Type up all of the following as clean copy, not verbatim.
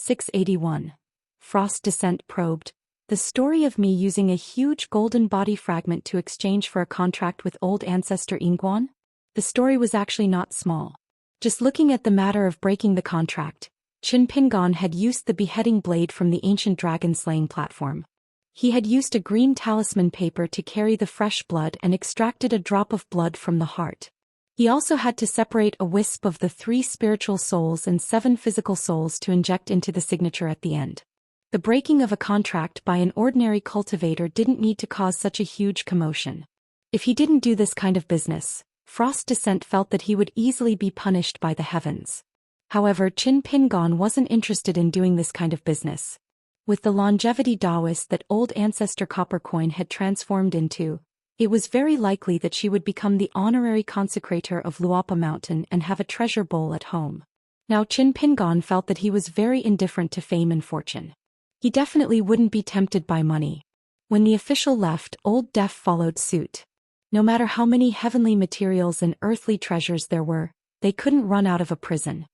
681. Frost Descent Probed. The story of me using a huge golden body fragment to exchange for a contract with old ancestor Ingguan? The story was actually not small. Just looking at the matter of breaking the contract, Qin Pingon had used the beheading blade from the ancient dragon-slaying platform. He had used a green talisman paper to carry the fresh blood and extracted a drop of blood from the heart. He also had to separate a wisp of the 3 spiritual souls and 7 physical souls to inject into the signature at the end. The breaking of a contract by an ordinary cultivator didn't need to cause such a huge commotion. If he didn't do this kind of business, Frost Descent felt that he would easily be punished by the heavens. However, Qin Pingon wasn't interested in doing this kind of business. With the longevity Daoist that old ancestor Copper Coin had transformed into, it was very likely that she would become the honorary consecrator of Luapa Mountain and have a treasure bowl at home. Now Qin Pingon felt that he was very indifferent to fame and fortune. He definitely wouldn't be tempted by money. When the official left, Old Deaf followed suit. No matter how many heavenly materials and earthly treasures there were, they couldn't run out of a prison.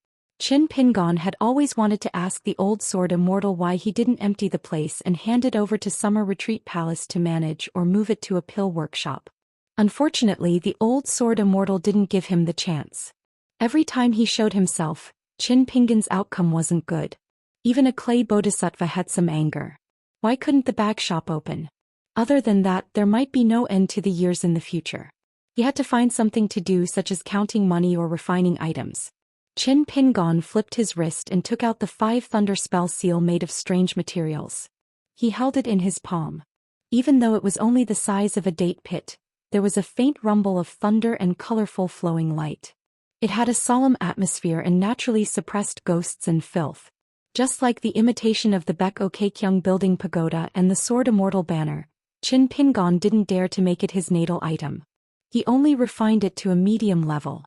Qin Pingon had always wanted to ask the old sword Immortal why he didn't empty the place and hand it over to Summer Retreat Palace to manage or move it to a pill workshop. Unfortunately, the old sword Immortal didn't give him the chance. Every time he showed himself, Qin Pingon's outcome wasn't good. Even a clay bodhisattva had some anger. Why couldn't the bag shop open? Other than that, there might be no end to the years in the future. He had to find something to do, such as counting money or refining items. Qin Pingon flipped his wrist and took out the 5 thunder spell seal made of strange materials. He held it in his palm. Even though it was only the size of a date pit, there was a faint rumble of thunder and colorful flowing light. It had a solemn atmosphere and naturally suppressed ghosts and filth. Just like the imitation of the Baek Okekyung building pagoda and the sword Immortal banner, Qin Pingon didn't dare to make it his natal item. He only refined it to a medium level.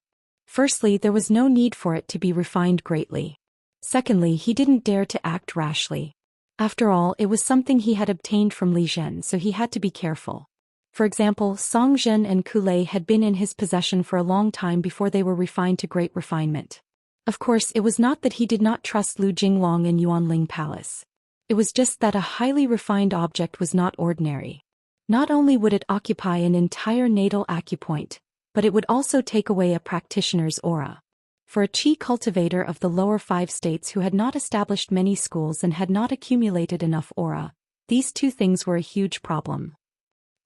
Firstly, there was no need for it to be refined greatly. Secondly, he didn't dare to act rashly. After all, it was something he had obtained from Li Zhen, so he had to be careful. For example, Song Zhen and Kulei had been in his possession for a long time before they were refined to great refinement. Of course, it was not that he did not trust Lu Jinglong and Yuanling Palace. It was just that a highly refined object was not ordinary. Not only would it occupy an entire natal acupoint, but it would also take away a practitioner's aura. For a Qi cultivator of the lower 5 states who had not established many schools and had not accumulated enough aura, these 2 things were a huge problem.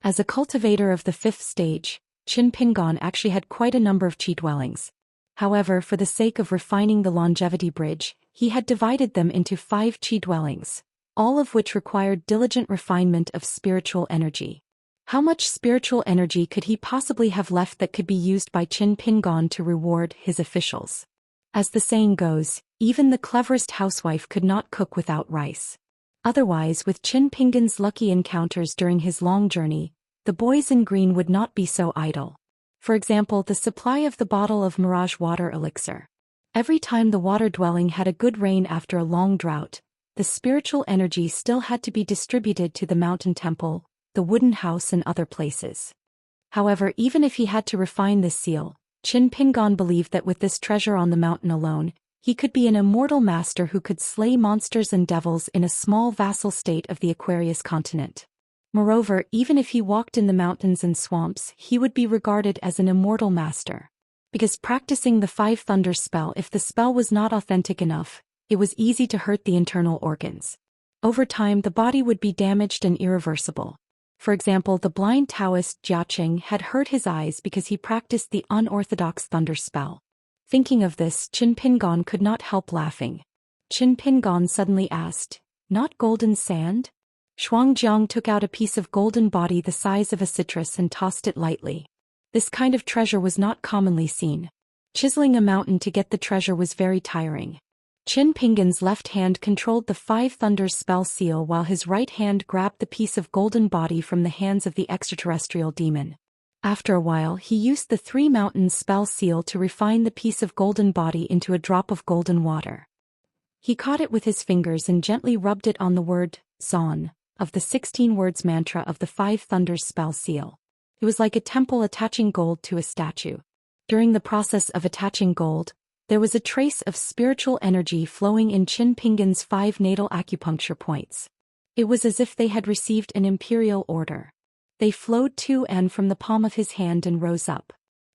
As a cultivator of the 5th stage, Qin Pingon actually had quite a number of Qi dwellings. However, for the sake of refining the longevity bridge, he had divided them into 5 Qi dwellings, all of which required diligent refinement of spiritual energy. How much spiritual energy could he possibly have left that could be used by Qin Pingon to reward his officials? As the saying goes, even the cleverest housewife could not cook without rice. Otherwise, with Qin Pingon's lucky encounters during his long journey, the boys in green would not be so idle. For example, the supply of the bottle of Mirage Water Elixir. Every time the water dwelling had a good rain after a long drought, the spiritual energy still had to be distributed to the mountain temple, the wooden house and other places. However, even if he had to refine this seal, Qin Pingon believed that with this treasure on the mountain alone, he could be an immortal master who could slay monsters and devils in a small vassal state of the Aquarius continent. Moreover, even if he walked in the mountains and swamps, he would be regarded as an immortal master. Because practicing the 5 thunder spell, if the spell was not authentic enough, it was easy to hurt the internal organs. Over time, the body would be damaged and irreversible. For example, the blind Taoist Jiaqing had hurt his eyes because he practiced the unorthodox thunder spell. Thinking of this, Qin Pingon could not help laughing. Qin Pingon suddenly asked, "Not golden sand?" Shuangjiang took out a piece of golden body the size of a citrus and tossed it lightly. This kind of treasure was not commonly seen. Chiseling a mountain to get the treasure was very tiring. Qin Pingon's left hand controlled the 5 thunders spell seal while his right hand grabbed the piece of golden body from the hands of the extraterrestrial demon. After a while, he used the 3 mountains spell seal to refine the piece of golden body into a drop of golden water. He caught it with his fingers and gently rubbed it on the word, Zon, of the 16 words mantra of the 5 thunders spell seal. It was like a temple attaching gold to a statue. During the process of attaching gold, There was a trace of spiritual energy flowing in Qin Pingan's 5 natal acupuncture points. It was as if they had received an imperial order. They flowed to and from the palm of his hand and rose up.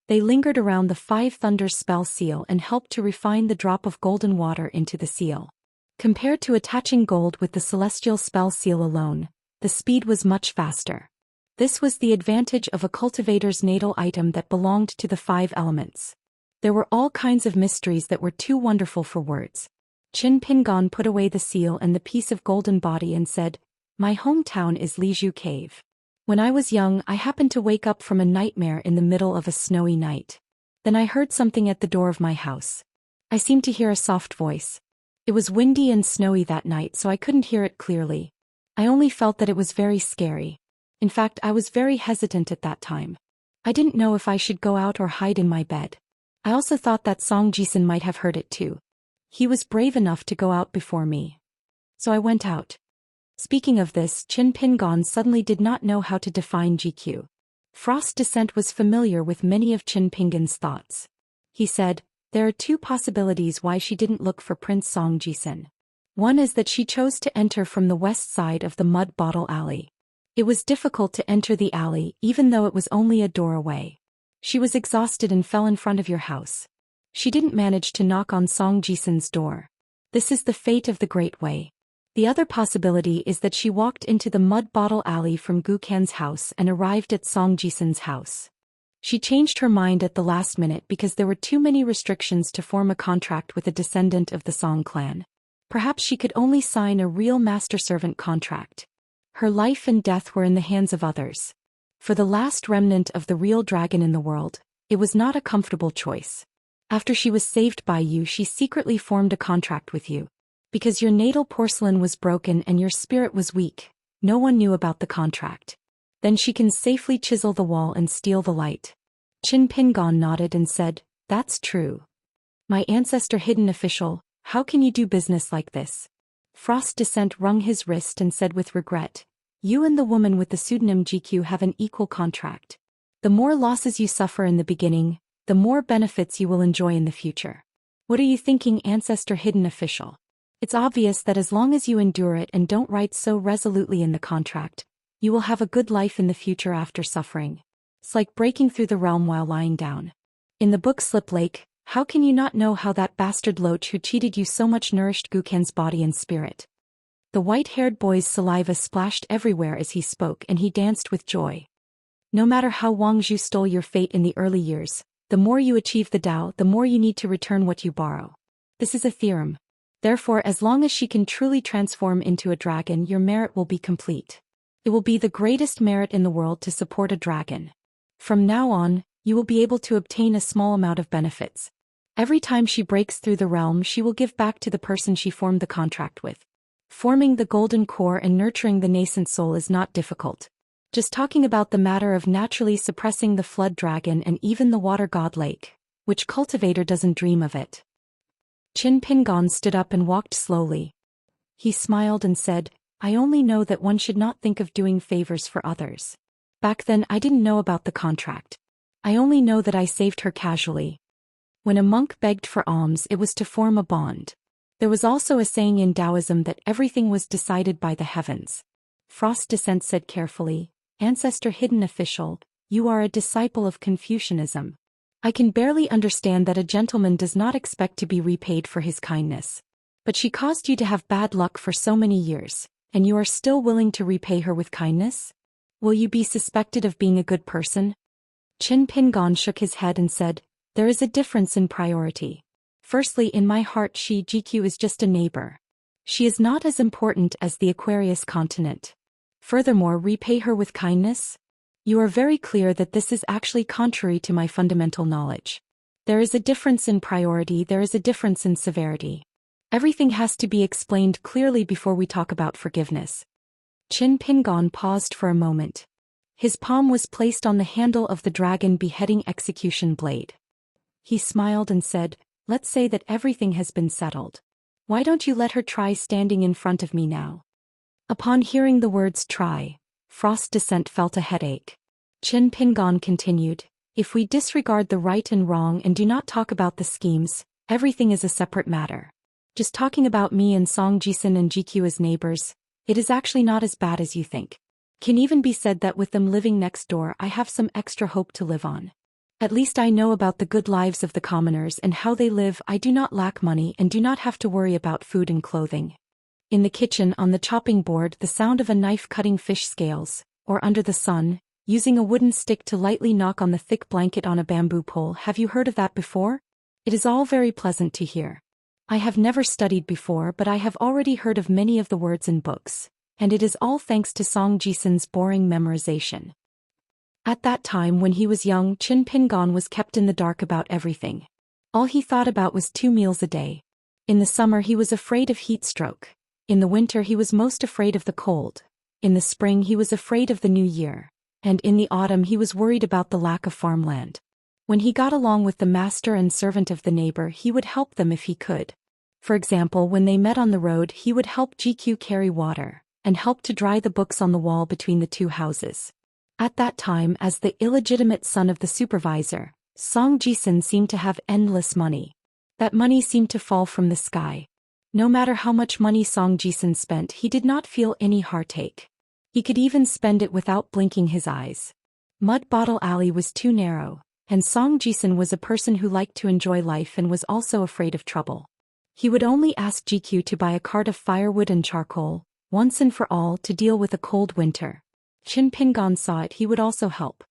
They lingered around the 5 thunders spell seal and helped to refine the drop of golden water into the seal. Compared to attaching gold with the celestial spell seal alone, the speed was much faster. This was the advantage of a cultivator's natal item that belonged to the 5 elements. There were all kinds of mysteries that were too wonderful for words. Qin Pingan put away the seal and the piece of golden body and said, "My hometown is Lizhu Cave. When I was young, I happened to wake up from a nightmare in the middle of a snowy night. Then I heard something at the door of my house. I seemed to hear a soft voice. It was windy and snowy that night, so I couldn't hear it clearly. I only felt that it was very scary. In fact, I was very hesitant at that time. I didn't know if I should go out or hide in my bed. I also thought that Song Jisun might have heard it too. He was brave enough to go out before me. So I went out." Speaking of this, Qin Pingan suddenly did not know how to define GQ. Frost Descent was familiar with many of Qin Pingan's thoughts. He said, "There are 2 possibilities why she didn't look for Prince Song Jisun. One is that she chose to enter from the west side of the Mud Bottle Alley. It was difficult to enter the alley even though it was only a door away. She was exhausted and fell in front of your house. She didn't manage to knock on Song Jisun's door. This is the fate of the Great Way. The other possibility is that she walked into the Mud Bottle Alley from Gukan's house and arrived at Song Jisun's house. She changed her mind at the last minute because there were too many restrictions to form a contract with a descendant of the Song clan. Perhaps she could only sign a real master-servant contract. Her life and death were in the hands of others. For the last remnant of the real dragon in the world, it was not a comfortable choice. After she was saved by you, she secretly formed a contract with you. Because your natal porcelain was broken and your spirit was weak, no one knew about the contract. Then she can safely chisel the wall and steal the light." Qin Pingan nodded and said, "That's true. My ancestor hidden official, how can you do business like this?" Frost Descent wrung his wrist and said with regret, "You and the woman with the pseudonym GQ have an equal contract. The more losses you suffer in the beginning, the more benefits you will enjoy in the future. What are you thinking, ancestor hidden official? It's obvious that as long as you endure it and don't write so resolutely in the contract, you will have a good life in the future after suffering. It's like breaking through the realm while lying down. In the book Slip Lake, how can you not know how that bastard Loach who cheated you so much nourished Gukan's body and spirit?" The white-haired boy's saliva splashed everywhere as he spoke and he danced with joy. "No matter how Wang Zhu stole your fate in the early years, the more you achieve the Tao, the more you need to return what you borrow. This is a theorem. Therefore, as long as she can truly transform into a dragon, your merit will be complete. It will be the greatest merit in the world to support a dragon. From now on, you will be able to obtain a small amount of benefits. Every time she breaks through the realm, she will give back to the person she formed the contract with. Forming the golden core and nurturing the nascent soul is not difficult. Just talking about the matter of naturally suppressing the flood dragon and even the water god lake, which cultivator doesn't dream of it?" Qin Pingan stood up and walked slowly. He smiled and said, "I only know that one should not think of doing favors for others. Back then I didn't know about the contract. I only know that I saved her casually. When a monk begged for alms, it was to form a bond. There was also a saying in Taoism that everything was decided by the heavens." Frost Descent said carefully, "Ancestor hidden official, you are a disciple of Confucianism. I can barely understand that a gentleman does not expect to be repaid for his kindness. But she caused you to have bad luck for so many years, and you are still willing to repay her with kindness? Will you be suspected of being a good person?" Qin Pingan shook his head and said, "There is a difference in priority. Firstly, in my heart GQ is just a neighbor. She is not as important as the Aquarius continent. Furthermore, repay her with kindness? You are very clear that this is actually contrary to my fundamental knowledge. There is a difference in priority, there is a difference in severity. Everything has to be explained clearly before we talk about forgiveness." Qin Pingan paused for a moment. His palm was placed on the handle of the dragon beheading execution blade. He smiled and said, "Let's say that everything has been settled. Why don't you let her try standing in front of me now?" Upon hearing the words try, Frost Descent felt a headache. Qin Pingan continued, "If we disregard the right and wrong and do not talk about the schemes, Everything is a separate matter. Just talking about me and Song Jisun and GQ as neighbors, it is actually not as bad as you think. Can even be said that with them living next door I have some extra hope to live on. At least I know about the good lives of the commoners and how they live. I do not lack money and do not have to worry about food and clothing. In the kitchen on the chopping board the sound of a knife cutting fish scales, or under the sun, using a wooden stick to lightly knock on the thick blanket on a bamboo pole. Have you heard of that before? It is all very pleasant to hear. I have never studied before but I have already heard of many of the words in books, and it is all thanks to Song Jisun's boring memorization. At that time when he was young, Qin Pingon was kept in the dark about everything. All he thought about was 2 meals a day. In the summer he was afraid of heat stroke. In the winter he was most afraid of the cold. In the spring he was afraid of the new year. And in the autumn he was worried about the lack of farmland. When he got along with the master and servant of the neighbor he would help them if he could. For example, when they met on the road he would help GQ carry water, and help to dry the books on the wall between the 2 houses. At that time, as the illegitimate son of the supervisor, Song Jisun seemed to have endless money. That money seemed to fall from the sky. No matter how much money Song Jisun spent he did not feel any heartache. He could even spend it without blinking his eyes. Mud Bottle Alley was too narrow. And Song Jisun was a person who liked to enjoy life and was also afraid of trouble. He would only ask GQ to buy a cart of firewood and charcoal, once and for all, to deal with a cold winter. Qin Pingon saw it. He would also help.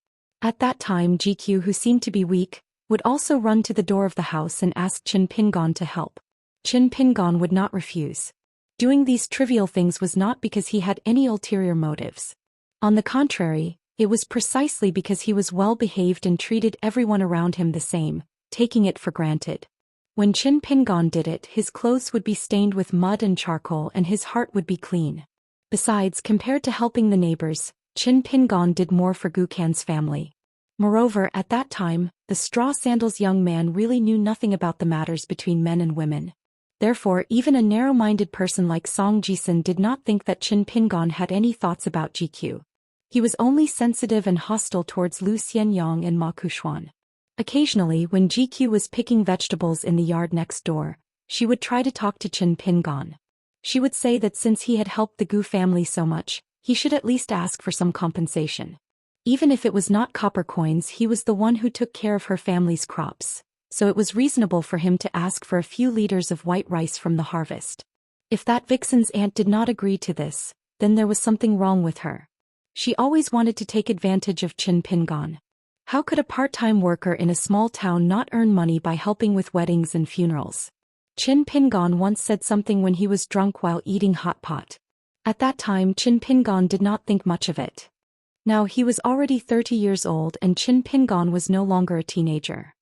At that time GQ, who seemed to be weak, would also run to the door of the house and ask Qin Pingon to help. Qin Pingon would not refuse. Doing these trivial things was not because he had any ulterior motives. On the contrary, it was precisely because he was well behaved and treated everyone around him the same, taking it for granted. When Qin Pingon did it, his clothes would be stained with mud and charcoal and his heart would be clean. Besides, compared to helping the neighbors, Qin Pingon did more for Gukan's family. Moreover, at that time, the straw sandals young man really knew nothing about the matters between men and women. Therefore, even a narrow-minded person like Song Jisun did not think that Qin Pingon had any thoughts about GQ. He was only sensitive and hostile towards Lu Xianyang and Ma Kushuan. Occasionally, when GQ was picking vegetables in the yard next door, she would try to talk to Qin Pingon. She would say that since he had helped the Gu family so much, he should at least ask for some compensation. Even if it was not copper coins, he was the one who took care of her family's crops, so it was reasonable for him to ask for a few liters of white rice from the harvest. If that vixen's aunt did not agree to this, then there was something wrong with her. She always wanted to take advantage of Qin Pingon. How could a part-time worker in a small town not earn money by helping with weddings and funerals? Qin Pingon once said something when he was drunk while eating hot pot. At that time Qin Pingon did not think much of it. Now he was already 30 years old and Qin Pingon was no longer a teenager.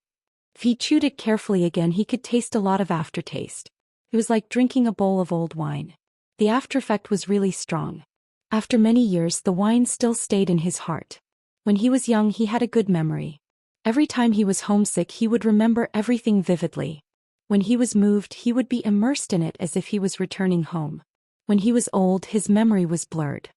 If he chewed it carefully again he could taste a lot of aftertaste. It was like drinking a bowl of old wine. The aftereffect was really strong. After many years the wine still stayed in his heart. When he was young he had a good memory. Every time he was homesick he would remember everything vividly. When he was moved he would be immersed in it as if he was returning home. When he was old his memory was blurred.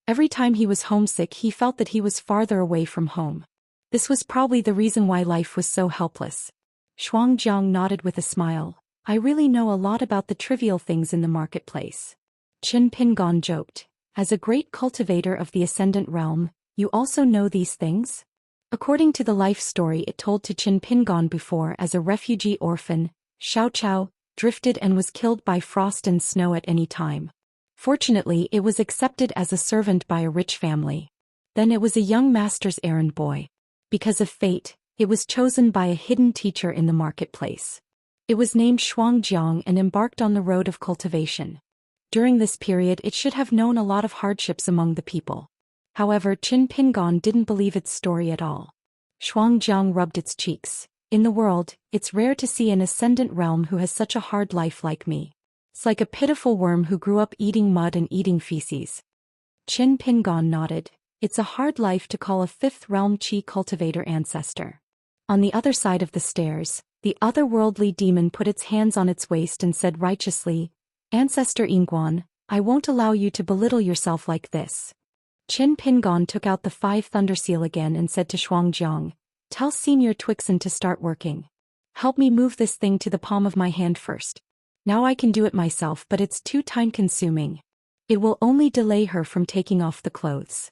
Every time he was homesick he felt that he was farther away from home. This was probably the reason why life was so helpless. Shuangjiang nodded with a smile. I really know a lot about the trivial things in the marketplace. Qin Pingon joked. As a great cultivator of the Ascendant Realm, you also know these things? According to the life story it told to Qin Pingon before, as a refugee orphan, Xiaoqiao drifted and was killed by frost and snow at any time. Fortunately, it was accepted as a servant by a rich family. Then it was a young master's errand boy. Because of fate, it was chosen by a hidden teacher in the marketplace. It was named Shuangjiang and embarked on the road of cultivation. During this period it should have known a lot of hardships among the people. However, Qin Pingon didn't believe its story at all. Shuangjiang rubbed its cheeks. In the world, it's rare to see an ascendant realm who has such a hard life like me. It's like a pitiful worm who grew up eating mud and eating feces. Qin Pingon nodded. It's a hard life to call a fifth realm chi cultivator ancestor. On the other side of the stairs, the otherworldly demon put its hands on its waist and said righteously, Ancestor Ingguan, I won't allow you to belittle yourself like this. Qin Pingon took out the 5 thunder seal again and said to Shuangjiang, tell Senior Twixen to start working. Help me move this thing to the palm of my hand first. Now I can do it myself, but it's too time-consuming. It will only delay her from taking off the clothes.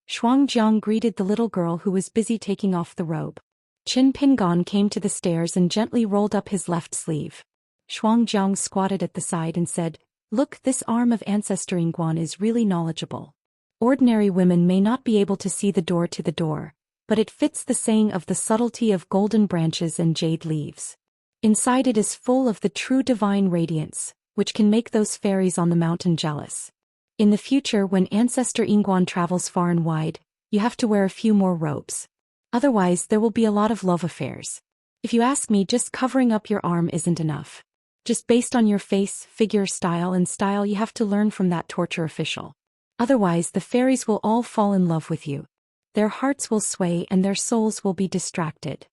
Xianxia greeted the little girl who was busy taking off the robe. Qin Pingan came to the stairs and gently rolled up his left sleeve. Xianxia squatted at the side and said, "Look, this arm of Ancestor Ingguan is really knowledgeable. Ordinary women may not be able to see the door to the door, but it fits the saying of the subtlety of golden branches and jade leaves. Inside it is full of the true divine radiance, which can make those fairies on the mountain jealous. In the future, when Ancestor Ingguan travels far and wide, you have to wear a few more robes. Otherwise there will be a lot of love affairs. If you ask me, just covering up your arm isn't enough. Just based on your face, figure, style, you have to learn from that torture official. Otherwise the fairies will all fall in love with you. Their hearts will sway and their souls will be distracted.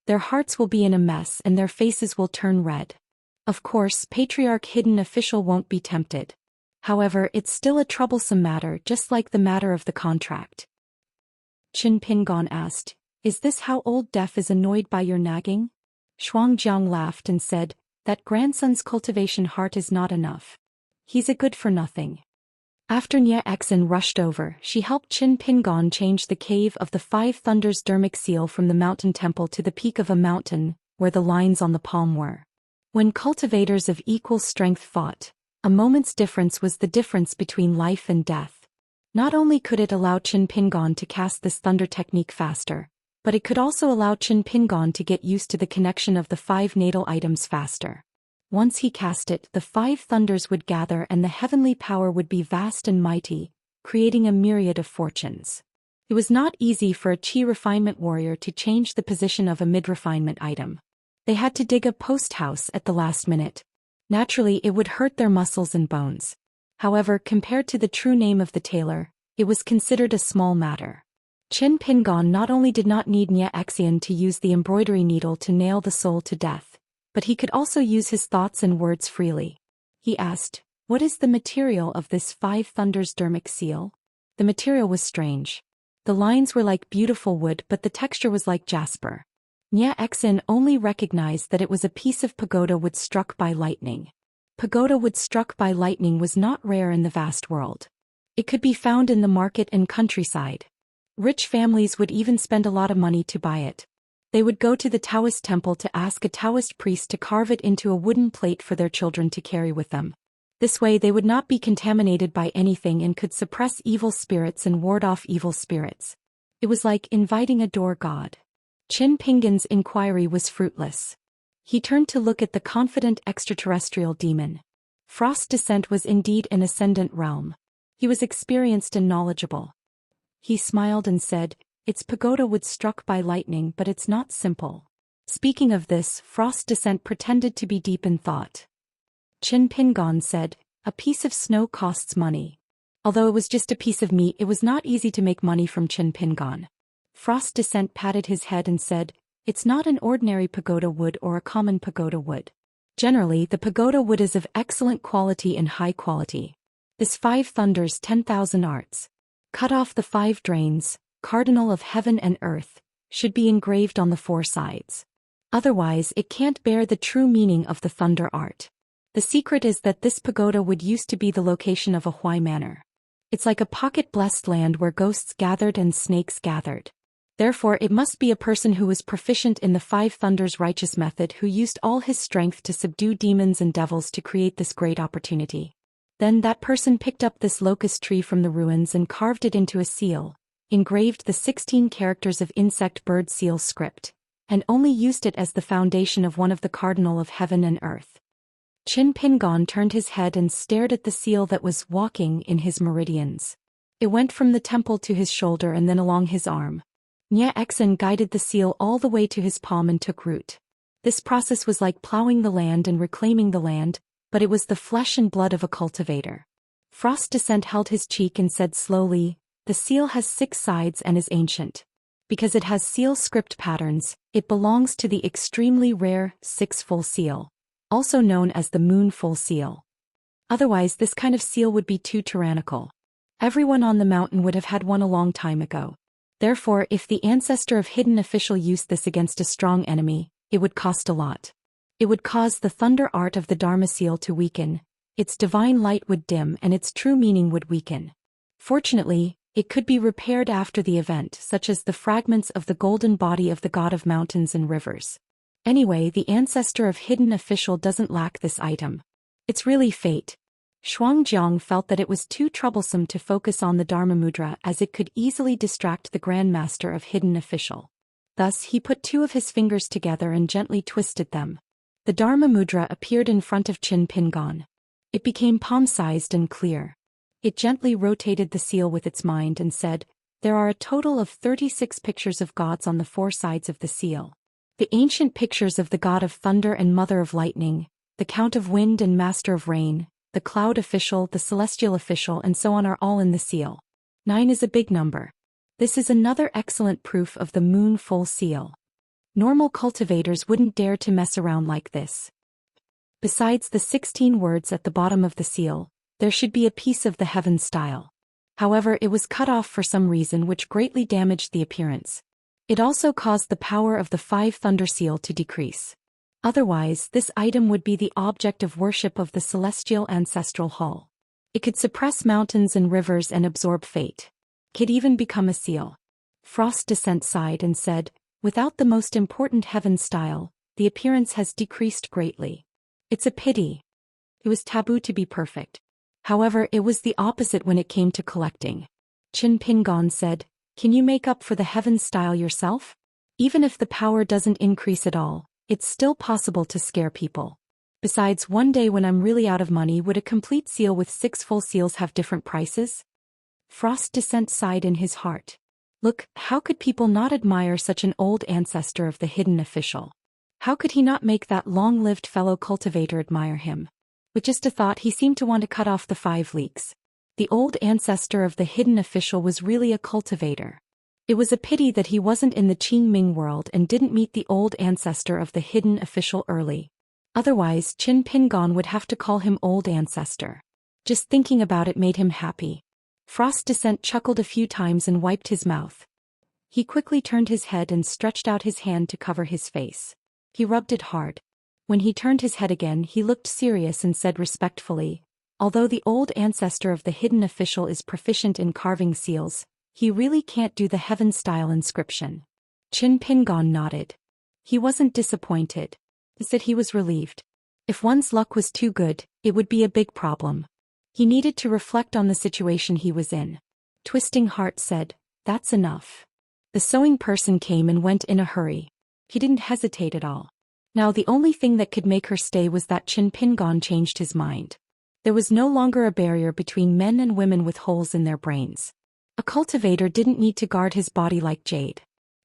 Their hearts will be in a mess and their faces will turn red. Of course, Patriarch Hidden Official won't be tempted. However, it's still a troublesome matter, just like the matter of the contract." Qin Pingan asked, "Is this how old Deaf is annoyed by your nagging?" Xianxia laughed and said, "That grandson's cultivation heart is not enough. He's a good-for-nothing." After Xianxia rushed over, she helped Qin Pingan change the cave of the Five Thunders dermic seal from the mountain temple to the peak of a mountain, where the lines on the palm were. When cultivators of equal strength fought, a moment's difference was the difference between life and death. Not only could it allow Qin Pingan to cast this thunder technique faster, but it could also allow Qin Pingan to get used to the connection of the 5 natal items faster. Once he cast it, the 5 thunders would gather and the heavenly power would be vast and mighty, creating a myriad of fortunes. It was not easy for a Qi refinement warrior to change the position of a mid-refinement item. They had to dig a post house at the last minute. Naturally, it would hurt their muscles and bones. However, compared to the true name of the tailor, it was considered a small matter. Qin Pingan not only did not need Xianxia to use the embroidery needle to nail the soul to death, but he could also use his thoughts and words freely. He asked, "What is the material of this 5 Thunders dermic seal?" The material was strange. The lines were like beautiful wood, but the texture was like jasper. Xianxia only recognized that it was a piece of pagoda wood struck by lightning. Pagoda wood struck by lightning was not rare in the vast world. It could be found in the market and countryside. Rich families would even spend a lot of money to buy it. They would go to the Daoist temple to ask a Daoist priest to carve it into a wooden plate for their children to carry with them. This way they would not be contaminated by anything and could suppress evil spirits and ward off evil spirits. It was like inviting a door god. Qin Pingan's inquiry was fruitless. He turned to look at the confident extraterrestrial demon. Frost's descent was indeed an ascendant realm. He was experienced and knowledgeable. He smiled and said, "It's pagoda wood struck by lightning, but it's not simple." Speaking of this, Frost's descent pretended to be deep in thought. Qin Pingan said, "A piece of snow costs money." Although it was just a piece of meat, it was not easy to make money from Qin Pingan. Frost's descent patted his head and said, "It's not an ordinary pagoda wood or a common pagoda wood. Generally, the pagoda wood is of excellent quality and high quality. This 5 thunders 10,000 arts. Cut off the 5 drains, cardinal of heaven and earth, should be engraved on the 4 sides. Otherwise, it can't bear the true meaning of the thunder art. The secret is that this pagoda wood used to be the location of a Huai manor. It's like a pocket-blessed land where ghosts gathered and snakes gathered. Therefore, it must be a person who was proficient in the 5 thunders righteous method, who used all his strength to subdue demons and devils to create this great opportunity. Then that person picked up this locust tree from the ruins and carved it into a seal, engraved the 16 characters of insect bird seal script, and only used it as the foundation of one of the cardinal of heaven and earth." Qin Pingan turned his head and stared at the seal that was walking in his meridians. It went from the temple to his shoulder and then along his arm. Xianxia guided the seal all the way to his palm and took root. This process was like plowing the land and reclaiming the land, but it was the flesh and blood of a cultivator. Frost's descent held his cheek and said slowly, "The seal has 6 sides and is ancient. Because it has seal script patterns, it belongs to the extremely rare 6 full seal, also known as the moon full seal. Otherwise, this kind of seal would be too tyrannical. Everyone on the mountain would have had one a long time ago. Therefore, if the ancestor of hidden official used this against a strong enemy, It would cost a lot. It would cause the thunder art of the Dharma seal to weaken, its divine light would dim and its true meaning would weaken. Fortunately, it could be repaired after the event, such as the fragments of the golden body of the god of mountains and rivers. Anyway, the ancestor of hidden official doesn't lack this item. It's really fate. Xuanjiang felt that it was too troublesome to focus on the Dharma mudra as it could easily distract the Grand Master of hidden official. Thus he put two of his fingers together and gently twisted them. The Dharma mudra appeared in front of Qin Pingon. It became palm-sized and clear. It gently rotated the seal with its mind and said, "There are a total of 36 pictures of gods on the four sides of the seal. The ancient pictures of the god of thunder and mother of lightning, the count of wind and master of rain, the cloud official, the celestial official and so on are all in the seal. 9 is a big number. This is another excellent proof of the moon full seal. Normal cultivators wouldn't dare to mess around like this. Besides the 16 words at the bottom of the seal, there should be a piece of the heaven style. However, it was cut off for some reason which greatly damaged the appearance. It also caused the power of the 5 thunder seal to decrease. Otherwise, this item would be the object of worship of the celestial ancestral hall. It could suppress mountains and rivers and absorb fate. Could even become a seal." Frost Descent sighed and said, "Without the most important heaven style, the appearance has decreased greatly. It's a pity. It was taboo to be perfect. However, it was the opposite when it came to collecting." Qin Pingon said, "Can you make up for the heaven style yourself? Even if the power doesn't increase at all, it's still possible to scare people. Besides, one day when I'm really out of money, would a complete seal with 6 full seals have different prices?" Frost Descent sighed in his heart. Look, how could people not admire such an old ancestor of the hidden official? How could he not make that long-lived fellow cultivator admire him? With just a thought, he seemed to want to cut off the 5 leeks. The old ancestor of the hidden official was really a cultivator. It was a pity that he wasn't in the Qingming world and didn't meet the old ancestor of the hidden official early. Otherwise, Qin Pingon would have to call him old ancestor. Just thinking about it made him happy. Frost Descent chuckled a few times and wiped his mouth. He quickly turned his head and stretched out his hand to cover his face. He rubbed it hard. When he turned his head again, he looked serious and said respectfully, "Although the old ancestor of the hidden official is proficient in carving seals, he really can't do the heaven-style inscription." Qin Pingon nodded. He wasn't disappointed. He said he was relieved. If one's luck was too good, it would be a big problem. He needed to reflect on the situation he was in. Twisting Heart said, "That's enough." The sewing person came and went in a hurry. He didn't hesitate at all. Now the only thing that could make her stay was that Qin Pingon changed his mind. There was no longer a barrier between men and women with holes in their brains. A cultivator didn't need to guard his body like jade.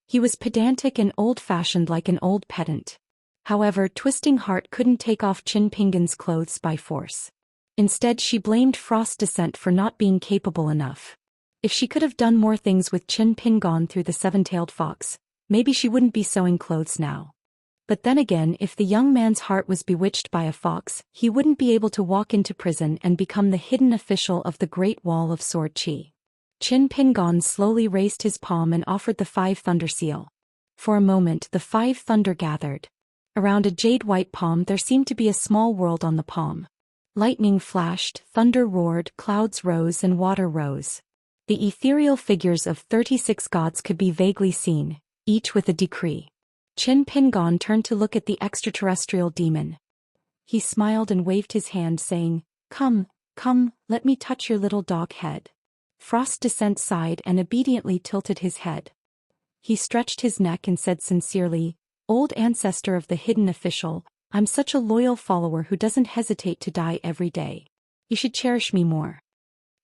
He was pedantic and old-fashioned like an old pedant. However, Twisting Heart couldn't take off Qin Pingon's clothes by force. Instead, she blamed Frost Descent for not being capable enough. If she could have done more things with Qin Pingon through the 7-tailed fox, maybe she wouldn't be sewing clothes now. But then again, if the young man's heart was bewitched by a fox, he wouldn't be able to walk into prison and become the hidden official of the Great Wall of Sword Qi. Qin Pingon slowly raised his palm and offered the 5 thunder seal. For a moment, the 5 thunder gathered. Around a jade-white palm there seemed to be a small world on the palm. Lightning flashed, thunder roared, clouds rose and water rose. The ethereal figures of 36 gods could be vaguely seen, each with a decree. Qin Pingon turned to look at the extraterrestrial demon. He smiled and waved his hand saying, "Come, come, let me touch your little dog head." Frost Descent sighed and obediently tilted his head. He stretched his neck and said sincerely, "Old ancestor of the hidden official, I'm such a loyal follower who doesn't hesitate to die every day. You should cherish me more."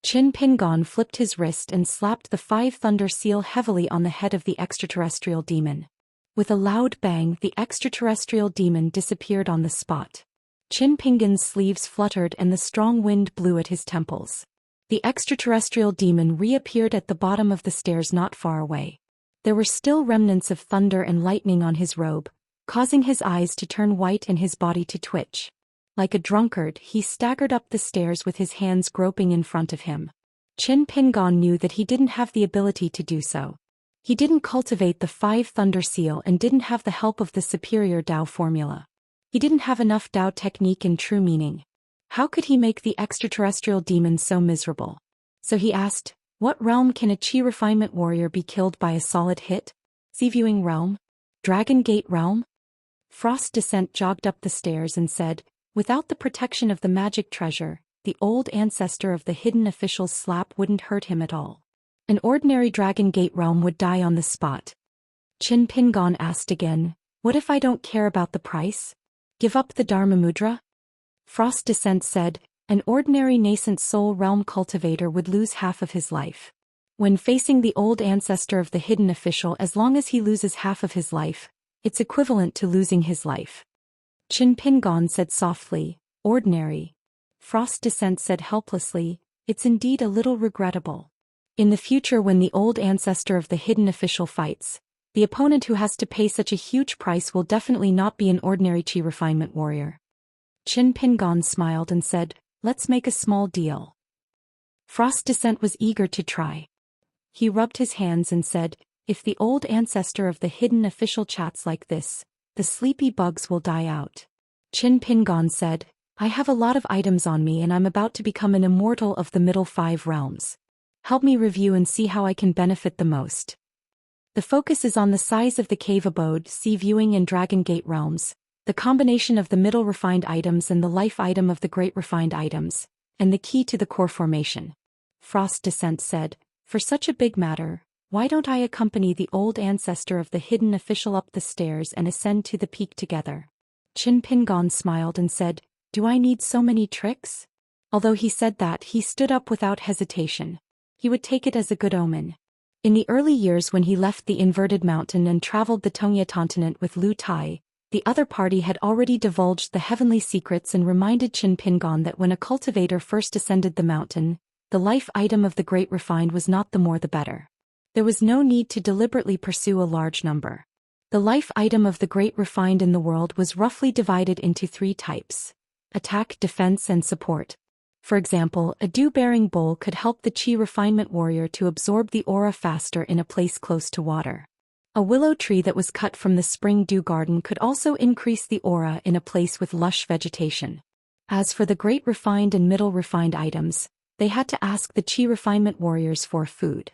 Qin Pingon flipped his wrist and slapped the 5 thunder seal heavily on the head of the extraterrestrial demon. With a loud bang, the extraterrestrial demon disappeared on the spot. Qin Pingon's sleeves fluttered and the strong wind blew at his temples. The extraterrestrial demon reappeared at the bottom of the stairs not far away. There were still remnants of thunder and lightning on his robe, causing his eyes to turn white and his body to twitch. Like a drunkard, he staggered up the stairs with his hands groping in front of him. Qin Pingon knew that he didn't have the ability to do so. He didn't cultivate the 5 Thunder Seal and didn't have the help of the superior Dao formula. He didn't have enough Dao technique in true meaning. How could he make the extraterrestrial demons so miserable? So he asked, what realm can a Qi refinement warrior be killed by a solid hit? Sea Viewing realm? Dragon Gate realm? Frost Descent jogged up the stairs and said, without the protection of the magic treasure, the old ancestor of the hidden official's slap wouldn't hurt him at all. An ordinary Dragon Gate realm would die on the spot. Qin Pingon asked again, what if I don't care about the price? Give up the Dharma Mudra? Frost Descent said, an ordinary nascent soul realm cultivator would lose half of his life. When facing the old ancestor of the hidden official, as long as he loses half of his life, it's equivalent to losing his life. Qin Pingon said softly, ordinary. Frost Descent said helplessly, it's indeed a little regrettable. In the future, when the old ancestor of the hidden official fights, the opponent who has to pay such a huge price will definitely not be an ordinary Qi refinement warrior. Qin Pingon smiled and said, let's make a small deal. Frost Descent was eager to try. He rubbed his hands and said, if the old ancestor of the hidden official chats like this, the sleepy bugs will die out. Qin Pingon said, I have a lot of items on me and I'm about to become an immortal of the middle 5 realms. Help me review and see how I can benefit the most. The focus is on the size of the cave abode, sea viewing and Dragon Gate realms, the combination of the middle refined items and the life item of the great refined items, and the key to the core formation. Frost Descent said, for such a big matter, why don't I accompany the old ancestor of the hidden official up the stairs and ascend to the peak together? Qin Pingon smiled and said, do I need so many tricks? Although he said that, he stood up without hesitation. He would take it as a good omen. In the early years when he left the inverted mountain and traveled the Tongya continent with Lu Tai, the other party had already divulged the heavenly secrets and reminded Qin Pingon that when a cultivator first ascended the mountain, the life item of the great refined was not the more the better. There was no need to deliberately pursue a large number. The life item of the great refined in the world was roughly divided into 3 types: attack, defense, and support. For example, a dew-bearing bowl could help the Qi refinement warrior to absorb the aura faster in a place close to water. A willow tree that was cut from the spring dew garden could also increase the aura in a place with lush vegetation. As for the great refined and middle refined items, they had to ask the Qi refinement warriors for food.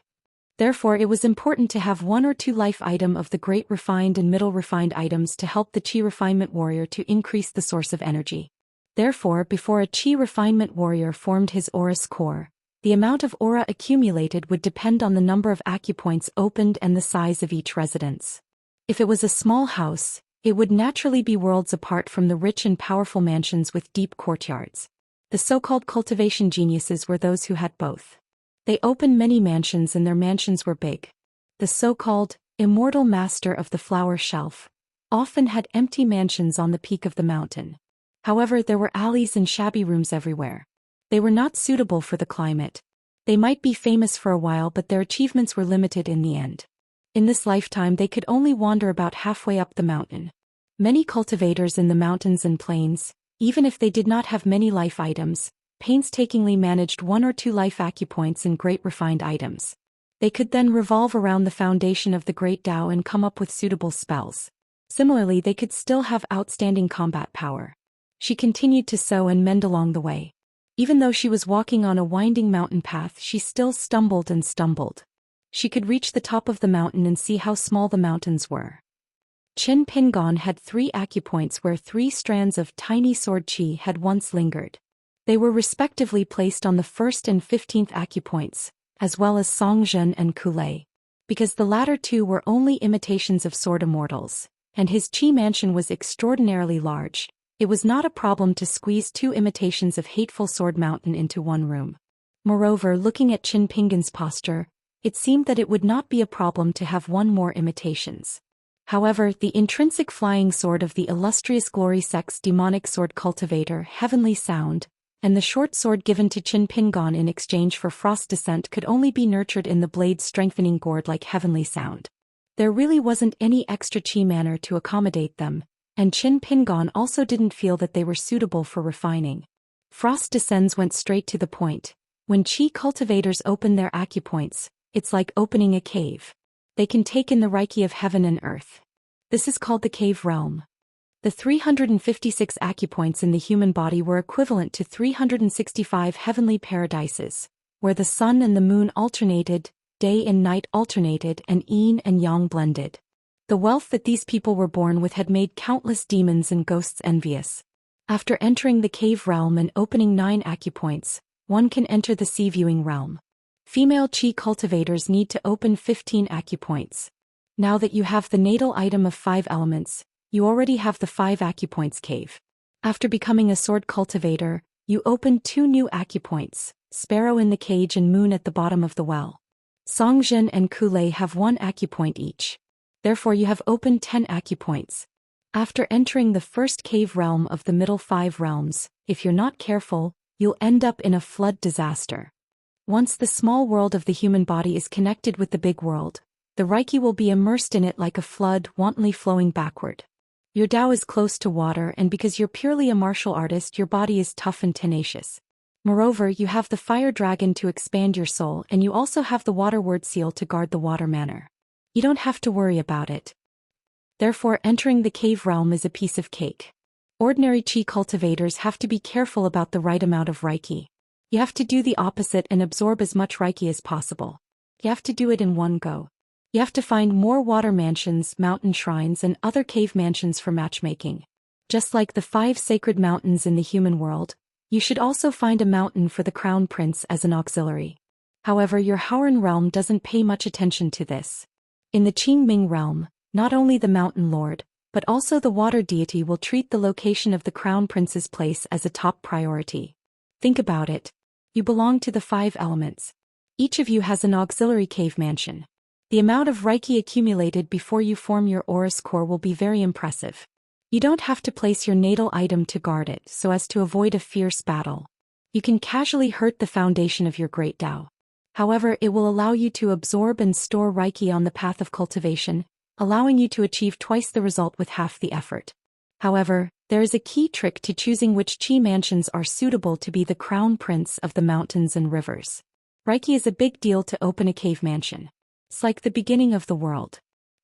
Therefore, it was important to have 1 or 2 life item of the great refined and middle refined items to help the Qi refinement warrior to increase the source of energy. Therefore, before a Qi refinement warrior formed his aura's core, the amount of aura accumulated would depend on the number of acupoints opened and the size of each residence. If it was a small house, it would naturally be worlds apart from the rich and powerful mansions with deep courtyards. The so-called cultivation geniuses were those who had both. They opened many mansions and their mansions were big. The so-called immortal master of the flower shelf often had empty mansions on the peak of the mountain. However, there were alleys and shabby rooms everywhere. They were not suitable for the climate. They might be famous for a while, but their achievements were limited in the end. In this lifetime, they could only wander about halfway up the mountain. Many cultivators in the mountains and plains, even if they did not have many life items, painstakingly managed 1 or 2 life acupoints and great refined items. They could then revolve around the foundation of the great Tao and come up with suitable spells. Similarly, they could still have outstanding combat power. She continued to sew and mend along the way. Even though she was walking on a winding mountain path, she still stumbled and stumbled. She could reach the top of the mountain and see how small the mountains were. Qin Pingon had 3 acupoints where 3 strands of tiny sword qi had once lingered. They were respectively placed on the 1st and 15th acupoints, as well as Songzhen and Kulei. Because the latter 2 were only imitations of sword immortals, and his qi mansion was extraordinarily large, it was not a problem to squeeze 2 imitations of Hateful Sword Mountain into 1 room. Moreover, looking at Qin Pingon's posture, it seemed that it would not be a problem to have 1 more imitations. However, the intrinsic flying sword of the illustrious glory sect's demonic sword cultivator, Heavenly Sound, and the short sword given to Qin Pingon in exchange for Frost Descent could only be nurtured in the blade's strengthening gourd like Heavenly Sound. There really wasn't any extra qi manner to accommodate them, and Qin Pingon also didn't feel that they were suitable for refining. Frost Descends went straight to the point. When qi cultivators open their acupoints, it's like opening a cave. They can take in the Reiki of heaven and earth. This is called the cave realm. The 356 acupoints in the human body were equivalent to 365 heavenly paradises, where the sun and the moon alternated, day and night alternated, and yin and yang blended. The wealth that these people were born with had made countless demons and ghosts envious. After entering the cave realm and opening 9 acupoints, one can enter the sea-viewing realm. Female chi cultivators need to open 15 acupoints. Now that you have the natal item of 5 elements, you already have the 5 acupoints cave. After becoming a sword cultivator, you open 2 new acupoints, Sparrow in the cage and Moon at the bottom of the well. Songzhen and Kulei have 1 acupoint each. Therefore you have opened 10 acupoints. After entering the first cave realm of the middle 5 realms, if you're not careful, you'll end up in a flood disaster. Once the small world of the human body is connected with the big world, the Reiki will be immersed in it like a flood wantonly flowing backward. Your Tao is close to water, and because you're purely a martial artist, your body is tough and tenacious. Moreover, you have the fire dragon to expand your soul, and you also have the water word seal to guard the water manor. You don't have to worry about it. Therefore, entering the cave realm is a piece of cake. Ordinary chi cultivators have to be careful about the right amount of Reiki. You have to do the opposite and absorb as much Reiki as possible. You have to do it in one go. You have to find more water mansions, mountain shrines, and other cave mansions for matchmaking. Just like the 5 sacred mountains in the human world, you should also find a mountain for the crown prince as an auxiliary. However, your Haoran realm doesn't pay much attention to this. In the Qingming realm, not only the mountain lord, but also the water deity will treat the location of the crown prince's place as a top priority. Think about it. You belong to the 5 elements. Each of you has an auxiliary cave mansion. The amount of Reiki accumulated before you form your Aura's core will be very impressive. You don't have to place your natal item to guard it so as to avoid a fierce battle. You can casually hurt the foundation of your great Tao. However, it will allow you to absorb and store Reiki on the path of cultivation, allowing you to achieve twice the result with half the effort. However, there is a key trick to choosing which chi mansions are suitable to be the crown prince of the mountains and rivers. Reiki is a big deal to open a cave mansion. It's like the beginning of the world.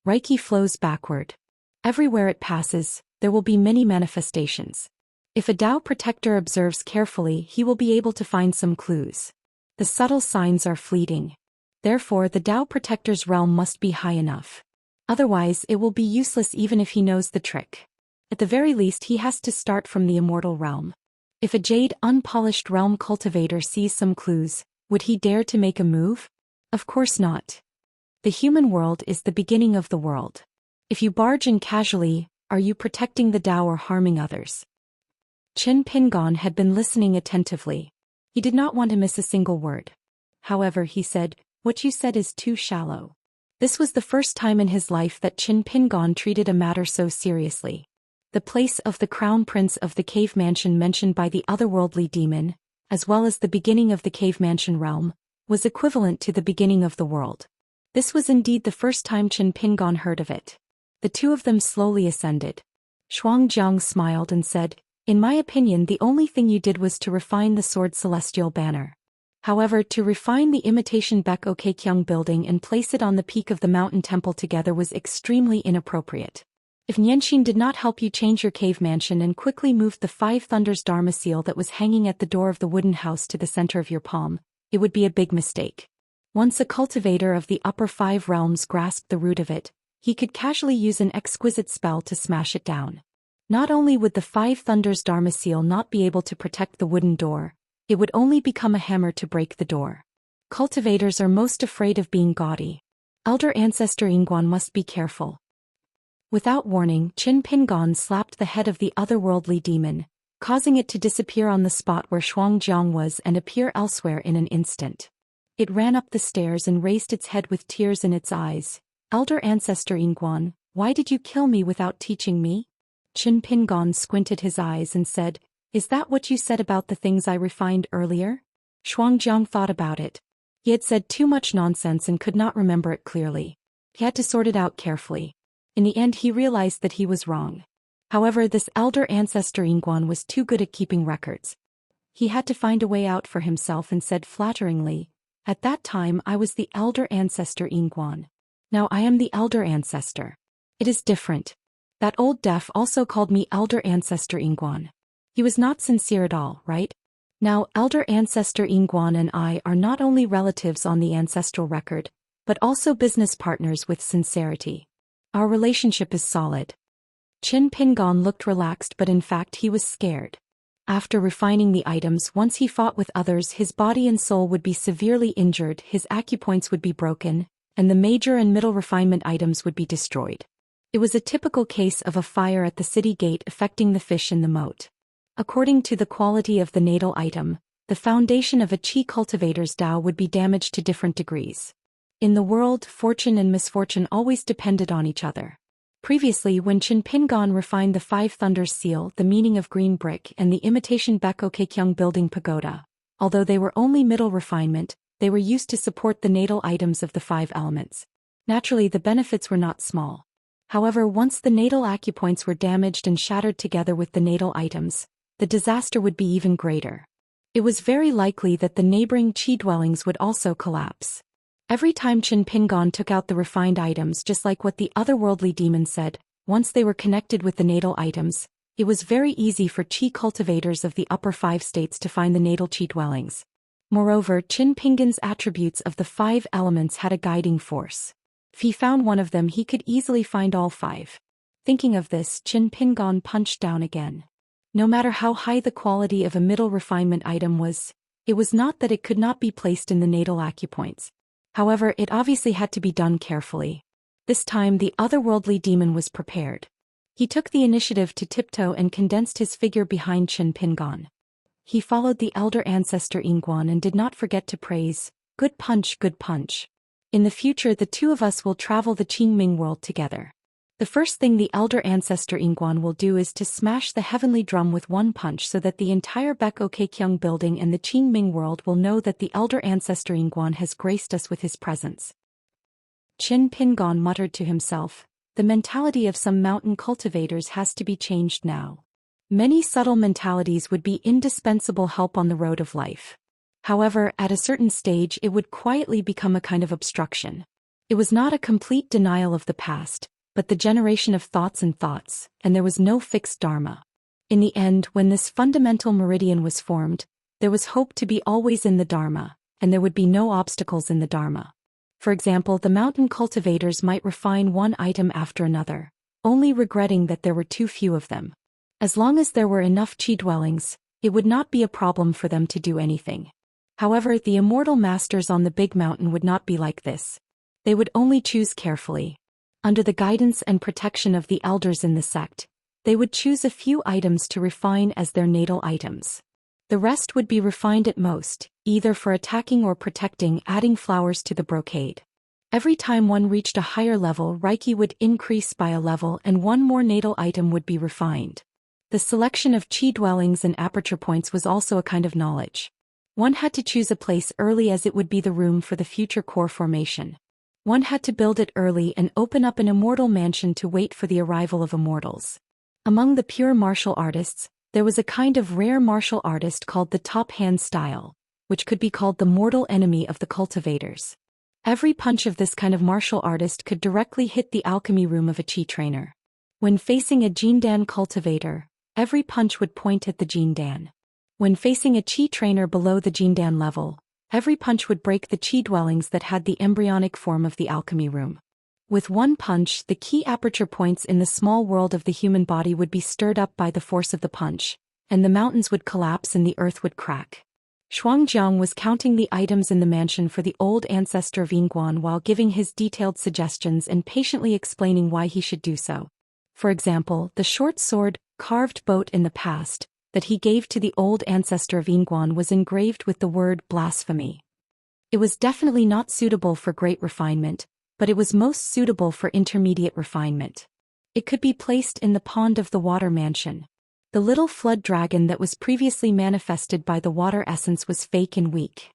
Reiki flows backward. Everywhere it passes, there will be many manifestations. If a Tao protector observes carefully, he will be able to find some clues. The subtle signs are fleeting. Therefore, the Tao protector's realm must be high enough. Otherwise, it will be useless even if he knows the trick. At the very least, he has to start from the immortal realm. If a jade, unpolished realm cultivator sees some clues, would he dare to make a move? Of course not. The human world is the beginning of the world. If you barge in casually, are you protecting the Tao or harming others? Qin Pingon had been listening attentively. He did not want to miss a single word. However, he said, "What you said is too shallow." This was the first time in his life that Qin Pingon treated a matter so seriously. The place of the crown prince of the cave mansion mentioned by the otherworldly demon, as well as the beginning of the cave mansion realm, was equivalent to the beginning of the world. This was indeed the first time Qin Pingon heard of it. The two of them slowly ascended. Shuangjiang smiled and said, "In my opinion, the only thing you did was to refine the sword celestial banner. However, to refine the imitation Baek Okekyung building and place it on the peak of the mountain temple together was extremely inappropriate. If Nianxin did not help you change your cave mansion and quickly moved the 5 thunders Dharma seal that was hanging at the door of the wooden house to the center of your palm, it would be a big mistake. Once a cultivator of the upper 5 realms grasped the root of it, he could casually use an exquisite spell to smash it down. Not only would the 5 thunders Dharma seal not be able to protect the wooden door, it would only become a hammer to break the door. Cultivators are most afraid of being gaudy. Elder Ancestor Ingguan must be careful." Without warning, Qin Pingon slapped the head of the otherworldly demon, causing it to disappear on the spot where Shuangjiang was and appear elsewhere in an instant. It ran up the stairs and raised its head with tears in its eyes. "Elder Ancestor Ingguan, why did you kill me without teaching me?" Qin Pingon squinted his eyes and said, "Is that what you said about the things I refined earlier?" Shuangjiang thought about it. He had said too much nonsense and could not remember it clearly. He had to sort it out carefully. In the end, he realized that he was wrong. However, this elder ancestor Ingguan was too good at keeping records. He had to find a way out for himself and said flatteringly, "At that time I was the elder ancestor Ingguan. Now I am the elder ancestor. It is different. That old deaf also called me elder ancestor Ingguan. He was not sincere at all, right? Now elder ancestor Ingguan and I are not only relatives on the ancestral record, but also business partners with sincerity. Our relationship is solid. Qin Pingon looked relaxed, but in fact he was scared. After refining the items, once he fought with others, his body and soul would be severely injured, his acupoints would be broken, and the major and middle refinement items would be destroyed. It was a typical case of a fire at the city gate affecting the fish in the moat. According to the quality of the natal item, the foundation of a qi cultivator's Dao would be damaged to different degrees. In the world, fortune and misfortune always depended on each other. Previously, when Qin Pingon refined the Five Thunders seal, the meaning of green brick, and the imitation Beko Kekyung building pagoda, although they were only middle refinement, they were used to support the natal items of the five elements. Naturally, the benefits were not small. However, once the natal acupoints were damaged and shattered together with the natal items, the disaster would be even greater. It was very likely that the neighboring qi dwellings would also collapse. Every time Qin Pingon took out the refined items, just like what the otherworldly demon said, once they were connected with the natal items, it was very easy for qi cultivators of the upper five states to find the natal qi dwellings. Moreover, Qin Pingon's attributes of the five elements had a guiding force. If he found one of them, he could easily find all five. Thinking of this, Qin Pingon punched down again. No matter how high the quality of a middle refinement item was, it was not that it could not be placed in the natal acupoints. However, it obviously had to be done carefully. This time the otherworldly demon was prepared. He took the initiative to tiptoe and condensed his figure behind Qin Pingon. He followed the elder ancestor Ingguan and did not forget to praise, "Good punch, good punch. In the future the two of us will travel the Qingming world together." The first thing the elder ancestor Ingguan will do is to smash the heavenly drum with one punch so that the entire Beko Kekyung building and the Qingming world will know that the elder ancestor Ingguan has graced us with his presence. Qin Pingon muttered to himself, "The mentality of some mountain cultivators has to be changed now. Many subtle mentalities would be indispensable help on the road of life. However, at a certain stage it would quietly become a kind of obstruction. It was not a complete denial of the past, but the generation of thoughts, and there was no fixed dharma. In the end, when this fundamental meridian was formed, there was hope to be always in the dharma, and there would be no obstacles in the dharma. For example, the mountain cultivators might refine one item after another, only regretting that there were too few of them. As long as there were enough qi dwellings, it would not be a problem for them to do anything. However, the immortal masters on the big mountain would not be like this. They would only choose carefully. Under the guidance and protection of the elders in the sect, they would choose a few items to refine as their natal items. The rest would be refined at most, either for attacking or protecting, adding flowers to the brocade. Every time one reached a higher level, Reiki would increase by a level and one more natal item would be refined. The selection of qi dwellings and aperture points was also a kind of knowledge. One had to choose a place early as it would be the room for the future core formation. One had to build it early and open up an immortal mansion to wait for the arrival of immortals. Among the pure martial artists, there was a kind of rare martial artist called the top hand style, which could be called the mortal enemy of the cultivators. Every punch of this kind of martial artist could directly hit the alchemy room of a qi trainer. When facing a Jindan cultivator, every punch would point at the Jindan. When facing a qi trainer below the Jindan level, every punch would break the qi dwellings that had the embryonic form of the alchemy room. With one punch, the key aperture points in the small world of the human body would be stirred up by the force of the punch, and the mountains would collapse and the earth would crack. Shuangjiang was counting the items in the mansion for the old ancestor of Ingguan while giving his detailed suggestions and patiently explaining why he should do so. For example, the short sword, carved boat in the past, that he gave to the old ancestor of Ingguan was engraved with the word blasphemy. It was definitely not suitable for great refinement, but it was most suitable for intermediate refinement. It could be placed in the pond of the water mansion. The little flood dragon that was previously manifested by the water essence was fake and weak.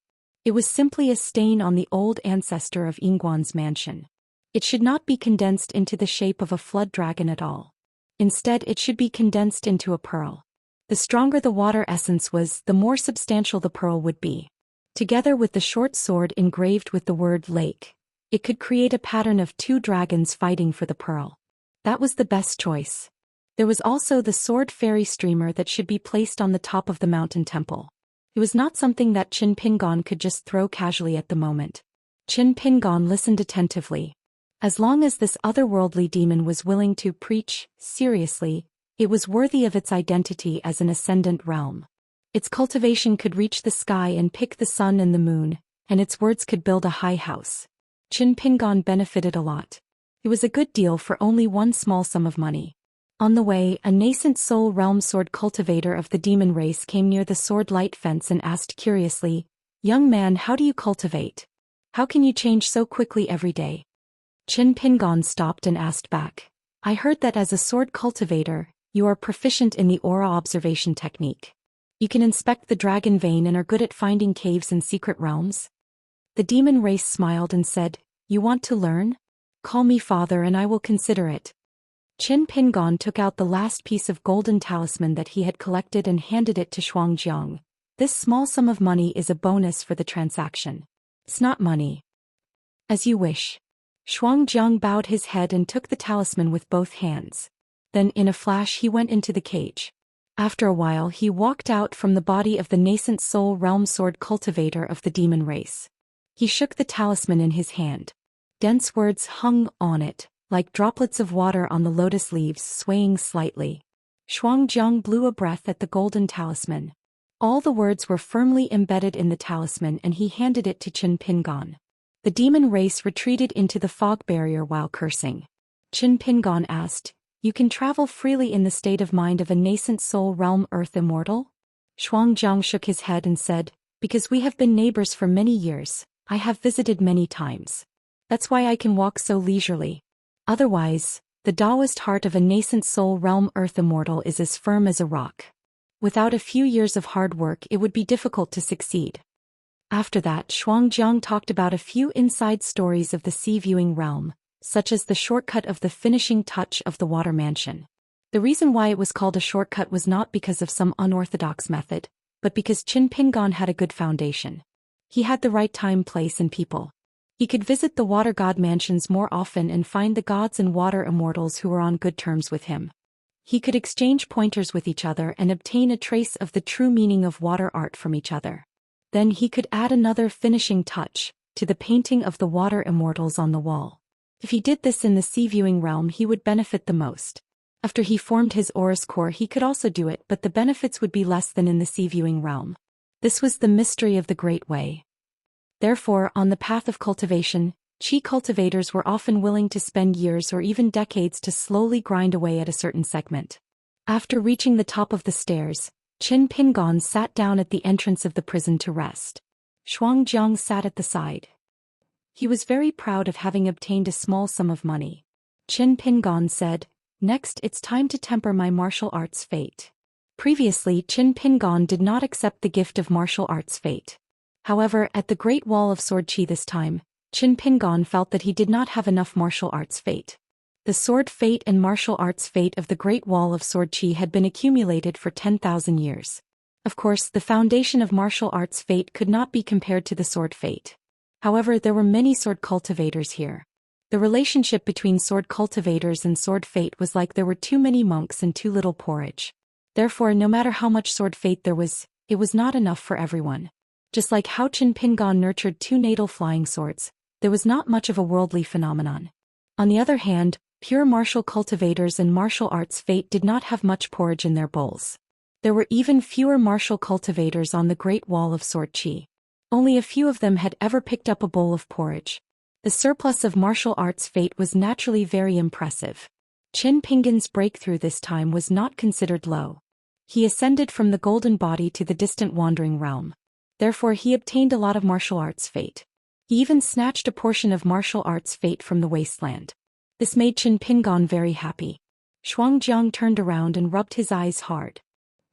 It was simply a stain on the old ancestor of Ingguan's mansion. It should not be condensed into the shape of a flood dragon at all. Instead, it should be condensed into a pearl. The stronger the water essence was, the more substantial the pearl would be. Together with the short sword engraved with the word lake, It could create a pattern of two dragons fighting for the pearl. That was the best choice. There was also the sword fairy streamer that should be placed on the top of the mountain temple. It was not something that Qin Pingon could just throw casually at the moment. Qin Pingon listened attentively. As long as this otherworldly demon was willing to preach seriously, it was worthy of its identity as an ascendant realm. Its cultivation could reach the sky and pick the sun and the moon, and its words could build a high house. Qin Pingon benefited a lot. It was a good deal for only one small sum of money. On the way, a nascent soul realm sword cultivator of the demon race came near the sword light fence and asked curiously, "Young man, how do you cultivate? How can you change so quickly every day?" Qin Pingon stopped and asked back, "I heard that as a sword cultivator, you are proficient in the aura observation technique. You can inspect the dragon vein and are good at finding caves and secret realms." The demon race smiled and said, "You want to learn? Call me father and I will consider it." Qin Pingon took out the last piece of golden talisman that he had collected and handed it to Xianxia. "This small sum of money is a bonus for the transaction. It's not money." "As you wish." Xianxia bowed his head and took the talisman with both hands. Then in a flash he went into the cage. After a while he walked out from the body of the nascent soul realm sword cultivator of the demon race. He shook the talisman in his hand. Dense words hung on it, like droplets of water on the lotus leaves swaying slightly. Xianxia blew a breath at the golden talisman. All the words were firmly embedded in the talisman and he handed it to Qin Pingon. The demon race retreated into the fog barrier while cursing. Qin Pingon asked, "You can travel freely in the state of mind of a nascent soul realm earth immortal?" Xianxia shook his head and said, "Because we have been neighbors for many years, I have visited many times. That's why I can walk so leisurely. Otherwise, the Daoist heart of a nascent soul realm earth immortal is as firm as a rock. Without a few years of hard work it would be difficult to succeed." After that Xianxia talked about a few inside stories of the sea-viewing realm, such as the shortcut of the finishing touch of the water mansion. The reason why it was called a shortcut was not because of some unorthodox method, but because Qin Pingon had a good foundation. He had the right time, place and people. He could visit the water god mansions more often and find the gods and water immortals who were on good terms with him. He could exchange pointers with each other and obtain a trace of the true meaning of water art from each other. Then he could add another finishing touch to the painting of the water immortals on the wall. If he did this in the sea-viewing realm he would benefit the most. After he formed his aura's core he could also do it, but the benefits would be less than in the sea-viewing realm. This was the mystery of the Great Way. Therefore, on the path of cultivation, Qi cultivators were often willing to spend years or even decades to slowly grind away at a certain segment. After reaching the top of the stairs, Qin Pingon sat down at the entrance of the prison to rest. Xianxia sat at the side. He was very proud of having obtained a small sum of money. Qin Pingon said, "Next it's time to temper my martial arts fate." Previously Qin Pingon did not accept the gift of martial arts fate. However, at the Great Wall of Sword Qi this time, Qin Pingon felt that he did not have enough martial arts fate. The sword fate and martial arts fate of the Great Wall of Sword Qi had been accumulated for 10,000 years. Of course, the foundation of martial arts fate could not be compared to the sword fate. However, there were many sword cultivators here. The relationship between sword cultivators and sword fate was like there were too many monks and too little porridge. Therefore, no matter how much sword fate there was, it was not enough for everyone. Just like how Qin Pingon nurtured two natal flying swords, there was not much of a worldly phenomenon. On the other hand, pure martial cultivators and martial arts fate did not have much porridge in their bowls. There were even fewer martial cultivators on the Great Wall of Sword Qi. Only a few of them had ever picked up a bowl of porridge. The surplus of martial arts fate was naturally very impressive. Qin Pingon's breakthrough this time was not considered low. He ascended from the golden body to the distant wandering realm. Therefore he obtained a lot of martial arts fate. He even snatched a portion of martial arts fate from the wasteland. This made Qin Pingon very happy. Xianxia turned around and rubbed his eyes hard.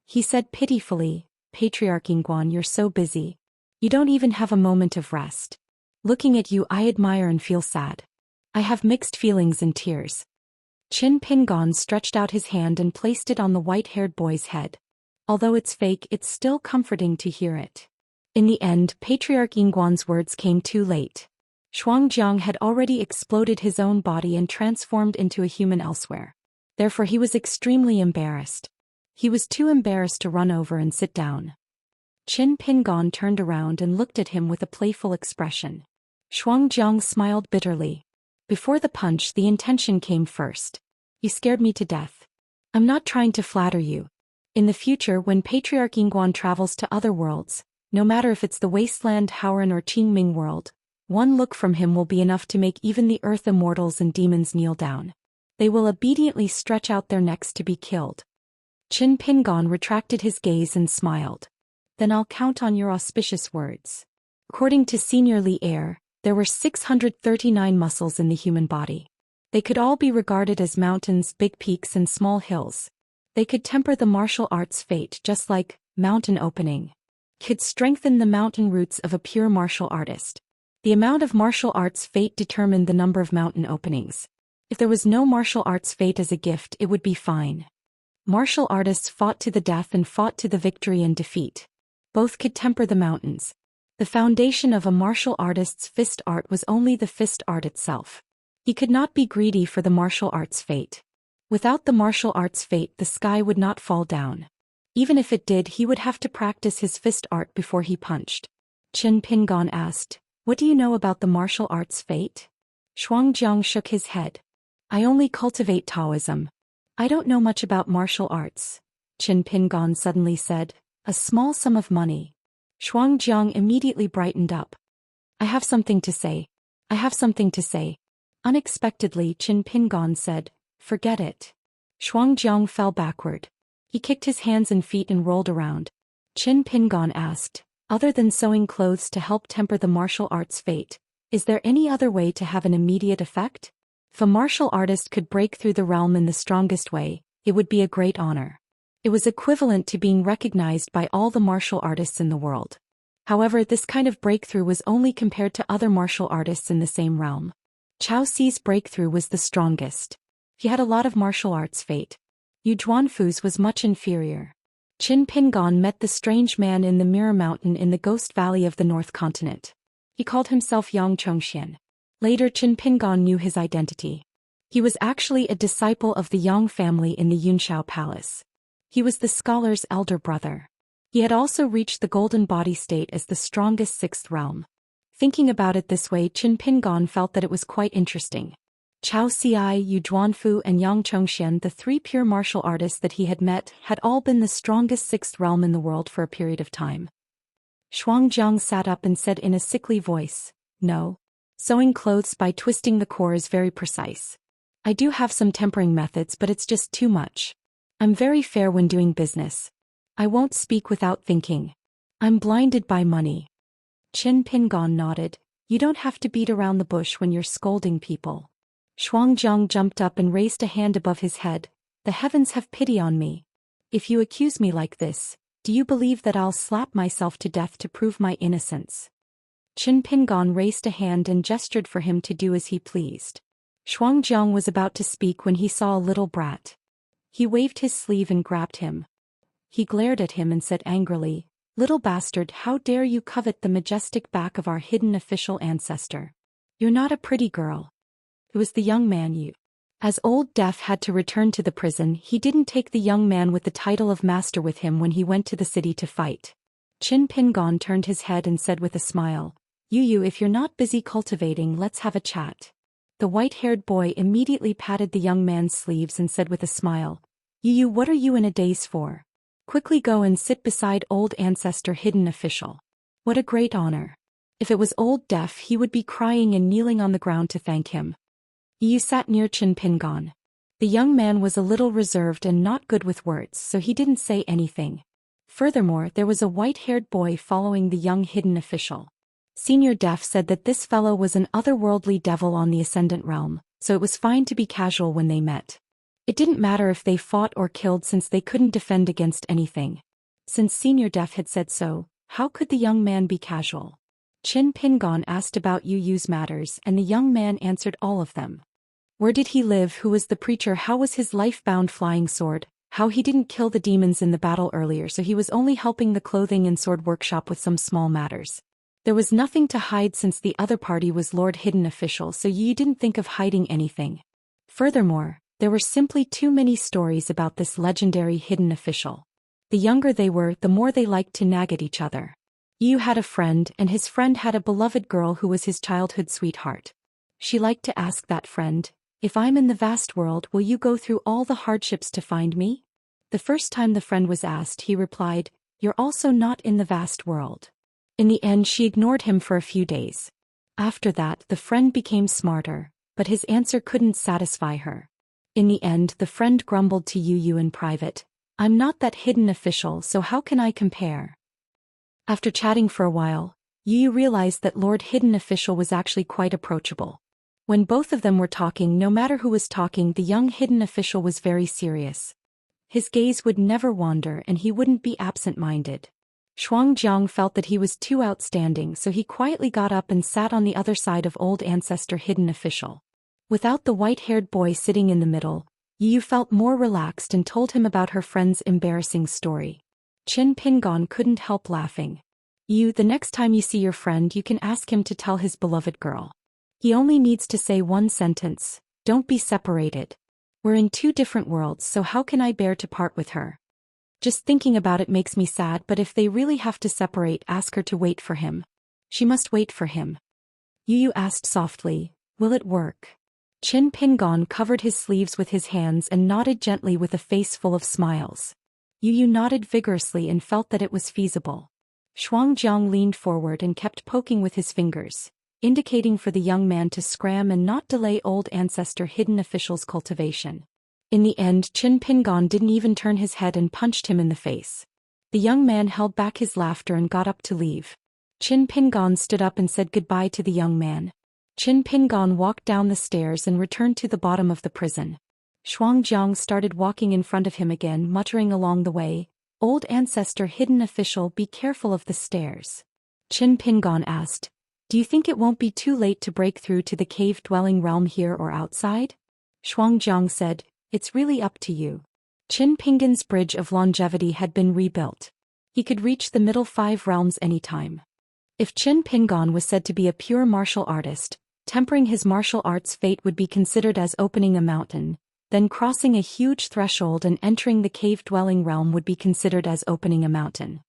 He said pitifully, "Patriarch Ingguan, you're so busy. You don't even have a moment of rest. Looking at you I admire and feel sad. I have mixed feelings and tears." Qin Pingon stretched out his hand and placed it on the white-haired boy's head. Although it's fake, it's still comforting to hear it. In the end, Patriarch Ingguan's words came too late. Xianxia had already exploded his own body and transformed into a human elsewhere. Therefore he was extremely embarrassed. He was too embarrassed to run over and sit down. Qin Pingon turned around and looked at him with a playful expression. Xianxia smiled bitterly. Before the punch, the intention came first. You scared me to death. I'm not trying to flatter you. In the future, when Patriarch Yingguan travels to other worlds, no matter if it's the Wasteland, Howren or Qingming world, one look from him will be enough to make even the Earth immortals and demons kneel down. They will obediently stretch out their necks to be killed. Qin Pingon retracted his gaze and smiled. Then I'll count on your auspicious words. According to Senior Li Air, there were 639 muscles in the human body. They could all be regarded as mountains, big peaks and small hills. They could temper the martial arts fate just like mountain opening. Could strengthen the mountain roots of a pure martial artist. The amount of martial arts fate determined the number of mountain openings. If there was no martial arts fate as a gift, it would be fine. Martial artists fought to the death and fought to the victory and defeat. Both could temper the mountains. The foundation of a martial artist's fist art was only the fist art itself. He could not be greedy for the martial arts fate. Without the martial arts fate, the sky would not fall down. Even if it did, he would have to practice his fist art before he punched. Qin Pingon asked, "What do you know about the martial arts fate?" Xianxia shook his head. "I only cultivate Taoism. I don't know much about martial arts," Qin Pingon suddenly said. "A small sum of money." Xianxia immediately brightened up. "I have something to say. I have something to say." Unexpectedly, Qin Pingon said, "Forget it." Xianxia fell backward. He kicked his hands and feet and rolled around. Qin Pingon asked, "Other than sewing clothes to help temper the martial arts fate, is there any other way to have an immediate effect? If a martial artist could break through the realm in the strongest way, it would be a great honor. It was equivalent to being recognized by all the martial artists in the world. However, this kind of breakthrough was only compared to other martial artists in the same realm. Chao Ci's breakthrough was the strongest. He had a lot of martial arts fate. Yu Zhuanfu's was much inferior. Qin Pingon met the strange man in the Mirror Mountain in the Ghost Valley of the North Continent. He called himself Zhou Xian. Later Qin Pingon knew his identity. He was actually a disciple of the Yang family in the Yunshao Palace. He was the scholar's elder brother. He had also reached the golden body state as the strongest sixth realm. Thinking about it this way, Qin Pingon felt that it was quite interesting. Chao Ci, Yu Zhuanfu and Yang Xian, the three pure martial artists that he had met, had all been the strongest sixth realm in the world for a period of time. Xianxia sat up and said in a sickly voice, "No. Sewing clothes by twisting the core is very precise. I do have some tempering methods, but it's just too much. I'm very fair when doing business. I won't speak without thinking. I'm blinded by money." Qin Pingon nodded. "You don't have to beat around the bush when you're scolding people." Xianxia jumped up and raised a hand above his head. "The heavens have pity on me. If you accuse me like this, do you believe that I'll slap myself to death to prove my innocence?" Qin Pingon raised a hand and gestured for him to do as he pleased. Xianxia was about to speak when he saw a little brat. He waved his sleeve and grabbed him. He glared at him and said angrily, "Little bastard, how dare you covet the majestic back of our hidden official ancestor? You're not a pretty girl." It was the young man Yu. As Old Deaf had to return to the prison, he didn't take the young man with the title of master with him when he went to the city to fight. Qin Pingon turned his head and said with a smile, Yu, if you're not busy cultivating, let's have a chat." The white-haired boy immediately patted the young man's sleeves and said with a smile, Yu, what are you in a daze for? Quickly go and sit beside old ancestor hidden official. What a great honor. If it was Old Deaf, he would be crying and kneeling on the ground to thank him. Yu sat near Qin Pingon. The young man was a little reserved and not good with words, so he didn't say anything. Furthermore, there was a white-haired boy following the young hidden official. Senior Deaf said that this fellow was an otherworldly devil on the Ascendant Realm, so it was fine to be casual when they met. It didn't matter if they fought or killed since they couldn't defend against anything. Since Senior Deaf had said so, how could the young man be casual? Qin Pingon asked about Yu's matters and the young man answered all of them. Where did he live, who was the preacher, how was his life-bound flying sword, how he didn't kill the demons in the battle earlier so he was only helping the clothing and sword workshop with some small matters. There was nothing to hide since the other party was Lord Hidden Official, so you didn't think of hiding anything. Furthermore, there were simply too many stories about this legendary hidden official. The younger they were, the more they liked to nag at each other. Yu had a friend, and his friend had a beloved girl who was his childhood sweetheart. She liked to ask that friend, "If I'm in the vast world, will you go through all the hardships to find me?" The first time the friend was asked, he replied, "You're also not in the vast world." In the end, she ignored him for a few days. After that, the friend became smarter, but his answer couldn't satisfy her. In the end, the friend grumbled to Yu in private, "I'm not that hidden official, so how can I compare?" After chatting for a while, Yu realized that Lord Hidden Official was actually quite approachable. When both of them were talking, no matter who was talking, the young hidden official was very serious. His gaze would never wander and he wouldn't be absent-minded. Shuangjiang felt that he was too outstanding, so he quietly got up and sat on the other side of old ancestor hidden official. Without the white-haired boy sitting in the middle, Yu felt more relaxed and told him about her friend's embarrassing story. Qin Pingon couldn't help laughing. "Yu, the next time you see your friend, you can ask him to tell his beloved girl. He only needs to say one sentence, 'Don't be separated.' We're in two different worlds, so how can I bear to part with her? Just thinking about it makes me sad, but if they really have to separate, ask her to wait for him. She must wait for him." Yu asked softly, "Will it work?" Qin Pingon covered his sleeves with his hands and nodded gently with a face full of smiles. Yu nodded vigorously and felt that it was feasible. Shuangjiang leaned forward and kept poking with his fingers, indicating for the young man to scram and not delay old ancestor hidden official's cultivation. In the end, Qin Pingon didn't even turn his head and punched him in the face. The young man held back his laughter and got up to leave. Qin Pingon stood up and said goodbye to the young man. Qin Pingon walked down the stairs and returned to the bottom of the prison. Shuangjiang started walking in front of him again, muttering along the way, "Old ancestor hidden official, be careful of the stairs." Qin Pingon asked, "Do you think it won't be too late to break through to the cave-dwelling realm here or outside?" Shuangjiang said, "It's really up to you." Qin Pingon's Bridge of Longevity had been rebuilt. He could reach the middle 5 realms anytime. If Qin Pingon was said to be a pure martial artist, tempering his martial arts fate would be considered as opening a mountain, then crossing a huge threshold and entering the cave-dwelling realm would be considered as opening a mountain.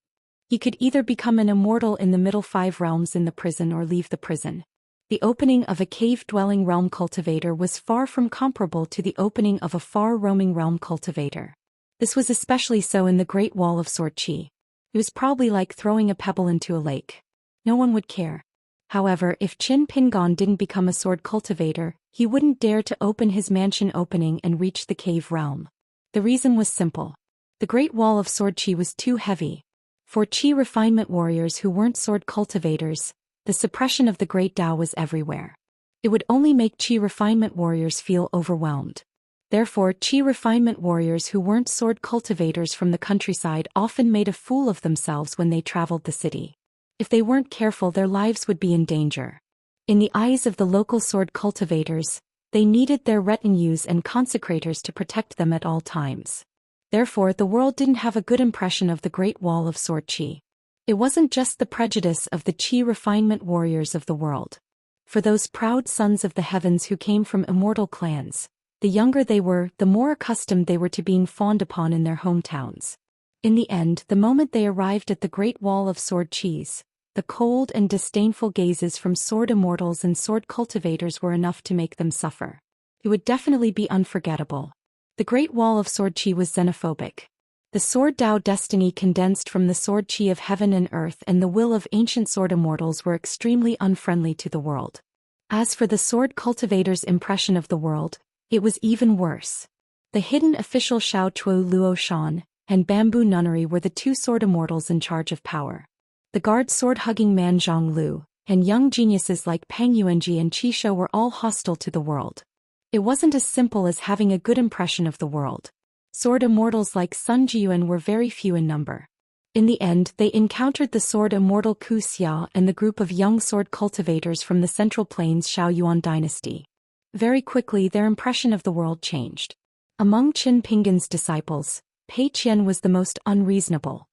He could either become an immortal in the middle 5 realms in the prison or leave the prison. The opening of a cave-dwelling realm cultivator was far from comparable to the opening of a far-roaming realm cultivator. This was especially so in the Great Wall of Sword Qi. It was probably like throwing a pebble into a lake. No one would care. However, if Qin Pingon didn't become a sword cultivator, he wouldn't dare to open his mansion opening and reach the cave realm. The reason was simple. The Great Wall of Sword Qi was too heavy. For Qi refinement warriors who weren't sword cultivators, the suppression of the Great Tao was everywhere. It would only make Qi refinement warriors feel overwhelmed. Therefore, Qi refinement warriors who weren't sword cultivators from the countryside often made a fool of themselves when they traveled the city. If they weren't careful, their lives would be in danger. In the eyes of the local sword cultivators, they needed their retinues and consecrators to protect them at all times. Therefore, the world didn't have a good impression of the Great Wall of Sword Qi. It wasn't just the prejudice of the Qi refinement warriors of the world. For those proud sons of the heavens who came from immortal clans, the younger they were, the more accustomed they were to being fawned upon in their hometowns. In the end, the moment they arrived at the Great Wall of Sword Qi, the cold and disdainful gazes from sword immortals and sword cultivators were enough to make them suffer. It would definitely be unforgettable. The Great Wall of Sword Qi was xenophobic. The sword Tao destiny condensed from the sword Qi of heaven and earth and the will of ancient sword immortals were extremely unfriendly to the world. As for the sword cultivators' impression of the world, it was even worse. The hidden official Xiao Chuo Luo Shan and Bamboo Nunnery were the 2 sword immortals in charge of power. The guard sword-hugging man Zhang Lu, and young geniuses like Peng Yuanji and Qi Shou were all hostile to the world. It wasn't as simple as having a good impression of the world. Sword immortals like Sun Jiyuan were very few in number. In the end, they encountered the sword immortal Ku Xia and the group of young sword cultivators from the Central Plains Xiaoyuan dynasty. Very quickly, their impression of the world changed. Among Qin Pingon's disciples, Pei Qian was the most unreasonable.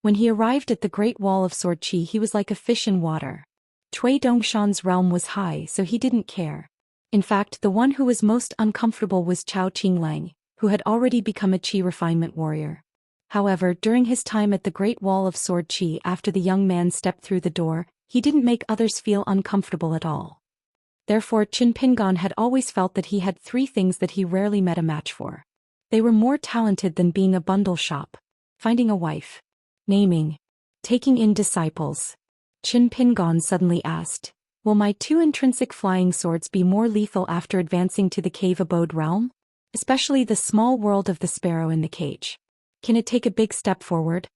When he arrived at the Great Wall of Sword Qi, he was like a fish in water. Cui Dongshan's realm was high, so he didn't care. In fact, the one who was most uncomfortable was Chao Qinglang, who had already become a qi refinement warrior. However, during his time at the Great Wall of Sword Qi after the young man stepped through the door, he didn't make others feel uncomfortable at all. Therefore, Qin Pingon had always felt that he had 3 things that he rarely met a match for. They were more talented than being a bundle shop, finding a wife, naming, taking in disciples. Qin Pingon suddenly asked, "Will my 2 intrinsic flying swords be more lethal after advancing to the cave abode realm? Especially the small world of the sparrow in the cage. Can it take a big step forward?"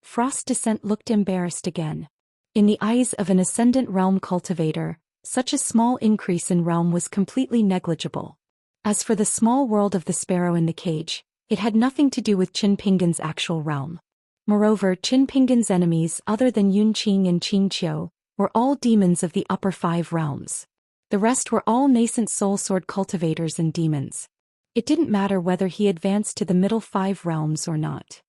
Frost Descent looked embarrassed again. In the eyes of an ascendant realm cultivator, such a small increase in realm was completely negligible. As for the small world of the sparrow in the cage, it had nothing to do with Qin Pingon's actual realm. Moreover, Qin Pingon's enemies other than Yun Qing and Qing Qiu were all demons of the upper 5 realms. The rest were all nascent soul sword cultivators and demons. It didn't matter whether he advanced to the middle 5 realms or not.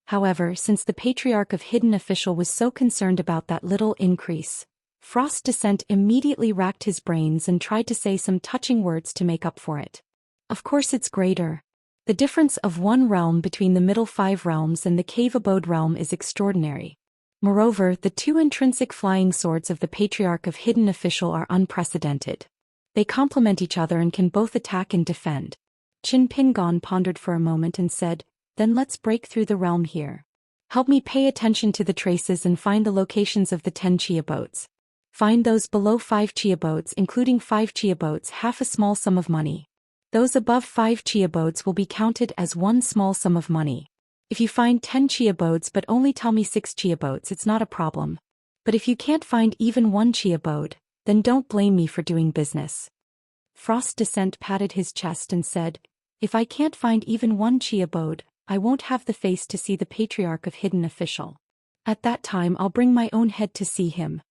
However, since the Patriarch of Hidden Official was so concerned about that little increase, Frost Descent immediately racked his brains and tried to say some touching words to make up for it. Of course it's greater. The difference of 1 realm between the middle 5 realms and the cave abode realm is extraordinary. Moreover, the 2 intrinsic flying swords of the Patriarch of Hidden Official are unprecedented. They complement each other and can both attack and defend. Qin Pingon pondered for a moment and said, "Then let's break through the realm here. Help me pay attention to the traces and find the locations of the 10 chi abodes. Find those below 5 chi abodes, including 5 chi abodes, half a small sum of money. Those above 5 chi abodes will be counted as 1 small sum of money. If you find 10 chi abodes but only tell me 6 chi abodes, it's not a problem. But if you can't find even 1 chi abode, then don't blame me for doing business." Frost Descent patted his chest and said, "If I can't find even 1 chi abode, I won't have the face to see the Patriarch of Hidden Official. At that time I'll bring my own head to see him."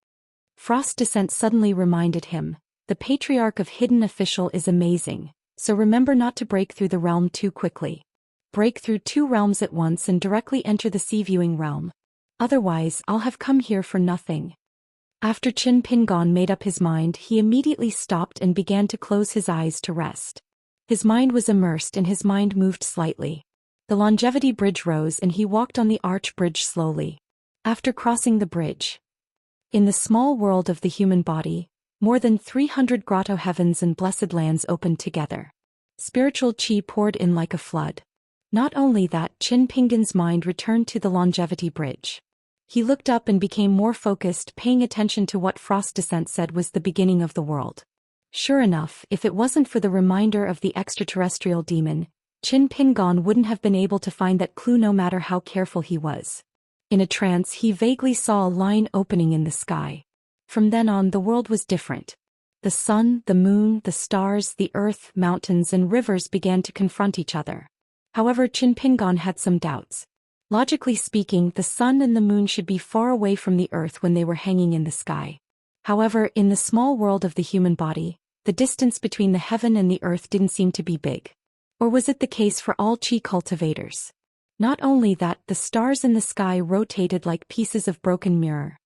Frost Descent suddenly reminded him, "The Patriarch of Hidden Official is amazing, so remember not to break through the realm too quickly. Break through 2 realms at once and directly enter the sea-viewing realm. Otherwise, I'll have come here for nothing." After Qin Pingon made up his mind, he immediately stopped and began to close his eyes to rest. His mind was immersed and his mind moved slightly. The longevity bridge rose and he walked on the arch bridge slowly. After crossing the bridge, in the small world of the human body, more than 300 grotto heavens and blessed lands opened together. Spiritual qi poured in like a flood. Not only that, Qin Pingon's mind returned to the longevity bridge. He looked up and became more focused, paying attention to what Frost Descent said was the beginning of the world. Sure enough, if it wasn't for the reminder of the extraterrestrial demon, Qin Pingon wouldn't have been able to find that clue no matter how careful he was. In a trance, he vaguely saw a line opening in the sky. From then on, the world was different. The sun, the moon, the stars, the earth, mountains and rivers began to confront each other. However, Qin Pingon had some doubts. Logically speaking, the sun and the moon should be far away from the earth when they were hanging in the sky. However, in the small world of the human body, the distance between the heaven and the earth didn't seem to be big. Or was it the case for all qi cultivators? Not only that, the stars in the sky rotated like pieces of broken mirror.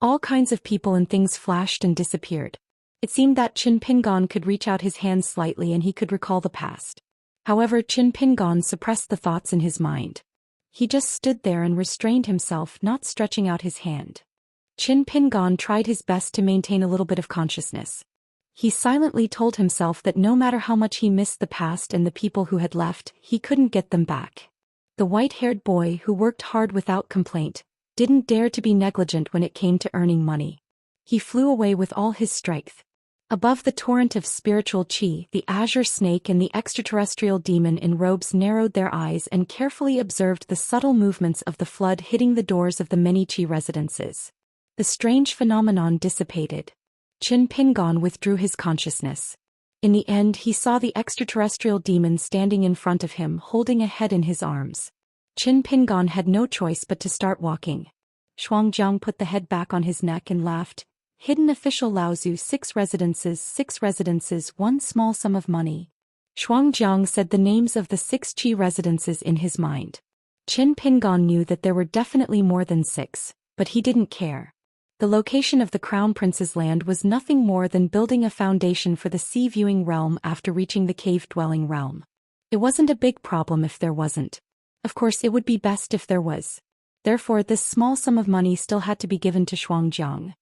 All kinds of people and things flashed and disappeared. It seemed that Qin Pingon could reach out his hand slightly and he could recall the past. However, Qin Pingon suppressed the thoughts in his mind. He just stood there and restrained himself, not stretching out his hand. Qin Pingon tried his best to maintain a little bit of consciousness. He silently told himself that no matter how much he missed the past and the people who had left, he couldn't get them back. The white-haired boy who worked hard without complaint didn't dare to be negligent when it came to earning money. He flew away with all his strength. Above the torrent of spiritual qi, the azure snake and the extraterrestrial demon in robes narrowed their eyes and carefully observed the subtle movements of the flood hitting the doors of the many qi residences. The strange phenomenon dissipated. Qin Pingon withdrew his consciousness. In the end, he saw the extraterrestrial demon standing in front of him, holding a head in his arms. Qin Pingon had no choice but to start walking. Shuangjiang put the head back on his neck and laughed. "Hidden Official Laozu, 6 residences, 1 small sum of money." Shuangjiang said the names of the 6 qi residences in his mind. Qin Pingon knew that there were definitely more than 6, but he didn't care. The location of the Crown Prince's land was nothing more than building a foundation for the sea-viewing realm after reaching the cave-dwelling realm. It wasn't a big problem if there wasn't. Of course it would be best if there was. Therefore this small sum of money still had to be given to Xianxia.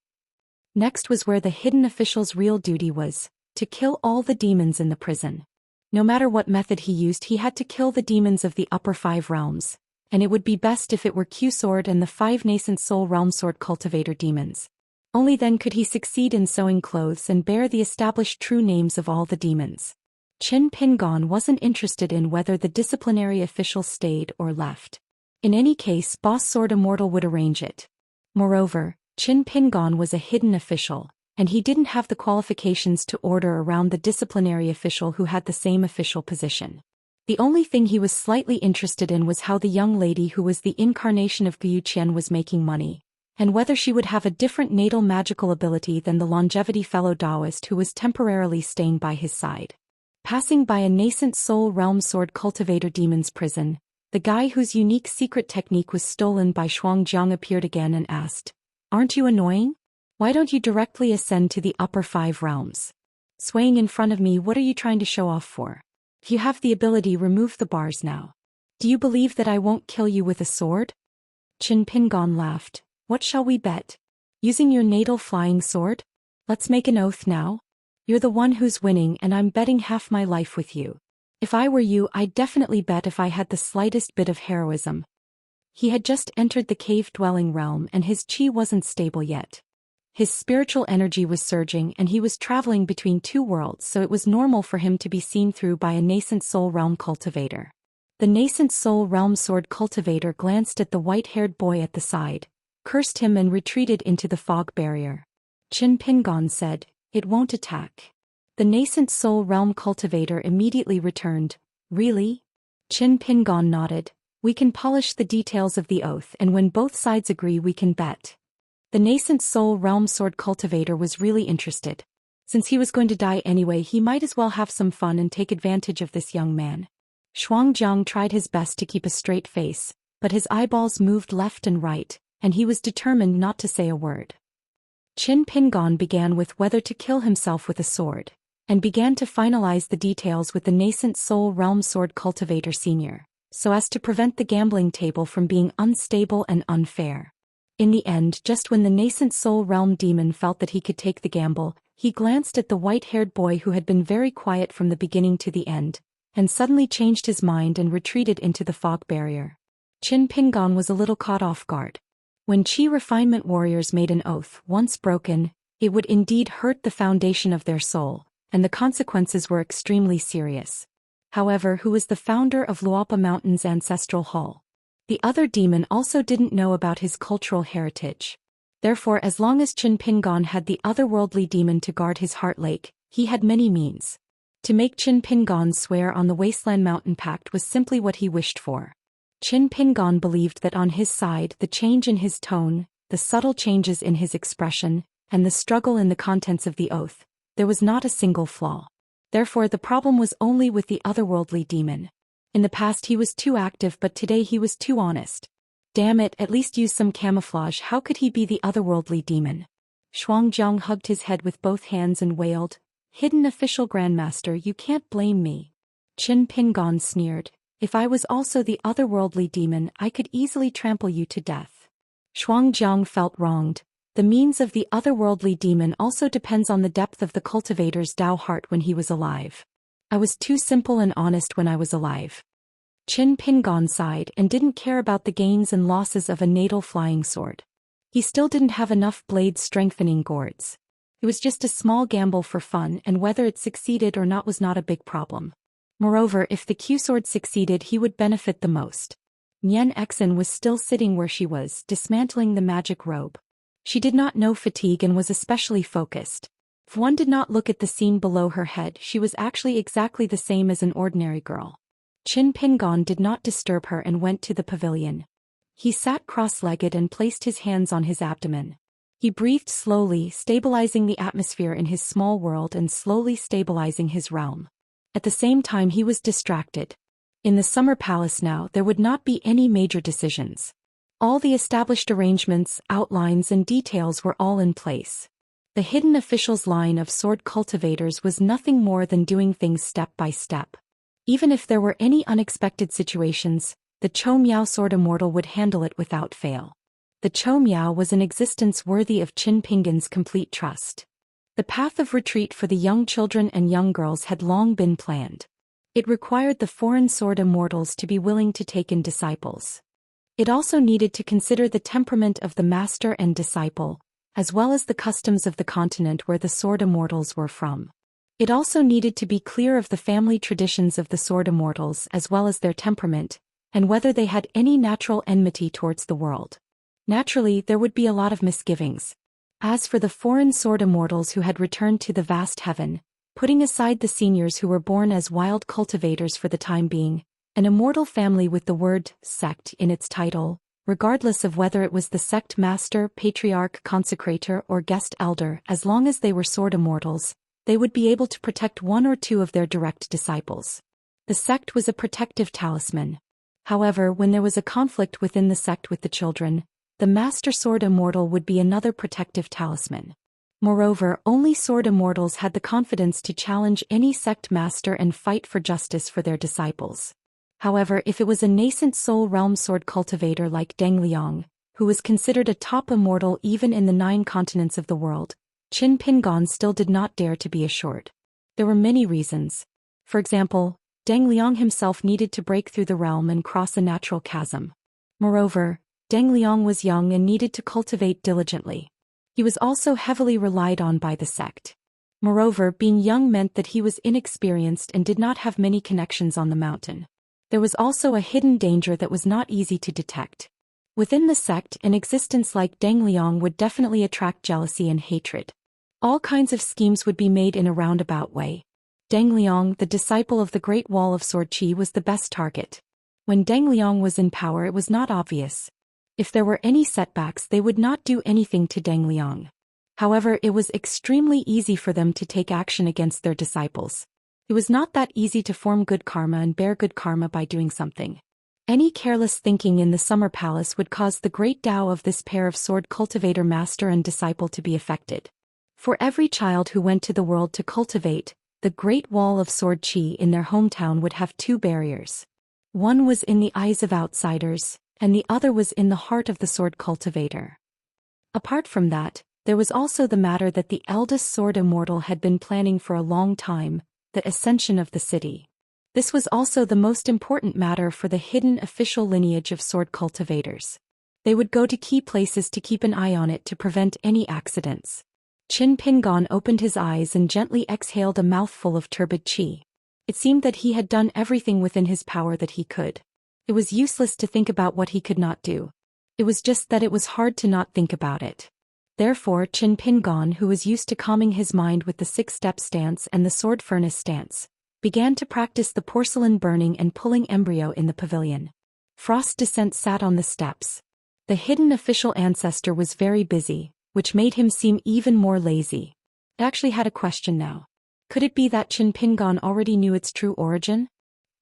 Next was where the hidden official's real duty was, to kill all the demons in the prison. No matter what method he used, he had to kill the demons of the upper 5 realms, and it would be best if it were Q-Sword and the 5 nascent soul realm sword cultivator demons. Only then could he succeed in sewing clothes and bear the established true names of all the demons. Qin Pingon wasn't interested in whether the disciplinary official stayed or left. In any case, Boss Sword Immortal would arrange it. Moreover, Qin Pingon was a hidden official, and he didn't have the qualifications to order around the disciplinary official who had the same official position. The only thing he was slightly interested in was how the young lady who was the incarnation of Zhou Xian was making money, and whether she would have a different natal magical ability than the longevity fellow Daoist who was temporarily staying by his side. Passing by a nascent soul realm sword cultivator demon's prison, the guy whose unique secret technique was stolen by Xianxia appeared again and asked, "Aren't you annoying? Why don't you directly ascend to the upper 5 realms? Swaying in front of me, what are you trying to show off for? If you have the ability, remove the bars now. Do you believe that I won't kill you with a sword?" Qin Pingon laughed. "What shall we bet? Using your natal flying sword? Let's make an oath now. You're the one who's winning and I'm betting half my life with you. If I were you, I'd definitely bet if I had the slightest bit of heroism." He had just entered the cave-dwelling realm and his chi wasn't stable yet. His spiritual energy was surging and he was traveling between 2 worlds, so it was normal for him to be seen through by a nascent soul realm cultivator. The nascent soul realm sword cultivator glanced at the white-haired boy at the side, cursed him and retreated into the fog barrier. Qin Pingon said, "It won't attack." The nascent soul realm cultivator immediately returned, "Really?" Qin Pingon nodded. "We can polish the details of the oath and when both sides agree we can bet." The nascent soul realm sword cultivator was really interested. Since he was going to die anyway, he might as well have some fun and take advantage of this young man. Xianxia tried his best to keep a straight face, but his eyeballs moved left and right, and he was determined not to say a word. Qin Pingon began with whether to kill himself with a sword, and began to finalize the details with the nascent soul realm sword cultivator senior, so as to prevent the gambling table from being unstable and unfair. In the end, just when the nascent soul realm demon felt that he could take the gamble, he glanced at the white-haired boy who had been very quiet from the beginning to the end, and suddenly changed his mind and retreated into the fog barrier. Qin Pingon was a little caught off guard. When chi refinement warriors made an oath, once broken, it would indeed hurt the foundation of their soul, and the consequences were extremely serious. However, who was the founder of Luopa Mountain's ancestral hall? The other demon also didn't know about his cultural heritage. Therefore, as long as Qin Pingon had the otherworldly demon to guard his heart lake, he had many means. To make Qin Pingon swear on the Wasteland Mountain Pact was simply what he wished for. Qin Pingon believed that on his side, the change in his tone, the subtle changes in his expression, and the struggle in the contents of the oath, there was not a single flaw. Therefore, the problem was only with the otherworldly demon. In the past he was too active, but today he was too honest. Damn it, at least use some camouflage. How could he be the otherworldly demon? Xianxia hugged his head with both hands and wailed, "Hidden official grandmaster, you can't blame me." Qin Pingon sneered, "If I was also the otherworldly demon, I could easily trample you to death." Xianxia felt wronged. The means of the otherworldly demon also depends on the depth of the cultivator's Dao heart when he was alive. I was too simple and honest when I was alive. Qin Pingon sighed and didn't care about the gains and losses of a natal flying sword. He still didn't have enough blade strengthening gourds. It was just a small gamble for fun, and whether it succeeded or not was not a big problem. Moreover, if the Q-sword succeeded, he would benefit the most. Nian Exen was still sitting where she was, dismantling the magic robe. She did not know fatigue and was especially focused. If one did not look at the scene below her head, she was actually exactly the same as an ordinary girl. Qin Pingon did not disturb her and went to the pavilion. He sat cross-legged and placed his hands on his abdomen. He breathed slowly, stabilizing the atmosphere in his small world and slowly stabilizing his realm. At the same time, he was distracted. In the summer palace now, there would not be any major decisions. All the established arrangements, outlines and details were all in place. The hidden official's line of sword cultivators was nothing more than doing things step by step. Even if there were any unexpected situations, the Zhou Miao sword immortal would handle it without fail. The Zhou Miao was an existence worthy of Qin Pinggan's complete trust. The path of retreat for the young children and young girls had long been planned. It required the foreign sword immortals to be willing to take in disciples. It also needed to consider the temperament of the master and disciple, as well as the customs of the continent where the sword immortals were from. It also needed to be clear of the family traditions of the sword immortals as well as their temperament, and whether they had any natural enmity towards the world. Naturally, there would be a lot of misgivings. As for the foreign sword immortals who had returned to the vast heaven, putting aside the seniors who were born as wild cultivators for the time being, an immortal family with the word sect in its title, regardless of whether it was the sect master, patriarch, consecrator, or guest elder, as long as they were sword immortals, they would be able to protect one or two of their direct disciples. The sect was a protective talisman. However, when there was a conflict within the sect with the children, the master sword immortal would be another protective talisman. Moreover, only sword immortals had the confidence to challenge any sect master and fight for justice for their disciples. However, if it was a nascent soul realm sword cultivator like Deng Liang, who was considered a top immortal even in the 9 continents of the world, Qin Pinggan still did not dare to be assured. There were many reasons. For example, Deng Liang himself needed to break through the realm and cross a natural chasm. Moreover, Deng Liang was young and needed to cultivate diligently. He was also heavily relied on by the sect. Moreover, being young meant that he was inexperienced and did not have many connections on the mountain. There was also a hidden danger that was not easy to detect. Within the sect, an existence like Deng Liang would definitely attract jealousy and hatred. All kinds of schemes would be made in a roundabout way. Deng Liang, the disciple of the Great Wall of Sword Qi, was the best target. When Deng Liang was in power, it was not obvious. If there were any setbacks, they would not do anything to Deng Liang. However, it was extremely easy for them to take action against their disciples. It was not that easy to form good karma and bear good karma by doing something. Any careless thinking in the Summer Palace would cause the great Tao of this pair of sword cultivator master and disciple to be affected. For every child who went to the world to cultivate, the Great Wall of Sword Qi in their hometown would have 2 barriers. One was in the eyes of outsiders, and the other was in the heart of the sword cultivator. Apart from that, there was also the matter that the eldest sword immortal had been planning for a long time, the ascension of the city. This was also the most important matter for the hidden official lineage of sword cultivators. They would go to key places to keep an eye on it to prevent any accidents. Qin Pinggan opened his eyes and gently exhaled a mouthful of turbid qi. It seemed that he had done everything within his power that he could. It was useless to think about what he could not do. It was just that it was hard to not think about it. Therefore, Qin Pinggan, who was used to calming his mind with the 6-step stance and the sword furnace stance, began to practice the porcelain burning and pulling embryo in the pavilion. Frost Descent sat on the steps. The hidden official ancestor was very busy, which made him seem even more lazy. I actually had a question now. Could it be that Qin Pinggan already knew its true origin?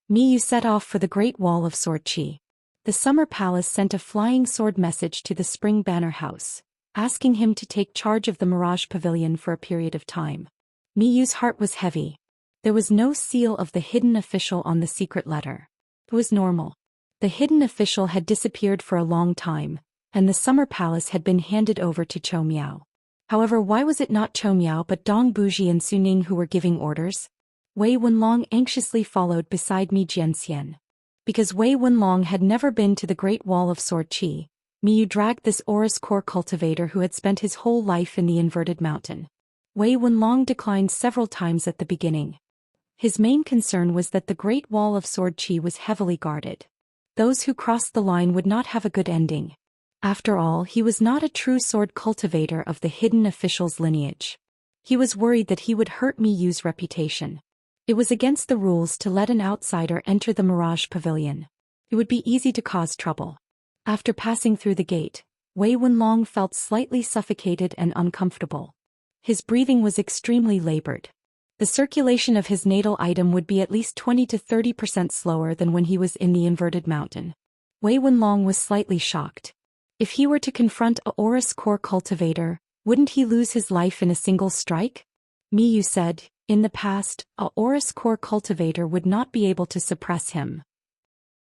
Miyu set off for the Great Wall of Sword Qi. The Summer Palace sent a flying sword message to the Spring Banner House, asking him to take charge of the Mirage Pavilion for a period of time. Miyu's heart was heavy. There was no seal of the hidden official on the secret letter. It was normal. The hidden official had disappeared for a long time, and the Summer Palace had been handed over to Zhou Miao. However, why was it not Zhou Miao but Dong Buji and Su Ning who were giving orders? Wei Wenlong anxiously followed beside Mi Jianxian. Because Wei Wenlong had never been to the Great Wall of Sword Qi, Miyu dragged this Aurus core cultivator who had spent his whole life in the inverted mountain. Wei Wenlong declined several times at the beginning. His main concern was that the Great Wall of Sword Qi was heavily guarded. Those who crossed the line would not have a good ending. After all, he was not a true sword cultivator of the hidden official's lineage. He was worried that he would hurt Miyu's reputation. It was against the rules to let an outsider enter the Mirage Pavilion. It would be easy to cause trouble. After passing through the gate, Wei Wenlong felt slightly suffocated and uncomfortable. His breathing was extremely labored. The circulation of his natal item would be at least 20 to 30% slower than when he was in the inverted mountain. Wei Wenlong was slightly shocked. If he were to confront a Aorus core cultivator, wouldn't he lose his life in a single strike? Miyu said, in the past, a Aorus core cultivator would not be able to suppress him.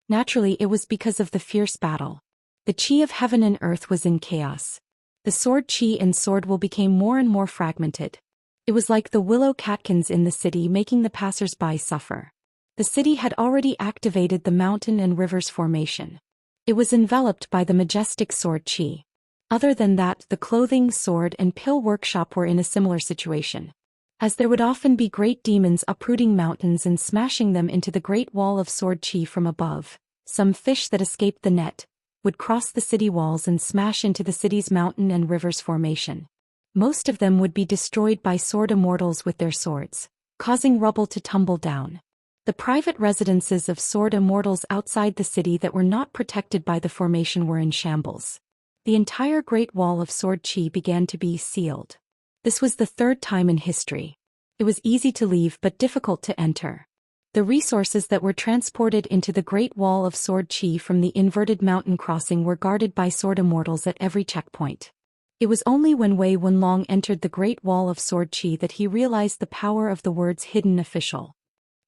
Naturally, it was because of the fierce battle. The chi of heaven and earth was in chaos. The sword chi and sword will became more and more fragmented. It was like the willow catkins in the city making the passers-by suffer. The city had already activated the mountain and rivers formation. It was enveloped by the majestic sword chi. Other than that, the clothing, sword, and pill workshop were in a similar situation. As there would often be great demons uprooting mountains and smashing them into the great wall of sword chi from above, some fish that escaped the net would cross the city walls and smash into the city's mountain and rivers formation. Most of them would be destroyed by sword immortals with their swords, causing rubble to tumble down. The private residences of sword immortals outside the city that were not protected by the formation were in shambles. The entire Great Wall of Sword Chi began to be sealed. This was the third time in history. It was easy to leave but difficult to enter. The resources that were transported into the Great Wall of Sword Chi from the inverted mountain crossing were guarded by sword immortals at every checkpoint. It was only when Wei Wenlong entered the Great Wall of Sword Chi that he realized the power of the words Hidden Official.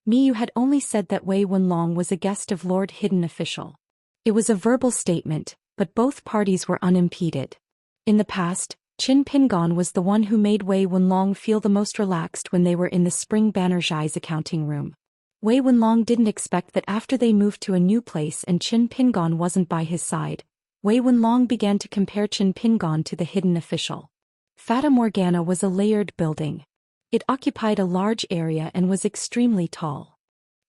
Miyu had only said that Wei Wenlong was a guest of Lord Hidden Official. It was a verbal statement, but both parties were unimpeded. In the past, Qin Pingon was the one who made Wei Wenlong feel the most relaxed when they were in the Spring Banner Zhai's accounting room. Wei Wenlong didn't expect that after they moved to a new place and Qin Pingon wasn't by his side, Wei Wenlong began to compare Qin Pingon to the Hidden Official. Fata Morgana was a layered building. It occupied a large area and was extremely tall.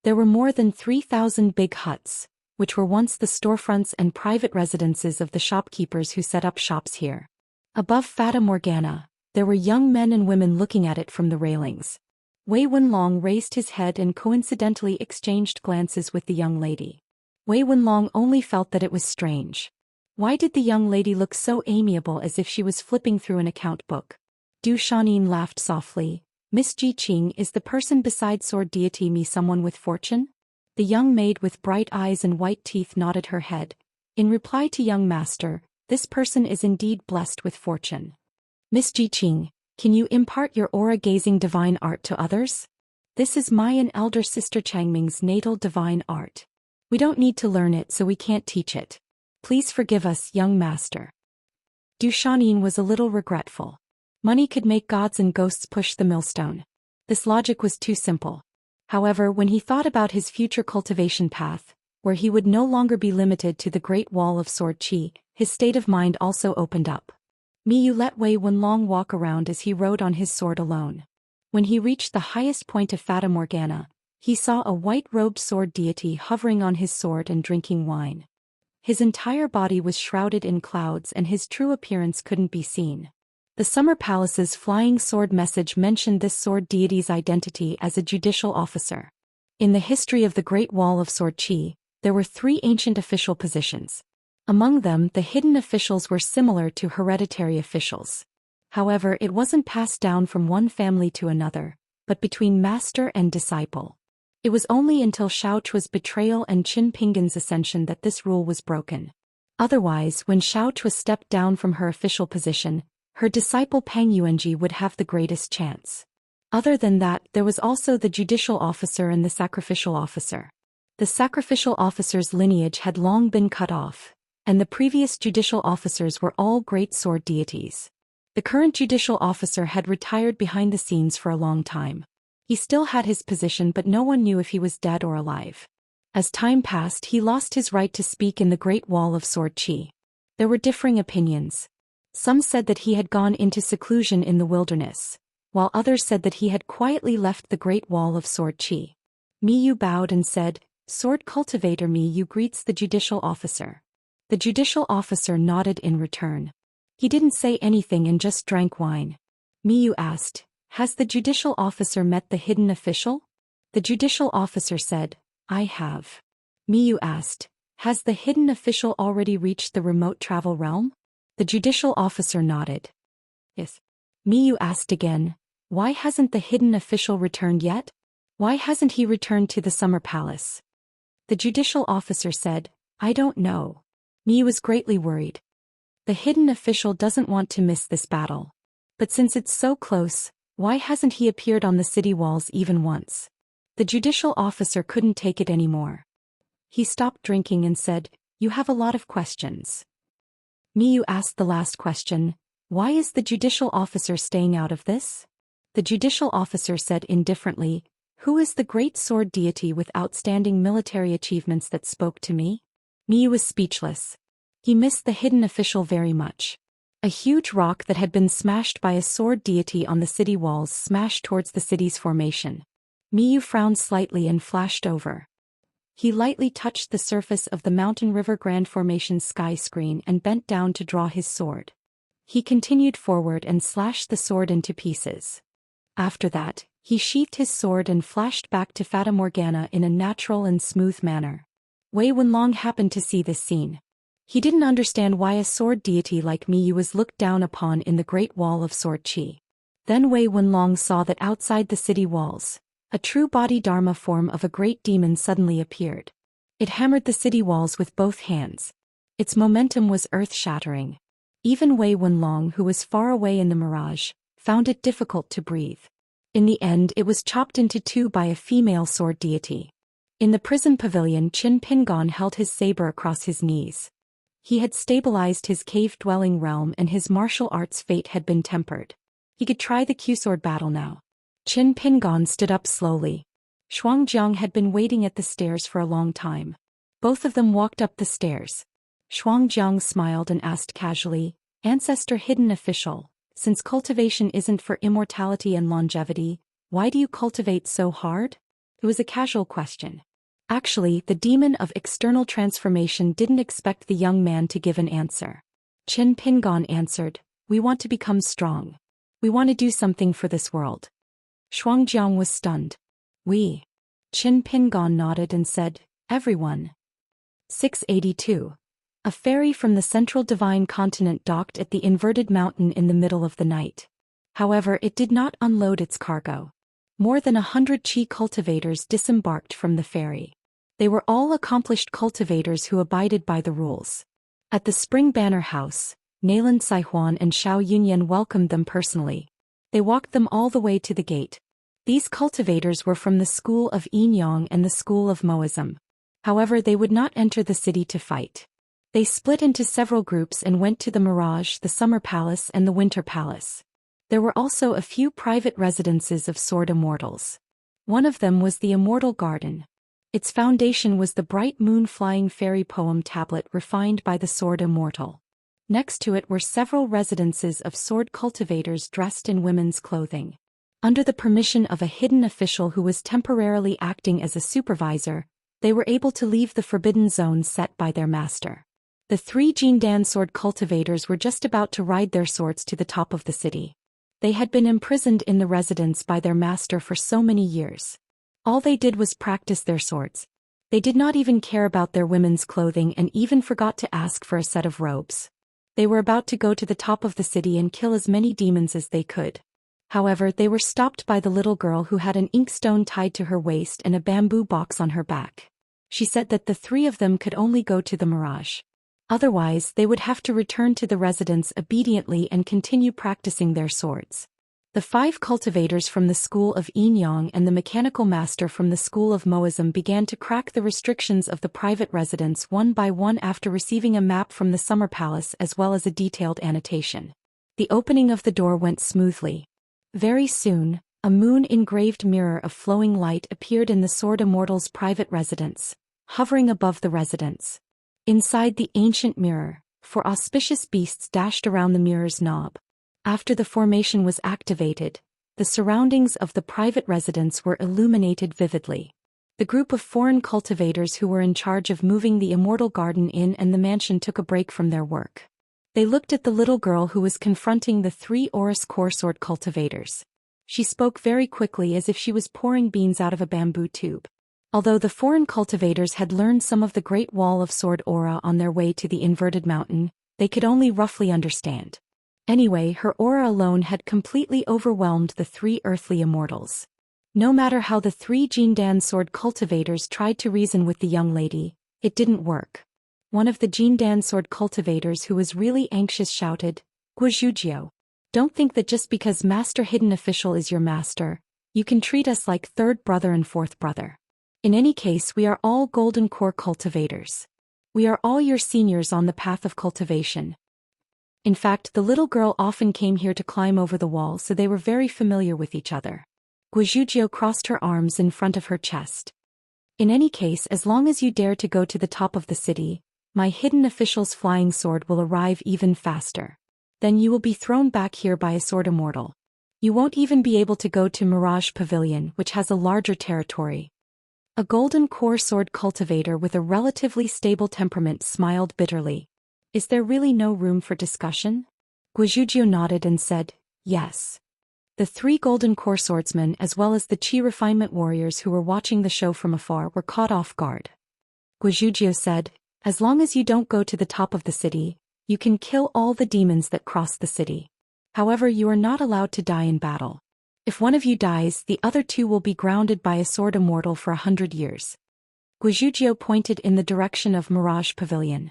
There were more than 3,000 big huts, which were once the storefronts and private residences of the shopkeepers who set up shops here. Above Fata Morgana, there were young men and women looking at it from the railings. Wei Wenlong raised his head and coincidentally exchanged glances with the young lady. Wei Wenlong only felt that it was strange. Why did the young lady look so amiable as if she was flipping through an account book? Du Shanin laughed softly. Miss Ji Qing, is the person beside sword deity me someone with fortune? The young maid with bright eyes and white teeth nodded her head. In reply to young master, this person is indeed blessed with fortune. Miss Ji Qing, can you impart your aura-gazing divine art to others? This is my and elder sister Changming's natal divine art. We don't need to learn it so we can't teach it. Please forgive us, young master. Du Shanin was a little regretful. Money could make gods and ghosts push the millstone. This logic was too simple. However, when he thought about his future cultivation path, where he would no longer be limited to the Great Wall of Sword Chi, his state of mind also opened up. Miyu let Wei Wenlong walk around as he rode on his sword alone. When he reached the highest point of Fata Morgana, he saw a white-robed sword deity hovering on his sword and drinking wine. His entire body was shrouded in clouds and his true appearance couldn't be seen. The Summer Palace's flying sword message mentioned this sword deity's identity as a judicial officer. In the history of the Great Wall of Sword Chi, there were 3 ancient official positions. Among them, the hidden officials were similar to hereditary officials. However, it wasn't passed down from one family to another, but between master and disciple. It was only until Shao Chua's betrayal and Qin Pingon's ascension that this rule was broken. Otherwise, when Shao Chua stepped down from her official position, her disciple Pang Yuanji would have the greatest chance. Other than that, there was also the judicial officer and the sacrificial officer. The sacrificial officer's lineage had long been cut off, and the previous judicial officers were all great sword deities. The current judicial officer had retired behind the scenes for a long time. He still had his position but no one knew if he was dead or alive. As time passed, he lost his right to speak in the Great Wall of Sword Chi. There were differing opinions. Some said that he had gone into seclusion in the wilderness, while others said that he had quietly left the Great Wall of Sword Chi. Miyu bowed and said, "Sword cultivator Miyu greets the judicial officer." The judicial officer nodded in return. He didn't say anything and just drank wine. Miyu asked, "Has the judicial officer met the hidden official?" The judicial officer said, "I have." Miyu asked, "Has the hidden official already reached the remote travel realm?" The judicial officer nodded. "Yes." Miyu asked again, "Why hasn't the hidden official returned yet? Why hasn't he returned to the Summer Palace?" The judicial officer said, "I don't know." Miyu was greatly worried. The hidden official doesn't want to miss this battle. But since it's so close, why hasn't he appeared on the city walls even once? The judicial officer couldn't take it anymore. He stopped drinking and said, "You have a lot of questions." Miyu asked the last question, "Why is the judicial officer staying out of this?" The judicial officer said indifferently, "Who is the great sword deity with outstanding military achievements that spoke to me?" Miyu was speechless. He missed the hidden official very much. A huge rock that had been smashed by a sword deity on the city walls smashed towards the city's formation. Miyu frowned slightly and flashed over. He lightly touched the surface of the Mountain River Grand Formation sky screen and bent down to draw his sword. He continued forward and slashed the sword into pieces. After that, he sheathed his sword and flashed back to Fata Morgana in a natural and smooth manner. Wei Wenlong happened to see this scene. He didn't understand why a sword deity like Miyu was looked down upon in the Great Wall of Sword Qi. Then Wei Wenlong saw that outside the city walls, a true body dharma form of a great demon suddenly appeared. It hammered the city walls with both hands. Its momentum was earth-shattering. Even Wei Wenlong, who was far away in the mirage, found it difficult to breathe. In the end, it was chopped into two by a female sword deity. In the prison pavilion, Qin Pingon held his saber across his knees. He had stabilized his cave-dwelling realm and his martial arts fate had been tempered. He could try the Q-sword battle now. Qin Pingon stood up slowly. Shuangjiang had been waiting at the stairs for a long time. Both of them walked up the stairs. Shuangjiang smiled and asked casually, "Ancestor hidden official, since cultivation isn't for immortality and longevity, why do you cultivate so hard?" It was a casual question. Actually, the demon of external transformation didn't expect the young man to give an answer. Qin Pingon answered, "We want to become strong. We want to do something for this world." Shuangjiang was stunned. "We?" Qin Pingon nodded and said, "Everyone." 682. A ferry from the central divine continent docked at the inverted mountain in the middle of the night. However, it did not unload its cargo. More than 100 Qi cultivators disembarked from the ferry. They were all accomplished cultivators who abided by the rules. At the Spring Banner House, Nailan Saihuan and Xiao Yunyan welcomed them personally. They walked them all the way to the gate. These cultivators were from the school of Yinyang and the school of Moism. However, they would not enter the city to fight. They split into several groups and went to the Mirage, the Summer Palace and the Winter Palace. There were also a few private residences of sword immortals. One of them was the Immortal Garden. Its foundation was the bright moon-flying fairy poem tablet refined by the sword immortal. Next to it were several residences of sword cultivators dressed in women's clothing. Under the permission of a hidden official who was temporarily acting as a supervisor, they were able to leave the forbidden zone set by their master. The 3 Jindan sword cultivators were just about to ride their swords to the top of the city. They had been imprisoned in the residence by their master for so many years. All they did was practice their swords. They did not even care about their women's clothing and even forgot to ask for a set of robes. They were about to go to the top of the city and kill as many demons as they could. However, they were stopped by the little girl who had an inkstone tied to her waist and a bamboo box on her back. She said that the 3 of them could only go to the Mirage. Otherwise, they would have to return to the residence obediently and continue practicing their swords. The 5 cultivators from the school of Yinyang and the mechanical master from the school of Moism began to crack the restrictions of the private residence one by one after receiving a map from the Summer Palace as well as a detailed annotation. The opening of the door went smoothly. Very soon, a moon-engraved mirror of flowing light appeared in the Sword Immortal's private residence, hovering above the residence. Inside the ancient mirror, 4 auspicious beasts dashed around the mirror's knob. After the formation was activated, the surroundings of the private residence were illuminated vividly. The group of foreign cultivators who were in charge of moving the Immortal Garden Inn and the mansion took a break from their work. They looked at the little girl who was confronting the 3 Oris core sword cultivators. She spoke very quickly as if she was pouring beans out of a bamboo tube. Although the foreign cultivators had learned some of the Great Wall of Sword aura on their way to the inverted mountain, they could only roughly understand. Anyway, her aura alone had completely overwhelmed the 3 earthly immortals. No matter how the 3 Jindan sword cultivators tried to reason with the young lady, it didn't work. One of the Jindan sword cultivators who was really anxious shouted, Guizhujiu, don't think that just because Master Hidden Official is your master, you can treat us like third brother and fourth brother. In any case, we are all golden core cultivators. We are all your seniors on the path of cultivation. In fact, the little girl often came here to climb over the wall, so they were very familiar with each other. Guizhujiu crossed her arms in front of her chest. In any case, as long as you dare to go to the top of the city, my hidden official's flying sword will arrive even faster. Then you will be thrown back here by a sword immortal. You won't even be able to go to Mirage Pavilion, which has a larger territory. A golden core sword cultivator with a relatively stable temperament smiled bitterly. Is there really no room for discussion? Guizhujiu nodded and said, yes. The 3 golden core swordsmen as well as the Qi refinement warriors who were watching the show from afar were caught off guard. Guizhujiu said, as long as you don't go to the top of the city, you can kill all the demons that cross the city. However, you are not allowed to die in battle. If one of you dies, the other 2 will be grounded by a sword immortal for 100 years. Guizhujiu pointed in the direction of Mirage Pavilion.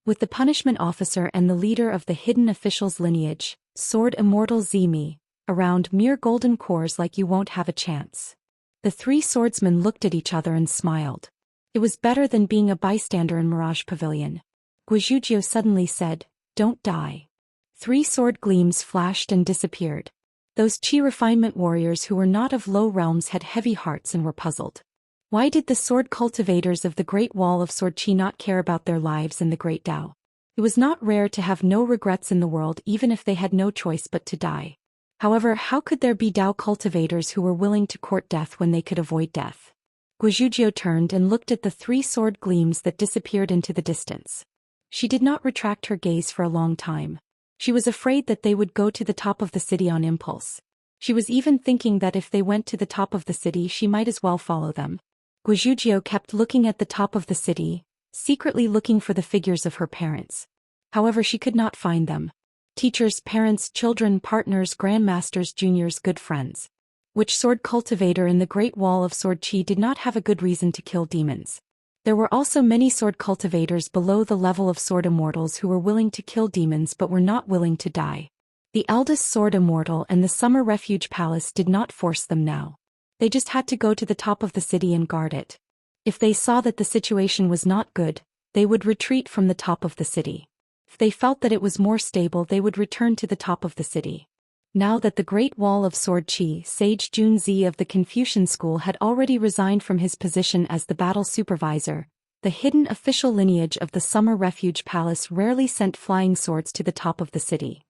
With the punishment officer and the leader of the hidden official's lineage, sword immortal Zimi, around mere golden cores like you won't have a chance. The 3 swordsmen looked at each other and smiled. It was better than being a bystander in Mirage Pavilion. Guizhujiu suddenly said, don't die. 3 sword gleams flashed and disappeared. Those Qi refinement warriors who were not of low realms had heavy hearts and were puzzled. Why did the sword cultivators of the Great Wall of Sword Qi not care about their lives in the Great Tao? It was not rare to have no regrets in the world even if they had no choice but to die. However, how could there be Tao cultivators who were willing to court death when they could avoid death? Guizhujiu turned and looked at the 3 sword gleams that disappeared into the distance. She did not retract her gaze for a long time. She was afraid that they would go to the top of the city on impulse. She was even thinking that if they went to the top of the city she might as well follow them. Guizhujiu kept looking at the top of the city, secretly looking for the figures of her parents. However, she could not find them. Teachers, parents, children, partners, grandmasters, juniors, good friends. Which sword cultivator in the Great Wall of Sword Qi did not have a good reason to kill demons? There were also many sword cultivators below the level of sword immortals who were willing to kill demons but were not willing to die. The eldest sword immortal and the Summer Refuge Palace did not force them now. They just had to go to the top of the city and guard it. If they saw that the situation was not good, they would retreat from the top of the city. If they felt that it was more stable, they would return to the top of the city. Now that the Great Wall of Sword Qi, Sage Junzi of the Confucian School had already resigned from his position as the battle supervisor, the hidden official lineage of the Summer Refuge Palace rarely sent flying swords to the top of the city.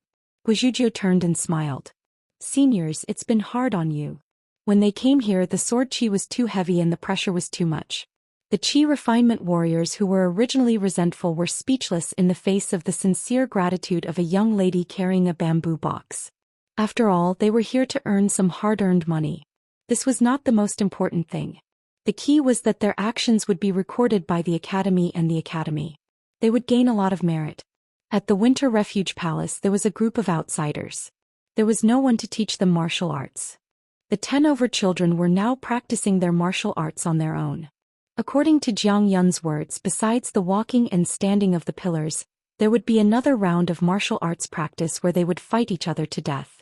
Guizhujiu turned and smiled. Seniors, it's been hard on you. When they came here, the Sword Qi was too heavy and the pressure was too much. The Qi refinement warriors who were originally resentful were speechless in the face of the sincere gratitude of a young lady carrying a bamboo box. After all, they were here to earn some hard-earned money. This was not the most important thing. The key was that their actions would be recorded by the Academy and the Academy. They would gain a lot of merit. At the Winter Refuge Palace there was a group of outsiders. There was no one to teach them martial arts. The 10 children were now practicing their martial arts on their own. According to Jiang Yun's words, besides the walking and standing of the pillars, there would be another round of martial arts practice where they would fight each other to death.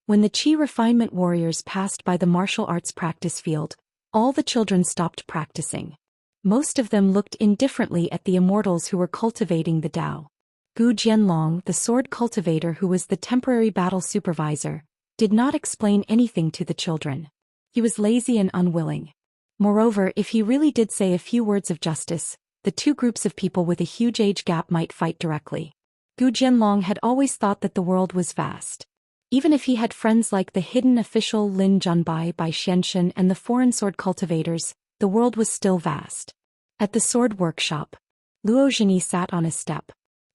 When the Qi refinement warriors passed by the martial arts practice field, all the children stopped practicing. Most of them looked indifferently at the immortals who were cultivating the Tao. Gu Jianlong, the sword cultivator who was the temporary battle supervisor, did not explain anything to the children. He was lazy and unwilling. Moreover, if he really did say a few words of justice, the 2 groups of people with a huge age gap might fight directly. Gu Jianlong had always thought that the world was vast. Even if he had friends like the hidden official Lin Junbai by Xianxia and the foreign sword cultivators, the world was still vast. At the sword workshop, Luo Zhini sat on a step.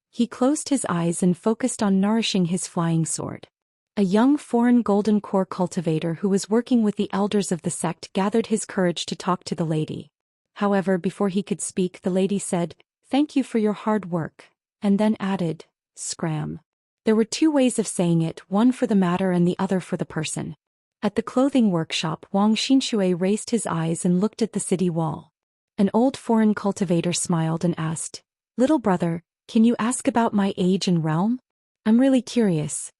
He closed his eyes and focused on nourishing his flying sword. A young foreign golden core cultivator who was working with the elders of the sect gathered his courage to talk to the lady. However, before he could speak, the lady said, "Thank you for your hard work," and then added, "Scram." There were 2 ways of saying it, one for the matter and the other for the person. At the clothing workshop, Wang Xinshui raised his eyes and looked at the city wall. An old foreign cultivator smiled and asked, Little brother, can you ask about my age and realm? I'm really curious.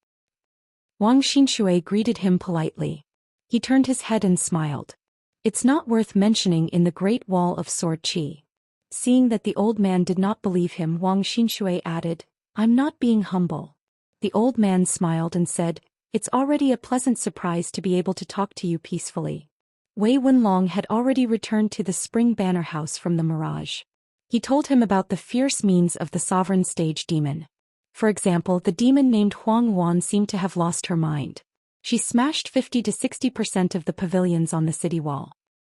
Wang Xinshui greeted him politely. He turned his head and smiled. It's not worth mentioning in the Great Wall of Sword Qi. Seeing that the old man did not believe him, Wang Xinshui added, I'm not being humble. The old man smiled and said, it's already a pleasant surprise to be able to talk to you peacefully. Wei Wenlong had already returned to the Spring Banner House from the Mirage. He told him about the fierce means of the sovereign stage demon. For example, the demon named Huang Wan seemed to have lost her mind. She smashed 50 to 60% of the pavilions on the city wall.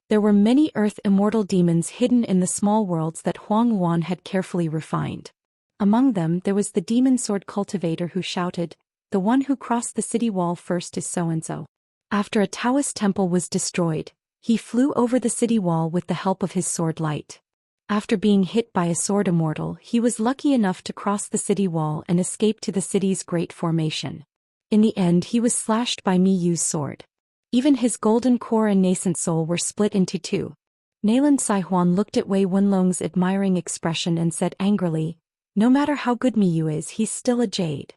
There were many earth immortal demons hidden in the small worlds that Huang Wan had carefully refined. Among them there was the demon sword cultivator who shouted, the one who crossed the city wall first is so-and-so. After a Daoist temple was destroyed, he flew over the city wall with the help of his sword light. After being hit by a sword immortal, he was lucky enough to cross the city wall and escape to the city's great formation. In the end he was slashed by Mi Yu's sword. Even his golden core and nascent soul were split into two. Nayland Saihuan looked at Wei Wenlong's admiring expression and said angrily, no matter how good Mi Yu is, he's still a jade.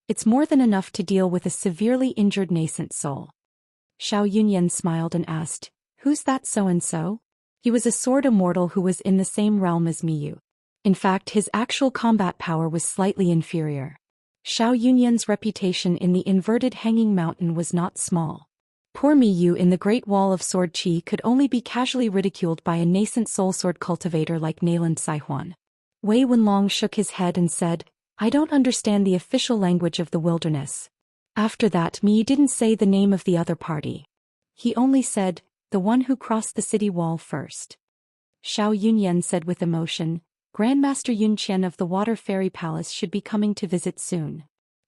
It's more than enough to deal with a severely injured nascent soul. Xiao Yunyan smiled and asked, who's that so-and-so? He was a sword immortal who was in the same realm as Mi Yu. In fact, his actual combat power was slightly inferior. Xiao Yunyan's reputation in the inverted hanging mountain was not small. Poor Mi Yu in the Great Wall of Sword Qi could only be casually ridiculed by a nascent soul sword cultivator like Nayland Saihuan. Wei Wenlong shook his head and said, I don't understand the official language of the wilderness. After that Mi didn't say the name of the other party. He only said, the one who crossed the city wall first. Xiao Yunyan said with emotion, Grandmaster Yun Qian of the Water Fairy Palace should be coming to visit soon.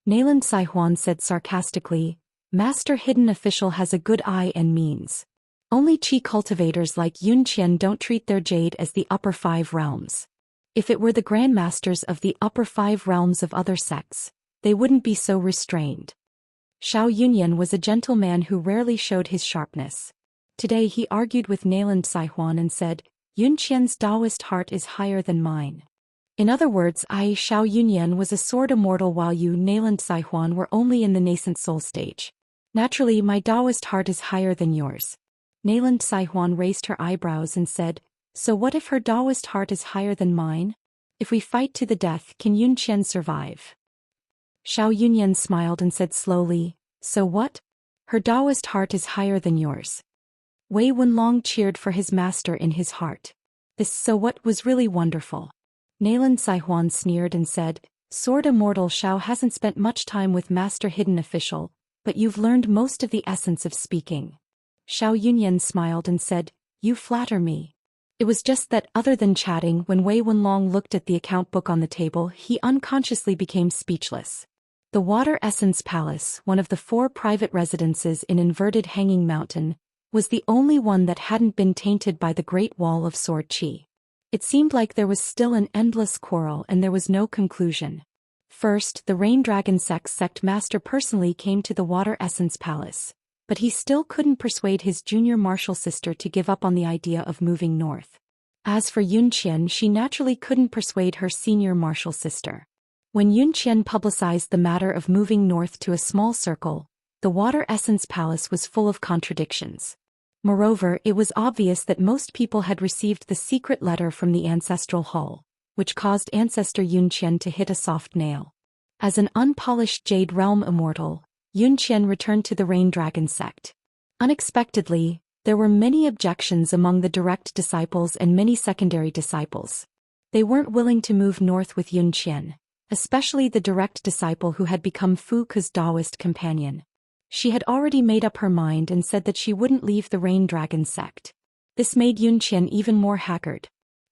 Nayland Saihuan said sarcastically, Master Hidden Official has a good eye and means. Only Qi cultivators like Yun Qian don't treat their jade as the upper 5 realms. If it were the grandmasters of the upper 5 realms of other sects, they wouldn't be so restrained. Xiao Yunyan was a gentleman who rarely showed his sharpness. Today he argued with Nayland Saihuan and said, Yun Qian's Daoist heart is higher than mine. In other words, I, Xiao Yunyan, was a sword immortal while you, Nayland Saihuan, were only in the nascent soul stage. Naturally, my Daoist heart is higher than yours. Nayland Saihuan raised her eyebrows and said, so what if her Daoist heart is higher than mine? If we fight to the death, can Yun Qian survive? Xiao Yunyan smiled and said slowly, so what? Her Daoist heart is higher than yours. Wei Wenlong cheered for his master in his heart. This so what was really wonderful. Nayland Saihuan sneered and said, Sword Immortal Xiao hasn't spent much time with Master Hidden Official, but you've learned most of the essence of speaking. Xiao Yunyan smiled and said, you flatter me. It was just that other than chatting, when Wei Wenlong looked at the account book on the table, he unconsciously became speechless. The Water Essence Palace, one of the 4 private residences in Inverted Hanging Mountain, was the only one that hadn't been tainted by the Great Wall of Sword Qi. It seemed like there was still an endless quarrel and there was no conclusion. First, the Rain Dragon sect master personally came to the Water Essence Palace, but he still couldn't persuade his junior martial sister to give up on the idea of moving north. As for Yun Qian, she naturally couldn't persuade her senior martial sister. When Yun Qian publicized the matter of moving north to a small circle, the Water Essence Palace was full of contradictions. Moreover, it was obvious that most people had received the secret letter from the Ancestral Hall, which caused Ancestor Yun Qian to hit a soft nail. As an unpolished Jade Realm immortal, Yun Qian returned to the Rain Dragon sect. Unexpectedly, there were many objections among the direct disciples and many secondary disciples. They weren't willing to move north with Yun Qian, especially the direct disciple who had become Fu Ke's Daoist companion. She had already made up her mind and said that she wouldn't leave the Rain Dragon sect. This made Yun Qian even more haggard.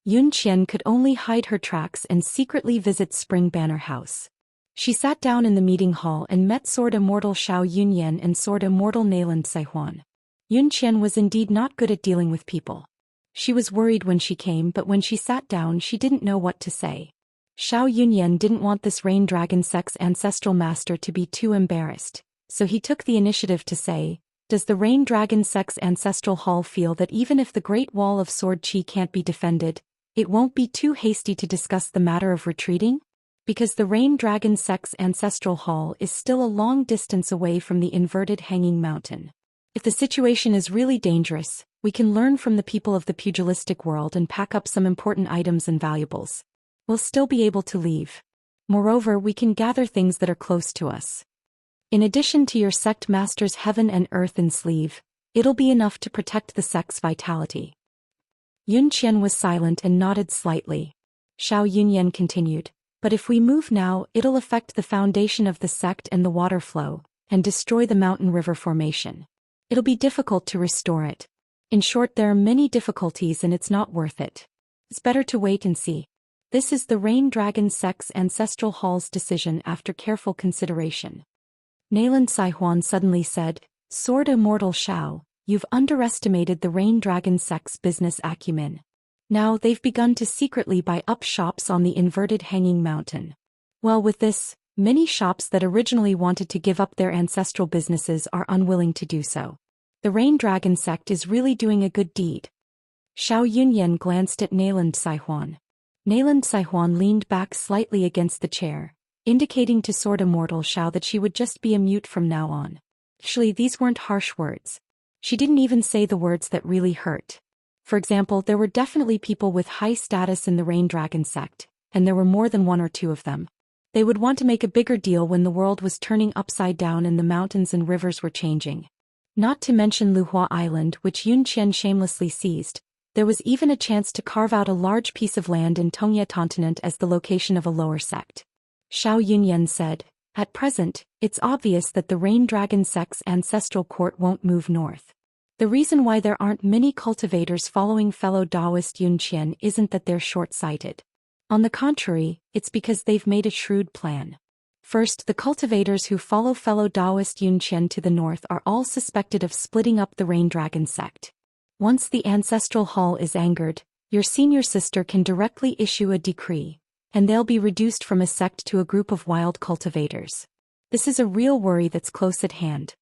Yun Qian could only hide her tracks and secretly visit Spring Banner House. She sat down in the meeting hall and met Sword Immortal Xiao Yunyan and Sword Immortal Nayland Saihuan. Yun Qian was indeed not good at dealing with people. She was worried when she came, but when she sat down she didn't know what to say. Xiao Yunyan didn't want this Rain Dragon sect's ancestral master to be too embarrassed, so he took the initiative to say, does the Rain Dragon sect's ancestral hall feel that even if the Great Wall of Sword Qi can't be defended, It won't be too hasty to discuss the matter of retreating? Because the Rain Dragon sect's ancestral hall is still a long distance away from the inverted hanging mountain. If the situation is really dangerous, we can learn from the people of the pugilistic world and pack up some important items and valuables. We'll still be able to leave. Moreover, we can gather things that are close to us. In addition to your sect master's heaven and earth in sleeve, it'll be enough to protect the sect's vitality. Yun Qian was silent and nodded slightly. Xiao Yunyan continued, but if we move now, it'll affect the foundation of the sect and the water flow, and destroy the mountain river formation. It'll be difficult to restore it. In short, there are many difficulties and it's not worth it. It's better to wait and see. This is the Rain Dragon sect's ancestral hall's decision after careful consideration. Nayland Saihuan suddenly said, Sword Immortal Xiao, you've underestimated the Rain Dragon sect's business acumen. Now they've begun to secretly buy up shops on the inverted hanging mountain. Well, with this, many shops that originally wanted to give up their ancestral businesses are unwilling to do so. The Rain Dragon sect is really doing a good deed. Xiao Yunyan glanced at Nayland Saihuan. Nayland Saihuan leaned back slightly against the chair, indicating to Sword Immortal Xiao that she would just be a mute from now on. Actually, these weren't harsh words. She didn't even say the words that really hurt. For example, there were definitely people with high status in the Rain Dragon sect, and there were more than one or two of them. They would want to make a bigger deal when the world was turning upside down and the mountains and rivers were changing. Not to mention Luhua Island, which Yun Qian shamelessly seized. There was even a chance to carve out a large piece of land in Tongye continent as the location of a lower sect. Xiao Yunyan said, at present, it's obvious that the Rain Dragon sect's ancestral court won't move north. The reason why there aren't many cultivators following fellow Daoist Yun Qian isn't that they're short-sighted. On the contrary, it's because they've made a shrewd plan. First, the cultivators who follow fellow Daoist Yun Qian to the north are all suspected of splitting up the Rain Dragon sect. Once the ancestral hall is angered, your senior sister can directly issue a decree, and they'll be reduced from a sect to a group of wild cultivators. This is a real worry that's close at hand.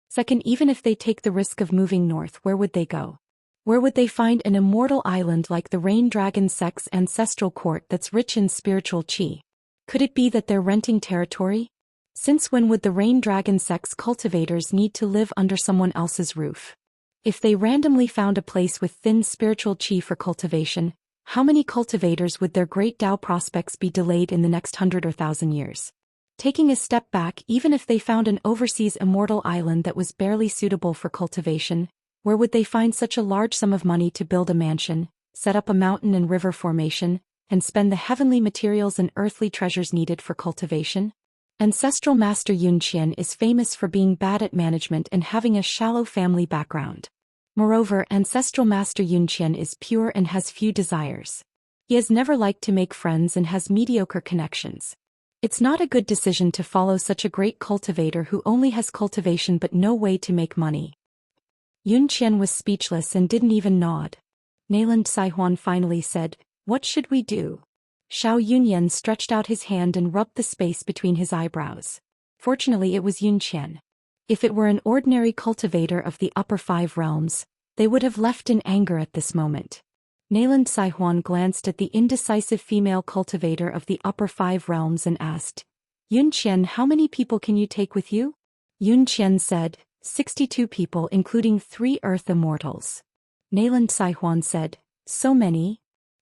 Second, even if they take the risk of moving north, where would they go? Where would they find an immortal island like the Rain Dragon sect's ancestral court that's rich in spiritual qi? Could it be that they're renting territory? Since when would the Rain Dragon sect's cultivators need to live under someone else's roof? If they randomly found a place with thin spiritual qi for cultivation, how many cultivators would their great Dao prospects be delayed in the next 100 or 1,000 years? Taking a step back, even if they found an overseas immortal island that was barely suitable for cultivation, where would they find such a large sum of money to build a mansion, set up a mountain and river formation, and spend the heavenly materials and earthly treasures needed for cultivation? Ancestral Master Yun Qian is famous for being bad at management and having a shallow family background. Moreover, Ancestral Master Yun Qian is pure and has few desires. He has never liked to make friends and has mediocre connections. It's not a good decision to follow such a great cultivator who only has cultivation but no way to make money. Yun Qian was speechless and didn't even nod. Nayland Saihuan finally said, "What should we do?" Xiao Yunyan stretched out his hand and rubbed the space between his eyebrows. Fortunately, it was Yun Qian. If it were an ordinary cultivator of the upper 5 realms, they would have left in anger at this moment. Nayland Saihuan glanced at the indecisive female cultivator of the upper 5 realms and asked, Yun Qian, how many people can you take with you? Yun Qian said, 62 people including 3 earth immortals. Nayland Saihuan said, so many?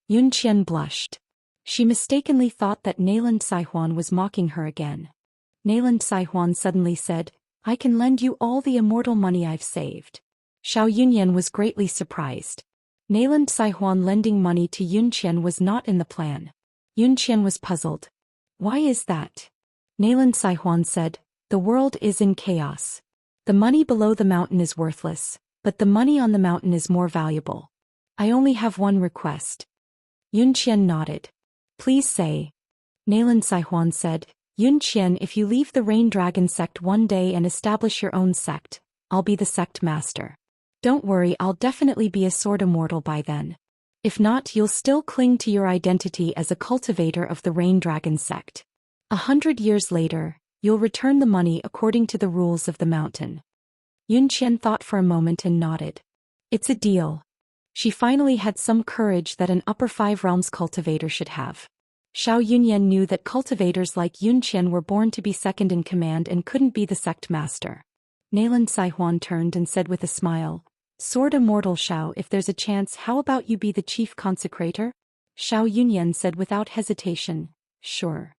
Yun Qian blushed. She mistakenly thought that Nayland Saihuan was mocking her again. Nayland Saihuan suddenly said, I can lend you all the immortal money I've saved. Xiao Yunyan was greatly surprised. Nayland Saihuan lending money to Yun Qian was not in the plan. Yun Qian was puzzled. Why is that? Nayland Saihuan said, the world is in chaos. The money below the mountain is worthless, but the money on the mountain is more valuable. I only have one request. Yun Qian nodded. Please say. Nayland Saihuan said, Yun Qian, if you leave the Rain Dragon sect one day and establish your own sect, I'll be the sect master. Don't worry, I'll definitely be a sword immortal by then. If not, you'll still cling to your identity as a cultivator of the Rain Dragon sect. 100 years later, you'll return the money according to the rules of the mountain. Yun Qian thought for a moment and nodded. It's a deal. She finally had some courage that an upper 5 realms cultivator should have. Xiao Yunyan knew that cultivators like Yun Qian were born to be second in command and couldn't be the sect master. Nayland Saihuan turned and said with a smile, "Sword Immortal Xiao, if there's a chance, how about you be the chief consecrator?" Xiao Yunyan said without hesitation, "Sure."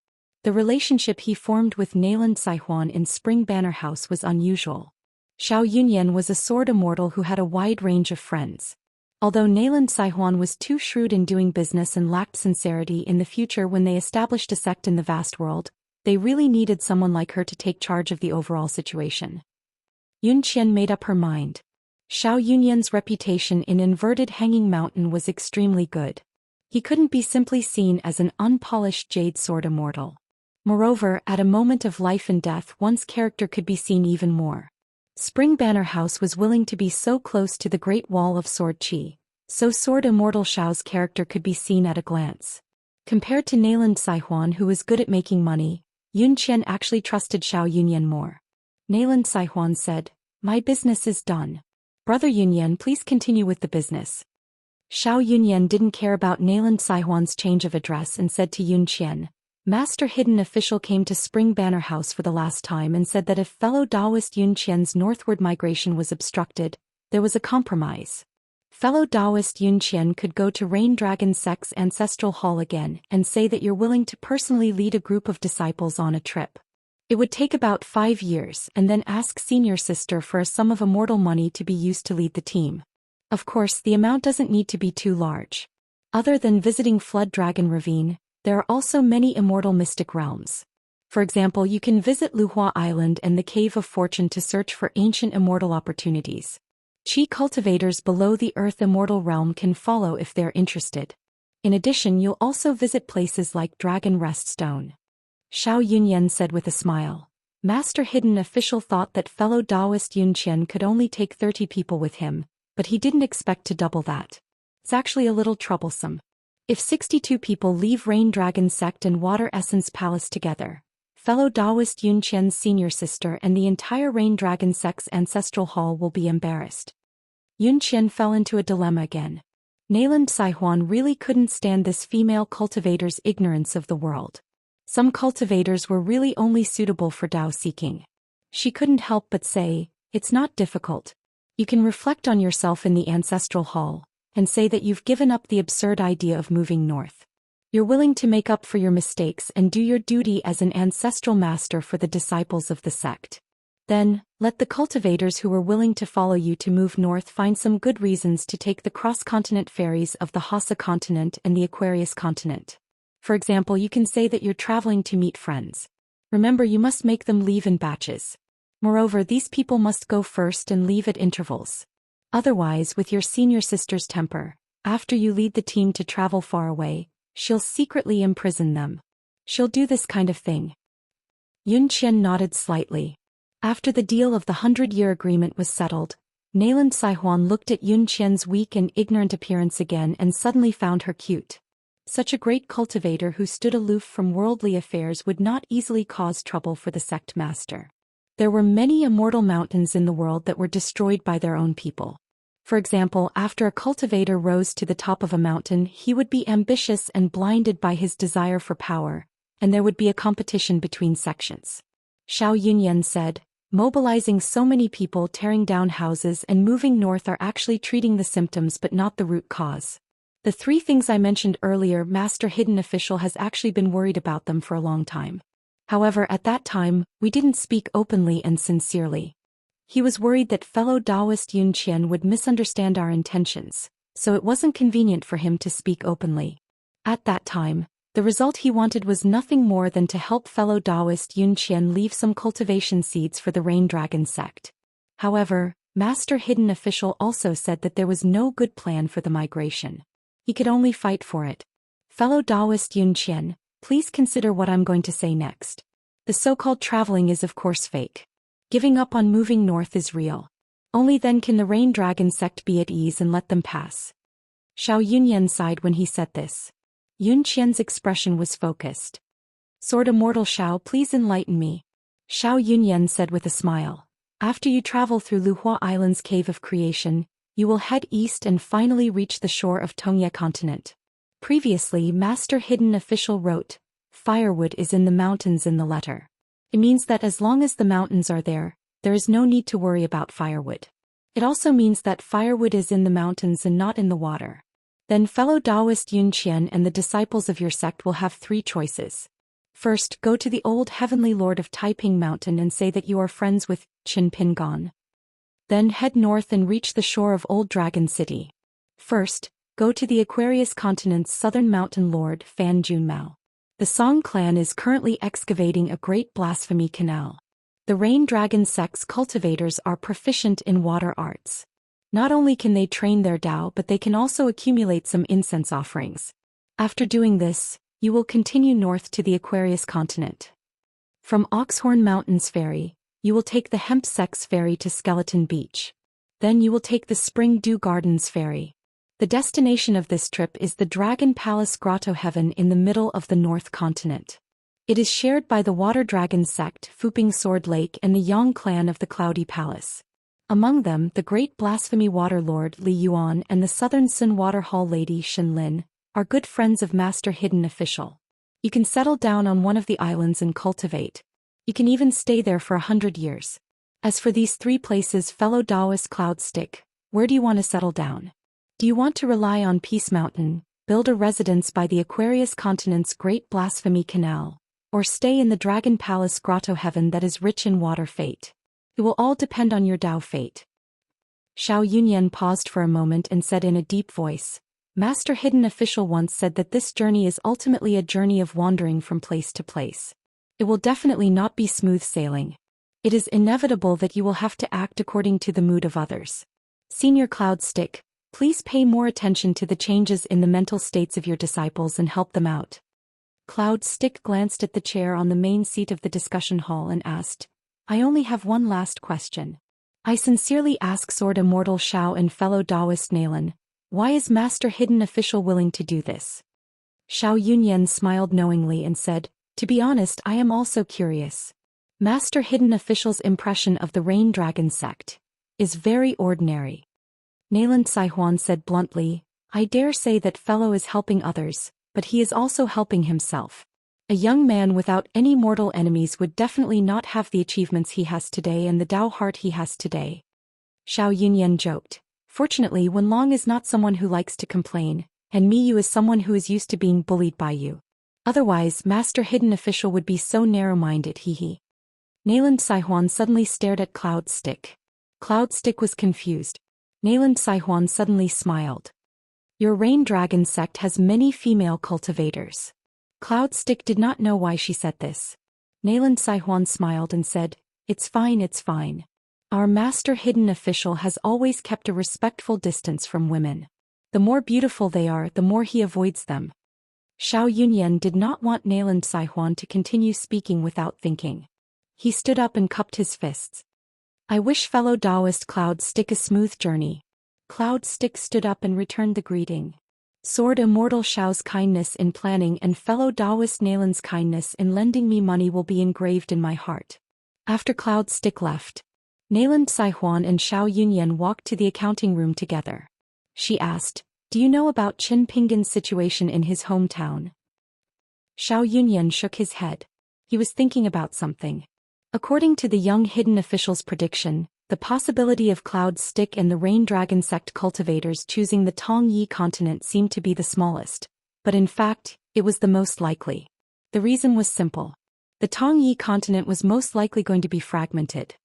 The relationship he formed with Nayland Saihuan in Spring Banner House was unusual. Xiao Yunyan was a sword immortal who had a wide range of friends. Although Nayland Saihuan was too shrewd in doing business and lacked sincerity in the future when they established a sect in the vast world, they really needed someone like her to take charge of the overall situation. Yun Qian made up her mind. Xiao Yunyan's reputation in Inverted Hanging Mountain was extremely good. He couldn't be simply seen as an unpolished jade sword immortal. Moreover, at a moment of life and death, one's character could be seen even more. Spring Banner House was willing to be so close to the Great Wall of Sword Qi, so Sword Immortal Xiao's character could be seen at a glance. Compared to Nayland Saihuan, who was good at making money, Yun Qian actually trusted Xiao Yunyan more. Nayland Saihuan said, "My business is done. Brother Yunyan, please continue with the business." Xiao Yunyan didn't care about Nayland Saihuan's change of address and said to Yun Qian, "Master Hidden Official came to Spring Banner House for the last time and said that if fellow Daoist Yun Qian's northward migration was obstructed, there was a compromise. Fellow Daoist Yun Qian could go to Rain Dragon Sect's ancestral hall again and say that you're willing to personally lead a group of disciples on a trip. It would take about 5 years and then ask senior sister for a sum of immortal money to be used to lead the team. Of course, the amount doesn't need to be too large. Other than visiting Flood Dragon Ravine, there are also many immortal mystic realms. For example, you can visit Luhua Island and the Cave of Fortune to search for ancient immortal opportunities. Qi cultivators below the Earth Immortal Realm can follow if they're interested. In addition, you'll also visit places like Dragon Rest Stone." Xiao Yunyan said with a smile. Master Hidden Official thought that fellow Daoist Yun Qian could only take 30 people with him, but he didn't expect to double that. It's actually a little troublesome. If 62 people leave Rain Dragon Sect and Water Essence Palace together, fellow Daoist Yun Qian's senior sister and the entire Rain Dragon Sect's ancestral hall will be embarrassed. Yun Qian fell into a dilemma again. Nayland Saihuan really couldn't stand this female cultivator's ignorance of the world. Some cultivators were really only suitable for Dao seeking. She couldn't help but say, "It's not difficult. You can reflect on yourself in the ancestral hall and say that you've given up the absurd idea of moving north. You're willing to make up for your mistakes and do your duty as an ancestral master for the disciples of the sect. Then, let the cultivators who were willing to follow you to move north find some good reasons to take the cross-continent ferries of the Hassa continent and the Aquarius continent. For example, you can say that you're traveling to meet friends. Remember, you must make them leave in batches. Moreover, these people must go first and leave at intervals. Otherwise, with your senior sister's temper, after you lead the team to travel far away, she'll secretly imprison them. She'll do this kind of thing." Yun Qian nodded slightly. After the deal of the 100-year agreement was settled, Nayland Saihuan looked at Yun Qian's weak and ignorant appearance again and suddenly found her cute. Such a great cultivator who stood aloof from worldly affairs would not easily cause trouble for the sect master. There were many immortal mountains in the world that were destroyed by their own people. For example, after a cultivator rose to the top of a mountain, he would be ambitious and blinded by his desire for power, and there would be a competition between sections. Xiao Yunyan said, "Mobilizing so many people, tearing down houses and moving north are actually treating the symptoms but not the root cause. The 3 things I mentioned earlier, Master Hidden Official has actually been worried about them for a long time. However, at that time, we didn't speak openly and sincerely. He was worried that fellow Daoist Yun Qian would misunderstand our intentions, so it wasn't convenient for him to speak openly. At that time, the result he wanted was nothing more than to help fellow Daoist Yun Qian leave some cultivation seeds for the Rain Dragon Sect. However, Master Hidden Official also said that there was no good plan for the migration. He could only fight for it. Fellow Daoist Yun Qian, please consider what I'm going to say next. The so-called traveling is of course fake. Giving up on moving north is real. Only then can the Rain Dragon Sect be at ease and let them pass." Xiao Yunyan sighed when he said this. Yun Qian's expression was focused. "Sword Immortal Xiao, please enlighten me." Xiao Yunyan said with a smile. "After you travel through Luhua Island's Cave of Creation, You will head east and finally reach the shore of Tongye continent. Previously, Master Hidden Official wrote, "Firewood is in the mountains" in the letter. It means that as long as the mountains are there is no need to worry about firewood. It also means that firewood is in the mountains and not in the water. Then fellow Daoist Zhou Xian and the disciples of your sect will have 3 choices. First, go to the old heavenly lord of Taiping Mountain and say that you are friends with Qin Pingon. Then head north and reach the shore of Old Dragon City. First, go to the Aquarius continent's southern mountain lord Fan Junmao. The Song clan is currently excavating a great blasphemy canal. The Rain Dragon sect's cultivators are proficient in water arts. Not only can they train their Dao, but they can also accumulate some incense offerings. After doing this, you will continue north to the Aquarius continent. From Oxhorn Mountains Ferry, you will take the Hemp Sex Ferry to Skeleton Beach. Then you will take the Spring Dew Gardens Ferry. The destination of this trip is the Dragon Palace Grotto Heaven in the middle of the North Continent. It is shared by the Water Dragon sect, Fuping Sword Lake, and the Yang clan of the Cloudy Palace. Among them, the Great Blasphemy Water Lord Li Yuan and the Southern Sun Water Hall Lady Shen Lin are good friends of Master Hidden Official. You can settle down on one of the islands and cultivate. You can even stay there for 100 years. As for these 3 places, fellow Daoist Cloud Stick, where do you want to settle down? Do you want to rely on Peace Mountain, build a residence by the Aquarius continent's Great Blasphemy Canal, or stay in the Dragon Palace Grotto Heaven that is rich in water fate? It will all depend on your Dao fate. Xiao Yunyan paused for a moment and said in a deep voice, Master Hidden Official once said that this journey is ultimately a journey of wandering from place to place. It will definitely not be smooth sailing. It is inevitable that you will have to act according to the mood of others. Senior Cloud Stick, please pay more attention to the changes in the mental states of your disciples and help them out. Cloud Stick glanced at the chair on the main seat of the discussion hall and asked, I only have one last question. I sincerely ask Sword Immortal Xiao and fellow Daoist Nalan, why is Master Hidden Official willing to do this? Xiao Yunyan smiled knowingly and said, to be honest, I am also curious. Master Hidden Official's impression of the Rain Dragon sect is very ordinary. Nalan Saihuan said bluntly, I dare say that fellow is helping others, but he is also helping himself. A young man without any mortal enemies would definitely not have the achievements he has today and the Dao heart he has today. Xiao Yunyan joked. Fortunately, Wenlong is not someone who likes to complain, and Miyu is someone who is used to being bullied by you. Otherwise, Master Hidden Official would be so narrow-minded, hee. Nalan Saihuan suddenly stared at Cloud Stick. Cloud Stick was confused. Nalan Saihuan suddenly smiled. Your Rain Dragon sect has many female cultivators. Cloud Stick did not know why she said this. Nalan Saihuan smiled and said, it's fine, it's fine. Our Master Hidden Official has always kept a respectful distance from women. The more beautiful they are, the more he avoids them. Xiao Yunyan did not want Nalan Saihuan to continue speaking without thinking. He stood up and cupped his fists. I wish fellow Daoist Cloud Stick a smooth journey. Cloud Stick stood up and returned the greeting. Sword Immortal Xiao's kindness in planning and fellow Daoist Nalan's kindness in lending me money will be engraved in my heart. After Cloud Stick left, Nalan Saihuan and Xiao Yunyan walked to the accounting room together. She asked, do you know about Qin Pingan's situation in his hometown? Xiao Yunyan shook his head. He was thinking about something. According to the young Hidden Official's prediction, the possibility of Cloud Stick and the Rain Dragon sect cultivators choosing the Tongyi continent seemed to be the smallest, but in fact, it was the most likely. The reason was simple. The Tongyi continent was most likely going to be fragmented.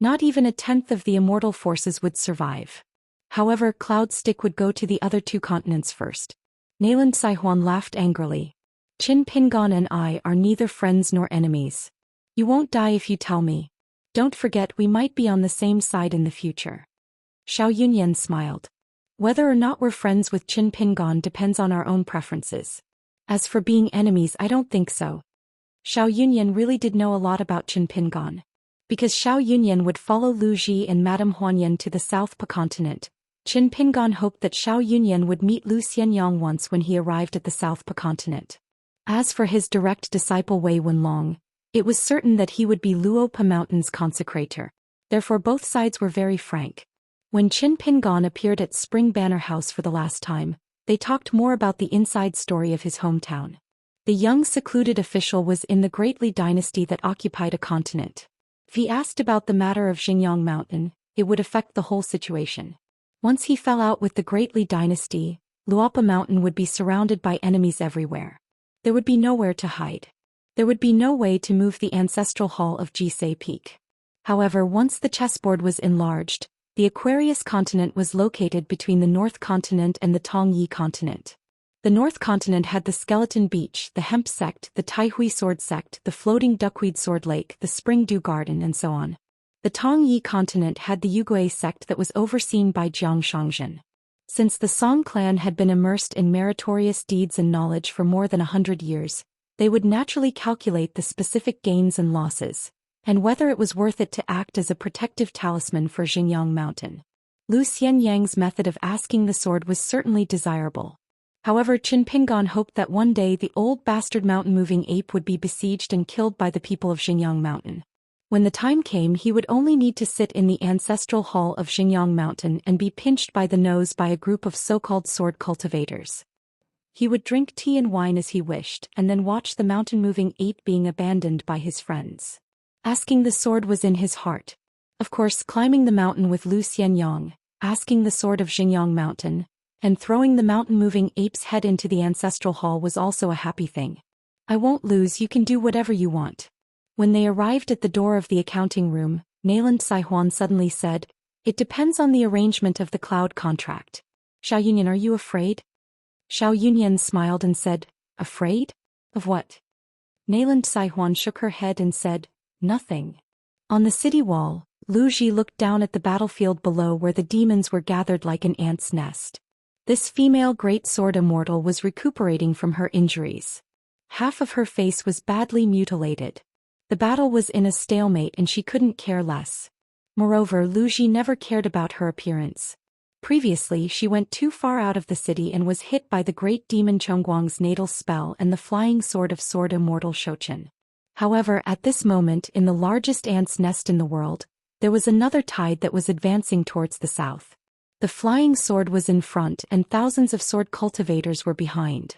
Not even a tenth of the immortal forces would survive. However, Cloud Stick would go to the other 2 continents first. Nalan Saihuan laughed angrily. Qin Pingon and I are neither friends nor enemies. You won't die if you tell me. Don't forget we might be on the same side in the future. Xiao Yunyan smiled. Whether or not we're friends with Qin Pingon depends on our own preferences. As for being enemies, I don't think so. Xiao Yunyan really did know a lot about Qin Pingon. Because Xiao Yunyan would follow Lu Ji and Madame Huanyan to the South continent, Qin Pingon hoped that Xiao Yunyan would meet Lu Xianyang once when he arrived at the South continent. As for his direct disciple Wei Wenlong, it was certain that he would be Luopa Mountain's consecrator. Therefore both sides were very frank. When Qin Pingon appeared at Spring Banner House for the last time, they talked more about the inside story of his hometown. The young secluded official was in the Great Li dynasty that occupied a continent. If he asked about the matter of Xinjiang Mountain, it would affect the whole situation. Once he fell out with the Great Li dynasty, Luopa Mountain would be surrounded by enemies everywhere. There would be nowhere to hide. There would be no way to move the ancestral hall of Jisei Peak. However, once the chessboard was enlarged, the Aquarius continent was located between the North Continent and the Tongyi continent. The North Continent had the Skeleton Beach, the Hemp Sect, the Taihui Sword Sect, the Floating Duckweed Sword Lake, the Spring Dew Garden, and so on. The Tongyi continent had the Yugui sect that was overseen by Jiang Shangzhen. Since the Song clan had been immersed in meritorious deeds and knowledge for more than 100 years, they would naturally calculate the specific gains and losses, and whether it was worth it to act as a protective talisman for Xinjiang Mountain. Lu Xianyang's method of asking the sword was certainly desirable. However, Qin Pingon hoped that one day the old bastard mountain-moving ape would be besieged and killed by the people of Xinjiang Mountain. When the time came, he would only need to sit in the ancestral hall of Xinjiang Mountain and be pinched by the nose by a group of so-called sword cultivators. He would drink tea and wine as he wished and then watch the mountain-moving ape being abandoned by his friends. Asking the sword was in his heart. Of course, climbing the mountain with Lu Xianyang, asking the sword of Xinjiang Mountain, and throwing the mountain-moving ape's head into the ancestral hall was also a happy thing. I won't lose, you can do whatever you want. When they arrived at the door of the accounting room, Nayland Saihuan suddenly said, "It depends on the arrangement of the cloud contract. Xiao Yunyan, are you afraid?" Xiao Yunyan smiled and said, "Afraid? Of what?" Nayland Saihuan shook her head and said, "Nothing." On the city wall, Lu Ji looked down at the battlefield below where the demons were gathered like an ant's nest. This female great sword immortal was recuperating from her injuries. Half of her face was badly mutilated. The battle was in a stalemate and she couldn't care less. Moreover, Lu Ji never cared about her appearance. Previously, she went too far out of the city and was hit by the great demon Chongguang's natal spell and the flying sword of sword immortal Shouchen. However, at this moment in the largest ant's nest in the world, there was another tide that was advancing towards the south. The flying sword was in front and thousands of sword cultivators were behind.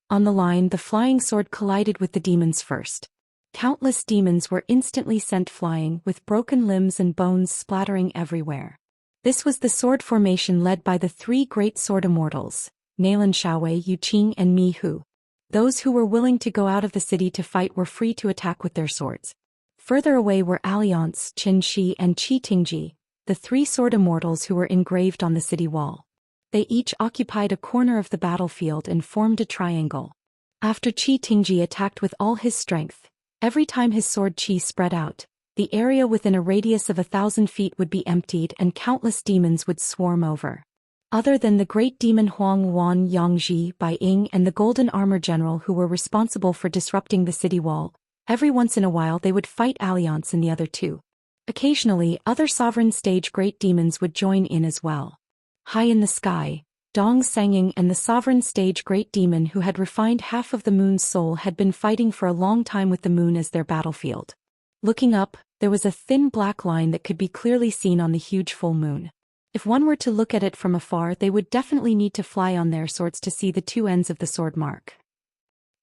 On the line, the flying sword collided with the demons first. Countless demons were instantly sent flying, with broken limbs and bones splattering everywhere. This was the sword formation led by the three great sword immortals, Nayland Xiaowei, Yu Qing, and Mi Hu. Those who were willing to go out of the city to fight were free to attack with their swords. Further away were Alliance, Qin Shi, and Qi Tingji, the three sword immortals who were engraved on the city wall. They each occupied a corner of the battlefield and formed a triangle. After Qi Tingji attacked with all his strength, every time his sword Qi spread out, the area within a radius of 1,000 feet would be emptied and countless demons would swarm over. Other than the great demon Huang Wan Yangji, Bai Ying, and the Golden Armor General who were responsible for disrupting the city wall, every once in a while they would fight Alliance and the other two. Occasionally, other sovereign stage great demons would join in as well. High in the sky, Dong Sangying and the sovereign stage great demon who had refined half of the moon's soul had been fighting for a long time with the moon as their battlefield. Looking up, there was a thin black line that could be clearly seen on the huge full moon. If one were to look at it from afar, they would definitely need to fly on their swords to see the two ends of the sword mark.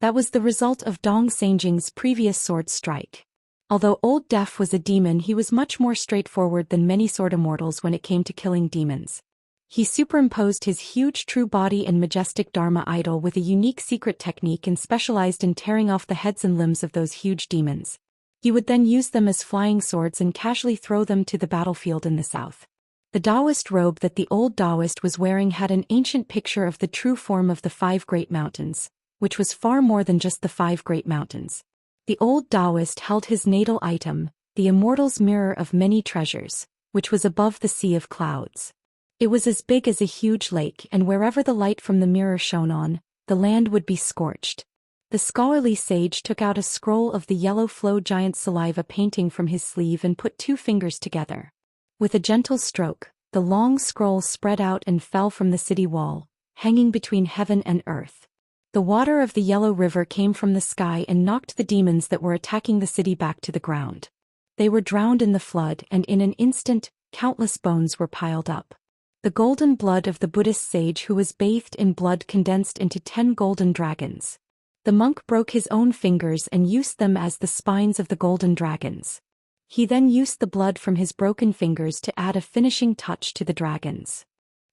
That was the result of Dong Sangying's previous sword strike. Although Old Deaf was a demon, he was much more straightforward than many sword immortals when it came to killing demons. He superimposed his huge true body and majestic Dharma idol with a unique secret technique and specialized in tearing off the heads and limbs of those huge demons. He would then use them as flying swords and casually throw them to the battlefield in the south. The Daoist robe that the old Daoist was wearing had an ancient picture of the true form of the 5 great mountains, which was far more than just the 5 great mountains. The old Daoist held his natal item, the Immortal's mirror of many treasures, which was above the sea of clouds. It was as big as a huge lake, and wherever the light from the mirror shone on, the land would be scorched. The scholarly sage took out a scroll of the yellow flow giant saliva painting from his sleeve and put 2 fingers together. With a gentle stroke, the long scroll spread out and fell from the city wall, hanging between heaven and earth. The water of the yellow river came from the sky and knocked the demons that were attacking the city back to the ground. They were drowned in the flood, and in an instant, countless bones were piled up. The golden blood of the Buddhist sage who was bathed in blood condensed into 10 golden dragons. The monk broke his own fingers and used them as the spines of the golden dragons. He then used the blood from his broken fingers to add a finishing touch to the dragons.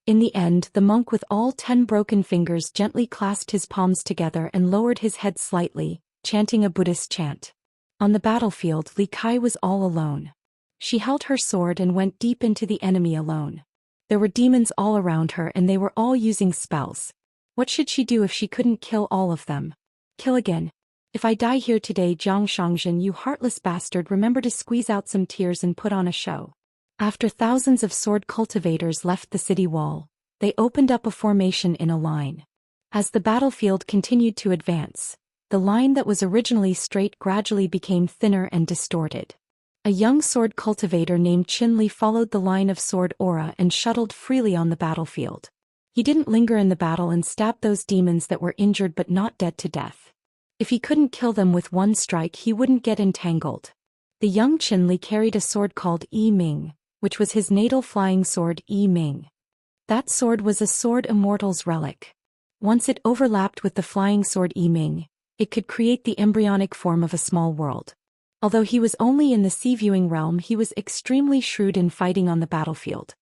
In the end, the monk with all 10 broken fingers gently clasped his palms together and lowered his head slightly, chanting a Buddhist chant. On the battlefield, Li Kai was all alone. She held her sword and went deep into the enemy alone. There were demons all around her and they were all using spells. What should she do if she couldn't kill all of them? Kill again. If I die here today, Jiang Shangzhen, you heartless bastard, remember to squeeze out some tears and put on a show. After thousands of sword cultivators left the city wall, they opened up a formation in a line. As the battlefield continued to advance, the line that was originally straight gradually became thinner and distorted. A young sword cultivator named Qin Li followed the line of sword aura and shuttled freely on the battlefield. He didn't linger in the battle and stabbed those demons that were injured but not dead to death. If he couldn't kill them with one strike, he wouldn't get entangled. The young Qin Li carried a sword called Yi Ming, which was his natal flying sword Yi Ming. That sword was a sword Immortal's relic. Once it overlapped with the flying sword Yi Ming, it could create the embryonic form of a small world. Although he was only in the sea-viewing realm, he was extremely shrewd in fighting on the battlefield.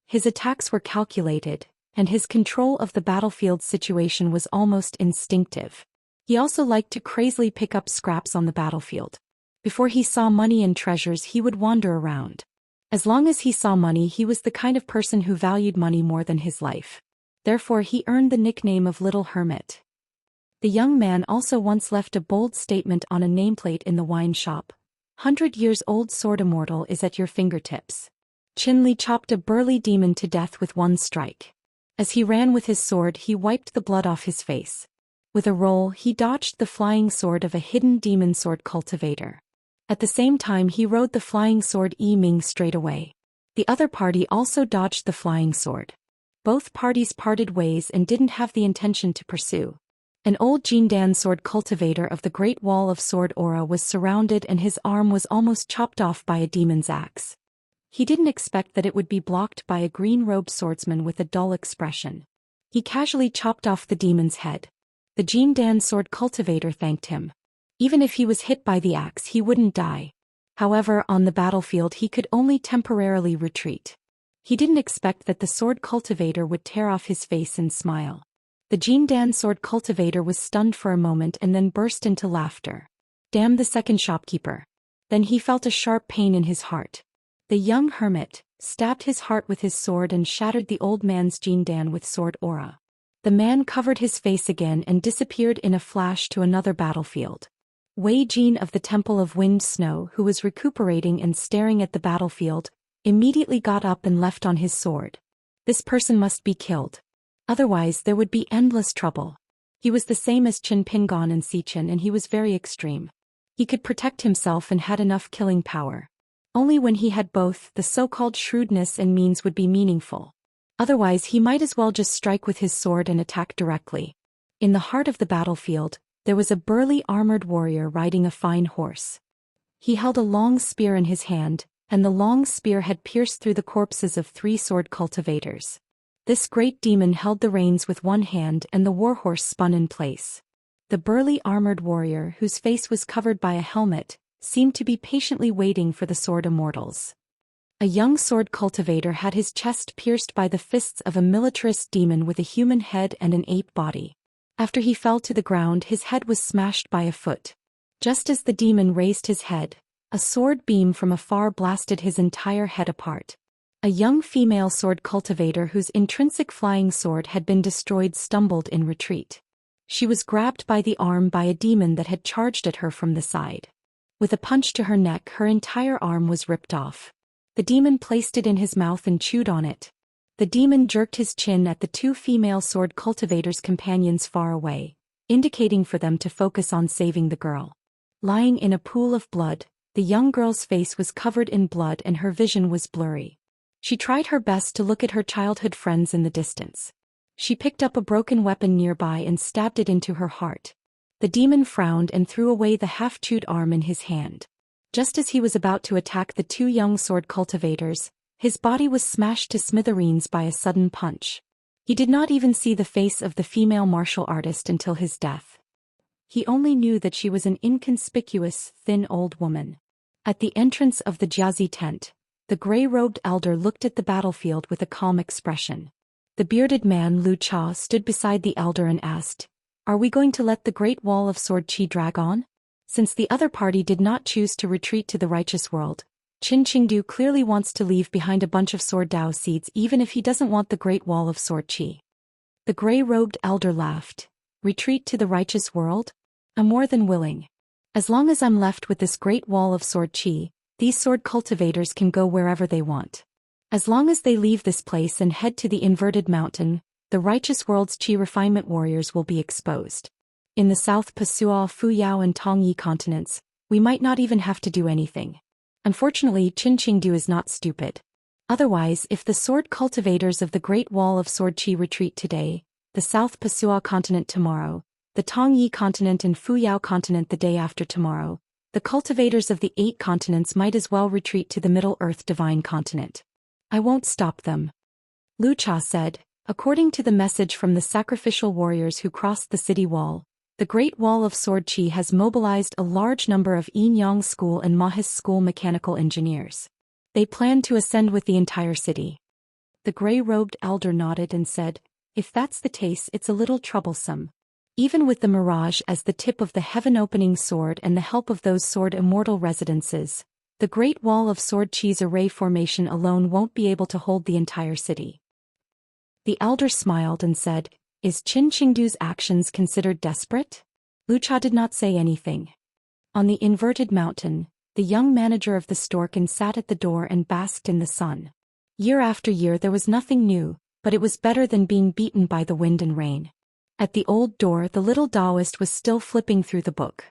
His attacks were calculated, and his control of the battlefield situation was almost instinctive. He also liked to crazily pick up scraps on the battlefield. Before he saw money and treasures, he would wander around. As long as he saw money, he was the kind of person who valued money more than his life. Therefore he earned the nickname of Little Hermit. The young man also once left a bold statement on a nameplate in the wine shop. 100-years-old sword Immortal is at your fingertips. Qin Li chopped a burly demon to death with one strike. As he ran with his sword, he wiped the blood off his face. With a roll, he dodged the flying sword of a hidden demon sword cultivator. At the same time, he rode the flying sword Yi Ming straight away. The other party also dodged the flying sword. Both parties parted ways and didn't have the intention to pursue. An old Jindan sword cultivator of the Great Wall of Sword Aura was surrounded and his arm was almost chopped off by a demon's axe. He didn't expect that it would be blocked by a green-robed swordsman with a dull expression. He casually chopped off the demon's head. The Jindan sword cultivator thanked him. Even if he was hit by the axe, he wouldn't die. However, on the battlefield he could only temporarily retreat. He didn't expect that the sword cultivator would tear off his face and smile. The Jindan sword cultivator was stunned for a moment and then burst into laughter. Damn the second shopkeeper. Then he felt a sharp pain in his heart. The young hermit stabbed his heart with his sword and shattered the old man's Jindan with sword aura. The man covered his face again and disappeared in a flash to another battlefield. Wei Jin of the Temple of Winged Snow, who was recuperating and staring at the battlefield, immediately got up and left on his sword. This person must be killed. Otherwise there would be endless trouble. He was the same as Qin Pingon and Sichen, and he was very extreme. He could protect himself and had enough killing power. Only when he had both, the so-called shrewdness and means would be meaningful. Otherwise he might as well just strike with his sword and attack directly. In the heart of the battlefield, there was a burly armored warrior riding a fine horse. He held a long spear in his hand, and the long spear had pierced through the corpses of 3 sword cultivators. This great demon held the reins with one hand and the warhorse spun in place. The burly armored warrior, whose face was covered by a helmet, seemed to be patiently waiting for the sword immortals. A young sword cultivator had his chest pierced by the fists of a militarist demon with a human head and an ape body. After he fell to the ground, his head was smashed by a foot. Just as the demon raised his head, a sword beam from afar blasted his entire head apart. A young female sword cultivator whose intrinsic flying sword had been destroyed stumbled in retreat. She was grabbed by the arm by a demon that had charged at her from the side. With a punch to her neck, her entire arm was ripped off. The demon placed it in his mouth and chewed on it. The demon jerked his chin at the 2 female sword cultivators' companions far away, indicating for them to focus on saving the girl. Lying in a pool of blood, the young girl's face was covered in blood and her vision was blurry. She tried her best to look at her childhood friends in the distance. She picked up a broken weapon nearby and stabbed it into her heart. The demon frowned and threw away the half-chewed arm in his hand. Just as he was about to attack the 2 young sword cultivators, His body was smashed to smithereens by a sudden punch. He did not even see the face of the female martial artist until his death. He only knew that she was an inconspicuous, thin old woman. At the entrance of the Jiazi tent, the gray-robed elder looked at the battlefield with a calm expression. The bearded man Lu Cha stood beside the elder and asked, "Are we going to let the Great Wall of Sword Qi drag on?" Since the other party did not choose to retreat to the righteous world, Qin Qingdu clearly wants to leave behind a bunch of Sword Dao seeds even if he doesn't want the Great Wall of Sword Qi. The gray-robed elder laughed. "Retreat to the righteous world? I'm more than willing. As long as I'm left with this Great Wall of Sword Qi, these sword cultivators can go wherever they want. As long as they leave this place and head to the inverted mountain, the righteous world's Qi refinement warriors will be exposed. In the South Pasua, Fuyao and Tongyi continents, we might not even have to do anything." Unfortunately, Qin Qingdu is not stupid. Otherwise, if the sword cultivators of the Great Wall of Sword Qi retreat today, the South Pasua continent tomorrow, the Tongyi continent and Fuyao continent the day after tomorrow, the cultivators of the 8 continents might as well retreat to the Middle Earth Divine Continent. "I won't stop them," Lu Cha said. According to the message from the sacrificial warriors who crossed the city wall, the Great Wall of Sword Qi has mobilized a large number of Yin Yang School and Mahis School mechanical engineers. They plan to ascend with the entire city. The gray-robed elder nodded and said, "If that's the case, it's a little troublesome. Even with the Mirage as the tip of the heaven-opening sword and the help of those sword immortal residences, the Great Wall of Sword Qi's array formation alone won't be able to hold the entire city." The elder smiled and said, "Is Qin Qingdu's actions considered desperate?" Lu Cha did not say anything. On the inverted mountain, the young manager of the Storken sat at the door and basked in the sun. Year after year there was nothing new, but it was better than being beaten by the wind and rain. At the old door the little Daoist was still flipping through the book.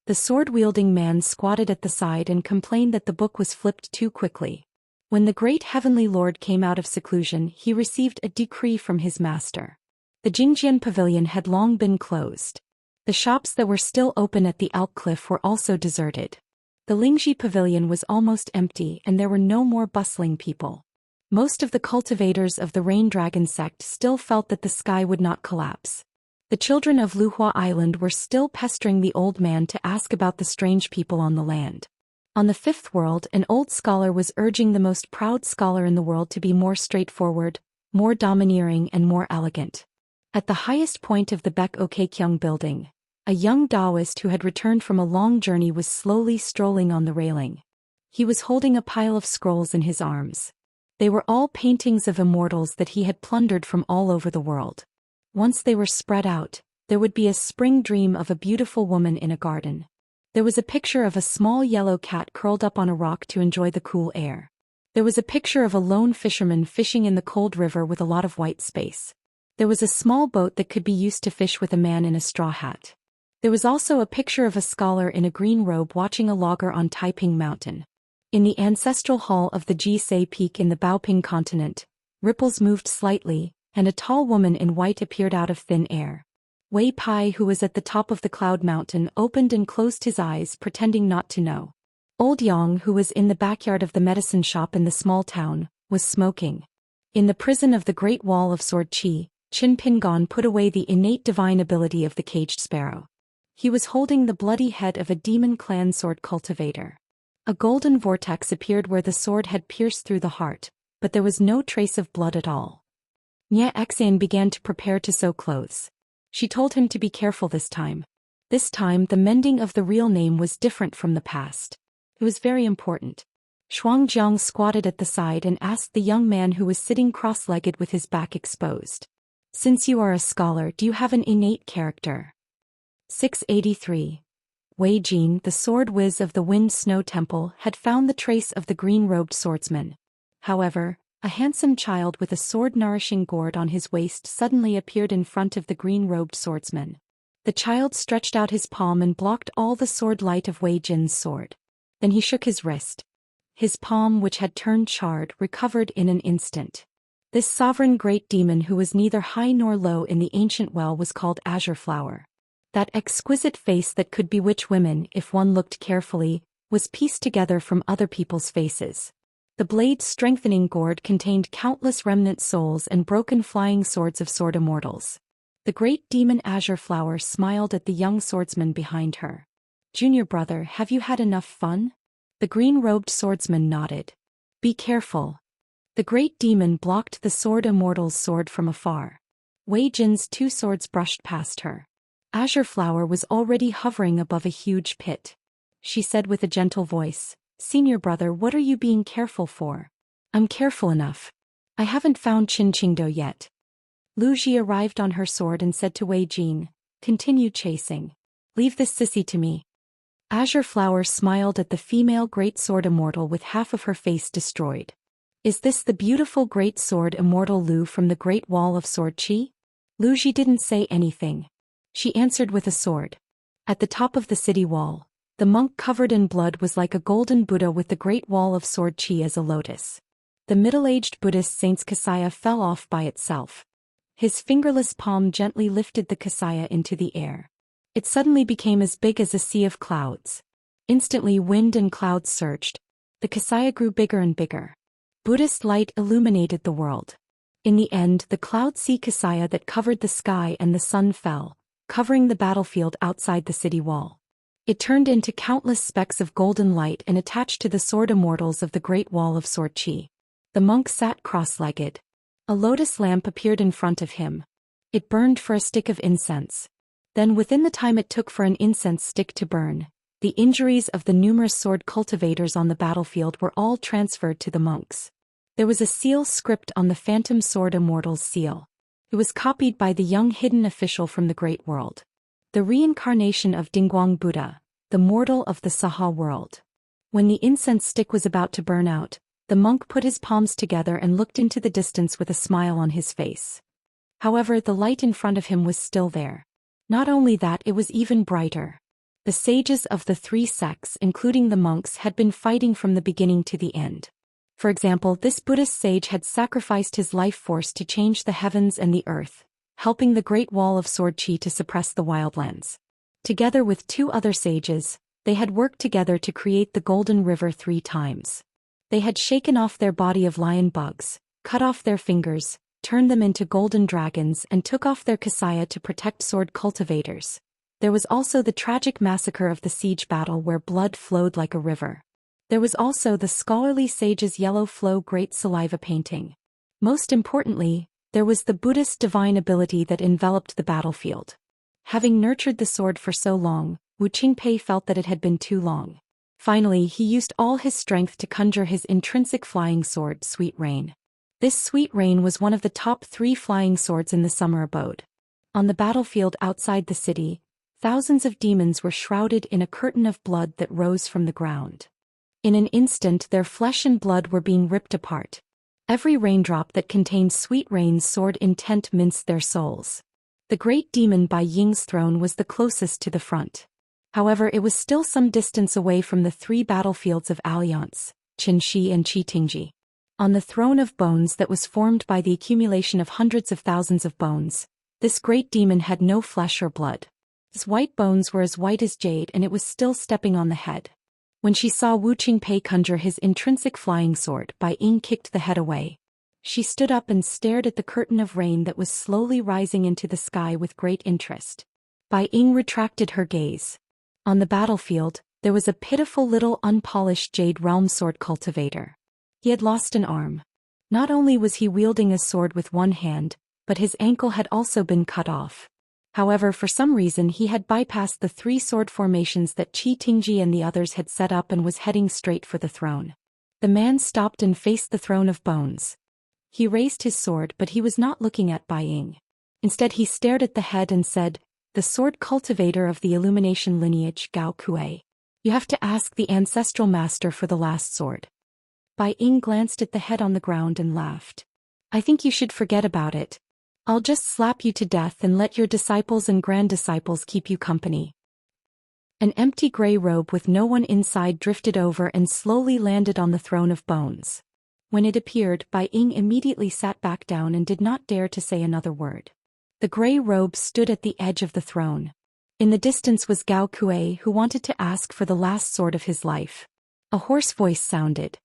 The sword-wielding man squatted at the side and complained that the book was flipped too quickly. When the great heavenly lord came out of seclusion, he received a decree from his master. The Jingjian pavilion had long been closed. The shops that were still open at the Elk Cliff were also deserted. The Lingji pavilion was almost empty and there were no more bustling people. Most of the cultivators of the Rain Dragon sect still felt that the sky would not collapse. The children of Luhua Island were still pestering the old man to ask about the strange people on the land. On the fifth world, an old scholar was urging the most proud scholar in the world to be more straightforward, more domineering and more elegant. At the highest point of the Baek Okekyung building, a young Daoist who had returned from a long journey was slowly strolling on the railing. He was holding a pile of scrolls in his arms. They were all paintings of immortals that he had plundered from all over the world. Once they were spread out, there would be a spring dream of a beautiful woman in a garden. There was a picture of a small yellow cat curled up on a rock to enjoy the cool air. There was a picture of a lone fisherman fishing in the cold river with a lot of white space. There was a small boat that could be used to fish with a man in a straw hat. There was also a picture of a scholar in a green robe watching a logger on Taiping Mountain. In the ancestral hall of the Jisei Peak in the Baoping continent, ripples moved slightly, and a tall woman in white appeared out of thin air. Wei Pai, who was at the top of the cloud mountain, opened and closed his eyes, pretending not to know. Old Yang, who was in the backyard of the medicine shop in the small town, was smoking. In the prison of the Great Wall of Sword Qi, Qin Pingon put away the innate divine ability of the caged sparrow. He was holding the bloody head of a demon clan sword cultivator. A golden vortex appeared where the sword had pierced through the heart, but there was no trace of blood at all. Nye Xian began to prepare to sew clothes. She told him to be careful this time. This time the mending of the real name was different from the past. It was very important. Shuangjiang squatted at the side and asked the young man who was sitting cross-legged with his back exposed. "Since you are a scholar, do you have an innate character?" 683. Wei Jin, the sword whiz of the Wind Snow Temple, had found the trace of the green-robed swordsman. However, a handsome child with a sword-nourishing gourd on his waist suddenly appeared in front of the green-robed swordsman. The child stretched out his palm and blocked all the sword light of Wei Jin's sword. Then he shook his wrist. His palm, which had turned charred, recovered in an instant. This sovereign great demon who was neither high nor low in the ancient well was called Azure Flower. That exquisite face that could bewitch women if one looked carefully, was pieced together from other people's faces. The blade's strengthening gourd contained countless remnant souls and broken flying swords of sword immortals. The great demon Azure Flower smiled at the young swordsman behind her. "Junior brother, have you had enough fun?" The green-robed swordsman nodded. "Be careful." The great demon blocked the sword immortal's sword from afar. Wei Jin's two swords brushed past her. Azure Flower was already hovering above a huge pit. She said with a gentle voice, "Senior brother, what are you being careful for?" "I'm careful enough. I haven't found Qin Qingdou yet." Lu Ji arrived on her sword and said to Wei Jin, "Continue chasing. Leave this sissy to me." Azure Flower smiled at the female great sword immortal with half of her face destroyed. "Is this the beautiful great sword immortal Lu from the Great Wall of Sword Qi?" Lu Ji didn't say anything. She answered with a sword. At the top of the city wall, the monk covered in blood was like a golden Buddha with the Great Wall of Sword Qi as a lotus. The middle-aged Buddhist saint's kasaya fell off by itself. His fingerless palm gently lifted the kasaya into the air. It suddenly became as big as a sea of clouds. Instantly wind and clouds surged. The kasaya grew bigger and bigger. Buddhist light illuminated the world. In the end, the cloud sea kasaya that covered the sky and the sun fell, covering the battlefield outside the city wall. It turned into countless specks of golden light and attached to the sword immortals of the Great Wall of Sword Qi. The monk sat cross-legged. A lotus lamp appeared in front of him. It burned for a stick of incense. Then within the time it took for an incense stick to burn, the injuries of the numerous sword cultivators on the battlefield were all transferred to the monks. There was a seal script on the phantom sword immortal's seal. It was copied by the young hidden official from the Great World. The reincarnation of Dingguang Buddha, the mortal of the Saha world. When the incense stick was about to burn out, the monk put his palms together and looked into the distance with a smile on his face. However, the light in front of him was still there. Not only that, it was even brighter. The sages of the three sects, including the monks, had been fighting from the beginning to the end. For example, this Buddhist sage had sacrificed his life force to change the heavens and the earth, helping the Great Wall of Sword Qi to suppress the wildlands. Together with two other sages, they had worked together to create the Golden River 3 times. They had shaken off their body of lion bugs, cut off their fingers, turned them into golden dragons, and took off their kasaya to protect sword cultivators. There was also the tragic massacre of the siege battle where blood flowed like a river. There was also the scholarly sage's yellow flow great saliva painting. Most importantly, there was the Buddhist divine ability that enveloped the battlefield. Having nurtured the sword for so long, Wu Qingpei felt that it had been too long. Finally, he used all his strength to conjure his intrinsic flying sword, Sweet Rain. This Sweet Rain was one of the top 3 flying swords in the summer abode. On the battlefield outside the city, thousands of demons were shrouded in a curtain of blood that rose from the ground. In an instant, their flesh and blood were being ripped apart. Every raindrop that contained Sweet Rain's sword intent minced their souls. The great demon Bai Ying's throne was the closest to the front. However, it was still some distance away from the 3 battlefields of Alliance, Qinshi and Qitingji. On the throne of bones that was formed by the accumulation of hundreds of thousands of bones, this great demon had no flesh or blood. His white bones were as white as jade, and it was still stepping on the head. When she saw Wu Qingpei conjure his intrinsic flying sword, Bai Ying kicked the head away. She stood up and stared at the curtain of rain that was slowly rising into the sky with great interest. Bai Ying retracted her gaze. On the battlefield, there was a pitiful little unpolished jade realm sword cultivator. He had lost an arm. Not only was he wielding a sword with one hand, but his ankle had also been cut off. However, for some reason he had bypassed the 3 sword formations that Qi Tingji and the others had set up and was heading straight for the throne. The man stopped and faced the throne of bones. He raised his sword, but he was not looking at Bai Ying. Instead, he stared at the head and said, "The sword cultivator of the illumination lineage, Gao Kuei. You have to ask the ancestral master for the last sword." Bai Ying glanced at the head on the ground and laughed. "I think you should forget about it. I'll just slap you to death and let your disciples and grand-disciples keep you company." An empty gray robe with no one inside drifted over and slowly landed on the throne of bones. When it appeared, Bai Ying immediately sat back down and did not dare to say another word. The gray robe stood at the edge of the throne. In the distance was Gao Kuei, who wanted to ask for the last sword of his life. A hoarse voice sounded.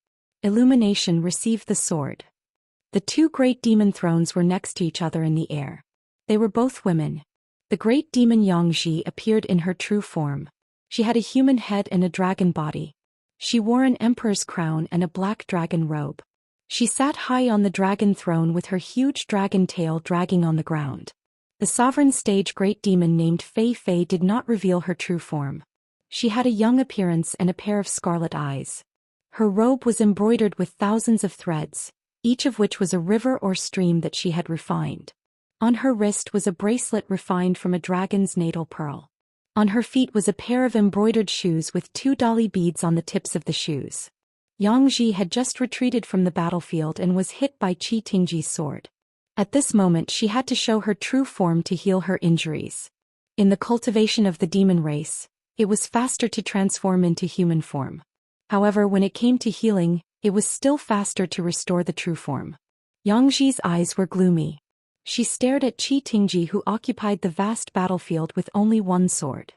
Illumination received the sword. The two great demon thrones were next to each other in the air. They were both women. The great demon Xianxia appeared in her true form. She had a human head and a dragon body. She wore an emperor's crown and a black dragon robe. She sat high on the dragon throne with her huge dragon tail dragging on the ground. The sovereign stage great demon named Fei Fei did not reveal her true form. She had a young appearance and a pair of scarlet eyes. Her robe was embroidered with thousands of threads, each of which was a river or stream that she had refined. On her wrist was a bracelet refined from a dragon's natal pearl. On her feet was a pair of embroidered shoes with 2 dolly beads on the tips of the shoes. Xianxia had just retreated from the battlefield and was hit by Qi Tingji's sword. At this moment she had to show her true form to heal her injuries. In the cultivation of the demon race, it was faster to transform into human form. However, when it came to healing, it was still faster to restore the true form. Xianxia's eyes were gloomy. She stared at Qi Tingji, who occupied the vast battlefield with only one sword.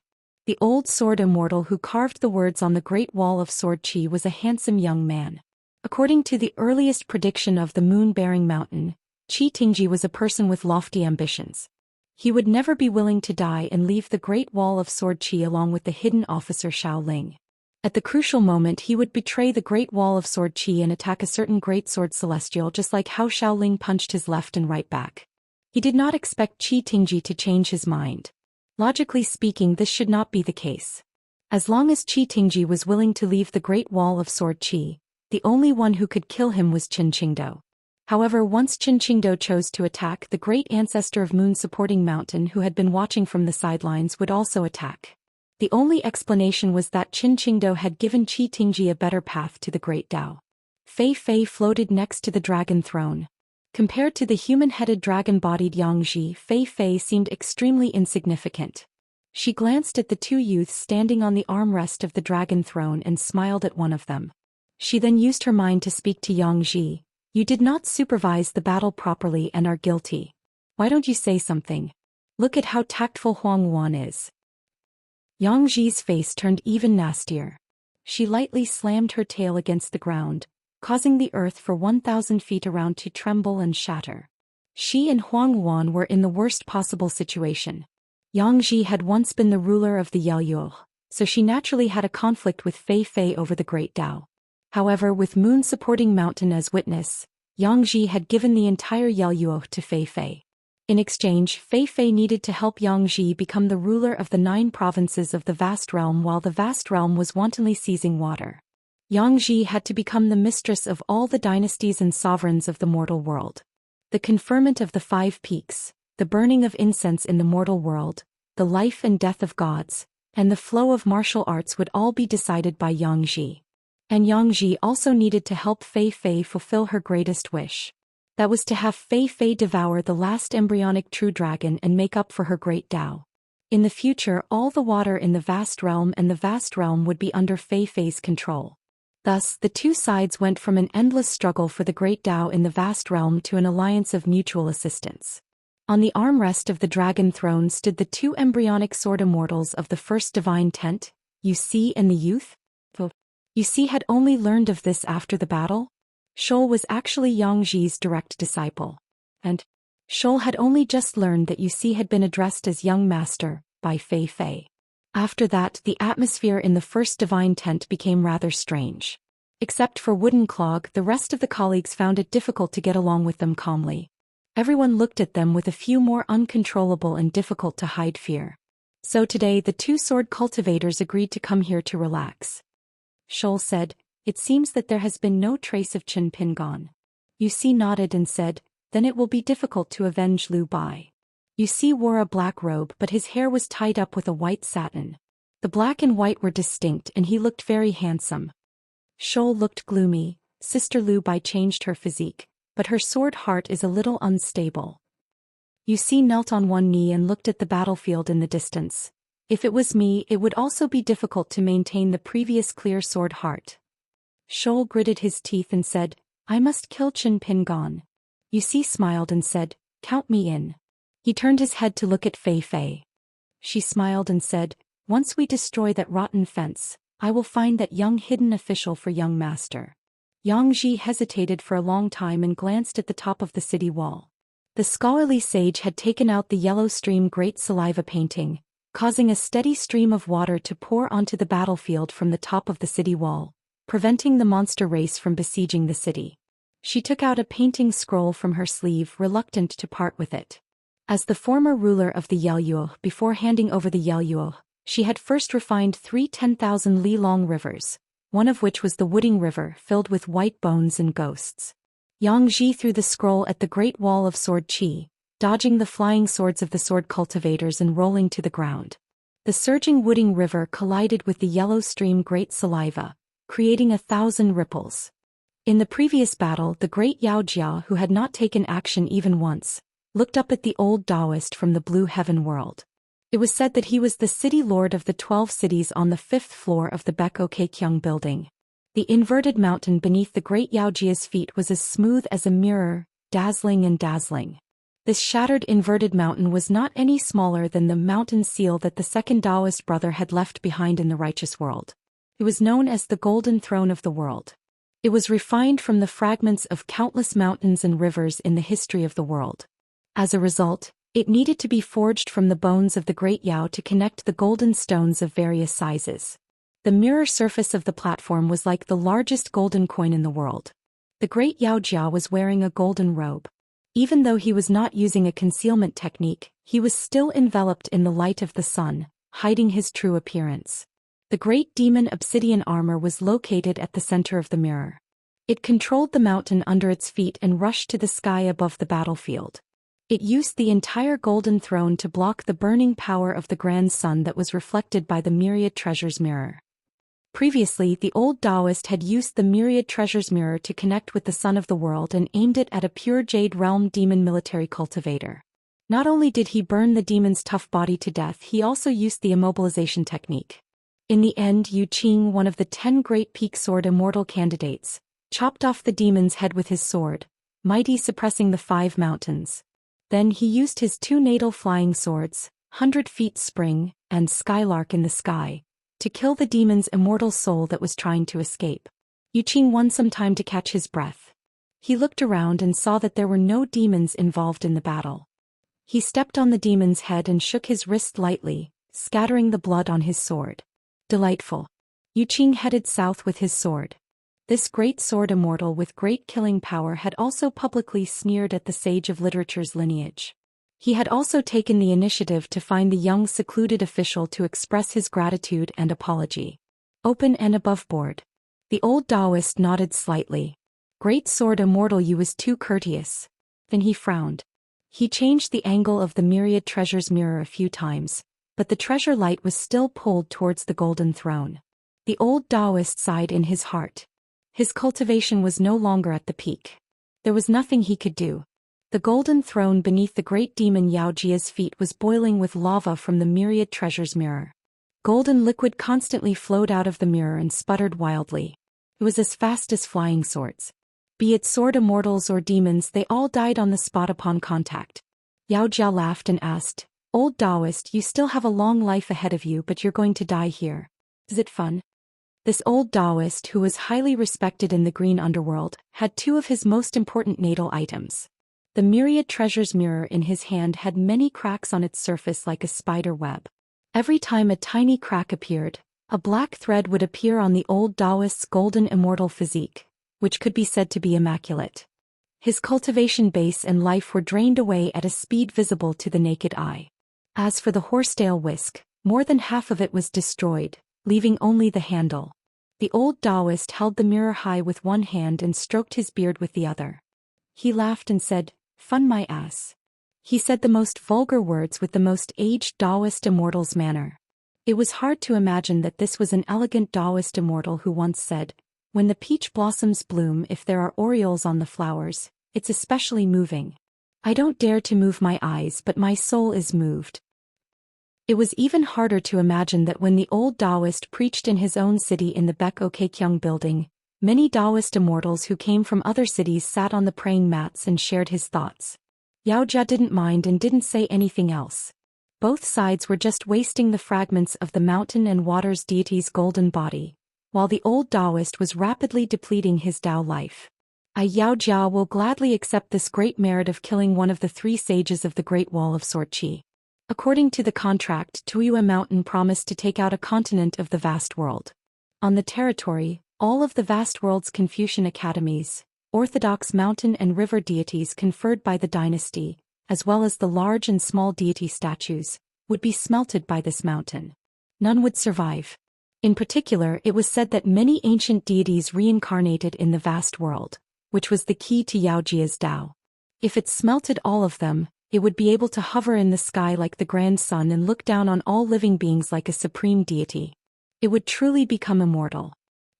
The old sword Immortal who carved the words on the Great Wall of Sword Qi was a handsome young man. According to the earliest prediction of the moon-bearing mountain, Qi Tingji was a person with lofty ambitions. He would never be willing to die and leave the Great Wall of Sword Qi along with the hidden officer Xiao Ling. At the crucial moment he would betray the Great Wall of Sword Qi and attack a certain great sword celestial, just like how Xiao Ling punched his left and right back. He did not expect Qi Tingji to change his mind. Logically speaking, this should not be the case. As long as Qi Tingji was willing to leave the Great Wall of Sword Qi, the only one who could kill him was Qin Qingdao. However, once Qin Qingdao chose to attack, the great ancestor of Moon Supporting Mountain who had been watching from the sidelines would also attack. The only explanation was that Qin Qingdao had given Qi Tingji a better path to the Great Dao. Fei Fei floated next to the dragon throne. Compared to the human-headed dragon-bodied Xianxia, Fei Fei seemed extremely insignificant. She glanced at the two youths standing on the armrest of the dragon throne and smiled at one of them. She then used her mind to speak to Xianxia. You did not supervise the battle properly and are guilty. Why don't you say something? Look at how tactful Huang Wan is. Xianxia's face turned even nastier. She lightly slammed her tail against the ground, causing the earth for 1,000 feet around to tremble and shatter. She and Huang Wan were in the worst possible situation. Xianxia had once been the ruler of the Yaoyuo, so she naturally had a conflict with Fei Fei over the Great Dao. However, with Moon Supporting Mountain as witness, Xianxia had given the entire Yaoyuo to Fei Fei. In exchange, Fei Fei needed to help Xianxia become the ruler of the 9 provinces of the vast realm while the vast realm was wantonly seizing water. Xianxia had to become the mistress of all the dynasties and sovereigns of the mortal world. The conferment of the 5 peaks, the burning of incense in the mortal world, the life and death of gods, and the flow of martial arts would all be decided by Xianxia. And Xianxia also needed to help Fei Fei fulfill her greatest wish. That was to have Fei Fei devour the last embryonic true dragon and make up for her great Dao. In the future, all the water in the vast realm and the vast realm would be under Fei Fei's control. Thus, the two sides went from an endless struggle for the great Dao in the vast realm to an alliance of mutual assistance. On the armrest of the dragon throne stood the 2 embryonic sword immortals of the first divine tent, Wuxia and the youth. Wuxia had only learned of this after the battle. Shoal was actually Xianxia's direct disciple. And Shoal had only just learned that Wuxia had been addressed as young master by Fei Fei. After that, the atmosphere in the first divine tent became rather strange. Except for Wooden Clog, the rest of the colleagues found it difficult to get along with them calmly. Everyone looked at them with a few more uncontrollable and difficult to hide fear. So today the 2 sword cultivators agreed to come here to relax. Shoal said, "It seems that there has been no trace of Qin Pin gone." Wuxia nodded and said, "Then it will be difficult to avenge Liu Bai." Wuxia wore a black robe, but his hair was tied up with a white satin. The black and white were distinct and he looked very handsome. Shoal looked gloomy. Sister Liu Bai changed her physique, but her sword heart is a little unstable. Wuxia knelt on one knee and looked at the battlefield in the distance. If it was me, it would also be difficult to maintain the previous clear sword heart. Shoal gritted his teeth and said, "I must kill Qin Pin Gon." Wuxia smiled and said, "Count me in." He turned his head to look at Fei Fei. She smiled and said, "Once we destroy that rotten fence, I will find that young hidden official for young master." Xianxia hesitated for a long time and glanced at the top of the city wall. The scholarly sage had taken out the yellow stream great saliva painting, causing a steady stream of water to pour onto the battlefield from the top of the city wall, preventing the monster race from besieging the city. She took out a painting scroll from her sleeve, reluctant to part with it. As the former ruler of the Yaoyuo, before handing over the Yaoyuo, she had first refined 3 10,000-li-long rivers, one of which was the Wooding River filled with white bones and ghosts. Xianxia threw the scroll at the great wall of sword qi, dodging the flying swords of the sword cultivators and rolling to the ground. The surging Wooding River collided with the yellow stream great saliva, creating 1,000 ripples. In the previous battle, the great Yao Jia, who had not taken action even once, looked up at the old Daoist from the blue heaven world. It was said that he was the city lord of the 12 cities on the 5th floor of the Beko Keikyung building. The inverted mountain beneath the great Yao Jia's feet was as smooth as a mirror, dazzling and dazzling. This shattered inverted mountain was not any smaller than the mountain seal that the second Daoist brother had left behind in the righteous world. It was known as the Golden Throne of the World. It was refined from the fragments of countless mountains and rivers in the history of the world. As a result, it needed to be forged from the bones of the great Yao to connect the golden stones of various sizes. The mirror surface of the platform was like the largest golden coin in the world. The great Yao Jia was wearing a golden robe. Even though he was not using a concealment technique, he was still enveloped in the light of the sun, hiding his true appearance. The great demon obsidian armor was located at the center of the mirror. It controlled the mountain under its feet and rushed to the sky above the battlefield. It used the entire golden throne to block the burning power of the grand sun that was reflected by the myriad treasures mirror. Previously, the old Daoist had used the myriad treasures mirror to connect with the sun of the world and aimed it at a pure jade realm demon military cultivator. Not only did he burn the demon's tough body to death, he also used the immobilization technique. In the end, Yu Qing, one of the 10 great peak sword immortal candidates, chopped off the demon's head with his sword, mighty suppressing the 5 mountains. Then he used his 2 natal flying swords, 100 feet spring, and skylark in the sky, to kill the demon's immortal soul that was trying to escape. Yu Qing won some time to catch his breath. He looked around and saw that there were no demons involved in the battle. He stepped on the demon's head and shook his wrist lightly, scattering the blood on his sword. Delightful. Yu Qing headed south with his sword. This great sword immortal with great killing power had also publicly sneered at the sage of literature's lineage. He had also taken the initiative to find the young secluded official to express his gratitude and apology. Open and above board. The old Daoist nodded slightly. Great sword immortal, you was too courteous. Then he frowned. He changed the angle of the myriad treasures mirror a few times, but the treasure light was still pulled towards the golden throne. The old Daoist sighed in his heart. His cultivation was no longer at the peak. There was nothing he could do. The golden throne beneath the great demon Yao Jia's feet was boiling with lava from the myriad treasures mirror. Golden liquid constantly flowed out of the mirror and sputtered wildly. It was as fast as flying swords. Be it sword immortals or demons, they all died on the spot upon contact. Yao Jia laughed and asked, "Old Daoist, you still have a long life ahead of you, but you're going to die here. Is it fun?" This old Daoist, who was highly respected in the green underworld, had 2 of his most important natal items. The myriad treasures mirror in his hand had many cracks on its surface like a spider web. Every time a tiny crack appeared, a black thread would appear on the old Daoist's golden immortal physique, which could be said to be immaculate. His cultivation base and life were drained away at a speed visible to the naked eye. As for the horsetail whisk, more than half of it was destroyed, leaving only the handle. The old Daoist held the mirror high with one hand and stroked his beard with the other. He laughed and said, "Fun my ass." He said the most vulgar words with the most aged Daoist immortal's manner. It was hard to imagine that this was an elegant Daoist immortal who once said, "When the peach blossoms bloom, if there are orioles on the flowers, it's especially moving. I don't dare to move my eyes, but my soul is moved." It was even harder to imagine that when the old Daoist preached in his own city in the Beko Keikyung building, many Daoist immortals who came from other cities sat on the praying mats and shared his thoughts. Yao Jia didn't mind and didn't say anything else. Both sides were just wasting the fragments of the mountain and water's deity's golden body, while the old Daoist was rapidly depleting his Dao life. I Yao Jia will gladly accept this great merit of killing one of the 3 sages of the Great Wall of Sorqi. According to the contract, Tuyue Mountain promised to take out a continent of the vast world. On the territory, all of the vast world's Confucian academies, orthodox mountain and river deities conferred by the dynasty, as well as the large and small deity statues, would be smelted by this mountain. None would survive. In particular, it was said that many ancient deities reincarnated in the vast world, which was the key to Yao Jia's Dao. If it smelted all of them, it would be able to hover in the sky like the grand sun and look down on all living beings like a supreme deity. It would truly become immortal.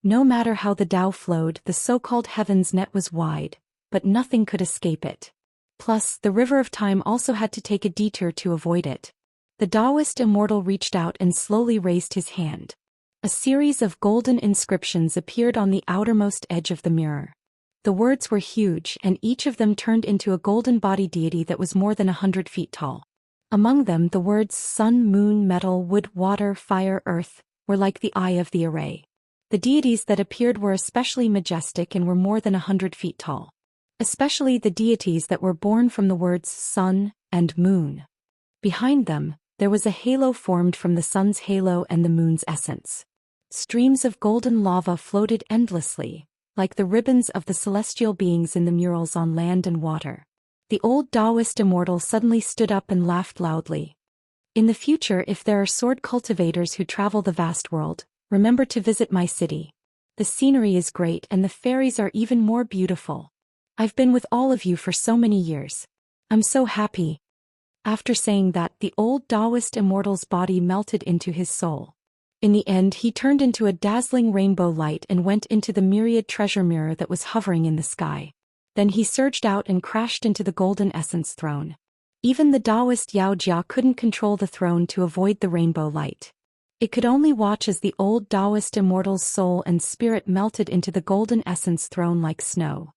No matter how the Dao flowed, the so-called heaven's net was wide, but nothing could escape it. Plus, the river of time also had to take a detour to avoid it. The Daoist Immortal reached out and slowly raised his hand. A series of golden inscriptions appeared on the outermost edge of the mirror. The words were huge, and each of them turned into a golden body deity that was more than 100 feet tall. Among them, the words sun, moon, metal, wood, water, fire, earth were like the eye of the array. The deities that appeared were especially majestic and were more than 100 feet tall. Especially the deities that were born from the words sun and moon. Behind them, there was a halo formed from the sun's halo and the moon's essence. Streams of golden lava floated endlessly, like the ribbons of the celestial beings in the murals on land and water. The old Daoist Immortal suddenly stood up and laughed loudly. In the future, if there are sword cultivators who travel the vast world, remember to visit my city. The scenery is great and the fairies are even more beautiful. I've been with all of you for so many years. I'm so happy. After saying that, the old Daoist Immortal's body melted into his soul. In the end, he turned into a dazzling rainbow light and went into the myriad treasure mirror that was hovering in the sky. Then he surged out and crashed into the golden essence throne. Even the Daoist Yao Jia couldn't control the throne to avoid the rainbow light. It could only watch as the old Daoist Immortal's soul and spirit melted into the golden essence throne like snow.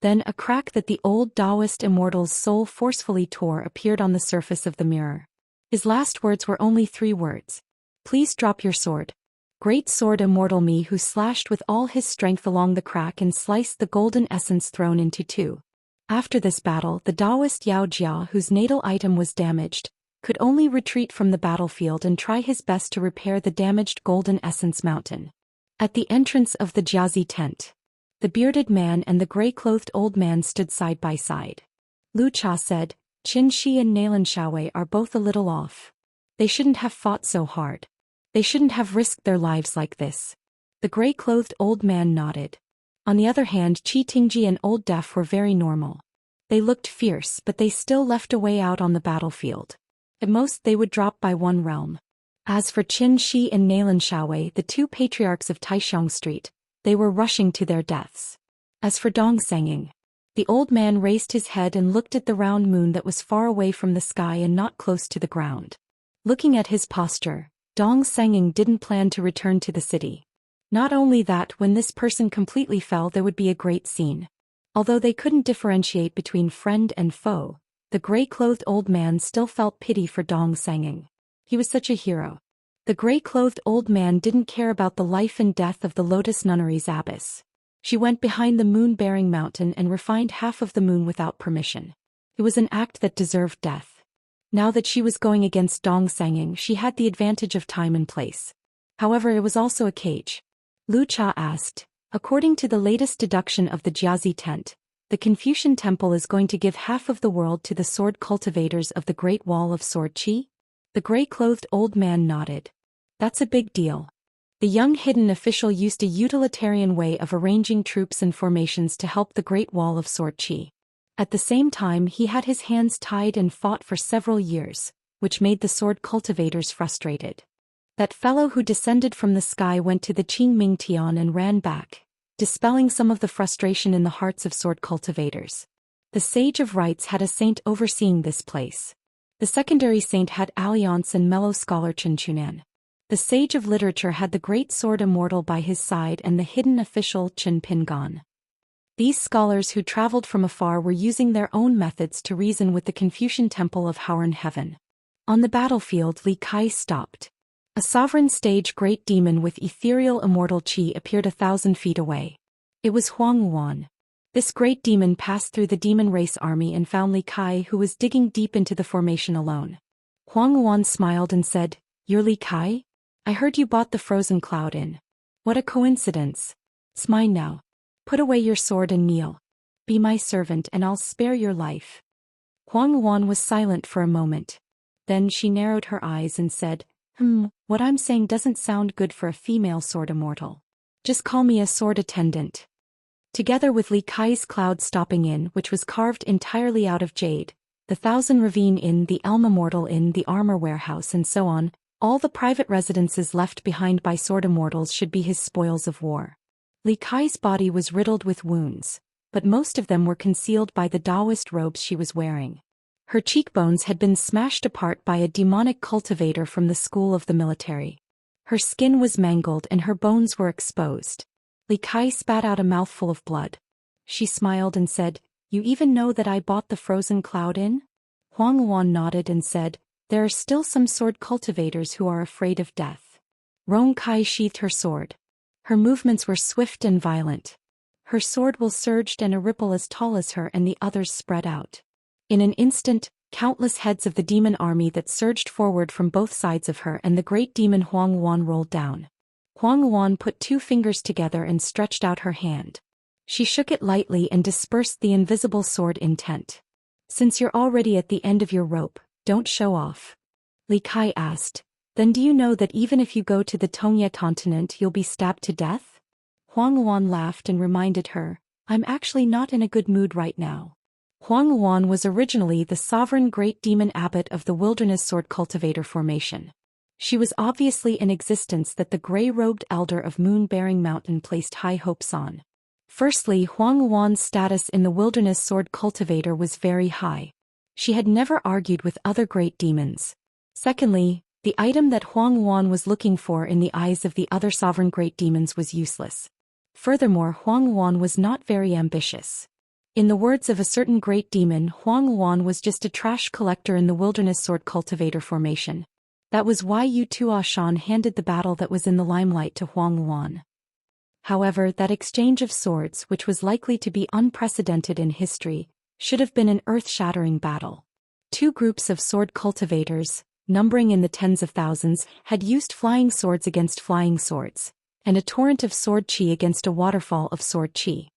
Then a crack that the old Daoist Immortal's soul forcefully tore appeared on the surface of the mirror. His last words were only 3 words. Please drop your sword. Great sword immortal me, who slashed with all his strength along the crack and sliced the golden essence throne into 2. After this battle, the Daoist Yao Jia, whose natal item was damaged, could only retreat from the battlefield and try his best to repair the damaged golden essence mountain. At the entrance of the Jiazi tent, the bearded man and the gray-clothed old man stood side by side. Lu Cha said, Xianxia and Xiaowei are both a little off. They shouldn't have fought so hard. They shouldn't have risked their lives like this. The gray-clothed old man nodded. On the other hand, Qi Tingji and Old Deaf were very normal. They looked fierce, but they still left a way out on the battlefield. At most, they would drop by 1 realm. As for Qin Shi and Xiaowei, the 2 patriarchs of Taishang Street, they were rushing to their deaths. As for Dong Senging, the old man raised his head and looked at the round moon that was far away from the sky and not close to the ground. Looking at his posture, Dong Senging didn't plan to return to the city. Not only that, when this person completely fell, there would be a great scene. Although they couldn't differentiate between friend and foe, the gray-clothed old man still felt pity for Dong Senging. He was such a hero. The gray-clothed old man didn't care about the life and death of the Lotus Nunnery's abbess. She went behind the moon-bearing mountain and refined half of the moon without permission. It was an act that deserved death. Now that she was going against Dong Senging, she had the advantage of time and place. However, it was also a cage. Lu Cha asked, according to the latest deduction of the Jiazi tent, the Confucian temple is going to give half of the world to the sword cultivators of the Great Wall of Sword Qi? The gray-clothed old man nodded. That's a big deal. The young hidden official used a utilitarian way of arranging troops and formations to help the Great Wall of Sword Qi. At the same time, he had his hands tied and fought for several years, which made the sword cultivators frustrated. That fellow who descended from the sky went to the Qingming Tian and ran back, dispelling some of the frustration in the hearts of sword cultivators. The Sage of Rites had a saint overseeing this place. The secondary saint had Alliance and mellow scholar Chen Chunan. The Sage of Literature had the great sword Immortal by his side and the hidden official Chen Pingan. These scholars who traveled from afar were using their own methods to reason with the Confucian temple of Howren Heaven. On the battlefield, Li Kai stopped. A sovereign stage great demon with ethereal immortal qi appeared 1,000 feet away. It was Huang Wan. This great demon passed through the demon race army and found Li Kai, who was digging deep into the formation alone. Huang Wan smiled and said, "You're Li Kai? I heard you bought the frozen cloud in. What a coincidence. It's mine now. Put away your sword and kneel. Be my servant and I'll spare your life." Huang Wan was silent for a moment. Then she narrowed her eyes and said, "What I'm saying doesn't sound good for a female sword immortal. Just call me a sword attendant." Together with Li Kai's cloud stopping in, which was carved entirely out of jade, the Thousand Ravine Inn, the Elm Immortal Inn, the Armor Warehouse and so on, all the private residences left behind by sword immortals should be his spoils of war. Li Kai's body was riddled with wounds, but most of them were concealed by the Daoist robes she was wearing. Her cheekbones had been smashed apart by a demonic cultivator from the school of the military. Her skin was mangled and her bones were exposed. Li Kai spat out a mouthful of blood. She smiled and said, "You even know that I bought the frozen cloud in?" Huang Wan nodded and said, "There are still some sword cultivators who are afraid of death." Rong Kai sheathed her sword. Her movements were swift and violent. Her sword will surged and a ripple as tall as her and the others spread out. In an instant, countless heads of the demon army that surged forward from both sides of her and the great demon Huang Wan rolled down. Huang Wan put 2 fingers together and stretched out her hand. She shook it lightly and dispersed the invisible sword intent. "Since you're already at the end of your rope, don't show off." Li Kai asked, "Then do you know that even if you go to the Tongye continent you'll be stabbed to death?" Huang Wan laughed and reminded her, "I'm actually not in a good mood right now." Huang Wan was originally the sovereign great demon abbot of the Wilderness Sword Cultivator formation. She was obviously an existence that the gray-robed elder of Moon-Bearing Mountain placed high hopes on. Firstly, Huang Wan's status in the Wilderness Sword Cultivator was very high. She had never argued with other great demons. Secondly, the item that Huang Wan was looking for in the eyes of the other sovereign great demons was useless. Furthermore, Huang Wan was not very ambitious. In the words of a certain great demon, Huang Wan was just a trash collector in the Wilderness Sword Cultivator formation. That was why Zhou Xian handed the battle that was in the limelight to Huang Wan. However, that exchange of swords, which was likely to be unprecedented in history, should have been an earth-shattering battle. 2 groups of sword cultivators, numbering in the tens of thousands, had used flying swords against flying swords, and a torrent of sword qi against a waterfall of sword qi.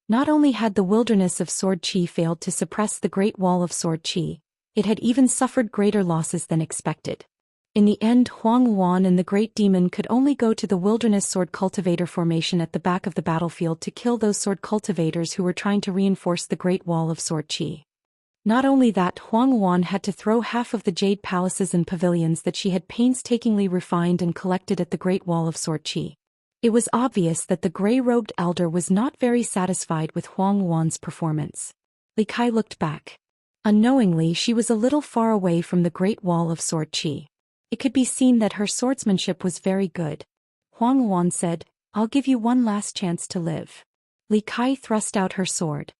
Not only had the wilderness of sword qi failed to suppress the Great Wall of sword qi, it had even suffered greater losses than expected. In the end, Huang Wan and the Great Demon could only go to the Wilderness Sword Cultivator formation at the back of the battlefield to kill those sword cultivators who were trying to reinforce the Great Wall of Sword Qi. Not only that, Huang Wan had to throw half of the jade palaces and pavilions that she had painstakingly refined and collected at the Great Wall of Sword Qi. It was obvious that the gray-robed elder was not very satisfied with Huang Wan's performance. Li Kai looked back. Unknowingly, she was a little far away from the Great Wall of Sword Qi. It could be seen that her swordsmanship was very good. Huang Wan said, "I'll give you one last chance to live." Li Kai thrust out her sword.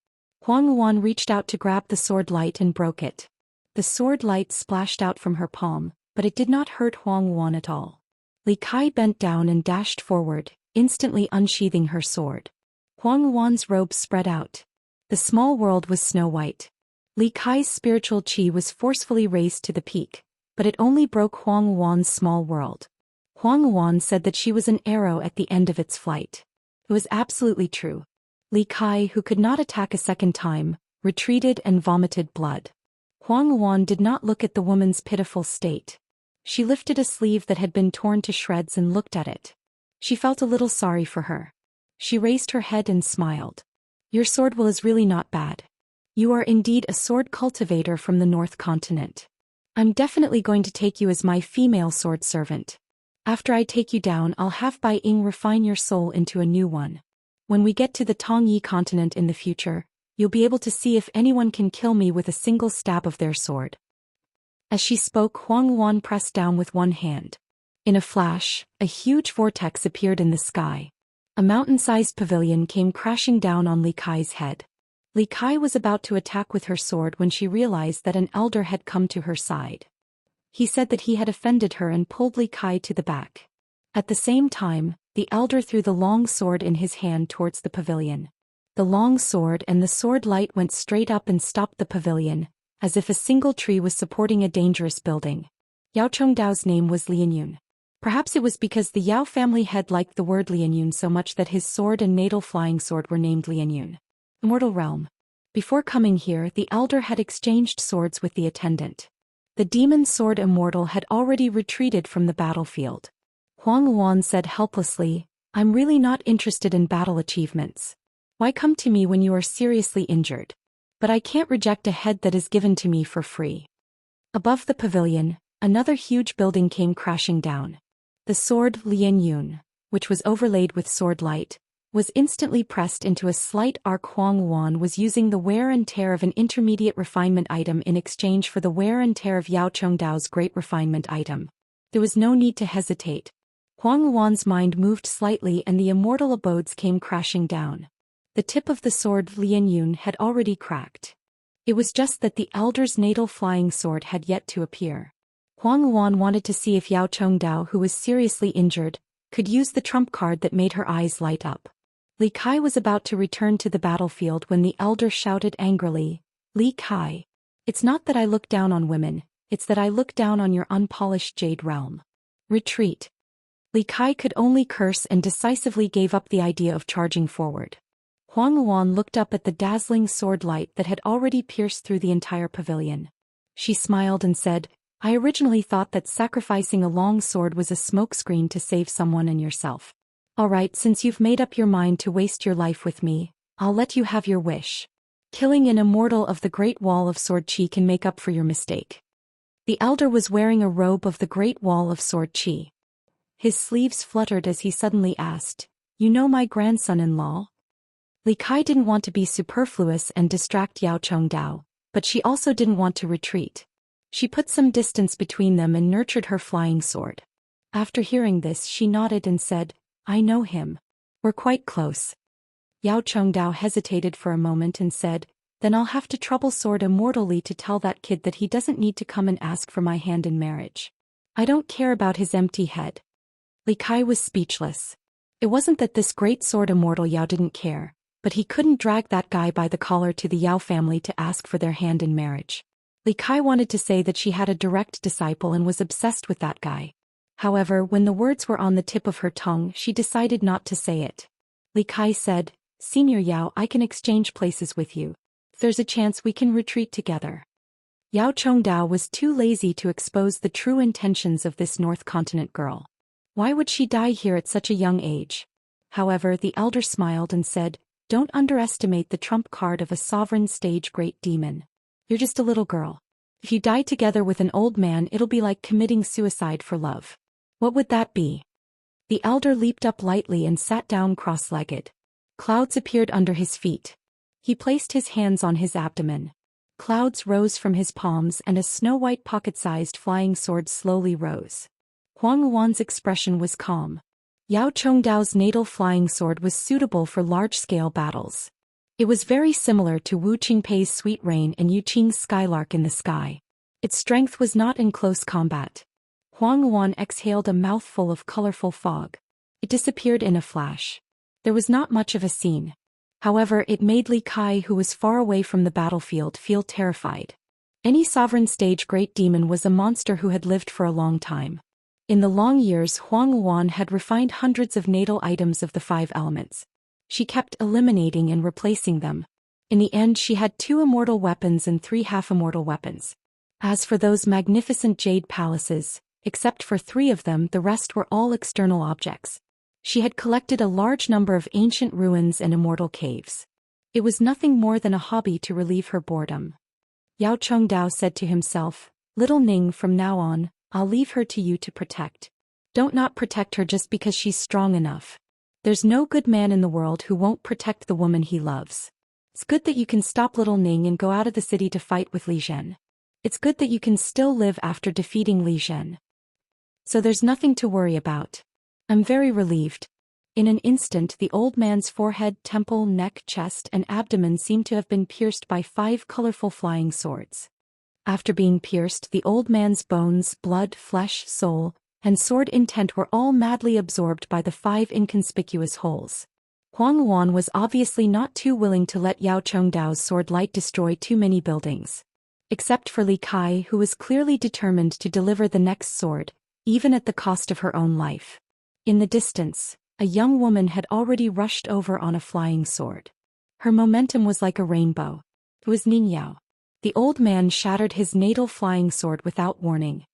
Huang Wan reached out to grab the sword light and broke it. The sword light splashed out from her palm, but it did not hurt Huang Wan at all. Li Kai bent down and dashed forward, instantly unsheathing her sword. Huang Wan's robe spread out. The small world was snow-white. Li Kai's spiritual qi was forcefully raised to the peak, but it only broke Huang Wan's small world. Huang Wan said that she was an arrow at the end of its flight. It was absolutely true. Li Kai, who could not attack a second time, retreated and vomited blood. Huang Wan did not look at the woman's pitiful state. She lifted a sleeve that had been torn to shreds and looked at it. She felt a little sorry for her. She raised her head and smiled. "Your sword will is really not bad. You are indeed a sword cultivator from the North Continent. I'm definitely going to take you as my female sword servant. After I take you down, I'll have Bai Ying refine your soul into a new one. When we get to the Tongyi continent in the future, you'll be able to see if anyone can kill me with a single stab of their sword." As she spoke, Huang Wan pressed down with one hand. In a flash, a huge vortex appeared in the sky. A mountain-sized pavilion came crashing down on Li Kai's head. Li Kai was about to attack with her sword when she realized that an elder had come to her side. He said that he had offended her and pulled Li Kai to the back. At the same time, the elder threw the long sword in his hand towards the pavilion. The long sword and the sword light went straight up and stopped the pavilion, as if a single tree was supporting a dangerous building. Yao Chengdao's name was Lianyun. Perhaps it was because the Yao family head liked the word Lianyun so much that his sword and natal flying sword were named Lianyun. Immortal realm. Before coming here, the elder had exchanged swords with the attendant. The demon sword Immortal had already retreated from the battlefield. Huang Luan said helplessly, "I'm really not interested in battle achievements. Why come to me when you are seriously injured? But I can't reject a head that is given to me for free." Above the pavilion, another huge building came crashing down. The sword Lianyun, which was overlaid with sword light, was instantly pressed into a slight arc. Huang Luan was using the wear and tear of an intermediate refinement item in exchange for the wear and tear of Yao Chengdao's great refinement item. There was no need to hesitate. Huang Luan's mind moved slightly and the immortal abodes came crashing down. The tip of the sword Lianyun had already cracked. It was just that the elder's natal flying sword had yet to appear. Huang Luan wanted to see if Yao Chengdao, who was seriously injured, could use the trump card that made her eyes light up. Li Kai was about to return to the battlefield when the elder shouted angrily, "Li Kai! It's not that I look down on women, it's that I look down on your unpolished jade realm. Retreat." Li Kai could only curse and decisively gave up the idea of charging forward. Huang Luan looked up at the dazzling sword light that had already pierced through the entire pavilion. She smiled and said, "I originally thought that sacrificing a long sword was a smokescreen to save someone and yourself. Alright, since you've made up your mind to waste your life with me, I'll let you have your wish. Killing an immortal of the Great Wall of Sword Qi can make up for your mistake." The elder was wearing a robe of the Great Wall of Sword Qi. His sleeves fluttered as he suddenly asked, "You know my grandson-in-law?" Li Kai didn't want to be superfluous and distract Yao Chengdao, but she also didn't want to retreat. She put some distance between them and nurtured her flying sword. After hearing this, she nodded and said, "I know him. We're quite close." Yao Chengdao hesitated for a moment and said, "Then I'll have to trouble Sword Immortally to tell that kid that he doesn't need to come and ask for my hand in marriage. I don't care about his empty head." Li Kai was speechless. It wasn't that this great sword Immortal Yao didn't care, but he couldn't drag that guy by the collar to the Yao family to ask for their hand in marriage. Li Kai wanted to say that she had a direct disciple and was obsessed with that guy. However, when the words were on the tip of her tongue, she decided not to say it. Li Kai said, "Senior Yao, I can exchange places with you. If there's a chance we can retreat together." Yao Chengdao was too lazy to expose the true intentions of this North Continent girl. Why would she die here at such a young age? However, the elder smiled and said, "Don't underestimate the trump card of a sovereign stage great demon. You're just a little girl. If you die together with an old man, it'll be like committing suicide for love. What would that be?" The elder leaped up lightly and sat down cross-legged. Clouds appeared under his feet. He placed his hands on his abdomen. Clouds rose from his palms and a snow-white pocket-sized flying sword slowly rose. Huang Luan's expression was calm. Yao Chengdao's natal flying sword was suitable for large-scale battles. It was very similar to Wu Qingpei's Sweet Rain and Yu Qing's Skylark in the Sky. Its strength was not in close combat. Huang Luan exhaled a mouthful of colorful fog. It disappeared in a flash. There was not much of a scene. However, it made Li Kai, who was far away from the battlefield, feel terrified. Any sovereign stage great demon was a monster who had lived for a long time. In the long years, Huang Luan had refined hundreds of natal items of the 5 elements. She kept eliminating and replacing them. In the end, she had 2 immortal weapons and 3 half-immortal weapons. As for those magnificent jade palaces, except for 3 of them, the rest were all external objects. She had collected a large number of ancient ruins and immortal caves. It was nothing more than a hobby to relieve her boredom. Yao Chengdao said to himself, "Little Ning, from now on, I'll leave her to you to protect. Don't not protect her just because she's strong enough. There's no good man in the world who won't protect the woman he loves. It's good that you can stop little Ning and go out of the city to fight with Li Zhen. It's good that you can still live after defeating Li Zhen. So there's nothing to worry about. I'm very relieved." In an instant, the old man's forehead, temple, neck, chest, and abdomen seemed to have been pierced by 5 colorful flying swords. After being pierced, the old man's bones, blood, flesh, soul, and sword intent were all madly absorbed by the 5 inconspicuous holes. Huang Luan was obviously not too willing to let Yao Chengdao's sword light destroy too many buildings. Except for Li Kai, who was clearly determined to deliver the next sword, even at the cost of her own life. In the distance, a young woman had already rushed over on a flying sword. Her momentum was like a rainbow. It was Ningyao. The old man shattered his natal flying sword without warning.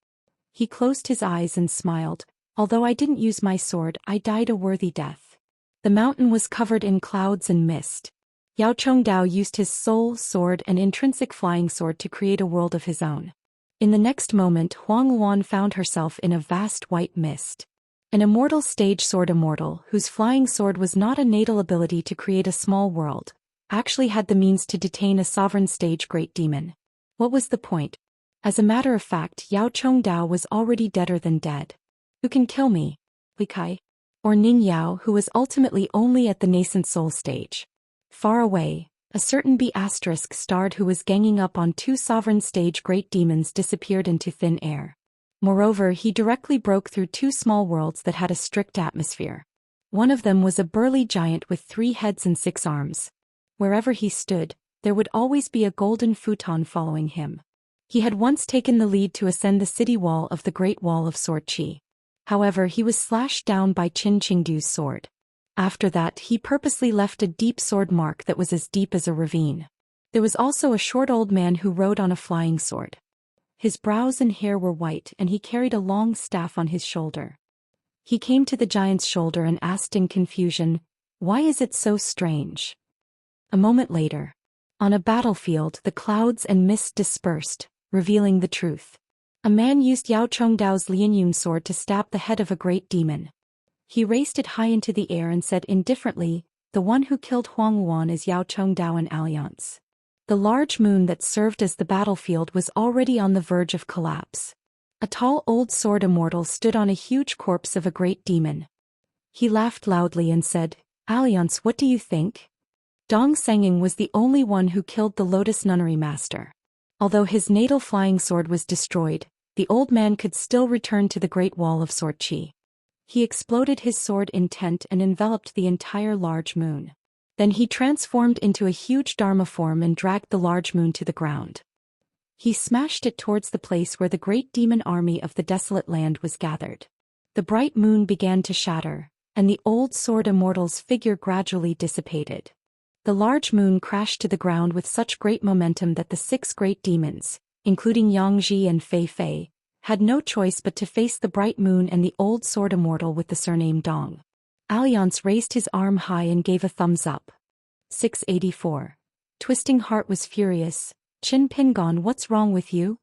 He closed his eyes and smiled. Although I didn't use my sword, I died a worthy death. The mountain was covered in clouds and mist. Yao Chengdao used his soul, sword, and intrinsic flying sword to create a world of his own. In the next moment, Huang Luan found herself in a vast white mist. An immortal stage sword Immortal, whose flying sword was not a natal ability to create a small world, actually had the means to detain a sovereign stage great demon. What was the point? As a matter of fact, Yao Chengdao was already deader than dead. Who can kill me? Li Kai? Or Ning Yao, who was ultimately only at the nascent soul stage? Far away, a certain B** starred who was ganging up on 2 sovereign stage great demons disappeared into thin air. Moreover, he directly broke through 2 small worlds that had a strict atmosphere. One of them was a burly giant with 3 heads and 6 arms. Wherever he stood, there would always be a golden futon following him. He had once taken the lead to ascend the city wall of the Great Wall of Sword Qi. However, he was slashed down by Qin Qingdu's sword. After that, he purposely left a deep sword mark that was as deep as a ravine. There was also a short old man who rode on a flying sword. His brows and hair were white and he carried a long staff on his shoulder. He came to the giant's shoulder and asked in confusion, "Why is it so strange?" A moment later, on a battlefield, the clouds and mist dispersed, revealing the truth. A man used Yao Chengdao's Lianyun sword to stab the head of a great demon. He raised it high into the air and said indifferently, "The one who killed Huang Luan is Yao Chengdao and Alliance." The large moon that served as the battlefield was already on the verge of collapse. A tall old sword Immortal stood on a huge corpse of a great demon. He laughed loudly and said, "Alliance, what do you think?" Dong Senging was the only one who killed the Lotus Nunnery Master. Although his natal flying sword was destroyed, the old man could still return to the Great Wall of Sword Qi. He exploded his sword intent and enveloped the entire large moon. Then he transformed into a huge Dharma form and dragged the large moon to the ground. He smashed it towards the place where the great demon army of the desolate land was gathered. The bright moon began to shatter, and the old sword Immortal's figure gradually dissipated. The large moon crashed to the ground with such great momentum that the 6 great demons, including Yangji and Fei Fei, had no choice but to face the bright moon and the old sword Immortal with the surname Dong. Alliance raised his arm high and gave a thumbs up. 684. Twisting Heart was furious. "Qin Pingon, what's wrong with you?"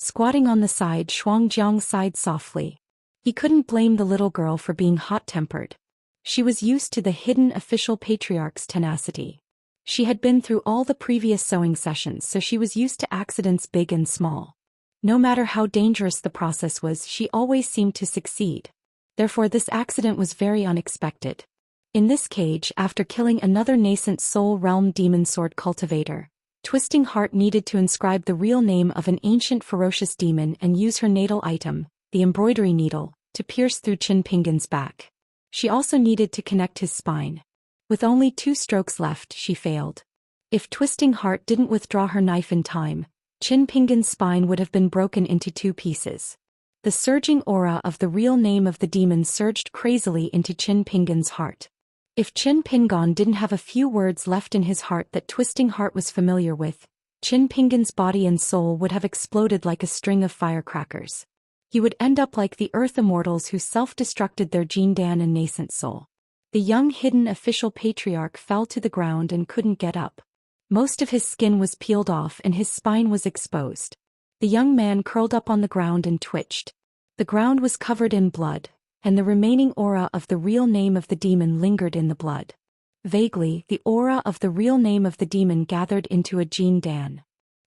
Squatting on the side, Shuangjiang sighed softly. He couldn't blame the little girl for being hot-tempered. She was used to the hidden official patriarch's tenacity. She had been through all the previous sewing sessions, so she was used to accidents big and small. No matter how dangerous the process was, she always seemed to succeed. Therefore, this accident was very unexpected. In this cage, after killing another nascent soul realm demon sword cultivator, Twisting Heart needed to inscribe the real name of an ancient ferocious demon and use her natal item, the embroidery needle, to pierce through Qin Pingon's back. She also needed to connect his spine. With only 2 strokes left, she failed. If Twisting Heart didn't withdraw her knife in time, Qin Pingon's spine would have been broken into 2 pieces. The surging aura of the real name of the demon surged crazily into Qin Pingon's heart. If Qin Pingon didn't have a few words left in his heart that Twisting Heart was familiar with, Qin Pingon's body and soul would have exploded like a string of firecrackers. He would end up like the Earth Immortals who self-destructed their Jindan and nascent soul. The young hidden official patriarch fell to the ground and couldn't get up. Most of his skin was peeled off and his spine was exposed. The young man curled up on the ground and twitched. The ground was covered in blood, and the remaining aura of the real name of the demon lingered in the blood. Vaguely, the aura of the real name of the demon gathered into a Jindan.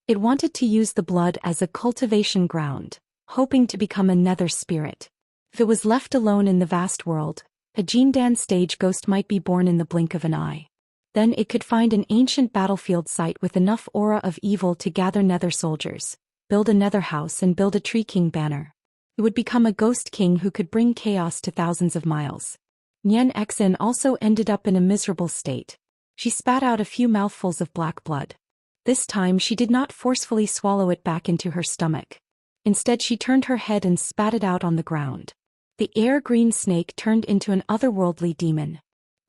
It wanted to use the blood as a cultivation ground, hoping to become a nether spirit. If it was left alone in the vast world, a Jindan stage ghost might be born in the blink of an eye. Then it could find an ancient battlefield site with enough aura of evil to gather nether soldiers, build a nether house and build a tree king banner. It would become a ghost king who could bring chaos to thousands of miles. Xianxia also ended up in a miserable state. She spat out a few mouthfuls of black blood. This time she did not forcefully swallow it back into her stomach. Instead she turned her head and spat it out on the ground. The air-green snake turned into an otherworldly demon.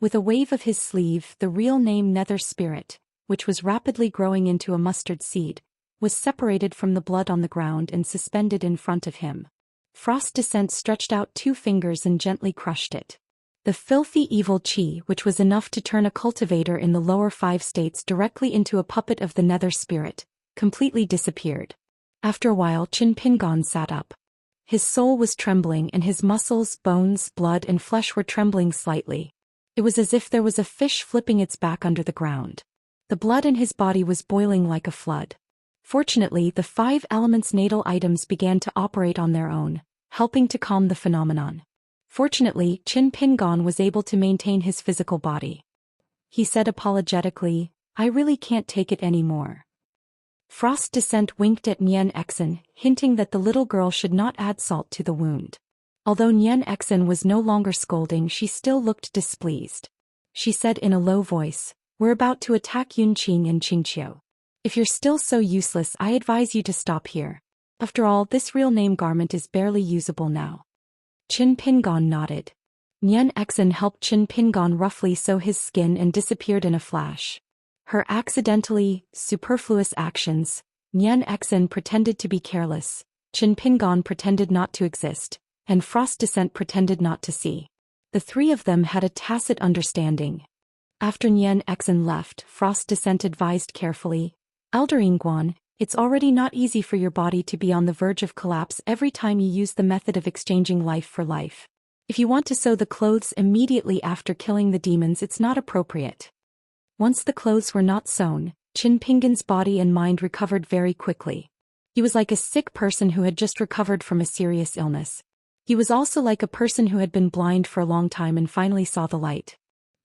With a wave of his sleeve, the real name Nether Spirit, which was rapidly growing into a mustard seed, was separated from the blood on the ground and suspended in front of him. Frost Descent stretched out 2 fingers and gently crushed it. The filthy evil chi, which was enough to turn a cultivator in the lower 5 states directly into a puppet of the Nether Spirit, completely disappeared. After a while Qin Pingon sat up. His soul was trembling and his muscles, bones, blood and flesh were trembling slightly. It was as if there was a fish flipping its back under the ground. The blood in his body was boiling like a flood. Fortunately, the 5 elements natal items began to operate on their own, helping to calm the phenomenon. Fortunately, Qin Pingon was able to maintain his physical body. He said apologetically, "I really can't take it anymore." Frost Descent winked at Xianxia, hinting that the little girl should not add salt to the wound. Although Xianxia was no longer scolding, she still looked displeased. She said in a low voice, "We're about to attack Yunqing and Qingqiu. If you're still so useless, I advise you to stop here. After all, this real name garment is barely usable now." Qin Pingon nodded. Xianxia helped Qin Pingon roughly sew his skin and disappeared in a flash. Her accidentally superfluous actions, Xianxia pretended to be careless, Qin Pingon pretended not to exist, and Frost Descent pretended not to see. The 3 of them had a tacit understanding. After Xianxia left, Frost Descent advised carefully, "Elder Ingguan, it's already not easy for your body to be on the verge of collapse every time you use the method of exchanging life for life. If you want to sew the clothes immediately after killing the demons, it's not appropriate." Once the clothes were not sewn, Qin Pingon's body and mind recovered very quickly. He was like a sick person who had just recovered from a serious illness. He was also like a person who had been blind for a long time and finally saw the light.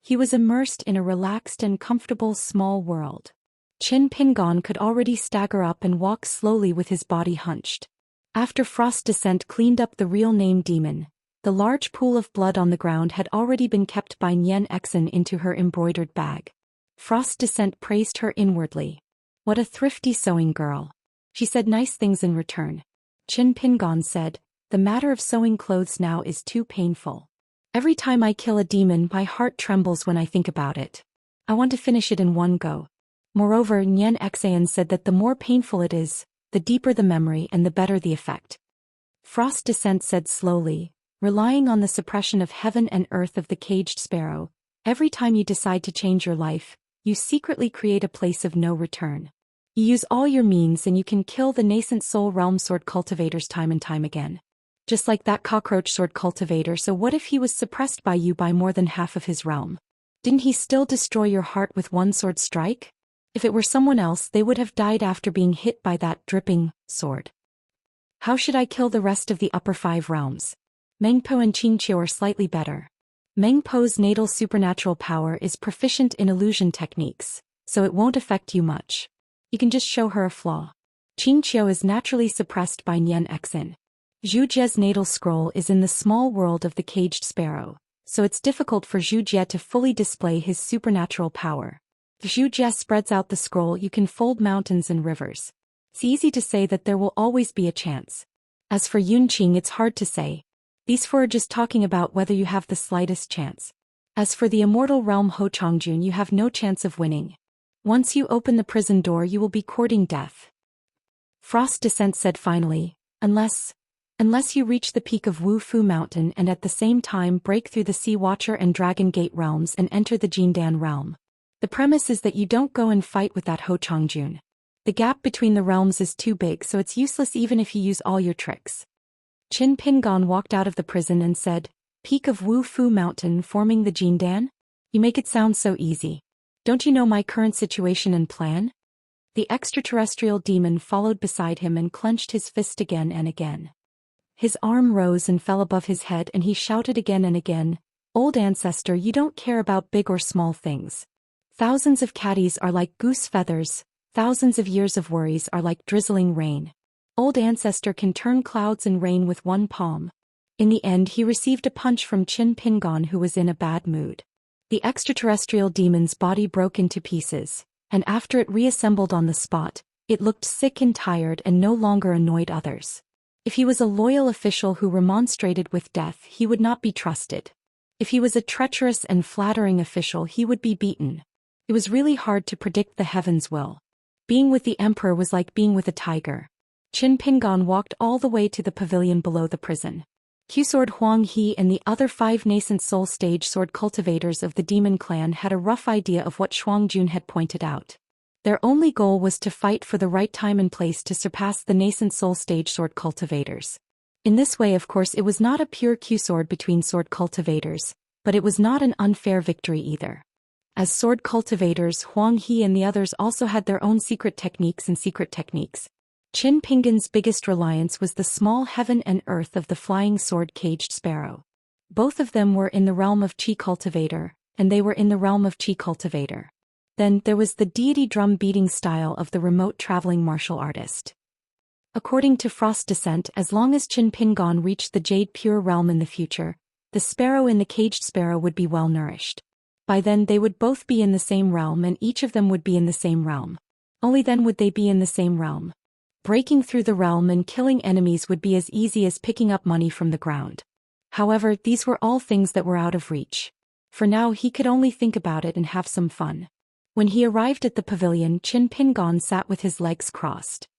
He was immersed in a relaxed and comfortable small world. Qin Pingon could already stagger up and walk slowly with his body hunched. After Frost Descent cleaned up the real name demon, the large pool of blood on the ground had already been kept by Xianxia into her embroidered bag. Frost Descent praised her inwardly. "What a thrifty sewing girl." She said nice things in return. Qin Pingon said, "The matter of sewing clothes now is too painful. Every time I kill a demon, my heart trembles when I think about it. I want to finish it in one go." Moreover, Xianxia said that the more painful it is, the deeper the memory and the better the effect. Frost Descent said slowly, "Relying on the suppression of heaven and earth of the caged sparrow, every time you decide to change your life, you secretly create a place of no return. You use all your means and you can kill the nascent soul realm sword cultivators time and time again. Just like that cockroach sword cultivator. So what if he was suppressed by you by more than half of his realm? Didn't he still destroy your heart with one sword strike? If it were someone else, they would have died after being hit by that dripping sword. How should I kill the rest of the upper 5 realms? Mengpo and Qingqiu are slightly better. Mengpo's natal supernatural power is proficient in illusion techniques, so it won't affect you much. You can just show her a flaw. Qingqiu is naturally suppressed by Xianxia. Zhu Jie's natal scroll is in the small world of the caged sparrow, so it's difficult for Zhu Jie to fully display his supernatural power. If Zhu Jie spreads out the scroll, you can fold mountains and rivers. It's easy to say that there will always be a chance. As for Yunqing, it's hard to say. These 4 are just talking about whether you have the slightest chance. As for the immortal realm Ho Chongjun, you have no chance of winning. Once you open the prison door, you will be courting death. Frost Descent said finally, unless you reach the peak of Wu Fu Mountain and at the same time break through the Sea Watcher and Dragon Gate realms and enter the Jindan realm. The premise is that you don't go and fight with that Ho Chongjun. The gap between the realms is too big, so it's useless even if you use all your tricks. Qin Pingon walked out of the prison and said, "Peak of Wu Fu Mountain forming the Jindan? You make it sound so easy. Don't you know my current situation and plan?" The extraterrestrial demon followed beside him and clenched his fist again and again. His arm rose and fell above his head and he shouted again and again, "Old ancestor, you don't care about big or small things. Thousands of caddies are like goose feathers, thousands of years of worries are like drizzling rain. Old ancestor can turn clouds and rain with one palm. In the end he received a punch from Qin Pingon, who was in a bad mood. The extraterrestrial demon's body broke into pieces, and after it reassembled on the spot, it looked sick and tired and no longer annoyed others. If he was a loyal official who remonstrated with death, he would not be trusted. If he was a treacherous and flattering official, he would be beaten. It was really hard to predict the heavens' will. Being with the emperor was like being with a tiger. Qin Pingon walked all the way to the pavilion below the prison. Q-Sword Huang He and the other 5 nascent soul stage sword cultivators of the demon clan had a rough idea of what Shuangjun had pointed out. Their only goal was to fight for the right time and place to surpass the nascent soul stage sword cultivators. In this way, of course, it was not a pure Q-sword between sword cultivators, but it was not an unfair victory either. As sword cultivators, Huang He and the others also had their own secret techniques and secret techniques. Qin Pingon's biggest reliance was the small heaven and earth of the flying sword caged sparrow. Both of them were in the realm of Qi cultivator, and they were in the realm of Qi cultivator. Then there was the deity drum beating style of the remote traveling martial artist. According to Frost Descent, as long as Qin Pingon reached the Jade Pure realm in the future, the sparrow in the caged sparrow would be well nourished. By then they would both be in the same realm and each of them would be in the same realm. Only then would they be in the same realm. Breaking through the realm and killing enemies would be as easy as picking up money from the ground. However, these were all things that were out of reach. For now he could only think about it and have some fun. When he arrived at the pavilion, Qin Pingon sat with his legs crossed.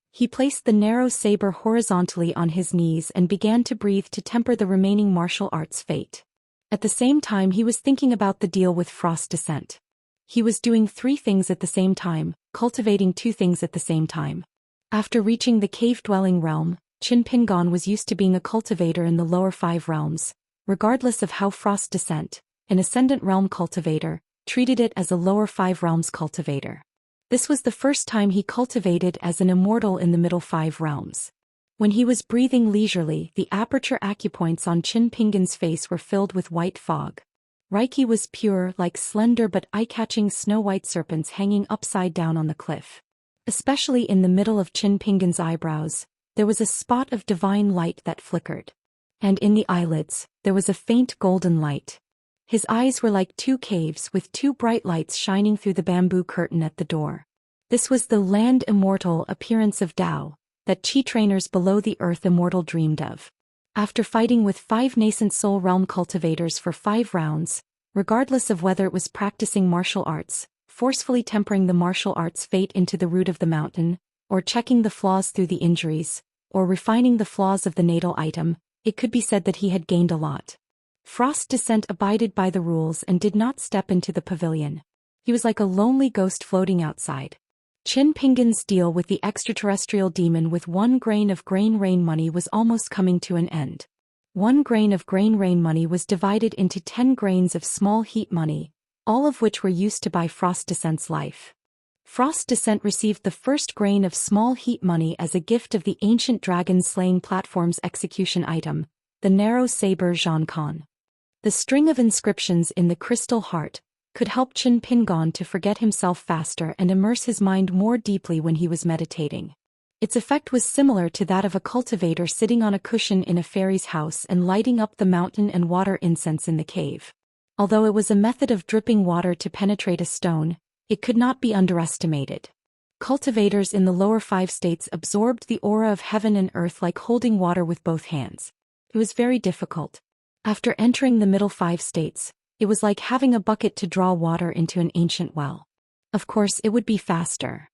He placed the narrow saber horizontally on his knees and began to breathe to temper the remaining martial arts fate. At the same time he was thinking about the deal with Frost Descent. He was doing 3 things at the same time, cultivating 2 things at the same time. After reaching the cave-dwelling realm, Qin Pingon was used to being a cultivator in the lower 5 realms, regardless of how Frost Descent, an ascendant realm cultivator, treated it as a lower 5 realms cultivator. This was the first time he cultivated as an immortal in the middle 5 realms. When he was breathing leisurely, the aperture acupoints on Qin Pingon's face were filled with white fog. Reiki was pure, like slender but eye-catching snow-white serpents hanging upside down on the cliff. Especially in the middle of Qin Pingon's eyebrows, there was a spot of divine light that flickered. And in the eyelids, there was a faint golden light. His eyes were like 2 caves with 2 bright lights shining through the bamboo curtain at the door. This was the land immortal appearance of Tao, that Qi trainers below the earth immortal dreamed of. After fighting with 5 nascent soul realm cultivators for 5 rounds, regardless of whether it was practicing martial arts, forcefully tempering the martial arts fate into the root of the mountain, or checking the flaws through the injuries, or refining the flaws of the natal item, it could be said that he had gained a lot. Frost Descent abided by the rules and did not step into the pavilion. He was like a lonely ghost floating outside. Qin Pingon's deal with the extraterrestrial demon with 1 grain of grain rain money was almost coming to an end. 1 grain of grain rain money was divided into 10 grains of small heat money, all of which were used to buy Frost Descent's life. Frost Descent received the first grain of small heat money as a gift of the ancient dragon-slaying platform's execution item, the narrow saber Zhang. The string of inscriptions in the crystal heart could help Qin Pingon to forget himself faster and immerse his mind more deeply when he was meditating. Its effect was similar to that of a cultivator sitting on a cushion in a fairy's house and lighting up the mountain and water incense in the cave. Although it was a method of dripping water to penetrate a stone, it could not be underestimated. Cultivators in the lower 5 states absorbed the aura of heaven and earth like holding water with both hands. It was very difficult. After entering the middle 5 states, it was like having a bucket to draw water into an ancient well. Of course, it would be faster.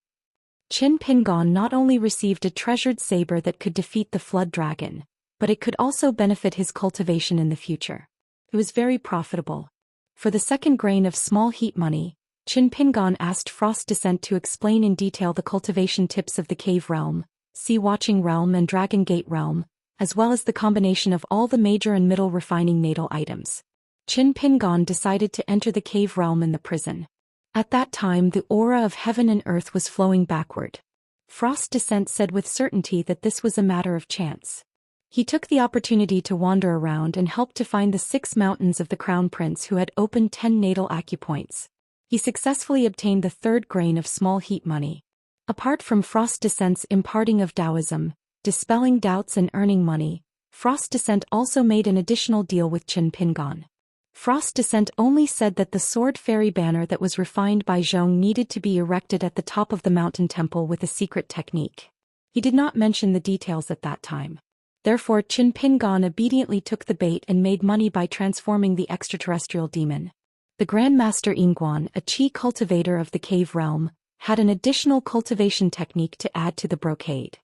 Qin Pingon not only received a treasured saber that could defeat the flood dragon, but it could also benefit his cultivation in the future. It was very profitable. For the 2nd grain of small heat money, Qin Pingon asked Frost Descent to explain in detail the cultivation tips of the Cave Realm, Sea Watching Realm and Dragon Gate Realm, as well as the combination of all the major and middle refining natal items. Qin Pingon decided to enter the Cave Realm in the prison. At that time the aura of heaven and earth was flowing backward. Frost Descent said with certainty that this was a matter of chance. He took the opportunity to wander around and helped to find the 6 mountains of the Crown Prince who had opened 10 natal acupoints. He successfully obtained the 3rd grain of small heat money. Apart from Frost Descent's imparting of Taoism, Dispelling doubts and earning money, Frost Descent also made an additional deal with Qin Pingon. Frost Descent only said that the sword fairy banner that was refined by Zhong needed to be erected at the top of the mountain temple with a secret technique. He did not mention the details at that time. Therefore Qin Pingon obediently took the bait and made money by transforming the extraterrestrial demon. The Grandmaster Yinguan, a chi cultivator of the cave realm, had an additional cultivation technique to add to the brocade.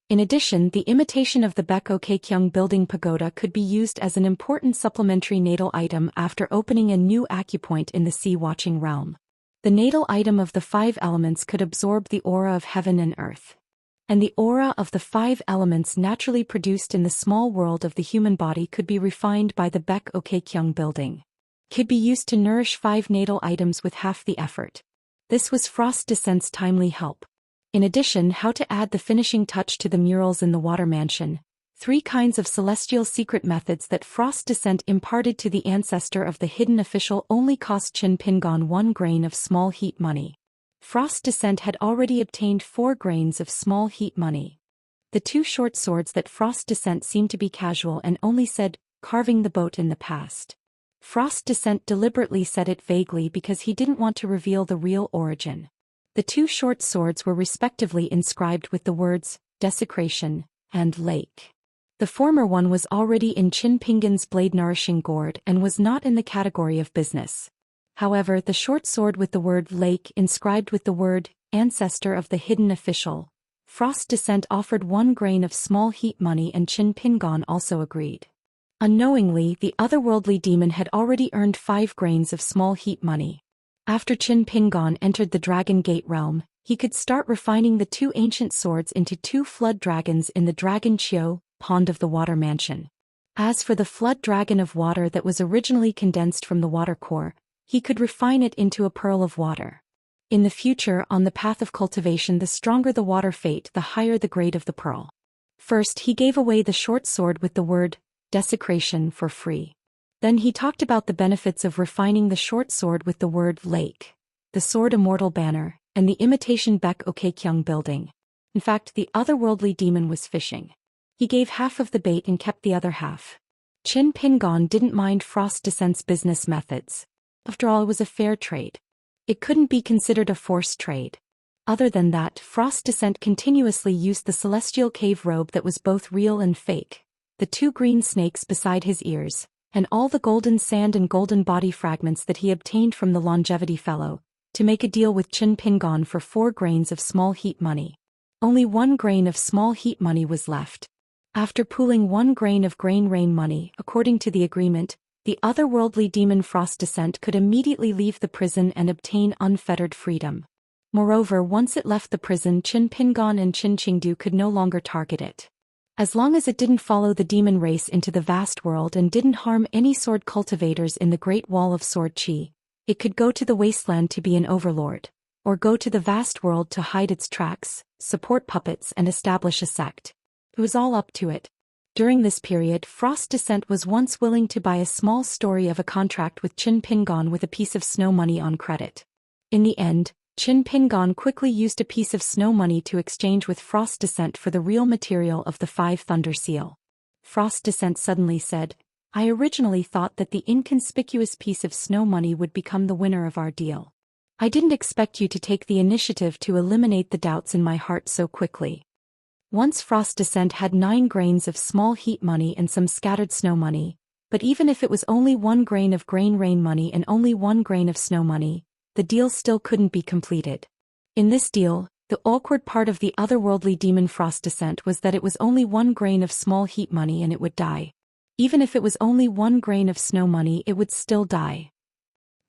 In addition, the imitation of the Baek Kekyung building pagoda could be used as an important supplementary natal item after opening a new acupoint in the sea-watching realm. The natal item of the 5 elements could absorb the aura of heaven and earth. And the aura of the 5 elements naturally produced in the small world of the human body could be refined by the Baek Kekyung building. Could be used to nourish 5 natal items with half the effort. This was Frost Descent's timely help. In addition, how to add the finishing touch to the murals in the Water Mansion. 3 kinds of celestial secret methods that Frost Descent imparted to the ancestor of the hidden official only cost Qin Pingon 1 grain of small heat money. Frost Descent had already obtained 4 grains of small heat money. The 2 short swords that Frost Descent seemed to be casual and only said, carving the boat in the past. Frost Descent deliberately said it vaguely because he didn't want to reveal the real origin. The 2 short swords were respectively inscribed with the words, desecration, and lake. The former one was already in Qin Pingon's blade nourishing gourd and was not in the category of business. However, the short sword with the word lake inscribed with the word, ancestor of the hidden official, Frost Descent offered 1 grain of small heat money and Qin Pingon also agreed. Unknowingly, the otherworldly demon had already earned 5 grains of small heat money. After Qin Pingon entered the Dragon Gate realm, he could start refining the 2 ancient swords into 2 flood dragons in the Dragon Chiu pond of the Water Mansion. As for the flood dragon of water that was originally condensed from the water core, he could refine it into a pearl of water. In the future, on the path of cultivation, the stronger the water fate, the higher the grade of the pearl. First, he gave away the short sword with the word, desecration, for free. Then he talked about the benefits of refining the short sword with the word lake, the sword Immortal banner, and the imitation Baek Kekyung building. In fact, the otherworldly demon was fishing. He gave half of the bait and kept the other half. Qin Pingon didn't mind Frost Descent's business methods. After all, it was a fair trade. It couldn't be considered a forced trade. Other than that, Frost Descent continuously used the celestial cave robe that was both real and fake, the 2 green snakes beside his ears, and all the golden sand and golden body fragments that he obtained from the Longevity Fellow, to make a deal with Qin Pingon for 4 grains of small heat money. Only 1 grain of small heat money was left. After pooling 1 grain of grain rain money, according to the agreement, the otherworldly demon Frost Descent could immediately leave the prison and obtain unfettered freedom. Moreover, once it left the prison, Qin Pingon and Qin Qingdu could no longer target it. As long as it didn't follow the demon race into the vast world and didn't harm any sword cultivators in the Great Wall of Sword Qi, it could go to the wasteland to be an overlord, or go to the vast world to hide its tracks, support puppets and establish a sect. It was all up to it. During this period, Frost Descent was once willing to buy a small story of a contract with Qin Pingon with a piece of snow money on credit. In the end, Qin Pingon quickly used a piece of snow money to exchange with Frost Descent for the real material of the 5 Thunder Seal. Frost Descent suddenly said, I originally thought that the inconspicuous piece of snow money would become the winner of our deal. I didn't expect you to take the initiative to eliminate the doubts in my heart so quickly. Once Frost Descent had 9 grains of small heat money and some scattered snow money, but even if it was only 1 grain of grain rain money and only 1 grain of snow money, the deal still couldn't be completed. In this deal, the awkward part of the otherworldly demon Frost Descent was that it was only 1 grain of small heat money and it would die. Even if it was only 1 grain of snow money, it would still die.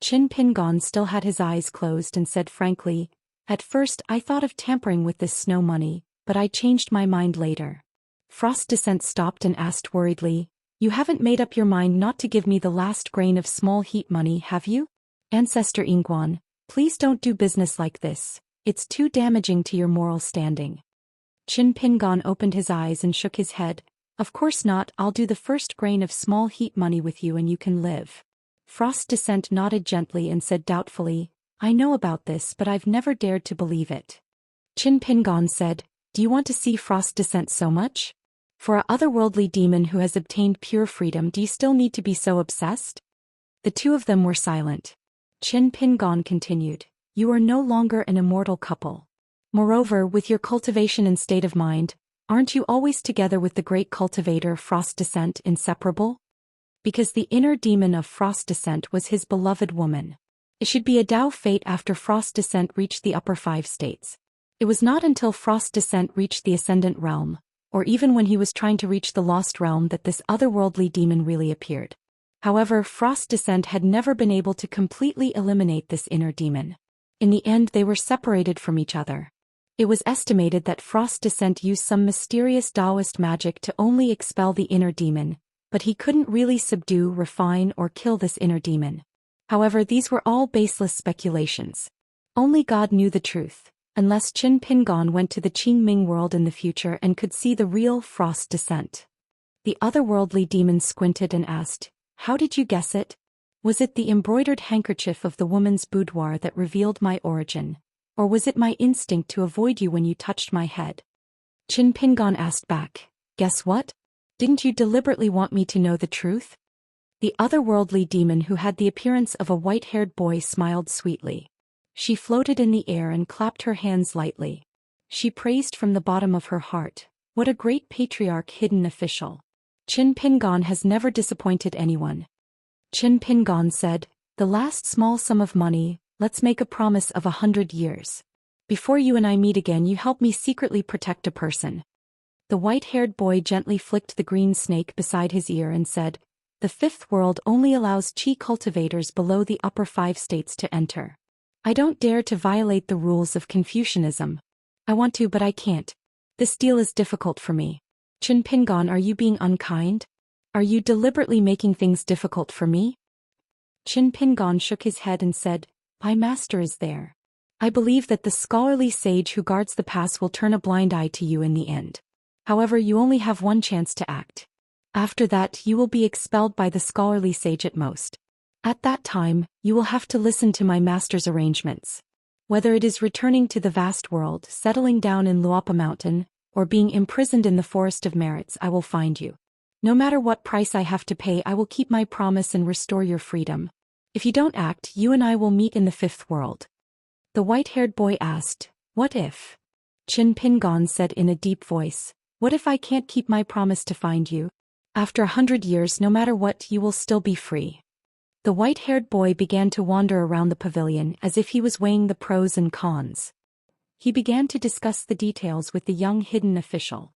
Qin Pingon still had his eyes closed and said frankly, at first I thought of tampering with this snow money, but I changed my mind later. Frost Descent stopped and asked worriedly, you haven't made up your mind not to give me the last grain of small heat money, have you? Ancestor Yinguan, please don't do business like this, it's too damaging to your moral standing. Qin Pingon opened his eyes and shook his head, of course not, I'll do the first grain of small heat money with you and you can live. Frost Descent nodded gently and said doubtfully, I know about this but I've never dared to believe it. Qin Pingon said, Do you want to see Frost Descent so much? For a otherworldly demon who has obtained pure freedom, do you still need to be so obsessed? The two of them were silent. Qin Pingon continued. You are no longer an immortal couple. Moreover, with your cultivation and state of mind, aren't you always together with the great cultivator Frost Descent inseparable? Because the inner demon of Frost Descent was his beloved woman. It should be a Dao fate after Frost Descent reached the upper 5 states. It was not until Frost Descent reached the Ascendant Realm, or even when he was trying to reach the Lost Realm, that this otherworldly demon really appeared. However, Frost Descent had never been able to completely eliminate this inner demon. In the end, they were separated from each other. It was estimated that Frost Descent used some mysterious Daoist magic to only expel the inner demon, but he couldn't really subdue, refine, or kill this inner demon. However, these were all baseless speculations. Only God knew the truth, unless Qin Pingon went to the Qingming world in the future and could see the real Frost Descent. The otherworldly demon squinted and asked, "How did you guess it? Was it the embroidered handkerchief of the woman's boudoir that revealed my origin, or was it my instinct to avoid you when you touched my head?" Qin Pingon asked back, "Guess what? Didn't you deliberately want me to know the truth?" The otherworldly demon, who had the appearance of a white-haired boy, smiled sweetly. She floated in the air and clapped her hands lightly. She praised from the bottom of her heart, "What a great patriarch hidden official. Qin Pingon has never disappointed anyone." Qin Pingon said, "The last small sum of money, let's make a promise of 100 years. Before you and I meet again, you help me secretly protect a person." The white-haired boy gently flicked the green snake beside his ear and said, "The 5th world only allows Qi cultivators below the upper 5 states to enter. I don't dare to violate the rules of Confucianism. I want to, but I can't. This deal is difficult for me." Qin Pingon, are you being unkind? Are you deliberately making things difficult for me? Qin Pingon shook his head and said, "My master is there. I believe that the scholarly sage who guards the pass will turn a blind eye to you in the end. However, you only have one chance to act. After that, you will be expelled by the scholarly sage at most. At that time, you will have to listen to my master's arrangements. Whether it is returning to the vast world, settling down in Luopa Mountain, or being imprisoned in the Forest of Merits, I will find you. No matter what price I have to pay, I will keep my promise and restore your freedom. If you don't act, you and I will meet in the 5th world." The white-haired boy asked, "What if?" Qin Pingon said in a deep voice, "What if I can't keep my promise to find you? After 100 years, no matter what, you will still be free." The white-haired boy began to wander around the pavilion as if he was weighing the pros and cons. He began to discuss the details with the young hidden official.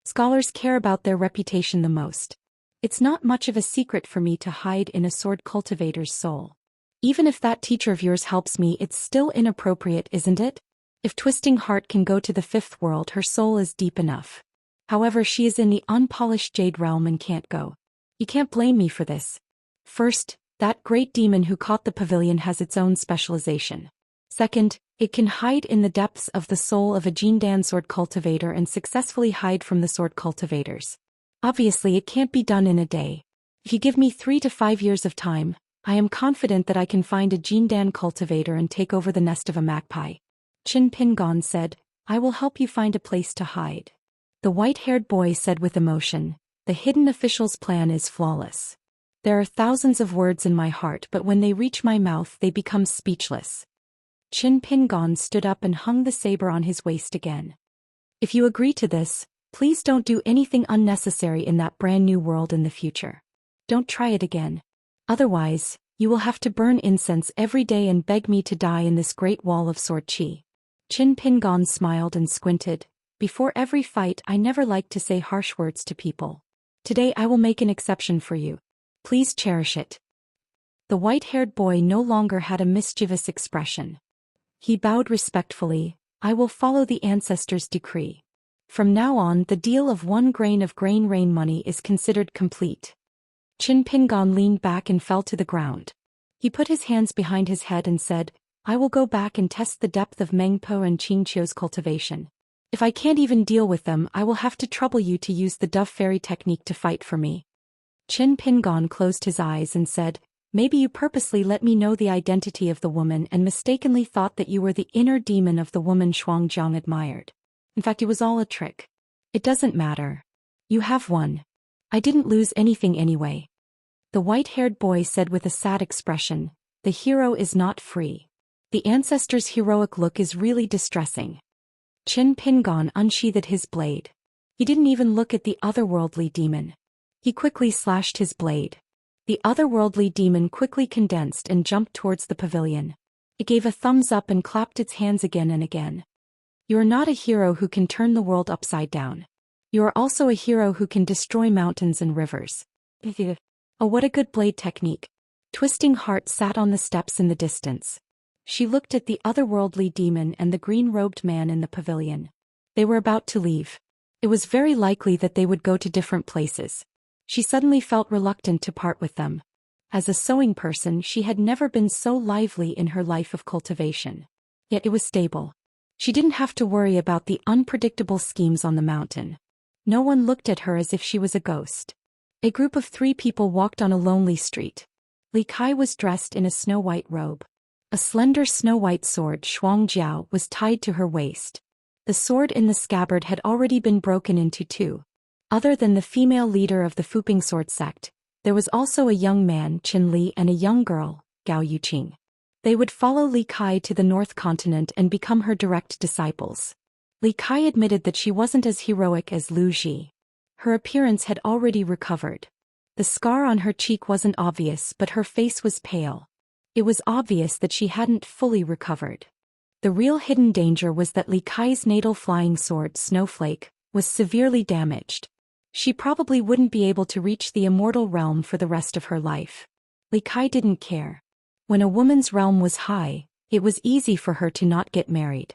"Scholars care about their reputation the most. It's not much of a secret for me to hide in a sword cultivator's soul. Even if that teacher of yours helps me, it's still inappropriate, isn't it? If Twisting Heart can go to the 5th world, her soul is deep enough. However, she is in the unpolished Jade realm and can't go. You can't blame me for this. First, that great demon who caught the pavilion has its own specialization. Second, it can hide in the depths of the soul of a Jindan sword cultivator and successfully hide from the sword cultivators. Obviously, it can't be done in a day. If you give me 3 to 5 years of time, I am confident that I can find a Jindan cultivator and take over the nest of a magpie." Qin Pingon said, "I will help you find a place to hide." The white-haired boy said with emotion, "The hidden official's plan is flawless. There are thousands of words in my heart, but when they reach my mouth, they become speechless." Qin Pingon stood up and hung the saber on his waist again. "If you agree to this, please don't do anything unnecessary in that brand new world in the future. Don't try it again. Otherwise, you will have to burn incense every day and beg me to die in this great wall of sword qi." Qin Pingon smiled and squinted. "Before every fight, I never like to say harsh words to people. Today I will make an exception for you. Please cherish it." The white-haired boy no longer had a mischievous expression. He bowed respectfully. "I will follow the ancestors' decree. From now on, the deal of 1 grain of grain rain money is considered complete." Qin Pingon leaned back and fell to the ground. He put his hands behind his head and said, "I will go back and test the depth of Mengpo and Qingqiu's cultivation. If I can't even deal with them, I will have to trouble you to use the Dove Fairy technique to fight for me." Qin Pingon closed his eyes and said, "Maybe you purposely let me know the identity of the woman and mistakenly thought that you were the inner demon of the woman Shuangjiang admired. In fact, it was all a trick. It doesn't matter. You have won. I didn't lose anything anyway. The white-haired boy said with a sad expression, the hero is not free. The ancestor's heroic look is really distressing. Qin Pingon unsheathed his blade. He didn't even look at the otherworldly demon. He quickly slashed his blade. The otherworldly demon quickly condensed and jumped towards the pavilion. It gave a thumbs up and clapped its hands again and again. You are not a hero who can turn the world upside down. You are also a hero who can destroy mountains and rivers. Oh, what a good blade technique. Twisting Heart sat on the steps in the distance. She looked at the otherworldly demon and the green-robed man in the pavilion. They were about to leave. It was very likely that they would go to different places. She suddenly felt reluctant to part with them. As a sewing person, she had never been so lively in her life of cultivation. Yet it was stable. She didn't have to worry about the unpredictable schemes on the mountain. No one looked at her as if she was a ghost. A group of 3 people walked on a lonely street. Li Kai was dressed in a snow-white robe. A slender snow-white sword Shuangjiao was tied to her waist. The sword in the scabbard had already been broken into 2. Other than the female leader of the Fuping sword sect, there was also a young man, Qin Li, and a young girl, Gao Yuqing. They would follow Li Kai to the North Continent and become her direct disciples. Li Kai admitted that she wasn't as heroic as Lu Ji. Her appearance had already recovered. The scar on her cheek wasn't obvious, but her face was pale. It was obvious that she hadn't fully recovered. The real hidden danger was that Li Kai's natal flying sword, Snowflake, was severely damaged. She probably wouldn't be able to reach the immortal realm for the rest of her life. Li Kai didn't care. When a woman's realm was high, it was easy for her to not get married.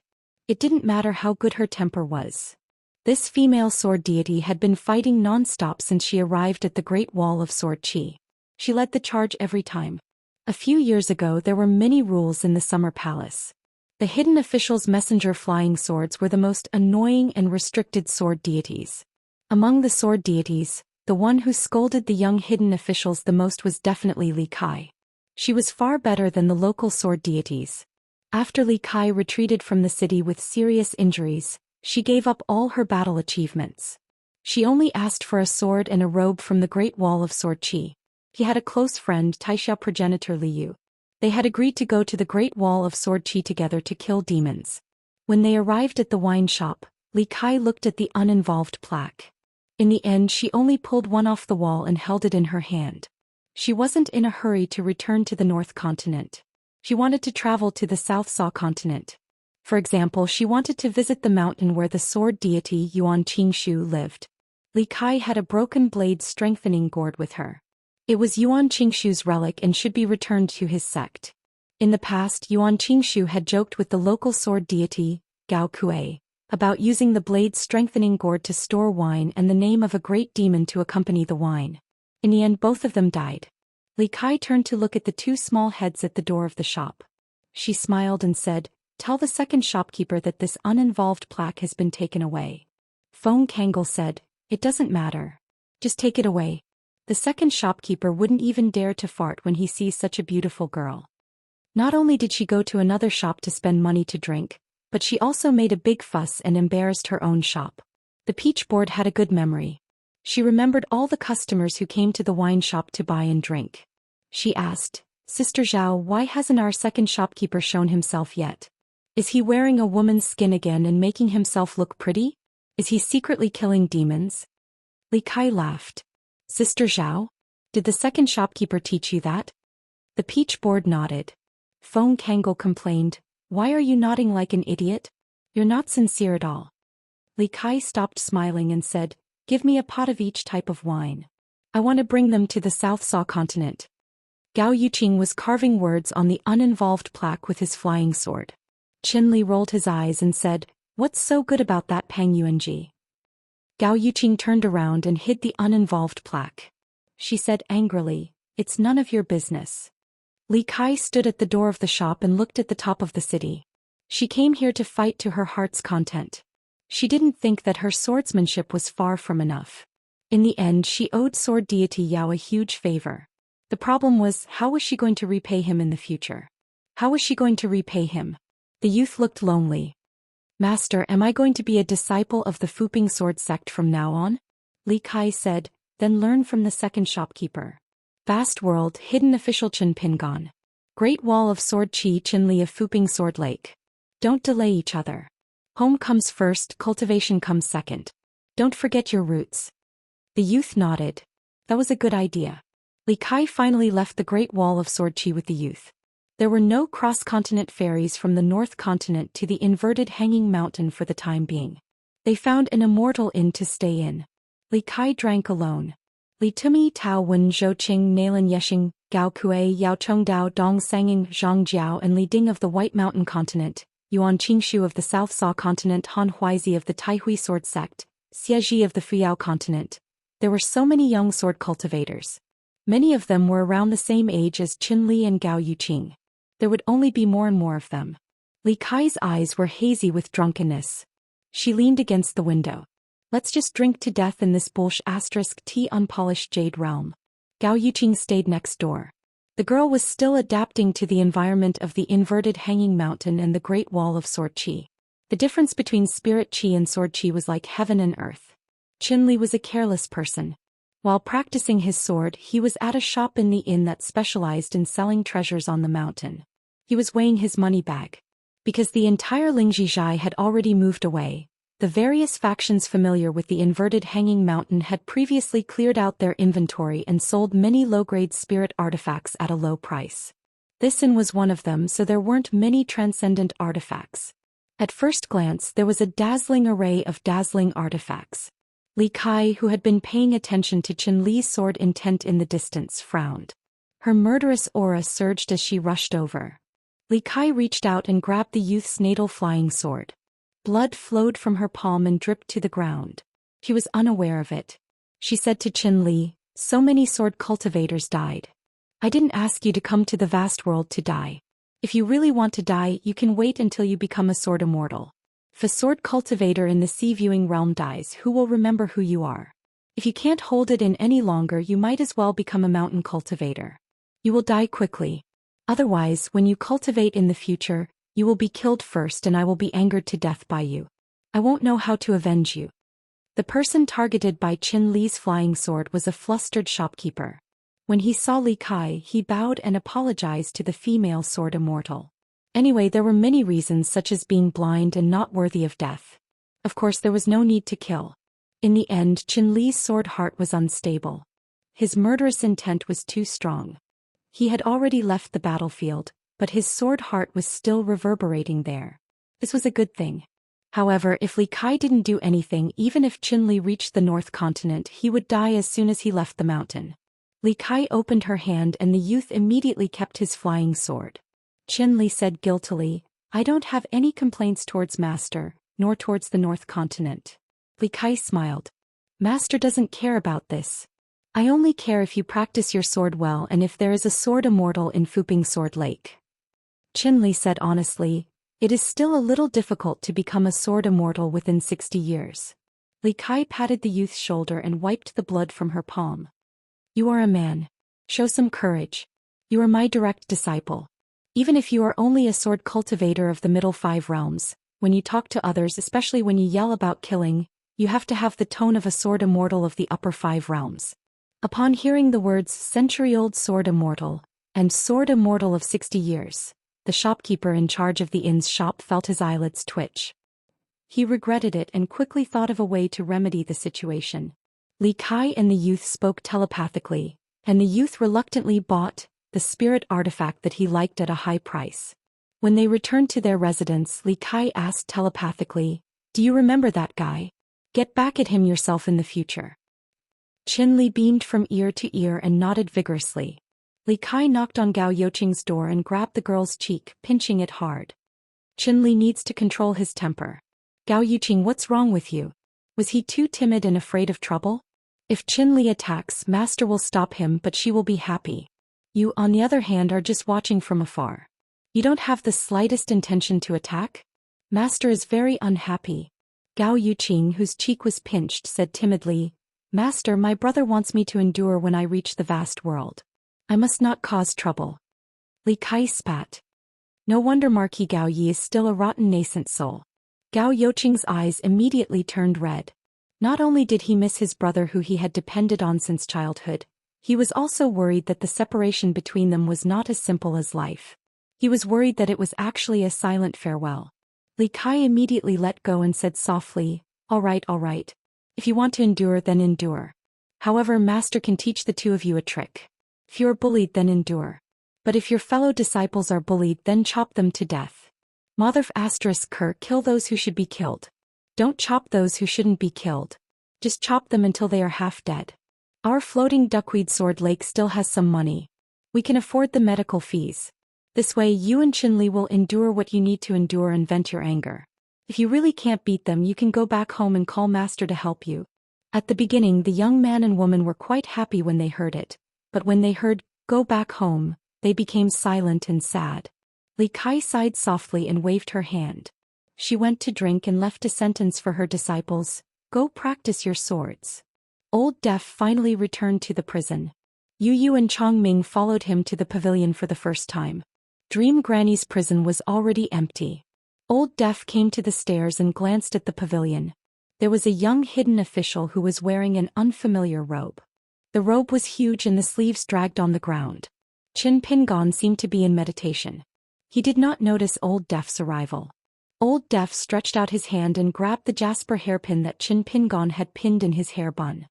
It didn't matter how good her temper was. This female sword deity had been fighting non-stop since she arrived at the Great Wall of Sword Qi. She led the charge every time. A few years ago there were many rules in the Summer Palace. The hidden officials' messenger flying swords were the most annoying and restricted sword deities. Among the sword deities, the one who scolded the young hidden officials the most was definitely Li Kai. She was far better than the local sword deities. After Li Kai retreated from the city with serious injuries, she gave up all her battle achievements. She only asked for a sword and a robe from the Great Wall of Sword Qi. He had a close friend, Taixia progenitor Liu. They had agreed to go to the Great Wall of Sword Qi together to kill demons. When they arrived at the wine shop, Li Kai looked at the uninvolved plaque. In the end, she only pulled one off the wall and held it in her hand. She wasn't in a hurry to return to the North Continent. She wanted to travel to the South Sa continent. For example, she wanted to visit the mountain where the sword deity Yuan Qingshu lived. Li Kai had a broken blade strengthening gourd with her. It was Yuan Qingshu's relic and should be returned to his sect. In the past, Yuan Qingshu had joked with the local sword deity, Gao Kuei, about using the blade's strengthening gourd to store wine and the name of a great demon to accompany the wine. In the end, both of them died. Li Kai turned to look at the 2 small heads at the door of the shop. She smiled and said, "Tell the second shopkeeper that this uninvolved plaque has been taken away." Feng Kangol said, "It doesn't matter. Just take it away." The second shopkeeper wouldn't even dare to fart when he sees such a beautiful girl. Not only did she go to another shop to spend money to drink, but she also made a big fuss and embarrassed her own shop. The peach board had a good memory. She remembered all the customers who came to the wine shop to buy and drink. She asked, "Sister Zhao, why hasn't our second shopkeeper shown himself yet? Is he wearing a woman's skin again and making himself look pretty? Is he secretly killing demons?" Li Kai laughed. "Sister Zhao? Did the second shopkeeper teach you that?" The peach board nodded. Feng Kangol complained, "Why are you nodding like an idiot? You're not sincere at all." Li Kai stopped smiling and said, "Give me a pot of each type of wine. I want to bring them to the South Sa continent." Gao Yuqing was carving words on the uninvolved plaque with his flying sword. Qin Li rolled his eyes and said, "What's so good about that Pang Yuanji?" Gao Yuqing turned around and hid the uninvolved plaque. She said angrily, "It's none of your business." Li Kai stood at the door of the shop and looked at the top of the city. She came here to fight to her heart's content. She didn't think that her swordsmanship was far from enough. In the end, she owed sword deity Yao a huge favor. The problem was, how was she going to repay him in the future? How was she going to repay him? The youth looked lonely. Master, am I going to be a disciple of the Fuping sword sect from now on? Li Kai said, then learn from the second shopkeeper. Vast world, hidden official Chen Pingon. Great wall of sword Qi Chen Li of Fuping sword lake. Don't delay each other. Home comes first, cultivation comes second. Don't forget your roots. The youth nodded. That was a good idea. Li Kai finally left the Great Wall of Sword Qi with the youth. There were no cross-continent ferries from the North Continent to the inverted hanging mountain for the time being. They found an Immortal inn to stay in. Li Kai drank alone. Li Tumi Tao Wen Zhou Qing Nalan Yexing, Gao Kue Yao Chong Dao Dong Sanging Zhang Jiao and Li Ding of the White Mountain Continent, Yuan Qingshu of the South Sa Continent, Han Huizi of the Taihui Sword Sect, Xie Ji of the Fuyao Continent. There were so many young sword cultivators. Many of them were around the same age as Qin Li and Gao Yuqing. There would only be more and more of them. Li Kai's eyes were hazy with drunkenness. She leaned against the window. Let's just drink to death in this *T unpolished jade realm. Gao Yuqing stayed next door. The girl was still adapting to the environment of the inverted hanging mountain and the Great Wall of Sword Qi. The difference between Spirit Qi and Sword Qi was like heaven and earth. Qin Li was a careless person. While practicing his sword, he was at a shop in the inn that specialized in selling treasures on the mountain. He was weighing his money bag. Because the entire Lingjizhai had already moved away, the various factions familiar with the inverted hanging mountain had previously cleared out their inventory and sold many low-grade spirit artifacts at a low price. This inn was one of them, so there weren't many transcendent artifacts. At first glance, there was a dazzling array of dazzling artifacts. Li Kai, who had been paying attention to Qin Li's sword intent in the distance, frowned. Her murderous aura surged as she rushed over. Li Kai reached out and grabbed the youth's natal flying sword. Blood flowed from her palm and dripped to the ground. She was unaware of it. She said to Qin Li, "So many sword cultivators died. I didn't ask you to come to the vast world to die. If you really want to die, you can wait until you become a sword immortal. If a sword cultivator in the sea-viewing realm dies, who will remember who you are? If you can't hold it in any longer, you might as well become a mountain cultivator. You will die quickly. Otherwise, when you cultivate in the future, you will be killed first and I will be angered to death by you. I won't know how to avenge you." The person targeted by Qin Li's flying sword was a flustered shopkeeper. When he saw Li Kai, he bowed and apologized to the female sword immortal. Anyway, there were many reasons, such as being blind and not worthy of death. Of course, there was no need to kill. In the end, Qin Li's sword heart was unstable. His murderous intent was too strong. He had already left the battlefield, but his sword heart was still reverberating there. This was a good thing. However, if Li Kai didn't do anything, even if Qin Li reached the North Continent, he would die as soon as he left the mountain. Li Kai opened her hand and the youth immediately kept his flying sword. Qin Li said guiltily, "I don't have any complaints towards Master, nor towards the North Continent." Li Kai smiled. "Master doesn't care about this. I only care if you practice your sword well and if there is a sword immortal in Fuping Sword Lake." Qin Li said honestly, "It is still a little difficult to become a sword immortal within 60 years. Li Kai patted the youth's shoulder and wiped the blood from her palm. "You are a man. Show some courage. You are my direct disciple. Even if you are only a sword cultivator of the middle 5 realms, when you talk to others, especially when you yell about killing, you have to have the tone of a sword immortal of the upper 5 realms." Upon hearing the words century-old sword immortal and sword immortal of 60 years, the shopkeeper in charge of the inn's shop felt his eyelids twitch. He regretted it and quickly thought of a way to remedy the situation. Li Kai and the youth spoke telepathically, and the youth reluctantly bought the spirit artifact that he liked at a high price. When they returned to their residence, Li Kai asked telepathically, "Do you remember that guy? Get back at him yourself in the future." Qin Li beamed from ear to ear and nodded vigorously. Li Kai knocked on Gao Youqing's door and grabbed the girl's cheek, pinching it hard. Qin Li needs to control his temper. "Gao Youqing, what's wrong with you? Was he too timid and afraid of trouble? If Qin Li attacks, Master will stop him, but she will be happy. You, on the other hand, are just watching from afar. You don't have the slightest intention to attack? Master is very unhappy." Gao Youqing, whose cheek was pinched, said timidly, "Master, my brother wants me to endure when I reach the vast world. I must not cause trouble." Li Kai spat. "No wonder Marquis Gao Yi is still a rotten nascent soul. Gao Youqing's eyes immediately turned red. Not only did he miss his brother who he had depended on since childhood, he was also worried that the separation between them was not as simple as life. He was worried that it was actually a silent farewell. Li Kai immediately let go and said softly, all right. If you want to endure, then endure. However, Master can teach the two of you a trick. If you are bullied, then endure. But if your fellow disciples are bullied, then chop them to death. Motherf kill those who should be killed. Don't chop those who shouldn't be killed. Just chop them until they are half dead. Our floating duckweed sword lake still has some money. We can afford the medical fees. This way you and Qinli will endure what you need to endure and vent your anger. If you really can't beat them, you can go back home and call Master to help you. At the beginning, the young man and woman were quite happy when they heard it, but when they heard, go back home, they became silent and sad. Li Kai sighed softly and waved her hand. She went to drink and left a sentence for her disciples, go practice your swords. Old Deaf finally returned to the prison. Yu and Chongming followed him to the pavilion for the first time. Dream Granny's prison was already empty. Old Deaf came to the stairs and glanced at the pavilion. There was a young hidden official who was wearing an unfamiliar robe. The robe was huge and the sleeves dragged on the ground. Qin Pingon seemed to be in meditation. He did not notice Old Deaf's arrival. Old Deaf stretched out his hand and grabbed the jasper hairpin that Qin Pingon had pinned in his hair bun.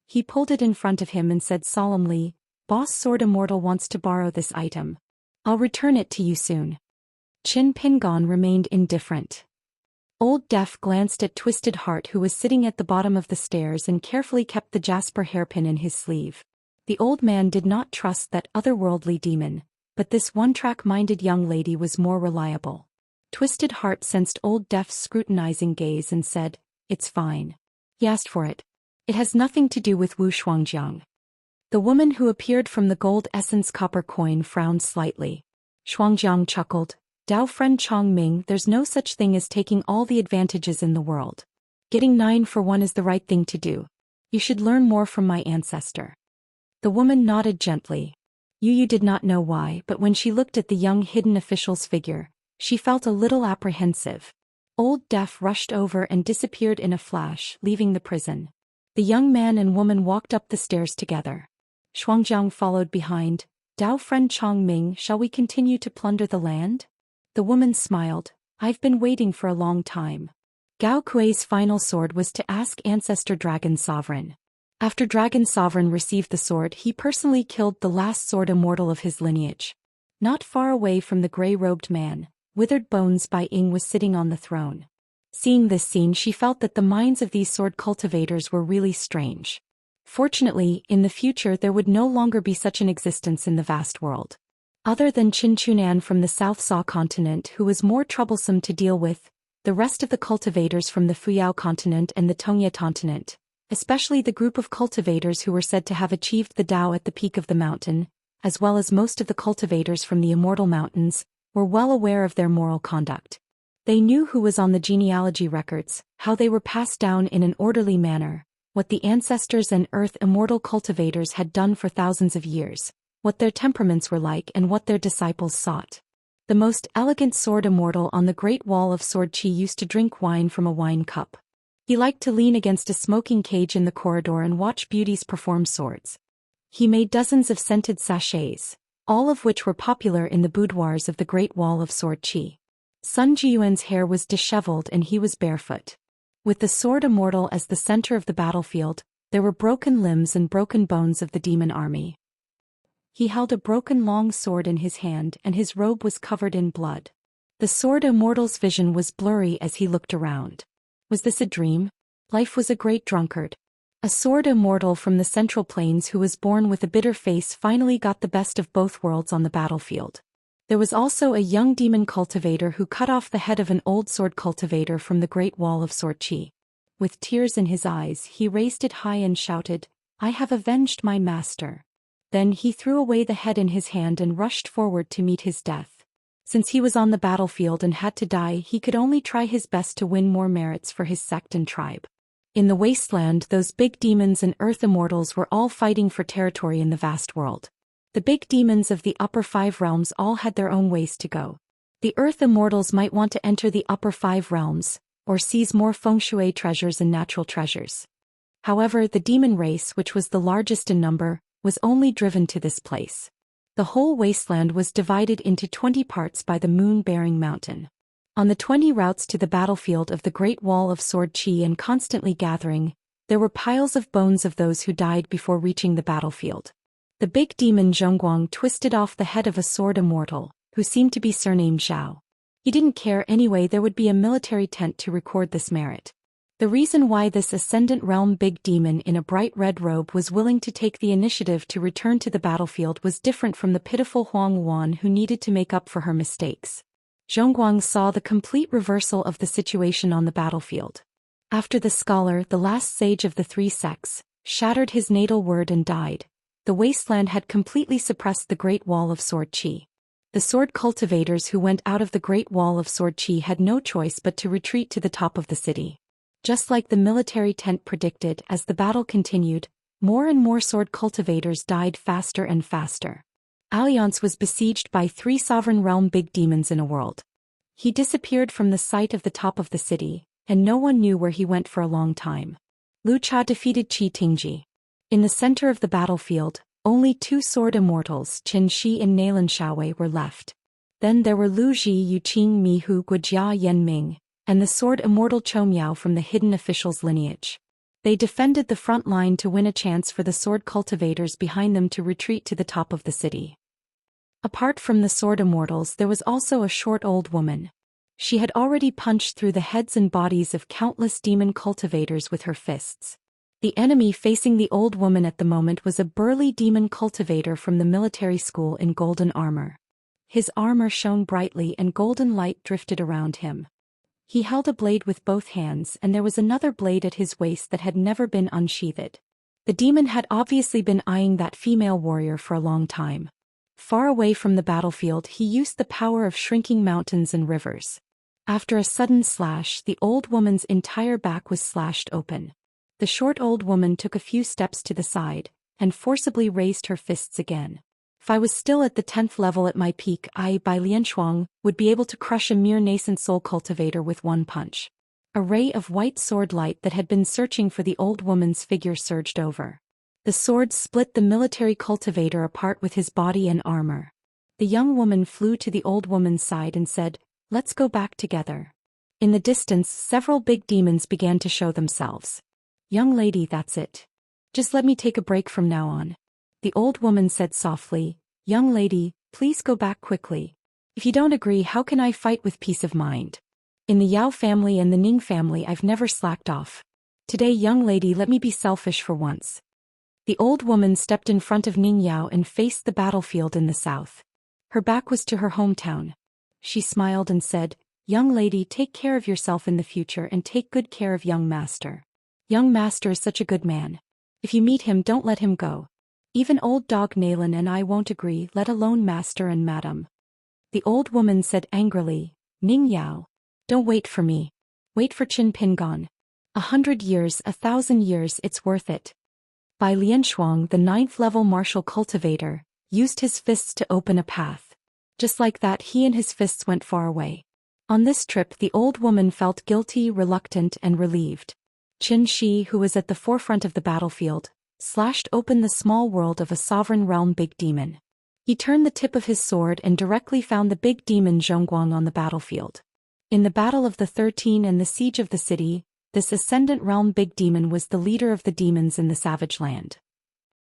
He pulled it in front of him and said solemnly, Boss Sword Immortal wants to borrow this item. I'll return it to you soon. Qin Pingon remained indifferent. Old Deaf glanced at Twisted Heart, who was sitting at the bottom of the stairs and carefully kept the jasper hairpin in his sleeve. The old man did not trust that otherworldly demon, but this one-track-minded young lady was more reliable. Twisted Heart sensed Old Deaf's scrutinizing gaze and said, it's fine. He asked for it. It has nothing to do with Wu Shuangjiang. The woman who appeared from the gold essence copper coin frowned slightly. Shuangjiang chuckled, Dao friend Chongming, there's no such thing as taking all the advantages in the world. Getting 9 for 1 is the right thing to do. You should learn more from my ancestor. The woman nodded gently. Yu did not know why, but when she looked at the young hidden official's figure, she felt a little apprehensive. Old Deaf rushed over and disappeared in a flash, leaving the prison. The young man and woman walked up the stairs together. Shuangjiang followed behind. Dao friend Chongming, shall we continue to plunder the land? The woman smiled. I've been waiting for a long time. Gao Kuei's final sword was to ask Ancestor Dragon Sovereign. After Dragon Sovereign received the sword, he personally killed the last sword immortal of his lineage. Not far away from the gray-robed man, Withered Bones Bai Ying was sitting on the throne. Seeing this scene, she felt that the minds of these sword cultivators were really strange. Fortunately, in the future there would no longer be such an existence in the vast world. Other than Qin Chunan from the South Sa continent, who was more troublesome to deal with, the rest of the cultivators from the Fuyao continent and the Tongye continent, especially the group of cultivators who were said to have achieved the Tao at the peak of the mountain, as well as most of the cultivators from the Immortal Mountains, were well aware of their moral conduct. They knew who was on the genealogy records, how they were passed down in an orderly manner, what the ancestors and Earth Immortal cultivators had done for thousands of years, what their temperaments were like and what their disciples sought. The most elegant sword immortal on the Great Wall of Sword Chi used to drink wine from a wine cup. He liked to lean against a smoking cage in the corridor and watch beauties perform swords. He made dozens of scented sachets, all of which were popular in the boudoirs of the Great Wall of Sword Chi. Sun Jiyuan's hair was disheveled and he was barefoot. With the sword immortal as the center of the battlefield, there were broken limbs and broken bones of the demon army. He held a broken long sword in his hand and his robe was covered in blood. The sword immortal's vision was blurry as he looked around. Was this a dream? Life was a great drunkard. A sword immortal from the Central Plains who was born with a bitter face finally got the best of both worlds on the battlefield. There was also a young demon cultivator who cut off the head of an old sword cultivator from the Great Wall of Sword Chi. With tears in his eyes, he raised it high and shouted, I have avenged my master. Then he threw away the head in his hand and rushed forward to meet his death. Since he was on the battlefield and had to die, he could only try his best to win more merits for his sect and tribe. In the wasteland, those big demons and earth immortals were all fighting for territory in the vast world. The big demons of the upper 5 realms all had their own ways to go. The earth immortals might want to enter the upper 5 realms, or seize more feng shui treasures and natural treasures. However, the demon race, which was the largest in number, was only driven to this place. The whole wasteland was divided into 20 parts by the moon-bearing mountain. On the 20 routes to the battlefield of the Great Wall of Sword Qi and constantly gathering, there were piles of bones of those who died before reaching the battlefield. The big demon Zhongguang twisted off the head of a sword immortal, who seemed to be surnamed Zhao. He didn't care anyway, there would be a military tent to record this merit. The reason why this Ascendant Realm big demon in a bright red robe was willing to take the initiative to return to the battlefield was different from the pitiful Huang Wan who needed to make up for her mistakes. Zhongguang saw the complete reversal of the situation on the battlefield. After the scholar, the last sage of the three sects, shattered his natal word and died, the wasteland had completely suppressed the Great Wall of Sword Qi. The sword cultivators who went out of the Great Wall of Sword Qi had no choice but to retreat to the top of the city. Just like the military tent predicted, as the battle continued, more and more sword cultivators died faster and faster. Alliance was besieged by 3 sovereign realm big demons in a world. He disappeared from the sight of the top of the city, and no one knew where he went for a long time. Lu Cha defeated Qi Tingji. In the center of the battlefield, only 2 sword immortals, Qin Shi and Nalan Xiaowei, were left. Then there were Lu Ji, Yu Qing, Mi Hu, Guojia, Yan Ming, and the sword immortal Chou Miao from the hidden official's lineage. They defended the front line to win a chance for the sword cultivators behind them to retreat to the top of the city. Apart from the sword immortals, there was also a short old woman. She had already punched through the heads and bodies of countless demon cultivators with her fists. The enemy facing the old woman at the moment was a burly demon cultivator from the military school in golden armor. His armor shone brightly and golden light drifted around him. He held a blade with both hands, and there was another blade at his waist that had never been unsheathed. The demon had obviously been eyeing that female warrior for a long time. Far away from the battlefield, he used the power of shrinking mountains and rivers. After a sudden slash, the old woman's entire back was slashed open. The short old woman took a few steps to the side, and forcibly raised her fists again. If I was still at the 10th level at my peak, I, by Lianshuang, would be able to crush a mere nascent soul cultivator with one punch. A ray of white sword light that had been searching for the old woman's figure surged over. The sword split the military cultivator apart with his body and armor. The young woman flew to the old woman's side and said, "Let's go back together." In the distance, several big demons began to show themselves. "Young lady, that's it. Just let me take a break from now on." The old woman said softly, "Young lady, please go back quickly. If you don't agree, how can I fight with peace of mind? In the Yao family and the Ning family, I've never slacked off. Today, young lady, let me be selfish for once." The old woman stepped in front of Ning Yao and faced the battlefield in the south. Her back was to her hometown. She smiled and said, "Young lady, take care of yourself in the future and take good care of young master. Young master is such a good man. If you meet him, don't let him go. Even old dog Nalan and I won't agree, let alone master and madam." The old woman said angrily, "Ning Yao, don't wait for me. Wait for Qin Pingon. 100 years, 1,000 years, it's worth it." By Lianshuang, the 9th level martial cultivator, used his fists to open a path. Just like that, he and his fists went far away. On this trip, the old woman felt guilty, reluctant, and relieved. Qin Shi, who was at the forefront of the battlefield, slashed open the small world of a sovereign realm big demon. He turned the tip of his sword and directly found the big demon Zhongguang on the battlefield. In the Battle of the 13 and the Siege of the City, this Ascendant Realm big demon was the leader of the demons in the savage land.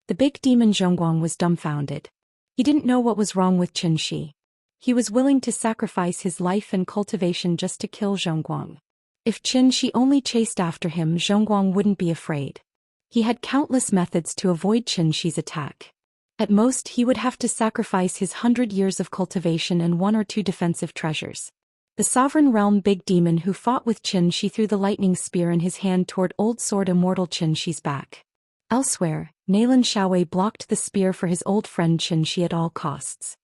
The big demon Zhongguang was dumbfounded. He didn't know what was wrong with Qin Shi. He was willing to sacrifice his life and cultivation just to kill Zhongguang. If Qin Shi only chased after him, Zhongguang wouldn't be afraid. He had countless methods to avoid Qin Shi's attack. At most, he would have to sacrifice his 100 years of cultivation and 1 or 2 defensive treasures. The sovereign realm big demon who fought with Qin Shi threw the lightning spear in his hand toward old sword immortal Qin Shi's back. Elsewhere, Nalan Xiaowei blocked the spear for his old friend Qin Shi at all costs.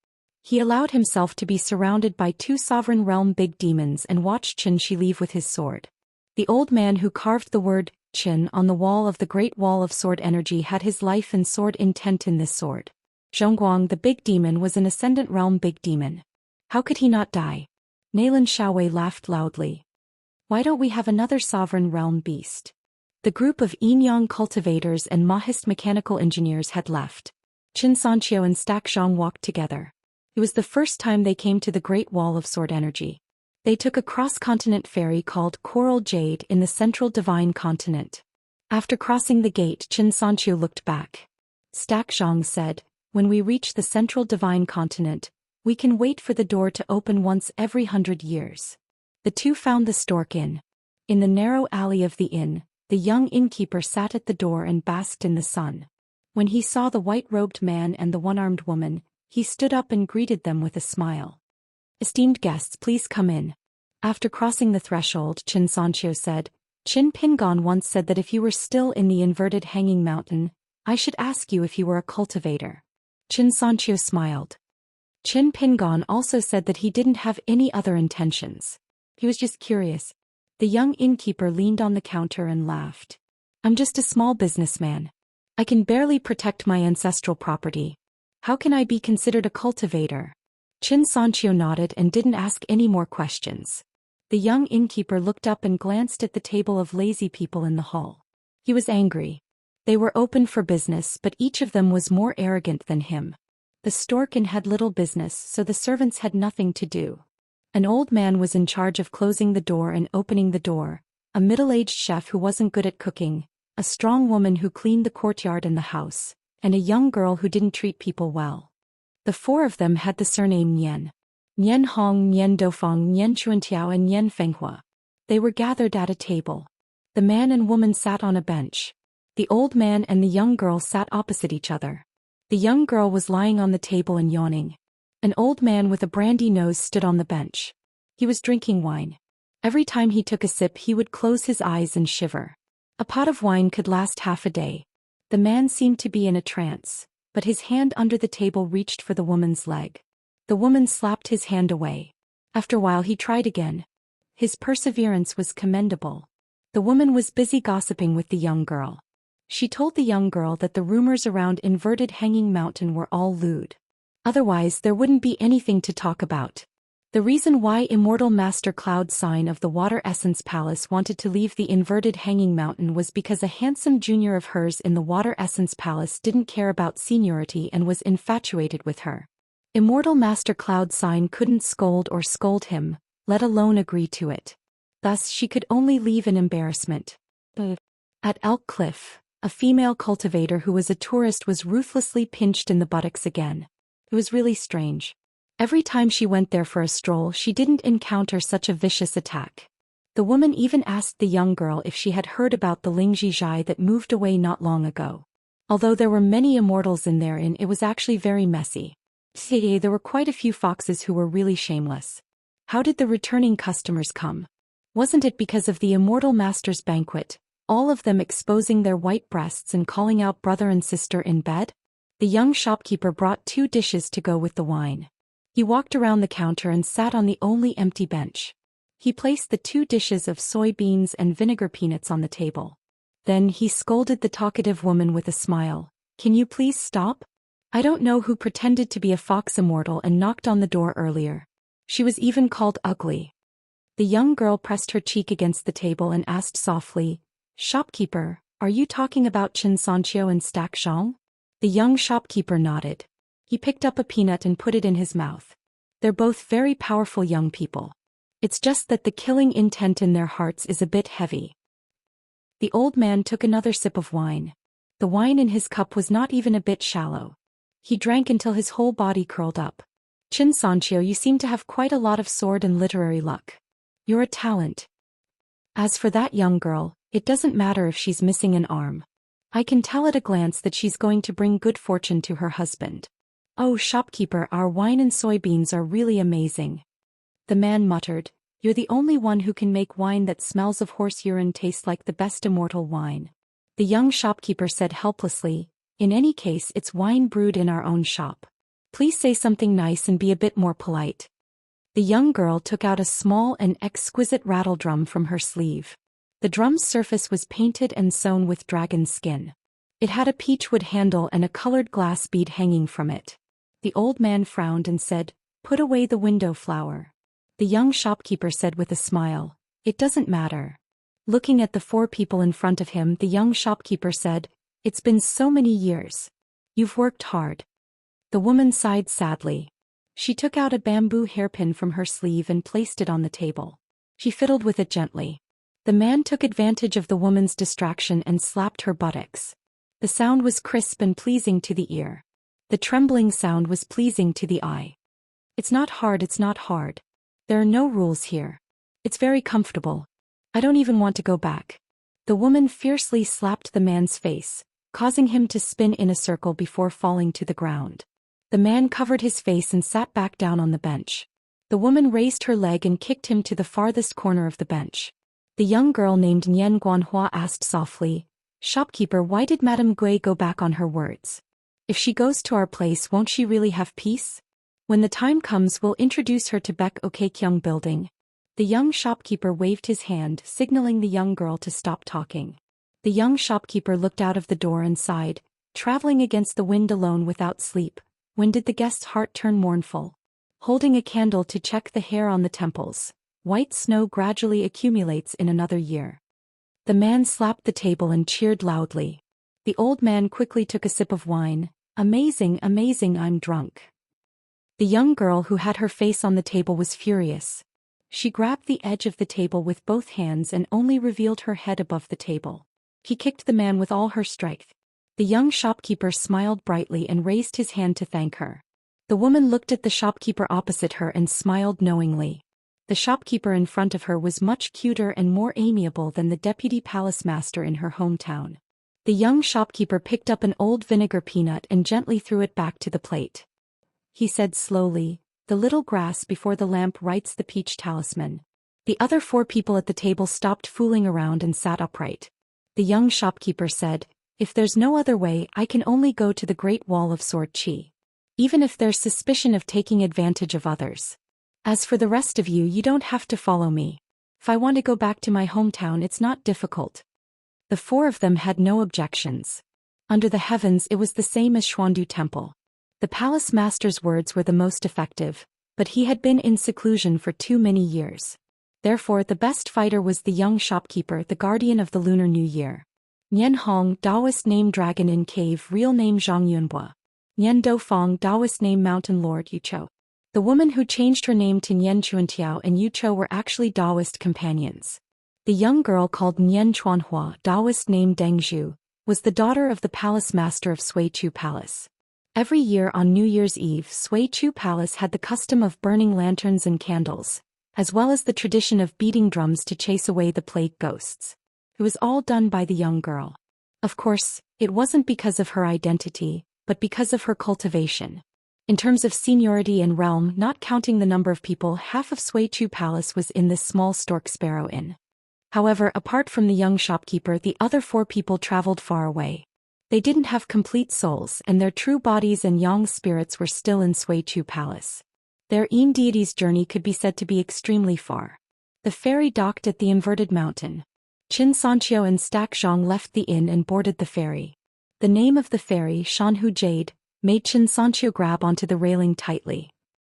He allowed himself to be surrounded by 2 sovereign realm big demons and watched Qin Shi leave with his sword. The old man who carved the word Qin on the wall of the Great Wall of Sword Energy had his life and sword intent in this sword. Zhongguang, the big demon, was an Ascendant Realm big demon. How could he not die? Nalan Xiaowei laughed loudly. Why don't we have another sovereign realm beast? The group of Yinyang cultivators and Mahist mechanical engineers had left. Xianxia and Xianxia walked together. It was the first time they came to the Great Wall of Sword Energy. They took a cross-continent ferry called Coral Jade in the central Divine Continent. After crossing the gate, Xianxia looked back. Xianxia said, "When we reach the central Divine Continent, we can wait for the door to open once every 100 years." The two found the Stork Inn. In the narrow alley of the inn, the young innkeeper sat at the door and basked in the sun. When he saw the white-robed man and the one-armed woman, he stood up and greeted them with a smile. "Esteemed guests, please come in." After crossing the threshold, Xianxia said, "Qin Pingon once said that if you were still in the inverted hanging mountain, I should ask you if you were a cultivator." Xianxia smiled. Qin Pingon also said that he didn't have any other intentions. He was just curious. The young innkeeper leaned on the counter and laughed. "I'm just a small businessman. I can barely protect my ancestral property. How can I be considered a cultivator?" Xianxia nodded and didn't ask any more questions. The young innkeeper looked up and glanced at the table of lazy people in the hall. He was angry. They were open for business, but each of them was more arrogant than him. The Stork Inn had little business, so the servants had nothing to do. An old man was in charge of closing the door and opening the door, a middle-aged chef who wasn't good at cooking, a strong woman who cleaned the courtyard and the house, and a young girl who didn't treat people well. The four of them had the surname Nian. Nian Hong, Nian Dofeng, Nian Chuantiao and Nian Fenghua. They were gathered at a table. The man and woman sat on a bench. The old man and the young girl sat opposite each other. The young girl was lying on the table and yawning. An old man with a brandy nose stood on the bench. He was drinking wine. Every time he took a sip he would close his eyes and shiver. A pot of wine could last half a day. The man seemed to be in a trance, but his hand under the table reached for the woman's leg. The woman slapped his hand away. After a while he tried again. His perseverance was commendable. The woman was busy gossiping with the young girl. She told the young girl that the rumors around inverted hanging mountain were all lewd. Otherwise there wouldn't be anything to talk about. The reason why Immortal Master Cloud Sign of the Water Essence Palace wanted to leave the inverted hanging mountain was because a handsome junior of hers in the Water Essence Palace didn't care about seniority and was infatuated with her. Immortal Master Cloud Sign couldn't scold him, let alone agree to it. Thus she could only leave in embarrassment. At Elk Cliff, a female cultivator who was a tourist was ruthlessly pinched in the buttocks again. It was really strange. Every time she went there for a stroll she didn't encounter such a vicious attack. The woman even asked the young girl if she had heard about the Lingji Zhai that moved away not long ago. Although there were many immortals in there and it was actually very messy. There were quite a few foxes who were really shameless. How did the returning customers come? Wasn't it because of the Immortal Master's banquet, all of them exposing their white breasts and calling out brother and sister in bed? The young shopkeeper brought 2 dishes to go with the wine. He walked around the counter and sat on the only empty bench. He placed the 2 dishes of soybeans and vinegar peanuts on the table. Then he scolded the talkative woman with a smile. "Can you please stop? I don't know who pretended to be a fox immortal and knocked on the door earlier. She was even called ugly." The young girl pressed her cheek against the table and asked softly, "Shopkeeper, are you talking about Xianxia and Xianxia?" The young shopkeeper nodded. He picked up a peanut and put it in his mouth. They're both very powerful young people. It's just that the killing intent in their hearts is a bit heavy. The old man took another sip of wine. The wine in his cup was not even a bit shallow. He drank until his whole body curled up. "Xianxia, you seem to have quite a lot of sword and literary luck. You're a talent. As for that young girl, it doesn't matter if she's missing an arm. I can tell at a glance that she's going to bring good fortune to her husband." "Oh, shopkeeper, our wine and soybeans are really amazing." The man muttered, "You're the only one who can make wine that smells of horse urine taste like the best immortal wine." The young shopkeeper said helplessly, "In any case, it's wine brewed in our own shop. Please say something nice and be a bit more polite." The young girl took out a small and exquisite rattle drum from her sleeve. The drum's surface was painted and sewn with dragon skin. It had a peachwood handle and a colored glass bead hanging from it. The old man frowned and said, "Put away the window flower." The young shopkeeper said with a smile, It doesn't matter. Looking at the 4 people in front of him, the young shopkeeper said, "It's been so many years. You've worked hard." The woman sighed sadly. She took out a bamboo hairpin from her sleeve and placed it on the table. She fiddled with it gently. The man took advantage of the woman's distraction and slapped her buttocks. The sound was crisp and pleasing to the ear. The trembling sound was pleasing to the eye. It's not hard, it's not hard. There are no rules here. It's very comfortable. I don't even want to go back. The woman fiercely slapped the man's face, causing him to spin in a circle before falling to the ground. The man covered his face and sat back down on the bench. The woman raised her leg and kicked him to the farthest corner of the bench. The young girl named Nian Guanhua asked softly, "Shopkeeper, why did Madame Gui go back on her words? If she goes to our place, won't she really have peace? When the time comes, we'll introduce her to Baek Okekyung building." The young shopkeeper waved his hand, signaling the young girl to stop talking. The young shopkeeper looked out of the door and sighed, traveling against the wind alone without sleep. When did the guest's heart turn mournful? Holding a candle to check the hair on the temples, white snow gradually accumulates in another year. The man slapped the table and cheered loudly. The old man quickly took a sip of wine. "Amazing, amazing, I'm drunk." The young girl who had her face on the table was furious. She grabbed the edge of the table with both hands and only revealed her head above the table. He kicked the man with all her strength. The young shopkeeper smiled brightly and raised his hand to thank her. The woman looked at the shopkeeper opposite her and smiled knowingly. The shopkeeper in front of her was much cuter and more amiable than the deputy palace master in her hometown. The young shopkeeper picked up an old vinegar peanut and gently threw it back to the plate. He said slowly, "The little grass before the lamp writes the peach talisman." The other 4 people at the table stopped fooling around and sat upright. The young shopkeeper said, "If there's no other way, I can only go to the Great Wall of Sword Qi. Even if there's suspicion of taking advantage of others. As for the rest of you, you don't have to follow me. If I want to go back to my hometown, it's not difficult." The 4 of them had no objections. Under the heavens, it was the same as Xuandu Temple. The palace master's words were the most effective, but he had been in seclusion for too many years. Therefore, the best fighter was the young shopkeeper, the guardian of the Lunar New Year. Nian Hong, Daoist name Dragon in Cave, real name Zhang Yunhua. Nian Dofang, Daoist name Mountain Lord Yucho. The woman who changed her name to Nian Chuantiao and Yucho were actually Daoist companions. The young girl called Nian Chuanhua, Daoist name Deng Zhu, was the daughter of the palace master of Suichu Palace. Every year on New Year's Eve, Suichu Palace had the custom of burning lanterns and candles, as well as the tradition of beating drums to chase away the plague ghosts. It was all done by the young girl. Of course, it wasn't because of her identity, but because of her cultivation. In terms of seniority and realm, not counting the number of people, half of Suichu Palace was in this small Stork Sparrow Inn. However, apart from the young shopkeeper, the other 4 people traveled far away. They didn't have complete souls, and their true bodies and yang spirits were still in Suichu Palace. Their Yin deity's journey could be said to be extremely far. The ferry docked at the inverted mountain. Xianxia and Stack Zhang left the inn and boarded the ferry. The name of the ferry, Shanhu Jade, made Xianxia grab onto the railing tightly.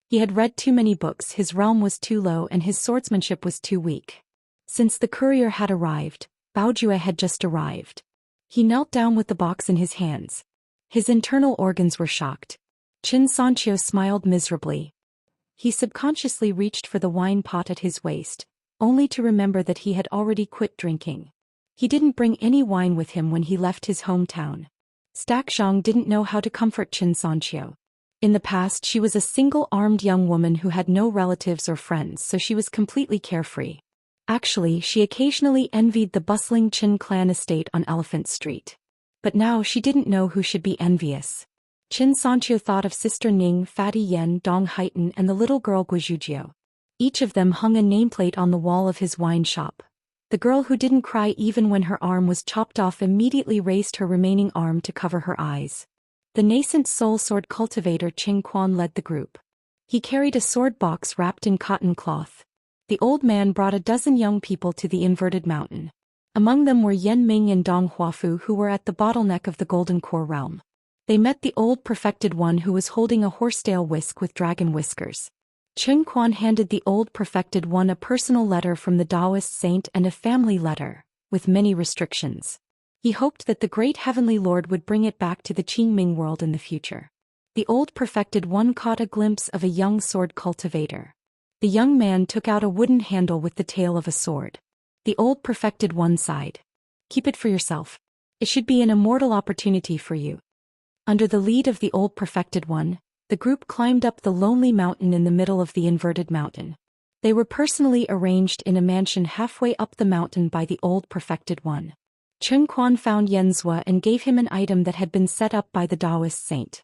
He had read too many books, his realm was too low and his swordsmanship was too weak. Since the courier had arrived, Baojue had just arrived. He knelt down with the box in his hands. His internal organs were shocked. Xianxia smiled miserably. He subconsciously reached for the wine pot at his waist, only to remember that he had already quit drinking. He didn't bring any wine with him when he left his hometown. Stack Zhang didn't know how to comfort Xianxia. In the past, she was a single-armed young woman who had no relatives or friends, so she was completely carefree. Actually, she occasionally envied the bustling Qin clan estate on Elephant Street. But now she didn't know who should be envious. Xianxia thought of Sister Ning, Fatty Yen, Dong Haitan, and the little girl Guizhujio. Each of them hung a nameplate on the wall of his wine shop. The girl who didn't cry even when her arm was chopped off immediately raised her remaining arm to cover her eyes. The nascent soul sword cultivator Qing Quan led the group. He carried a sword box wrapped in cotton cloth. The old man brought a dozen young people to the inverted mountain. Among them were Yen Ming and Dong Huafu, who were at the bottleneck of the Golden Core realm. They met the old perfected one who was holding a horsetail whisk with dragon whiskers. Chen Quan handed the old perfected one a personal letter from the Daoist saint and a family letter, with many restrictions. He hoped that the great heavenly lord would bring it back to the Qingming world in the future. The old perfected one caught a glimpse of a young sword cultivator. The young man took out a wooden handle with the tail of a sword. The old perfected one sighed. Keep it for yourself. It should be an immortal opportunity for you. Under the lead of the old perfected one, the group climbed up the lonely mountain in the middle of the inverted mountain. They were personally arranged in a mansion halfway up the mountain by the old perfected one. Chen Quan found Xianxia and gave him an item that had been set up by the Daoist saint.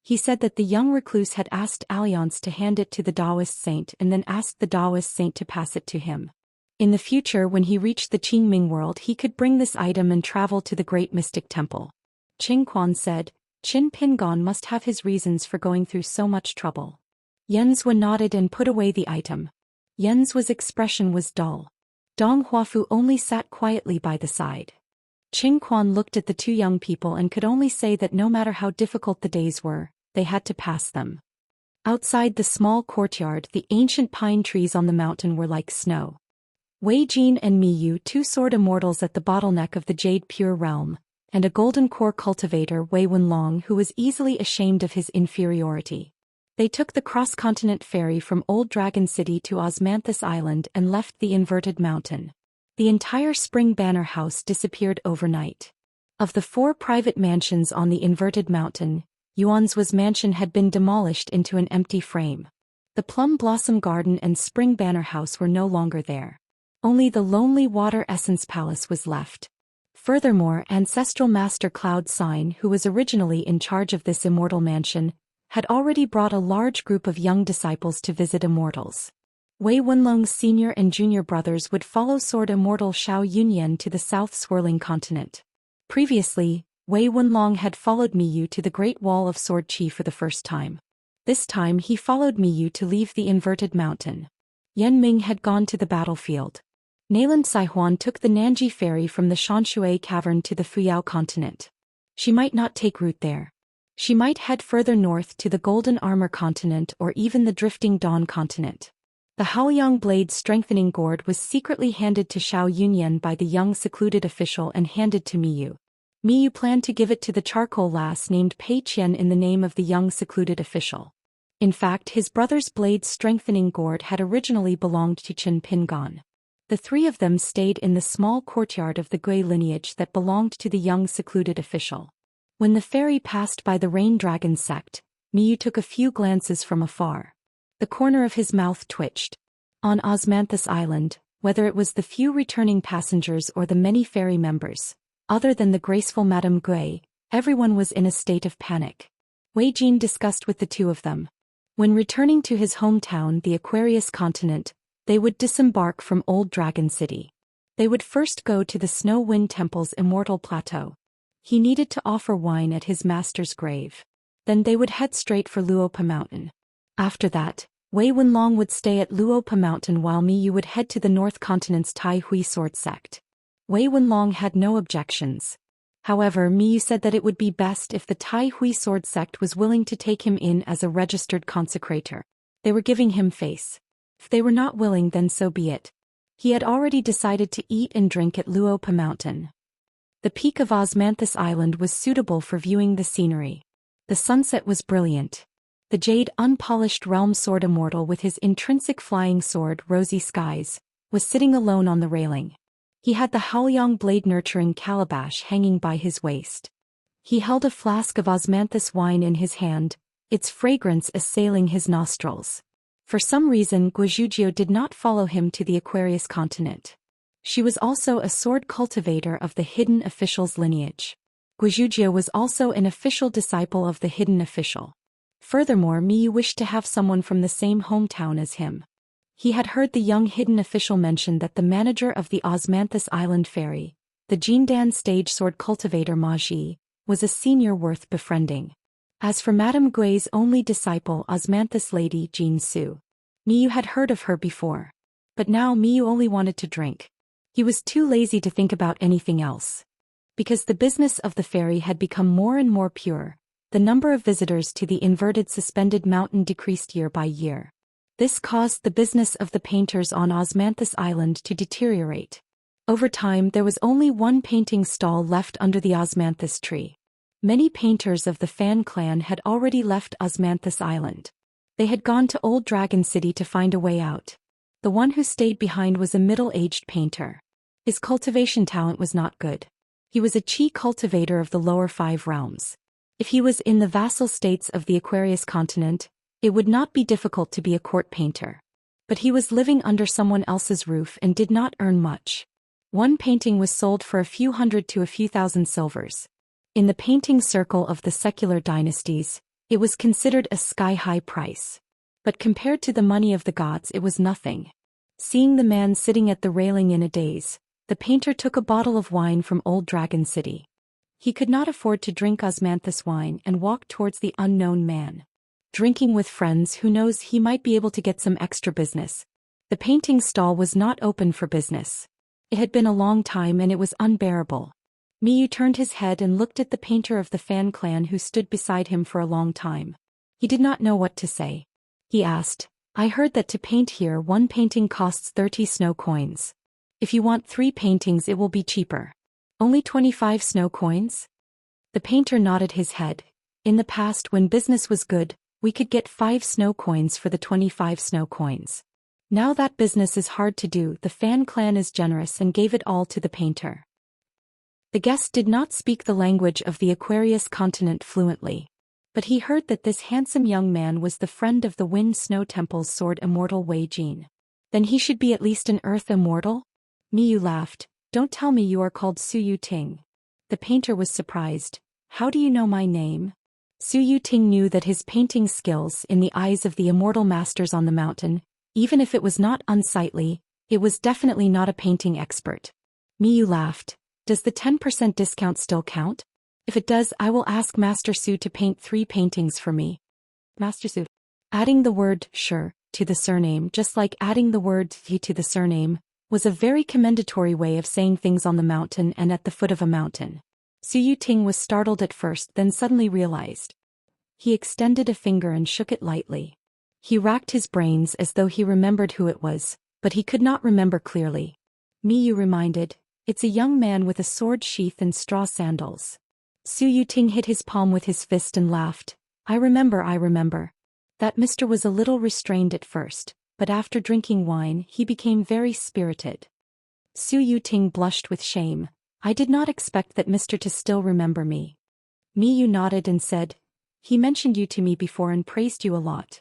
He said that the young recluse had asked Alliance to hand it to the Daoist saint and then asked the Daoist saint to pass it to him. In the future, when he reached the Qingming world, he could bring this item and travel to the great mystic temple. Chen Quan said, Qin Pingon must have his reasons for going through so much trouble. Xianxia nodded and put away the item. Xianxia's expression was dull. Dong Huafu only sat quietly by the side. Chen Quan looked at the two young people and could only say that no matter how difficult the days were, they had to pass them. Outside the small courtyard, the ancient pine trees on the mountain were like snow. Wei Jin and Mi Yu, two sword immortals at the bottleneck of the Jade Pure Realm, and a golden core cultivator, Wei Wenlong, who was easily ashamed of his inferiority. They took the cross-continent ferry from Old Dragon City to Osmanthus Island and left the inverted mountain. The entire Spring Banner House disappeared overnight. Of the 4 private mansions on the inverted mountain, Yuan's mansion had been demolished into an empty frame. The Plum Blossom Garden and Spring Banner House were no longer there. Only the lonely Water Essence Palace was left. Furthermore, Ancestral Master Cloud Sign, who was originally in charge of this immortal mansion, had already brought a large group of young disciples to visit immortals. Wei Wenlong's senior and junior brothers would follow sword immortal Xiao Yunyan to the south swirling continent. Previously, Wei Wenlong had followed Mi Yu to the Great Wall of Sword Qi for the first time. This time he followed Mi Yu to leave the inverted mountain. Yan Ming had gone to the battlefield. Nayland Saihuan took the Nanji ferry from the Shanshui cavern to the Fuyao continent. She might not take root there. She might head further north to the Golden Armor continent or even the Drifting Dawn continent. The Haoyang Blade Strengthening Gourd was secretly handed to Xiao Yunyan by the young secluded official and handed to Mi Yu. Mi Yu planned to give it to the charcoal lass named Pei Qian in the name of the young secluded official. In fact, his brother's Blade Strengthening Gourd had originally belonged to Qin Pingon. The 3 of them stayed in the small courtyard of the Gui lineage that belonged to the young secluded official. When the ferry passed by the Rain Dragon sect, Mi Yu took a few glances from afar. The corner of his mouth twitched. On Osmanthus Island, whether it was the few returning passengers or the many ferry members, other than the graceful Madame Gui, everyone was in a state of panic. Wei Jin discussed with the 2 of them. When returning to his hometown, the Aquarius continent, they would disembark from Old Dragon City. They would first go to the Snow Wind Temple's Immortal Plateau. He needed to offer wine at his master's grave. Then they would head straight for Luopa Mountain. After that, Wei Wenlong would stay at Luopa Mountain while Mi Yu would head to the North Continent's Tai Hui Sword Sect. Wei Wenlong had no objections. However, Mi Yu said that it would be best if the Tai Hui Sword Sect was willing to take him in as a registered consecrator. They were giving him face. If they were not willing, then so be it. He had already decided to eat and drink at Luopa Mountain. The peak of Osmanthus Island was suitable for viewing the scenery. The sunset was brilliant. The jade unpolished realm sword immortal with his intrinsic flying sword Rosy Skies was sitting alone on the railing. He had the Haoyang blade nurturing calabash hanging by his waist. He held a flask of osmanthus wine in his hand, its fragrance assailing his nostrils. For some reason Guizhuzhou did not follow him to the Aquarius continent. She was also a sword cultivator of the Hidden Official's lineage. Guizhuzhou was also an official disciple of the Hidden Official. Furthermore, Mi Yu wished to have someone from the same hometown as him. He had heard the young Hidden Official mention that the manager of the Osmanthus Island ferry, the Jindan stage sword cultivator Ma Ji, was a senior worth befriending. As for Madame Gui's only disciple Osmanthus Lady Jin Su, Mi Yu had heard of her before. But now Mi Yu only wanted to drink. He was too lazy to think about anything else. Because the business of the ferry had become more and more pure, the number of visitors to the inverted suspended mountain decreased year by year. This caused the business of the painters on Osmanthus Island to deteriorate. Over time there was only one painting stall left under the Osmanthus tree. Many painters of the Fan clan had already left Osmanthus Island. They had gone to Old Dragon City to find a way out. The one who stayed behind was a middle-aged painter. His cultivation talent was not good. He was a chi cultivator of the lower 5 realms. If he was in the vassal states of the Aquarius continent, it would not be difficult to be a court painter. But he was living under someone else's roof and did not earn much. One painting was sold for a few hundred to a few thousand silvers. In the painting circle of the secular dynasties, it was considered a sky-high price. But compared to the money of the gods, it was nothing. Seeing the man sitting at the railing in a daze, the painter took a bottle of wine from Old Dragon City. He could not afford to drink Osmanthus wine and walked towards the unknown man. Drinking with friends, who knows, he might be able to get some extra business. The painting stall was not open for business. It had been a long time and it was unbearable. Miyu turned his head and looked at the painter of the Fan clan who stood beside him for a long time. He did not know what to say. He asked, "I heard that to paint here one painting costs 30 snow coins. If you want 3 paintings it will be cheaper. Only 25 snow coins?" The painter nodded his head. "In the past when business was good, we could get 5 snow coins for the 25 snow coins. Now that business is hard to do, the Fan clan is generous and gave it all to the painter." The guest did not speak the language of the Aquarius continent fluently. But he heard that this handsome young man was the friend of the Wind Snow Temple's sword immortal Wei Jin. Then he should be at least an earth immortal? Miyu laughed. "Don't tell me you are called Su Ting." The painter was surprised. "How do you know my name?" Su Ting knew that his painting skills in the eyes of the immortal masters on the mountain, even if it was not unsightly, it was definitely not a painting expert. Miyu laughed. "Does the 10% discount still count? If it does, I will ask Master Su to paint 3 paintings for me." Master Su. Adding the word "sure" to the surname, just like adding the word "he" to the surname, was a very commendatory way of saying things on the mountain and at the foot of a mountain. Su Ting was startled at first, then suddenly realized. He extended a finger and shook it lightly. He racked his brains as though he remembered who it was, but he could not remember clearly. Miyu reminded, "It's a young man with a sword sheath and straw sandals." Su Ting hit his palm with his fist and laughed. I remember. That mister was a little restrained at first, but after drinking wine he became very spirited." Su Ting blushed with shame. "I did not expect that mister to still remember me." Miyu nodded and said, "He mentioned you to me before and praised you a lot.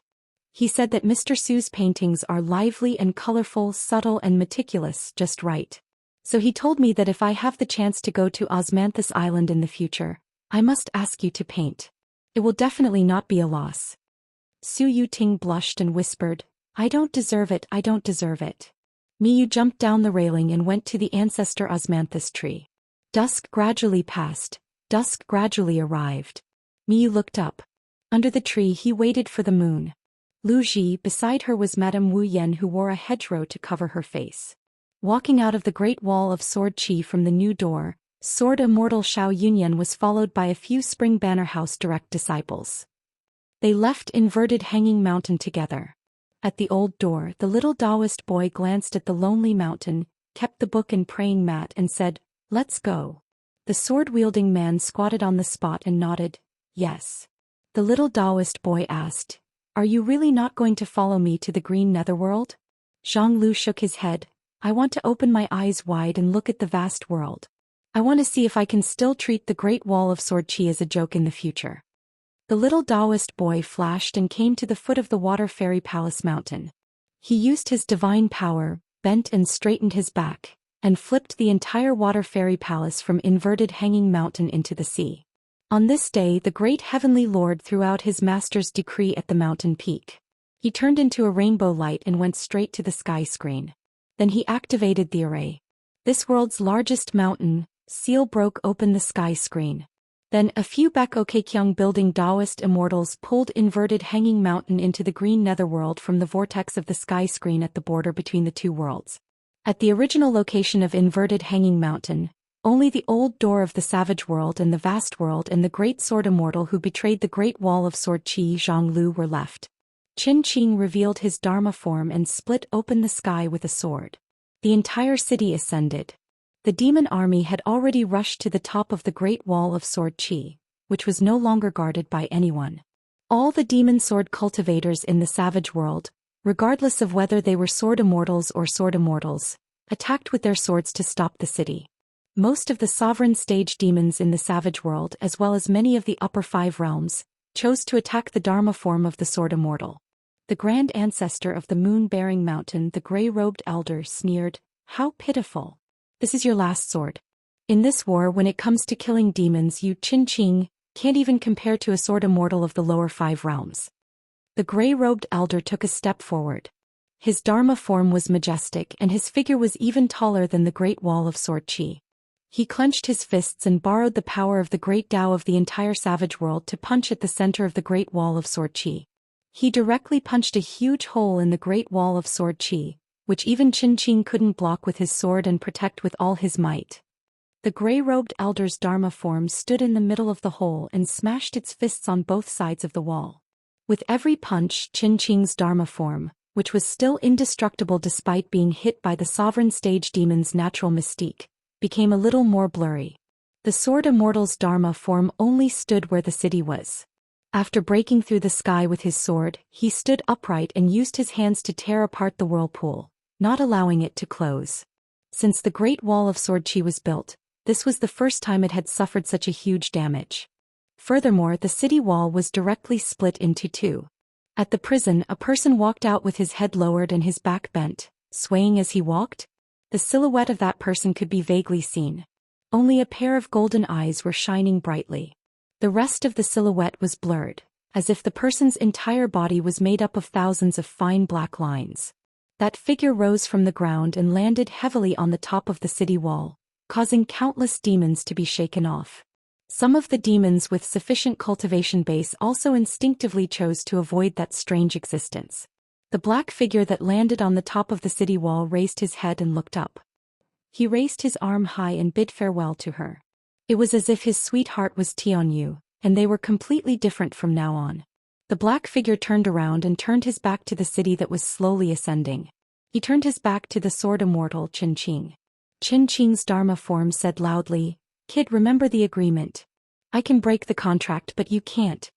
He said that Mr. Su's paintings are lively and colorful, subtle and meticulous, just right. So he told me that if I have the chance to go to Osmanthus Island in the future, I must ask you to paint. It will definitely not be a loss." Su Ting blushed and whispered, I don't deserve it. Miyu jumped down the railing and went to the ancestor Osmanthus tree. Dusk gradually passed. Dusk gradually arrived. Miyu looked up. Under the tree he waited for the moon. Lu Ji, beside her was Madame Wu Yan, who wore a hedgerow to cover her face. Walking out of the great wall of sword chi from the new door, sword immortal Xiao Yunyan was followed by a few Spring Banner House direct disciples. They left inverted hanging mountain together. At the old door, the little Daoist boy glanced at the lonely mountain, kept the book and praying mat and said, "Let's go." The sword-wielding man squatted on the spot and nodded, "Yes." The little Daoist boy asked, "Are you really not going to follow me to the green netherworld?" Zhang Lu shook his head. "I want to open my eyes wide and look at the vast world. I want to see if I can still treat the Great Wall of Sword Chi as a joke in the future." The little Daoist boy flashed and came to the foot of the Water Fairy Palace mountain. He used his divine power, bent and straightened his back, and flipped the entire Water Fairy Palace from inverted hanging mountain into the sea. On this day the great heavenly lord threw out his master's decree at the mountain peak. He turned into a rainbow light and went straight to the sky screen. Then he activated the array. This world's largest mountain, seal broke open the sky screen. Then a few Bakokekyung building Daoist immortals pulled inverted hanging mountain into the green netherworld from the vortex of the sky screen at the border between the two worlds. At the original location of inverted hanging mountain, only the old door of the savage world and the vast world and the great sword immortal who betrayed the great wall of sword Qi Zhang Lu were left. Qin Qing revealed his Dharma form and split open the sky with a sword. The entire city ascended. The demon army had already rushed to the top of the Great Wall of Sword Qi, which was no longer guarded by anyone. All the demon sword cultivators in the savage world, regardless of whether they were sword immortals or sword immortals, attacked with their swords to stop the city. Most of the sovereign stage demons in the savage world, as well as many of the upper 5 realms, chose to attack the Dharma form of the sword immortal. The grand ancestor of the moon-bearing mountain, the gray-robed elder, sneered, "How pitiful. This is your last sword. In this war, when it comes to killing demons, you Qin Qing can't even compare to a sword immortal of the lower 5 realms." The gray-robed elder took a step forward. His Dharma form was majestic and his figure was even taller than the Great Wall of Sword Qi. He clenched his fists and borrowed the power of the great Tao of the entire savage world to punch at the center of the Great Wall of Sword Qi. He directly punched a huge hole in the Great Wall of Sword Qi, which even Qin Qing couldn't block with his sword and protect with all his might. The gray-robed elder's Dharma form stood in the middle of the hole and smashed its fists on both sides of the wall. With every punch, Qin Qing's Dharma form, which was still indestructible despite being hit by the sovereign stage demon's natural mystique, became a little more blurry. The sword immortal's Dharma form only stood where the city was. After breaking through the sky with his sword, he stood upright and used his hands to tear apart the whirlpool, not allowing it to close. Since the Great Wall of Sword Qi was built, this was the first time it had suffered such a huge damage. Furthermore, the city wall was directly split into 2. At the prison, a person walked out with his head lowered and his back bent, swaying as he walked. The silhouette of that person could be vaguely seen. Only a pair of golden eyes were shining brightly. The rest of the silhouette was blurred, as if the person's entire body was made up of thousands of fine black lines. That figure rose from the ground and landed heavily on the top of the city wall, causing countless demons to be shaken off. Some of the demons with sufficient cultivation base also instinctively chose to avoid that strange existence. The black figure that landed on the top of the city wall raised his head and looked up. He raised his arm high and bid farewell to her. It was as if his sweetheart was Tianyu, and they were completely different from now on. The black figure turned around and turned his back to the city that was slowly ascending. He turned his back to the sword immortal Qin Qing. Qin Qing's Dharma form said loudly, "Kid, remember the agreement. I can break the contract, but you can't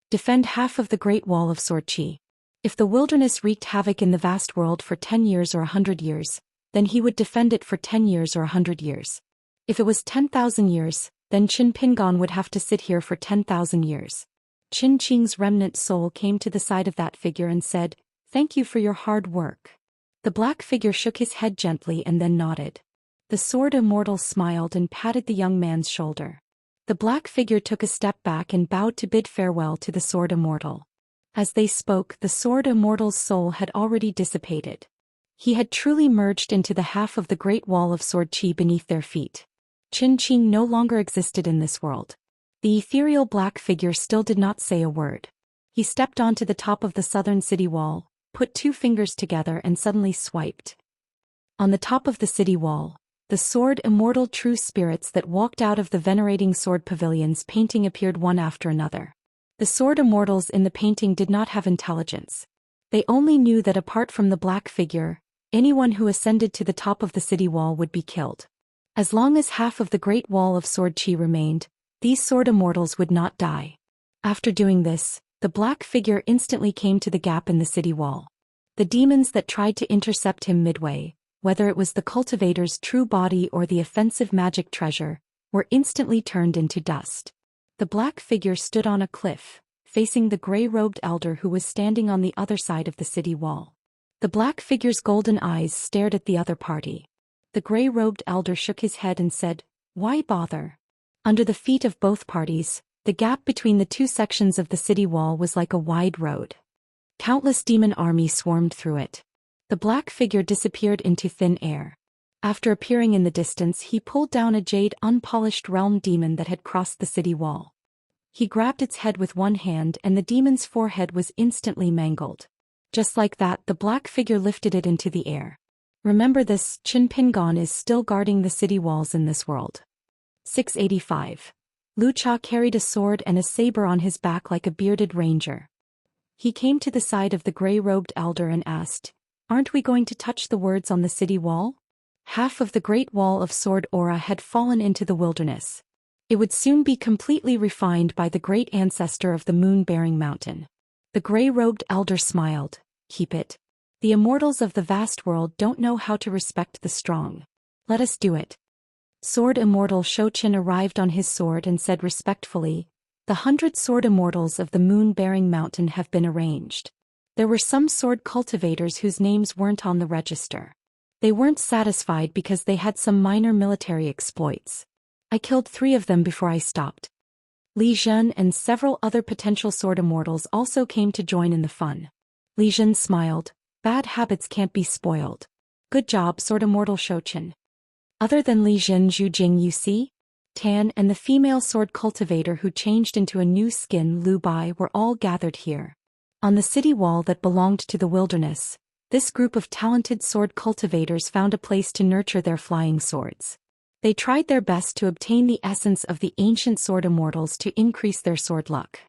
defend half of the Great Wall of Sword Qi. If the wilderness wreaked havoc in the vast world for 10 years or 100 years, then he would defend it for 10 years or 100 years. If it was 10,000 years, then Qin Pingon would have to sit here for 10,000 years." Qin Qing's remnant soul came to the side of that figure and said, "Thank you for your hard work." The black figure shook his head gently and then nodded. The sword immortal smiled and patted the young man's shoulder. The black figure took a step back and bowed to bid farewell to the sword immortal. As they spoke, the sword immortal's soul had already dissipated. He had truly merged into the half of the Great Wall of Sword Qi beneath their feet. Qin Qing no longer existed in this world. The ethereal black figure still did not say a word. He stepped onto the top of the southern city wall, put 2 fingers together and suddenly swiped. On the top of the city wall, the sword immortal true spirits that walked out of the venerating sword pavilion's painting appeared one after another. The sword immortals in the painting did not have intelligence. They only knew that apart from the black figure, anyone who ascended to the top of the city wall would be killed. As long as half of the Great Wall of Sword Qi remained, these sword immortals would not die. After doing this, the black figure instantly came to the gap in the city wall. The demons that tried to intercept him midway, whether it was the cultivator's true body or the offensive magic treasure, were instantly turned into dust. The black figure stood on a cliff, facing the gray-robed elder who was standing on the other side of the city wall. The black figure's golden eyes stared at the other party. The gray-robed elder shook his head and said, "Why bother?" Under the feet of both parties, the gap between the 2 sections of the city wall was like a wide road. Countless demon armies swarmed through it. The black figure disappeared into thin air. After appearing in the distance, he pulled down a jade unpolished realm demon that had crossed the city wall. He grabbed its head with one hand and the demon's forehead was instantly mangled. Just like that, the black figure lifted it into the air. Remember this, Qin Pingon is still guarding the city walls in this world. 685. Lu Cha carried a sword and a saber on his back like a bearded ranger. He came to the side of the gray-robed elder and asked, "Aren't we going to touch the words on the city wall?" Half of the great wall of sword aura had fallen into the wilderness. It would soon be completely refined by the great ancestor of the moon-bearing mountain. The gray-robed elder smiled. "Keep it. The immortals of the vast world don't know how to respect the strong. Let us do it." Sword Immortal Zhou Xian arrived on his sword and said respectfully, "The 100 sword immortals of the moon-bearing mountain have been arranged." There were some sword cultivators whose names weren't on the register. They weren't satisfied because they had some minor military exploits. "I killed 3 of them before I stopped." Li Zhen and several other potential sword immortals also came to join in the fun. Li Zhen smiled. "Bad habits can't be spoiled. Good job, sword immortal Zhou Xian." Other than Li Zhen, Zhu Jing, you see? Tan and the female sword cultivator who changed into a new skin, Lu Bai, were all gathered here. On the city wall that belonged to the wilderness, this group of talented sword cultivators found a place to nurture their flying swords. They tried their best to obtain the essence of the ancient sword immortals to increase their sword luck.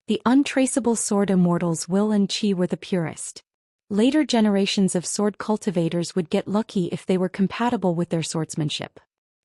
The untraceable sword immortals Will and Qi were the purest. Later generations of sword cultivators would get lucky if they were compatible with their swordsmanship.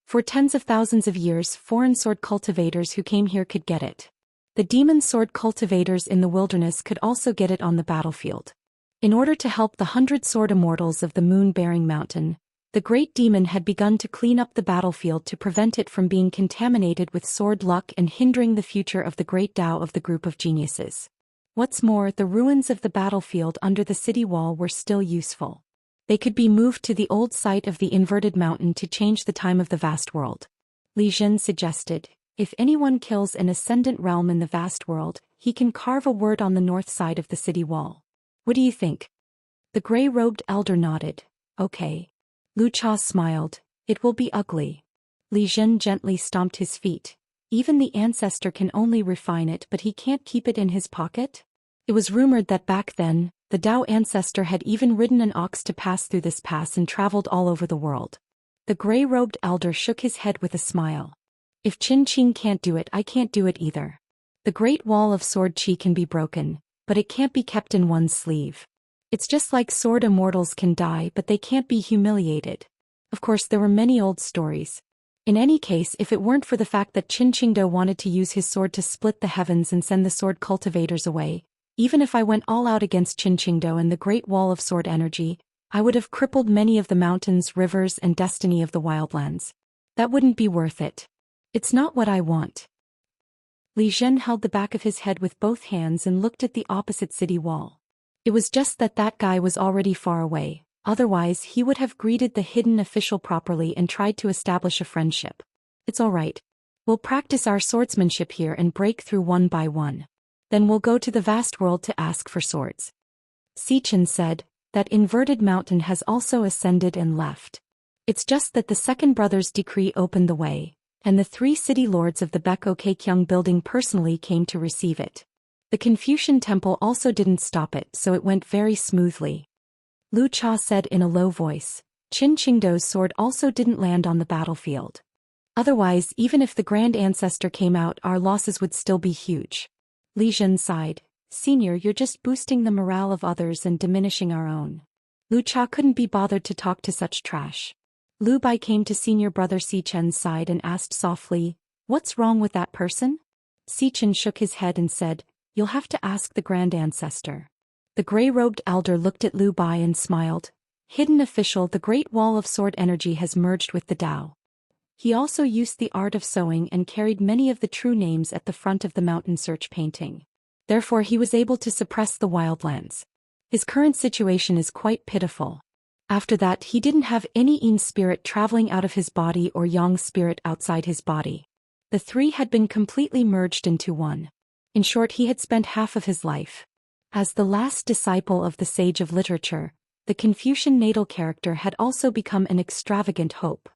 For tens of thousands of years, foreign sword cultivators who came here could get it. The demon sword cultivators in the wilderness could also get it on the battlefield. In order to help the 100 sword immortals of the moon-bearing mountain, the great demon had begun to clean up the battlefield to prevent it from being contaminated with sword luck and hindering the future of the great Tao of the group of geniuses. What's more, the ruins of the battlefield under the city wall were still useful. They could be moved to the old site of the inverted mountain to change the time of the vast world. Li Zhen suggested, "If anyone kills an ascendant realm in the vast world, he can carve a word on the north side of the city wall. What do you think?" The gray-robed elder nodded. "Okay." Lu Cha smiled. "It will be ugly." Li Zhen gently stomped his feet. "Even the ancestor can only refine it, but he can't keep it in his pocket?" It was rumored that back then, the Dao ancestor had even ridden an ox to pass through this pass and traveled all over the world. The gray-robed elder shook his head with a smile. "If Qin Qing can't do it, I can't do it either. The great wall of sword qi can be broken, but it can't be kept in one's sleeve. It's just like sword immortals can die, but they can't be humiliated." Of course, there were many old stories. In any case, if it weren't for the fact that Qin Qingdo wanted to use his sword to split the heavens and send the sword cultivators away, even if I went all out against Qin Qingdo and the great wall of sword energy, I would have crippled many of the mountains, rivers, and destiny of the wildlands. That wouldn't be worth it. It's not what I want. Li Zhen held the back of his head with both hands and looked at the opposite city wall. It was just that that guy was already far away, otherwise he would have greeted the hidden official properly and tried to establish a friendship. "It's all right. We'll practice our swordsmanship here and break through one by one. Then we'll go to the vast world to ask for swords." Xichen said, "That inverted mountain has also ascended and left. It's just that the second brother's decree opened the way, and the 3 city lords of the Beko Keikyung building personally came to receive it. The Confucian temple also didn't stop it, so it went very smoothly." Lu Cha said in a low voice, "Qin Qingdo's sword also didn't land on the battlefield. Otherwise, even if the Grand Ancestor came out, our losses would still be huge." Li Zhen sighed. "Senior, you're just boosting the morale of others and diminishing our own." Lu Cha couldn't be bothered to talk to such trash. Lu Bai came to senior brother Xichen's side and asked softly, "What's wrong with that person?" Xichen shook his head and said, "You'll have to ask the Grand Ancestor." The gray-robed elder looked at Lu Bai and smiled. "Hidden official, the great wall of sword energy has merged with the Tao. He also used the art of sewing and carried many of the true names at the front of the mountain search painting. Therefore he was able to suppress the wildlands. His current situation is quite pitiful. After that he didn't have any Yin spirit traveling out of his body or Yang spirit outside his body. The 3 had been completely merged into one. In short, he had spent half of his life. As the last disciple of the sage of literature, the Confucian natal character had also become an extravagant hope.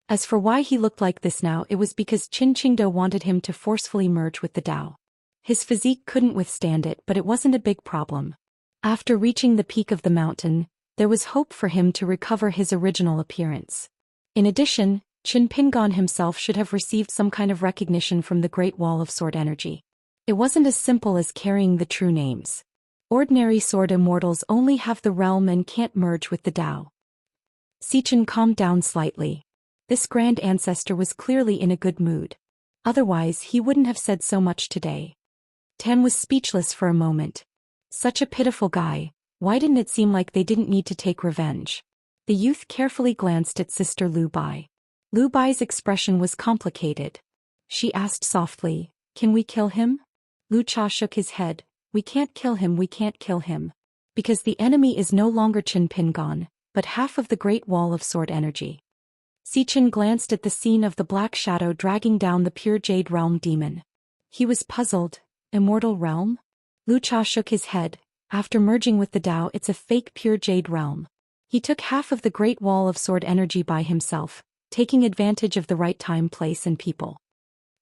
As for why he looked like this now, it was because Qin Qingdo wanted him to forcefully merge with the Tao. His physique couldn't withstand it, but it wasn't a big problem. After reaching the peak of the mountain, there was hope for him to recover his original appearance. In addition, Qin Pingon himself should have received some kind of recognition from the Great Wall of Sword Energy. It wasn't as simple as carrying the true names. Ordinary sword immortals only have the realm and can't merge with the Tao. Xichen calmed down slightly. This grand ancestor was clearly in a good mood. Otherwise he wouldn't have said so much today. Tan was speechless for a moment. Such a pitiful guy, why didn't it seem like they didn't need to take revenge? The youth carefully glanced at Sister Lu Bai. Lu Bai's expression was complicated. She asked softly, "Can we kill him?" Lu Cha shook his head. "We can't kill him, we can't kill him. Because the enemy is no longer Qin Pingon, but half of the Great Wall of Sword Energy." Xichen glanced at the scene of the black shadow dragging down the pure Jade Realm demon. He was puzzled. Immortal Realm? Lu Cha shook his head. After merging with the Tao, it's a fake pure Jade Realm. He took half of the Great Wall of Sword Energy by himself, taking advantage of the right time, place and people.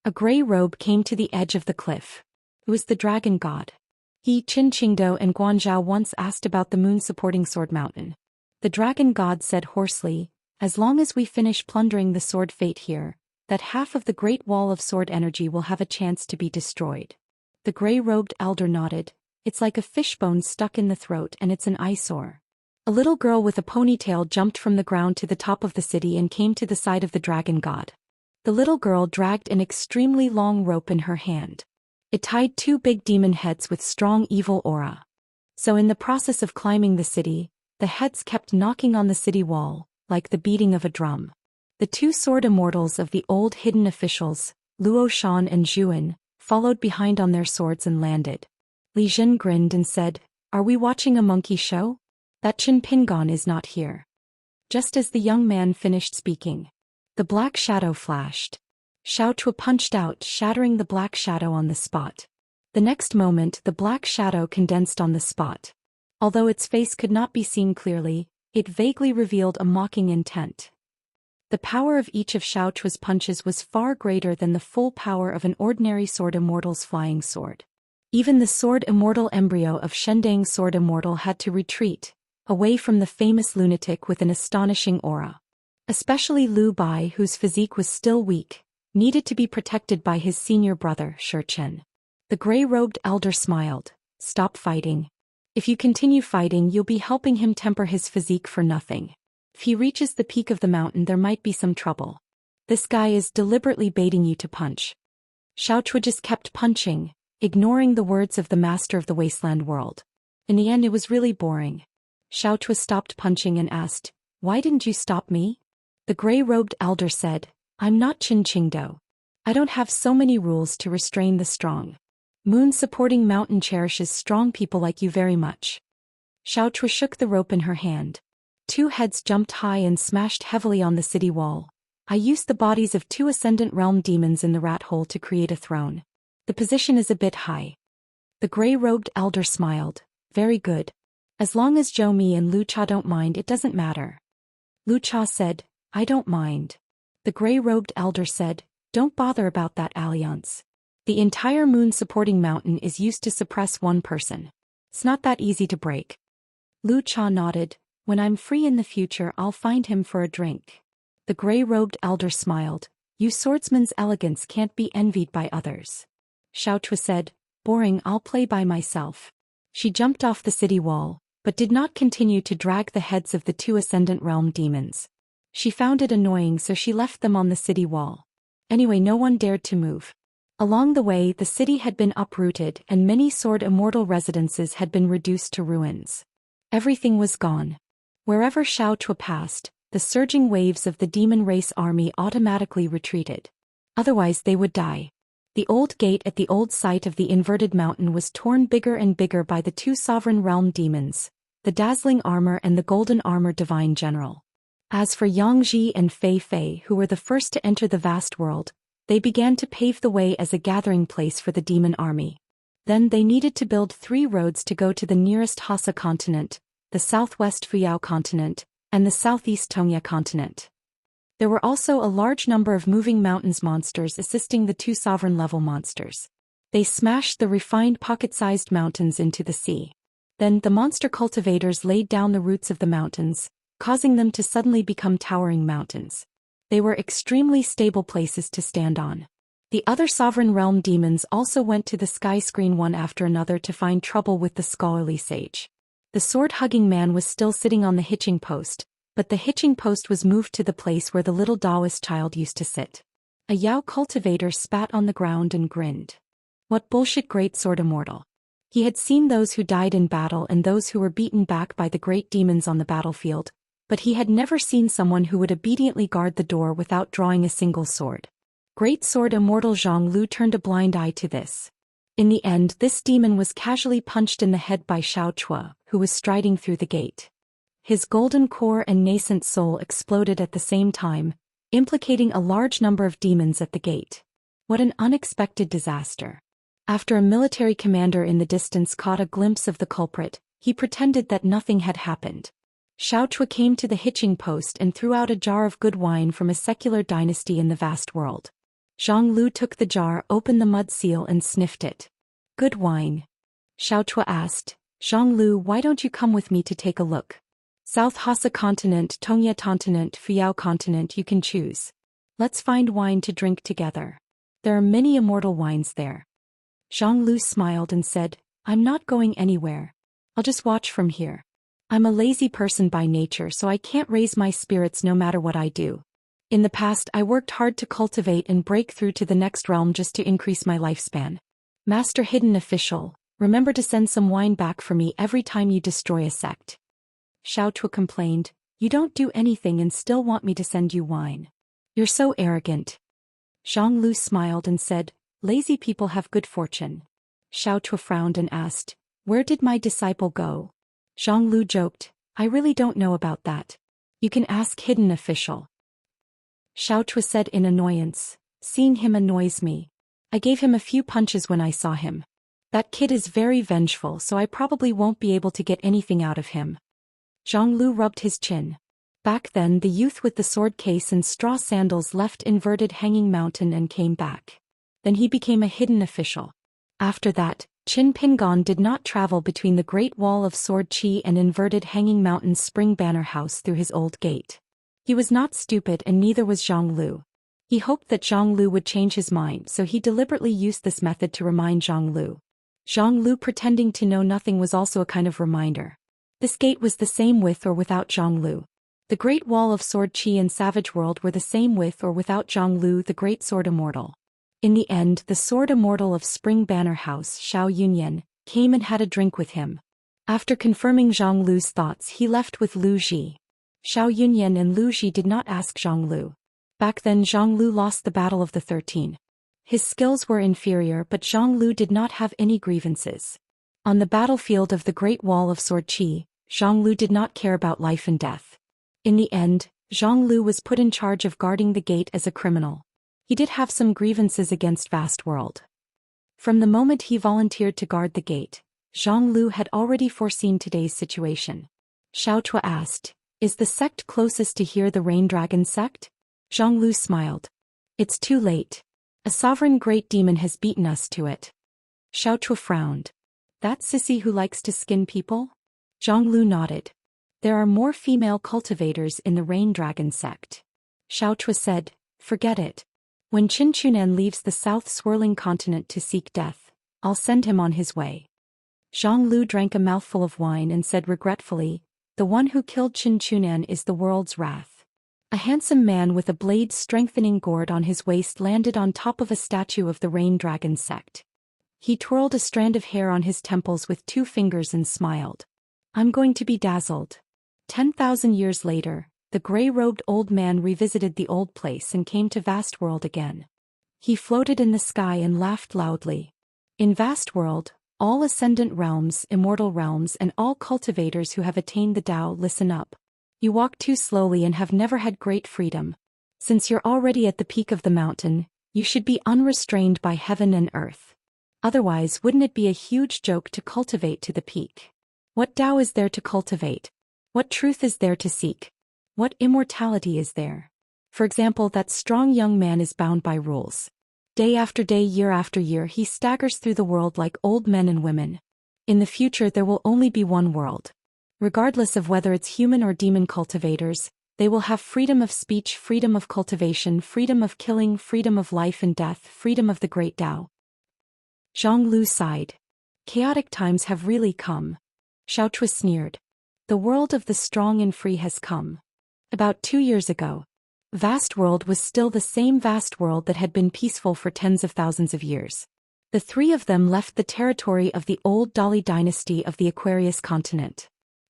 A gray robe came to the edge of the cliff. It was the dragon god. He, Qin Qingdou and Guanzhao once asked about the moon-supporting sword mountain. The dragon god said hoarsely, "As long as we finish plundering the sword fate here, that half of the Great Wall of Sword Energy will have a chance to be destroyed." The gray-robed elder nodded. "It's like a fishbone stuck in the throat and it's an eyesore." A little girl with a ponytail jumped from the ground to the top of the city and came to the side of the dragon god. The little girl dragged an extremely long rope in her hand. It tied two big demon heads with strong evil aura. So in the process of climbing the city, the heads kept knocking on the city wall, like the beating of a drum. The two sword immortals of the old hidden officials, Luo Shan and Zhuan, followed behind on their swords and landed. Li Jin grinned and said, "Are we watching a monkey show? That Qin Pingon is not here." Just as the young man finished speaking, the black shadow flashed. Xiao Chua punched out, shattering the black shadow on the spot. The next moment the black shadow condensed on the spot. Although its face could not be seen clearly, it vaguely revealed a mocking intent. The power of each of Xiao Chua's punches was far greater than the full power of an ordinary sword immortal's flying sword. Even the sword immortal embryo of Shendang's sword immortal had to retreat, away from the famous lunatic with an astonishing aura. Especially Lu Bai, whose physique was still weak, needed to be protected by his senior brother, Shi Chen. The gray-robed elder smiled. "Stop fighting. If you continue fighting, you'll be helping him temper his physique for nothing. If he reaches the peak of the mountain, there might be some trouble. This guy is deliberately baiting you to punch." Xiao Chua just kept punching, ignoring the words of the master of the wasteland world. In the end, it was really boring. Xiao Chua stopped punching and asked, "Why didn't you stop me?" The gray-robed elder said, "I'm not Qin Qingdou. I don't have so many rules to restrain the strong. Moon-supporting mountain cherishes strong people like you very much." Xiao Chua shook the rope in her hand. Two heads jumped high and smashed heavily on the city wall. "I used the bodies of two ascendant realm demons in the rat hole to create a throne. The position is a bit high." The gray-robed elder smiled. "Very good. As long as Zhou Mi and Lu Cha don't mind, it doesn't matter." Lu Cha said, "I don't mind." The gray-robed elder said, "Don't bother about that alliance. The entire moon-supporting mountain is used to suppress one person. It's not that easy to break." Lu Cha nodded. "When I'm free in the future, I'll find him for a drink." The gray-robed elder smiled. "You swordsman's elegance can't be envied by others." Xiao Chua said, "Boring, I'll play by myself." She jumped off the city wall, but did not continue to drag the heads of the two ascendant realm demons. She found it annoying, so she left them on the city wall. Anyway, no one dared to move. Along the way, the city had been uprooted and many sword immortal residences had been reduced to ruins. Everything was gone. Wherever Xiao Chua passed, the surging waves of the demon race army automatically retreated. Otherwise they would die. The old gate at the old site of the inverted mountain was torn bigger and bigger by the two sovereign realm demons, the dazzling armor and the golden armor divine general. As for Yang Ji and Fei Fei, who were the first to enter the vast world, they began to pave the way as a gathering place for the demon army. Then they needed to build 3 roads to go to the nearest Hassa continent, the southwest Fuyao continent, and the southeast Tongya continent. There were also a large number of moving mountains monsters assisting the 2 sovereign-level monsters. They smashed the refined pocket-sized mountains into the sea. Then the monster cultivators laid down the roots of the mountains, causing them to suddenly become towering mountains. They were extremely stable places to stand on. The other sovereign realm demons also went to the sky screen one after another to find trouble with the scholarly sage. The sword-hugging man was still sitting on the hitching post, but the hitching post was moved to the place where the little Daoist child used to sit. A Yao cultivator spat on the ground and grinned. What bullshit, great sword immortal. He had seen those who died in battle and those who were beaten back by the great demons on the battlefield, but he had never seen someone who would obediently guard the door without drawing a single sword. Great sword immortal Zhang Lu turned a blind eye to this. In the end, this demon was casually punched in the head by Xiao Chua, who was striding through the gate. His golden core and nascent soul exploded at the same time, implicating a large number of demons at the gate. What an unexpected disaster. After a military commander in the distance caught a glimpse of the culprit, he pretended that nothing had happened. Xiao Chua came to the hitching post and threw out a jar of good wine from a secular dynasty in the vast world. Zhang Lu took the jar, opened the mud seal and sniffed it. Good wine. Xiao Chua asked, Zhang Lu, why don't you come with me to take a look? South Hassa continent, Tongye continent, Fuyao continent, you can choose. Let's find wine to drink together. There are many immortal wines there. Zhang Lu smiled and said, I'm not going anywhere. I'll just watch from here. I'm a lazy person by nature, so I can't raise my spirits no matter what I do. In the past, I worked hard to cultivate and break through to the next realm just to increase my lifespan. Master Hidden Official, remember to send some wine back for me every time you destroy a sect. Xiao Chua complained, you don't do anything and still want me to send you wine. You're so arrogant. Zhang Lu smiled and said, lazy people have good fortune. Xiao Chua frowned and asked, where did my disciple go? Zhang Lu joked, I really don't know about that. You can ask Hidden Official. Xiao Chua said in annoyance, seeing him annoys me. I gave him a few punches when I saw him. That kid is very vengeful, so I probably won't be able to get anything out of him. Zhang Lu rubbed his chin. Back then, the youth with the sword case and straw sandals left Inverted Hanging Mountain and came back. Then he became a hidden official. After that, Qin Pingon did not travel between the Great Wall of Sword Chi and Inverted Hanging Mountain's Spring Banner House through his old gate. He was not stupid and neither was Zhang Lu. He hoped that Zhang Lu would change his mind, so he deliberately used this method to remind Zhang Lu. Zhang Lu pretending to know nothing was also a kind of reminder. This gate was the same with or without Zhang Lu. The Great Wall of Sword Chi and Savage World were the same with or without Zhang Lu, the Great Sword Immortal. In the end, the Sword Immortal of Spring Banner House, Xiao Yunyan, came and had a drink with him. After confirming Zhang Lu's thoughts, he left with Lu Ji. Xiao Yunyan and Lu Ji did not ask Zhang Lu. Back then Zhang Lu lost the Battle of the 13. His skills were inferior, but Zhang Lu did not have any grievances. On the battlefield of the Great Wall of Sword Chi, Zhang Lu did not care about life and death. In the end, Zhang Lu was put in charge of guarding the gate as a criminal. He did have some grievances against Vast World. From the moment he volunteered to guard the gate, Zhang Lu had already foreseen today's situation. Xiao Chua asked, is the sect closest to here the Rain Dragon sect? Zhang Lu smiled. It's too late. A sovereign great demon has beaten us to it. Xiao Chua frowned. That sissy who likes to skin people? Zhang Lu nodded. There are more female cultivators in the Rain Dragon sect. Xiao Chua said, forget it. When Qin Chunan leaves the south swirling continent to seek death, I'll send him on his way. Zhang Lu drank a mouthful of wine and said regretfully, the one who killed Qin Chunan is the world's wrath. A handsome man with a blade-strengthening gourd on his waist landed on top of a statue of the Rain Dragon sect. He twirled a strand of hair on his temples with 2 fingers and smiled. I'm going to be dazzled. 10,000 years later, the gray-robed old man revisited the old place and came to Vast World again. He floated in the sky and laughed loudly. In Vast World, all ascendant realms, immortal realms, and all cultivators who have attained the Tao, listen up. You walk too slowly and have never had great freedom. Since you're already at the peak of the mountain, you should be unrestrained by heaven and earth. Otherwise, wouldn't it be a huge joke to cultivate to the peak? What Tao is there to cultivate? What truth is there to seek? What immortality is there? For example, that strong young man is bound by rules. Day after day, year after year, he staggers through the world like old men and women. In the future there will only be one world. Regardless of whether it's human or demon cultivators, They will have freedom of speech, freedom of cultivation, freedom of killing, freedom of life and death, freedom of the great Tao. Zhang Lu sighed. Chaotic times have really come. Xiaochua sneered. The world of the strong and free has come. About 2 years ago, Vast World was still the same vast world that had been peaceful for tens of thousands of years. The three of them left the territory of the old Dali dynasty of the Aquarius continent.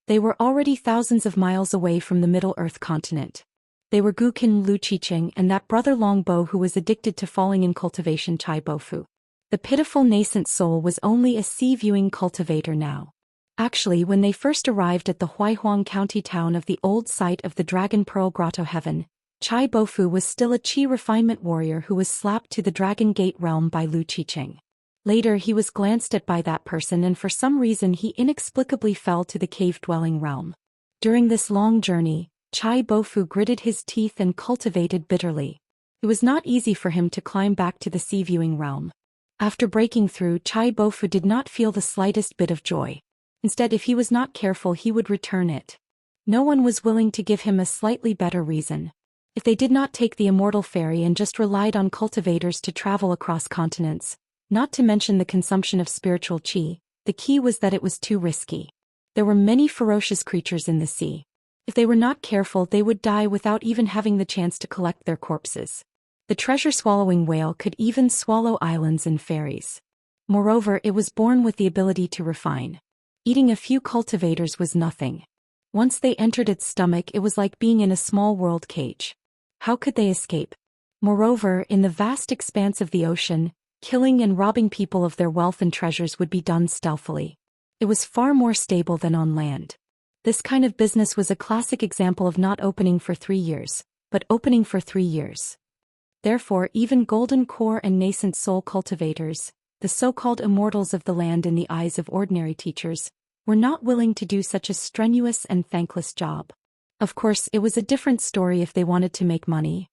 They were already thousands of miles away from the Middle Earth continent. They were Guqin, Lu Qiqing, and that brother Longbo who was addicted to falling in cultivation, Chai Bofu. The pitiful nascent soul was only a sea-viewing cultivator now. Actually, when they first arrived at the Huaihuang county town of the old site of the Dragon Pearl Grotto Heaven, Chai Bofu was still a Qi refinement warrior who was slapped to the Dragon Gate realm by Lu Qiqing. Later he was glanced at by that person and for some reason he inexplicably fell to the cave-dwelling realm. During this long journey, Chai Bofu gritted his teeth and cultivated bitterly. It was not easy for him to climb back to the sea-viewing realm. After breaking through, Chai Bofu did not feel the slightest bit of joy. Instead, if he was not careful, he would return it. No one was willing to give him a slightly better reason. If they did not take the Immortal ferry and just relied on cultivators to travel across continents, not to mention the consumption of spiritual qi, the key was that it was too risky. There were many ferocious creatures in the sea. If they were not careful, they would die without even having the chance to collect their corpses. The treasure-swallowing whale could even swallow islands and ferries. Moreover, it was born with the ability to refine. Eating a few cultivators was nothing. Once they entered its stomach, it was like being in a small world cage. How could they escape? Moreover, in the vast expanse of the ocean, killing and robbing people of their wealth and treasures would be done stealthily. It was far more stable than on land. This kind of business was a classic example of not opening for 3 years, but opening for 3 years. Therefore, even golden core and nascent soul cultivators, the so-called immortals of the land in the eyes of ordinary teachers, were not willing to do such a strenuous and thankless job. Of course, it was a different story if they wanted to make money.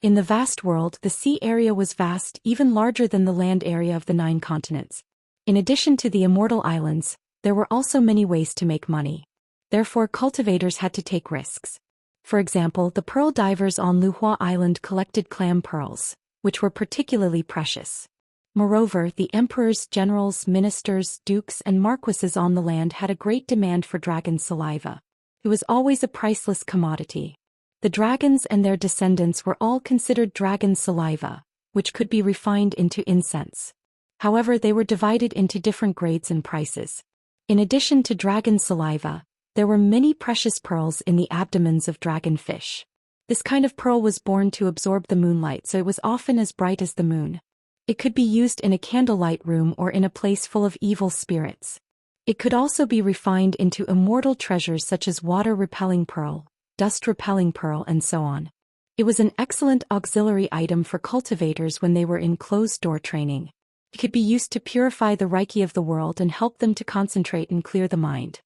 In the vast world, the sea area was vast, even larger than the land area of the 9 continents. In addition to the Immortal Islands, there were also many ways to make money. Therefore, cultivators had to take risks. For example, the pearl divers on Luhua Island collected clam pearls, which were particularly precious. Moreover, the emperors, generals, ministers, dukes, and marquises on the land had a great demand for dragon saliva. It was always a priceless commodity. The dragons and their descendants were all considered dragon saliva, which could be refined into incense. However, they were divided into different grades and prices. In addition to dragon saliva, there were many precious pearls in the abdomens of dragon fish. This kind of pearl was born to absorb the moonlight, so it was often as bright as the moon. It could be used in a candlelight room or in a place full of evil spirits. It could also be refined into immortal treasures such as water-repelling pearl, dust-repelling pearl, and so on. It was an excellent auxiliary item for cultivators when they were in closed-door training. It could be used to purify the Reiki of the world and help them to concentrate and clear the mind.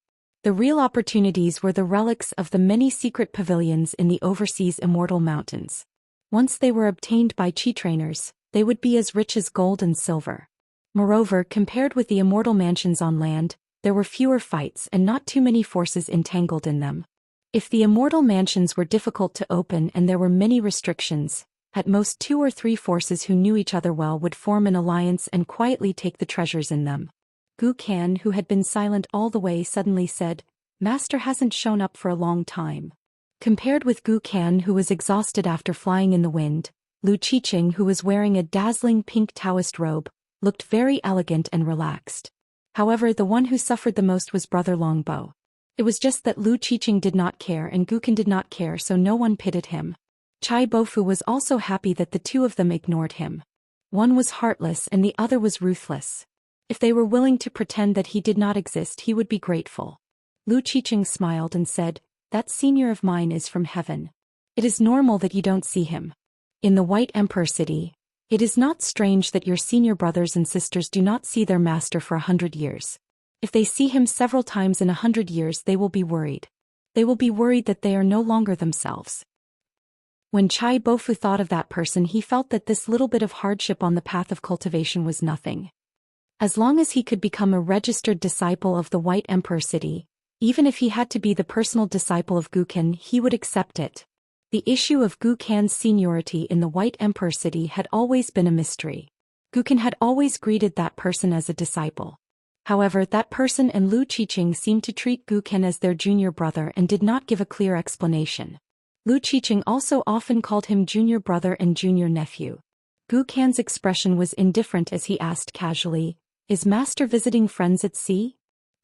The real opportunities were the relics of the many secret pavilions in the overseas Immortal Mountains. Once they were obtained by Qi trainers, they would be as rich as gold and silver. Moreover, compared with the Immortal mansions on land, there were fewer fights and not too many forces entangled in them. If the Immortal mansions were difficult to open and there were many restrictions, at most 2 or 3 forces who knew each other well would form an alliance and quietly take the treasures in them. Gu Kan, who had been silent all the way, suddenly said, "Master hasn't shown up for a long time." Compared with Gu Kan, who was exhausted after flying in the wind, Lu Qiqing, who was wearing a dazzling pink Daoist robe, looked very elegant and relaxed. However, the one who suffered the most was Brother Longbo. It was just that Lu Qiqing did not care and Gu Kan did not care, so no one pitied him. Chai Bofu was also happy that the 2 of them ignored him. One was heartless and the other was ruthless. If they were willing to pretend that he did not exist, he would be grateful. Lu Qiqing smiled and said, "That senior of mine is from heaven. It is normal that you don't see him. In the White Emperor City, it is not strange that your senior brothers and sisters do not see their master for 100 years. If they see him several times in 100 years, they will be worried. They will be worried that they are no longer themselves." When Chai Bofu thought of that person, he felt that this little bit of hardship on the path of cultivation was nothing. As long as he could become a registered disciple of the White Emperor City, Even if he had to be the personal disciple of Gukan, he would accept it. The issue of Gukan's seniority in the White Emperor city had always been a mystery. Gukan had always greeted that person as a disciple. However, that person and Lu Qiqing seemed to treat Gukan as their junior brother and did not give a clear explanation. Lu Qiqing also often called him junior brother and junior nephew. Gukan's expression was indifferent as he asked casually, "Is master visiting friends at sea?"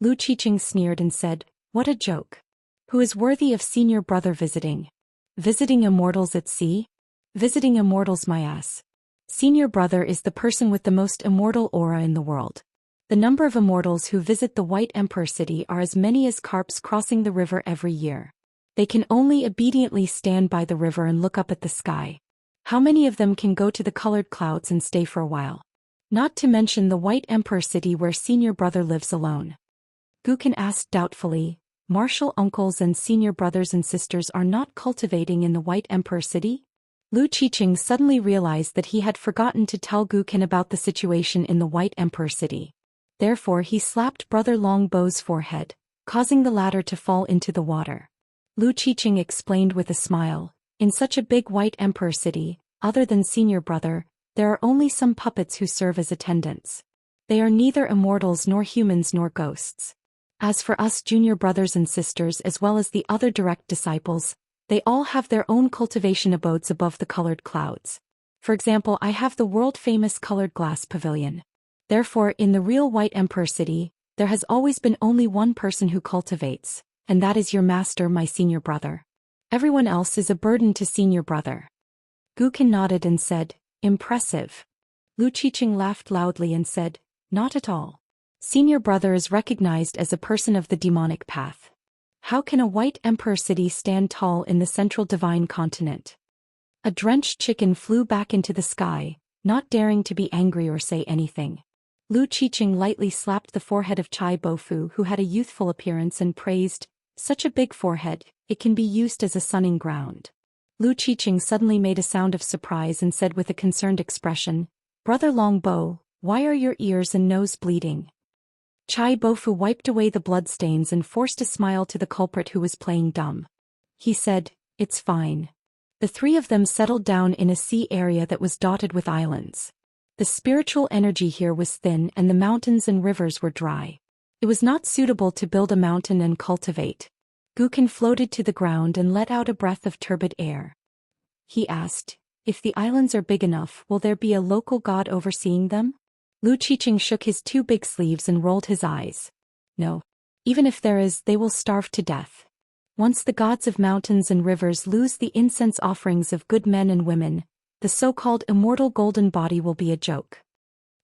Lu Qiqing sneered and said, "What a joke. Who is worthy of senior brother visiting? Visiting immortals at sea? Visiting immortals my ass. Senior brother is the person with the most immortal aura in the world. The number of immortals who visit the White Emperor city are as many as carps crossing the river every year. They can only obediently stand by the river and look up at the sky. How many of them can go to the colored clouds and stay for a while? Not to mention the White Emperor city where senior brother lives alone." Gukan asked doubtfully, "Martial uncles and senior brothers and sisters are not cultivating in the White Emperor city?" Lu Qiqing suddenly realized that he had forgotten to tell Gukan about the situation in the White Emperor city. Therefore he slapped Brother Longbow's forehead, causing the latter to fall into the water. Lu Qiqing explained with a smile, "In such a big White Emperor city, other than senior brother, there are only some puppets who serve as attendants. They are neither immortals nor humans nor ghosts. As for us junior brothers and sisters as well as the other direct disciples, they all have their own cultivation abodes above the colored clouds. For example, I have the world-famous colored glass pavilion. Therefore, in the real White Emperor city, there has always been only one person who cultivates, and that is your master, my senior brother. Everyone else is a burden to senior brother." Gukan nodded and said, "Impressive." Lu Qiqing laughed loudly and said, "Not at all. Senior brother is recognized as a person of the demonic path. How can a White Emperor city stand tall in the central divine continent?" A drenched chicken flew back into the sky, not daring to be angry or say anything. Lu Qiqing lightly slapped the forehead of Chai Bofu, who had a youthful appearance, and praised, "Such a big forehead, it can be used as a sunning ground." Lu Qiqing suddenly made a sound of surprise and said with a concerned expression, "Brother Longbow, why are your ears and nose bleeding?" Chai Bofu wiped away the bloodstains and forced a smile to the culprit who was playing dumb. He said, "It's fine." The three of them settled down in a sea area that was dotted with islands. The spiritual energy here was thin and the mountains and rivers were dry. It was not suitable to build a mountain and cultivate. Gukan floated to the ground and let out a breath of turbid air. He asked, "If the islands are big enough, will there be a local god overseeing them?" Lu Qiqing shook his two big sleeves and rolled his eyes. "No. Even if there is, they will starve to death. Once the gods of mountains and rivers lose the incense offerings of good men and women, the so-called immortal golden body will be a joke."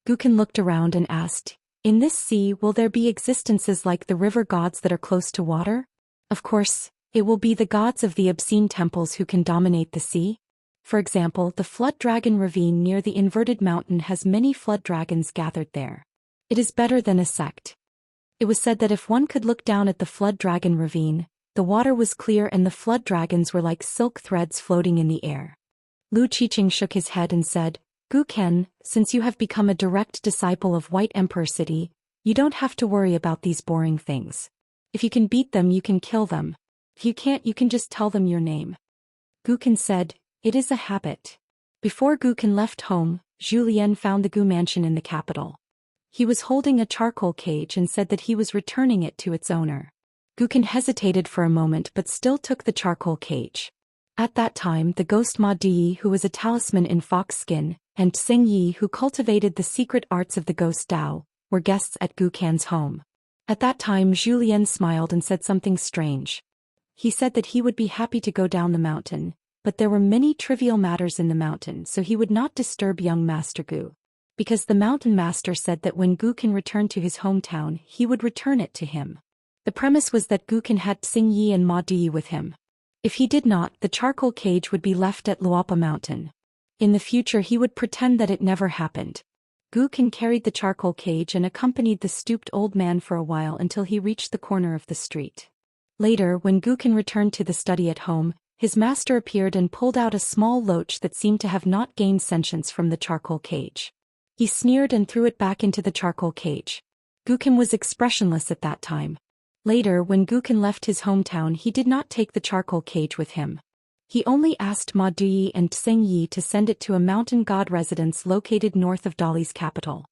Gukan looked around and asked, "In this sea will there be existences like the river gods that are close to water?" "Of course, it will be the gods of the obscene temples who can dominate the sea. For example, the Flood Dragon Ravine near the inverted mountain has many flood dragons gathered there. It is better than a sect." It was said that if one could look down at the Flood Dragon Ravine, the water was clear and the flood dragons were like silk threads floating in the air. Lu Qiqing shook his head and said, "Gukan, since you have become a direct disciple of White Emperor City, you don't have to worry about these boring things. If you can beat them, you can kill them. If you can't, you can just tell them your name." Gukan said, "It is a habit." Before Gukan left home, Zhou Xian found the Gu mansion in the capital. He was holding a charcoal cage and said that he was returning it to its owner. Gukan hesitated for a moment but still took the charcoal cage. At that time, the ghost Ma Di, who was a talisman in fox skin, and Xing Yi, who cultivated the secret arts of the ghost Dao, were guests at Gukan's home. At that time, Zhou Xian smiled and said something strange. He said that he would be happy to go down the mountain, but there were many trivial matters in the mountain, so he would not disturb young Master Gu. Because the mountain master said that when Gukan returned to his hometown, he would return it to him. The premise was that Gukan had Xing Yi and Ma Di with him. If he did not, the charcoal cage would be left at Luapa Mountain. In the future he would pretend that it never happened. Gukan carried the charcoal cage and accompanied the stooped old man for a while until he reached the corner of the street. Later, when Gukan returned to the study at home, his master appeared and pulled out a small loach that seemed to have not gained sentience from the charcoal cage. He sneered and threw it back into the charcoal cage. Gukan was expressionless at that time. Later, when Guken left his hometown, he did not take the charcoal cage with him. He only asked Ma Duyi and Tsing Yi to send it to a mountain god residence located north of Dali's capital.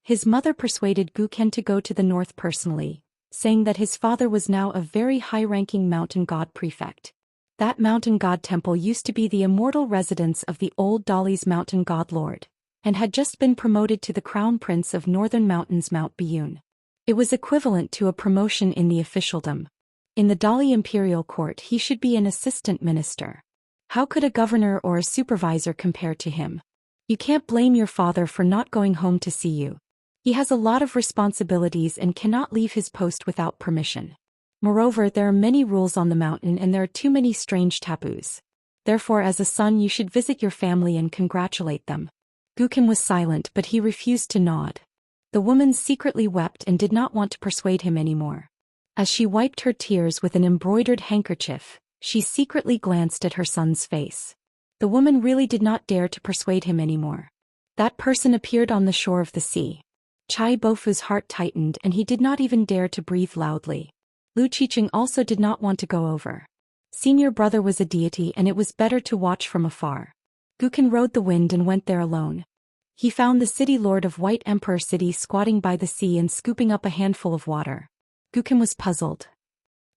His mother persuaded Guken to go to the north personally, saying that his father was now a very high-ranking mountain god prefect. That mountain god temple used to be the immortal residence of the old Dali's mountain god lord, and had just been promoted to the crown prince of northern mountains Mount Biyun. It was equivalent to a promotion in the officialdom. In the Dali imperial court he should be an assistant minister. How could a governor or a supervisor compare to him? You can't blame your father for not going home to see you. He has a lot of responsibilities and cannot leave his post without permission. Moreover, there are many rules on the mountain and there are too many strange taboos. Therefore, as a son you should visit your family and congratulate them. Guken was silent, but he refused to nod. The woman secretly wept and did not want to persuade him anymore. As she wiped her tears with an embroidered handkerchief, she secretly glanced at her son's face. The woman really did not dare to persuade him anymore. That person appeared on the shore of the sea. Chai Bofu's heart tightened and he did not even dare to breathe loudly. Lu Qiqing also did not want to go over. Senior brother was a deity and it was better to watch from afar. Guken rode the wind and went there alone. He found the city lord of White Emperor City squatting by the sea and scooping up a handful of water. Guken was puzzled.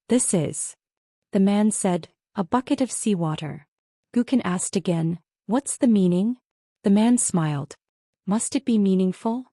"This is," the man said, "a bucket of seawater." Guken asked again, "What's the meaning?" The man smiled. "Must it be meaningful?"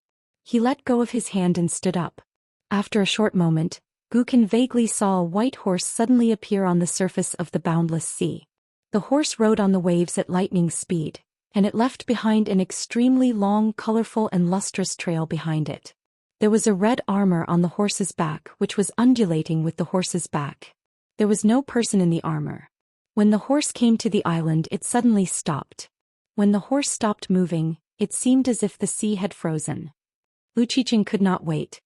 He let go of his hand and stood up. After a short moment, Guken vaguely saw a white horse suddenly appear on the surface of the boundless sea. The horse rode on the waves at lightning speed, and it left behind an extremely long, colorful and lustrous trail behind it. There was a red armor on the horse's back which was undulating with the horse's back. There was no person in the armor. When the horse came to the island it suddenly stopped. When the horse stopped moving, it seemed as if the sea had frozen. Lu Qiqing could not wait.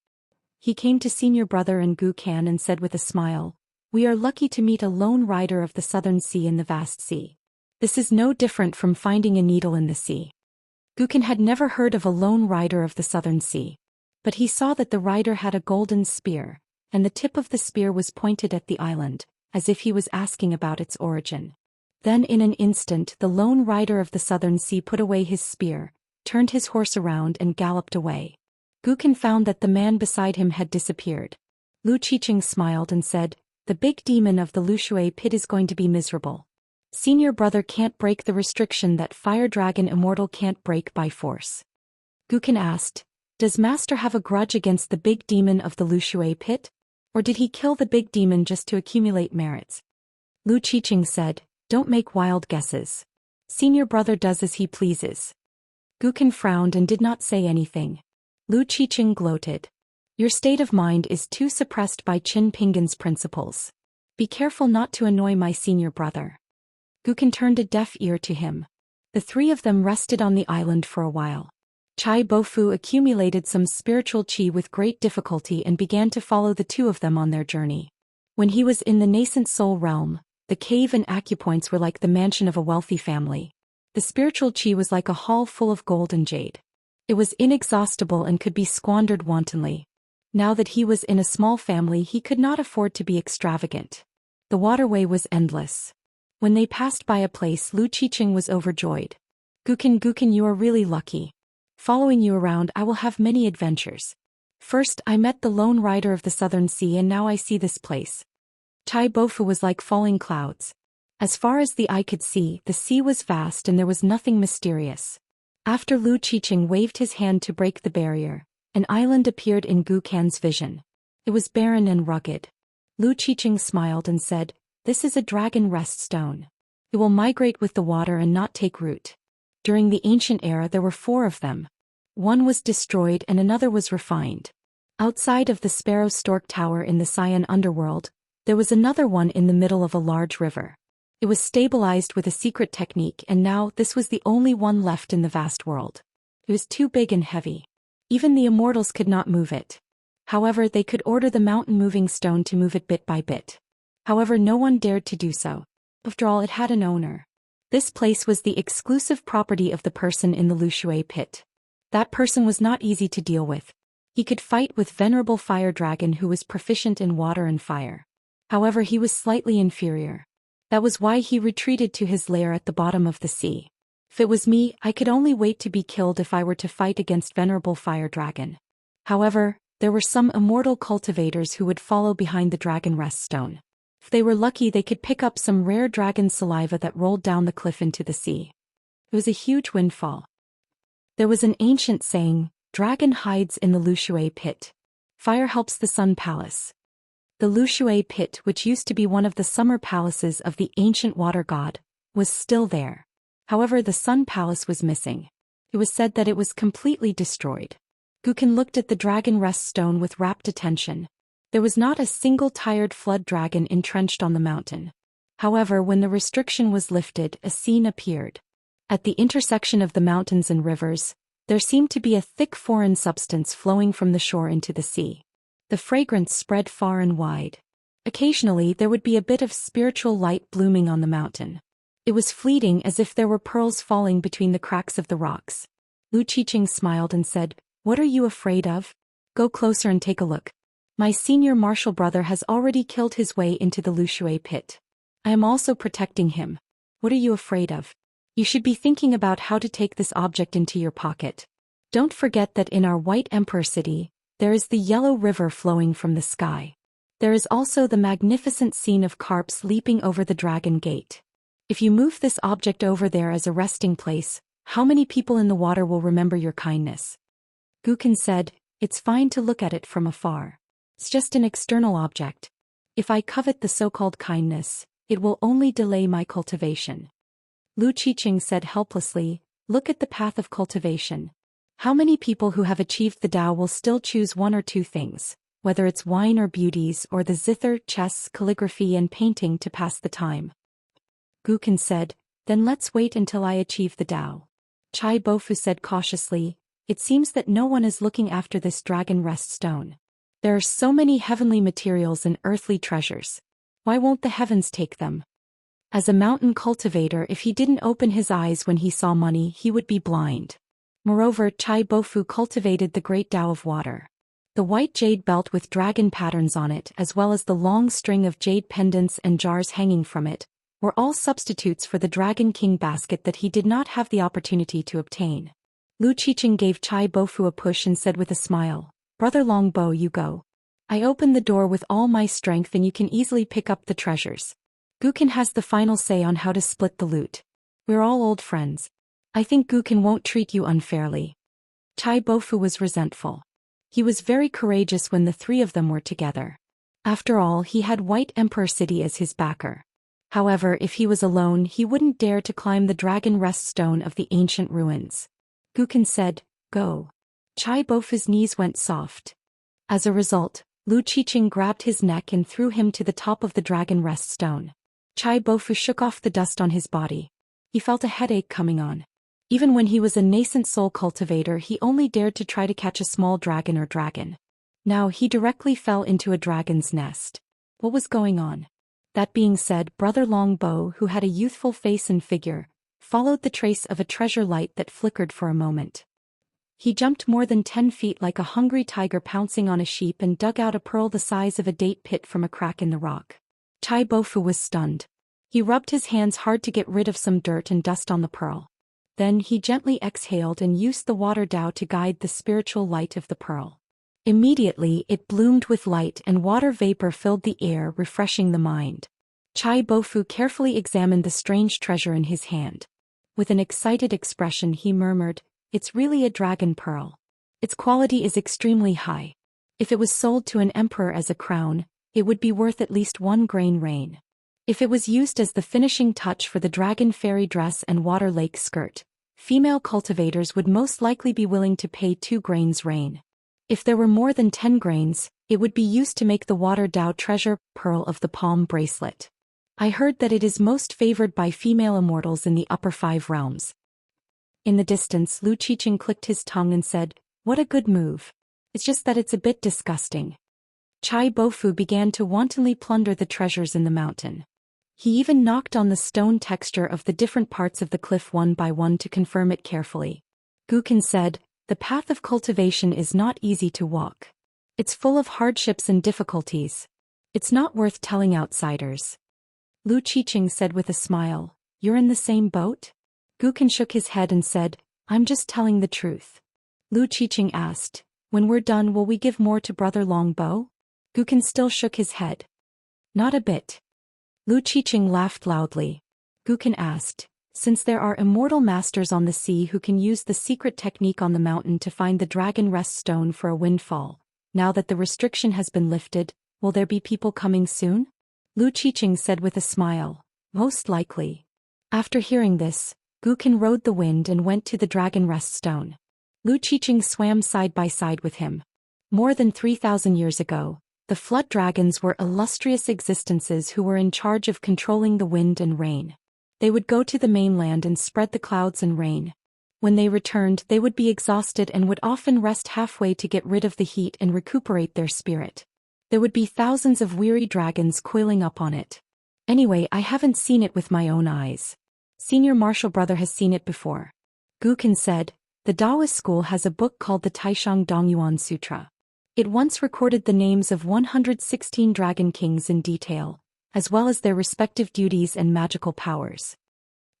He came to senior brother and Guken and said with a smile, "We are lucky to meet a lone rider of the southern sea in the vast sea. This is no different from finding a needle in the sea." Guken had never heard of a lone rider of the southern sea. But he saw that the rider had a golden spear, and the tip of the spear was pointed at the island, as if he was asking about its origin. Then in an instant the lone rider of the southern sea put away his spear, turned his horse around and galloped away. Guken found that the man beside him had disappeared. Lu Qiqing smiled and said, "The big demon of the Lushui pit is going to be miserable. Senior brother can't break the restriction that Fire Dragon Immortal can't break by force." Guken asked, "Does Master have a grudge against the big demon of the Lushui pit? Or did he kill the big demon just to accumulate merits?" Lu Qiqing said, "Don't make wild guesses. Senior brother does as he pleases." Guken frowned and did not say anything. Lu Qiqing gloated. "Your state of mind is too suppressed by Qin Pingan's principles. Be careful not to annoy my senior brother." Guken turned a deaf ear to him. The three of them rested on the island for a while. Chai Bofu accumulated some spiritual qi with great difficulty and began to follow the two of them on their journey. When he was in the nascent soul realm, the cave and acupoints were like the mansion of a wealthy family. The spiritual qi was like a hall full of gold and jade. It was inexhaustible and could be squandered wantonly. Now that he was in a small family he could not afford to be extravagant. The waterway was endless. When they passed by a place Lu Qiqing was overjoyed. Guken, you are really lucky. Following you around I will have many adventures. First I met the lone rider of the southern sea and now I see this place." Chai Bofu was like falling clouds. As far as the eye could see, the sea was vast and there was nothing mysterious. After Lu Qiqing waved his hand to break the barrier, an island appeared in Guken's vision. It was barren and rugged. Lu Qiqing smiled and said, "This is a dragon rest stone. It will migrate with the water and not take root." During the ancient era there were 4 of them. One was destroyed and another was refined. Outside of the Sparrow Stork Tower in the Xian underworld, there was another one in the middle of a large river. It was stabilized with a secret technique and now this was the only one left in the vast world. It was too big and heavy. Even the immortals could not move it. However, they could order the mountain moving stone to move it bit by bit. However, no one dared to do so. After all, it had an owner. This place was the exclusive property of the person in the Lushui pit. That person was not easy to deal with. He could fight with venerable fire dragon who was proficient in water and fire. However, he was slightly inferior. That was why he retreated to his lair at the bottom of the sea. If it was me, I could only wait to be killed if I were to fight against venerable fire dragon. However, there were some immortal cultivators who would follow behind the dragon rest stone. If they were lucky, they could pick up some rare dragon saliva that rolled down the cliff into the sea. It was a huge windfall. There was an ancient saying, "Dragon hides in the Lushui pit. Fire helps the Sun Palace." The Lushui pit, which used to be one of the summer palaces of the ancient water god, was still there. However, the Sun Palace was missing. It was said that it was completely destroyed. Gukin looked at the dragon rest stone with rapt attention. There was not a single tired flood dragon entrenched on the mountain. However, when the restriction was lifted, a scene appeared. At the intersection of the mountains and rivers, there seemed to be a thick foreign substance flowing from the shore into the sea. The fragrance spread far and wide. Occasionally, there would be a bit of spiritual light blooming on the mountain. It was fleeting, as if there were pearls falling between the cracks of the rocks. Lu Qiqing smiled and said, "What are you afraid of? Go closer and take a look. My senior martial brother has already killed his way into the Lushui pit. I am also protecting him. What are you afraid of? You should be thinking about how to take this object into your pocket. Don't forget that in our White Emperor city, there is the yellow river flowing from the sky. There is also the magnificent scene of carps leaping over the dragon gate. If you move this object over there as a resting place, how many people in the water will remember your kindness?" Gukin said, "It's fine to look at it from afar. It's just an external object. If I covet the so-called kindness, it will only delay my cultivation." Lu Qiqing said helplessly, "Look at the path of cultivation. How many people who have achieved the Tao will still choose one or two things, whether it's wine or beauties or the zither, chess, calligraphy and painting to pass the time?" Gukin said, "Then let's wait until I achieve the Tao." Chai Bofu said cautiously, "It seems that no one is looking after this dragon rest stone. There are so many heavenly materials and earthly treasures. Why won't the heavens take them?" As a mountain cultivator, if he didn't open his eyes when he saw money, he would be blind. Moreover, Chai Bofu cultivated the great Tao of water. The white jade belt with dragon patterns on it, as well as the long string of jade pendants and jars hanging from it, were all substitutes for the Dragon King basket that he did not have the opportunity to obtain. Lu Qiqing gave Chai Bofu a push and said with a smile, "Brother Longbow, you go. I open the door with all my strength and you can easily pick up the treasures. Gukin has the final say on how to split the loot. We're all old friends. I think Gukin won't treat you unfairly." Chai Bofu was resentful. He was very courageous when the three of them were together. After all, he had White Emperor City as his backer. However, if he was alone, he wouldn't dare to climb the dragon rest stone of the ancient ruins. Gukin said, "Go." Chai Bofu's knees went soft. As a result, Lu Qiqing grabbed his neck and threw him to the top of the dragon rest stone. Chai Bofu shook off the dust on his body. He felt a headache coming on. Even when he was a nascent soul cultivator, he only dared to try to catch a small dragon or dragon. Now he directly fell into a dragon's nest. What was going on? That being said, Brother Longbow, who had a youthful face and figure, followed the trace of a treasure light that flickered for a moment. He jumped more than 10 feet like a hungry tiger pouncing on a sheep and dug out a pearl the size of a date pit from a crack in the rock. Chai Bofu was stunned. He rubbed his hands hard to get rid of some dirt and dust on the pearl. Then he gently exhaled and used the water Tao to guide the spiritual light of the pearl. Immediately, it bloomed with light and water vapor filled the air, refreshing the mind. Chai Bofu carefully examined the strange treasure in his hand. With an excited expression, he murmured, "It's really a dragon pearl. Its quality is extremely high. If it was sold to an emperor as a crown, it would be worth at least 1 grain rain. If it was used as the finishing touch for the dragon fairy dress and water lake skirt, female cultivators would most likely be willing to pay 2 grains rain. If there were more than 10 grains, it would be used to make the water Tao treasure pearl of the palm bracelet. I heard that it is most favored by female immortals in the upper 5 realms." In the distance, Lu Qiqing clicked his tongue and said, "What a good move. It's just that it's a bit disgusting." Chai Bofu began to wantonly plunder the treasures in the mountain. He even knocked on the stone texture of the different parts of the cliff one by one to confirm it carefully. Gukin said, The path of cultivation is not easy to walk. It's full of hardships and difficulties. It's not worth telling outsiders. Lu Qiqing said with a smile, "You're in the same boat?" Gukan shook his head and said, "I'm just telling the truth." Lu Qiqing asked, "When we're done, will we give more to Brother Longbow?" Gukan still shook his head. "Not a bit." Lu Qiqing laughed loudly. Gukan asked, "Since there are immortal masters on the sea who can use the secret technique on the mountain to find the dragon rest stone for a windfall, now that the restriction has been lifted, will there be people coming soon?" Lu Qiqing said with a smile, "Most likely." After hearing this, Gukan rode the wind and went to the dragon rest stone. Lu Qiqing swam side by side with him. More than 3,000 years ago, the flood dragons were illustrious existences who were in charge of controlling the wind and rain. They would go to the mainland and spread the clouds and rain. When they returned, they would be exhausted and would often rest halfway to get rid of the heat and recuperate their spirit. There would be thousands of weary dragons coiling up on it. Anyway, I haven't seen it with my own eyes. Senior Marshal Brother has seen it before. Gukan said, "The Daoist school has a book called the Taishang Dongyuan Sutra. It once recorded the names of 116 dragon kings in detail, as well as their respective duties and magical powers."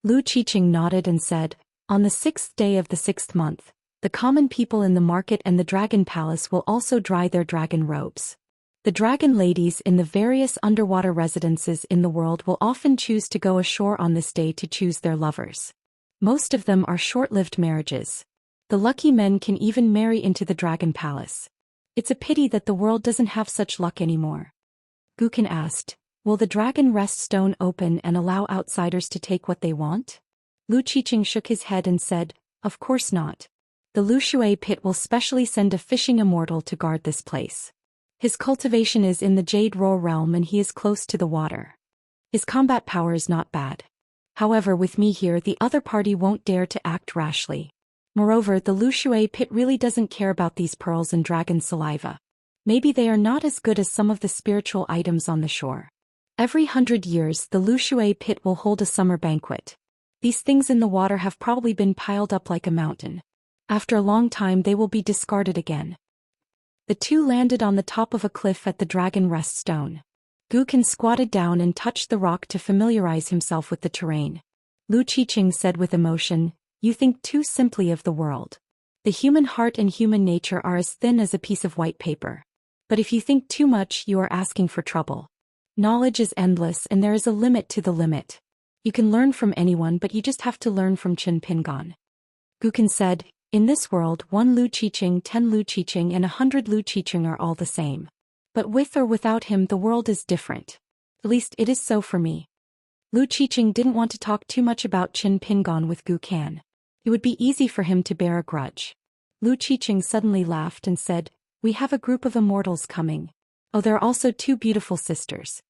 Lu Qiqing nodded and said, "On the 6th day of the 6th month, the common people in the market and the dragon palace will also dry their dragon robes. The dragon ladies in the various underwater residences in the world will often choose to go ashore on this day to choose their lovers. Most of them are short-lived marriages. The lucky men can even marry into the dragon palace. It's a pity that the world doesn't have such luck anymore." Gukan asked, "Will the dragon rest stone open and allow outsiders to take what they want?" Lu Qiqing shook his head and said, "Of course not. The Lu Shui pit will specially send a fishing immortal to guard this place. His cultivation is in the Jade Roar realm and he is close to the water. His combat power is not bad. However, with me here, the other party won't dare to act rashly. Moreover, the Lu Shui pit really doesn't care about these pearls and dragon saliva. Maybe they are not as good as some of the spiritual items on the shore. Every 100 years, the Lu Shui pit will hold a summer banquet. These things in the water have probably been piled up like a mountain. After a long time, they will be discarded again." The two landed on the top of a cliff at the dragon rest stone. Gukan squatted down and touched the rock to familiarize himself with the terrain. Lu Qiqing said with emotion, "You think too simply of the world. The human heart and human nature are as thin as a piece of white paper. But if you think too much, you are asking for trouble. Knowledge is endless and there is a limit to the limit. You can learn from anyone, but you just have to learn from Qin Pingon." Gukan said, "In this world, 1 Lu Qiqing, 10 Lu Qiqing and 100 Lu Qiqing are all the same. But with or without him, the world is different. At least it is so for me." Lu Qiqing didn't want to talk too much about Qin Pingon with Gukan. It would be easy for him to bear a grudge. Lu Qiqing suddenly laughed and said, "We have a group of immortals coming. Oh, there are also 2 beautiful sisters."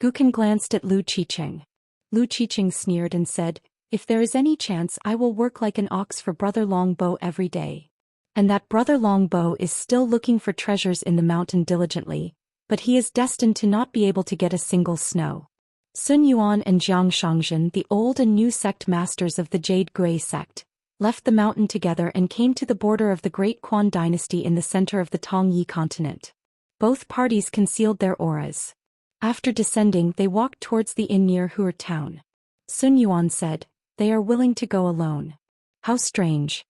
Gukan glanced at Lu Qiqing. Lu Qiqing sneered and said, "If there is any chance, I will work like an ox for Brother Longbow every day." And that Brother Longbow is still looking for treasures in the mountain diligently, but he is destined to not be able to get a single snow. Sun Yuan and Jiang Shangzhen, the old and new sect masters of the Jade Gray sect, left the mountain together and came to the border of the Great Quan dynasty in the center of the Tongyi continent. Both parties concealed their auras. After descending, they walked towards the inn near Huer town. Sun Yuan said, "They are willing to go alone. How strange."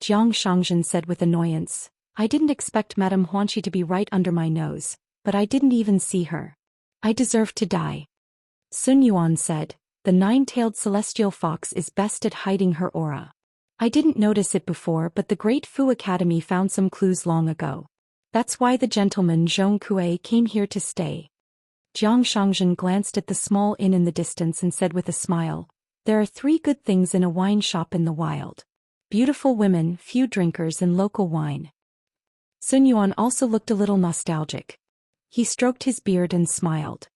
Jiang Shangzhen said with annoyance, "I didn't expect Madame Huanqi to be right under my nose, but I didn't even see her. I deserve to die." Sun Yuan said, "The 9-tailed celestial fox is best at hiding her aura. I didn't notice it before, but the Great Fu Academy found some clues long ago. That's why the gentleman Zhong Kue came here to stay." Jiang Shangzhen glanced at the small inn in the distance and said with a smile, "There are 3 good things in a wine shop in the wild: beautiful women, few drinkers and local wine." Sun Yuan also looked a little nostalgic. He stroked his beard and smiled.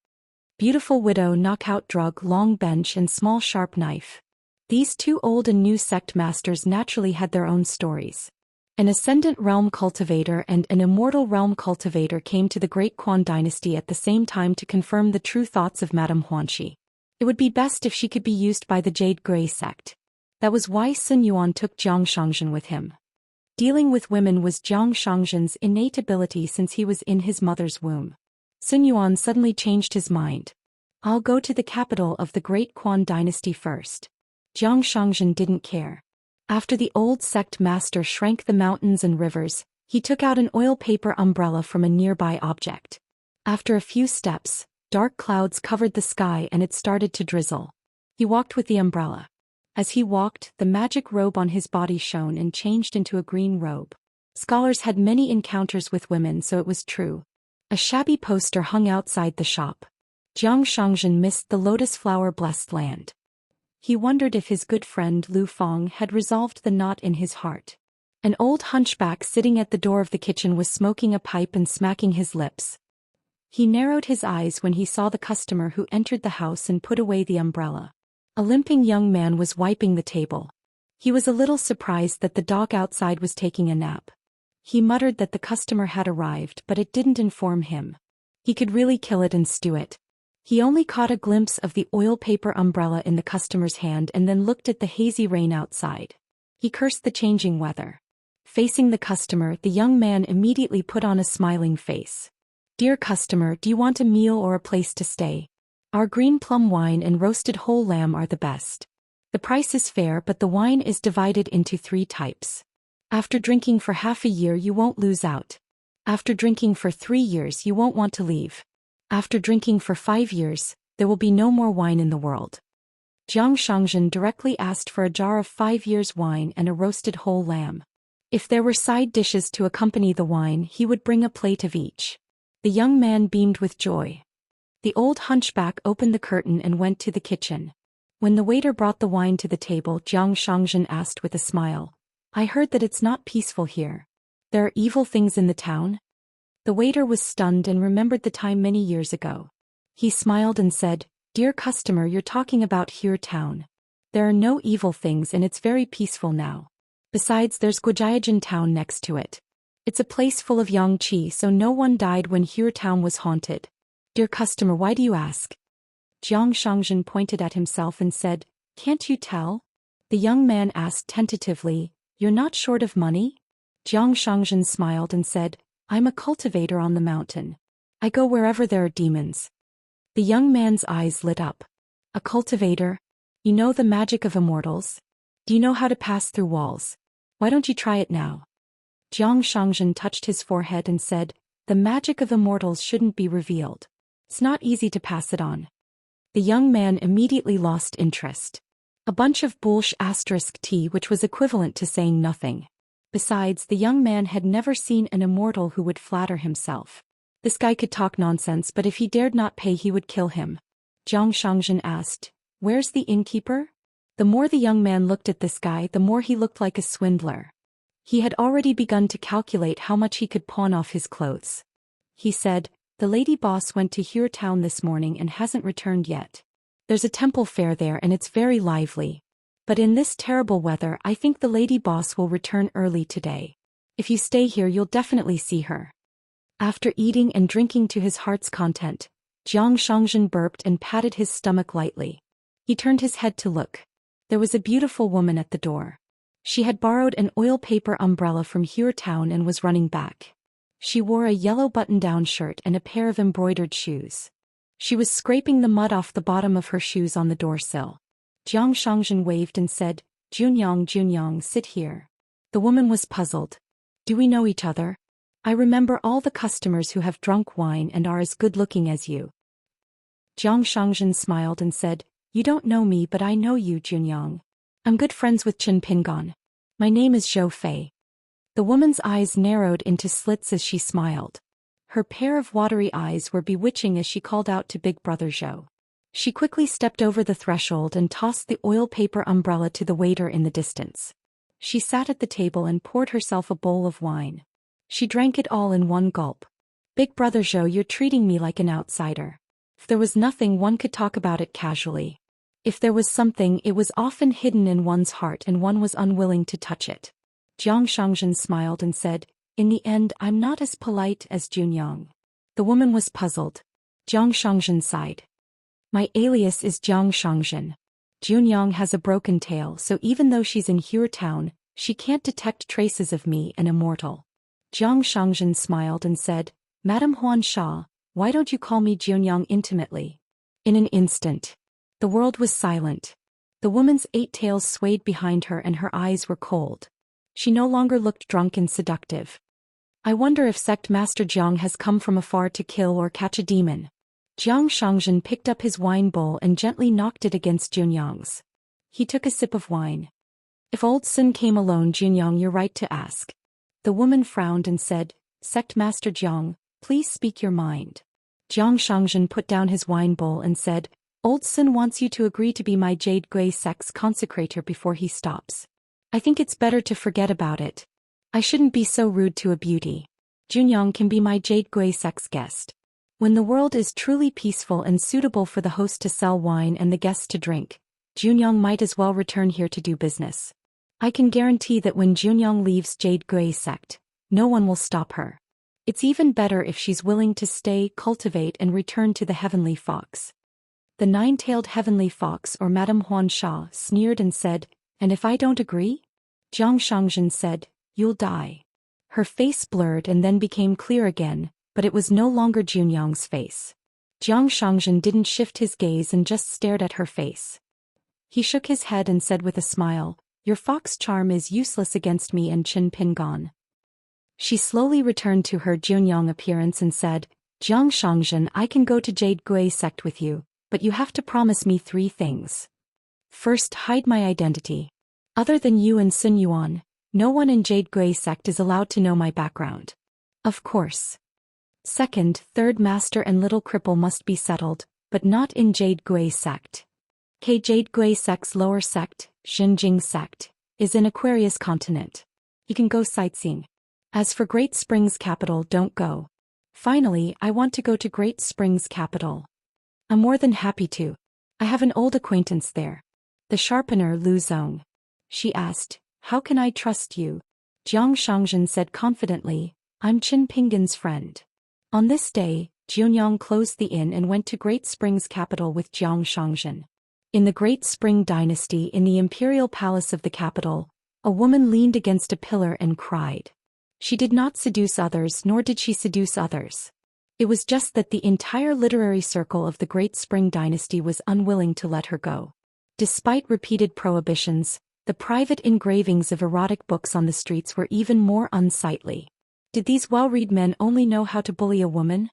Beautiful widow, knockout drug, long bench and small sharp knife. These 2 old and new sect masters naturally had their own stories. An Ascendant Realm cultivator and an Immortal Realm cultivator came to the Great Quan dynasty at the same time to confirm the true thoughts of Madame Huanqi. It would be best if she could be used by the Jade Gray sect. That was why Sun Yuan took Jiang Shangzhen with him. Dealing with women was Zhou Xian's innate ability since he was in his mother's womb. Sun Yuan suddenly changed his mind. I'll go to the capital of the great Quan dynasty first. Zhou Xian didn't care. After the old sect master shrank the mountains and rivers, he took out an oil paper umbrella from a nearby object. After a few steps, dark clouds covered the sky and it started to drizzle. He walked with the umbrella. As he walked, the magic robe on his body shone and changed into a green robe. Scholars had many encounters with women, so it was true. A shabby poster hung outside the shop. Zhou Xian missed the lotus flower blessed land. He wondered if his good friend Lu Feng had resolved the knot in his heart. An old hunchback sitting at the door of the kitchen was smoking a pipe and smacking his lips. He narrowed his eyes when he saw the customer who entered the house and put away the umbrella. A limping young man was wiping the table. He was a little surprised that the dog outside was taking a nap. He muttered that the customer had arrived, but it didn't inform him. He could really kill it and stew it. He only caught a glimpse of the oil paper umbrella in the customer's hand and then looked at the hazy rain outside. He cursed the changing weather. Facing the customer, the young man immediately put on a smiling face. "Dear customer, do you want a meal or a place to stay? Our green plum wine and roasted whole lamb are the best. The price is fair, but the wine is divided into 3 types. After drinking for half a year you won't lose out. After drinking for 3 years you won't want to leave. After drinking for 5 years, there will be no more wine in the world." Zhou Xian directly asked for a jar of 5 years wine and a roasted whole lamb. If there were side dishes to accompany the wine, he would bring a plate of each. The young man beamed with joy. The old hunchback opened the curtain and went to the kitchen. When the waiter brought the wine to the table, Zhou Xian asked with a smile, "I heard that it's not peaceful here. There are evil things in the town?" The waiter was stunned and remembered the time many years ago. He smiled and said, "Dear customer, you're talking about Hue town. There are no evil things and it's very peaceful now. Besides, there's Gujiajin town next to it. It's a place full of Yangqi, so no one died when Hue town was haunted. Dear customer, why do you ask?" Zhou Xian pointed at himself and said, "Can't you tell?" The young man asked tentatively, "You're not short of money?" Zhou Xian smiled and said, "I'm a cultivator on the mountain. I go wherever there are demons." The young man's eyes lit up. "A cultivator? You know the magic of immortals? Do you know how to pass through walls? Why don't you try it now?" Zhou Xian touched his forehead and said, "The magic of immortals shouldn't be revealed. It's not easy to pass it on." The young man immediately lost interest. A bunch of **T, which was equivalent to saying nothing. Besides, the young man had never seen an immortal who would flatter himself. This guy could talk nonsense, but if he dared not pay he would kill him. Zhou Xian asked, "Where's the innkeeper?" The more the young man looked at this guy, the more he looked like a swindler. He had already begun to calculate how much he could pawn off his clothes. He said, "The lady boss went to Hue town this morning and hasn't returned yet. There's a temple fair there and it's very lively. But in this terrible weather I think the lady boss will return early today. If you stay here you'll definitely see her." After eating and drinking to his heart's content, Zhou Xian burped and patted his stomach lightly. He turned his head to look. There was a beautiful woman at the door. She had borrowed an oil paper umbrella from Hue town and was running back. She wore a yellow button-down shirt and a pair of embroidered shoes. She was scraping the mud off the bottom of her shoes on the doorsill. Zhou Xian waved and said, Junyang, sit here." The woman was puzzled. "Do we know each other? I remember all the customers who have drunk wine and are as good-looking as you." Zhou Xian smiled and said, "You don't know me, but I know you, Junyang. I'm good friends with Chen Pingon. My name is Zhou Fei." The woman's eyes narrowed into slits as she smiled. Her pair of watery eyes were bewitching as she called out to Big Brother Zhou. She quickly stepped over the threshold and tossed the oil paper umbrella to the waiter in the distance. She sat at the table and poured herself a bowl of wine. She drank it all in one gulp. "Big Brother Zhou, you're treating me like an outsider. If there was nothing, one could talk about it casually. If there was something, it was often hidden in one's heart and one was unwilling to touch it." Zhou Xian smiled and said, "In the end, I'm not as polite as Junyang." The woman was puzzled. Zhou Xian sighed. "My alias is Zhou Xian. Junyang has a broken tail, so even though she's in Hue town, She can't detect traces of me and Immortal. Xianxia smiled and said, Madam Huan Sha, why don't you call me Jianyang intimately? In an instant, the world was silent. The woman's 8 tails swayed behind her and her eyes were cold. She no longer looked drunk and seductive. I wonder if Sect Master Jiang has come from afar to kill or catch a demon. Jiang Shangzhen picked up his wine bowl and gently knocked it against Junyang's. He took a sip of wine. If old Sun came alone, Junyang, you're right to ask. The woman frowned and said, Sect Master Jiang, please speak your mind. Jiang Shangzhen put down his wine bowl and said, Old Sun wants you to agree to be my Jade Gui sect's consecrator before he stops. I think it's better to forget about it. I shouldn't be so rude to a beauty. Junyang can be my Jade Gui sect's guest. When the world is truly peaceful and suitable for the host to sell wine and the guests to drink, Junyang might as well return here to do business. I can guarantee that when Junyang leaves Jade Gui sect, no one will stop her. It's even better if she's willing to stay, cultivate and return to the Heavenly Fox. The 9-tailed Heavenly Fox or Madame Huan Sha sneered and said, And if I don't agree? Jiang Shangzhen said, You'll die. Her face blurred and then became clear again, but it was no longer Junyang's face. Jiang Shangzhen didn't shift his gaze and just stared at her face. He shook his head and said with a smile, Your fox charm is useless against me and Qin Pingan. She slowly returned to her Junyang appearance and said, Jiang Shangzhen, I can go to Jade Gui sect with you, but you have to promise me 3 things. First, hide my identity. Other than you and Sun Yuan, no one in Jade Gui sect is allowed to know my background. Of course. Second, third master and little cripple must be settled, but not in Jade Gui sect. Jade Gui sect's lower sect, Xinjing sect, is in Aquarius continent. You can go sightseeing. As for Great Springs capital, don't go. Finally, I want to go to Great Springs capital. I'm more than happy to. I have an old acquaintance there. The sharpener Lu Zong. She asked, How can I trust you? Jiang Shangzhen said confidently, I'm Qin Pingan's friend. On this day, Junyang closed the inn and went to Great Springs capital with Jiang Shangzhen. In the Great Spring dynasty in the imperial palace of the capital, a woman leaned against a pillar and cried. She did not seduce others, nor did she seduce others. It was just that the entire literary circle of the Great Spring dynasty was unwilling to let her go. Despite repeated prohibitions, the private engravings of erotic books on the streets were even more unsightly. Did these well-read men only know how to bully a woman?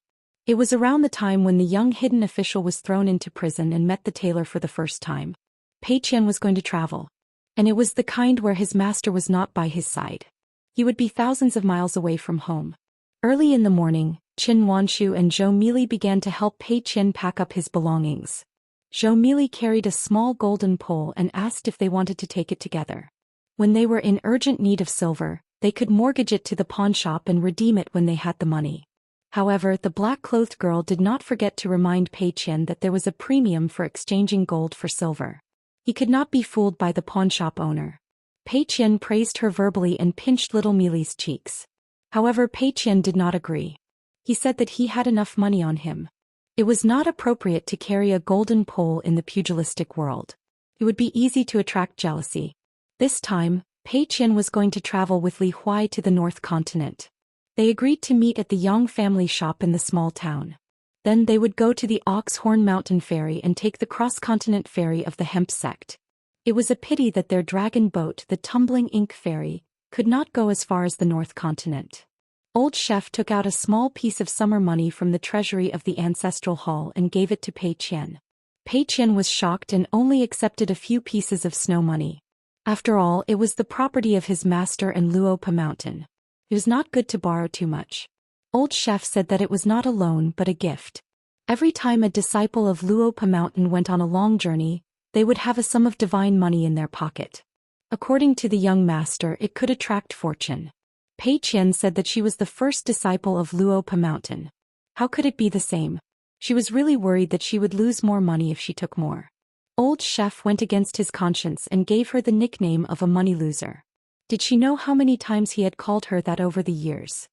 It was around the time when the young hidden official was thrown into prison and met the tailor for the first time. Pei Qian was going to travel. And it was the kind where his master was not by his side. He would be thousands of miles away from home. Early in the morning, Qin Wanshu and Zhou Mili began to help Pei Qian pack up his belongings. Zhou Mili carried a small golden pole and asked if they wanted to take it together. When they were in urgent need of silver, they could mortgage it to the pawn shop and redeem it when they had the money. However, the black-clothed girl did not forget to remind Pei Qian that there was a premium for exchanging gold for silver. He could not be fooled by the pawnshop owner. Pei Qian praised her verbally and pinched little Mili's cheeks. However, Pei Qian did not agree. He said that he had enough money on him. It was not appropriate to carry a golden pole in the pugilistic world. It would be easy to attract jealousy. This time, Pei Qian was going to travel with Li Huai to the North Continent. They agreed to meet at the Yang family shop in the small town. Then they would go to the Oxhorn Mountain Ferry and take the cross-continent ferry of the Hemp sect. It was a pity that their dragon boat, the Tumbling Ink Ferry, could not go as far as the North Continent. Old Chef took out a small piece of summer money from the treasury of the ancestral hall and gave it to Pei Qian. Pei Qian was shocked and only accepted a few pieces of snow money. After all, it was the property of his master and Luopa Mountain. It was not good to borrow too much. Old Chef said that it was not a loan but a gift. Every time a disciple of Luopa Mountain went on a long journey, they would have a sum of divine money in their pocket. According to the young master, it could attract fortune. Pei Qian said that she was the first disciple of Luopa Mountain. How could it be the same? She was really worried that she would lose more money if she took more. Old Chef went against his conscience and gave her the nickname of a money loser. Did she know how many times he had called her that over the years?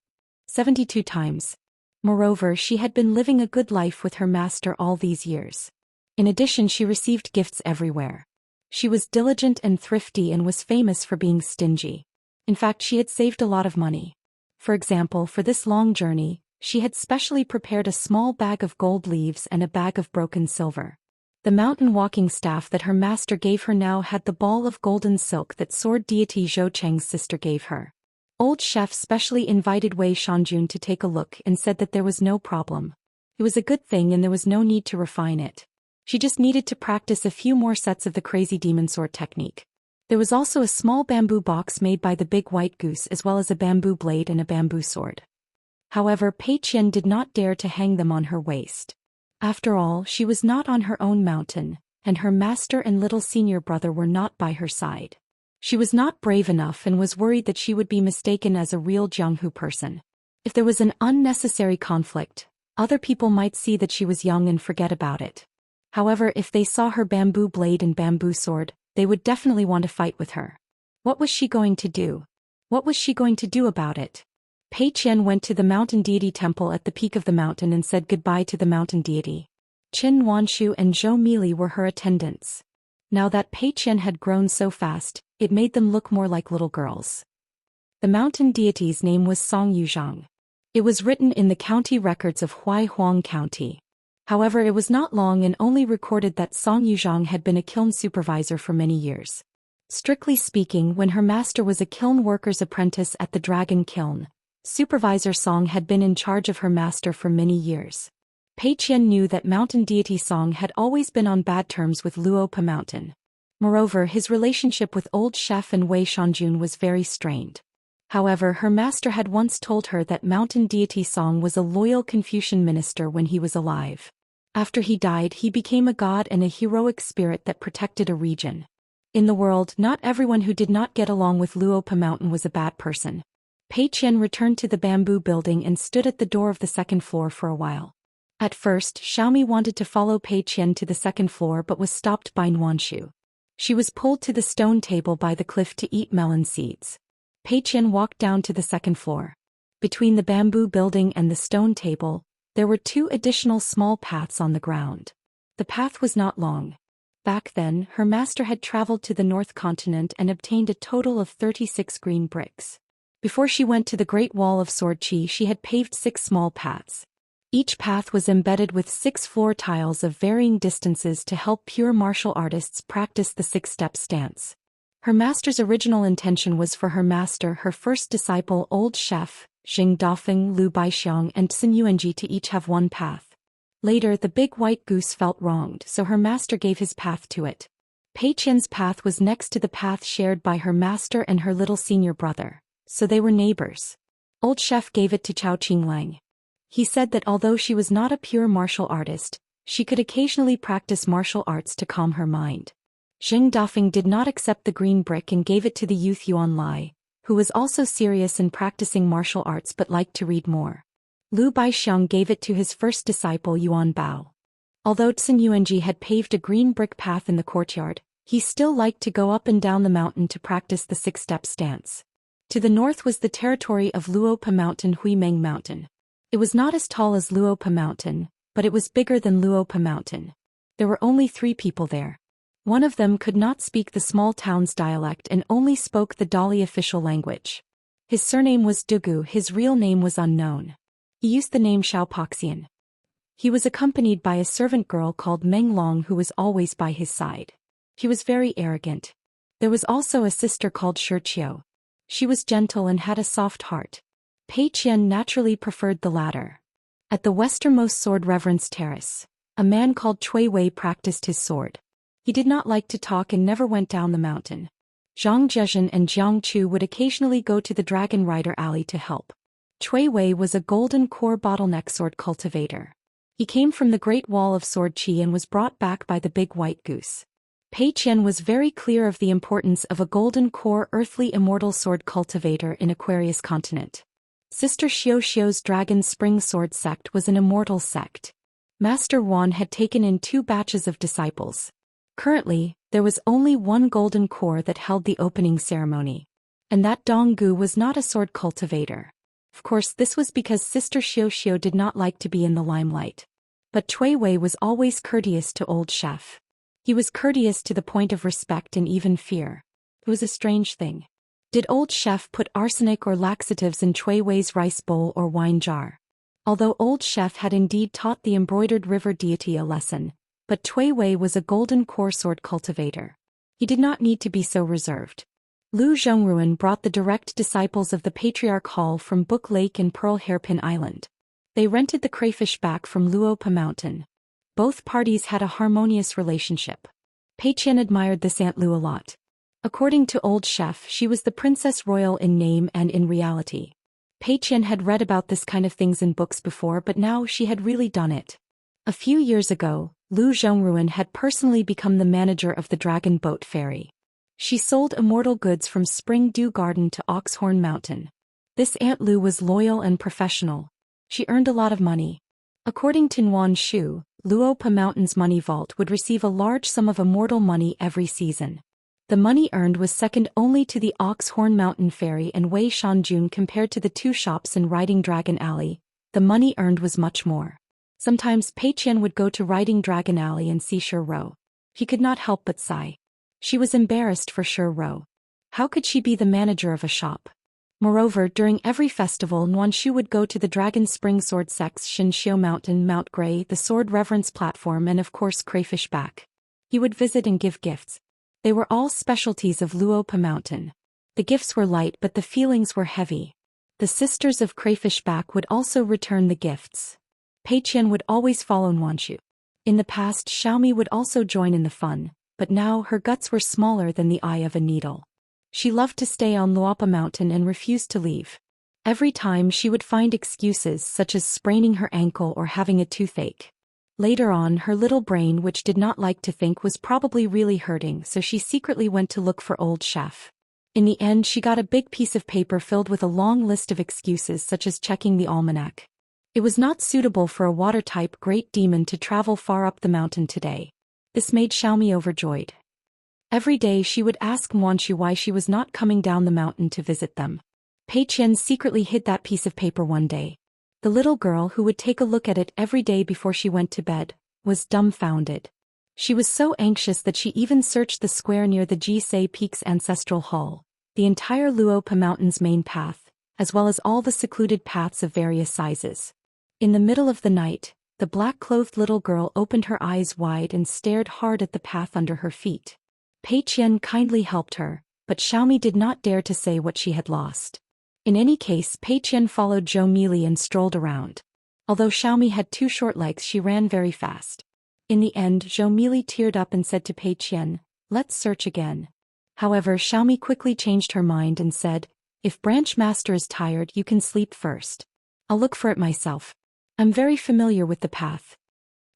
72 times. Moreover, she had been living a good life with her master all these years. In addition, she received gifts everywhere. She was diligent and thrifty and was famous for being stingy. In fact, she had saved a lot of money. For example, for this long journey, she had specially prepared a small bag of gold leaves and a bag of broken silver. The mountain walking staff that her master gave her now had the ball of golden silk that sword deity Zhou Xian's sister gave her. Old chef specially invited Wei Shanjun to take a look and said that there was no problem. It was a good thing and there was no need to refine it. She just needed to practice a few more sets of the crazy demon sword technique. There was also a small bamboo box made by the big white goose as well as a bamboo blade and a bamboo sword. However, Pei Qian did not dare to hang them on her waist. After all, she was not on her own mountain, and her master and little senior brother were not by her side. She was not brave enough and was worried that she would be mistaken as a real Jianghu person. If there was an unnecessary conflict, other people might see that she was young and forget about it. However, if they saw her bamboo blade and bamboo sword, they would definitely want to fight with her. What was she going to do? What was she going to do about it? Pei Qian went to the mountain deity temple at the peak of the mountain and said goodbye to the mountain deity. Qin Wanshu and Zhou Mili were her attendants. Now that Pei Qian had grown so fast, it made them look more like little girls. The mountain deity's name was Song Yuzhang. It was written in the county records of Huaihuang County. However, it was not long and only recorded that Song Yuzhang had been a kiln supervisor for many years. Strictly speaking, when her master was a kiln worker's apprentice at the Dragon Kiln, Supervisor Song had been in charge of her master for many years. Pei Qian knew that mountain deity Song had always been on bad terms with Luopa Mountain. Moreover, his relationship with old chef and Wei Shanjun was very strained. However, her master had once told her that mountain deity Song was a loyal Confucian minister when he was alive. After he died, he became a god and a heroic spirit that protected a region. In the world, not everyone who did not get along with Luopa Mountain was a bad person. Pei Qian returned to the bamboo building and stood at the door of the second floor for a while. At first, Xiaomi wanted to follow Pei Qian to the second floor but was stopped by Nuanshu. She was pulled to the stone table by the cliff to eat melon seeds. Pei Qian walked down to the second floor. Between the bamboo building and the stone table, there were 2 additional small paths on the ground. The path was not long. Back then, her master had traveled to the North Continent and obtained a total of 36 green bricks. Before she went to the Great Wall of Sword Qi, she had paved 6 small paths. Each path was embedded with 6 floor tiles of varying distances to help pure martial artists practice the 6-step stance. Her master's original intention was for her master, her first disciple, old chef, Xing Dafeng, Lu Baixiang, and Xin Yuanji to each have 1 path. Later, the big white goose felt wronged, so her master gave his path to it. Pei Qian's path was next to the path shared by her master and her little senior brother, so they were neighbors. Old chef gave it to Chao Qinglang. He said that although she was not a pure martial artist, she could occasionally practice martial arts to calm her mind. Xing Dafeng did not accept the green brick and gave it to the youth Yuan Lai, who was also serious in practicing martial arts but liked to read more. Lu Baixiang gave it to his first disciple Yuan Bao. Although Xin Yuanji had paved a green brick path in the courtyard, he still liked to go up and down the mountain to practice the 6-step stance. To the north was the territory of Luopa Mountain, Huimeng Mountain. It was not as tall as Luopa Mountain, but it was bigger than Luopa Mountain. There were only 3 people there. One of them could not speak the small town's dialect and only spoke the Dali official language. His surname was Dugu, his real name was unknown. He used the name Xiaopoxian. He was accompanied by a servant girl called Meng Long who was always by his side. He was very arrogant. There was also a sister called Shiqiu. She was gentle and had a soft heart. Pei Qian naturally preferred the latter. At the westernmost sword reverence terrace, a man called Cui Wei practiced his sword. He did not like to talk and never went down the mountain. Zhang Zhezhen and Jiang Chu would occasionally go to the Dragon Rider Alley to help. Cui Wei was a golden core bottleneck sword cultivator. He came from the Great Wall of Sword Qi and was brought back by the big white goose. Pei Qian was very clear of the importance of a golden core earthly immortal sword cultivator in Aquarius continent. Sister Xiu's Dragon Spring Sword sect was an immortal sect. Master Wan had taken in 2 batches of disciples. Currently, there was only 1 golden core that held the opening ceremony. And that Donggu was not a sword cultivator. Of course, this was because Sister Xiu did not like to be in the limelight. But Cui Wei was always courteous to old chef. He was courteous to the point of respect and even fear. It was a strange thing. Did old chef put arsenic or laxatives in Cui Wei's rice bowl or wine jar? Although old chef had indeed taught the embroidered river deity a lesson, but Cui Wei was a golden core sword cultivator. He did not need to be so reserved. Lu Zhongruan brought the direct disciples of the Patriarch Hall from Book Lake and Pearl Hairpin Island. They rented the crayfish back from Luopa Mountain. Both parties had a harmonious relationship. Pei Qian admired this Aunt Lu a lot. According to old chef, she was the princess royal in name and in reality. Pei Qian had read about this kind of things in books before, but now she had really done it. A few years ago, Lu Zhongruan had personally become the manager of the Dragon Boat Ferry. She sold immortal goods from Spring Dew Garden to Oxhorn Mountain. This Aunt Lu was loyal and professional. She earned a lot of money. According to Nguyen Shu, Luopa Mountain's money vault would receive a large sum of immortal money every season. The money earned was second only to the Oxhorn Mountain Ferry and Wei Shanjun. Compared to the two shops in Riding Dragon Alley, the money earned was much more. Sometimes Pei Qian would go to Riding Dragon Alley and see Shi Ro. He could not help but sigh. She was embarrassed for Shi Ro. How could she be the manager of a shop? Moreover, during every festival, Nguyen Shu would go to the Dragon Spring Sword Sects, Xianxia Mountain, Mount Gray, the Sword Reverence Platform, and of course Crayfish Back. He would visit and give gifts. They were all specialties of Luopa Mountain. The gifts were light, but the feelings were heavy. The sisters of Crayfish Back would also return the gifts. Pei Qian would always follow Nguyen Shu. In the past, Xiaomi would also join in the fun, but now her guts were smaller than the eye of a needle. She loved to stay on Luopa Mountain and refused to leave. Every time she would find excuses such as spraining her ankle or having a toothache. Later on, her little brain, which did not like to think, was probably really hurting, so she secretly went to look for old chef. In the end, she got a big piece of paper filled with a long list of excuses such as checking the almanac. It was not suitable for a water-type great demon to travel far up the mountain today. This made Xiaomi overjoyed. Every day she would ask Nguyen Shu why she was not coming down the mountain to visit them. Pei Qian secretly hid that piece of paper one day. The little girl, who would take a look at it every day before she went to bed, was dumbfounded. She was so anxious that she even searched the square near the Jisei Peak's ancestral hall, the entire Luopa Mountain's main path, as well as all the secluded paths of various sizes. In the middle of the night, the black-clothed little girl opened her eyes wide and stared hard at the path under her feet. Pei Qian kindly helped her, but Xiaomi did not dare to say what she had lost. In any case, Pei Qian followed Zhou Mili and strolled around. Although Xiaomi had two short legs, she ran very fast. In the end, Zhou Mili teared up and said to Pei Qian, "Let's search again." However, Xiaomi quickly changed her mind and said, "If Branch Master is tired, you can sleep first. I'll look for it myself. I'm very familiar with the path."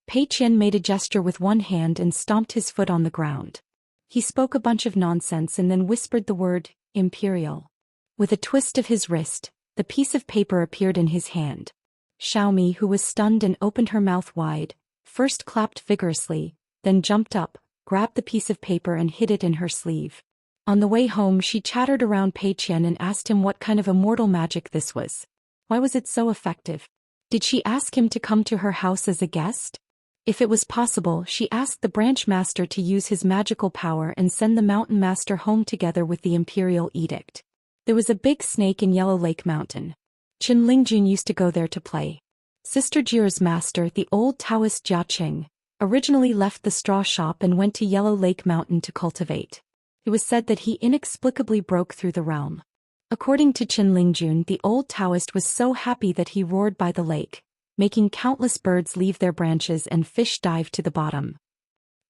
Pei Qian made a gesture with one hand and stomped his foot on the ground. He spoke a bunch of nonsense and then whispered the word, "Imperial." With a twist of his wrist, the piece of paper appeared in his hand. Xiaomi, who was stunned and opened her mouth wide, first clapped vigorously, then jumped up, grabbed the piece of paper and hid it in her sleeve. On the way home, she chattered around Pei Qian and asked him what kind of immortal magic this was. Why was it so effective? Did she ask him to come to her house as a guest? If it was possible, she asked the Branch Master to use his magical power and send the Mountain Master home together with the Imperial Edict. There was a big snake in Yellow Lake Mountain. Qin Lingjun used to go there to play. Sister Jira's master, the old Taoist Jia Qing, originally left the straw shop and went to Yellow Lake Mountain to cultivate. It was said that he inexplicably broke through the realm. According to Qin Lingjun, the old Taoist was so happy that he roared by the lake, making countless birds leave their branches and fish dive to the bottom.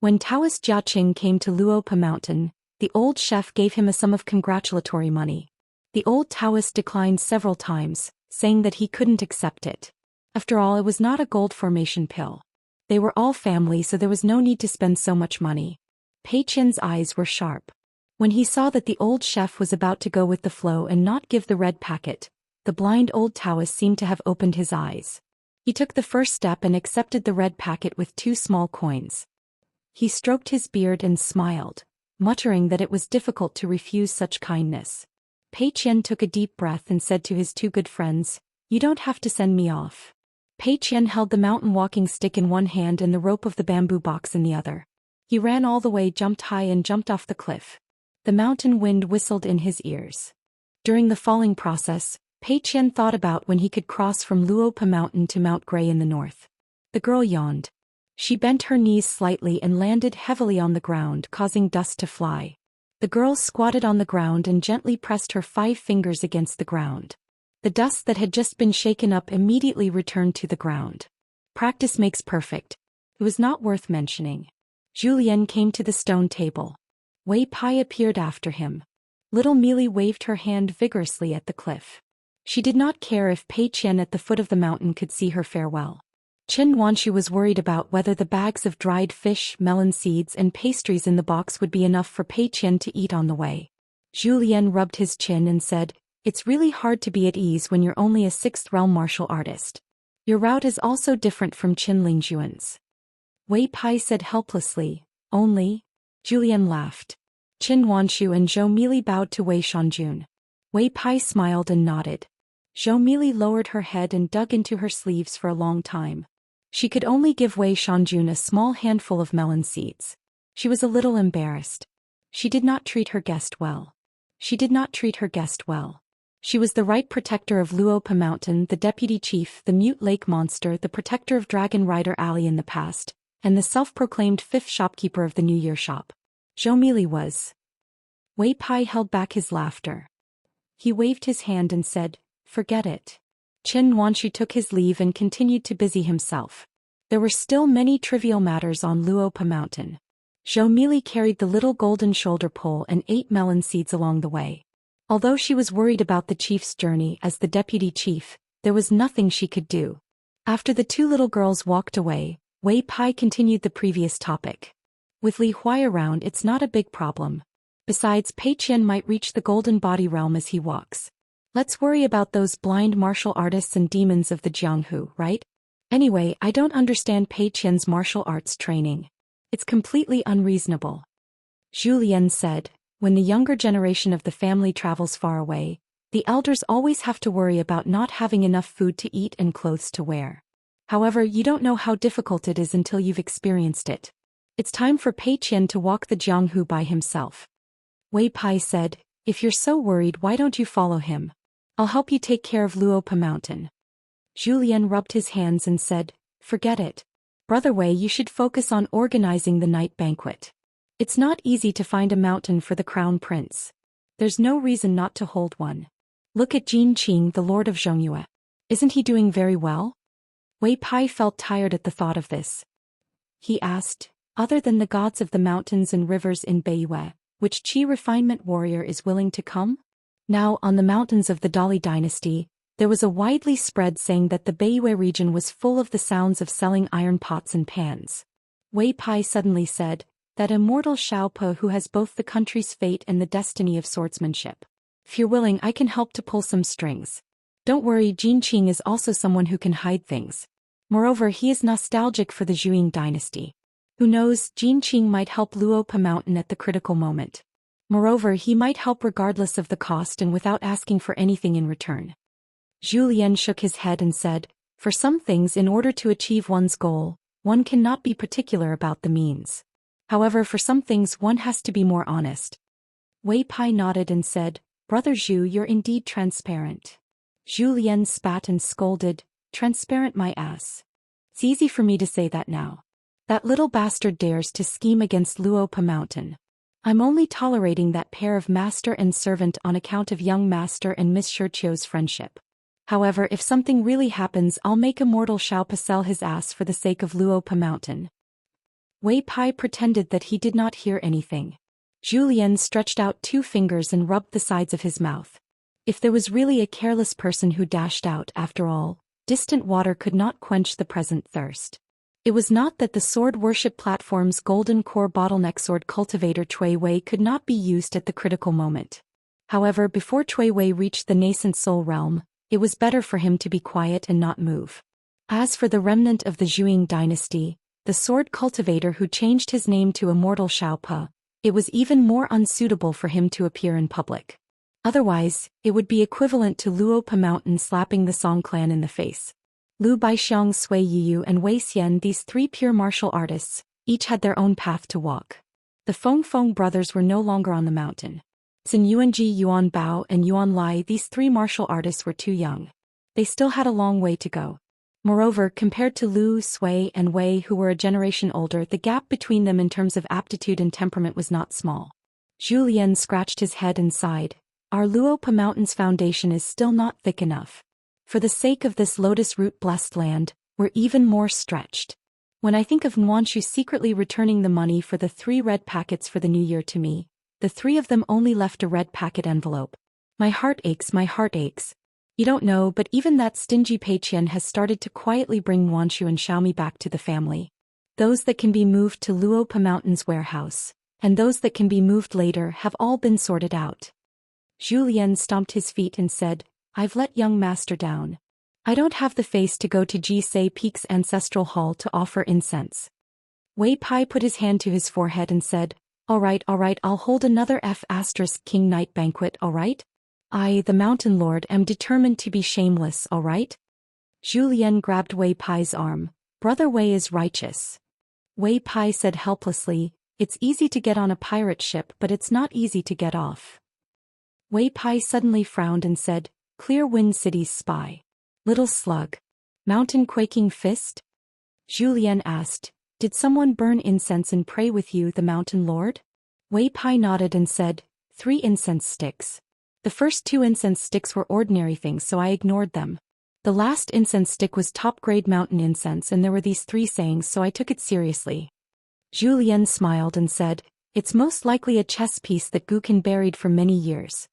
When Taoist Jia Qing came to Luopa Mountain, the old chef gave him a sum of congratulatory money. The old Taoist declined several times, saying that he couldn't accept it. After all, it was not a gold formation pill. They were all family, so there was no need to spend so much money. Pei Qian's eyes were sharp. When he saw that the old chef was about to go with the flow and not give the red packet, the blind old Taoist seemed to have opened his eyes. He took the first step and accepted the red packet with 2 small coins. He stroked his beard and smiled, muttering that it was difficult to refuse such kindness. Pei Qian took a deep breath and said to his 2 good friends, "You don't have to send me off." Pei Qian held the mountain walking stick in one hand and the rope of the bamboo box in the other. He ran all the way, jumped high and jumped off the cliff. The mountain wind whistled in his ears. During the falling process, Pei Qian thought about when he could cross from Luopa Mountain to Mount Gray in the north. The girl yawned. She bent her knees slightly and landed heavily on the ground, causing dust to fly. The girl squatted on the ground and gently pressed her 5 fingers against the ground. The dust that had just been shaken up immediately returned to the ground. Practice makes perfect. It was not worth mentioning. Zhou Xian came to the stone table. Wei Pai appeared after him. Little Mealy waved her hand vigorously at the cliff. She did not care if Pei Qian at the foot of the mountain could see her farewell. Chen Wanxu was worried about whether the bags of dried fish, melon seeds and pastries in the box would be enough for Pei Qian to eat on the way. Zhou Xian rubbed his chin and said, "It's really hard to be at ease when you're only a 6th realm martial artist. Your route is also different from Qin Lingjuan's." Wei Pai said helplessly, "Only?" Zhou Xian laughed. Qin Wanxu and Zhou Meili bowed to Wei Shanjun. Wei Pai smiled and nodded. Zhou Meili lowered her head and dug into her sleeves for a long time. She could only give Wei Shanjun a small handful of melon seeds. She was a little embarrassed. She did not treat her guest well. She was the right protector of Luopa Mountain, the deputy chief, the mute lake monster, the protector of Dragon Rider Alley in the past, and the self-proclaimed 5th shopkeeper of the New Year shop. Zhou Meili was. Wei Pai held back his laughter. He waved his hand and said, "Forget it." Chen Wanxu took his leave and continued to busy himself. There were still many trivial matters on Luopa Mountain. Zhou Meili carried the little golden shoulder pole and 8 melon seeds along the way. Although she was worried about the chief's journey as the deputy chief, there was nothing she could do. After the 2 little girls walked away, Wei Pai continued the previous topic. With Li Huai around, it's not a big problem. Besides, Pei Qian might reach the golden body realm as he walks. Let's worry about those blind martial artists and demons of the Jianghu, right? Anyway, I don't understand Pei Qian's martial arts training. It's completely unreasonable. Zhu Lian said, when the younger generation of the family travels far away, the elders always have to worry about not having enough food to eat and clothes to wear. However, you don't know how difficult it is until you've experienced it. It's time for Pei Qian to walk the Jianghu by himself. Wei Pai said, if you're so worried, why don't you follow him? I'll help you take care of Luopa Mountain. Zhu Lian rubbed his hands and said, forget it. Brother Wei, you should focus on organizing the night banquet. It's not easy to find a mountain for the crown prince. There's no reason not to hold one. Look at Jin Qing, the lord of Zhongyue. Isn't he doing very well? Wei Pai felt tired at the thought of this. He asked, other than the gods of the mountains and rivers in Beiyue, which Qi refinement warrior is willing to come? Now, on the mountains of the Dali dynasty, there was a widely spread saying that the Beiyue region was full of the sounds of selling iron pots and pans. Wei Pai suddenly said, that immortal Xiaope who has both the country's fate and the destiny of swordsmanship. If you're willing, I can help to pull some strings. Don't worry, Jin Qing is also someone who can hide things. Moreover, he is nostalgic for the Zhuang dynasty. Who knows, Jin Qing might help Luopa Mountain at the critical moment. Moreover, he might help regardless of the cost and without asking for anything in return. Zhu Lian shook his head and said, for some things, in order to achieve one's goal, one cannot be particular about the means. However, for some things one has to be more honest. Wei Pai nodded and said, Brother Zhu, you're indeed transparent. Zhu Lian spat and scolded, transparent my ass. It's easy for me to say that now. That little bastard dares to scheme against Luopa Mountain. I'm only tolerating that pair of master and servant on account of young master and Miss Shurchio's friendship. However, if something really happens, I'll make Immortal Xiaopa sell his ass for the sake of Luopa Mountain. Wei Pai pretended that he did not hear anything. Zhu Lian stretched out 2 fingers and rubbed the sides of his mouth. If there was really a careless person who dashed out, after all, distant water could not quench the present thirst. It was not that the sword worship platform's golden core bottleneck sword cultivator Cui Wei could not be used at the critical moment. However, before Cui Wei reached the nascent soul realm, it was better for him to be quiet and not move. As for the remnant of the Zhuang dynasty, the sword cultivator who changed his name to Immortal Xiaope, it was even more unsuitable for him to appear in public. Otherwise, it would be equivalent to Luopa Mountain slapping the Song clan in the face. Lu Baixiang, Sui Yiyu and Wei Xian, these 3 pure martial artists, Each had their own path to walk. The Feng Feng brothers were no longer on the mountain. Xin Yuanji, Yuan Bao, and Yuan Lai, these three martial artists were too young. They still had a long way to go. Moreover, compared to Lu, Sui, and Wei, who were a generation older, the gap between them in terms of aptitude and temperament was not small. Zhou Xian scratched his head and sighed. Our Luopa Mountain's foundation is still not thick enough. For the sake of this lotus root-blessed land, we're even more stretched. When I think of Nuanshu secretly returning the money for the 3 red packets for the new year to me, the 3 of them only left a red packet envelope. My heart aches, my heart aches. You don't know, but even that stingy Pei Qian has started to quietly bring Nuanshu and Xiaomi back to the family. Those that can be moved to Luopa Mountain's warehouse, and those that can be moved later have all been sorted out. Zhou Xian stomped his feet and said, I've let young master down. I don't have the face to go to Jisei Peak's ancestral hall to offer incense. Wei Pai put his hand to his forehead and said, all right, I'll hold another King night banquet, all right? I, the Mountain Lord, am determined to be shameless, all right? Zhou Xian grabbed Wei Pai's arm. Brother Wei is righteous. Wei Pai said helplessly, it's easy to get on a pirate ship, but it's not easy to get off. Wei Pai suddenly frowned and said, Clear Wind City's spy. Little slug. Mountain quaking fist? Zhou Xian asked, did someone burn incense and pray with you, the Mountain Lord? Wei Pai nodded and said, 3 incense sticks. The first 2 incense sticks were ordinary things, so I ignored them. The last incense stick was top-grade mountain incense, and there were these 3 sayings, so I took it seriously. Zhou Xian smiled and said, it's most likely a chess piece that Gukin buried for many years.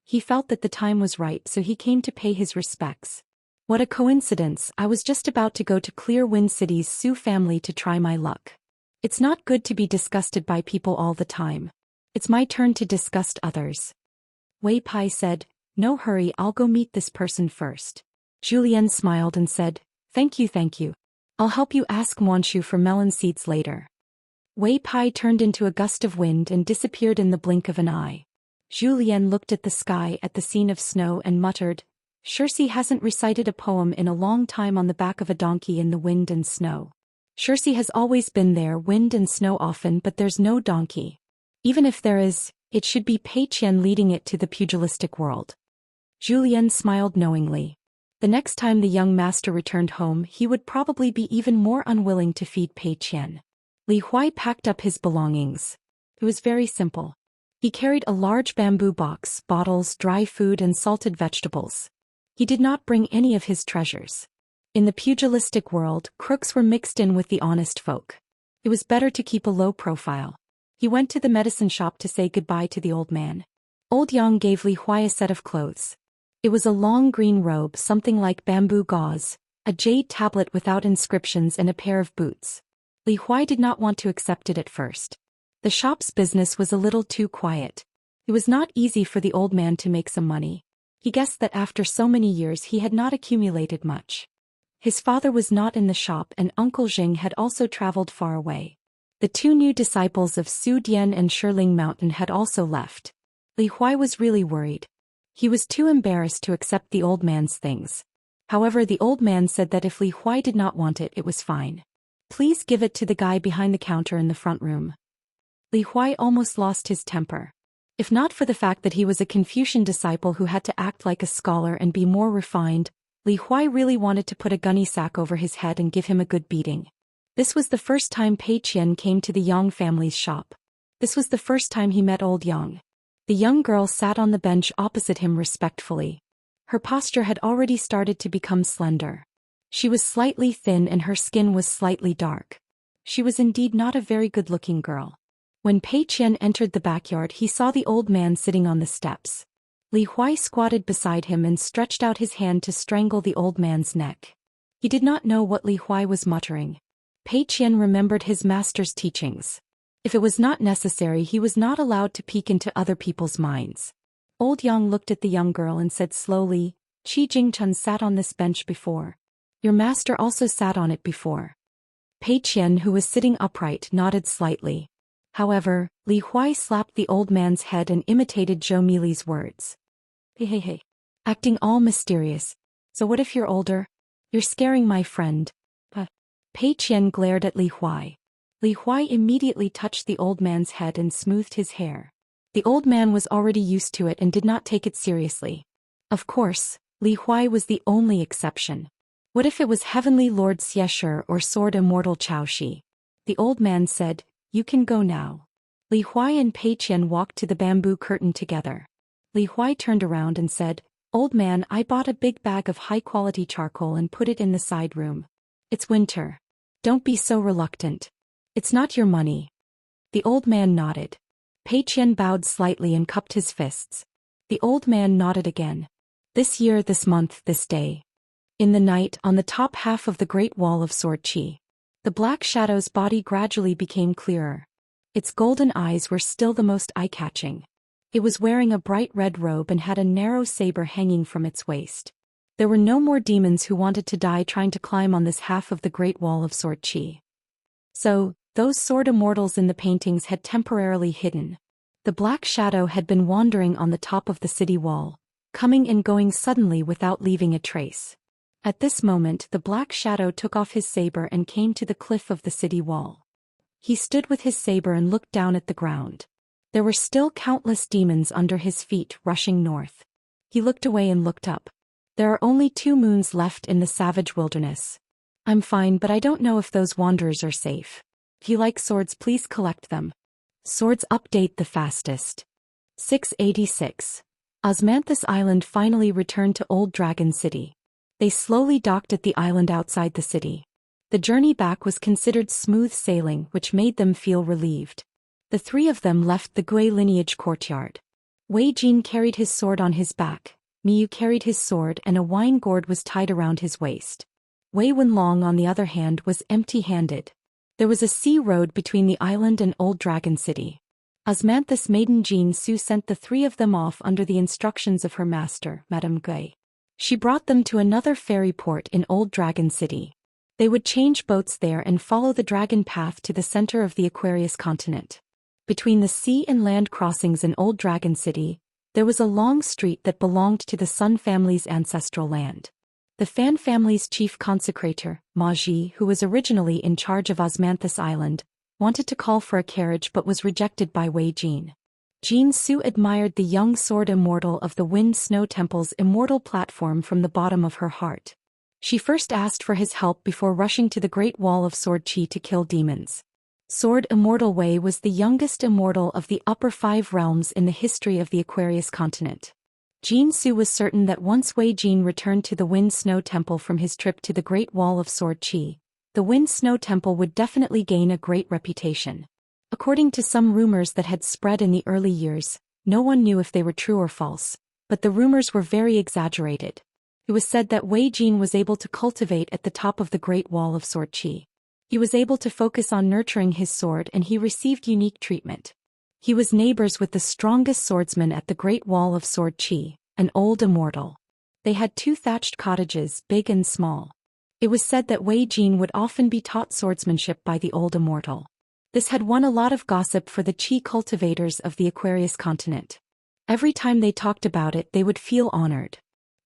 He felt that the time was right, so he came to pay his respects. What a coincidence, I was just about to go to Clear Wind City's Su family to try my luck. It's not good to be disgusted by people all the time. It's my turn to disgust others. Wei Pai said, no hurry, I'll go meet this person first. Zhou Xian smiled and said, thank you. I'll help you ask Nuanshu for melon seeds later. Wei Pai turned into a gust of wind and disappeared in the blink of an eye. Zhou Xian looked at the sky at the scene of snow and muttered, Xianxia hasn't recited a poem in a long time on the back of a donkey in the wind and snow. Xianxia has always been there, wind and snow often, but there's no donkey. Even if there is, it should be Pei Qian leading it to the pugilistic world. Zhou Xian smiled knowingly. The next time the young master returned home, he would probably be even more unwilling to feed Pei Qian. Li Huai packed up his belongings. It was very simple. He carried a large bamboo box, bottles, dry food, and salted vegetables. He did not bring any of his treasures. In the pugilistic world, crooks were mixed in with the honest folk. It was better to keep a low profile. He went to the medicine shop to say goodbye to the old man. Old Yang gave Li Huai a set of clothes. It was a long green robe, something like bamboo gauze, a jade tablet without inscriptions, and a pair of boots. Li Huai did not want to accept it at first. The shop's business was a little too quiet. It was not easy for the old man to make some money. He guessed that after so many years he had not accumulated much. His father was not in the shop, and Uncle Jing had also traveled far away. The 2 new disciples of Su Dian and Shiling Mountain had also left. Li Huai was really worried. He was too embarrassed to accept the old man's things. However, the old man said that if Li Huai did not want it, it was fine. Please give it to the guy behind the counter in the front room. Li Huai almost lost his temper. If not for the fact that he was a Confucian disciple who had to act like a scholar and be more refined, Li Huai really wanted to put a gunny sack over his head and give him a good beating. This was the first time Pei Qian came to the Yang family's shop. This was the first time he met old Yang. The young girl sat on the bench opposite him respectfully. Her posture had already started to become slender. She was slightly thin and her skin was slightly dark. She was indeed not a very good-looking girl. When Pei Qian entered the backyard, he saw the old man sitting on the steps. Li Huai squatted beside him and stretched out his hand to strangle the old man's neck. He did not know what Li Huai was muttering. Pei Qian remembered his master's teachings. If it was not necessary, he was not allowed to peek into other people's minds. Old Yang looked at the young girl and said slowly, Qi Jingchun sat on this bench before. Your master also sat on it before. Pei Qian, who was sitting upright, nodded slightly. However, Li Huai slapped the old man's head and imitated Zhou Mili's words. Hey. Acting all mysterious. So what if you're older? You're scaring my friend. Pei Qian glared at Li Huai. Li Huai immediately touched the old man's head and smoothed his hair. The old man was already used to it and did not take it seriously. Of course, Li Huai was the only exception. What if it was Heavenly Lord Xieshur or Sword Immortal Chaoshi? The old man said, "You can go now." Li Huai and Pei Qian walked to the bamboo curtain together. Li Huai turned around and said, "Old man, I bought a big bag of high-quality charcoal and put it in the side room. It's winter. Don't be so reluctant. It's not your money." The old man nodded. Pei Qian bowed slightly and cupped his fists. The old man nodded again. "This year, this month, this day." In the night, on the top half of the Great Wall of Sword Qi, the black shadow's body gradually became clearer. Its golden eyes were still the most eye-catching. It was wearing a bright red robe and had a narrow saber hanging from its waist. There were no more demons who wanted to die trying to climb on this half of the Great Wall of Sword Qi. So, those sword immortals in the paintings had temporarily hidden. The black shadow had been wandering on the top of the city wall, coming and going suddenly without leaving a trace. At this moment the black shadow took off his saber and came to the cliff of the city wall. He stood with his saber and looked down at the ground. There were still countless demons under his feet rushing north. He looked away and looked up. There are only 2 moons left in the savage wilderness. I'm fine, but I don't know if those wanderers are safe. If you like swords, please collect them. Swords update the fastest. 686. Osmanthus Island finally returned to Old Dragon City. They slowly docked at the island outside the city. The journey back was considered smooth sailing, which made them feel relieved. The 3 of them left the Gui lineage courtyard. Wei Jin carried his sword on his back, Miyu carried his sword and a wine gourd was tied around his waist. Wei Wenlong on the other hand was empty-handed. There was a sea road between the island and Old Dragon City. Osmanthus maiden Jin Su sent the 3 of them off under the instructions of her master, Madame Gui. She brought them to another ferry port in Old Dragon City. They would change boats there and follow the dragon path to the center of the Aquarius continent. Between the sea and land crossings in Old Dragon City, there was a long street that belonged to the Sun family's ancestral land. The Fan family's chief consecrator, Ma Ji, who was originally in charge of Osmanthus Island, wanted to call for a carriage but was rejected by Wei Jin. Jin Su admired the young sword immortal of the Wind Snow Temple's immortal platform from the bottom of her heart. She first asked for his help before rushing to the Great Wall of Sword Qi to kill demons. Sword Immortal Wei was the youngest immortal of the upper 5 realms in the history of the Aquarius continent. Jin Su was certain that once Wei Jin returned to the Wind Snow Temple from his trip to the Great Wall of Sword Qi, the Wind Snow Temple would definitely gain a great reputation. According to some rumors that had spread in the early years, no one knew if they were true or false, but the rumors were very exaggerated. It was said that Wei Jin was able to cultivate at the top of the Great Wall of Sword Qi. He was able to focus on nurturing his sword and he received unique treatment. He was neighbors with the strongest swordsman at the Great Wall of Sword Qi, an old immortal. They had 2 thatched cottages, big and small. It was said that Wei Jin would often be taught swordsmanship by the old immortal. This had won a lot of gossip for the Qi cultivators of the Aquarius continent. Every time they talked about it, they would feel honored.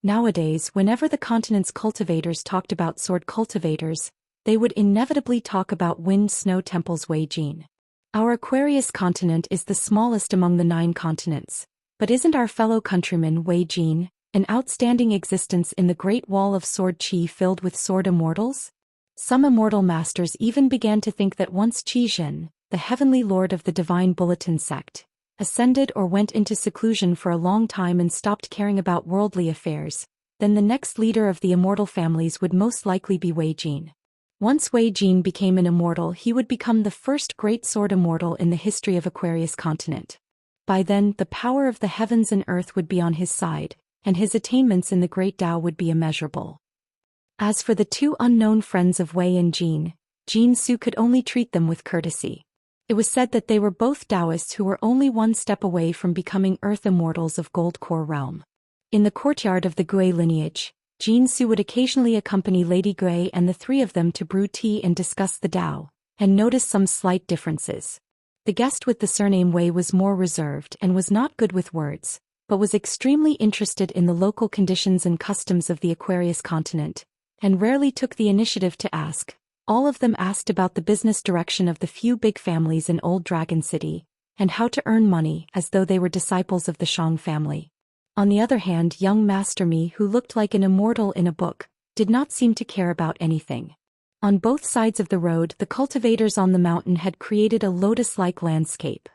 Nowadays, whenever the continent's cultivators talked about sword cultivators, they would inevitably talk about Wind Snow Temple's Wei Jin. Our Aquarius continent is the smallest among the 9 continents, but isn't our fellow countryman Wei Jin an outstanding existence in the Great Wall of Sword Qi filled with sword immortals? Some immortal masters even began to think that once Qi Zhen, the heavenly lord of the Divine Bulletin sect, ascended or went into seclusion for a long time and stopped caring about worldly affairs, then the next leader of the immortal families would most likely be Wei Jin. Once Wei Jin became an immortal, he would become the first great sword immortal in the history of Aquarius continent. By then, the power of the heavens and earth would be on his side, and his attainments in the great Tao would be immeasurable. As for the 2 unknown friends of Wei and Jin, Jin Su could only treat them with courtesy. It was said that they were both Daoists who were only 1 step away from becoming earth immortals of Gold Core realm. In the courtyard of the Gui lineage, Jin Su would occasionally accompany Lady Gui and the 3 of them to brew tea and discuss the Tao, and notice some slight differences. The guest with the surname Wei was more reserved and was not good with words, but was extremely interested in the local conditions and customs of the Aquarius continent, and rarely took the initiative to ask, All of them asked about the business direction of the few big families in Old Dragon City, and how to earn money as though they were disciples of the Shang family. On the other hand, young Master Mi, who looked like an immortal in a book, did not seem to care about anything. On both sides of the road, the cultivators on the mountain had created a lotus-like landscape.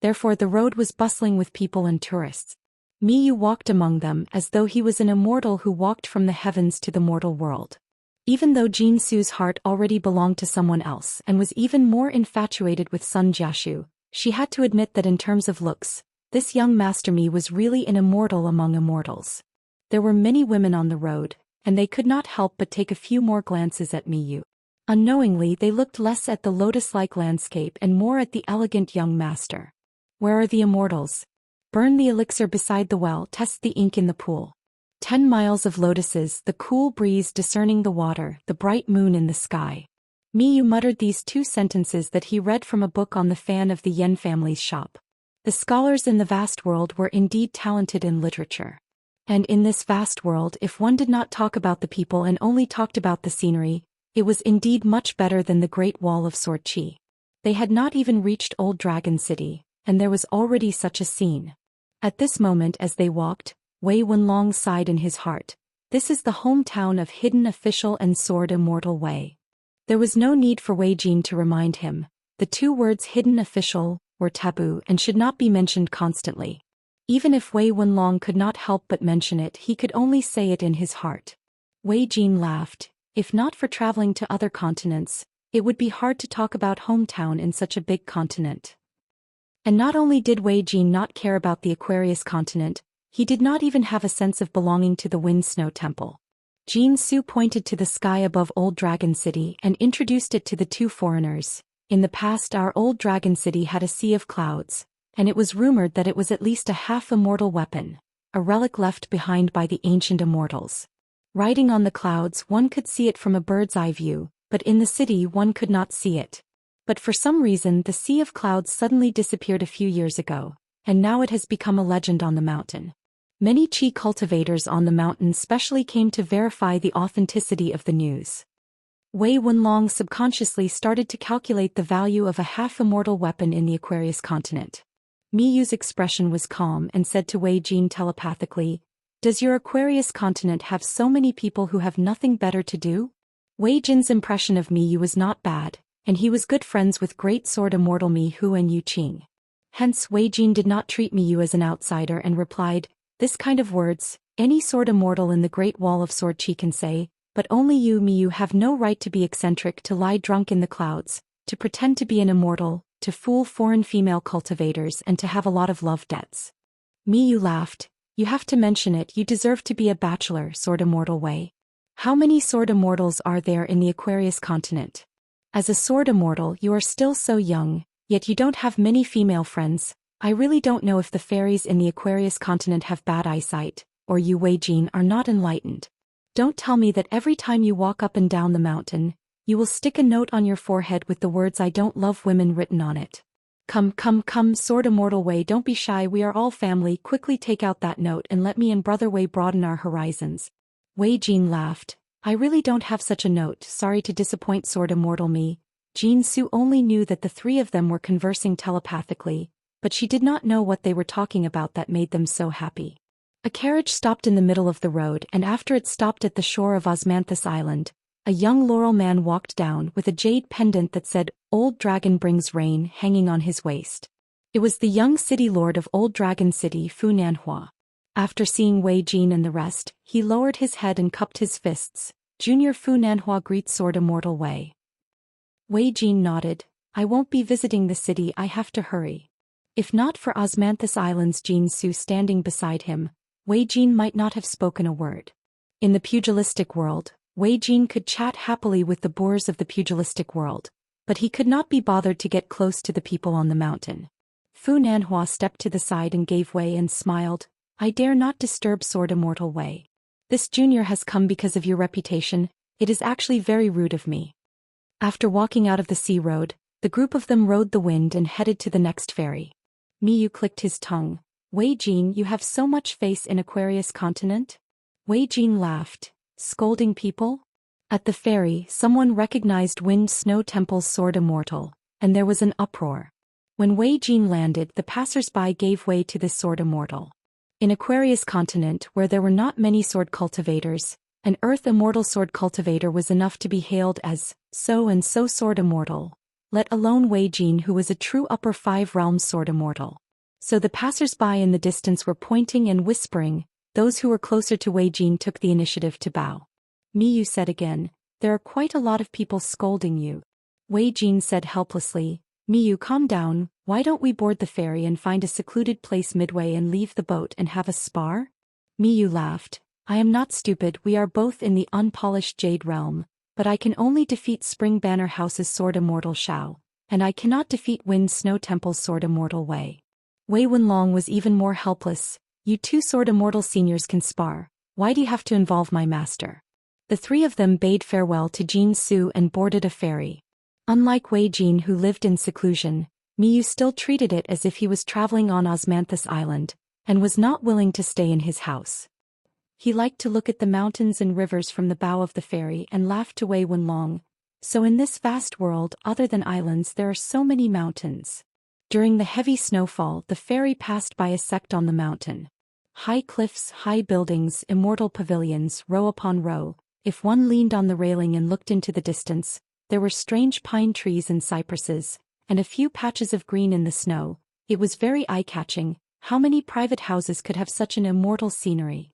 Therefore the road was bustling with people and tourists. Miyu walked among them as though he was an immortal who walked from the heavens to the mortal world. Even though Jinsu's heart already belonged to someone else and was even more infatuated with Sun Jiashu, she had to admit that in terms of looks, this young Master Mi was really an immortal among immortals. There were many women on the road, and they could not help but take a few more glances at Miyu. Unknowingly, they looked less at the lotus-like landscape and more at the elegant young master. Where are the immortals? Burn the elixir beside the well, test the ink in the pool. 10 miles of lotuses, the cool breeze discerning the water, the bright moon in the sky. Miyu muttered these 2 sentences that he read from a book on the fan of the Yen family's shop. The scholars in the vast world were indeed talented in literature. And in this vast world, if one did not talk about the people and only talked about the scenery, it was indeed much better than the Great Wall of Sorchi. They had not even reached Old Dragon City, and there was already such a scene. At this moment as they walked, Wei Wenlong sighed in his heart. This is the hometown of hidden official and sword immortal Wei. There was no need for Wei Jin to remind him. The 2 words hidden official were taboo and should not be mentioned constantly. Even if Wei Wenlong could not help but mention it, he could only say it in his heart. Wei Jin laughed. If not for traveling to other continents, it would be hard to talk about hometown in such a big continent. And not only did Wei Jin not care about the Aquarius continent, he did not even have a sense of belonging to the Wind Snow Temple. Jin Su pointed to the sky above Old Dragon City and introduced it to the 2 foreigners. In the past, our Old Dragon City had a sea of clouds, and it was rumored that it was at least a half-immortal weapon, a relic left behind by the ancient immortals. Riding on the clouds, one could see it from a bird's-eye view, but in the city one could not see it. But for some reason the sea of clouds suddenly disappeared a few years ago, and now it has become a legend on the mountain. Many Qi cultivators on the mountain specially came to verify the authenticity of the news. Wei Wenlong subconsciously started to calculate the value of a half-immortal weapon in the Aquarius continent. Miyu's expression was calm and said to Wei Jin telepathically, "Does your Aquarius continent have so many people who have nothing better to do?" Wei Jin's impression of Miyu was not bad, and he was good friends with great sword immortal Mi Hu and Yu Qing. Hence Wei Jin did not treat Miyu as an outsider and replied, "This kind of words, any sword immortal in the Great Wall of Sword Chi can say, but only you Miyu have no right to be eccentric, to lie drunk in the clouds, to pretend to be an immortal, to fool foreign female cultivators and to have a lot of love debts." Miyu laughed. "You have to mention it, you deserve to be a bachelor, sword immortal Wei. How many sword immortals are there in the Aquarius continent? As a sword immortal you are still so young, yet you don't have many female friends. I really don't know if the fairies in the Aquarius continent have bad eyesight, or you Wei Jin are not enlightened. Don't tell me that every time you walk up and down the mountain, you will stick a note on your forehead with the words 'I don't love women' written on it. Come, sword immortal Wei, don't be shy, we are all family, quickly take out that note and let me and brother Wei broaden our horizons." Wei Jin laughed. "I really don't have such a note, sorry to disappoint sword immortal me." Jin Su only knew that the 3 of them were conversing telepathically, but she did not know what they were talking about that made them so happy. A carriage stopped in the middle of the road, and after it stopped at the shore of Osmanthus Island, a young laurel man walked down with a jade pendant that said, "Old Dragon Brings Rain," hanging on his waist. It was the young city lord of Old Dragon City, Fu Nanhua. After seeing Wei Jin and the rest, he lowered his head and cupped his fists. "Junior Fu Nanhua greets sword immortal Wei." Wei Jin nodded. "I won't be visiting the city, I have to hurry." If not for Osmanthus Island's Jin Su standing beside him, Wei Jin might not have spoken a word. In the pugilistic world, Wei Jin could chat happily with the boors of the pugilistic world, but he could not be bothered to get close to the people on the mountain. Fu Nanhua stepped to the side and gave way and smiled. "I dare not disturb sword immortal Wei. This junior has come because of your reputation, it is actually very rude of me." After walking out of the sea road, the group of them rode the wind and headed to the next ferry. Miyu clicked his tongue. "Wei Jin, you have so much face in Aquarius continent?" Wei Jin laughed. "Scolding people? At the ferry, someone recognized Wind Snow Temple's sword Immortal, and there was an uproar. When Wei Jin landed, the passers-by gave way to this sword Immortal. In Aquarius continent, where there were not many sword cultivators, an Earth Immortal sword cultivator was enough to be hailed as so-and-so sword Immortal, let alone Wei Jin, who was a true upper five realms sword Immortal. So the passers-by in the distance were pointing and whispering. Those who were closer to Wei Jin took the initiative to bow. Miyu said again, "There are quite a lot of people scolding you." Wei Jin said helplessly, "Miyu, calm down, why don't we board the ferry and find a secluded place midway and leave the boat and have a spar?" Miyu laughed, "I am not stupid, we are both in the unpolished Jade realm, but I can only defeat Spring Banner House's sword Immortal Xiao, and I cannot defeat Wind Snow Temple's sword Immortal Wei." Wei Wenlong was even more helpless. "You two sword Immortal seniors can spar, why do you have to involve my master?" The three of them bade farewell to Jin Su and boarded a ferry. Unlike Wei Jin, who lived in seclusion, Miyu still treated it as if he was traveling on Osmanthus Island, and was not willing to stay in his house. He liked to look at the mountains and rivers from the bow of the ferry and laughed to Wei Wenlong. "So in this vast world, other than islands, there are so many mountains." During the heavy snowfall, the ferry passed by a sect on the mountain. High cliffs, high buildings, immortal pavilions, row upon row. If one leaned on the railing and looked into the distance, there were strange pine trees and cypresses, and a few patches of green in the snow. It was very eye-catching. How many private houses could have such an immortal scenery?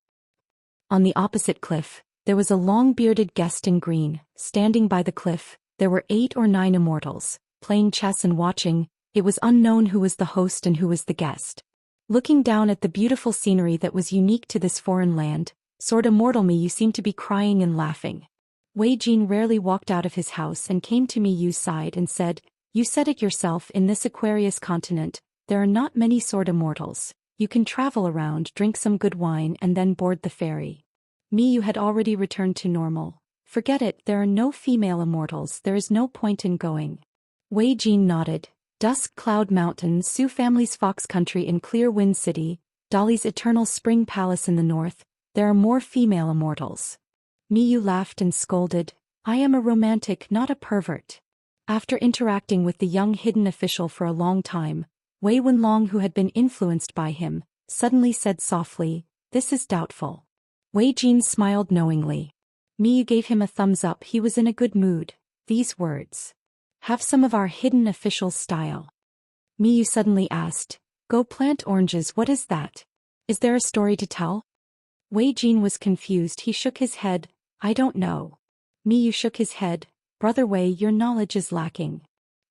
On the opposite cliff, there was a long-bearded guest in green. Standing by the cliff, there were 8 or 9 immortals, playing chess and watching. It was unknown who was the host and who was the guest. Looking down at the beautiful scenery that was unique to this foreign land, sword Immortal Miyu seemed to be crying and laughing. Wei Jin rarely walked out of his house and came to Miyu's side and said, "You said it yourself, in this Aquarius continent, there are not many sword immortals. You can travel around, drink some good wine and then board the ferry." Miyu had already returned to normal. "Forget it, there are no female immortals, there is no point in going." Wei Jin nodded. Dusk Cloud Mountain, Su family's Fox Country in Clear Wind City, Dolly's Eternal Spring Palace in the north, there are more female immortals. Miyu laughed and scolded, "I am a romantic, not a pervert." After interacting with the young hidden official for a long time, Wei Wenlong, who had been influenced by him, suddenly said softly, "This is doubtful." Wei Jin smiled knowingly. Miyu gave him a thumbs up. He was in a good mood. These words, "Have some of our hidden official's style." Miyu suddenly asked, "Go plant oranges, what is that? Is there a story to tell?" Wei Jin was confused. He shook his head, "I don't know." Miyu shook his head, "Brother Wei, your knowledge is lacking."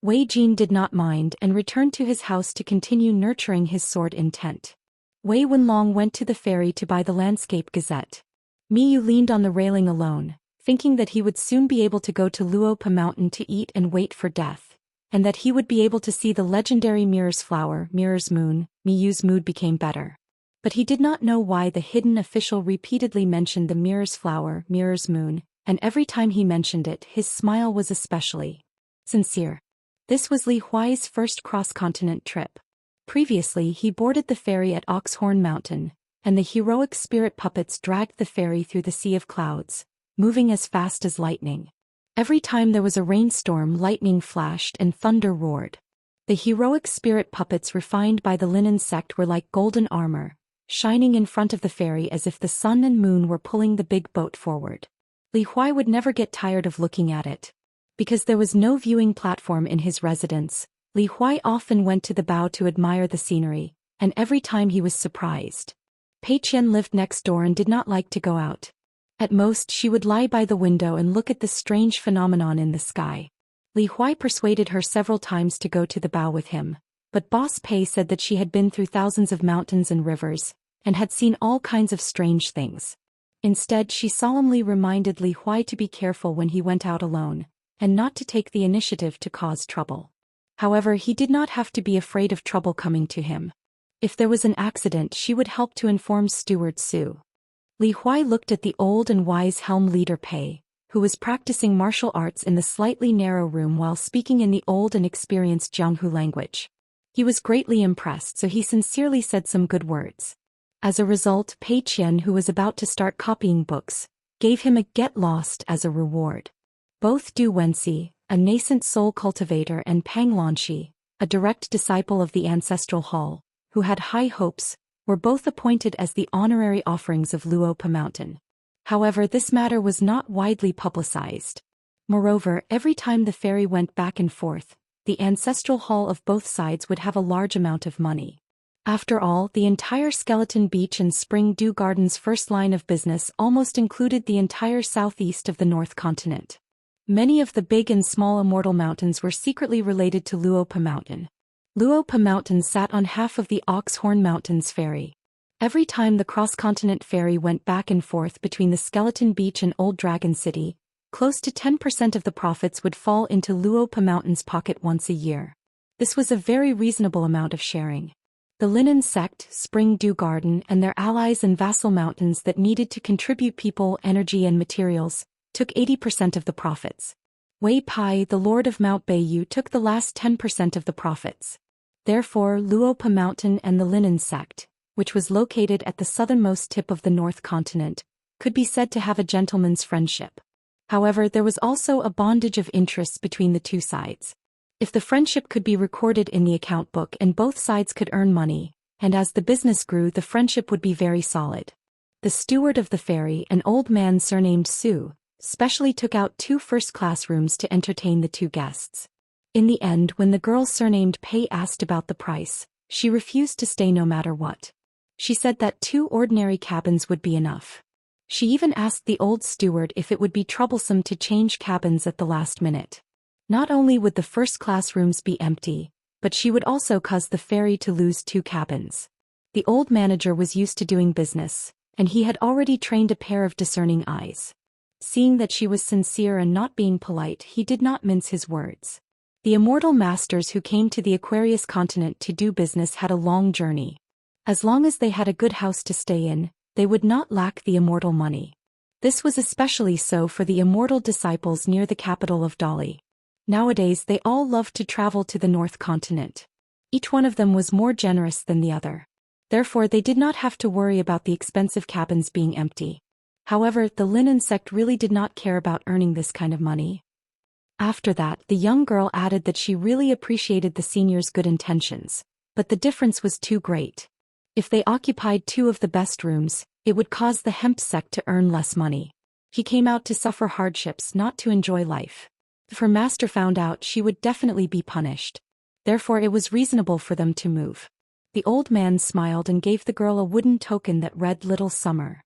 Wei Jin did not mind and returned to his house to continue nurturing his sword intent. Wei Wenlong went to the ferry to buy the Landscape Gazette. Miyu leaned on the railing alone, thinking that he would soon be able to go to Luopa Mountain to eat and wait for death, and that he would be able to see the legendary Mirror's Flower, Mirror's Moon. Miyu's mood became better. But he did not know why the hidden official repeatedly mentioned the Mirror's Flower, Mirror's Moon, and every time he mentioned it, his smile was especially sincere. This was Li Huai's first cross-continent trip. Previously, he boarded the ferry at Oxhorn Mountain, and the heroic spirit puppets dragged the ferry through the sea of clouds, moving as fast as lightning. Every time there was a rainstorm, lightning flashed and thunder roared. The heroic spirit puppets refined by the linen sect were like golden armor, shining in front of the ferry as if the sun and moon were pulling the big boat forward. Li Huai would never get tired of looking at it. Because there was no viewing platform in his residence, Li Huai often went to the bow to admire the scenery, and every time he was surprised. Pei Qian lived next door and did not like to go out. At most she would lie by the window and look at the strange phenomenon in the sky. Li Huai persuaded her several times to go to the bow with him, but Boss Pei said that she had been through thousands of mountains and rivers, and had seen all kinds of strange things. Instead, she solemnly reminded Li Huai to be careful when he went out alone, and not to take the initiative to cause trouble. However, he did not have to be afraid of trouble coming to him. If there was an accident, she would help to inform Steward Su. Li Huai looked at the old and wise helm leader Pei, who was practicing martial arts in the slightly narrow room while speaking in the old and experienced Jianghu language. He was greatly impressed, so he sincerely said some good words. As a result, Pei Qian, who was about to start copying books, gave him a get lost as a reward. Both Du Wenxi, a nascent soul cultivator, and Pang Lanxi, a direct disciple of the ancestral hall, who had high hopes, were both appointed as the honorary offerings of Luopa Mountain. However, this matter was not widely publicized. Moreover, every time the ferry went back and forth, the ancestral hall of both sides would have a large amount of money. After all, the entire Skeleton Beach and Spring Dew Garden's first line of business almost included the entire southeast of the North Continent. Many of the big and small Immortal Mountains were secretly related to Luopa Mountain. Luopa Mountain sat on half of the Oxhorn Mountains ferry. Every time the cross-continent ferry went back and forth between the Skeleton Beach and Old Dragon City, close to 10% of the profits would fall into Luopa Mountain's pocket once a year. This was a very reasonable amount of sharing. The Linen Sect, Spring Dew Garden, and their allies and vassal mountains that needed to contribute people, energy, and materials took 80% of the profits. Wei Pai, the Lord of Mount Beiyu, took the last 10% of the profits. Therefore, Luopa Mountain and the Linen Sect, which was located at the southernmost tip of the North Continent, could be said to have a gentleman's friendship. However, there was also a bondage of interests between the two sides. If the friendship could be recorded in the account book and both sides could earn money, and as the business grew, the friendship would be very solid. The steward of the ferry, an old man surnamed Su, specially took out 2 first-class rooms to entertain the 2 guests. In the end, when the girl surnamed Pei asked about the price, she refused to stay no matter what. She said that 2 ordinary cabins would be enough. She even asked the old steward if it would be troublesome to change cabins at the last minute. Not only would the first-class rooms be empty, but she would also cause the ferry to lose 2 cabins. The old manager was used to doing business, and he had already trained a pair of discerning eyes. Seeing that she was sincere and not being polite, he did not mince his words. The immortal masters who came to the Aquarius continent to do business had a long journey. As long as they had a good house to stay in, they would not lack the immortal money. This was especially so for the immortal disciples near the capital of Dali. Nowadays they all loved to travel to the North Continent. Each one of them was more generous than the other. Therefore they did not have to worry about the expensive cabins being empty. However, the Linen Sect really did not care about earning this kind of money. After that, the young girl added that she really appreciated the senior's good intentions, but the difference was too great. If they occupied 2 of the best rooms, it would cause the Hemp Sect to earn less money. He came out to suffer hardships, not to enjoy life. If her master found out, she would definitely be punished. Therefore it was reasonable for them to move. The old man smiled and gave the girl a wooden token that read Little Summer.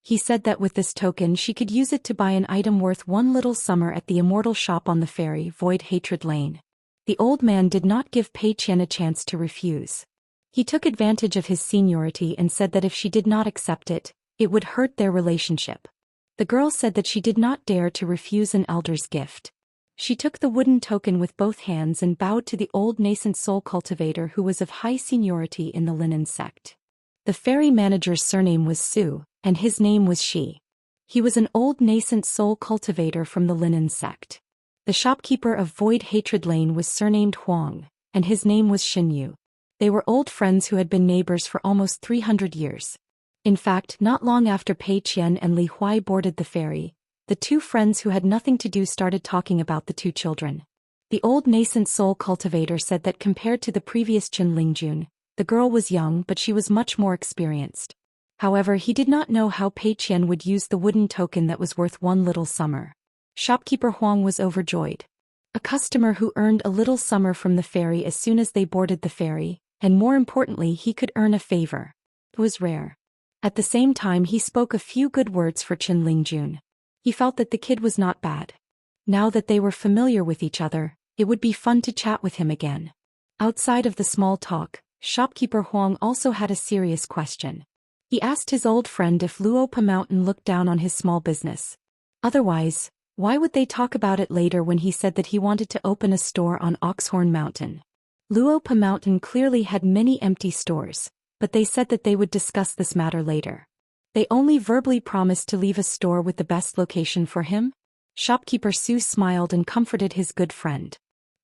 He said that with this token she could use it to buy an item worth 1 little summer at the Immortal shop on the ferry, Void Hatred Lane. The old man did not give Pei Qian a chance to refuse. He took advantage of his seniority and said that if she did not accept it, it would hurt their relationship. The girl said that she did not dare to refuse an elder's gift. She took the wooden token with both hands and bowed to the old nascent soul cultivator who was of high seniority in the Linen Sect. The ferry manager's surname was Su, and his name was Shi. He was an old nascent soul cultivator from the Linen Sect. The shopkeeper of Void Hatred Lane was surnamed Huang, and his name was Xinyu. They were old friends who had been neighbors for almost 300 years. In fact, not long after Pei Qian and Li Huai boarded the ferry, the 2 friends who had nothing to do started talking about the 2 children. The old nascent soul cultivator said that compared to the previous Chen Lingjun, the girl was young but she was much more experienced. However, he did not know how Pei Qian would use the wooden token that was worth 1 little summer. Shopkeeper Huang was overjoyed. A customer who earned a little summer from the ferry as soon as they boarded the ferry, and more importantly he could earn a favor. It was rare. At the same time he spoke a few good words for Chen Lingjun. He felt that the kid was not bad. Now that they were familiar with each other, it would be fun to chat with him again. Outside of the small talk, shopkeeper Huang also had a serious question. He asked his old friend if Luopa Mountain looked down on his small business. Otherwise, why would they talk about it later when he said that he wanted to open a store on Oxhorn Mountain? Luopa Mountain clearly had many empty stores, but they said that they would discuss this matter later. They only verbally promised to leave a store with the best location for him? Shopkeeper Su smiled and comforted his good friend.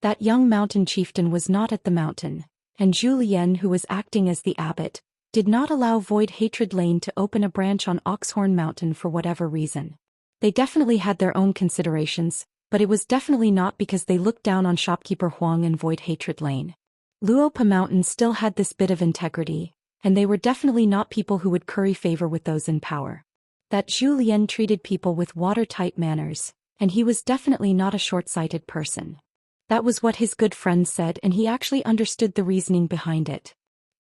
That young mountain chieftain was not at the mountain, and Zhou Xian, who was acting as the abbot, did not allow Void Hatred Lane to open a branch on Oxhorn Mountain for whatever reason. They definitely had their own considerations, but it was definitely not because they looked down on shopkeeper Huang and Void Hatred Lane. Luopa Mountain still had this bit of integrity, and they were definitely not people who would curry favor with those in power. That Zhou Xian treated people with watertight manners, and he was definitely not a short-sighted person. That was what his good friend said, and he actually understood the reasoning behind it.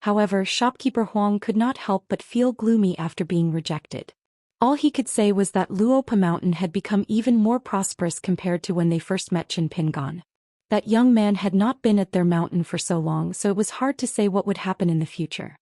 However, shopkeeper Huang could not help but feel gloomy after being rejected. All he could say was that Luopa Mountain had become even more prosperous compared to when they first met Chen Pingan. That young man had not been at their mountain for so long, so it was hard to say what would happen in the future.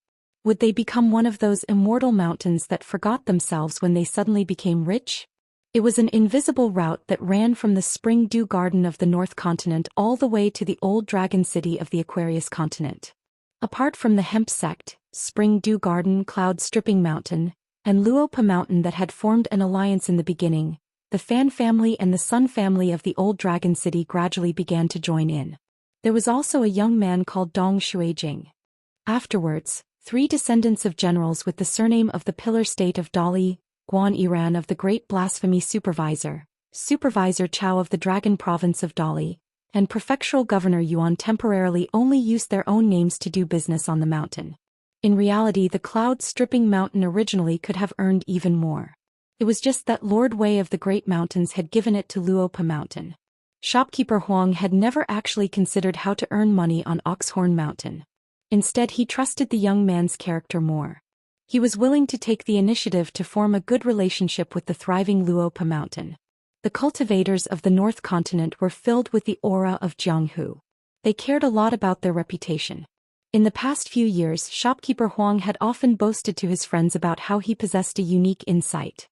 Would they become one of those immortal mountains that forgot themselves when they suddenly became rich? It was an invisible route that ran from the Spring Dew Garden of the North Continent all the way to the old dragon city of the Aquarius continent. Apart from the Hemp Sect, Spring Dew Garden, Cloud Stripping Mountain, and Luopa Mountain that had formed an alliance in the beginning, the Fan family and the Sun family of the old dragon city gradually began to join in. There was also a young man called Dong Shuijing. Afterwards, 3 descendants of generals with the surname of the Pillar State of Dali, Guan Iran of the Great Blasphemy Supervisor, Supervisor Chao of the Dragon Province of Dali, and Prefectural Governor Yuan temporarily only used their own names to do business on the mountain. In reality, the Cloud Stripping Mountain originally could have earned even more. It was just that Lord Wei of the Great Mountains had given it to Luopa Mountain. Shopkeeper Huang had never actually considered how to earn money on Oxhorn Mountain. Instead, he trusted the young man's character more. He was willing to take the initiative to form a good relationship with the thriving Luopa Mountain. The cultivators of the North Continent were filled with the aura of Jianghu. They cared a lot about their reputation. In the past few years, shopkeeper Huang had often boasted to his friends about how he possessed a unique insight.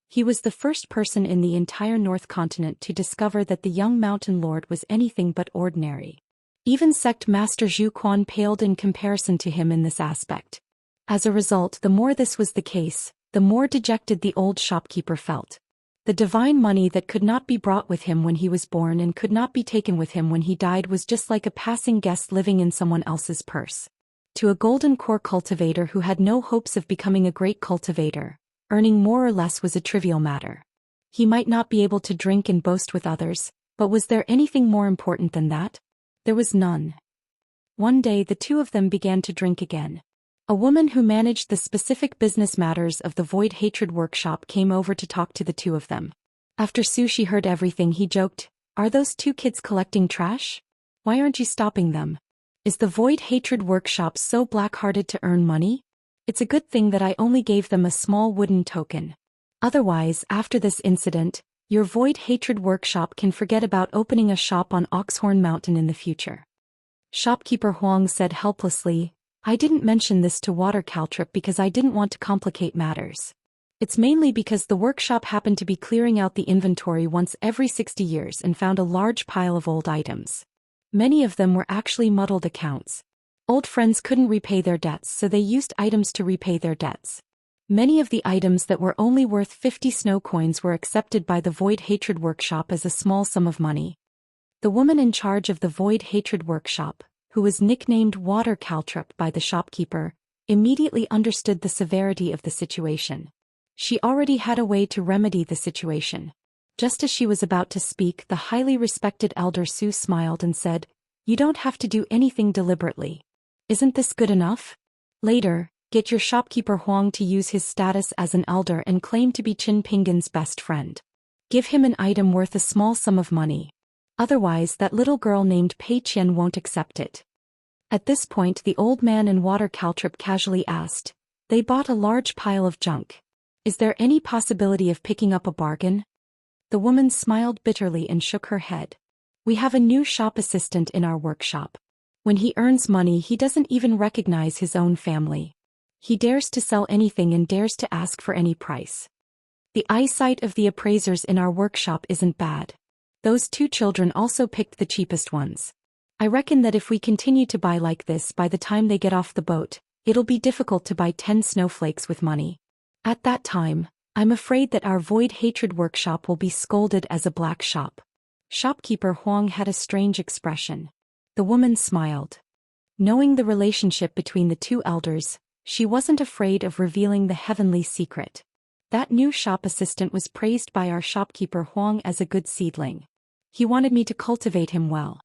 He was the first person in the entire North Continent to discover that the young mountain lord was anything but ordinary. Even sect master Zhu Quan paled in comparison to him in this aspect. As a result, the more this was the case, the more dejected the old shopkeeper felt. The divine money that could not be brought with him when he was born and could not be taken with him when he died was just like a passing guest living in someone else's purse. To a golden core cultivator who had no hopes of becoming a great cultivator, earning more or less was a trivial matter. He might not be able to drink and boast with others, but was there anything more important than that? There was none. One day the two of them began to drink again. A woman who managed the specific business matters of the Void Hatred Workshop came over to talk to the two of them. After Sushi heard everything, he joked, "Are those 2 kids collecting trash? Why aren't you stopping them? Is the Void Hatred Workshop so black-hearted to earn money? It's a good thing that I only gave them a small wooden token. Otherwise, after this incident, your Void Hatred Workshop can forget about opening a shop on Oxhorn Mountain in the future." Shopkeeper Huang said helplessly, "I didn't mention this to Water Caltrip because I didn't want to complicate matters. It's mainly because the workshop happened to be clearing out the inventory once every 60 years and found a large pile of old items. Many of them were actually muddled accounts. Old friends couldn't repay their debts, so they used items to repay their debts. Many of the items that were only worth 50 snow coins were accepted by the Void Hatred Workshop as a small sum of money." The woman in charge of the Void Hatred Workshop, who was nicknamed Water Caltrip by the shopkeeper, immediately understood the severity of the situation. She already had a way to remedy the situation. Just as she was about to speak, the highly respected Elder Su smiled and said, "You don't have to do anything deliberately. Isn't this good enough? Later, get your shopkeeper Huang to use his status as an elder and claim to be Qin Pingan's best friend. Give him an item worth a small sum of money. Otherwise, that little girl named Pei Qian won't accept it." At this point, the old man and Water Caltrip casually asked, "They bought a large pile of junk. Is there any possibility of picking up a bargain?" The woman smiled bitterly and shook her head. "We have a new shop assistant in our workshop. When he earns money, he doesn't even recognize his own family. He dares to sell anything and dares to ask for any price. The eyesight of the appraisers in our workshop isn't bad. Those 2 children also picked the cheapest ones. I reckon that if we continue to buy like this, by the time they get off the boat, it'll be difficult to buy 10 snowflakes with money. At that time, I'm afraid that our Void Hatred Workshop will be scolded as a black shop." Shopkeeper Huang had a strange expression. The woman smiled. Knowing the relationship between the 2 elders, she wasn't afraid of revealing the heavenly secret. That new shop assistant was praised by our shopkeeper Huang as a good seedling. He wanted me to cultivate him well.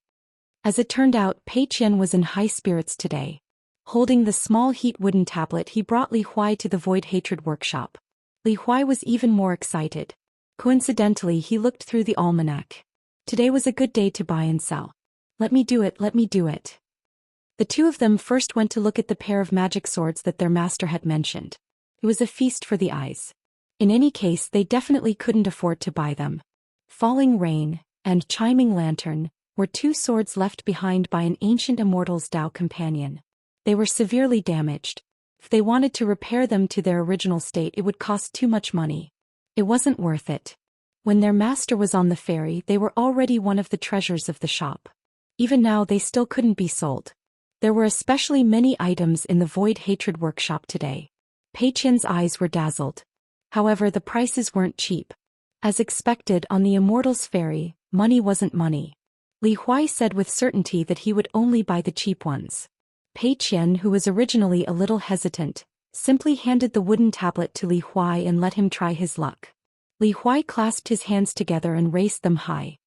As it turned out, Pei Qian was in high spirits today. Holding the small heat wooden tablet, he brought Li Huai to the Void Hatred workshop. Li Huai was even more excited. Coincidentally, he looked through the almanac. Today was a good day to buy and sell. Let me do it, let me do it. The two of them first went to look at the pair of magic swords that their master had mentioned. It was a feast for the eyes. In any case, they definitely couldn't afford to buy them. Falling Rain and Chiming Lantern were two swords left behind by an ancient Immortal's Dao companion. They were severely damaged. If they wanted to repair them to their original state, it would cost too much money. It wasn't worth it. When their master was on the ferry, they were already one of the treasures of the shop. Even now, they still couldn't be sold. There were especially many items in the Void Hatred workshop today. Pei Qian's eyes were dazzled. However, the prices weren't cheap. As expected on the Immortal's ferry, money wasn't money. Li Huai said with certainty that he would only buy the cheap ones. Pei Qian, who was originally a little hesitant, simply handed the wooden tablet to Li Huai and let him try his luck. Li Huai clasped his hands together and raised them high.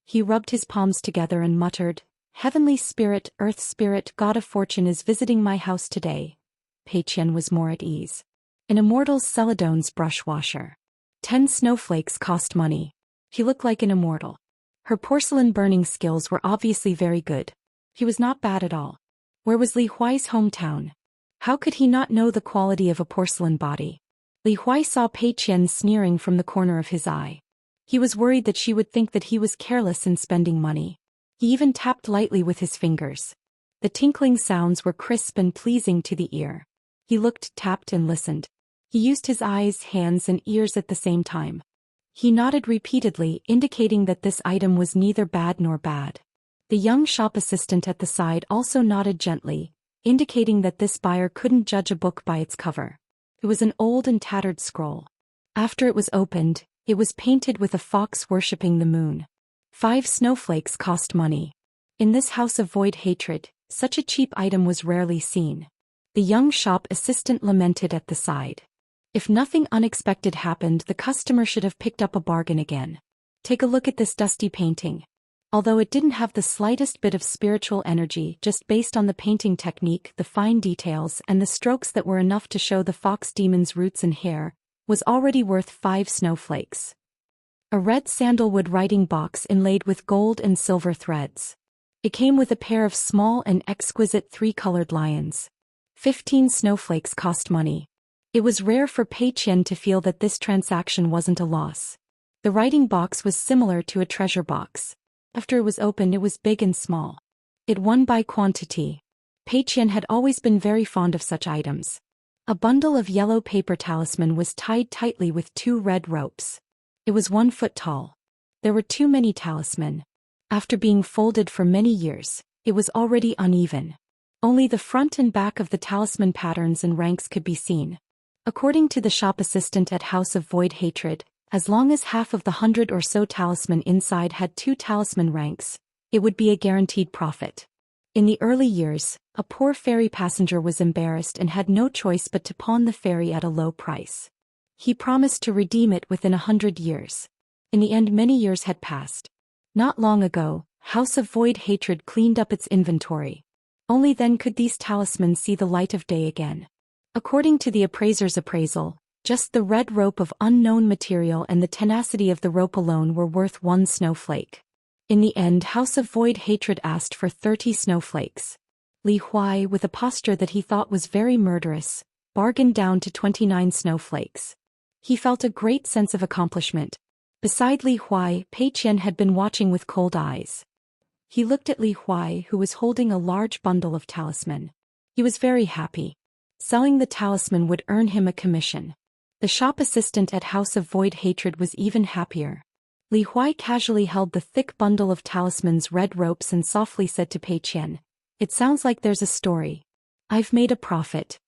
He rubbed his palms together and muttered, "Heavenly Spirit, Earth Spirit, God of Fortune is visiting my house today." Pei Qian was more at ease. An Immortal's Celadone's brush washer. 10 snowflakes cost money. He looked like an immortal. Her porcelain burning skills were obviously very good. He was not bad at all. Where was Li Huai's hometown? How could he not know the quality of a porcelain body? Li Huai saw Pei Qian sneering from the corner of his eye. He was worried that she would think that he was careless in spending money. He even tapped lightly with his fingers. The tinkling sounds were crisp and pleasing to the ear. He looked, tapped and listened. He used his eyes, hands and ears at the same time. He nodded repeatedly, indicating that this item was neither bad nor bad. The young shop assistant at the side also nodded gently, indicating that this buyer couldn't judge a book by its cover. It was an old and tattered scroll. After it was opened, it was painted with a fox worshipping the moon. 5 snowflakes cost money. In this house of Void Hatred, such a cheap item was rarely seen. The young shop assistant lamented at the side. If nothing unexpected happened, the customer should have picked up a bargain again. Take a look at this dusty painting. Although it didn't have the slightest bit of spiritual energy, just based on the painting technique, the fine details, and the strokes that were enough to show the fox demon's roots and hair, was already worth 5 snowflakes. A red sandalwood writing box inlaid with gold and silver threads. It came with a pair of small and exquisite 3-colored lions. 15 snowflakes cost money. It was rare for Pei Qian to feel that this transaction wasn't a loss. The writing box was similar to a treasure box. After it was opened, it was big and small. It won by quantity. Pei Qian had always been very fond of such items. A bundle of yellow paper talisman was tied tightly with 2 red ropes. It was 1 foot tall. There were too many talisman. After being folded for many years, it was already uneven. Only the front and back of the talisman patterns and ranks could be seen. According to the shop assistant at House of Void Hatred, as long as half of the 100 or so talisman inside had 2 talisman ranks, it would be a guaranteed profit. In the early years, a poor ferry passenger was embarrassed and had no choice but to pawn the ferry at a low price. He promised to redeem it within 100 years. In the end, many years had passed. Not long ago, House of Void Hatred cleaned up its inventory. Only then could these talismans see the light of day again. According to the appraiser's appraisal, just the red rope of unknown material and the tenacity of the rope alone were worth 1 snowflake. In the end, House of Void Hatred asked for 30 snowflakes. Li Huai, with a posture that he thought was very murderous, bargained down to 29 snowflakes. He felt a great sense of accomplishment. Beside Li Huai, Pei Qian had been watching with cold eyes. He looked at Li Huai, who was holding a large bundle of talisman. He was very happy. Selling the talisman would earn him a commission. The shop assistant at House of Void Hatred was even happier. Li Huai casually held the thick bundle of talisman's red ropes and softly said to Pei Qian, "It sounds like there's a story. I've made a profit."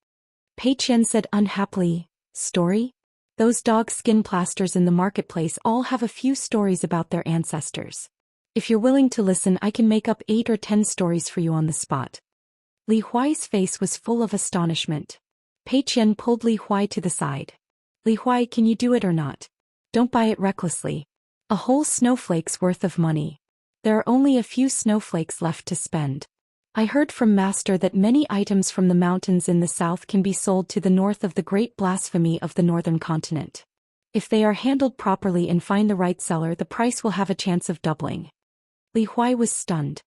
Pei Qian said unhappily, "Story? Those dog skin plasters in the marketplace all have a few stories about their ancestors. If you're willing to listen, I can make up 8 or 10 stories for you on the spot." Li Huai's face was full of astonishment. Pei Qian pulled Li Huai to the side. Li Huai, can you do it or not? Don't buy it recklessly. A whole snowflake's worth of money. There are only a few snowflakes left to spend. I heard from Master that many items from the mountains in the south can be sold to the north of the great blasphemy of the northern continent. If they are handled properly and find the right seller, the price will have a chance of doubling. Li Huai was stunned.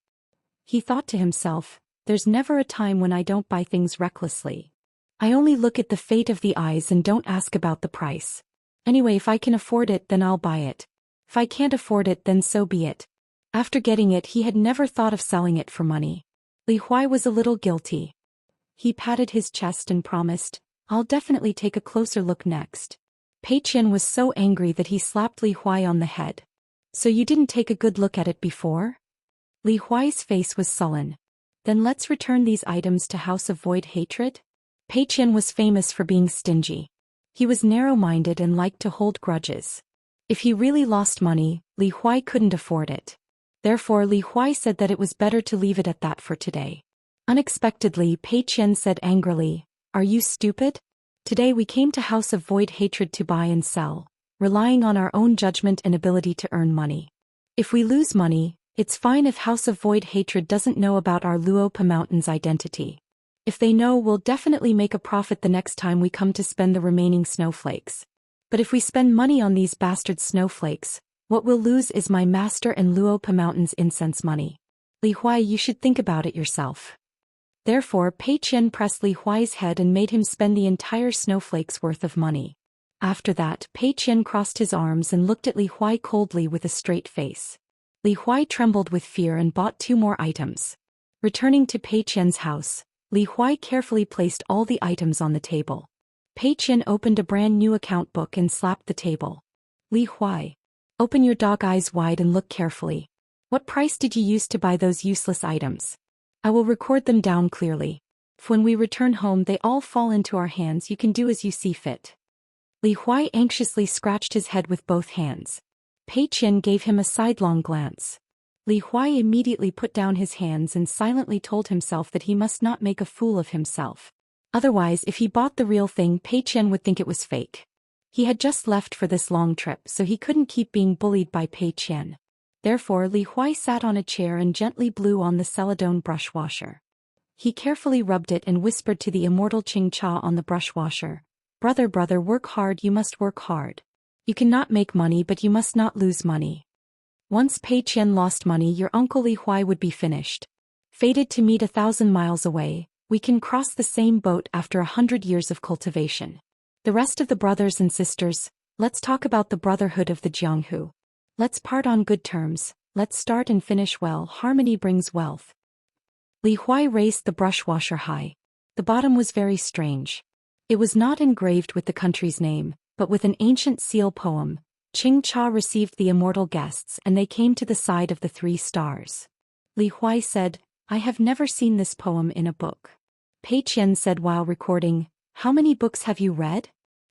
He thought to himself, there's never a time when I don't buy things recklessly. I only look at the fate of the eyes and don't ask about the price. Anyway, if I can afford it, then I'll buy it. If I can't afford it, then so be it. After getting it, he had never thought of selling it for money. Li Huai was a little guilty. He patted his chest and promised, I'll definitely take a closer look next. Pei Qian was so angry that he slapped Li Huai on the head. So you didn't take a good look at it before? Li Huai's face was sullen. Then let's return these items to House of Void Hatred? Pei Qian was famous for being stingy. He was narrow-minded and liked to hold grudges. If he really lost money, Li Huai couldn't afford it. Therefore Li Huai said that it was better to leave it at that for today. Unexpectedly, Pei Qian said angrily, Are you stupid? Today we came to House of Void Hatred to buy and sell, relying on our own judgment and ability to earn money. If we lose money, it's fine if House of Void Hatred doesn't know about our Luopa Mountain's identity. If they know, we'll definitely make a profit the next time we come to spend the remaining snowflakes. But if we spend money on these bastard snowflakes, what we'll lose is my master and Luopa Mountain's incense money. Li Huai, you should think about it yourself. Therefore Pei Qian pressed Li Huai's head and made him spend the entire snowflake's worth of money. After that, Pei Qian crossed his arms and looked at Li Huai coldly with a straight face. Li Huai trembled with fear and bought 2 more items. Returning to Pei Qian's house, Li Huai carefully placed all the items on the table. Pei Qian opened a brand new account book and slapped the table. Li Huai, open your dog eyes wide and look carefully. What price did you use to buy those useless items? I will record them down clearly. If when we return home they all fall into our hands, you can do as you see fit. Li Huai anxiously scratched his head with both hands. Pei Qian gave him a sidelong glance. Li Huai immediately put down his hands and silently told himself that he must not make a fool of himself. Otherwise, if he bought the real thing, Pei Qian would think it was fake. He had just left for this long trip, so he couldn't keep being bullied by Pei Qian. Therefore Li Huai sat on a chair and gently blew on the celadone brush washer. He carefully rubbed it and whispered to the immortal Xianxia on the brush washer, Brother, work hard, you must work hard. You cannot make money, but you must not lose money. Once Pei Qian lost money, your uncle Li Huai would be finished. Fated to meet 1,000 miles away, we can cross the same boat after 100 years of cultivation. The rest of the brothers and sisters, let's talk about the brotherhood of the Jianghu. Let's part on good terms, let's start and finish well, harmony brings wealth. Li Huai raised the brush washer high. The bottom was very strange. It was not engraved with the country's name, but with an ancient seal poem. Xianxia received the immortal guests and they came to the side of the 3 stars. Li Huai said, I have never seen this poem in a book. Pei Qian said while recording, How many books have you read?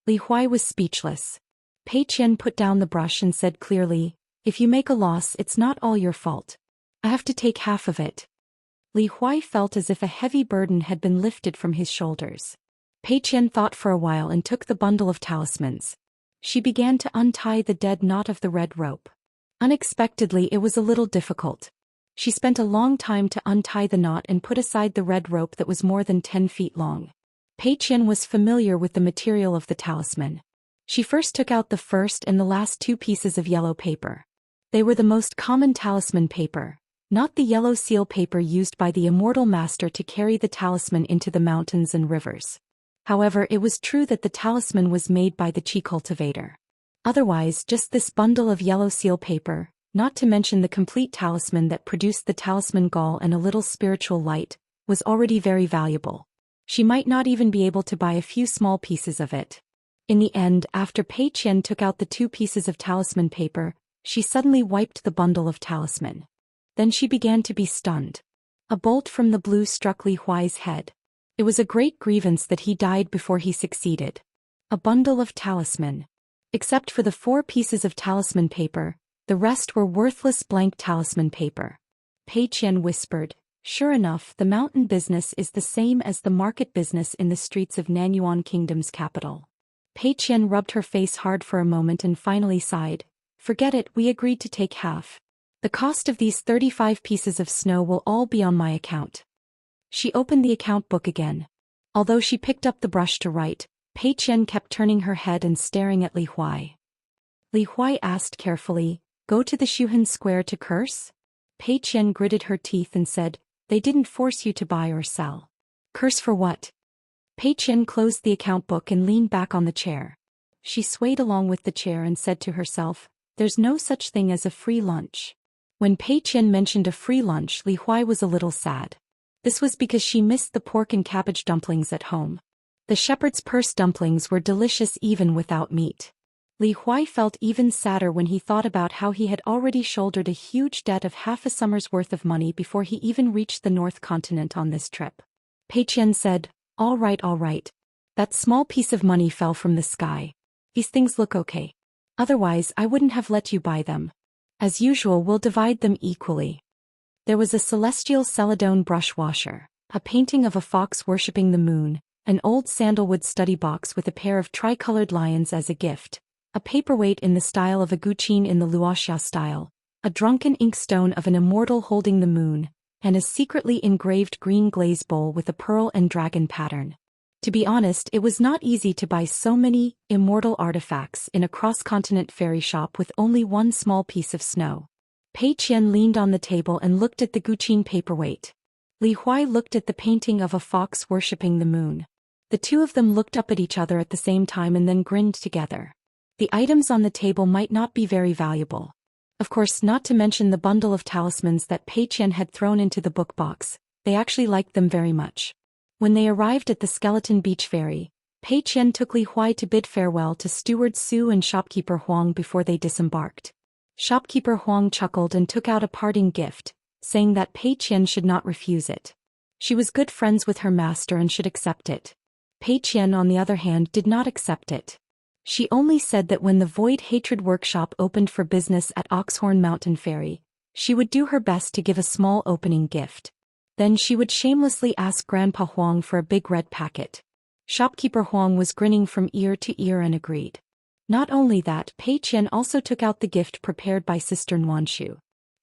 Li Huai was speechless. Pei Qian put down the brush and said clearly, If you make a loss, it's not all your fault. I have to take half of it. Li Huai felt as if a heavy burden had been lifted from his shoulders. Pei Qian thought for a while and took the bundle of talismans. She began to untie the dead knot of the red rope. Unexpectedly, it was a little difficult. She spent a long time to untie the knot and put aside the red rope that was more than 10 feet long. Pei Qian was familiar with the material of the talisman. She first took out the first and the last 2 pieces of yellow paper. They were the most common talisman paper, not the yellow seal paper used by the immortal master to carry the talisman into the mountains and rivers. However, it was true that the talisman was made by the Qi cultivator. Otherwise, just this bundle of yellow seal paper, not to mention the complete talisman that produced the talisman gall and a little spiritual light, was already very valuable. She might not even be able to buy a few small pieces of it. In the end, after Pei Qian took out the 2 pieces of talisman paper, she suddenly wiped the bundle of talisman. Then she began to be stunned. A bolt from the blue struck Li Huai's head. It was a great grievance that he died before he succeeded. A bundle of talisman. Except for the 4 pieces of talisman paper, the rest were worthless blank talisman paper. Pei Qian whispered, Sure enough, the mountain business is the same as the market business in the streets of Nanyuan Kingdom's capital. Pei Qian rubbed her face hard for a moment and finally sighed. Forget it, we agreed to take half. The cost of these 35 pieces of snow will all be on my account. She opened the account book again. Although she picked up the brush to write, Pei Qian kept turning her head and staring at Li Huai. Li Huai asked carefully, "Go to the Shuhan Square to curse?" Pei Qian gritted her teeth and said, "They didn't force you to buy or sell." "Curse for what?" Pei Qian closed the account book and leaned back on the chair. She swayed along with the chair and said to herself, "There's no such thing as a free lunch." When Pei Qian mentioned a free lunch, Li Huai was a little sad. This was because she missed the pork and cabbage dumplings at home. The shepherd's purse dumplings were delicious even without meat. Li Huai felt even sadder when he thought about how he had already shouldered a huge debt of half a summer's worth of money before he even reached the North Continent on this trip. Pei Qian said, all right. That small piece of money fell from the sky. These things look okay. Otherwise, I wouldn't have let you buy them. As usual, we'll divide them equally." There was a celestial celadone brush washer, a painting of a fox worshipping the moon, an old sandalwood study box with a pair of tricolored lions as a gift, a paperweight in the style of a guqin in the Wuxia style, a drunken inkstone of an immortal holding the moon, and a secretly engraved green glaze bowl with a pearl and dragon pattern. To be honest, it was not easy to buy so many immortal artifacts in a cross-continent fairy shop with only one small piece of snow. Pei Qian leaned on the table and looked at the guqin paperweight. Li Huai looked at the painting of a fox worshipping the moon. The two of them looked up at each other at the same time and then grinned together. The items on the table might not be very valuable. Of course, not to mention the bundle of talismans that Pei Qian had thrown into the book box. They actually liked them very much. When they arrived at the Skeleton Beach Ferry, Pei Qian took Li Huai to bid farewell to Steward Su and shopkeeper Huang before they disembarked. Shopkeeper Huang chuckled and took out a parting gift, saying that Pei Qian should not refuse it. She was good friends with her master and should accept it. Pei Qian, on the other hand, did not accept it. She only said that when the Void Hatred Workshop opened for business at Oxhorn Mountain Ferry, she would do her best to give a small opening gift. Then she would shamelessly ask Grandpa Huang for a big red packet. Shopkeeper Huang was grinning from ear to ear and agreed. Not only that, Pei Qian also took out the gift prepared by Sister Nuanshu.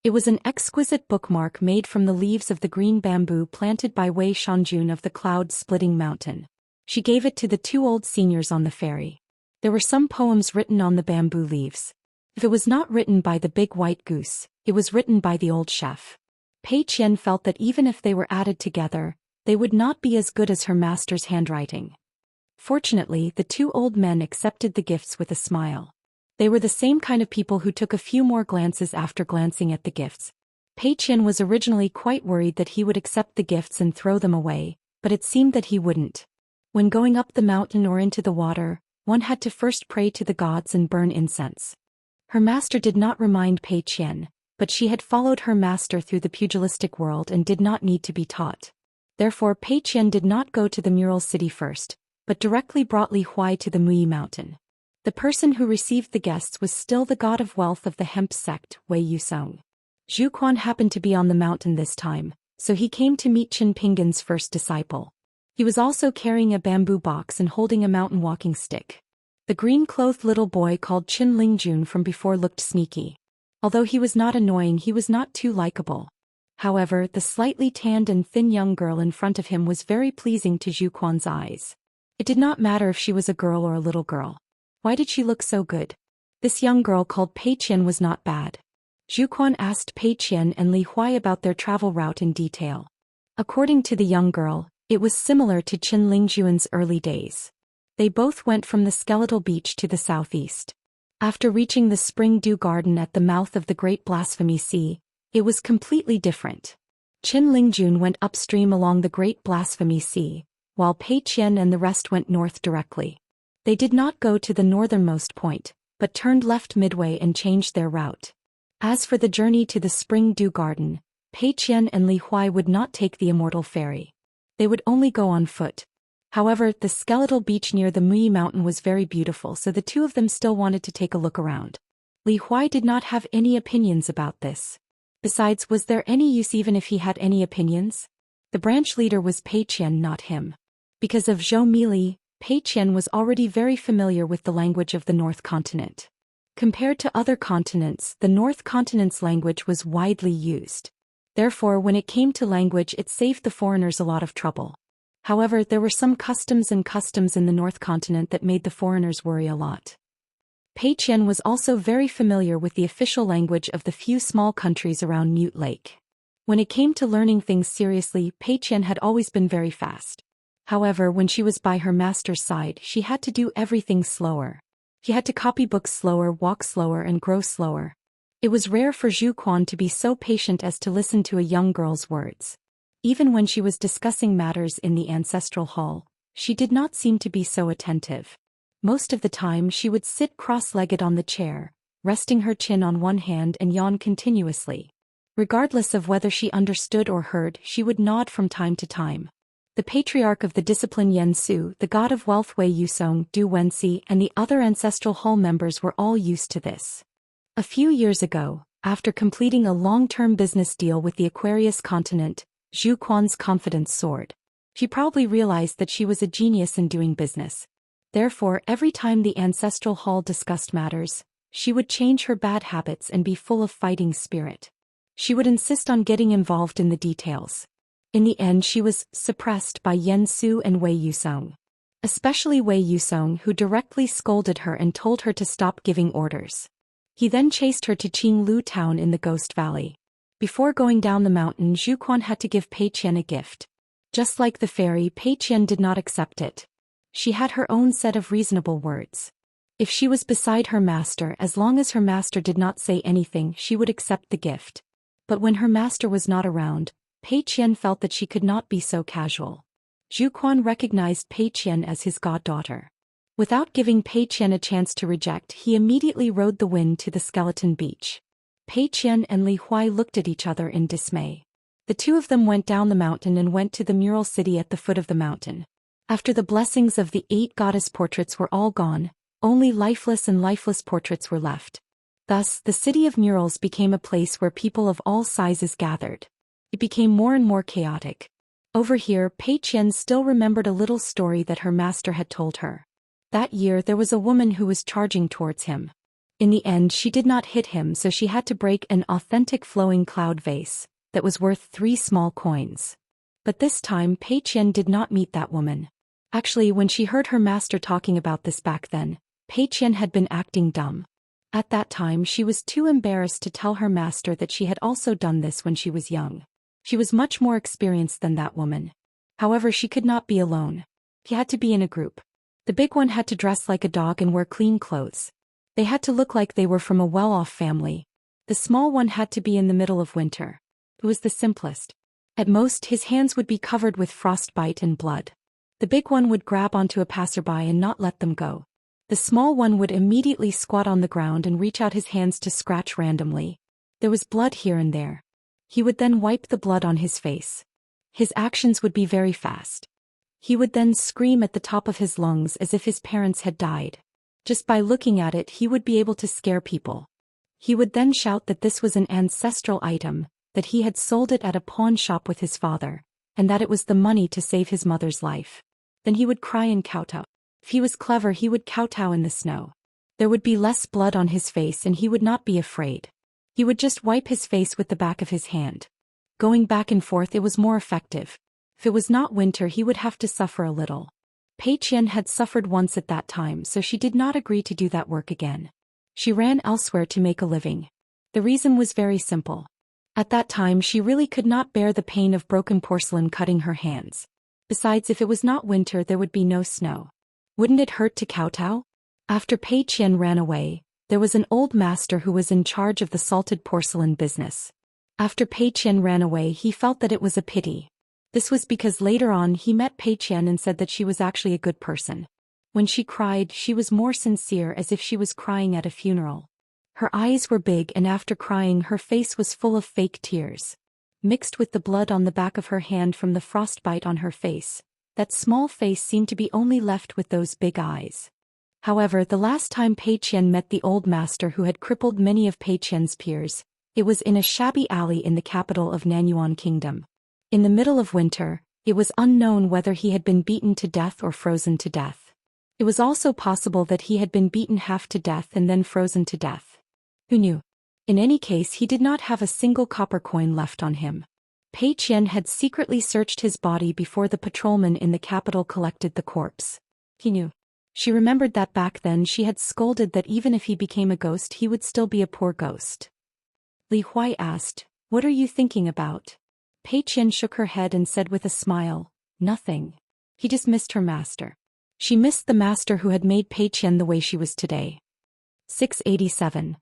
It was an exquisite bookmark made from the leaves of the green bamboo planted by Wei Shanjun of the cloud-splitting mountain. She gave it to the two old seniors on the ferry. There were some poems written on the bamboo leaves. If it was not written by the big white goose, it was written by the old chef. Pei Qian felt that even if they were added together, they would not be as good as her master's handwriting. Fortunately, the two old men accepted the gifts with a smile. They were the same kind of people who took a few more glances after glancing at the gifts. Pei Qian was originally quite worried that he would accept the gifts and throw them away, but it seemed that he wouldn't. When going up the mountain or into the water, one had to first pray to the gods and burn incense. Her master did not remind Pei Qian, but she had followed her master through the pugilistic world and did not need to be taught. Therefore Pei Qian did not go to the Mural City first, but directly brought Li Huai to the Mui Mountain. The person who received the guests was still the god of wealth of the hemp sect, Wei Yusong. Zhu Quan happened to be on the mountain this time, so he came to meet Qin Pingan's first disciple. He was also carrying a bamboo box and holding a mountain walking stick. The green-clothed little boy called Qin Lingjun from before looked sneaky. Although he was not annoying, he was not too likable. However, the slightly tanned and thin young girl in front of him was very pleasing to Zhu Quan's eyes. It did not matter if she was a girl or a little girl. Why did she look so good? This young girl called Pei Qian was not bad. Zhu Quan asked Pei Qian and Li Huai about their travel route in detail. According to the young girl, it was similar to Qin Lingjuan's early days. They both went from the skeletal beach to the southeast. After reaching the Spring Dew Garden at the mouth of the Great Blasphemy Sea, it was completely different. Qin Lingjun went upstream along the Great Blasphemy Sea, while Pei Qian and the rest went north directly. They did not go to the northernmost point, but turned left midway and changed their route. As for the journey to the Spring Dew Garden, Pei Qian and Li Huai would not take the Immortal Ferry. They would only go on foot. However, the skeletal beach near the Mui Mountain was very beautiful, so the two of them still wanted to take a look around. Li Huai did not have any opinions about this. Besides, was there any use even if he had any opinions? The branch leader was Pei Qian, not him. Because of Zhou Mili, Pei Qian was already very familiar with the language of the North Continent. Compared to other continents, the North Continent's language was widely used. Therefore, when it came to language, it saved the foreigners a lot of trouble. However, there were some customs in the North Continent that made the foreigners worry a lot. Pei Qian was also very familiar with the official language of the few small countries around Mute Lake. When it came to learning things seriously, Pei Qian had always been very fast. However, when she was by her master's side, she had to do everything slower. She had to copy books slower, walk slower, and grow slower. It was rare for Zhu Quan to be so patient as to listen to a young girl's words. Even when she was discussing matters in the ancestral hall, she did not seem to be so attentive. Most of the time she would sit cross-legged on the chair, resting her chin on one hand and yawn continuously. Regardless of whether she understood or heard, she would nod from time to time. The patriarch of the discipline Yen Su, the god of wealth Wei Yusong, Du Wenxi, and the other ancestral hall members were all used to this. A few years ago, after completing a long-term business deal with the Aquarius continent, Zhu Quan's confidence soared. She probably realized that she was a genius in doing business. Therefore, every time the ancestral hall discussed matters, she would change her bad habits and be full of fighting spirit. She would insist on getting involved in the details. In the end, she was suppressed by Yen Su and Wei Yusong. Especially Wei Yusong, who directly scolded her and told her to stop giving orders. He then chased her to Qinglu town in the Ghost Valley. Before going down the mountain, Zhu Quan had to give Pei Qian a gift. Just like the fairy, Pei Qian did not accept it. She had her own set of reasonable words. If she was beside her master, as long as her master did not say anything, she would accept the gift. But when her master was not around, Pei Qian felt that she could not be so casual. Zhu Quan recognized Pei Qian as his goddaughter. Without giving Pei Qian a chance to reject, he immediately rode the wind to the skeleton beach. Pei Qian and Li Huai looked at each other in dismay. The two of them went down the mountain and went to the mural city at the foot of the mountain. After the blessings of the 8 goddess portraits were all gone, only lifeless and lifeless portraits were left. Thus, the city of murals became a place where people of all sizes gathered. It became more and more chaotic. Over here, Pei Qian still remembered a little story that her master had told her. That year there was a woman who was charging towards him. In the end, she did not hit him, so she had to break an authentic flowing cloud vase that was worth 3 small coins. But this time Pei Qian did not meet that woman. Actually, when she heard her master talking about this back then, Pei Qian had been acting dumb. At that time she was too embarrassed to tell her master that she had also done this when she was young. She was much more experienced than that woman. However, she could not be alone. She had to be in a group. The big one had to dress like a dog and wear clean clothes. They had to look like they were from a well-off family. The small one had to be in the middle of winter. It was the simplest. At most, his hands would be covered with frostbite and blood. The big one would grab onto a passerby and not let them go. The small one would immediately squat on the ground and reach out his hands to scratch randomly. There was blood here and there. He would then wipe the blood on his face. His actions would be very fast. He would then scream at the top of his lungs as if his parents had died. Just by looking at it, he would be able to scare people. He would then shout that this was an ancestral item, that he had sold it at a pawn shop with his father, and that it was the money to save his mother's life. Then he would cry and kowtow. If he was clever, he would kowtow in the snow. There would be less blood on his face and he would not be afraid. He would just wipe his face with the back of his hand. Going back and forth, it was more effective. If it was not winter, he would have to suffer a little. Pei Qian had suffered once at that time, so she did not agree to do that work again. She ran elsewhere to make a living. The reason was very simple. At that time she really could not bear the pain of broken porcelain cutting her hands. Besides, if it was not winter, there would be no snow. Wouldn't it hurt to kowtow? After Pei Qian ran away, there was an old master who was in charge of the salted porcelain business. After Pei Qian ran away, he felt that it was a pity. This was because later on he met Pei Qian and said that she was actually a good person. When she cried, she was more sincere, as if she was crying at a funeral. Her eyes were big, and after crying her face was full of fake tears. Mixed with the blood on the back of her hand from the frostbite on her face, that small face seemed to be only left with those big eyes. However, the last time Pei Qian met the old master who had crippled many of Pei Qian's peers, it was in a shabby alley in the capital of Nanyuan Kingdom. In the middle of winter, it was unknown whether he had been beaten to death or frozen to death. It was also possible that he had been beaten half to death and then frozen to death. Who knew? In any case, he did not have a single copper coin left on him. Pei Qian had secretly searched his body before the patrolman in the capital collected the corpse. He knew. She remembered that back then she had scolded that even if he became a ghost he would still be a poor ghost. Li Huai asked, "What are you thinking about?" Pei Qian shook her head and said with a smile, "Nothing." He just missed her master. She missed the master who had made Pei Qian the way she was today. 687.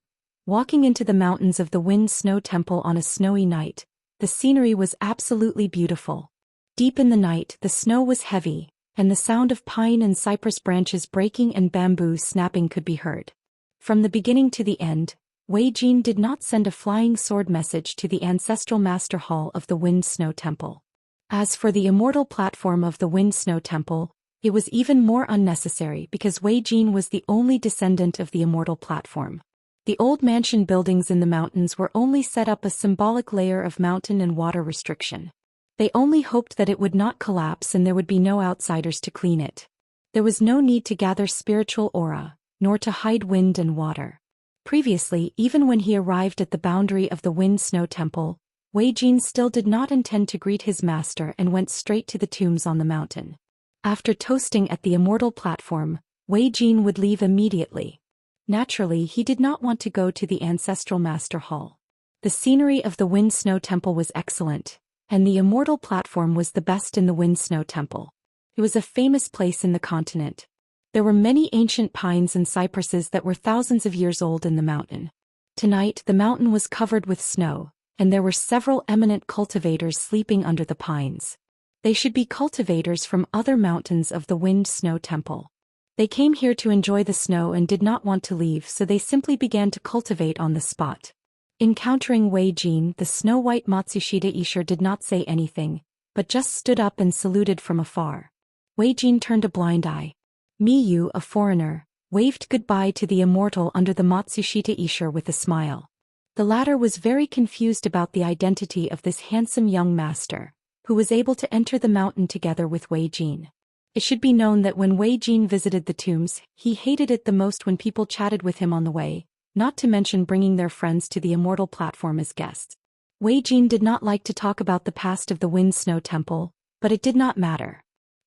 Walking into the mountains of the Wind Snow Temple on a snowy night, the scenery was absolutely beautiful. Deep in the night the snow was heavy, and the sound of pine and cypress branches breaking and bamboo snapping could be heard. From the beginning to the end, Wei Jin did not send a flying sword message to the ancestral master hall of the Wind Snow Temple. As for the immortal platform of the Wind Snow Temple, it was even more unnecessary because Wei Jin was the only descendant of the immortal platform. The old mansion buildings in the mountains were only set up a symbolic layer of mountain and water restriction. They only hoped that it would not collapse and there would be no outsiders to clean it. There was no need to gather spiritual aura, nor to hide wind and water. Previously, even when he arrived at the boundary of the Wind Snow Temple, Wei Jin still did not intend to greet his master and went straight to the tombs on the mountain. After toasting at the immortal platform, Wei Jin would leave immediately. Naturally, he did not want to go to the ancestral master hall. The scenery of the Wind Snow Temple was excellent, and the immortal platform was the best in the Wind Snow Temple. It was a famous place in the continent. There were many ancient pines and cypresses that were thousands of years old in the mountain. Tonight the mountain was covered with snow, and there were several eminent cultivators sleeping under the pines. They should be cultivators from other mountains of the Wind Snow Temple. They came here to enjoy the snow and did not want to leave, so they simply began to cultivate on the spot. Encountering Wei Jin, the snow-white Matsushita Ishur did not say anything, but just stood up and saluted from afar. Wei Jin turned a blind eye. Miyu, a foreigner, waved goodbye to the immortal under the Matsushita Ishur with a smile. The latter was very confused about the identity of this handsome young master, who was able to enter the mountain together with Wei Jin. It should be known that when Wei Jin visited the tombs, he hated it the most when people chatted with him on the way, not to mention bringing their friends to the immortal platform as guests. Wei Jin did not like to talk about the past of the Wind Snow Temple, but it did not matter.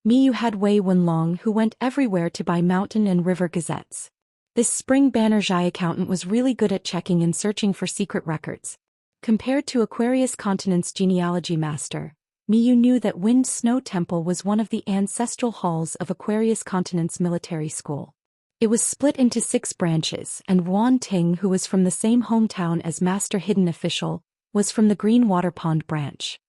Miyu had Wei Wenlong who went everywhere to buy mountain and river gazettes. This spring Banerjai accountant was really good at checking and searching for secret records. Compared to Aquarius Continent's genealogy master, Miyu knew that Wind Snow Temple was one of the ancestral halls of Aquarius Continent's military school. It was split into 6 branches, and Wan Ting, who was from the same hometown as Master Hidden Official, was from the Green Water Pond branch.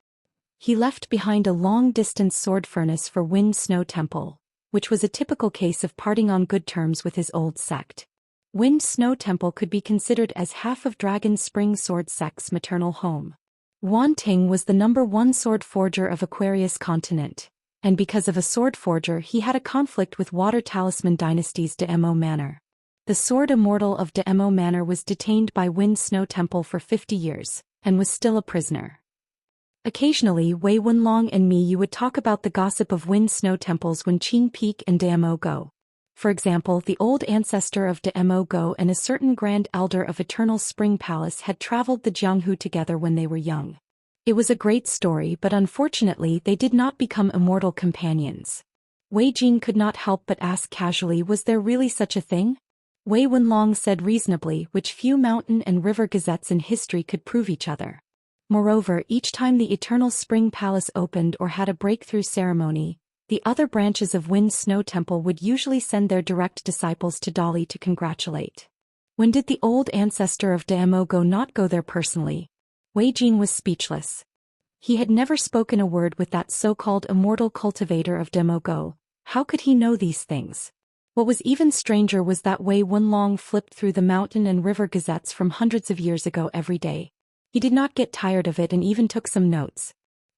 He left behind a long-distance sword furnace for Wind Snow Temple, which was a typical case of parting on good terms with his old sect. Wind Snow Temple could be considered as half of Dragon Spring Sword Sect's maternal home. Wan Ting was the #1 sword forger of Aquarius Continent, and because of a sword forger he had a conflict with Water Talisman Dynasty's Demo Manor. The sword Immortal of Demo Manor was detained by Wind Snow Temple for 50 years, and was still a prisoner. Occasionally Wei Wenlong and Miyu would talk about the gossip of Wind Snow Temples when Qing Peak and Demo Go. For example, the old ancestor of Demo Go and a certain Grand Elder of Eternal Spring Palace had traveled the Jianghu together when they were young. It was a great story, but unfortunately they did not become immortal companions. Wei Jin could not help but ask casually, was there really such a thing? Wei Wenlong said reasonably, which few mountain and river gazettes in history could prove each other. Moreover, each time the Eternal Spring Palace opened or had a breakthrough ceremony, the other branches of Wind Snow Temple would usually send their direct disciples to Dali to congratulate. When did the old ancestor of Demo Go not go there personally? Wei Jin was speechless. He had never spoken a word with that so-called immortal cultivator of Demo Go. How could he know these things? What was even stranger was that Wei Wenlong flipped through the mountain and river gazettes from hundreds of years ago every day. He did not get tired of it and even took some notes.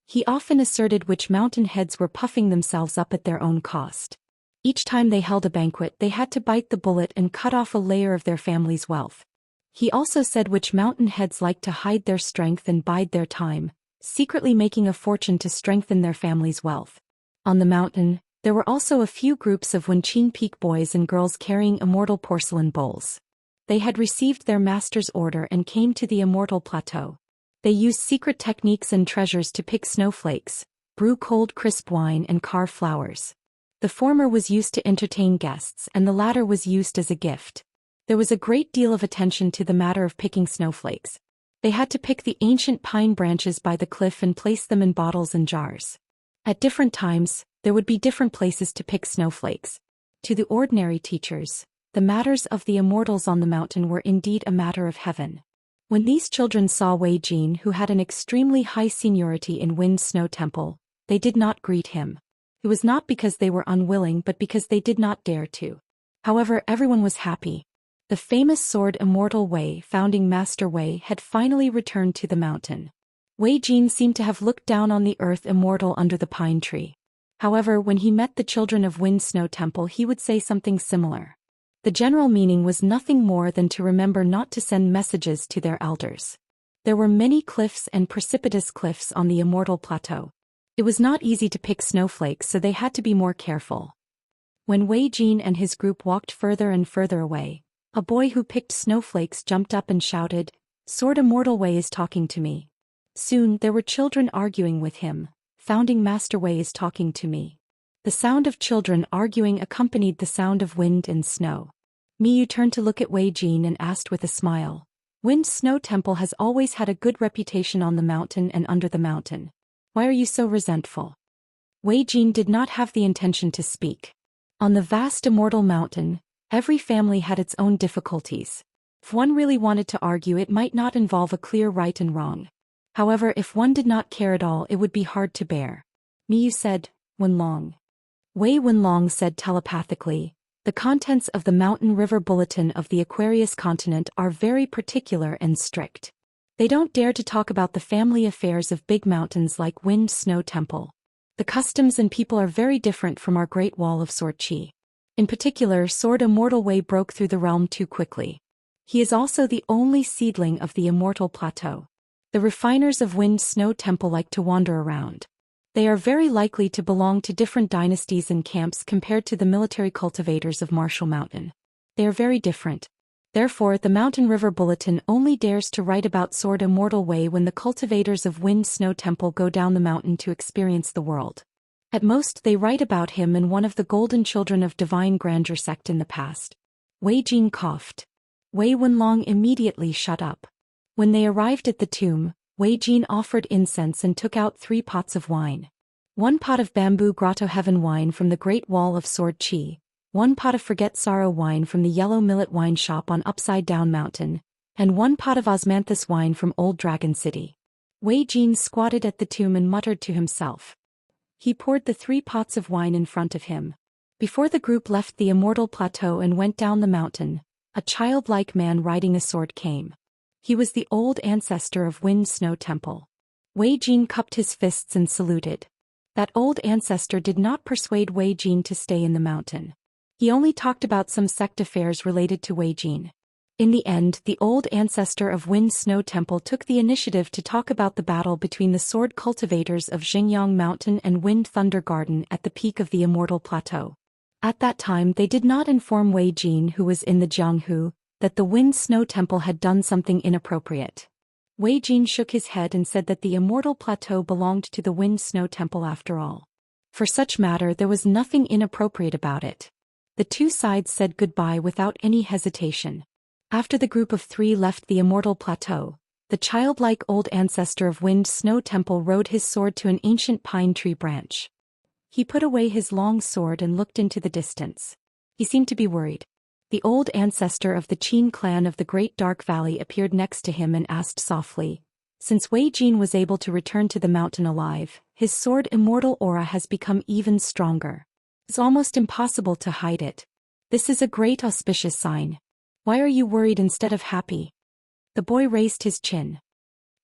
He often asserted which mountain heads were puffing themselves up at their own cost. Each time they held a banquet they had to bite the bullet and cut off a layer of their family's wealth. He also said which mountain heads liked to hide their strength and bide their time, secretly making a fortune to strengthen their family's wealth. On the mountain, There were also a few groups of Wenqin Peak boys and girls carrying immortal porcelain bowls. They had received their master's order and came to the Immortal Plateau. They used secret techniques and treasures to pick snowflakes, brew cold crisp wine and carve flowers. The former was used to entertain guests and the latter was used as a gift. There was a great deal of attention to the matter of picking snowflakes. They had to pick the ancient pine branches by the cliff and place them in bottles and jars. At different times, there would be different places to pick snowflakes. To the ordinary teachers, the matters of the immortals on the mountain were indeed a matter of heaven. When these children saw Wei Jin, who had an extremely high seniority in Wind Snow Temple, they did not greet him. It was not because they were unwilling but because they did not dare to. However, everyone was happy. The famous sword Immortal Wei, founding Master Wei, had finally returned to the mountain. Wei Jin seemed to have looked down on the earth immortal under the pine tree. However, when he met the children of Wind Snow Temple, he would say something similar. The general meaning was nothing more than to remember not to send messages to their elders. There were many cliffs and precipitous cliffs on the Immortal Plateau. It was not easy to pick snowflakes, so they had to be more careful. When Wei Jin and his group walked further and further away, a boy who picked snowflakes jumped up and shouted, "Sword Immortal Wei is talking to me." Soon there were children arguing with him, "Founding Master Wei is talking to me." The sound of children arguing accompanied the sound of wind and snow. Miyu turned to look at Wei Jin and asked with a smile, "Wind Snow Temple has always had a good reputation on the mountain and under the mountain. Why are you so resentful?" Wei Jin did not have the intention to speak. On the vast immortal mountain, every family had its own difficulties. If one really wanted to argue, it might not involve a clear right and wrong. However, if one did not care at all, it would be hard to bear. Miyu said, "Wenlong." Wei Wenlong said telepathically, "The contents of the Mountain River Bulletin of the Aquarius continent are very particular and strict. They don't dare to talk about the family affairs of big mountains like Wind Snow Temple. The customs and people are very different from our Great Wall of Sword Qi. In particular, Sword Immortal Wei broke through the realm too quickly. He is also the only seedling of the Immortal Plateau. The refiners of Wind Snow Temple like to wander around. They are very likely to belong to different dynasties and camps compared to the military cultivators of Martial Mountain. They are very different. Therefore, the Mountain River Bulletin only dares to write about Sword Immortal Wei when the cultivators of Wind Snow Temple go down the mountain to experience the world. At most, they write about him and one of the Golden Children of Divine Grandeur sect in the past." Wei Jin coughed. Wei Wenlong immediately shut up. When they arrived at the tomb, Wei Jin offered incense and took out 3 pots of wine. 1 pot of bamboo grotto heaven wine from the Great Wall of Sword Qi, 1 pot of Forget Sorrow wine from the Yellow Millet Wine Shop on Upside Down Mountain, and 1 pot of Osmanthus wine from Old Dragon City. Wei Jin squatted at the tomb and muttered to himself. He poured the 3 pots of wine in front of him. Before the group left the Immortal Plateau and went down the mountain, a childlike man riding a sword came. He was the old ancestor of Wind Snow Temple. Wei Jin cupped his fists and saluted. That old ancestor did not persuade Wei Jin to stay in the mountain. He only talked about some sect affairs related to Wei Jin. In the end, the old ancestor of Wind Snow Temple took the initiative to talk about the battle between the sword cultivators of Xingyang Mountain and Wind Thunder Garden at the peak of the Immortal Plateau. At that time, they did not inform Wei Jin, who was in the Jianghu, that the Wind Snow Temple had done something inappropriate. Wei Jin shook his head and said that the Immortal Plateau belonged to the Wind Snow Temple after all. For such matter, there was nothing inappropriate about it. The two sides said goodbye without any hesitation. After the group of 3 left the Immortal Plateau, the childlike old ancestor of Wind Snow Temple rode his sword to an ancient pine tree branch. He put away his long sword and looked into the distance. He seemed to be worried. The old ancestor of the Qin clan of the Great Dark Valley appeared next to him and asked softly, "Since Wei Jin was able to return to the mountain alive, his sword immortal aura has become even stronger. It's almost impossible to hide it. This is a great auspicious sign. Why are you worried instead of happy?" The boy raised his chin.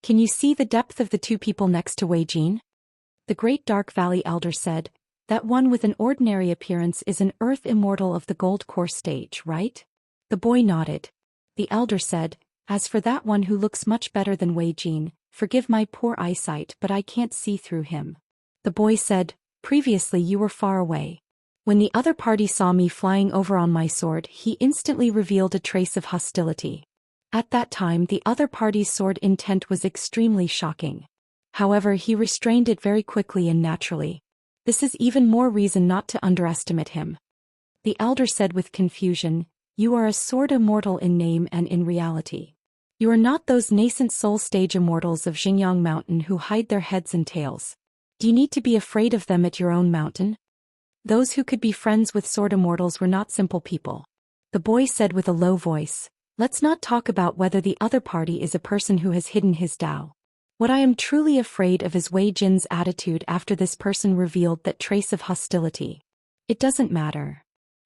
"Can you see the depth of the 2 people next to Wei Jin?" The Great Dark Valley elder said, "That one with an ordinary appearance is an earth immortal of the Gold Core stage, right?" The boy nodded. The elder said, "As for that one who looks much better than Wei Jin, forgive my poor eyesight, but I can't see through him." The boy said, "Previously you were far away. When the other party saw me flying over on my sword, he instantly revealed a trace of hostility. At that time, the other party's sword intent was extremely shocking. However, he restrained it very quickly and naturally. This is even more reason not to underestimate him. The elder said with confusion, "You are a sword immortal in name and in reality. You are not those nascent soul stage immortals of Xingyang Mountain who hide their heads and tails. Do you need to be afraid of them at your own mountain?" Those who could be friends with sword immortals were not simple people. The boy said with a low voice, "Let's not talk about whether the other party is a person who has hidden his Tao. What I am truly afraid of is Wei Jin's attitude after this person revealed that trace of hostility. It doesn't matter.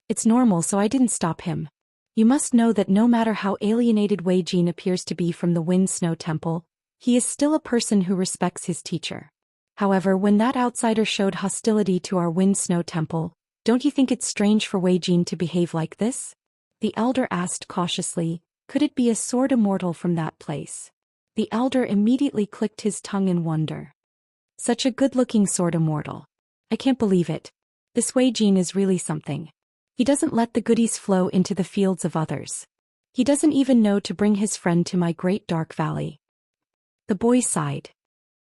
It's normal, so I didn't stop him. You must know that no matter how alienated Wei Jin appears to be from the Wind Snow Temple, he is still a person who respects his teacher. However, when that outsider showed hostility to our Wind Snow Temple, don't you think it's strange for Wei Jin to behave like this?" The elder asked cautiously, "Could it be a sword immortal from that place?" The elder immediately clicked his tongue in wonder. "Such a good-looking sword immortal. I can't believe it. This Wei Jin is really something. He doesn't let the goodies flow into the fields of others. He doesn't even know to bring his friend to my great dark valley." The boy sighed.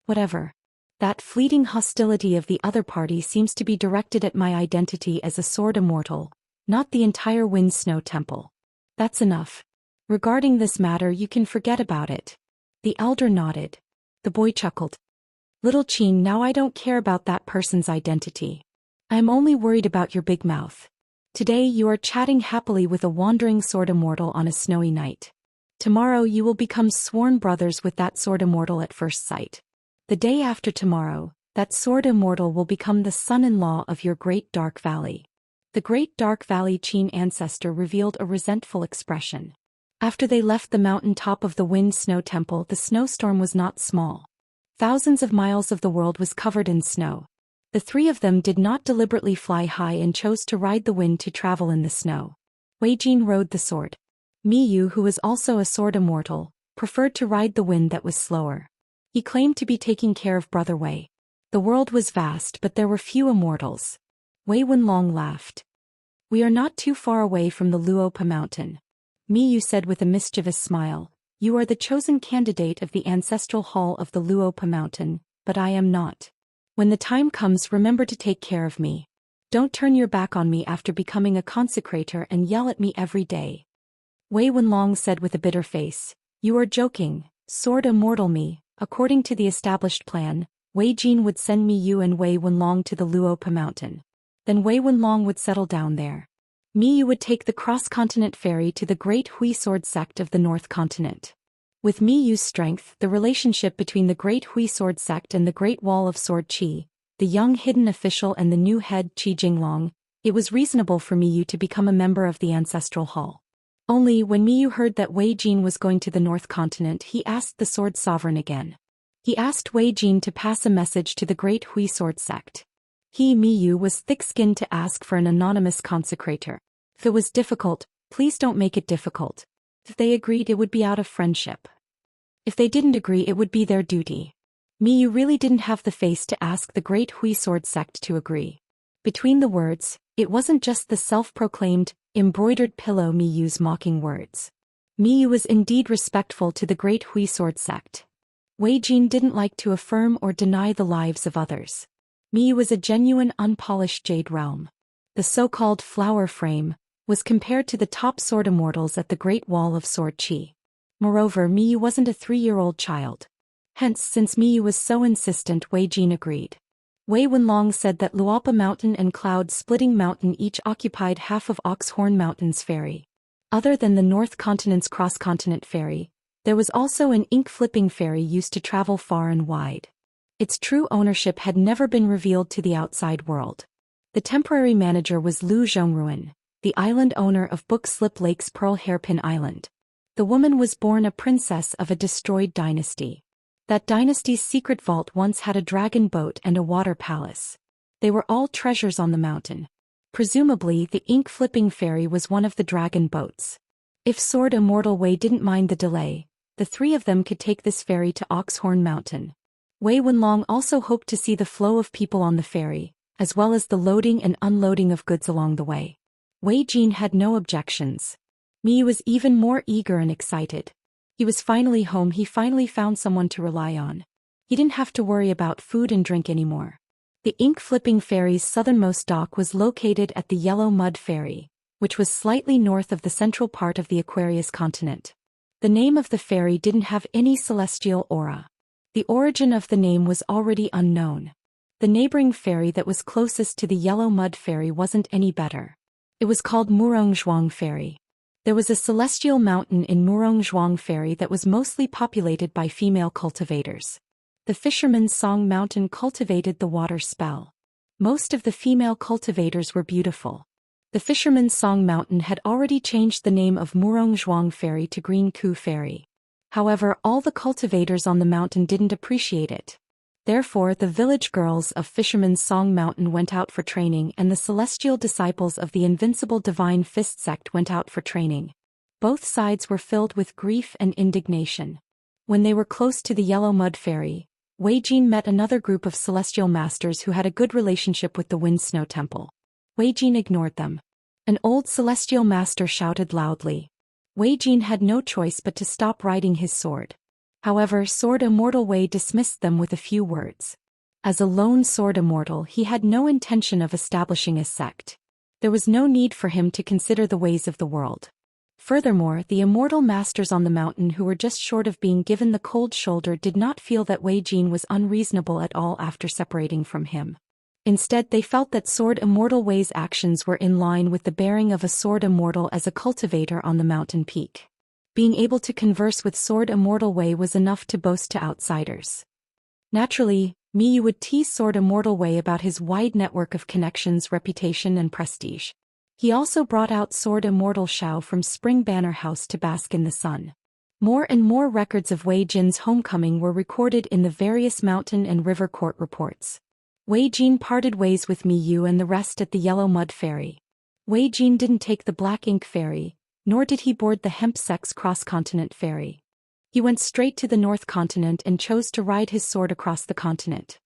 "Whatever. That fleeting hostility of the other party seems to be directed at my identity as a sword immortal, not the entire Wind Snow Temple. That's enough. Regarding this matter, you can forget about it." The elder nodded. The boy chuckled. "Little Qin, now I don't care about that person's identity. I am only worried about your big mouth. Today you are chatting happily with a wandering sword immortal on a snowy night. Tomorrow you will become sworn brothers with that sword immortal at first sight. The day after tomorrow, that sword immortal will become the son-in-law of your great dark valley." The great dark valley Qin ancestor revealed a resentful expression. After they left the mountain top of the Wind Snow Temple, the snowstorm was not small. Thousands of miles of the world was covered in snow. The three of them did not deliberately fly high and chose to ride the wind to travel in the snow. Wei Jin rode the sword. Miyu, who was also a sword immortal, preferred to ride the wind that was slower. He claimed to be taking care of Brother Wei. The world was vast, but there were few immortals. Wei Wenlong laughed. "We are not too far away from the Luopa mountain." Miyu said with a mischievous smile, "You are the chosen candidate of the ancestral hall of the Luopa mountain, but I am not. When the time comes, remember to take care of me. Don't turn your back on me after becoming a consecrator and yell at me every day." Wei Wenlong said with a bitter face, "You are joking, sword immortal me. According to the established plan, Wei Jin would send Miyu and Wei Wenlong to the Luopa mountain. Then Wei Wenlong would settle down there. Miyu would take the cross-continent ferry to the great Hui sword sect of the North Continent. With Miyu's strength, the relationship between the great Hui sword sect and the Great Wall of Sword Qi, the young hidden official and the new head Qi Jinglong, it was reasonable for Miyu to become a member of the ancestral hall. Only when Miyu heard that Wei Jin was going to the North Continent, he asked the Sword Sovereign again. He asked Wei Jin to pass a message to the great Hui sword sect. He, Miyu, was thick-skinned to ask for an anonymous consecrator. If it was difficult, please don't make it difficult. If they agreed, it would be out of friendship. If they didn't agree, it would be their duty. Miyu really didn't have the face to ask the great Hui sword sect to agree. Between the words, it wasn't just the self-proclaimed, embroidered pillow Miyu's mocking words. Miyu was indeed respectful to the great Hui sword sect. Wei Jin didn't like to affirm or deny the lives of others. Miyu was a genuine unpolished jade realm. The so-called flower frame was compared to the top sword immortals at the Great Wall of Sword Qi. Moreover, Miyu wasn't a 3-year-old child. Hence, since Miyu was so insistent, Wei Jin agreed. Wei Wenlong said that Luopa Mountain and Cloud Splitting Mountain each occupied half of Oxhorn Mountain's ferry. Other than the North Continent's cross-continent ferry, there was also an ink-flipping ferry used to travel far and wide. Its true ownership had never been revealed to the outside world. The temporary manager was Lu Zhongruan, the island owner of Book Slip Lake's Pearl Hairpin Island. The woman was born a princess of a destroyed dynasty. That dynasty's secret vault once had a dragon boat and a water palace. They were all treasures on the mountain. Presumably, the ink-flipping ferry was one of the dragon boats. If Sword Immortal Wei didn't mind the delay, the three of them could take this ferry to Oxhorn Mountain. Wei Wenlong also hoped to see the flow of people on the ferry, as well as the loading and unloading of goods along the way. Wei Jin had no objections. Miyu was even more eager and excited. He was finally home. He finally found someone to rely on. He didn't have to worry about food and drink anymore. The ink-flipping ferry's southernmost dock was located at the Yellow Mud Ferry, which was slightly north of the central part of the Aquarius continent. The name of the ferry didn't have any celestial aura. The origin of the name was already unknown. The neighboring ferry that was closest to the Yellow Mud Ferry wasn't any better. It was called Murongzhuang Ferry. There was a celestial mountain in Murongzhuang Ferry that was mostly populated by female cultivators. The fisherman's song mountain cultivated the water spell. Most of the female cultivators were beautiful. The fisherman's song mountain had already changed the name of Murongzhuang Ferry to Green Ku Ferry. However, all the cultivators on the mountain didn't appreciate it. Therefore, the village girls of Fisherman's Song Mountain went out for training, and the celestial disciples of the invincible Divine Fist sect went out for training. Both sides were filled with grief and indignation. When they were close to the Yellow Mud Ferry, Wei Jin met another group of celestial masters who had a good relationship with the Wind Snow Temple. Wei Jin ignored them. An old celestial master shouted loudly. Wei Jin had no choice but to stop riding his sword. However, Sword Immortal Wei dismissed them with a few words. As a lone Sword Immortal, he had no intention of establishing a sect. There was no need for him to consider the ways of the world. Furthermore, the immortal masters on the mountain who were just short of being given the cold shoulder did not feel that Wei Jin was unreasonable at all after separating from him. Instead, they felt that Sword Immortal Wei's actions were in line with the bearing of a Sword Immortal as a cultivator on the mountain peak. Being able to converse with Sword Immortal Wei was enough to boast to outsiders. Naturally, Miyu would tease Sword Immortal Wei about his wide network of connections, reputation, and prestige. He also brought out Sword Immortal Xiao from Spring Banner House to bask in the sun. More and more records of Wei Jin's homecoming were recorded in the various mountain and river court reports. Wei Jin parted ways with Miyu and the rest at the Yellow Mud Ferry. Wei Jin didn't take the Black Ink Ferry, nor did he board the Hemp Sex Cross-Continent Ferry. He went straight to the North Continent and chose to ride his sword across the continent.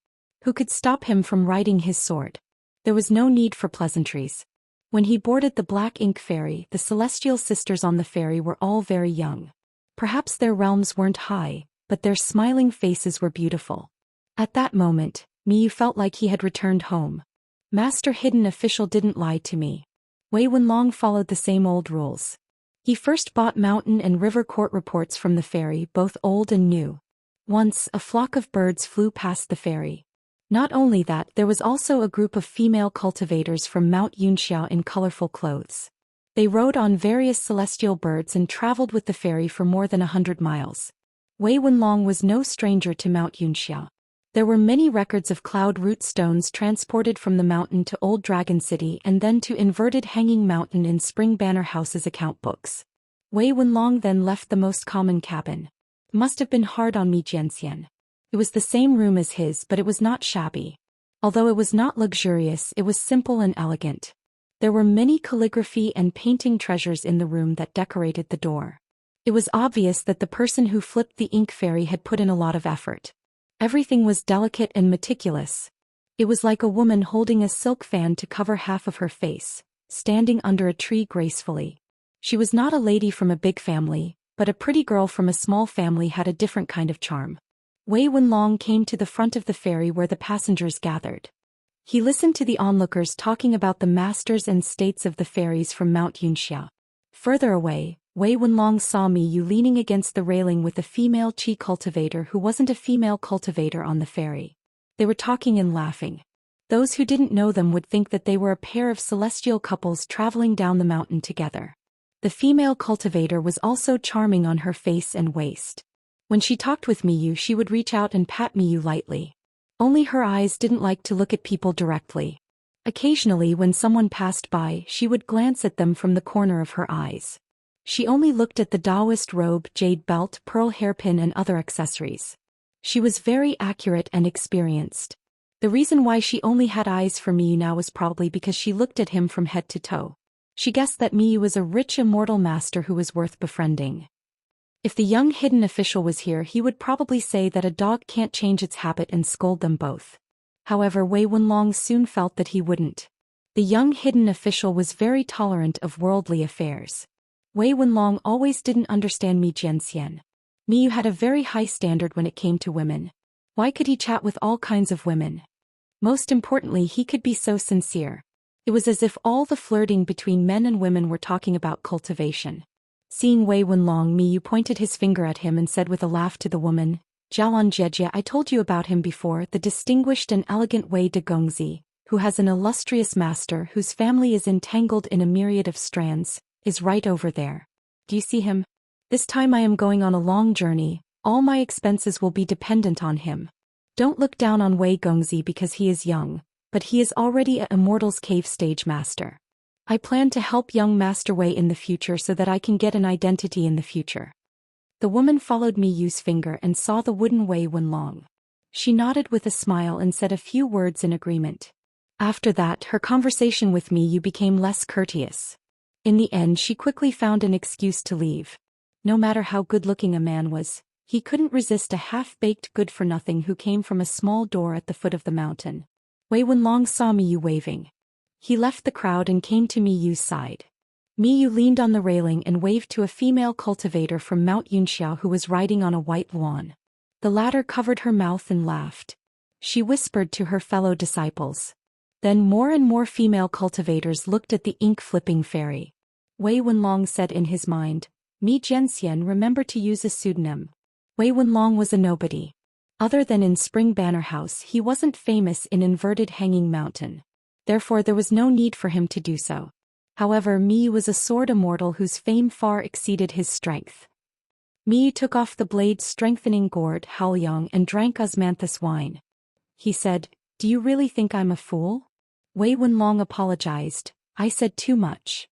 Who could stop him from riding his sword? There was no need for pleasantries. When he boarded the Black Ink Ferry, the celestial sisters on the ferry were all very young. Perhaps their realms weren't high, but their smiling faces were beautiful. At that moment, Miyu felt like he had returned home. Master Hidden Official didn't lie to me. Wei Wenlong followed the same old rules. He first bought mountain and river court reports from the ferry, both old and new. Once, a flock of birds flew past the ferry. Not only that, there was also a group of female cultivators from Mount Yunxia in colorful clothes. They rode on various celestial birds and traveled with the ferry for more than 100 miles. Wei Wenlong was no stranger to Mount Yunxia. There were many records of cloud root stones transported from the mountain to Old Dragon City and then to Inverted Hanging Mountain in Spring Banner House's account books. Wei Wenlong then left the most common cabin. It must have been hard on me, Xianxia. It was the same room as his, but it was not shabby. Although it was not luxurious, it was simple and elegant. There were many calligraphy and painting treasures in the room that decorated the door. It was obvious that the person who flipped the ink ferry had put in a lot of effort. Everything was delicate and meticulous. It was like a woman holding a silk fan to cover half of her face, standing under a tree gracefully. She was not a lady from a big family, but a pretty girl from a small family had a different kind of charm. Wei Wenlong came to the front of the ferry where the passengers gathered. He listened to the onlookers talking about the masters and states of the ferries from Mount Yunxia. Further away, Wei Wenlong saw Miyu leaning against the railing with a female chi cultivator who wasn't a female cultivator on the ferry. They were talking and laughing. Those who didn't know them would think that they were a pair of celestial couples traveling down the mountain together. The female cultivator was also charming on her face and waist. When she talked with Miyu, she would reach out and pat Miyu lightly. Only her eyes didn't like to look at people directly. Occasionally, when someone passed by, she would glance at them from the corner of her eyes. She only looked at the Daoist robe, jade belt, pearl hairpin and other accessories. She was very accurate and experienced. The reason why she only had eyes for Miyu now was probably because she looked at him from head to toe. She guessed that Miyu was a rich immortal master who was worth befriending. If the young hidden official was here, he would probably say that a dog can't change its habit and scold them both. However, Wei Wenlong soon felt that he wouldn't. The young hidden official was very tolerant of worldly affairs. Wei Wenlong always didn't understand Mi Jianxian. Miyu had a very high standard when it came to women. Why could he chat with all kinds of women? Most importantly, he could be so sincere. It was as if all the flirting between men and women were talking about cultivation. Seeing Wei Wenlong, Miyu pointed his finger at him and said with a laugh to the woman, Jialan Jejie, I told you about him before, the distinguished and elegant Wei de Gongzi, who has an illustrious master whose family is entangled in a myriad of strands, is right over there. Do you see him? This time I am going on a long journey, all my expenses will be dependent on him. Don't look down on Wei Gongzi because he is young, but he is already a Immortal's cave stage master. I plan to help young Master Wei in the future so that I can get an identity in the future. The woman followed Miyu's finger and saw the wooden Wei Wenlong. She nodded with a smile and said a few words in agreement. After that, her conversation with Miyu became less courteous. In the end, she quickly found an excuse to leave. No matter how good-looking a man was, he couldn't resist a half-baked good-for-nothing who came from a small door at the foot of the mountain. Wei Wenlong saw Miyu waving. He left the crowd and came to Miyu's side. Miyu leaned on the railing and waved to a female cultivator from Mount Yunxiao who was riding on a white lawn. The latter covered her mouth and laughed. She whispered to her fellow disciples. Then more and more female cultivators looked at the ink-flipping fairy. Wei Wenlong said in his mind, Mi Jianxian, remember to use a pseudonym. Wei Wenlong was a nobody. Other than in Spring Banner House, he wasn't famous in Inverted Hanging Mountain. Therefore there was no need for him to do so. However, Miyu was a sword immortal whose fame far exceeded his strength. Miyu took off the blade-strengthening gourd Haoyang and drank osmanthus wine. He said, Do you really think I'm a fool? Wei Wenlong apologized, I said too much.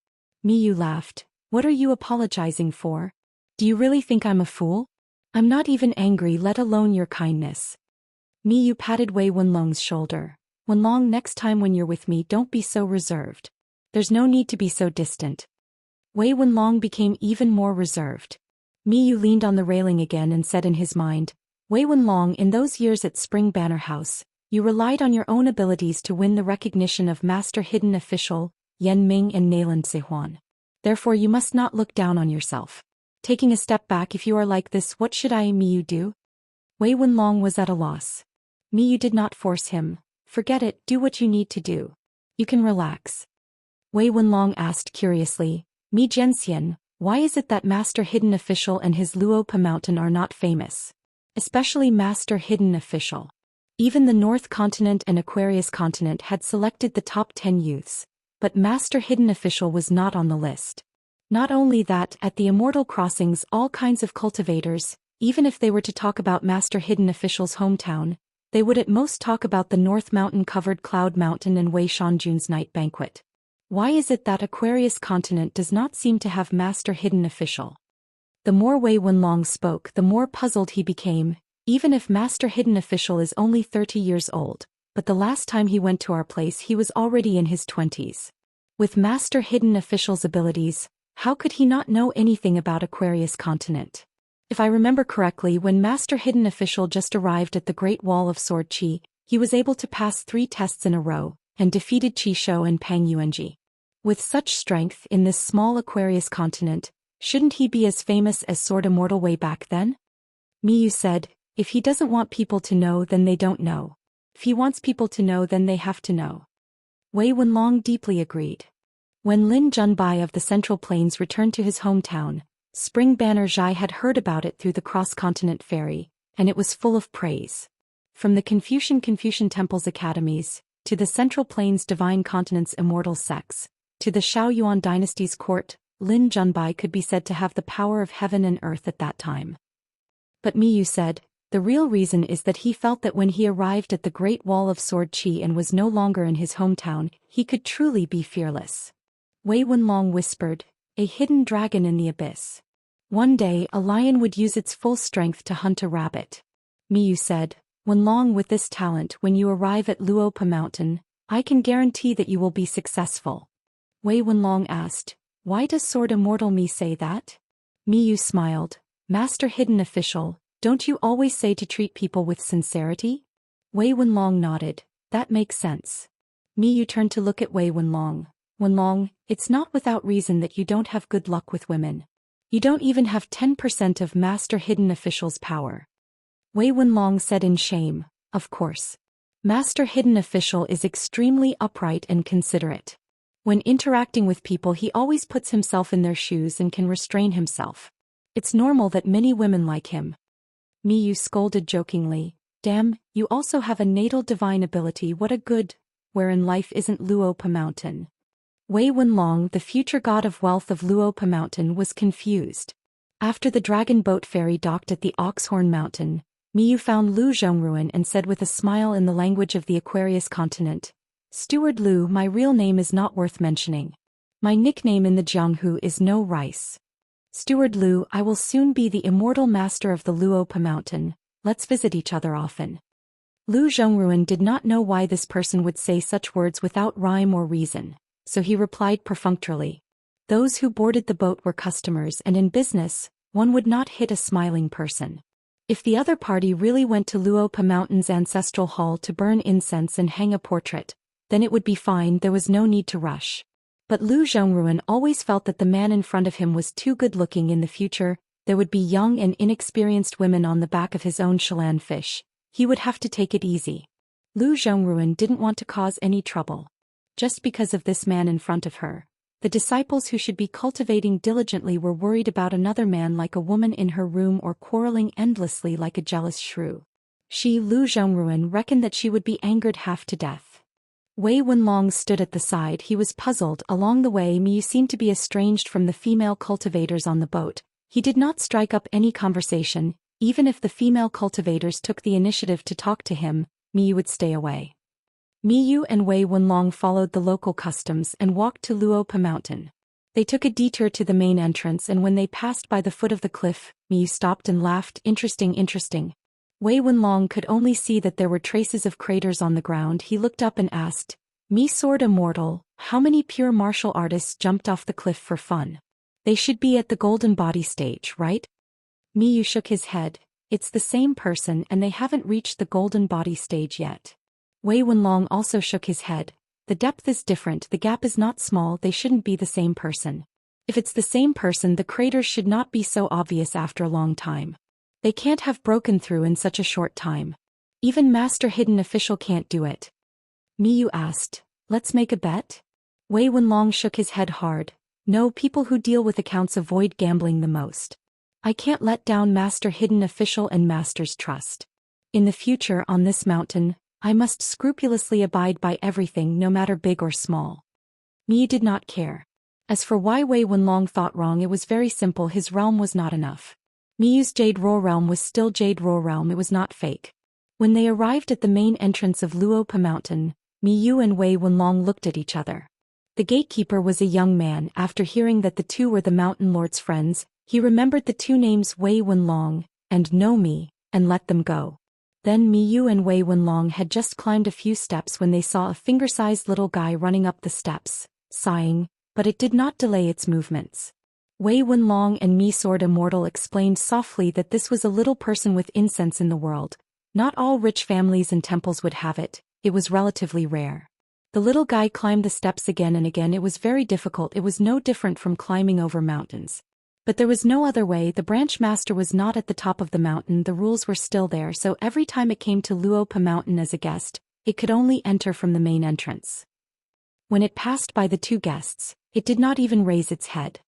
Miyu laughed, What are you apologizing for? Do you really think I'm a fool? I'm not even angry, let alone your kindness. Miyu patted Wei Wenlong's shoulder. Wenlong, next time when you're with me, don't be so reserved. There's no need to be so distant. Wei Wenlong became even more reserved. Miyu leaned on the railing again and said in his mind, Wei Wenlong, in those years at Spring Banner House, you relied on your own abilities to win the recognition of Master Hidden Official, Yan Ming and Nayland Sehuan. Therefore you must not look down on yourself. Taking a step back, if you are like this, what should I, Miyu, do? Wei Wenlong was at a loss. Miyu did not force him. Forget it, do what you need to do. You can relax. Wei Wenlong asked curiously, Mi Jianxian, why is it that Master Hidden Official and his Luopa Mountain are not famous? Especially Master Hidden Official. Even the North Continent and Aquarius Continent had selected the top 10 youths, but Master Hidden Official was not on the list. Not only that, at the Immortal Crossings all kinds of cultivators, even if they were to talk about Master Hidden Official's hometown, they would at most talk about the North Mountain-covered Cloud Mountain and Wei Shanjun's night banquet. Why is it that Aquarius Continent does not seem to have Master Hidden Official? The more Wei Wenlong spoke, the more puzzled he became, even if Master Hidden Official is only 30 years old, but the last time he went to our place he was already in his 20s. With Master Hidden Official's abilities, how could he not know anything about Aquarius Continent? If I remember correctly, when Master Hidden Official just arrived at the Great Wall of Sword Qi, he was able to pass 3 tests in a row, and defeated Qi Shou and Pang Yuanji. With such strength in this small Aquarius Continent, shouldn't he be as famous as Sword Immortal way back then? Miyu said, if he doesn't want people to know, then they don't know. If he wants people to know, then they have to know. Wei Wenlong deeply agreed. When Lin Junbai of the Central Plains returned to his hometown, Spring Banner Zhai had heard about it through the cross-continent ferry, and it was full of praise. From the Confucian Temple's academies, to the Central Plains Divine Continent's immortal sects, to the Shaoyuan dynasty's court, Lin Junbai could be said to have the power of heaven and earth at that time. But Miyu said, the real reason is that he felt that when he arrived at the Great Wall of Sword Qi and was no longer in his hometown, he could truly be fearless. Wei Wenlong whispered, a hidden dragon in the abyss. One day a lion would use its full strength to hunt a rabbit. Miyu said, Wenlong, with this talent, when you arrive at Luopa Mountain, I can guarantee that you will be successful. Wei Wenlong asked, why does Sword Immortal Mi say that? Miyu smiled, Master Hidden Official, don't you always say to treat people with sincerity? Wei Wenlong nodded, That makes sense. Miyu turned to look at Wei Wenlong. Wenlong, it's not without reason that you don't have good luck with women. You don't even have 10% of Master Hidden Official's power. Wei Wenlong said in shame, of course. Master Hidden Official is extremely upright and considerate. When interacting with people, he always puts himself in their shoes and can restrain himself. It's normal that many women like him. Miyu scolded jokingly, damn, you also have a natal divine ability, what a good, wherein life isn't Luopa Mountain. Wei Wenlong, the future god of wealth of Luopa Mountain, was confused. After the dragon boat ferry docked at the Oxhorn Mountain, Miyu found Lu Zhongruan and said with a smile in the language of the Aquarius continent, Steward Lu, my real name is not worth mentioning. My nickname in the Jianghu is No Rice. Steward Lu, I will soon be the immortal master of the Luopa Mountain, let's visit each other often. Lu Zhongruan did not know why this person would say such words without rhyme or reason, so he replied perfunctorily. Those who boarded the boat were customers, and in business, one would not hit a smiling person. If the other party really went to Luopa Mountain's ancestral hall to burn incense and hang a portrait, then it would be fine, there was no need to rush. But Lu Zhongruan always felt that the man in front of him was too good-looking. In the future, there would be young and inexperienced women on the back of his own Shilan fish. He would have to take it easy. Lu Zhongruan didn't want to cause any trouble. Just because of this man in front of her, the disciples who should be cultivating diligently were worried about another man like a woman in her room or quarreling endlessly like a jealous shrew. She, Lu Zhongruan, reckoned that she would be angered half to death. Wei Wenlong stood at the side. He was puzzled. Along the way, Miyu seemed to be estranged from the female cultivators on the boat. He did not strike up any conversation. Even if the female cultivators took the initiative to talk to him, Miyu would stay away. Miyu and Wei Wenlong followed the local customs and walked to Luopa Mountain. They took a detour to the main entrance, and when they passed by the foot of the cliff, Miyu stopped and laughed. Interesting. Wei Wenlong could only see that there were traces of craters on the ground. He looked up and asked, "Me sword immortal, how many pure martial artists jumped off the cliff for fun? They should be at the golden body stage, right?" Miyu shook his head. It's the same person and they haven't reached the golden body stage yet. Wei Wenlong also shook his head. The depth is different, the gap is not small, they shouldn't be the same person. If it's the same person, the craters should not be so obvious after a long time. They can't have broken through in such a short time. Even Master Hidden Official can't do it. Miyu asked, let's make a bet? Wei Wenlong shook his head hard. No, people who deal with accounts avoid gambling the most. I can't let down Master Hidden Official and Master's trust. In the future on this mountain, I must scrupulously abide by everything, no matter big or small. Miyu did not care. As for why Wei Wenlong thought wrong, it was very simple. His realm was not enough. Miyu's Jade Roar realm was still Jade Roar realm, it was not fake. When they arrived at the main entrance of Luopa Mountain, Miyu and Wei Wenlong looked at each other. The gatekeeper was a young man. After hearing that the two were the Mountain Lord's friends, he remembered the two names Wei Wenlong and Nomi, and let them go. Then Miyu and Wei Wenlong had just climbed a few steps when they saw a finger-sized little guy running up the steps, sighing, but it did not delay its movements. Wei Wenlong and Mi Sword Immortal explained softly that this was a little person with incense in the world. Not all rich families and temples would have it, it was relatively rare. The little guy climbed the steps again and again. It was very difficult, it was no different from climbing over mountains. But there was no other way. The branch master was not at the top of the mountain, the rules were still there, so every time it came to Luopa Mountain as a guest, it could only enter from the main entrance. When it passed by the two guests, it did not even raise its head.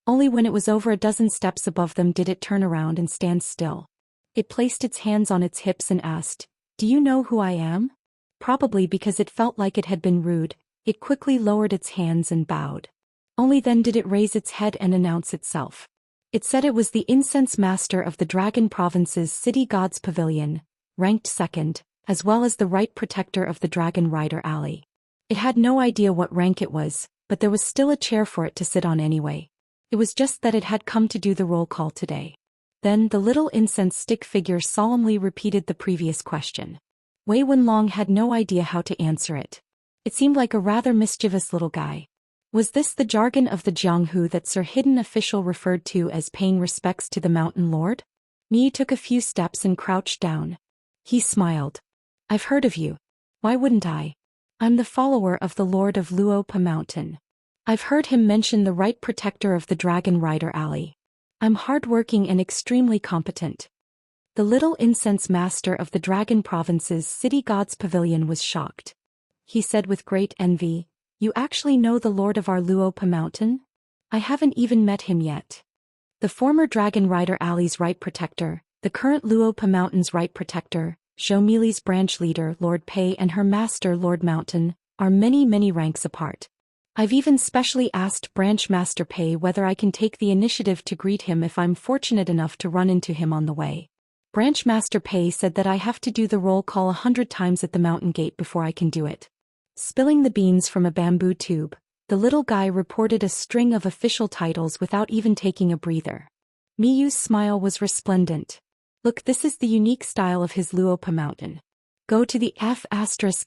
Only when it was over a dozen steps above them did it turn around and stand still. It placed its hands on its hips and asked, "Do you know who I am?" Probably because it felt like it had been rude, it quickly lowered its hands and bowed. Only then did it raise its head and announce itself. It said it was the incense master of the Dragon Province's City God's Pavilion, ranked second, as well as the right protector of the Dragon Rider Alley. It had no idea what rank it was, but there was still a chair for it to sit on anyway. It was just that it had come to do the roll call today. Then the little incense stick figure solemnly repeated the previous question. Wei Wenlong had no idea how to answer it. It seemed like a rather mischievous little guy. Was this the jargon of the Jianghu that Sir Hidden Official referred to as paying respects to the Mountain Lord? Miyu took a few steps and crouched down. He smiled. I've heard of you. Why wouldn't I? I'm the follower of the Lord of Luopa Mountain. I've heard him mention the right protector of the Dragon Rider Alley. I'm hardworking and extremely competent. The little incense master of the Dragon Province's City God's Pavilion was shocked. He said with great envy, "You actually know the Lord of our Luopa Mountain? I haven't even met him yet." The former Dragon Rider Alley's right protector, the current Luopa Mountain's right protector, Zhou Mili's branch leader Lord Pei and her master Lord Mountain, are many ranks apart. I've even specially asked Branch Master Pei whether I can take the initiative to greet him if I'm fortunate enough to run into him on the way. Branch Master Pei said that I have to do the roll call 100 times at the mountain gate before I can do it. Spilling the beans from a bamboo tube, the little guy reported a string of official titles without even taking a breather. Miyu's smile was resplendent. Look, this is the unique style of his Luopa Mountain. Go to the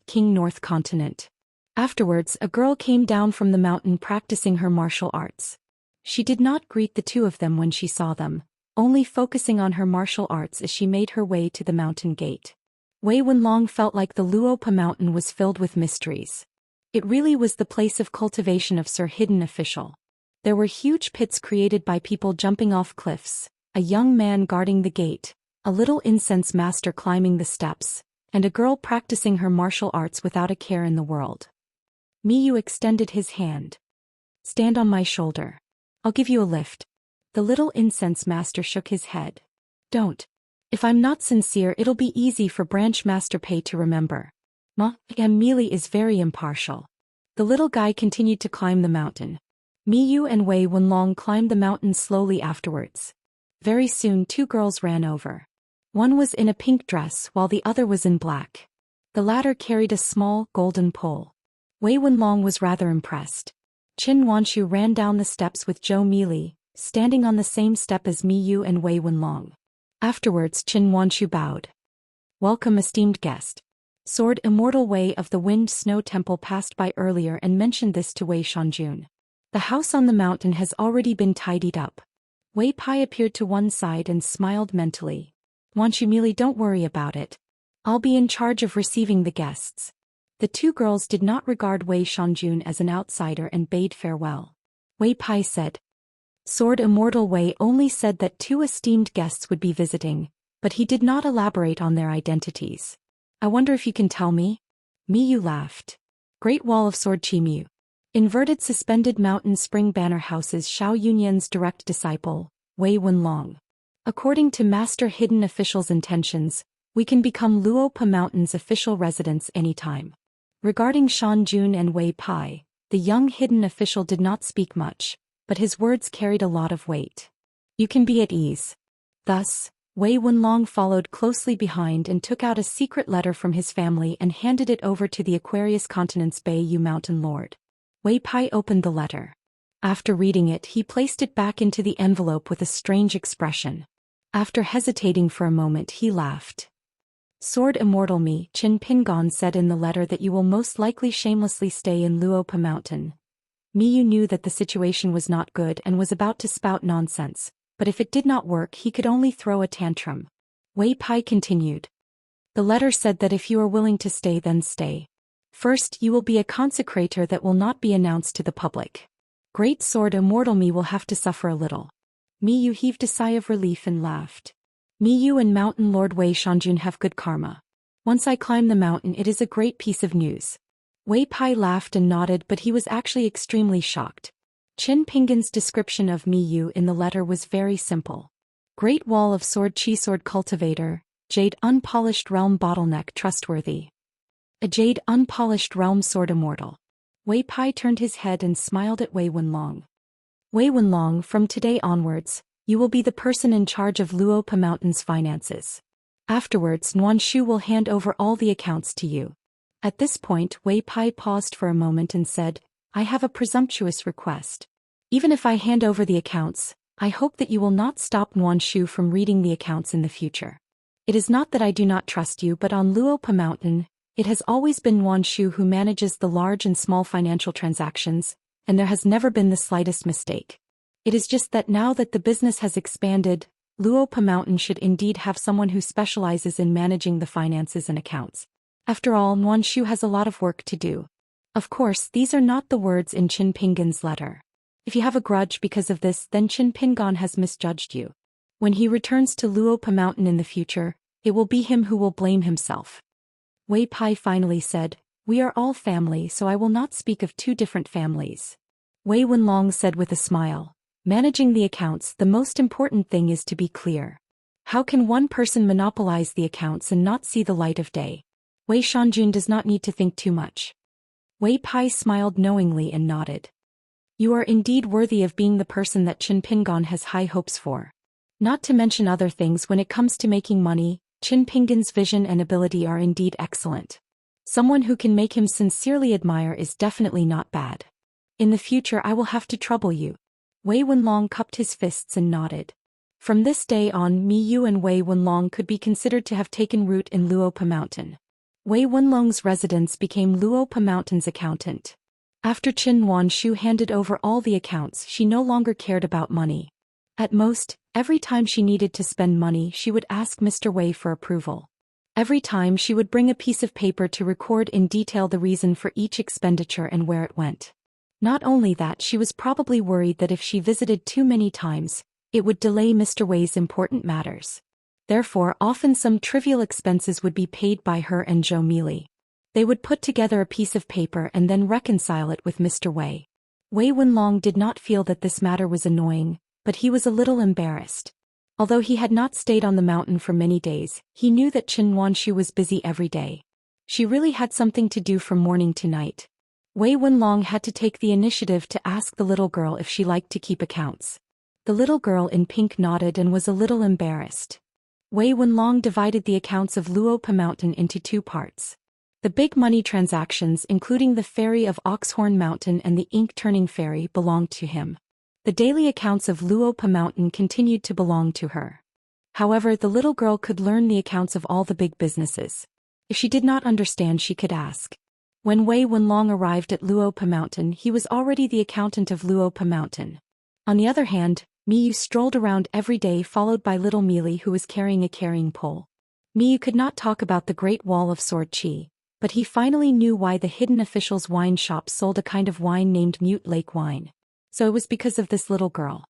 King North Continent. Afterwards, a girl came down from the mountain practicing her martial arts. She did not greet the two of them when she saw them, only focusing on her martial arts as she made her way to the mountain gate. Wei Wenlong felt like the Luopa Mountain was filled with mysteries. It really was the place of cultivation of Sir Hidden Official. There were huge pits created by people jumping off cliffs, a young man guarding the gate, a little incense master climbing the steps, and a girl practicing her martial arts without a care in the world. Miyu extended his hand. "Stand on my shoulder. I'll give you a lift." The little incense master shook his head. "Don't. If I'm not sincere, it'll be easy for Branch Master Pei to remember. Mili is very impartial." The little guy continued to climb the mountain. Miyu and Wei Wenlong climbed the mountain slowly afterwards. Very soon 2 girls ran over. One was in a pink dress while the other was in black. The latter carried a small, golden pole. Wei Wenlong was rather impressed. Qin Wanshu ran down the steps with Zhou Mili, standing on the same step as Miyu and Wei Wenlong. Afterwards Qin Wanshu bowed. "Welcome, esteemed guest." Sword Immortal Wei of the Wind Snow Temple passed by earlier and mentioned this to Wei Shanjun. The house on the mountain has already been tidied up. Wei Pai appeared to one side and smiled mentally. "Wanshu Mili, don't worry about it. I'll be in charge of receiving the guests." The 2 girls did not regard Wei Shanjun as an outsider and bade farewell. Wei Pai said. Sword Immortal Wei only said that 2 esteemed guests would be visiting, but he did not elaborate on their identities. "I wonder if you can tell me?" Miyu laughed. Great Wall of Sword Chimu. Inverted Suspended Mountain Spring Banner Houses Xiao Yunyan's direct disciple, Wei Wenlong. According to Master Hidden Official's intentions, we can become Luopa Mountain's official residence anytime. Regarding Shanjun and Wei Pai, the young Hidden Official did not speak much, but his words carried a lot of weight. "You can be at ease." Thus, Wei Wenlong followed closely behind and took out a secret letter from his family and handed it over to the Aquarius Continent's Beiyu Mountain Lord. Wei Pai opened the letter. After reading it, he placed it back into the envelope with a strange expression. After hesitating for a moment, he laughed. "Sword Immortal Me," Qin Pingon said in the letter, "that you will most likely shamelessly stay in Luopa Mountain." Miyu knew that the situation was not good and was about to spout nonsense, but if it did not work he could only throw a tantrum. Wei Pai continued. "The letter said that if you are willing to stay, then stay. First, you will be a consecrator that will not be announced to the public. Great Sword Immortal Me will have to suffer a little." Miyu heaved a sigh of relief and laughed. "Miyu and Mountain Lord Wei Shanjun have good karma. Once I climb the mountain, it is a great piece of news." Wei Pai laughed and nodded, but he was actually extremely shocked. Qin Pingon's description of Miyu in the letter was very simple. Great Wall of Sword Chi Sword Cultivator, Jade Unpolished Realm Bottleneck Trustworthy. A Jade Unpolished Realm Sword Immortal. Wei Pai turned his head and smiled at Wei Wenlong. "Wei Wenlong, from today onwards, you will be the person in charge of Luopa Mountain's finances. Afterwards, Nuanshu will hand over all the accounts to you." At this point, Wei Pai paused for a moment and said, "I have a presumptuous request. Even if I hand over the accounts, I hope that you will not stop Nuanshu from reading the accounts in the future. It is not that I do not trust you, but on Luopa Mountain, it has always been Nuanshu who manages the large and small financial transactions, and there has never been the slightest mistake. It is just that now that the business has expanded, Luopa Mountain should indeed have someone who specializes in managing the finances and accounts. After all, Nuanshu has a lot of work to do. Of course, these are not the words in Qin Pingan's letter. If you have a grudge because of this, then Qin Pingan has misjudged you. When he returns to Luopa Mountain in the future, it will be him who will blame himself. Wei Pai finally said, "We are all family, so I will not speak of two different families." Wei Wenlong said with a smile, "Managing the accounts, the most important thing is to be clear. How can one person monopolize the accounts and not see the light of day? Wei Shanjun does not need to think too much." Wei Pai smiled knowingly and nodded. "You are indeed worthy of being the person that Qin Pingan has high hopes for. Not to mention other things, when it comes to making money, Qin Pingan's vision and ability are indeed excellent. Someone who can make him sincerely admire is definitely not bad. In the future I will have to trouble you." Wei Wenlong cupped his fists and nodded. From this day on, Mi Yu and Wei Wenlong could be considered to have taken root in Luopa Mountain. Wei Wenlong's residence became Luopa Mountain's accountant. After Qin Nuanshu handed over all the accounts, she no longer cared about money. At most, every time she needed to spend money, she would ask Mr. Wei for approval. Every time she would bring a piece of paper to record in detail the reason for each expenditure and where it went. Not only that, she was probably worried that if she visited too many times, it would delay Mr. Wei's important matters. Therefore, often some trivial expenses would be paid by her and Zhou Mili. They would put together a piece of paper and then reconcile it with Mr. Wei. Wei Wenlong did not feel that this matter was annoying, but he was a little embarrassed. Although he had not stayed on the mountain for many days, he knew that Qin Nuanshu was busy every day. She really had something to do from morning to night. Wei Wenlong had to take the initiative to ask the little girl if she liked to keep accounts. The little girl in pink nodded and was a little embarrassed. Wei Wenlong divided the accounts of Luopa Mountain into two parts. The big money transactions, including the ferry of Oxhorn Mountain and the ink-turning ferry, belonged to him. The daily accounts of Luopa Mountain continued to belong to her. However, the little girl could learn the accounts of all the big businesses. If she did not understand, she could ask. When Wei Wenlong arrived at Luopa Mountain, he was already the accountant of Luopa Mountain. On the other hand, Miyu strolled around every day, followed by little Mealy, who was carrying a carrying pole. Miyu could not talk about the Great Wall of Sword Chi, but he finally knew why the hidden official's wine shop sold a kind of wine named Mute Lake wine. So it was because of this little girl.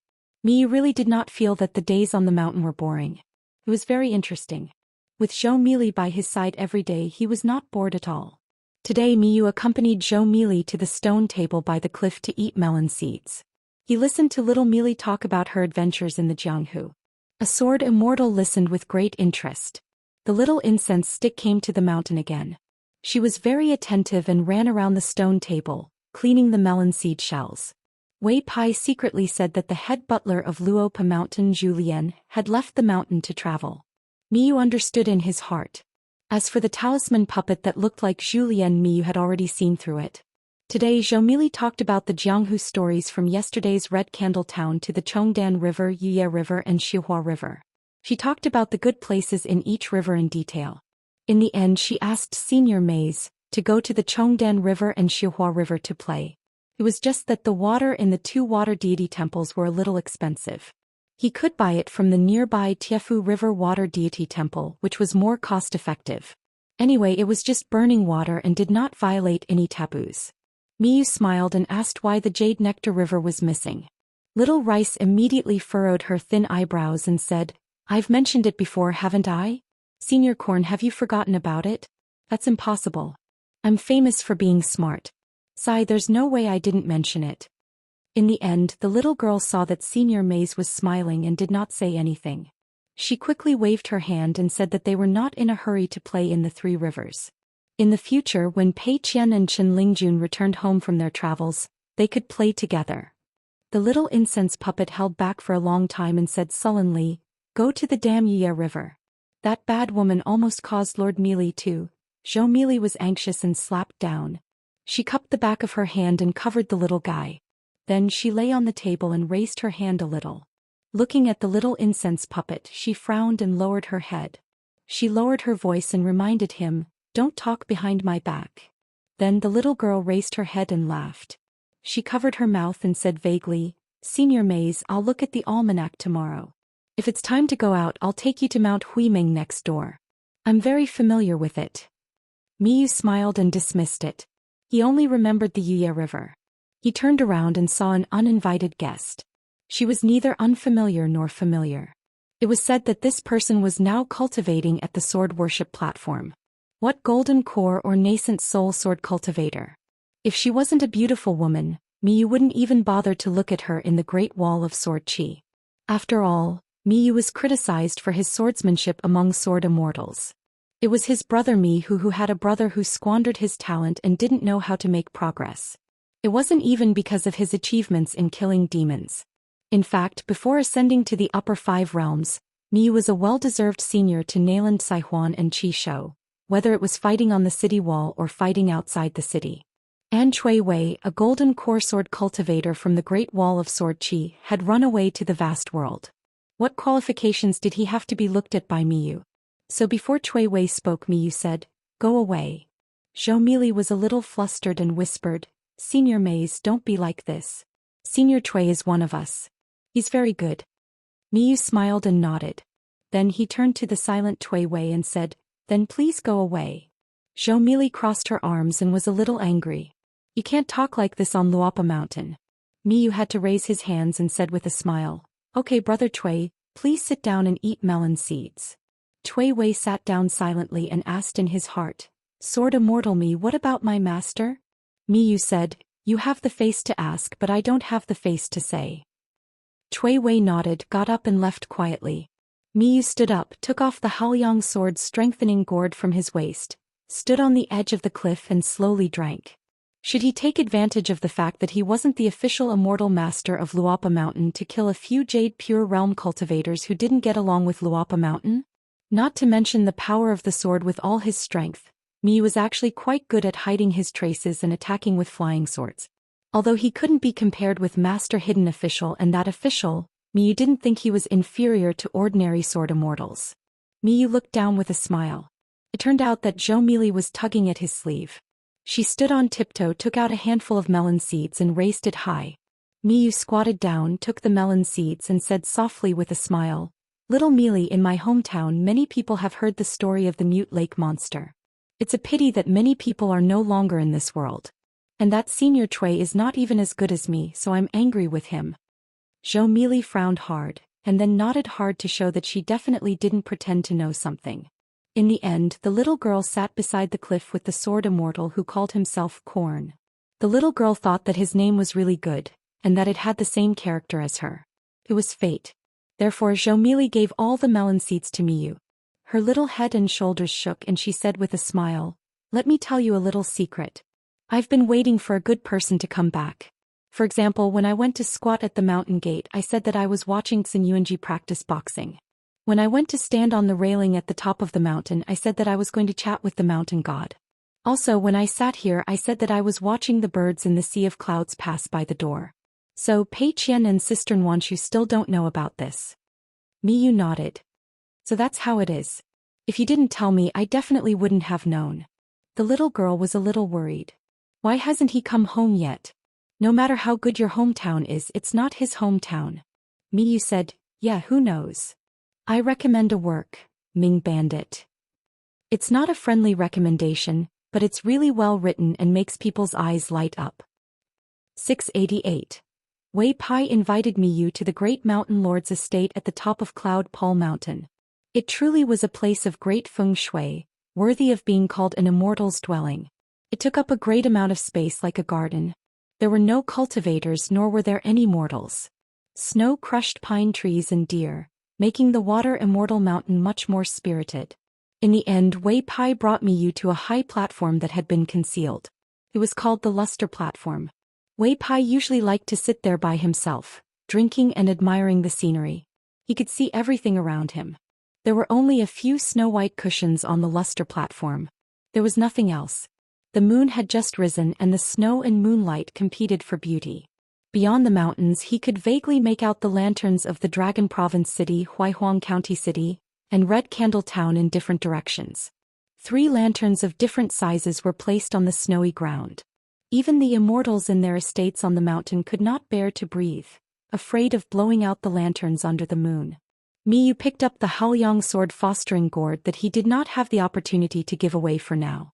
Miyu really did not feel that the days on the mountain were boring. It was very interesting. With Zhou Mili by his side every day, he was not bored at all. Today Miyu accompanied Zhou Mili to the stone table by the cliff to eat melon seeds. He listened to little Mili talk about her adventures in the Jianghu. A sword Immortal listened with great interest. The little incense stick came to the mountain again. She was very attentive and ran around the stone table, cleaning the melon seed shells. Wei Pai secretly said that the head butler of Luopa Mountain, Zhou Xian, had left the mountain to travel. Miyu understood in his heart. As for the talisman puppet that looked like Zhou Xian, Miyu had already seen through it. Today Zhou Mili talked about the Jianghu stories from yesterday's Red Candle Town to the Chongdan River, Yuye River and Xihua River. She talked about the good places in each river in detail. In the end, she asked Senior Maze to go to the Chongdan River and Xihua River to play. It was just that the water in the two water deity temples were a little expensive. He could buy it from the nearby Tiefu River Water Deity Temple, which was more cost-effective. Anyway, it was just burning water and did not violate any taboos. Miyu smiled and asked why the Jade Nectar River was missing. Little Rice immediately furrowed her thin eyebrows and said, "I've mentioned it before, haven't I? Senior Corn, have you forgotten about it? That's impossible. I'm famous for being smart. Sigh, there's no way I didn't mention it." In the end, the little girl saw that Senior Maze was smiling and did not say anything. She quickly waved her hand and said that they were not in a hurry to play in the three rivers. In the future, when Pei Qian and Chen Lingjun returned home from their travels, they could play together. The little incense puppet held back for a long time and said sullenly, "Go to the damn Yuye River. That bad woman almost caused Lord Mealy to." Zhou Mili was anxious and slapped down. She cupped the back of her hand and covered the little guy. Then she lay on the table and raised her hand a little. Looking at the little incense puppet, she frowned and lowered her head. She lowered her voice and reminded him, "Don't talk behind my back." Then the little girl raised her head and laughed. She covered her mouth and said vaguely, "Senior Maze, I'll look at the almanac tomorrow. If it's time to go out, I'll take you to Mount Huimeng next door. I'm very familiar with it." Miyu smiled and dismissed it. He only remembered the Yuya River. He turned around and saw an uninvited guest. She was neither unfamiliar nor familiar. It was said that this person was now cultivating at the sword worship platform. What golden core or nascent soul sword cultivator? If she wasn't a beautiful woman, Miyu wouldn't even bother to look at her in the Great Wall of Sword Chi. After all, Miyu was criticized for his swordsmanship among sword immortals. It was his brother Mi who had a brother who squandered his talent and didn't know how to make progress. It wasn't even because of his achievements in killing demons. In fact, before ascending to the upper 5 realms, Miyu was a well-deserved senior to Nayland Saihuan and Qi Shou, whether it was fighting on the city wall or fighting outside the city. An Chui Wei, a golden core sword cultivator from the Great Wall of Sword Chi, had run away to the vast world. What qualifications did he have to be looked at by Miyu? So before Chui Wei spoke, Miyu said, "Go away." Zhou Mili was a little flustered and whispered, "Senior Maze, don't be like this. Senior Chui is one of us. He's very good." Miyu smiled and nodded. Then he turned to the silent Chui Wei and said, "Then please go away." Zhou Mili crossed her arms and was a little angry. "You can't talk like this on Luapa Mountain." Miyu had to raise his hands and said with a smile, "Okay, Brother Chui, please sit down and eat melon seeds." Chui Wei sat down silently and asked in his heart, "Sword Immortal Mi, what about my master?" Miyu said, "You have the face to ask, but I don't have the face to say." Chui Wei nodded, got up and left quietly. Miyu stood up, took off the Haoyang sword strengthening gourd from his waist, stood on the edge of the cliff and slowly drank. Should he take advantage of the fact that he wasn't the official immortal master of Luapa Mountain to kill a few Jade Pure Realm cultivators who didn't get along with Luapa Mountain? Not to mention the power of the sword with all his strength, Miyu was actually quite good at hiding his traces and attacking with flying swords. Although he couldn't be compared with Master Hidden Official and that official, Miyu didn't think he was inferior to ordinary sword immortals. Miyu looked down with a smile. It turned out that Zhou Mili was tugging at his sleeve. She stood on tiptoe, took out a handful of melon seeds and raised it high. Miyu squatted down, took the melon seeds and said softly with a smile, "Little Mili, in my hometown many people have heard the story of the Mute Lake Monster. It's a pity that many people are no longer in this world. And that Senior Chui is not even as good as me, so I'm angry with him." Zhou Mili frowned hard, and then nodded hard to show that she definitely didn't pretend to know something. In the end, the little girl sat beside the cliff with the sword immortal who called himself Corn. The little girl thought that his name was really good, and that it had the same character as her. It was fate. Therefore Zhou Mili gave all the melon seeds to Miyu. Her little head and shoulders shook and she said with a smile, "Let me tell you a little secret. I've been waiting for a good person to come back. For example, when I went to squat at the mountain gate, I said that I was watching Xin Yuanji practice boxing. When I went to stand on the railing at the top of the mountain, I said that I was going to chat with the mountain god. Also, when I sat here, I said that I was watching the birds in the sea of clouds pass by the door. So Pei Qian and Sister Wanshu still don't know about this." Miyu nodded. "So that's how it is. If you didn't tell me, I definitely wouldn't have known." The little girl was a little worried. "Why hasn't he come home yet? No matter how good your hometown is, it's not his hometown." Miyu said, "Yeah, who knows? I recommend a work, Ming Bandit. It's not a friendly recommendation, but it's really well written and makes people's eyes light up." 688. Wei Pai invited Miyu to the great mountain lord's estate at the top of Cloud Pole Mountain. It truly was a place of great feng shui, worthy of being called an immortal's dwelling. It took up a great amount of space like a garden. There were no cultivators nor were there any mortals. Snow-crushed pine trees and deer, making the water immortal mountain much more spirited. In the end, Wei Pai brought Miyu to a high platform that had been concealed. It was called the Luster Platform. Wei Pai usually liked to sit there by himself, drinking and admiring the scenery. He could see everything around him. There were only a few snow-white cushions on the Luster Platform. There was nothing else. The moon had just risen and the snow and moonlight competed for beauty. Beyond the mountains he could vaguely make out the lanterns of the Dragon Province City, Huaihuang County City, and Red Candle Town in different directions. 3 lanterns of different sizes were placed on the snowy ground. Even the immortals in their estates on the mountain could not bear to breathe, afraid of blowing out the lanterns under the moon. Miyu picked up the Haoyang sword fostering gourd that he did not have the opportunity to give away for now.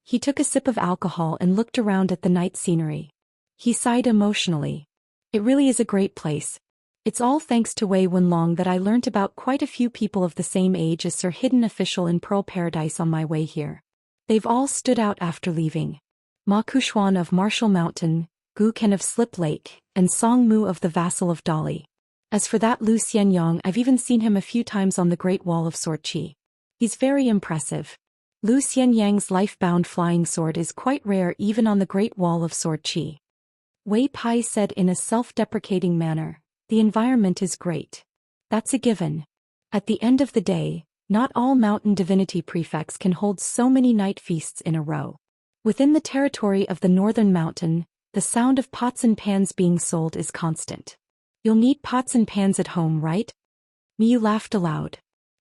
He took a sip of alcohol and looked around at the night scenery. He sighed emotionally. It really is a great place. It's all thanks to Wei Wenlong that I learnt about quite a few people of the same age as Sir Hidden Official in Pearl Paradise on my way here. They've all stood out after leaving. Ma Kushuan of Marshall Mountain, Gu Ken of Slip Lake, and Song Mu of the Vassal of Dali. As for that Lu Xianyang, I've even seen him a few times on the Great Wall of Sword Qi. He's very impressive. Lu Xianyang's life-bound flying sword is quite rare even on the Great Wall of Sword Qi. Wei Pai said in a self-deprecating manner, the environment is great. That's a given. At the end of the day, not all mountain divinity prefects can hold so many night feasts in a row. Within the territory of the northern mountain, the sound of pots and pans being sold is constant. You'll need pots and pans at home, right? Miyu laughed aloud.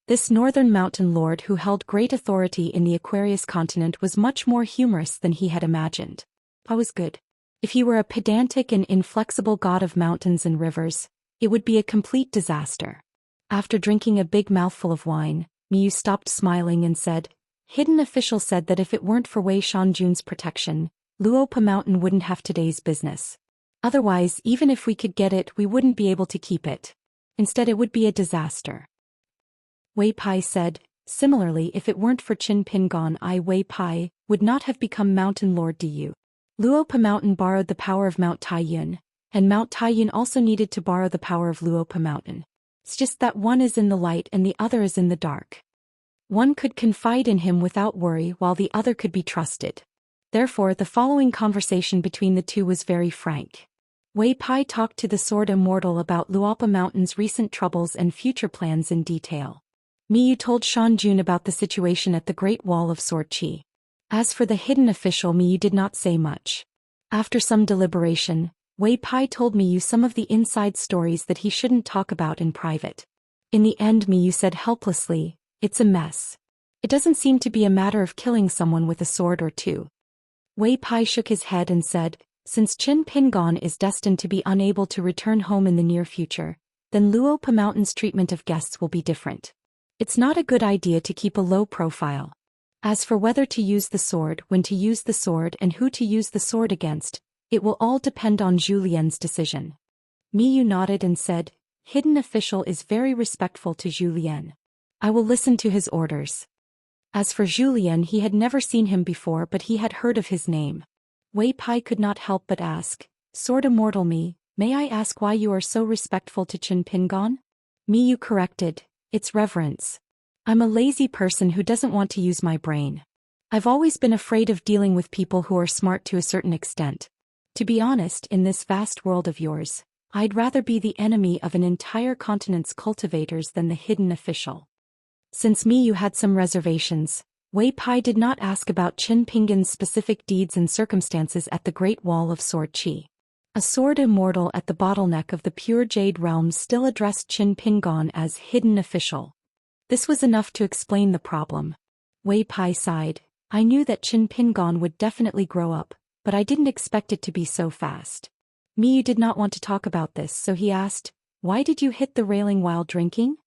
This northern mountain lord who held great authority in the Aquarius continent was much more humorous than he had imagined. I was good. If he were a pedantic and inflexible god of mountains and rivers, it would be a complete disaster. After drinking a big mouthful of wine, Miyu stopped smiling and said, Hidden Official said that if it weren't for Wei Shanjun's protection, Luopa Mountain wouldn't have today's business. Otherwise, even if we could get it, we wouldn't be able to keep it. Instead, it would be a disaster. Wei Pai said, similarly, if it weren't for Qin Pingon, I, Wei Pai, would not have become Mountain Lord Du. Luopa Mountain borrowed the power of Mount Taiyun, and Mount Taiyun also needed to borrow the power of Luopa Mountain. It's just that one is in the light and the other is in the dark. One could confide in him without worry while the other could be trusted. Therefore, the following conversation between the two was very frank. Wei Pai talked to the Sword Immortal about Luopa Mountain's recent troubles and future plans in detail. Miyu told Shanjun about the situation at the Great Wall of Sword Qi. As for the Hidden Official, Miyu did not say much. After some deliberation, Wei Pai told Miyu some of the inside stories that he shouldn't talk about in private. In the end, Miyu said helplessly, it's a mess. It doesn't seem to be a matter of killing someone with a sword or two. Wei Pai shook his head and said, since Qin Pingon is destined to be unable to return home in the near future, then Luopa Mountain's treatment of guests will be different. It's not a good idea to keep a low profile. As for whether to use the sword, when to use the sword, and who to use the sword against, it will all depend on Zhou Lian's decision. Miyu nodded and said, Hidden Official is very respectful to Zhou Lian. I will listen to his orders. As for Zhou Lian, he had never seen him before, but he had heard of his name. Wei Pai could not help but ask, Sword Immortal may I ask why you are so respectful to Qin Pingon? Miyu corrected, it's reverence. I'm a lazy person who doesn't want to use my brain. I've always been afraid of dealing with people who are smart to a certain extent. To be honest, in this vast world of yours, I'd rather be the enemy of an entire continent's cultivators than the Hidden Official. Since Miyu had some reservations, Wei Pai did not ask about Qin Pingon's specific deeds and circumstances at the Great Wall of Sword Qi. A sword immortal at the bottleneck of the pure jade realm still addressed Qin Pingon as Hidden Official. This was enough to explain the problem. Wei Pai sighed, I knew that Qin Pingon would definitely grow up, but I didn't expect it to be so fast. Miyu did not want to talk about this, so he asked, why did you hit the railing while drinking?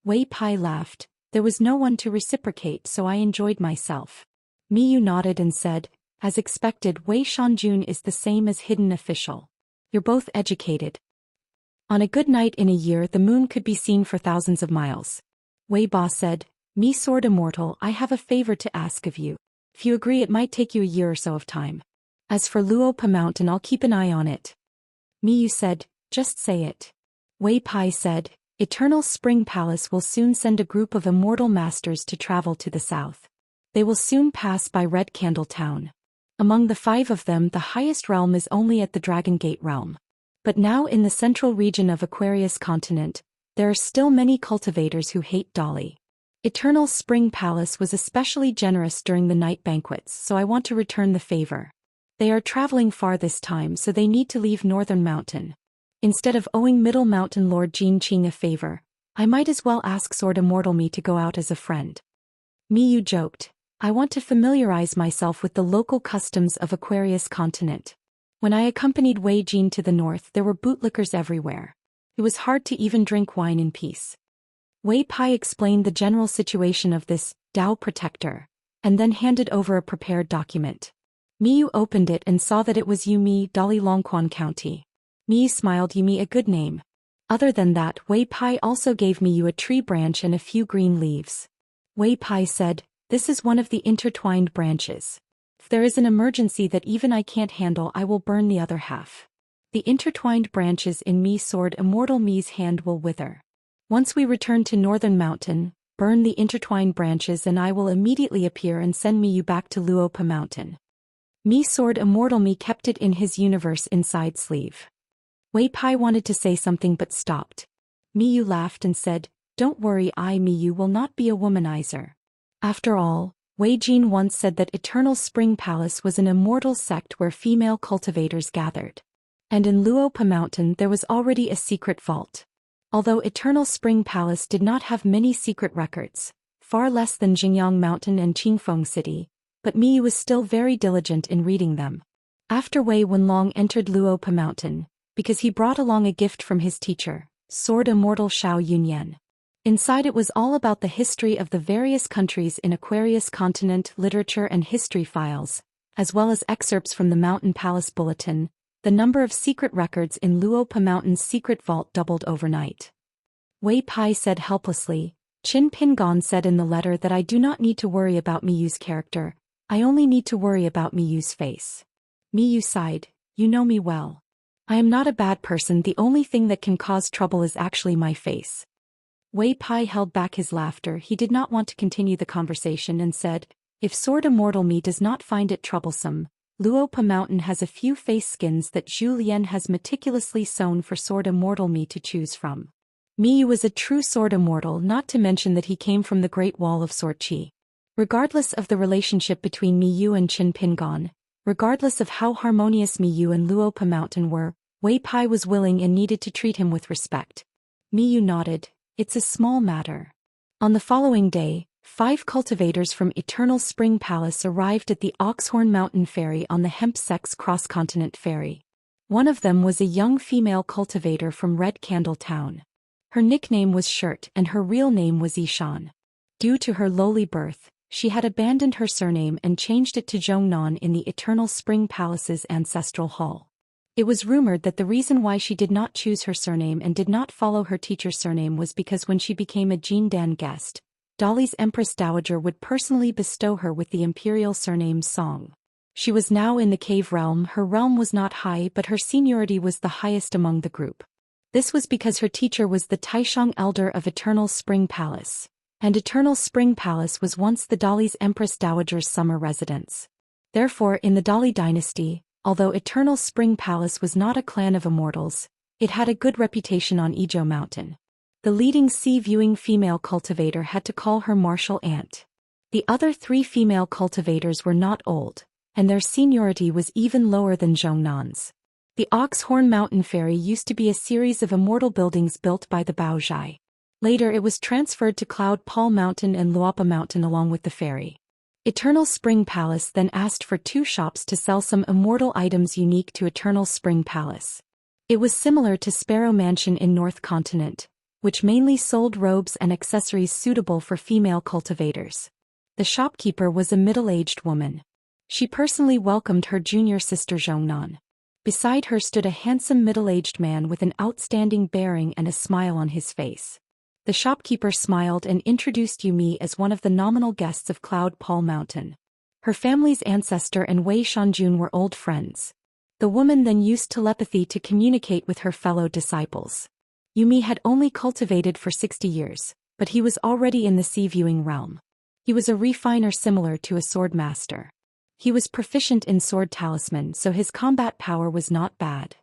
Wei Pai laughed, there was no one to reciprocate, so I enjoyed myself. Miyu nodded and said, as expected, Wei Shanjun is the same as Hidden Official. You're both educated. On a good night in a year, the moon could be seen for thousands of miles. Wei Ba said, Me Sword Immortal, I have a favor to ask of you. If you agree, it might take you a year or so of time. As for Luopa Mountain, I'll keep an eye on it. Miyu said, just say it. Wei Pai said, Eternal Spring Palace will soon send a group of immortal masters to travel to the south. They will soon pass by Red Candle Town. Among the 5 of them, the highest realm is only at the Dragon Gate realm. But now in the central region of Aquarius continent, there are still many cultivators who hate Dali. Eternal Spring Palace was especially generous during the night banquets, so I want to return the favor. They are traveling far this time, so they need to leave Northern Mountain. Instead of owing Middle Mountain Lord Jin Qing a favor, I might as well ask Sword Immortal me to go out as a friend. Miyu joked, I want to familiarize myself with the local customs of Aquarius continent. When I accompanied Wei Jin to the north, there were bootlickers everywhere. It was hard to even drink wine in peace. Wei Pai explained the general situation of this Dao protector, and then handed over a prepared document. Miyu opened it and saw that it was Yumi Dali Longquan County. Miyu smiled. Yumi, a good name. Other than that, Wei Pai also gave Miyu a tree branch and a few green leaves. Wei Pai said, "This is one of the intertwined branches. If there is an emergency that even I can't handle, I will burn the other half. The intertwined branches in Mi sword Immortal Mi's hand will wither. Once we return to Northern Mountain, burn the intertwined branches and I will immediately appear and send Miyu back to Luopa Mountain." Mi sword Immortal Mi kept it in his universe inside sleeve. Wei Pai wanted to say something but stopped. Miyu laughed and said, "Don't worry, Miyu will not be a womanizer." After all, Wei Jin once said that Eternal Spring Palace was an immortal sect where female cultivators gathered. And in Luopa Mountain there was already a secret vault. Although Eternal Spring Palace did not have many secret records, far less than Jingyang Mountain and Qingfeng City, but Miyu was still very diligent in reading them. After Wei Wenlong entered Luopa Mountain, because he brought along a gift from his teacher, Sword Immortal Xiao Yunyan. Inside it was all about the history of the various countries in Aquarius Continent literature and history files, as well as excerpts from the Mountain Palace Bulletin. The number of secret records in Luopa Mountain's secret vault doubled overnight. Wei Pai said helplessly, "Qin Pingon said in the letter that I do not need to worry about Miyu's character, I only need to worry about Miyu's face." Miyu sighed, "You know me well. I am not a bad person, the only thing that can cause trouble is actually my face." Wei Pai held back his laughter. He did not want to continue the conversation and said, "If Sword Immortal Mi does not find it troublesome, Luopa Mountain has a few face skins that Zhou Xian has meticulously sewn for Sword Immortal Mi to choose from." Miyu was a true Sword Immortal, not to mention that he came from the Great Wall of Sword Qi. Regardless of the relationship between Miyu and Qin Pingon, regardless of how harmonious Miyu and Luopa Mountain were, Wei Pai was willing and needed to treat him with respect. Miyu nodded, "It's a small matter." On the following day, 5 cultivators from Eternal Spring Palace arrived at the Oxhorn Mountain Ferry on the Hempsex Cross-Continent Ferry. One of them was a young female cultivator from Red Candle Town. Her nickname was Shirt and her real name was Yishan. Due to her lowly birth, she had abandoned her surname and changed it to Zhongnan in the Eternal Spring Palace's ancestral hall. It was rumored that the reason why she did not choose her surname and did not follow her teacher's surname was because when she became a Jindan guest, Dali's Empress Dowager would personally bestow her with the imperial surname Song. She was now in the cave realm. Her realm was not high, but her seniority was the highest among the group. This was because her teacher was the Taishang Elder of Eternal Spring Palace, and Eternal Spring Palace was once the Dali's Empress Dowager's summer residence. Therefore, in the Dali dynasty, although Eternal Spring Palace was not a clan of immortals, it had a good reputation on Ijo Mountain. The leading sea-viewing female cultivator had to call her martial aunt. The other 3 female cultivators were not old, and their seniority was even lower than Zhongnan's. The Oxhorn Mountain Ferry used to be a series of immortal buildings built by the Baozhai. Later it was transferred to Cloud Paul Mountain and Luopa Mountain along with the ferry. Eternal Spring Palace then asked for 2 shops to sell some immortal items unique to Eternal Spring Palace. It was similar to Sparrow Mansion in North Continent, which mainly sold robes and accessories suitable for female cultivators. The shopkeeper was a middle-aged woman. She personally welcomed her junior sister Zhongnan. Beside her stood a handsome middle-aged man with an outstanding bearing and a smile on his face. The shopkeeper smiled and introduced Yumi as one of the nominal guests of Cloud Paul Mountain. Her family's ancestor and Wei Shanjun were old friends. The woman then used telepathy to communicate with her fellow disciples. Yumi had only cultivated for 60 years, but he was already in the sea-viewing realm. He was a refiner similar to a sword master. He was proficient in sword talisman, so his combat power was not bad.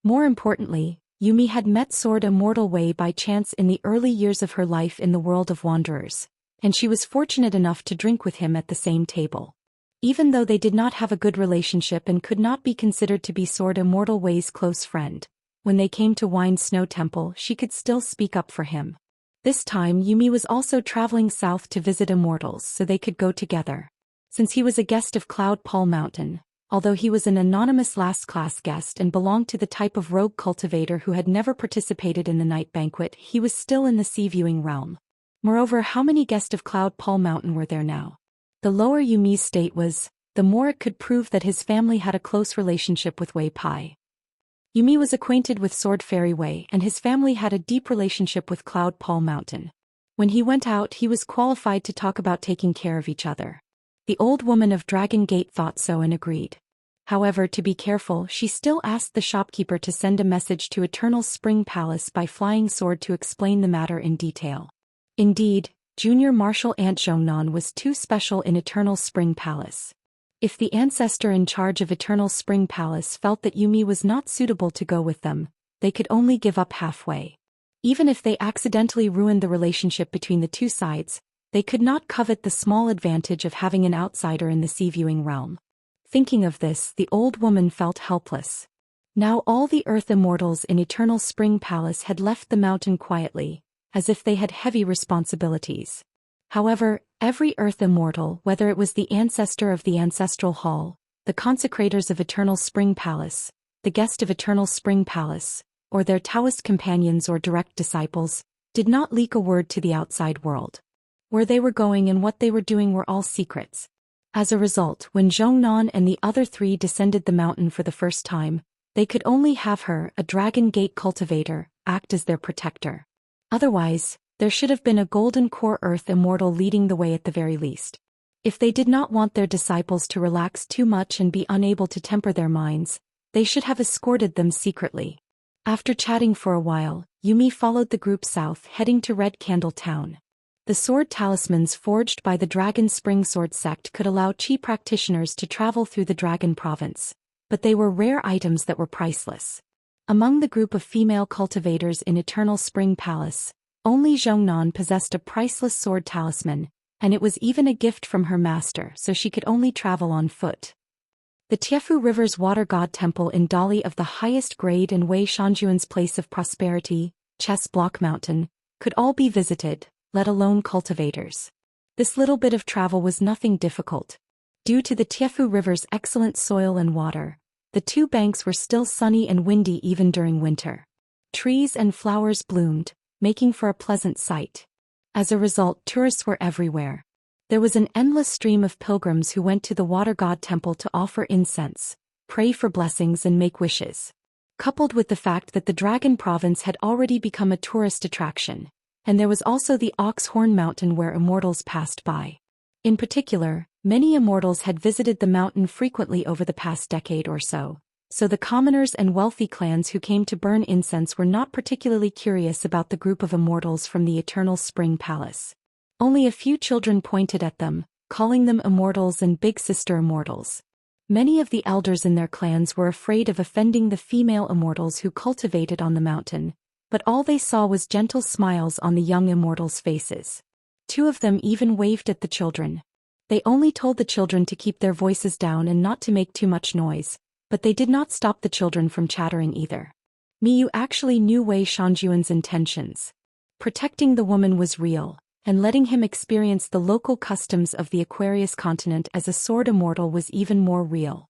More importantly, Yumi had met Sword Immortal Wei by chance in the early years of her life in the world of wanderers, and she was fortunate enough to drink with him at the same table. Even though they did not have a good relationship and could not be considered to be Sword Immortal Wei's close friend, when they came to Wine Snow Temple she could still speak up for him. This time Yumi was also traveling south to visit immortals so they could go together. Since he was a guest of Cloud Paul Mountain, although he was an anonymous last-class guest and belonged to the type of rogue cultivator who had never participated in the night banquet, he was still in the sea-viewing realm. Moreover, how many guests of Cloud Paul Mountain were there now? The lower Yumi's state was, the more it could prove that his family had a close relationship with Wei Pai. Yumi was acquainted with Sword Fairy Wei, and his family had a deep relationship with Cloud Paul Mountain. When he went out, he was qualified to talk about taking care of each other. The old woman of Dragon Gate thought so and agreed. However, to be careful, she still asked the shopkeeper to send a message to Eternal Spring Palace by flying sword to explain the matter in detail. Indeed, Junior Marshal Aunt Zhongnan was too special in Eternal Spring Palace. If the ancestor in charge of Eternal Spring Palace felt that Yumi was not suitable to go with them, they could only give up halfway. Even if they accidentally ruined the relationship between the two sides, they could not covet the small advantage of having an outsider in the sea-viewing realm. Thinking of this, the old woman felt helpless. Now all the Earth Immortals in Eternal Spring Palace had left the mountain quietly, as if they had heavy responsibilities. However, every Earth Immortal, whether it was the ancestor of the Ancestral Hall, the consecrators of Eternal Spring Palace, the guest of Eternal Spring Palace, or their Daoist companions or direct disciples, did not leak a word to the outside world. Where they were going and what they were doing were all secrets. As a result, when Zhongnan and the other three descended the mountain for the first time, they could only have her, a Dragon Gate cultivator, act as their protector. Otherwise, there should have been a Golden Core Earth Immortal leading the way at the very least. If they did not want their disciples to relax too much and be unable to temper their minds, they should have escorted them secretly. After chatting for a while, Yumi followed the group south, heading to Red Candle Town. The sword talismans forged by the Dragon Spring Sword Sect could allow Qi practitioners to travel through the Dragon Province, but they were rare items that were priceless. Among the group of female cultivators in Eternal Spring Palace, only Zhongnan possessed a priceless sword talisman, and it was even a gift from her master, so she could only travel on foot. The Tiefu River's Water God Temple in Dali of the highest grade and Wei Shanjuan's Place of Prosperity, Chess Block Mountain, could all be visited, let alone cultivators. This little bit of travel was nothing difficult. Due to the Tiefu River's excellent soil and water, the two banks were still sunny and windy even during winter. Trees and flowers bloomed, making for a pleasant sight. As a result, tourists were everywhere. There was an endless stream of pilgrims who went to the Water God Temple to offer incense, pray for blessings and make wishes. Coupled with the fact that the Dragon Province had already become a tourist attraction, and there was also the Ox Horn Mountain where immortals passed by. In particular, many immortals had visited the mountain frequently over the past decade or so, so the commoners and wealthy clans who came to burn incense were not particularly curious about the group of immortals from the Eternal Spring Palace. Only a few children pointed at them, calling them immortals and big sister immortals. Many of the elders in their clans were afraid of offending the female immortals who cultivated on the mountain, but all they saw was gentle smiles on the young immortals' faces. Two of them even waved at the children. They only told the children to keep their voices down and not to make too much noise, but they did not stop the children from chattering either. Miyu actually knew Wei Shanjuan's intentions. Protecting the woman was real, and letting him experience the local customs of the Aquarius continent as a sword immortal was even more real.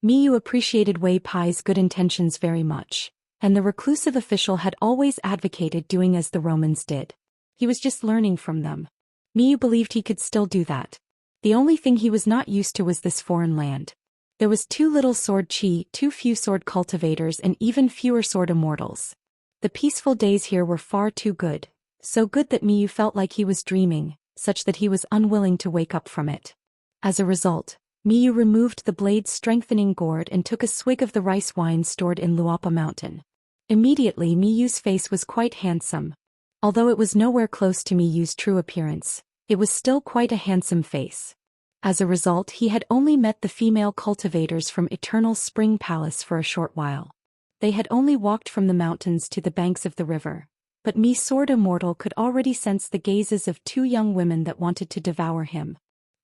Miyu appreciated Wei Pai's good intentions very much, and the reclusive official had always advocated doing as the Romans did. He was just learning from them. Miyu believed he could still do that. The only thing he was not used to was this foreign land. There was too little sword chi, too few sword cultivators and even fewer sword immortals. The peaceful days here were far too good, so good that Miyu felt like he was dreaming, such that he was unwilling to wake up from it. As a result, Miyu removed the blade's strengthening gourd and took a swig of the rice wine stored in Luapa Mountain. Immediately Miyu's face was quite handsome. Although it was nowhere close to Miyu's true appearance, it was still quite a handsome face. As a result, he had only met the female cultivators from Eternal Spring Palace for a short while. They had only walked from the mountains to the banks of the river, but Mi Sword Immortal could already sense the gazes of two young women that wanted to devour him.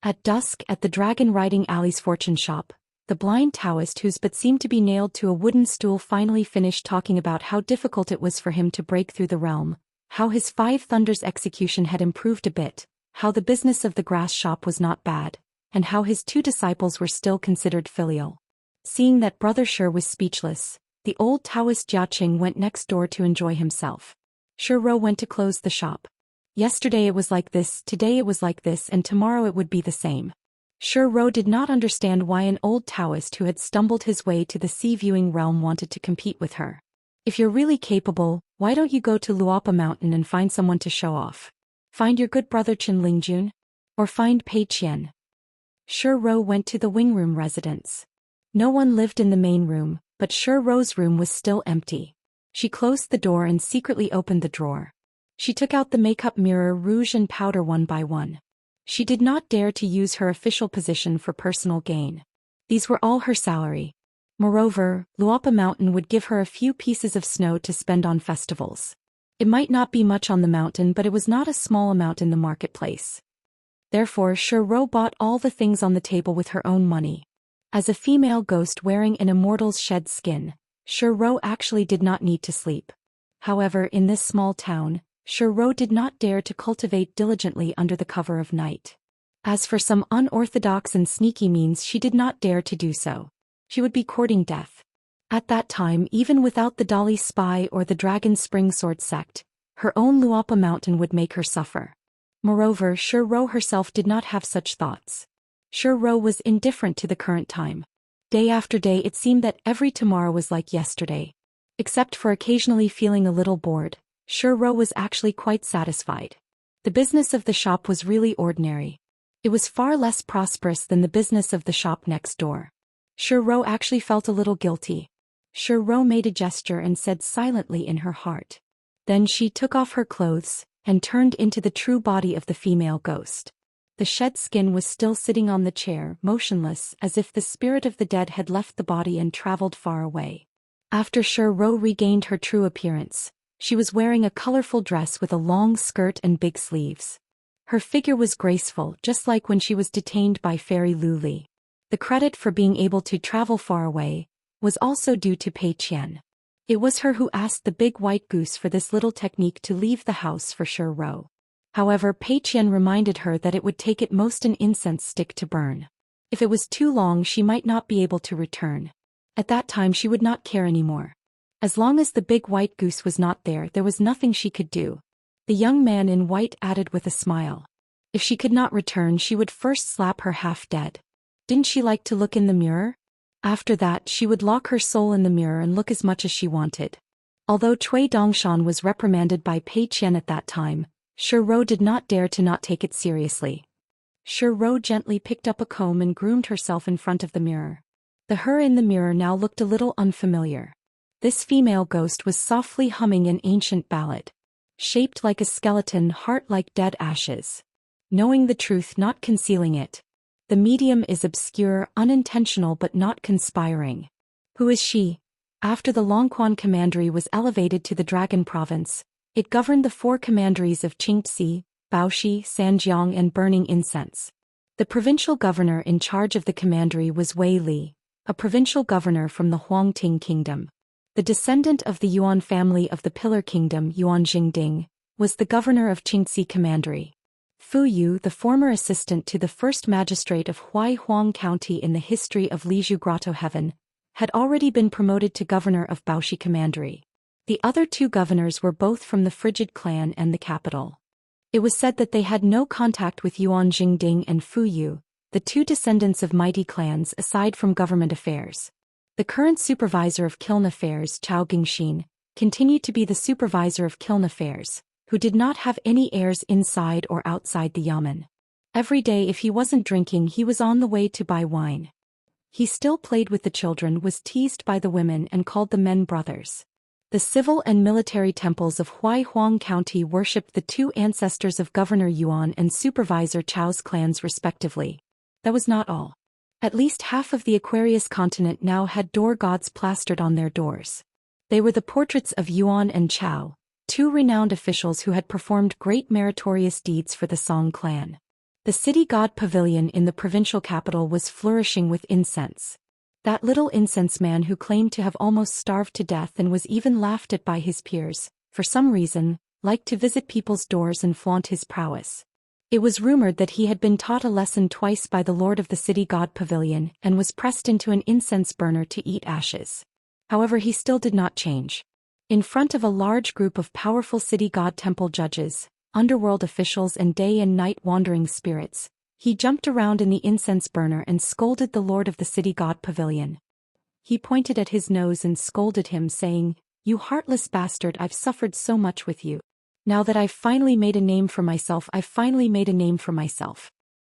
At dusk, at the Dragon Riding Alley's fortune shop, the blind Daoist whose but seemed to be nailed to a wooden stool finally finished talking about how difficult it was for him to break through the realm, how his Five Thunders execution had improved a bit, how the business of the grass shop was not bad, and how his two disciples were still considered filial. Seeing that Brother Shi was speechless, the old Taoist Jiaqing went next door to enjoy himself. Shi Ro went to close the shop. Yesterday it was like this, today it was like this, and tomorrow it would be the same. Ro did not understand why an old Taoist who had stumbled his way to the sea-viewing realm wanted to compete with her. If you're really capable, why don't you go to Luopa Mountain and find someone to show off? Find your good brother Chen Lingjun? Or find Pei Qian? Ro went to the wing room residence. No one lived in the main room, but Ro's room was still empty. She closed the door and secretly opened the drawer. She took out the makeup mirror, rouge and powder one by one. She did not dare to use her official position for personal gain. These were all her salary. Moreover, Luopa Mountain would give her a few pieces of snow to spend on festivals. It might not be much on the mountain, but it was not a small amount in the marketplace. Therefore, Ro bought all the things on the table with her own money. As a female ghost wearing an immortal's shed skin, Ro actually did not need to sleep. However, in this small town, Ro did not dare to cultivate diligently under the cover of night. As for some unorthodox and sneaky means, she did not dare to do so. She would be courting death. At that time, even without the Dali spy or the Dragon Spring Sword sect, her own Luopa Mountain would make her suffer. Moreover, Ro herself did not have such thoughts. Ro was indifferent to the current time. Day after day it seemed that every tomorrow was like yesterday. Except for occasionally feeling a little bored, Ro was actually quite satisfied. The business of the shop was really ordinary. It was far less prosperous than the business of the shop next door. Ro actually felt a little guilty. Ro made a gesture and said silently in her heart. Then she took off her clothes and turned into the true body of the female ghost. The shed skin was still sitting on the chair, motionless, as if the spirit of the dead had left the body and traveled far away. After Ro regained her true appearance, she was wearing a colorful dress with a long skirt and big sleeves. Her figure was graceful, just like when she was detained by Fairy Luli. The credit for being able to travel far away was also due to Pei Qian. It was her who asked the big white goose for this little technique to leave the house for Ro. However, Pei Qian reminded her that it would take at most an incense stick to burn. If it was too long, she might not be able to return. At that time she would not care anymore. As long as the big white goose was not there, there was nothing she could do. The young man in white added with a smile. If she could not return, she would first slap her half dead. Didn't she like to look in the mirror? After that, she would lock her soul in the mirror and look as much as she wanted. Although Cui Dongshan was reprimanded by Pei Qian at that time, Ro did not dare to not take it seriously. Ro gently picked up a comb and groomed herself in front of the mirror. The her in the mirror now looked a little unfamiliar. This female ghost was softly humming an ancient ballad. Shaped like a skeleton, heart like dead ashes. Knowing the truth, not concealing it. The medium is obscure, unintentional but not conspiring. Who is she? After the Longquan commandery was elevated to the Dragon Province, it governed the 4 commanderies of Xianxia, Baoshi, Sanjiang and Burning Incense. The provincial governor in charge of the commandery was Wei Li, a provincial governor from the Huangting Kingdom. The descendant of the Yuan family of the Pillar Kingdom, Yuan Jingding, was the governor of Qingxi Commandery. Fu Yu, the former assistant to the first magistrate of Huaihuang County in the history of Lizhu Grotto Heaven, had already been promoted to governor of Baoshi Commandery. The other 2 governors were both from the Frigid clan and the capital. It was said that they had no contact with Yuan Jingding and Fu Yu, the 2 descendants of mighty clans aside from government affairs. The current supervisor of Kiln Affairs, Chao Gingxin, continued to be the supervisor of Kiln Affairs, who did not have any heirs inside or outside the yamen. Every day if he wasn't drinking, he was on the way to buy wine. He still played with the children, was teased by the women and called the men brothers. The civil and military temples of Huaihuang County worshipped the 2 ancestors of Governor Yuan and Supervisor Chao's clans respectively. That was not all. At least half of the Aquarius continent now had door gods plastered on their doors. They were the portraits of Yuan and Chao, 2 renowned officials who had performed great meritorious deeds for the Song clan. The city god pavilion in the provincial capital was flourishing with incense. That little incense man who claimed to have almost starved to death and was even laughed at by his peers, for some reason, liked to visit people's doors and flaunt his prowess. It was rumored that he had been taught a lesson twice by the lord of the city god pavilion and was pressed into an incense burner to eat ashes. However, he still did not change. In front of a large group of powerful city god temple judges, underworld officials and day and night wandering spirits, He jumped around in the incense burner and scolded the lord of the city god pavilion. He pointed at his nose and scolded him, saying, "You heartless bastard, I've suffered so much with you. Now that I've finally made a name for myself,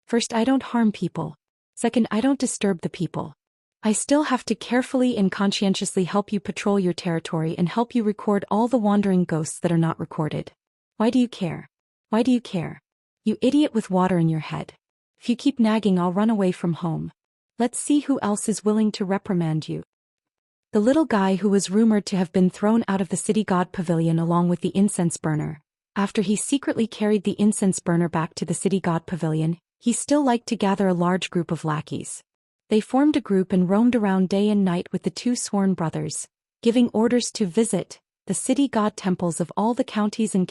First, I don't harm people. Second, I don't disturb the people. I still have to carefully and conscientiously help you patrol your territory and help you record all the wandering ghosts that are not recorded. Why do you care? Why do you care? You idiot with water in your head. If you keep nagging, I'll run away from home. Let's see who else is willing to reprimand you." The little guy, who was rumored to have been thrown out of the city god pavilion along with the incense burner, after he secretly carried the incense burner back to the city god pavilion, he still liked to gather a large group of lackeys. They formed a group and roamed around day and night with the two sworn brothers, giving orders to visit the city god temples of all the counties in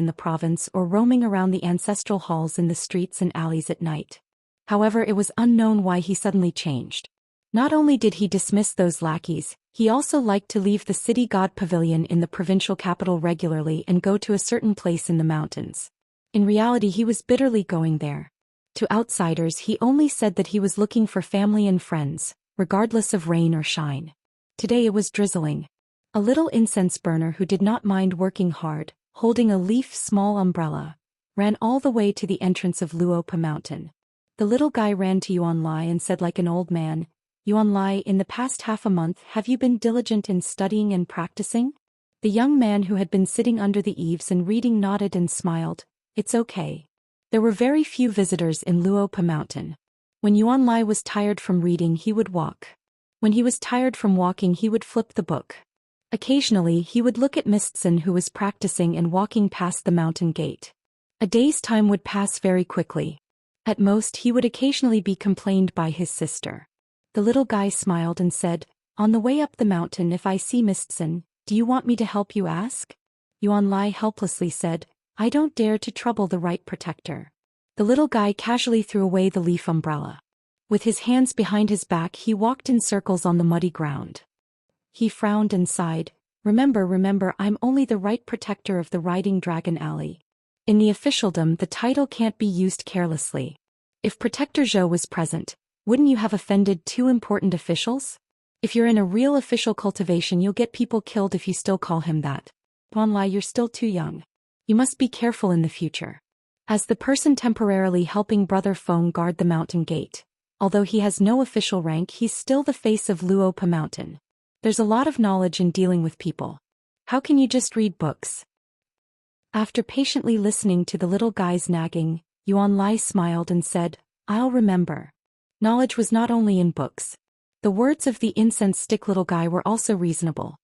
the province, or roaming around the ancestral halls in the streets and alleys at night. However, it was unknown why he suddenly changed. Not only did he dismiss those lackeys, he also liked to leave the city god pavilion in the provincial capital regularly and go to a certain place in the mountains. In reality, he was bitterly going there. To outsiders, he only said that he was looking for family and friends, regardless of rain or shine. Today it was drizzling. A little incense burner, who did not mind working hard, holding a small umbrella, ran all the way to the entrance of Luopa Mountain. The little guy ran to Yuan Lai and said like an old man, "Yuan Lai, in the past half a month have you been diligent in studying and practicing?" The young man, who had been sitting under the eaves and reading, nodded and smiled. "It's okay." There were very few visitors in Luopa Mountain. When Yuan Lai was tired from reading, he would walk. When he was tired from walking, he would flip the book. Occasionally, he would look at Mistson, who was practicing and walking past the mountain gate. A day's time would pass very quickly. At most, he would occasionally be complained by his sister. The little guy smiled and said, "On the way up the mountain, if I see Mistson, do you want me to help you ask?" Yuan Lai helplessly said, "I don't dare to trouble the right protector." The little guy casually threw away the leaf umbrella. With his hands behind his back, he walked in circles on the muddy ground. He frowned and sighed. Remember, I'm only the right protector of the Riding Dragon Alley. In the officialdom, the title can't be used carelessly. If Protector Zhou was present, wouldn't you have offended two important officials? If you're in a real official cultivation, you'll get people killed if you still call him that. Yuan Lai, you're still too young. You must be careful in the future. As the person temporarily helping Brother Feng guard the mountain gate, although he has no official rank, he's still the face of Luopa Mountain. There's a lot of knowledge in dealing with people. How can you just read books? After patiently listening to the little guy's nagging, Yuan Lai smiled and said, "I'll remember." Knowledge was not only in books. The words of the incense stick little guy were also reasonable.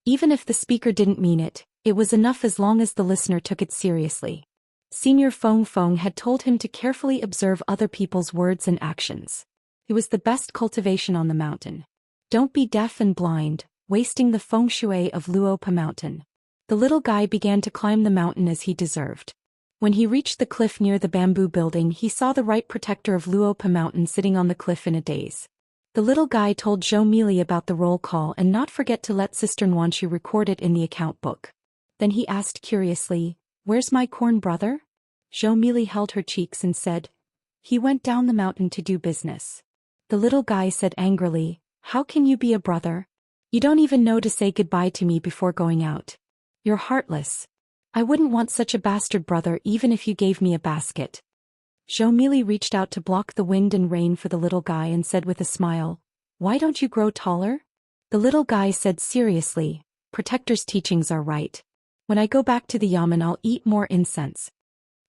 Even if the speaker didn't mean it, it was enough as long as the listener took it seriously. Senior Feng had told him to carefully observe other people's words and actions. It was the best cultivation on the mountain. Don't be deaf and blind, wasting the feng shui of Luopa Mountain. The little guy began to climb the mountain as he deserved. When he reached the cliff near the bamboo building, he saw the right protector of Luopa Mountain sitting on the cliff in a daze. The little guy told Zhou Mili about the roll call and not forget to let Sister Nuanshu record it in the account book. Then he asked curiously, "Where's my corn brother?" Zhou Mili held her cheeks and said, "He went down the mountain to do business." The little guy said angrily, "How can you be a brother? You don't even know to say goodbye to me before going out. You're heartless. I wouldn't want such a bastard brother even if you gave me a basket." Zhou Mili reached out to block the wind and rain for the little guy and said with a smile, "Why don't you grow taller?" The little guy said seriously, "Protector's teachings are right. When I go back to the yamen, I'll eat more incense."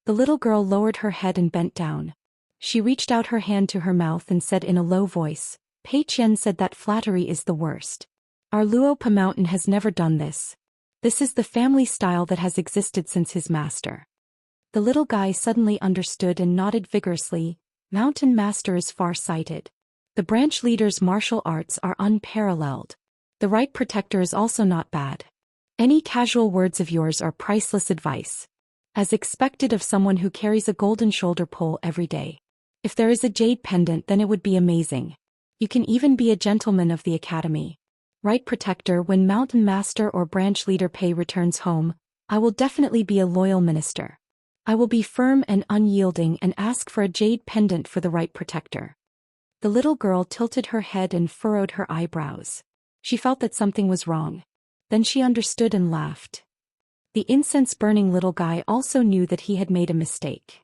The little girl lowered her head and bent down. She reached out her hand to her mouth and said in a low voice, "Pei Qian said that flattery is the worst. Our Luopa Mountain has never done this. This is the family style that has existed since his master." The little guy suddenly understood and nodded vigorously. Mountain Master is far-sighted. The branch leader's martial arts are unparalleled. The right protector is also not bad. Any casual words of yours are priceless advice. As expected of someone who carries a golden shoulder pole every day. If there is a jade pendant, then it would be amazing. You can even be a gentleman of the academy. Right protector, when Mountain Master or branch leader Pei returns home, I will definitely be a loyal minister. I will be firm and unyielding and ask for a jade pendant for the right protector. The little girl tilted her head and furrowed her eyebrows. She felt that something was wrong. Then she understood and laughed. The incense-burning little guy also knew that he had made a mistake.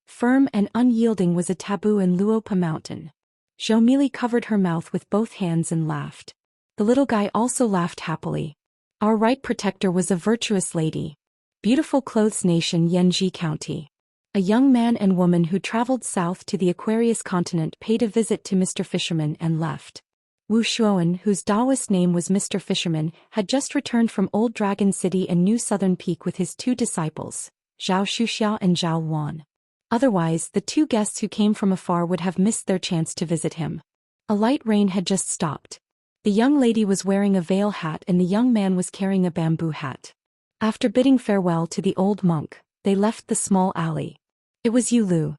Firm and unyielding was a taboo in Luopa Mountain. Zhou covered her mouth with both hands and laughed. The little guy also laughed happily. Our right protector was a virtuous lady. Beautiful Clothes Nation Yanji County. A young man and woman who traveled south to the Aquarius continent paid a visit to Mr. Fisherman and left. Wu Xian, whose Daoist name was Mr. Fisherman, had just returned from Old Dragon City and New Southern Peak with his 2 disciples, Zhou Xian and Zhao Wan. Otherwise, the 2 guests who came from afar would have missed their chance to visit him. A light rain had just stopped. The young lady was wearing a veil hat and the young man was carrying a bamboo hat. After bidding farewell to the old monk, they left the small alley. It was Yulu.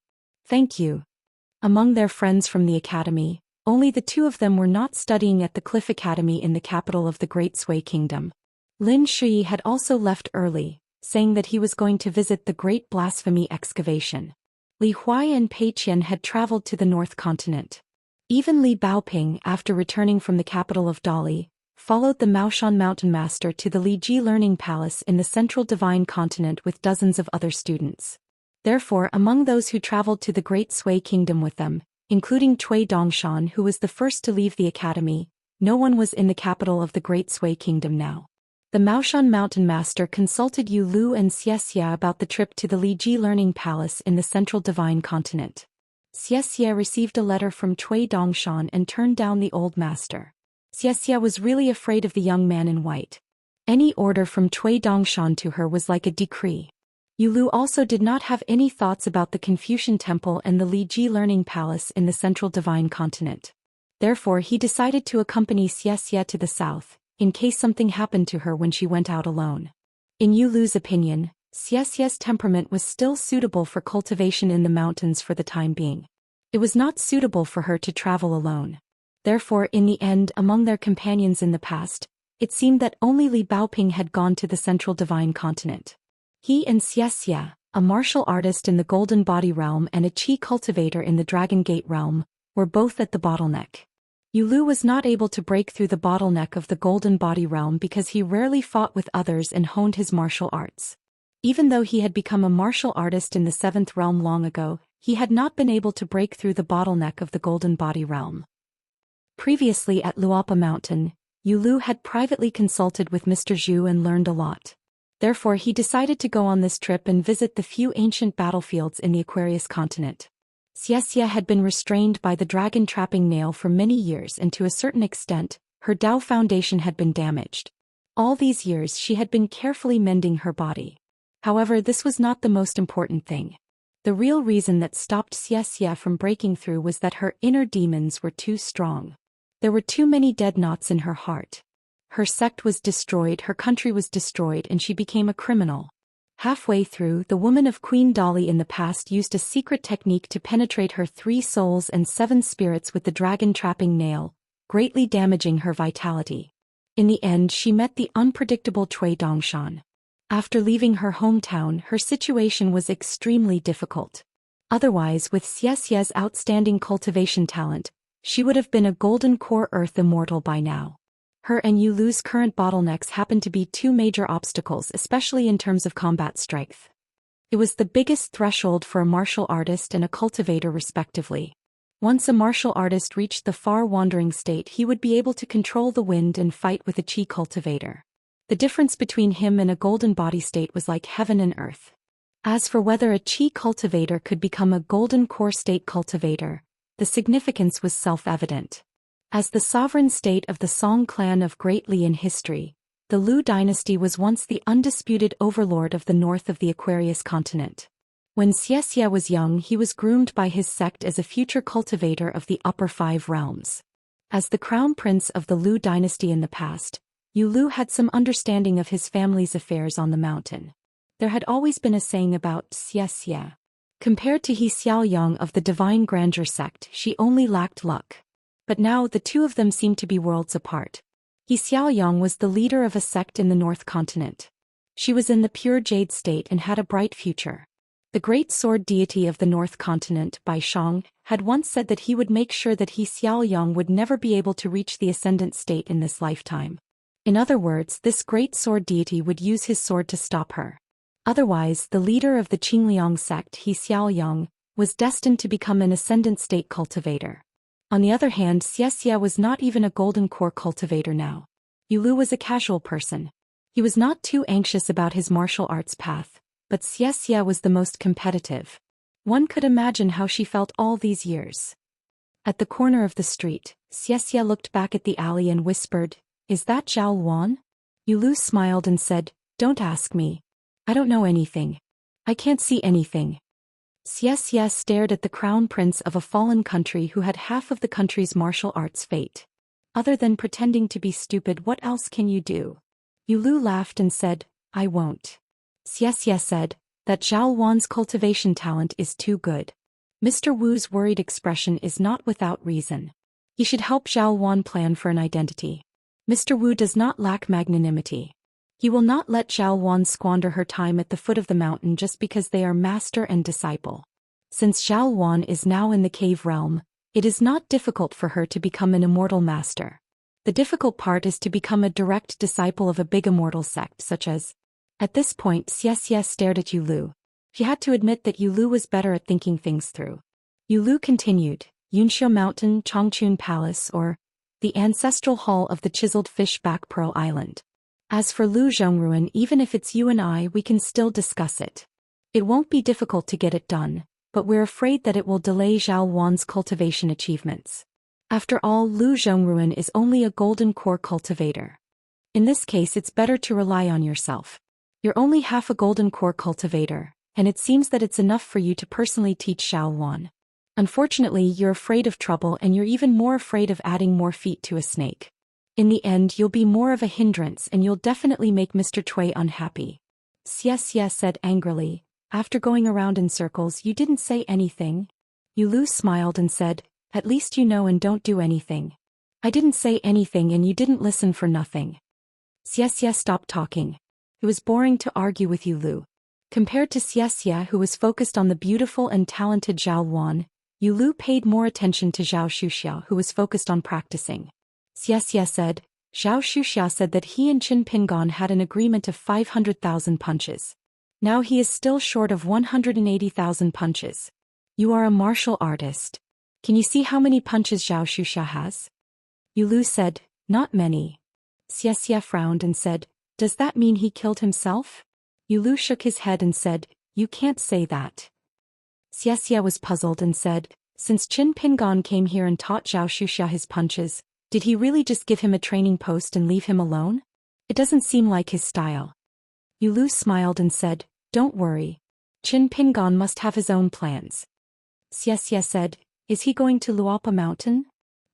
Thank you. Among their friends from the academy, only the 2 of them were not studying at the Cliff Academy in the capital of the Great Sui Kingdom. Lin Shui had also left early, saying that he was going to visit the Great Blasphemy Excavation. Li Huai and Pei Qian had traveled to the North Continent. Even Li Baoping, after returning from the capital of Dali, followed the Maoshan Mountain Master to the Li Ji Learning Palace in the Central Divine Continent with dozens of other students. Therefore, among those who traveled to the Great Sui Kingdom with them, including Cui Dongshan, who was the first to leave the academy, no one was in the capital of the Great Sui Kingdom now. The Maoshan Mountain Master consulted Yu Lu and Xianxia about the trip to the Li Ji Learning Palace in the Central Divine Continent. Xianxia received a letter from Cui Dongshan and turned down the old master. Xianxia was really afraid of the young man in white. Any order from Cui Dongshan to her was like a decree. Yu Lu also did not have any thoughts about the Confucian Temple and the Li Ji Learning Palace in the Central Divine Continent. Therefore he decided to accompany Xianxia to the south, in case something happened to her when she went out alone. In Yu Lu's opinion, Xiaxia's temperament was still suitable for cultivation in the mountains for the time being. It was not suitable for her to travel alone. Therefore, in the end, among their companions in the past, it seemed that only Li Baoping had gone to the Central Divine Continent. He and Xianxia, a martial artist in the Golden Body realm and a qi cultivator in the Dragon Gate realm, were both at the bottleneck. Yu Lu was not able to break through the bottleneck of the Golden Body realm because he rarely fought with others and honed his martial arts. Even though he had become a martial artist in the 7th realm long ago, he had not been able to break through the bottleneck of the Golden Body realm. Previously at Luopa Mountain, Yu Lu had privately consulted with Mr. Zhu and learned a lot. Therefore he decided to go on this trip and visit the few ancient battlefields in the Aquarius continent. Xianxia had been restrained by the dragon trapping nail for many years and to a certain extent, her Dao foundation had been damaged. All these years she had been carefully mending her body. However, this was not the most important thing. The real reason that stopped Xianxia from breaking through was that her inner demons were too strong. There were too many dead knots in her heart. Her sect was destroyed, her country was destroyed, and she became a criminal. Halfway through, the woman of Queen Dali in the past used a secret technique to penetrate her 3 souls and 7 spirits with the dragon trapping nail, greatly damaging her vitality. In the end, she met the unpredictable Cui Dongshan. After leaving her hometown, her situation was extremely difficult. Otherwise, with Xiaxia's outstanding cultivation talent, she would have been a golden core earth immortal by now. Her and Yu Lu's current bottlenecks happened to be 2 major obstacles, especially in terms of combat strength. It was the biggest threshold for a martial artist and a cultivator respectively. Once a martial artist reached the far-wandering state, he would be able to control the wind and fight with a qi cultivator. The difference between him and a golden body state was like heaven and earth. As for whether a qi cultivator could become a golden core state cultivator, the significance was self-evident. As the sovereign state of the Song clan of Great Li in history, the Lu dynasty was once the undisputed overlord of the north of the Aquarius continent. When Xianxia was young, he was groomed by his sect as a future cultivator of the upper 5 realms. As the crown prince of the Lu dynasty in the past, Yu Lu had some understanding of his family's affairs on the mountain. There had always been a saying about Xianxia. Compared to He Xiaoyang of the Divine Grandeur sect, she only lacked luck. But now the 2 of them seemed to be worlds apart. He Xiaoyang was the leader of a sect in the North Continent. She was in the pure jade state and had a bright future. The great sword deity of the North Continent, Bai Shang, had once said that he would make sure that he Xiaoyang would never be able to reach the ascendant state in this lifetime. In other words, this great sword deity would use his sword to stop her. Otherwise, the leader of the Qingliang sect, He Xiaoyang, was destined to become an ascendant state cultivator. On the other hand, Xianxia was not even a golden core cultivator now. Yulu was a casual person. He was not too anxious about his martial arts path, but Xianxia was the most competitive. One could imagine how she felt all these years. At the corner of the street, Xianxia looked back at the alley and whispered, "Is that Zhao Wan?" Yulu smiled and said, "Don't ask me. I don't know anything. I can't see anything." Xianxia stared at the crown prince of a fallen country who had half of the country's martial arts fate. Other than pretending to be stupid, what else can you do? Yulu laughed and said, "I won't." Xianxia said, "That Zhao Wan's cultivation talent is too good." Mr. Wu's worried expression is not without reason. He should help Zhao Wan plan for an identity. Mr. Wu does not lack magnanimity. He will not let Zhao Wan squander her time at the foot of the mountain just because they are master and disciple. Since Zhao Wan is now in the cave realm, it is not difficult for her to become an immortal master. The difficult part is to become a direct disciple of a big immortal sect such as... At this point, Xianxia stared at Yulu. She had to admit that Yulu was better at thinking things through. Yulu continued, Yunxiu Mountain, Chongqun Palace, or the ancestral hall of the chiseled fish-back Pearl Island. As for Lu Zhongruan, even if it's you and I, we can still discuss it. It won't be difficult to get it done, but we're afraid that it will delay Zhao Wan's cultivation achievements. After all, Lu Zhongruan is only a golden core cultivator. In this case, it's better to rely on yourself. You're only half a golden core cultivator, and it seems that it's enough for you to personally teach Zhao Wan. Unfortunately, you're afraid of trouble, and you're even more afraid of adding more feet to a snake. In the end, you'll be more of a hindrance and you'll definitely make Mr. Cui unhappy. Xianxia said angrily, "After going around in circles, you didn't say anything?" Yulu smiled and said, "At least you know and don't do anything." "I didn't say anything and you didn't listen for nothing." Xianxia stopped talking. It was boring to argue with Yulu. Compared to Xianxia, who was focused on the beautiful and talented Zhao Wan, Yulu paid more attention to Zhao Xuxia, who was focused on practicing. Xianxia said, Zhao Xuxia said that he and Qin Pingon had an agreement of 500,000 punches. Now he is still short of 180,000 punches. You are a martial artist. Can you see how many punches Zhao Xuxia has? Yulu said, "Not many." Xianxia frowned and said, "Does that mean he killed himself?" Yulu shook his head and said, "You can't say that." Xianxia was puzzled and said, "Since Qin Pingon came here and taught Zhao Xuxia his punches, did he really just give him a training post and leave him alone? It doesn't seem like his style." Yulu smiled and said, "Don't worry. Qin Pingon must have his own plans." Xianxia said, "Is he going to Luopa Mountain?"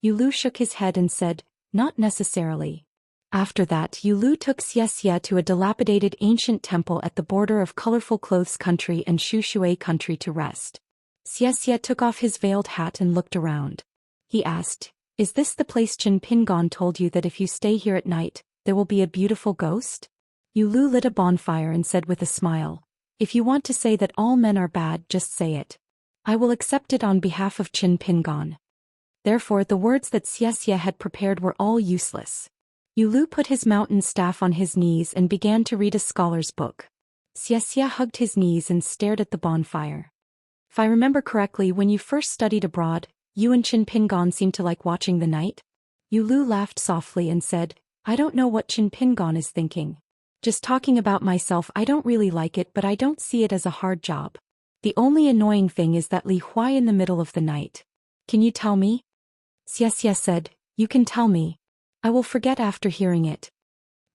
Yulu shook his head and said, "Not necessarily." After that, Yulu took Xianxia to a dilapidated ancient temple at the border of Colorful Clothes Country and Shushui Country to rest. Xianxia took off his veiled hat and looked around. He asked, "Is this the place Qin Pingon told you that if you stay here at night, there will be a beautiful ghost?" Yulu lit a bonfire and said with a smile, "If you want to say that all men are bad, just say it. I will accept it on behalf of Qin Pingon." Therefore, the words that Xianxia had prepared were all useless. Yulu put his mountain staff on his knees and began to read a scholar's book. Xianxia hugged his knees and stared at the bonfire. "If I remember correctly, when you first studied abroad, you and Qin Pingon seemed to like watching the night?" Yulu laughed softly and said, "I don't know what Qin Pingon is thinking. Just talking about myself, I don't really like it, but I don't see it as a hard job. The only annoying thing is that Li Huai in the middle of the night. Can you tell me?" Xianxia said, "You can tell me. I will forget after hearing it."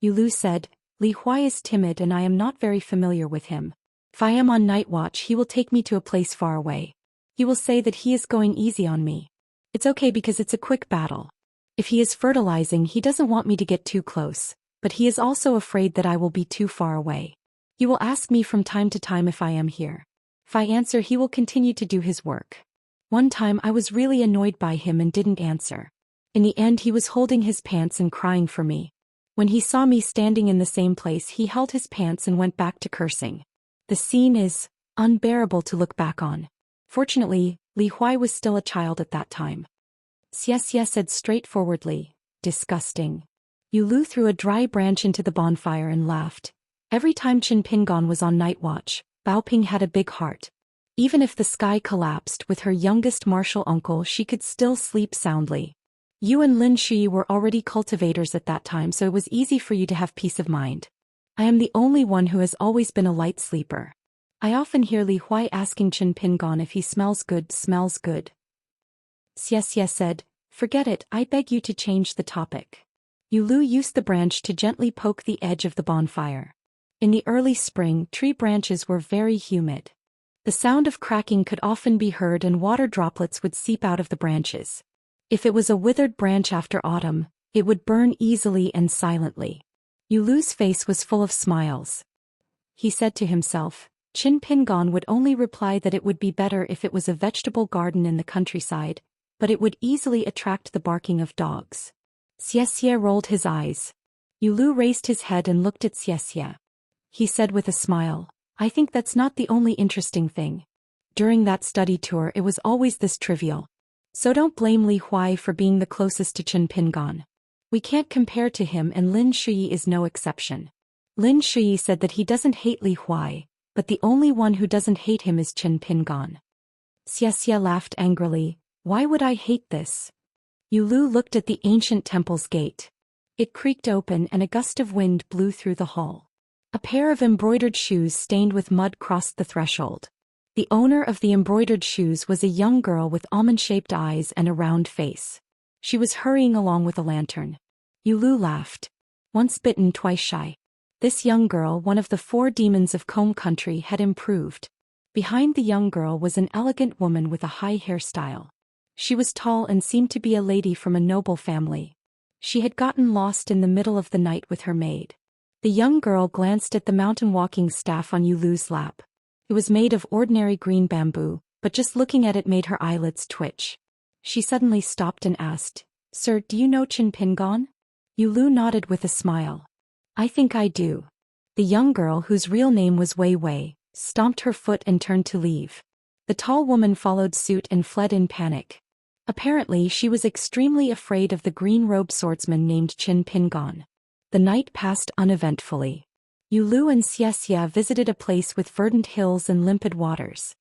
Yulu said, "Li Huai is timid and I am not very familiar with him. If I am on night watch, he will take me to a place far away. He will say that he is going easy on me. It's okay because it's a quick battle. If he is fertilizing, he doesn't want me to get too close, but he is also afraid that I will be too far away. He will ask me from time to time if I am here. If I answer, he will continue to do his work. One time I was really annoyed by him and didn't answer. In the end, he was holding his pants and crying for me. When he saw me standing in the same place, he held his pants and went back to cursing. The scene is unbearable to look back on. Fortunately, Li Huai was still a child at that time. Xianxia said straightforwardly, disgusting. Yu Lu threw a dry branch into the bonfire and laughed. Every time Qin Pingon was on night watch, Bao Ping had a big heart. Even if the sky collapsed with her youngest martial uncle, she could still sleep soundly. You and Lin Shui were already cultivators at that time, so it was easy for you to have peace of mind. I am the only one who has always been a light sleeper. I often hear Li Huai asking Qin Pingon if he smells good. Xianxia said, forget it, I beg you to change the topic. Yu Lu used the branch to gently poke the edge of the bonfire. In the early spring, tree branches were very humid. The sound of cracking could often be heard and water droplets would seep out of the branches. If it was a withered branch after autumn, it would burn easily and silently. Yu Lu's face was full of smiles. He said to himself, Qin Pingon would only reply that it would be better if it was a vegetable garden in the countryside, but it would easily attract the barking of dogs. Xianxia rolled his eyes. Yu Lu raised his head and looked at Xianxia. He said with a smile, I think that's not the only interesting thing. During that study tour it was always this trivial. So don't blame Li Huai for being the closest to Qin Pingon. We can't compare to him, and Lin Shui is no exception. Lin Shui said that he doesn't hate Li Huai, but the only one who doesn't hate him is Qin Pingon. Xianxia laughed angrily. Why would I hate this? Yu Lu looked at the ancient temple's gate. It creaked open and a gust of wind blew through the hall. A pair of embroidered shoes stained with mud crossed the threshold. The owner of the embroidered shoes was a young girl with almond-shaped eyes and a round face. She was hurrying along with a lantern. Yu Lu laughed. Once bitten, twice shy. This young girl, one of the 4 demons of Combe Country, had improved. Behind the young girl was an elegant woman with a high hairstyle. She was tall and seemed to be a lady from a noble family. She had gotten lost in the middle of the night with her maid. The young girl glanced at the mountain walking staff on Yu Lu's lap. It was made of ordinary green bamboo, but just looking at it made her eyelids twitch. She suddenly stopped and asked, Sir, do you know Qin Pingon? Yu Lu nodded with a smile. I think I do. The young girl, whose real name was Wei Wei, stomped her foot and turned to leave. The tall woman followed suit and fled in panic. Apparently she was extremely afraid of the green-robed swordsman named Qin Pingon. The night passed uneventfully. Yu Lu and Xianxia visited a place with verdant hills and limpid waters.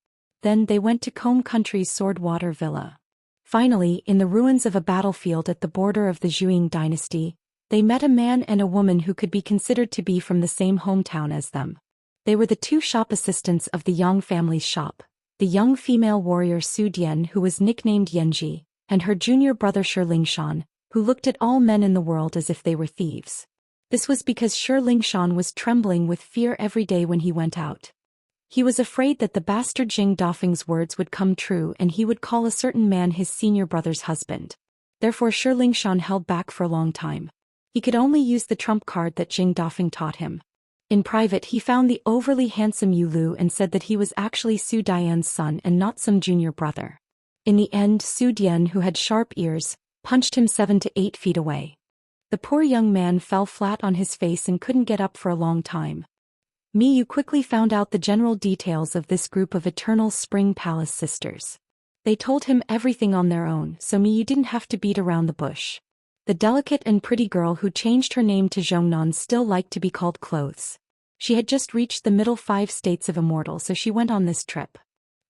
Then they went to Combe Country's Swordwater Villa. Finally, in the ruins of a battlefield at the border of the Zhuang dynasty, they met a man and a woman who could be considered to be from the same hometown as them. They were the 2 shop assistants of the Yang family's shop, the young female warrior Su Dian, who was nicknamed Yanji, and her junior brother Shi Lingshan, who looked at all men in the world as if they were thieves. This was because Shi Lingshan was trembling with fear every day when he went out. He was afraid that the bastard Jing Dafeng's words would come true and he would call a certain man his senior brother's husband. Therefore Shi Lingshan held back for a long time. He could only use the trump card that Jing Dafeng taught him. In private he found the overly handsome Yu Lu and said that he was actually Su Dian's son and not some junior brother. In the end, Su Dian, who had sharp ears, punched him 7 to 8 feet away. The poor young man fell flat on his face and couldn't get up for a long time. Yu quickly found out the general details of this group of Eternal Spring Palace sisters. They told him everything on their own, so Yu didn't have to beat around the bush. The delicate and pretty girl who changed her name to Zhongnan still liked to be called Clothes. She had just reached the middle 5 states of Immortal, so she went on this trip.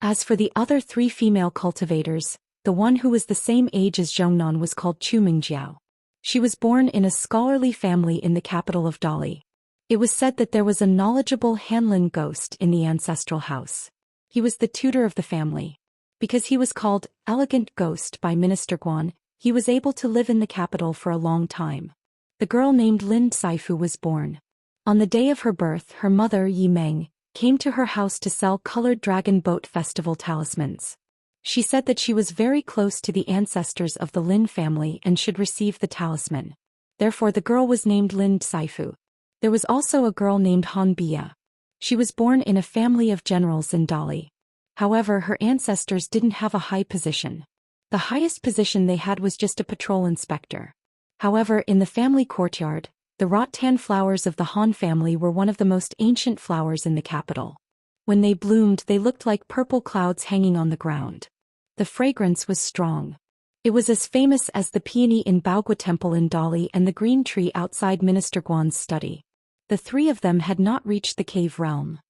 As for the other 3 female cultivators, the one who was the same age as Zhongnan was called Chu Mingjiao. She was born in a scholarly family in the capital of Dali. It was said that there was a knowledgeable Hanlin ghost in the ancestral house. He was the tutor of the family. Because he was called Elegant Ghost by Minister Guan, he was able to live in the capital for a long time. The girl named Lin Saifu was born. On the day of her birth, her mother, Yi Meng, came to her house to sell colored dragon boat festival talismans. She said that she was very close to the ancestors of the Lin family and should receive the talisman. Therefore the girl was named Lin Saifu. There was also a girl named Han Bia. She was born in a family of generals in Dali. However, her ancestors didn't have a high position. The highest position they had was just a patrol inspector. However, in the family courtyard, the rattan flowers of the Han family were one of the most ancient flowers in the capital. When they bloomed, they looked like purple clouds hanging on the ground. The fragrance was strong. It was as famous as the peony in Baogua Temple in Dali and the green tree outside Minister Guan's study. The three of them had not reached the cave realm.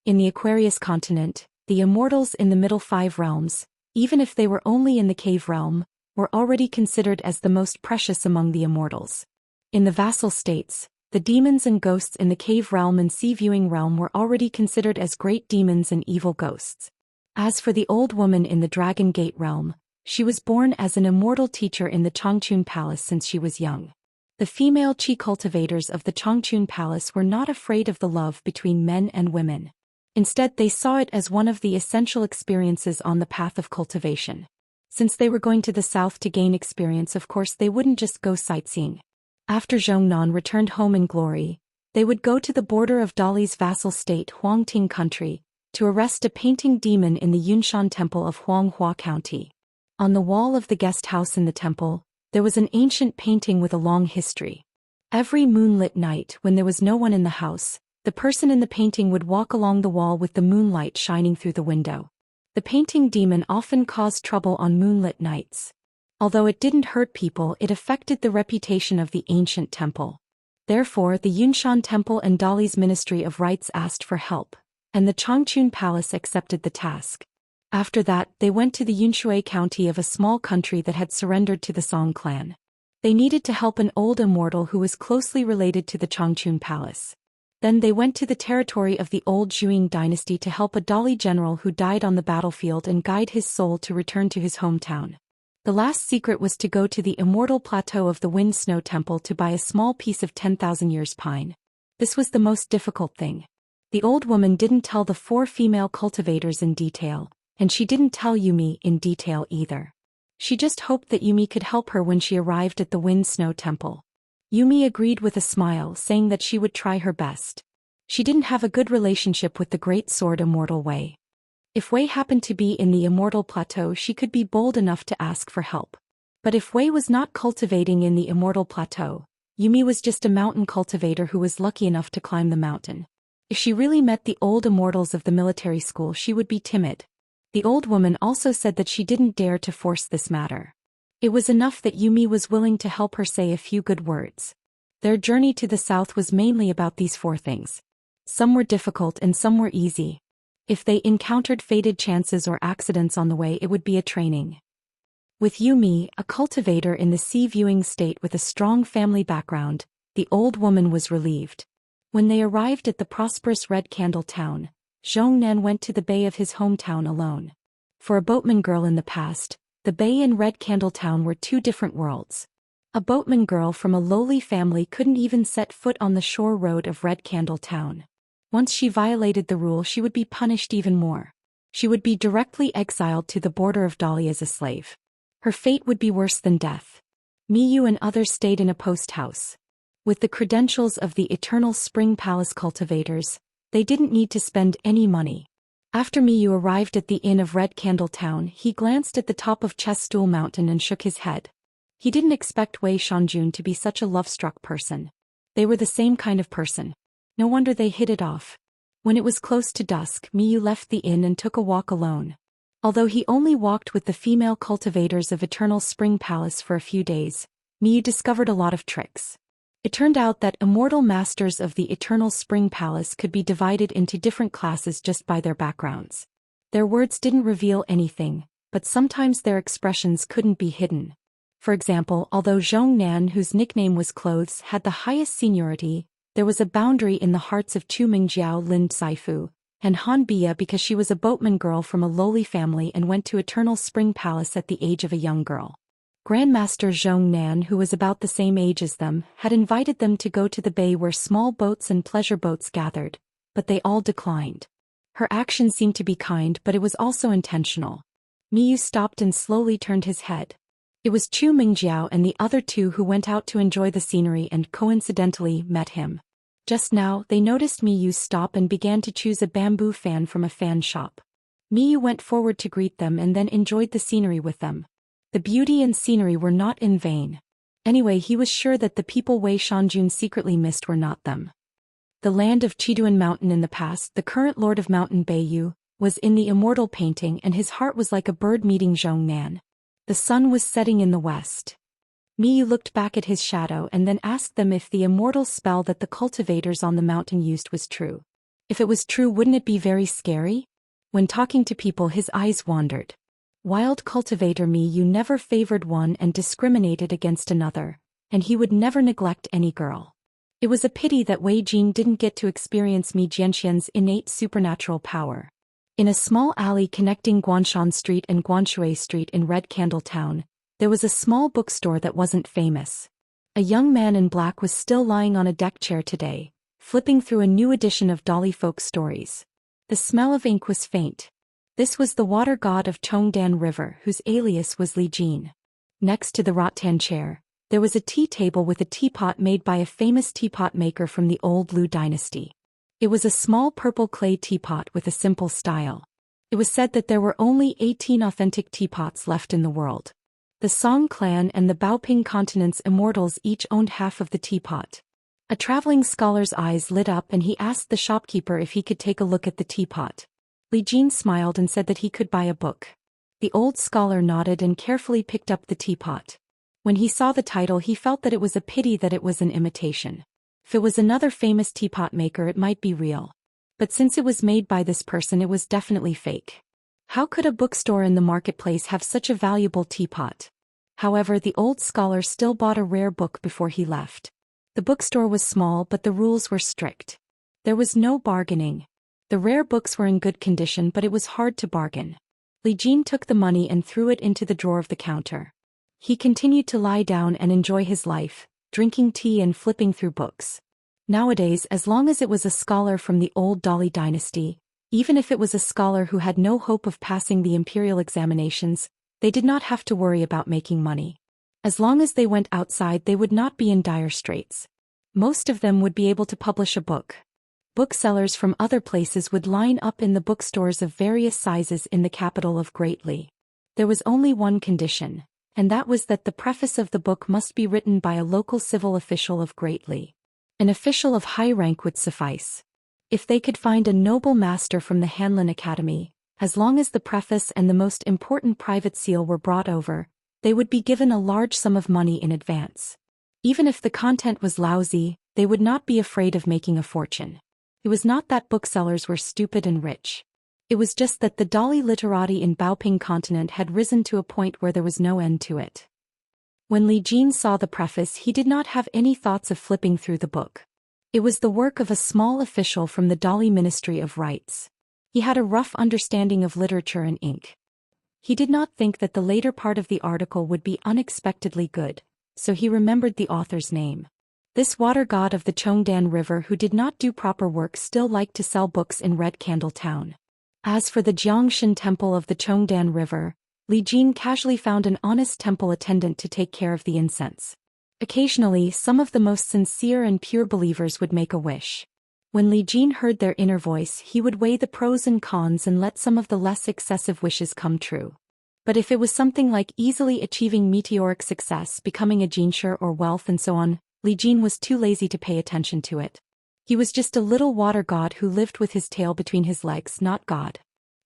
In the Aquarius continent, the immortals in the middle 5 realms, even if they were only in the cave realm, were already considered as the most precious among the immortals. In the vassal states, the demons and ghosts in the cave realm and sea-viewing realm were already considered as great demons and evil ghosts. As for the old woman in the Dragon Gate realm, she was born as an immortal teacher in the Changchun Palace since she was young. The female qi cultivators of the Changchun Palace were not afraid of the love between men and women. Instead, they saw it as one of the essential experiences on the path of cultivation. Since they were going to the south to gain experience, of course they wouldn't just go sightseeing. After Zhongnan returned home in glory, they would go to the border of Dali's vassal state Huangting country, to arrest a painting demon in the Yunshan Temple of Huanghua County. On the wall of the guest house in the temple, there was an ancient painting with a long history. Every moonlit night when there was no one in the house, the person in the painting would walk along the wall with the moonlight shining through the window. The painting demon often caused trouble on moonlit nights. Although it didn't hurt people, it affected the reputation of the ancient temple. Therefore, the Yunshan Temple and Dali's Ministry of Rites asked for help, and the Changchun Palace accepted the task. After that, they went to the Yunshui County of a small country that had surrendered to the Song clan. They needed to help an old immortal who was closely related to the Changchun Palace. Then they went to the territory of the old Zhuing dynasty to help a Dali general who died on the battlefield and guide his soul to return to his hometown. The last secret was to go to the Immortal Plateau of the Wind Snow Temple to buy a small piece of 10,000 years pine. This was the most difficult thing. The old woman didn't tell the 4 female cultivators in detail, and she didn't tell Yumi in detail either. She just hoped that Yumi could help her when she arrived at the Wind Snow Temple. Yumi agreed with a smile, saying that she would try her best. She didn't have a good relationship with the Great Sword Immortal Wei. If Wei happened to be in the Immortal Plateau, she could be bold enough to ask for help. But if Wei was not cultivating in the Immortal Plateau, Yumi was just a mountain cultivator who was lucky enough to climb the mountain. If she really met the old immortals of the military school, she would be timid. The old woman also said that she didn't dare to force this matter. It was enough that Yumi was willing to help her say a few good words. Their journey to the south was mainly about these 4 things. Some were difficult and some were easy. If they encountered fated chances or accidents on the way, it would be a training. With Yumi, a cultivator in the sea-viewing state with a strong family background, the old woman was relieved. When they arrived at the prosperous Red Candle town, Zhongnan went to the bay of his hometown alone. For a boatman girl in the past, the bay and Red Candle town were 2 different worlds. A boatman girl from a lowly family couldn't even set foot on the shore road of Red Candle town. Once she violated the rule, she would be punished even more. She would be directly exiled to the border of Dali as a slave. Her fate would be worse than death. Miyu and others stayed in a post house. With the credentials of the Eternal Spring Palace cultivators, they didn't need to spend any money. After Miyu arrived at the inn of Red Candle Town, he glanced at the top of Chess Stool Mountain and shook his head. He didn't expect Wei Shanjun to be such a love-struck person. They were the same kind of person. No wonder they hit it off. When it was close to dusk, Miyu left the inn and took a walk alone. Although he only walked with the female cultivators of Eternal Spring Palace for a few days, Miyu discovered a lot of tricks. It turned out that immortal masters of the Eternal Spring Palace could be divided into different classes just by their backgrounds. Their words didn't reveal anything, but sometimes their expressions couldn't be hidden. For example, although Zhongnan, whose nickname was Clothes, had the highest seniority, there was a boundary in the hearts of Chu Mingjiao, Lin Saifu, and Han Bia because she was a boatman girl from a lowly family and went to Eternal Spring Palace at the age of a young girl. Grandmaster Zhongnan, who was about the same age as them, had invited them to go to the bay where small boats and pleasure boats gathered, but they all declined. Her action seemed to be kind, but it was also intentional. Miyu stopped and slowly turned his head. It was Chu Mingjiao and the other 2 who went out to enjoy the scenery and coincidentally met him. Just now, they noticed Miyu stop and began to choose a bamboo fan from a fan shop. Miyu went forward to greet them and then enjoyed the scenery with them. The beauty and scenery were not in vain. Anyway, he was sure that the people Wei Shanjun secretly missed were not them. the land of Chiduan Mountain in the past. The current lord of Mountain Beiyu was in the Immortal painting, and his heart was like a bird meeting Zhou Xian. The sun was setting in the west. Miyu looked back at his shadow and then asked them if the immortal spell that the cultivators on the mountain used was true. If it was true, wouldn't it be very scary? When talking to people, his eyes wandered. Wild cultivator Miyu never favored one and discriminated against another, and he would never neglect any girl. It was a pity that Wei Jin didn't get to experience Mi Jianxian's innate supernatural power. In a small alley connecting Guanshan Street and Guanshui Street in Red Candle Town, there was a small bookstore that wasn't famous. A young man in black was still lying on a deck chair today, flipping through a new edition of Dolly Folk Stories. The smell of ink was faint. This was the water god of Chongdan River, whose alias was Li Jin. Next to the rattan chair, there was a tea table with a teapot made by a famous teapot maker from the old Lu dynasty. It was a small purple clay teapot with a simple style. It was said that there were only 18 authentic teapots left in the world. The Song clan and the Baoping continent's immortals each owned half of the teapot. A traveling scholar's eyes lit up and he asked the shopkeeper if he could take a look at the teapot. Li Jin smiled and said that he could buy a book. The old scholar nodded and carefully picked up the teapot. When he saw the title, he felt that it was a pity that it was an imitation. If it was another famous teapot maker, it might be real. But since it was made by this person, it was definitely fake. How could a bookstore in the marketplace have such a valuable teapot? However, the old scholar still bought a rare book before he left. The bookstore was small, but the rules were strict. There was no bargaining. The rare books were in good condition, but it was hard to bargain. Li Jin took the money and threw it into the drawer of the counter. He continued to lie down and enjoy his life, drinking tea and flipping through books. Nowadays, as long as it was a scholar from the old Dali dynasty, even if it was a scholar who had no hope of passing the imperial examinations, they did not have to worry about making money. As long as they went outside, they would not be in dire straits. Most of them would be able to publish a book. Booksellers from other places would line up in the bookstores of various sizes in the capital of Great Li. There was only one condition, and that was that the preface of the book must be written by a local civil official of Great Li. An official of high rank would suffice. If they could find a noble master from the Hanlin Academy, as long as the preface and the most important private seal were brought over, they would be given a large sum of money in advance. Even if the content was lousy, they would not be afraid of making a fortune. It was not that booksellers were stupid and rich. It was just that the Dali literati in Baoping continent had risen to a point where there was no end to it. When Li Jin saw the preface, he did not have any thoughts of flipping through the book. It was the work of a small official from the Dali Ministry of Rites. He had a rough understanding of literature and ink. He did not think that the later part of the article would be unexpectedly good, so he remembered the author's name. This water god of the Chongdan River who did not do proper work still liked to sell books in Red Candle Town. As for the Jiangshan temple of the Chongdan River, Li Jin casually found an honest temple attendant to take care of the incense. Occasionally, some of the most sincere and pure believers would make a wish. When Li Jin heard their inner voice, he would weigh the pros and cons and let some of the less excessive wishes come true. But if it was something like easily achieving meteoric success, becoming a jinshi or wealth and so on, Li Jin was too lazy to pay attention to it. He was just a little water god who lived with his tail between his legs, not God.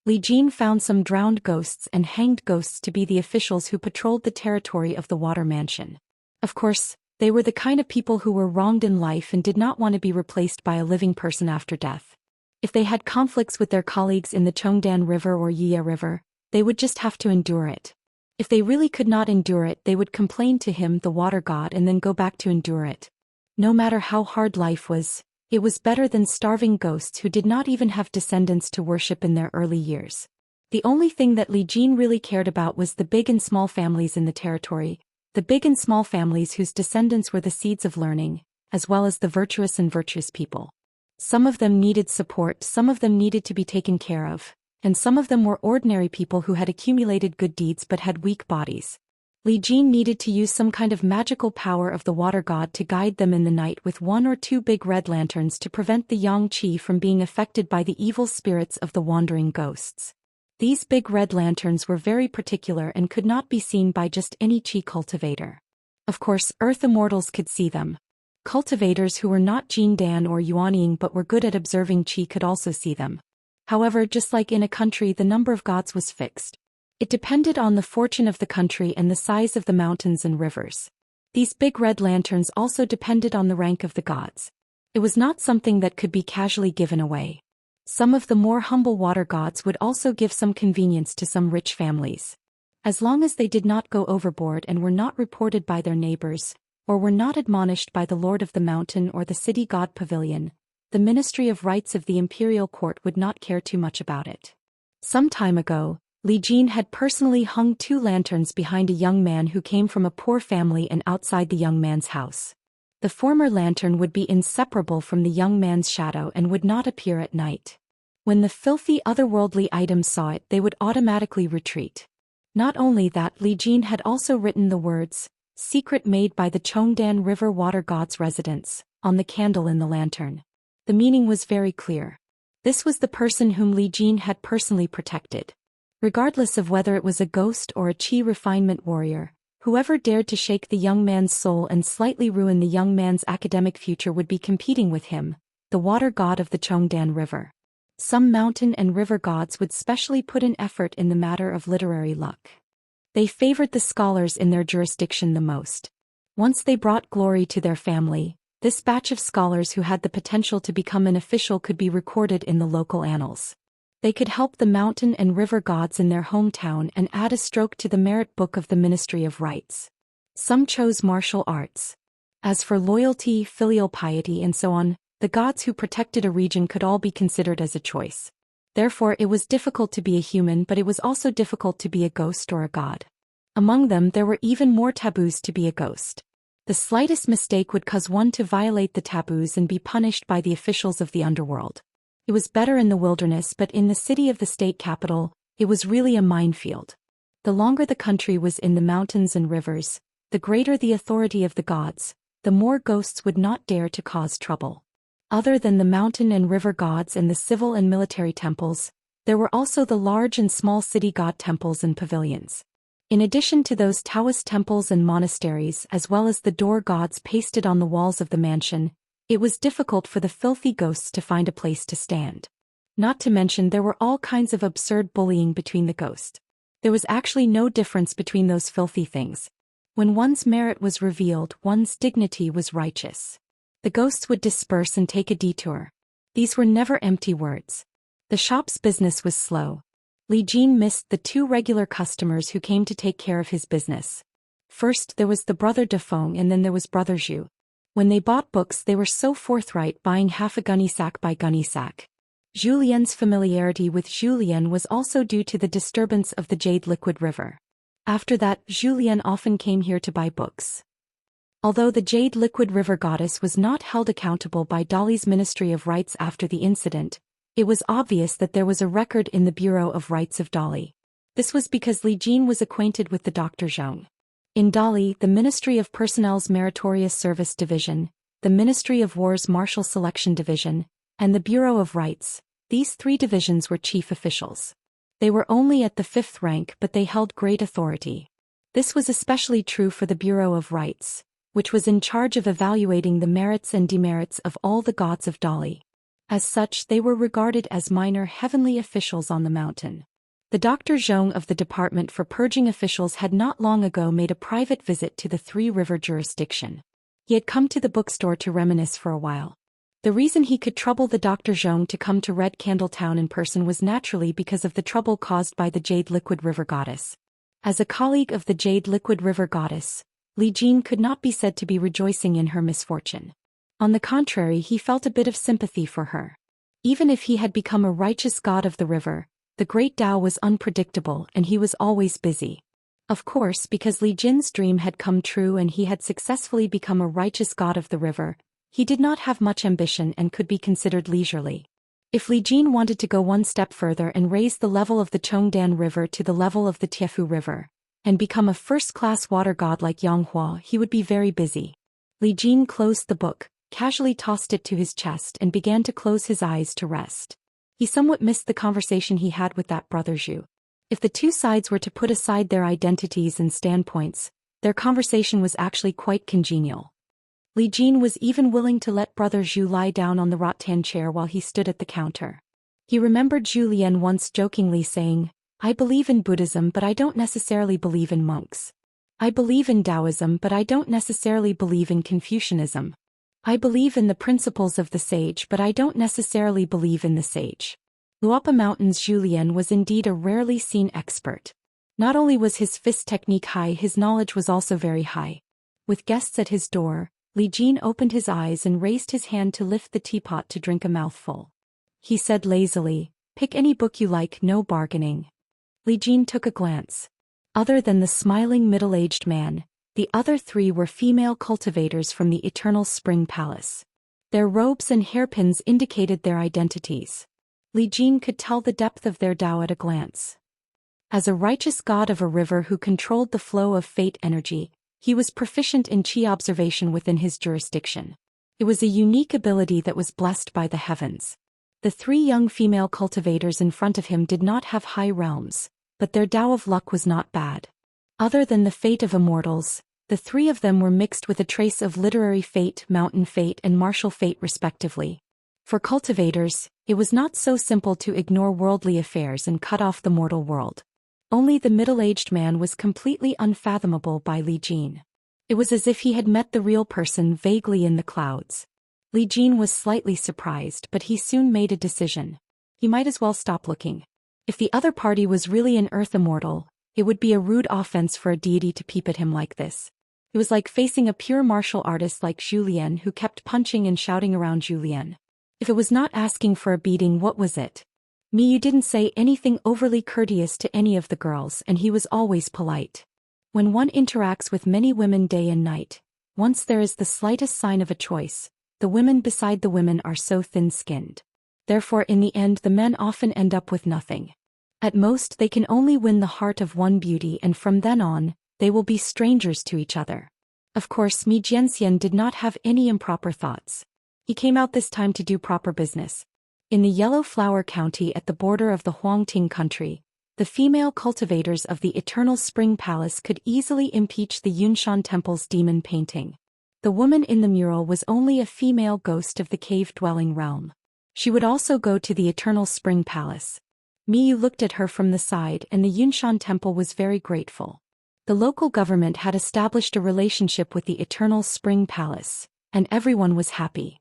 Li Jin found some drowned ghosts and hanged ghosts to be the officials who patrolled the territory of the water mansion. Of course, they were the kind of people who were wronged in life and did not want to be replaced by a living person after death. If they had conflicts with their colleagues in the Chongdan River or Yiya River, they would just have to endure it. If they really could not endure it, they would complain to him, the water god, and then go back to endure it. No matter how hard life was, it was better than starving ghosts who did not even have descendants to worship in their early years. The only thing that Li Jin really cared about was the big and small families in the territory, the big and small families whose descendants were the seeds of learning, as well as the virtuous and virtuous people. Some of them needed support, some of them needed to be taken care of, and some of them were ordinary people who had accumulated good deeds but had weak bodies. Li Jin needed to use some kind of magical power of the water god to guide them in the night with 1 or 2 big red lanterns to prevent the yang qi from being affected by the evil spirits of the wandering ghosts. These big red lanterns were very particular and could not be seen by just any qi cultivator. Of course, earth immortals could see them. Cultivators who were not Jindan or Yuanying but were good at observing qi could also see them. However, just like in a country, the number of gods was fixed. It depended on the fortune of the country and the size of the mountains and rivers. These big red lanterns also depended on the rank of the gods. It was not something that could be casually given away. Some of the more humble water gods would also give some convenience to some rich families. As long as they did not go overboard and were not reported by their neighbors, or were not admonished by the lord of the mountain or the city god pavilion, the Ministry of Rights of the imperial court would not care too much about it. Some time ago, Li Jin had personally hung 2 lanterns behind a young man who came from a poor family and outside the young man's house. The former lantern would be inseparable from the young man's shadow and would not appear at night. When the filthy otherworldly items saw it, they would automatically retreat. Not only that, Li Jin had also written the words, "Secret made by the Chongdan River Water God's residence," on the candle in the lantern. The meaning was very clear. This was the person whom Li Jin had personally protected. Regardless of whether it was a ghost or a qi refinement warrior, whoever dared to shake the young man's soul and slightly ruin the young man's academic future would be competing with him, the water god of the Chongdan River. Some mountain and river gods would specially put in effort in the matter of literary luck. They favored the scholars in their jurisdiction the most. Once they brought glory to their family, this batch of scholars who had the potential to become an official could be recorded in the local annals. They could help the mountain and river gods in their hometown and add a stroke to the merit book of the Ministry of Rights. Some chose martial arts. As for loyalty, filial piety and so on, the gods who protected a region could all be considered as a choice. Therefore it was difficult to be a human, but it was also difficult to be a ghost or a god. Among them there were even more taboos to be a ghost. The slightest mistake would cause one to violate the taboos and be punished by the officials of the underworld. It was better in the wilderness, but in the city of the state capital, it was really a minefield. The longer the country was in the mountains and rivers, the greater the authority of the gods, the more ghosts would not dare to cause trouble. Other than the mountain and river gods and the civil and military temples, there were also the large and small city god temples and pavilions. In addition to those Taoist temples and monasteries as well as the door gods pasted on the walls of the mansion, it was difficult for the filthy ghosts to find a place to stand. Not to mention there were all kinds of absurd bullying between the ghosts. There was actually no difference between those filthy things. When one's merit was revealed, one's dignity was righteous. The ghosts would disperse and take a detour. These were never empty words. The shop's business was slow. Li Jin missed the 2 regular customers who came to take care of his business. First there was the brother Defeng and then there was brother Zhu. When they bought books they were so forthright, buying half a gunny sack by gunny sack. Zhu Lian's familiarity with Zhu Lian was also due to the disturbance of the Jade Liquid River. After that, Zhu Lian often came here to buy books. Although the Jade Liquid River goddess was not held accountable by Dali's Ministry of Rights after the incident, it was obvious that there was a record in the Bureau of Rights of Dali. This was because Li Jin was acquainted with the Dr. Zhong. In Dali, the Ministry of Personnel's Meritorious Service Division, the Ministry of War's Martial Selection Division, and the Bureau of Rights, these 3 divisions were chief officials. They were only at the 5th rank, but they held great authority. This was especially true for the Bureau of Rights, which was in charge of evaluating the merits and demerits of all the gods of Dali. As such, they were regarded as minor heavenly officials on the mountain. The Dr. Zhong of the Department for Purging Officials had not long ago made a private visit to the Three River jurisdiction. He had come to the bookstore to reminisce for a while. The reason he could trouble the Dr. Zhong to come to Red Candle Town in person was naturally because of the trouble caused by the Jade Liquid River goddess. As a colleague of the Jade Liquid River goddess, Li Jin could not be said to be rejoicing in her misfortune. On the contrary, he felt a bit of sympathy for her. Even if he had become a righteous god of the river, the great Tao was unpredictable and he was always busy. Of course, because Li Jin's dream had come true and he had successfully become a righteous god of the river, he did not have much ambition and could be considered leisurely. If Li Jin wanted to go one step further and raise the level of the Chongdan River to the level of the Tiefu River, and become a first-class water god like Yanghua, he would be very busy. Li Jin closed the book, casually tossed it to his chest and began to close his eyes to rest. He somewhat missed the conversation he had with that brother Zhu. If the 2 sides were to put aside their identities and standpoints, their conversation was actually quite congenial. Li Jin was even willing to let brother Zhu lie down on the rattan chair while he stood at the counter. He remembered Zhu Lian once jokingly saying, "I believe in Buddhism but I don't necessarily believe in monks. I believe in Daoism but I don't necessarily believe in Confucianism. I believe in the principles of the sage but I don't necessarily believe in the sage." Luopa Mountain's Zhu Lian was indeed a rarely seen expert. Not only was his fist technique high, his knowledge was also very high. With guests at his door, Li Jin opened his eyes and raised his hand to lift the teapot to drink a mouthful. He said lazily, "Pick any book you like, no bargaining." Li Jin took a glance. Other than the smiling middle-aged man, the other three were female cultivators from the Eternal Spring Palace. Their robes and hairpins indicated their identities. Li Jin could tell the depth of their Dao at a glance. As a righteous god of a river who controlled the flow of fate energy, he was proficient in qi observation within his jurisdiction. It was a unique ability that was blessed by the heavens. The three young female cultivators in front of him did not have high realms, but their Dao of luck was not bad. Other than the fate of immortals, the three of them were mixed with a trace of literary fate, mountain fate and martial fate respectively. For cultivators, it was not so simple to ignore worldly affairs and cut off the mortal world. Only the middle-aged man was completely unfathomable by Li Jin. It was as if he had met the real person vaguely in the clouds. Li Jin was slightly surprised, but he soon made a decision. He might as well stop looking. If the other party was really an earth immortal, it would be a rude offense for a deity to peep at him like this. It was like facing a pure martial artist like Zhu Lian who kept punching and shouting around Zhu Lian. If it was not asking for a beating, what was it? Miyu didn't say anything overly courteous to any of the girls, and he was always polite. When one interacts with many women day and night, once there is the slightest sign of a choice, the women beside the women are so thin-skinned. Therefore in the end the men often end up with nothing. At most they can only win the heart of one beauty, and from then on, they will be strangers to each other. Of course Mi Jianxian did not have any improper thoughts. He came out this time to do proper business. In the Yellow Flower County at the border of the Huangting country, the female cultivators of the Eternal Spring Palace could easily impeach the Yunshan Temple's demon painting. The woman in the mural was only a female ghost of the cave-dwelling realm. She would also go to the Eternal Spring Palace. Miyu looked at her from the side, and the Yunshan Temple was very grateful. The local government had established a relationship with the Eternal Spring Palace, and everyone was happy.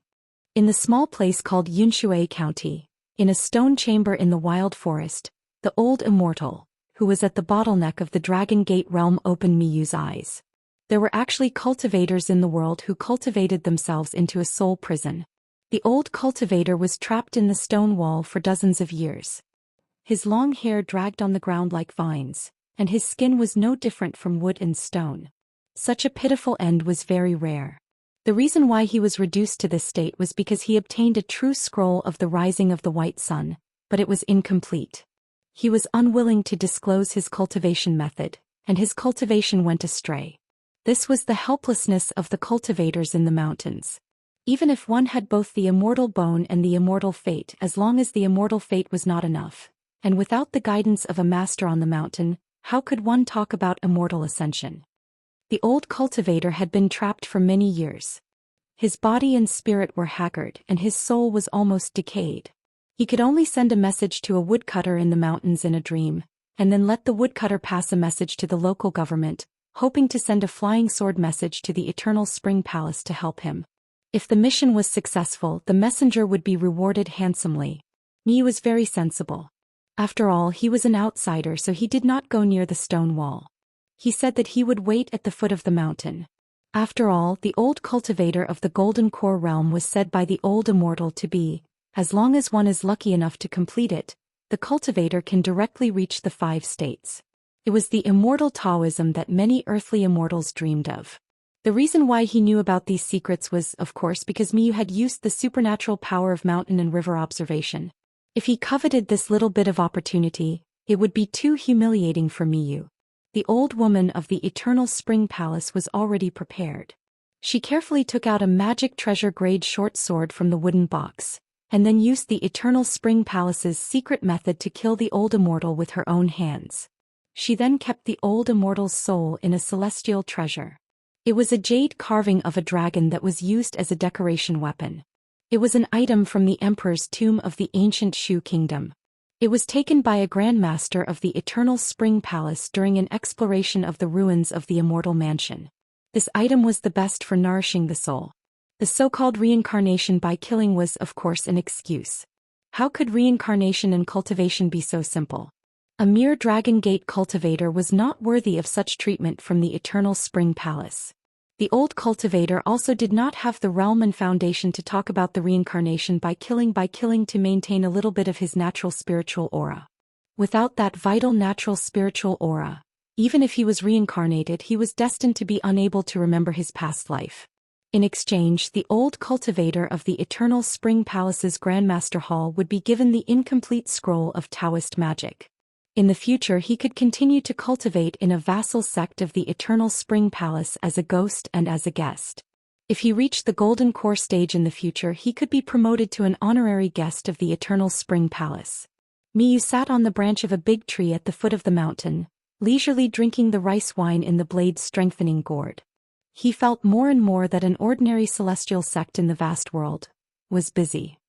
In the small place called Yunshui County, in a stone chamber in the wild forest, the old Immortal, who was at the bottleneck of the Dragon Gate realm, opened Miyu's eyes. There were actually cultivators in the world who cultivated themselves into a soul prison. The old cultivator was trapped in the stone wall for dozens of years. His long hair dragged on the ground like vines, and his skin was no different from wood and stone. Such a pitiful end was very rare. The reason why he was reduced to this state was because he obtained a true scroll of the rising of the white sun, but it was incomplete. He was unwilling to disclose his cultivation method, and his cultivation went astray. This was the helplessness of the cultivators in the mountains. Even if one had both the immortal bone and the immortal fate, as long as the immortal fate was not enough, and without the guidance of a master on the mountain, how could one talk about immortal ascension? The old cultivator had been trapped for many years. His body and spirit were haggard, and his soul was almost decayed. He could only send a message to a woodcutter in the mountains in a dream, and then let the woodcutter pass a message to the local government, hoping to send a flying sword message to the Eternal Spring Palace to help him. If the mission was successful, the messenger would be rewarded handsomely. Miyu was very sensible. After all, he was an outsider, so he did not go near the stone wall. He said that he would wait at the foot of the mountain. After all, the old cultivator of the Golden Core realm was said by the old Immortal to be, as long as one is lucky enough to complete it, the cultivator can directly reach the 5 states. It was the immortal Taoism that many earthly immortals dreamed of. The reason why he knew about these secrets was, of course, because Miyu had used the supernatural power of mountain and river observation. If he coveted this little bit of opportunity, it would be too humiliating for Miyu. The old woman of the Eternal Spring Palace was already prepared. She carefully took out a magic treasure-grade short sword from the wooden box, and then used the Eternal Spring Palace's secret method to kill the old immortal with her own hands. She then kept the old immortal's soul in a celestial treasure. It was a jade carving of a dragon that was used as a decoration weapon. It was an item from the emperor's tomb of the ancient Shu kingdom. It was taken by a Grand Master of the Eternal Spring Palace during an exploration of the ruins of the Immortal Mansion. This item was the best for nourishing the soul. The so-called reincarnation by killing was, of course, an excuse. How could reincarnation and cultivation be so simple? A mere Dragon Gate cultivator was not worthy of such treatment from the Eternal Spring Palace. The old cultivator also did not have the realm and foundation to talk about the reincarnation by killing to maintain a little bit of his natural spiritual aura. Without that vital natural spiritual aura, even if he was reincarnated, he was destined to be unable to remember his past life. In exchange, the old cultivator of the Eternal Spring Palace's Grandmaster Hall would be given the incomplete scroll of Daoist magic. In the future, he could continue to cultivate in a vassal sect of the Eternal Spring Palace as a ghost and as a guest. If he reached the Golden Core stage in the future, he could be promoted to an honorary guest of the Eternal Spring Palace. Miyu sat on the branch of a big tree at the foot of the mountain, leisurely drinking the rice wine in the blade's strengthening gourd. He felt more and more that an ordinary celestial sect in the vast world was busy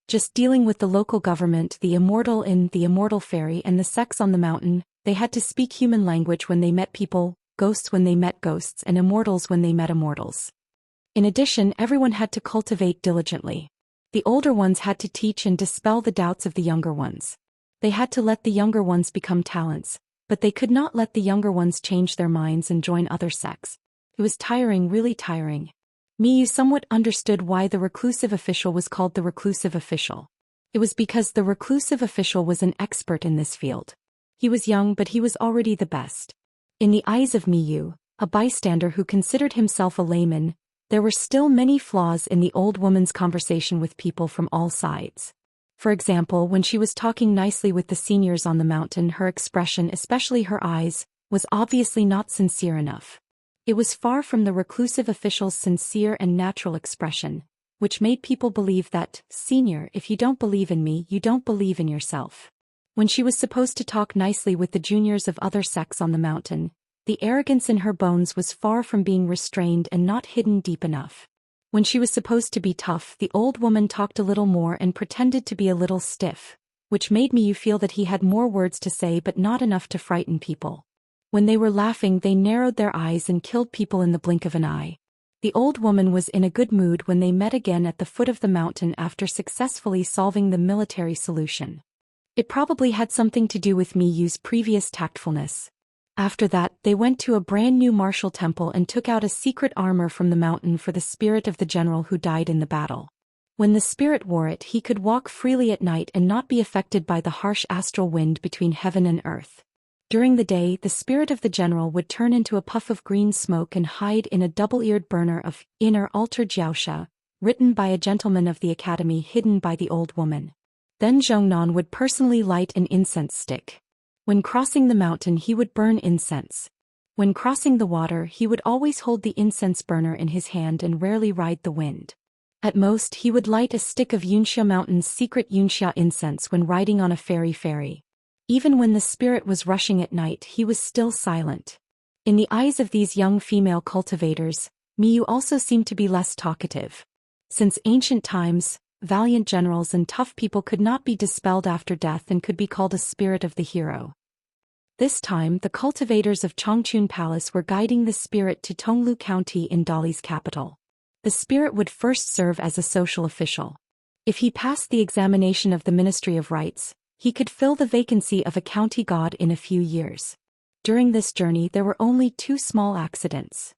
just dealing with the local government, the Immortal Inn, the Immortal Fairy, and the sects on the mountain. They had to speak human language when they met people, ghosts when they met ghosts, and immortals when they met immortals. In addition, everyone had to cultivate diligently. The older ones had to teach and dispel the doubts of the younger ones. They had to let the younger ones become talents, but they could not let the younger ones change their minds and join other sects. It was tiring, really tiring. Miyu somewhat understood why the reclusive official was called the reclusive official. It was because the reclusive official was an expert in this field. He was young, but he was already the best. In the eyes of Miyu, a bystander who considered himself a layman, there were still many flaws in the old woman's conversation with people from all sides. For example, when she was talking nicely with the seniors on the mountain, her expression, especially her eyes, was obviously not sincere enough. It was far from the reclusive official's sincere and natural expression, which made people believe that, "Senior, if you don't believe in me, you don't believe in yourself." When she was supposed to talk nicely with the juniors of other sects on the mountain, the arrogance in her bones was far from being restrained and not hidden deep enough. When she was supposed to be tough, the old woman talked a little more and pretended to be a little stiff, which made Miyu feel that he had more words to say but not enough to frighten people. When they were laughing, they narrowed their eyes and killed people in the blink of an eye. The old woman was in a good mood when they met again at the foot of the mountain after successfully solving the military solution. It probably had something to do with Miyu's previous tactfulness. After that, they went to a brand new martial temple and took out a secret armor from the mountain for the spirit of the general who died in the battle. When the spirit wore it, he could walk freely at night and not be affected by the harsh astral wind between heaven and earth. During the day, the spirit of the general would turn into a puff of green smoke and hide in a double-eared burner of inner altar Xianxia, written by a gentleman of the academy, hidden by the old woman. Then Zhongnan would personally light an incense stick. When crossing the mountain, he would burn incense. When crossing the water, he would always hold the incense burner in his hand and rarely ride the wind. At most, he would light a stick of Xianxia Mountain's secret Xianxia incense when riding on a ferry. Even when the spirit was rushing at night, he was still silent. In the eyes of these young female cultivators, Miyu also seemed to be less talkative. Since ancient times, valiant generals and tough people could not be dispelled after death and could be called a spirit of the hero. This time, the cultivators of Changchun Palace were guiding the spirit to Tonglu County in Dali's capital. The spirit would first serve as a social official. If he passed the examination of the Ministry of Rights, he could fill the vacancy of a county god in a few years. During this journey, there were only 2 small accidents.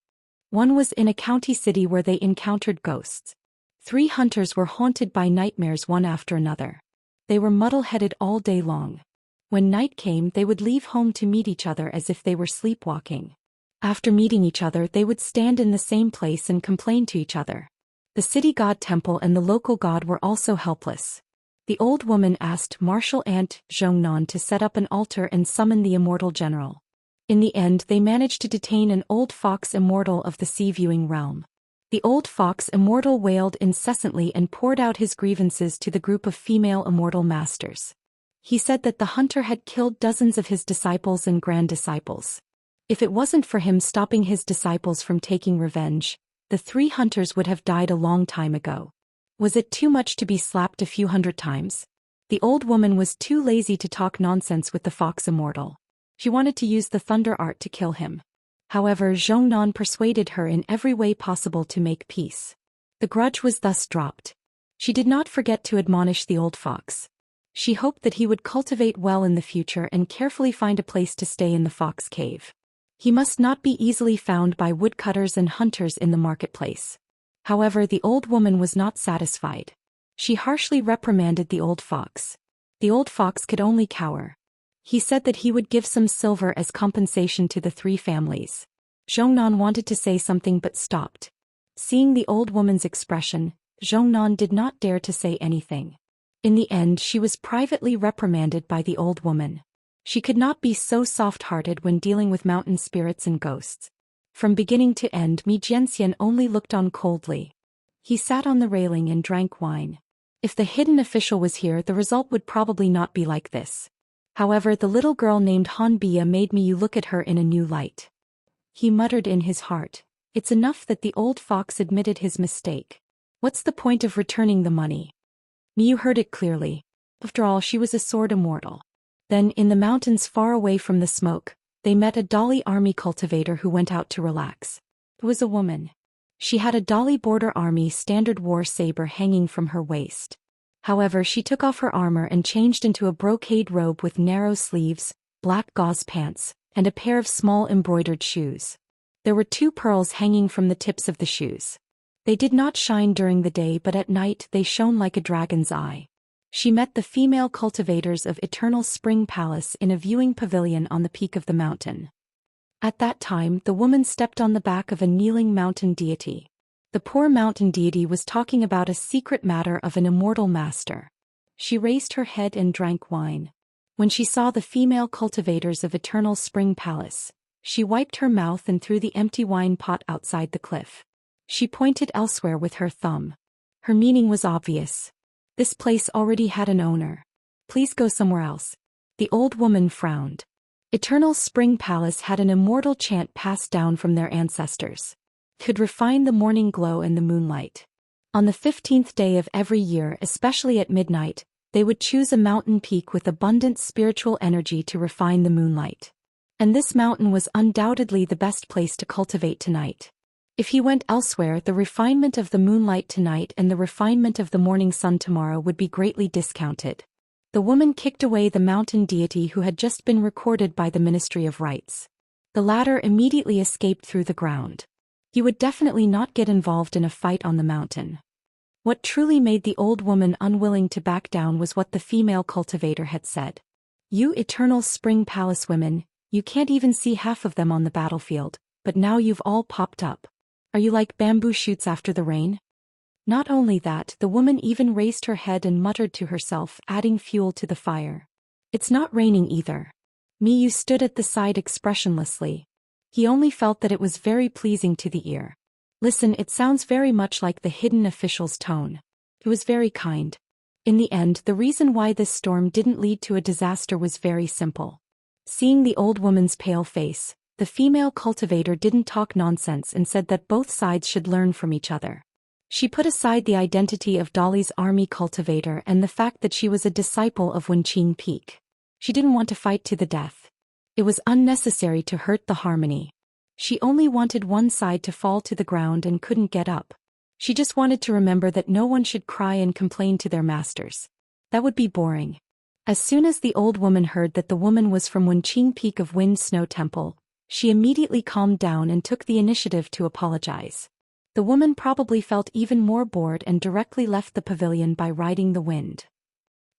One was in a county city where they encountered ghosts. 3 hunters were haunted by nightmares one after another. They were muddle-headed all day long. When night came, they would leave home to meet each other as if they were sleepwalking. After meeting each other, they would stand in the same place and complain to each other. The city god temple and the local god were also helpless. The old woman asked martial aunt Zhongnan to set up an altar and summon the immortal general. In the end, they managed to detain an old fox immortal of the sea-viewing realm. The old fox immortal wailed incessantly and poured out his grievances to the group of female immortal masters. He said that the hunter had killed dozens of his disciples and grand disciples. If it wasn't for him stopping his disciples from taking revenge, the 3 hunters would have died a long time ago. Was it too much to be slapped a few hundred times? The old woman was too lazy to talk nonsense with the fox Immortal. She wanted to use the thunder art to kill him. However, Zhongnan persuaded her in every way possible to make peace. The grudge was thus dropped. She did not forget to admonish the old fox. She hoped that he would cultivate well in the future and carefully find a place to stay in the fox cave. He must not be easily found by woodcutters and hunters in the marketplace. However, the old woman was not satisfied. She harshly reprimanded the old fox. The old fox could only cower. He said that he would give some silver as compensation to the 3 families. Zhongnan wanted to say something but stopped. Seeing the old woman's expression, Zhongnan did not dare to say anything. In the end, she was privately reprimanded by the old woman. She could not be so soft-hearted when dealing with mountain spirits and ghosts. From beginning to end, Xianxia only looked on coldly. He sat on the railing and drank wine. If the hidden official was here, the result would probably not be like this. However, the little girl named Han Bia made me look at her in a new light. He muttered in his heart. It's enough that the old fox admitted his mistake. What's the point of returning the money? Miyu heard it clearly. After all, she was a sword immortal. Then, in the mountains far away from the smoke, they met a Dali army cultivator who went out to relax. It was a woman. She had a Dali border army standard war saber hanging from her waist. However, she took off her armor and changed into a brocade robe with narrow sleeves, black gauze pants, and a pair of small embroidered shoes. There were 2 pearls hanging from the tips of the shoes. They did not shine during the day, but at night they shone like a dragon's eye. She met the female cultivators of Eternal Spring Palace in a viewing pavilion on the peak of the mountain. At that time, the woman stepped on the back of a kneeling mountain deity. The poor mountain deity was talking about a secret matter of an immortal master. She raised her head and drank wine. When she saw the female cultivators of Eternal Spring Palace, she wiped her mouth and threw the empty wine pot outside the cliff. She pointed elsewhere with her thumb. Her meaning was obvious. This place already had an owner. Please go somewhere else. The old woman frowned. Eternal Spring Palace had an immortal chant passed down from their ancestors. Could refine the morning glow and the moonlight. On the 15th day of every year, especially at midnight, they would choose a mountain peak with abundant spiritual energy to refine the moonlight. And this mountain was undoubtedly the best place to cultivate tonight. If he went elsewhere, the refinement of the moonlight tonight and the refinement of the morning sun tomorrow would be greatly discounted. The woman kicked away the mountain deity who had just been recorded by the Ministry of Rights. The latter immediately escaped through the ground. He would definitely not get involved in a fight on the mountain. What truly made the old woman unwilling to back down was what the female cultivator had said. You Eternal Spring Palace women, you can't even see half of them on the battlefield, but now you've all popped up. Are you like bamboo shoots after the rain? Not only that, the woman even raised her head and muttered to herself, adding fuel to the fire. It's not raining either. Miyu stood at the side expressionlessly. He only felt that it was very pleasing to the ear. Listen, it sounds very much like the hidden official's tone. It was very kind. In the end, the reason why this storm didn't lead to a disaster was very simple. Seeing the old woman's pale face, the female cultivator didn't talk nonsense and said that both sides should learn from each other. She put aside the identity of Dali's army cultivator and the fact that she was a disciple of Wenqing Peak. She didn't want to fight to the death. It was unnecessary to hurt the harmony. She only wanted one side to fall to the ground and couldn't get up. She just wanted to remember that no one should cry and complain to their masters. That would be boring. As soon as the old woman heard that the woman was from Wenqing Peak of Wind Snow Temple, she immediately calmed down and took the initiative to apologize. The woman probably felt even more bored and directly left the pavilion by riding the wind.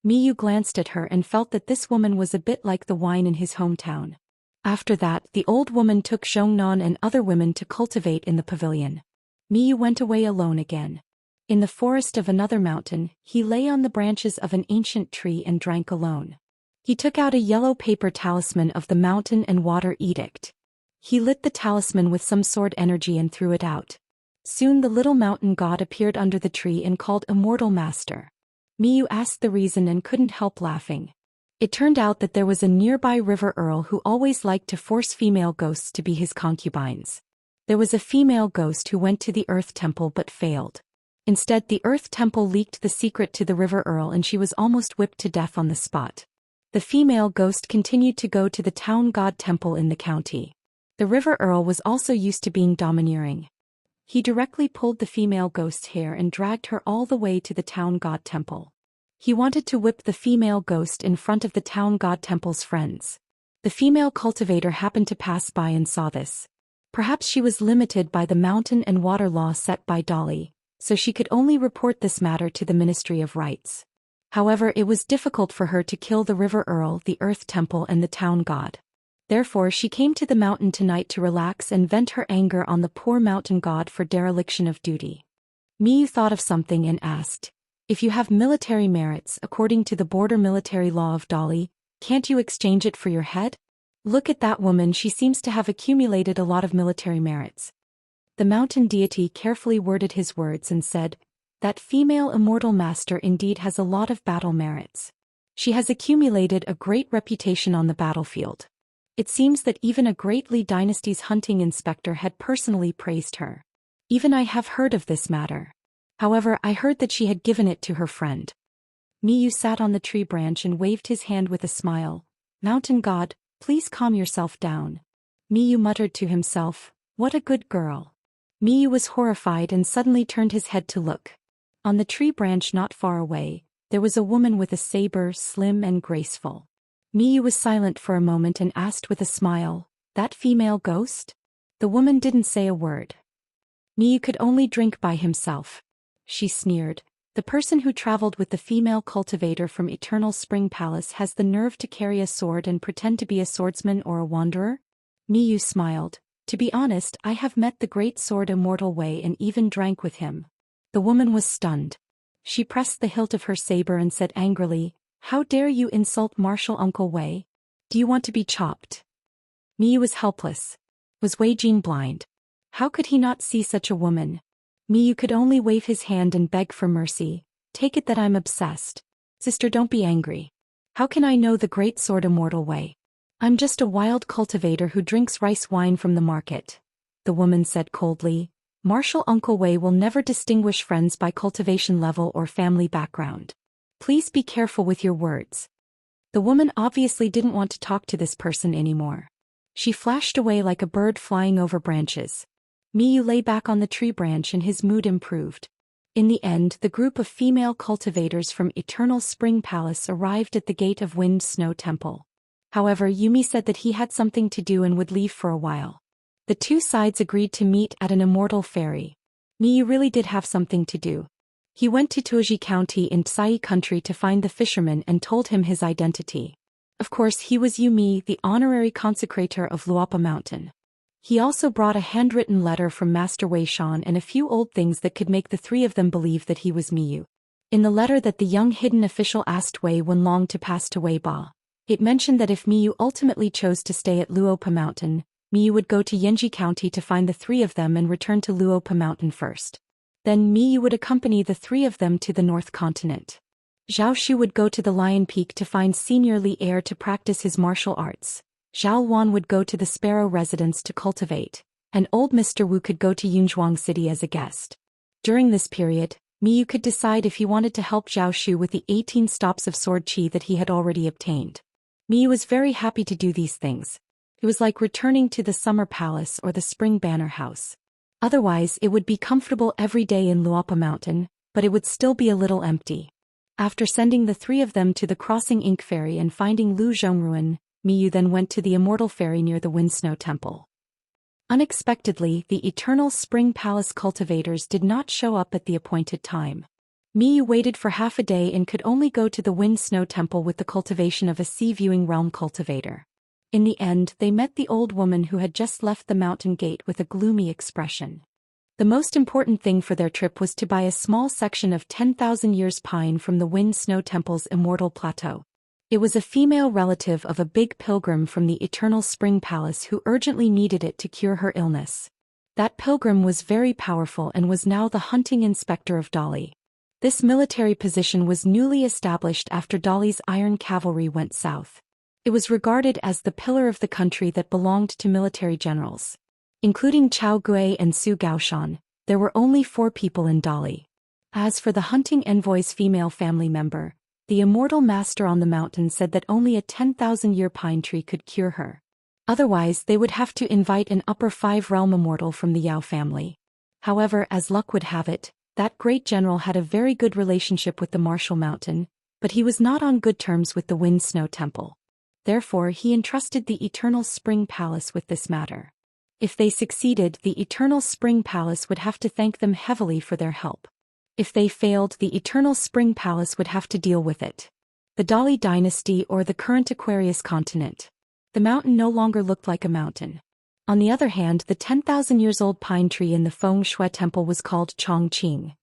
Miyu glanced at her and felt that this woman was a bit like the wine in his hometown. After that, the old woman took Zhongnan and other women to cultivate in the pavilion. Miyu went away alone again. In the forest of another mountain, he lay on the branches of an ancient tree and drank alone. He took out a yellow paper talisman of the Mountain and Water Edict. He lit the talisman with some sword energy and threw it out. Soon the little mountain god appeared under the tree and called Immortal Master. Miyu asked the reason and couldn't help laughing. It turned out that there was a nearby river earl who always liked to force female ghosts to be his concubines. There was a female ghost who went to the Earth Temple but failed. Instead, the Earth Temple leaked the secret to the river earl and she was almost whipped to death on the spot. The female ghost continued to go to the town god temple in the county. The river earl was also used to being domineering. He directly pulled the female ghost's hair and dragged her all the way to the town god temple. He wanted to whip the female ghost in front of the town god temple's friends. The female cultivator happened to pass by and saw this. Perhaps she was limited by the mountain and water law set by Dolly, so she could only report this matter to the Ministry of Rights. However, it was difficult for her to kill the river earl, the earth temple and the town god. Therefore she came to the mountain tonight to relax and vent her anger on the poor mountain god for dereliction of duty. Miyu thought of something and asked, "If you have military merits according to the border military law of Dolly, can't you exchange it for your head? Look at that woman, she seems to have accumulated a lot of military merits." The mountain deity carefully worded his words and said, "That female immortal master indeed has a lot of battle merits. She has accumulated a great reputation on the battlefield. It seems that even a great Li dynasty's hunting inspector had personally praised her. Even I have heard of this matter. However, I heard that she had given it to her friend." Miyu sat on the tree branch and waved his hand with a smile. "Mountain god, please calm yourself down." Miyu muttered to himself, "What a good girl." Miyu was horrified and suddenly turned his head to look. On the tree branch not far away, there was a woman with a saber, slim and graceful. Miyu was silent for a moment and asked with a smile, "That female ghost?" The woman didn't say a word. Miyu could only drink by himself. She sneered, "The person who traveled with the female cultivator from Eternal Spring Palace has the nerve to carry a sword and pretend to be a swordsman or a wanderer?" Miyu smiled. "To be honest, I have met the great sword Immortal Wei and even drank with him." The woman was stunned. She pressed the hilt of her saber and said angrily, "How dare you insult Martial Uncle Wei? Do you want to be chopped?" Miyu was helpless. Was Wei Jin blind? How could he not see such a woman? Miyu could only wave his hand and beg for mercy. "Take it that I'm obsessed. Sister, don't be angry. How can I know the great sword Immortal Wei? I'm just a wild cultivator who drinks rice wine from the market," the woman said coldly. "Martial Uncle Wei will never distinguish friends by cultivation level or family background. Please be careful with your words." The woman obviously didn't want to talk to this person anymore. She flashed away like a bird flying over branches. Miyu lay back on the tree branch and his mood improved. In the end, the group of female cultivators from Eternal Spring Palace arrived at the gate of Wind Snow Temple. However, Yumi said that he had something to do and would leave for a while. The two sides agreed to meet at an Immortal ferry. Miyu really did have something to do. He went to Toji County in Tsai country to find the fisherman and told him his identity. Of course, he was Yumi, the honorary consecrator of Luopa Mountain. He also brought a handwritten letter from Master Wei Shan and a few old things that could make the three of them believe that he was Miyu. In the letter that the young hidden official asked Wei Wenlong to pass to Wei Ba, it mentioned that if Miyu ultimately chose to stay at Luopa Mountain, Miyu would go to Yenji County to find the three of them and return to Luopa Mountain first. Then Miyu would accompany the three of them to the North Continent. Zhao Shu would go to the Lion Peak to find Senior Li Heir to practice his martial arts. Zhao Wan would go to the Sparrow residence to cultivate, and old Mr. Wu could go to Yunzhuang City as a guest. During this period, Miyu could decide if he wanted to help Zhao Shu with the 18 stops of sword qi that he had already obtained. Miyu was very happy to do these things. It was like returning to the Summer Palace or the Spring Banner House. Otherwise, it would be comfortable every day in Luopa Mountain, but it would still be a little empty. After sending the three of them to the Crossing Ink Ferry and finding Lu Zhongruan, Miyu then went to the Immortal Ferry near the Wind Snow Temple. Unexpectedly, the Eternal Spring Palace cultivators did not show up at the appointed time. Miyu waited for half a day and could only go to the Wind Snow Temple with the cultivation of a sea-viewing realm cultivator. In the end, they met the old woman who had just left the mountain gate with a gloomy expression. The most important thing for their trip was to buy a small section of 10,000 years pine from the Wind Snow Temple's Immortal Plateau. It was a female relative of a big pilgrim from the Eternal Spring Palace who urgently needed it to cure her illness. That pilgrim was very powerful and was now the hunting inspector of Dolly. This military position was newly established after Dali's iron cavalry went south. It was regarded as the pillar of the country that belonged to military generals. Including Chao Gui and Su Gaoshan, there were only 4 people in Dali. As for the hunting envoy's female family member, the immortal master on the mountain said that only a 10,000-year pine tree could cure her. Otherwise, they would have to invite an upper 5-realm immortal from the Yao family. However, as luck would have it, that great general had a very good relationship with the Martial Mountain, but he was not on good terms with the Wind Snow Temple. Therefore, he entrusted the Eternal Spring Palace with this matter. If they succeeded, the Eternal Spring Palace would have to thank them heavily for their help. If they failed, the Eternal Spring Palace would have to deal with it. The Dali dynasty or the current Aquarius continent. The mountain no longer looked like a mountain. On the other hand, the 10,000 years old pine tree in the Feng Shui temple was called Chongqing.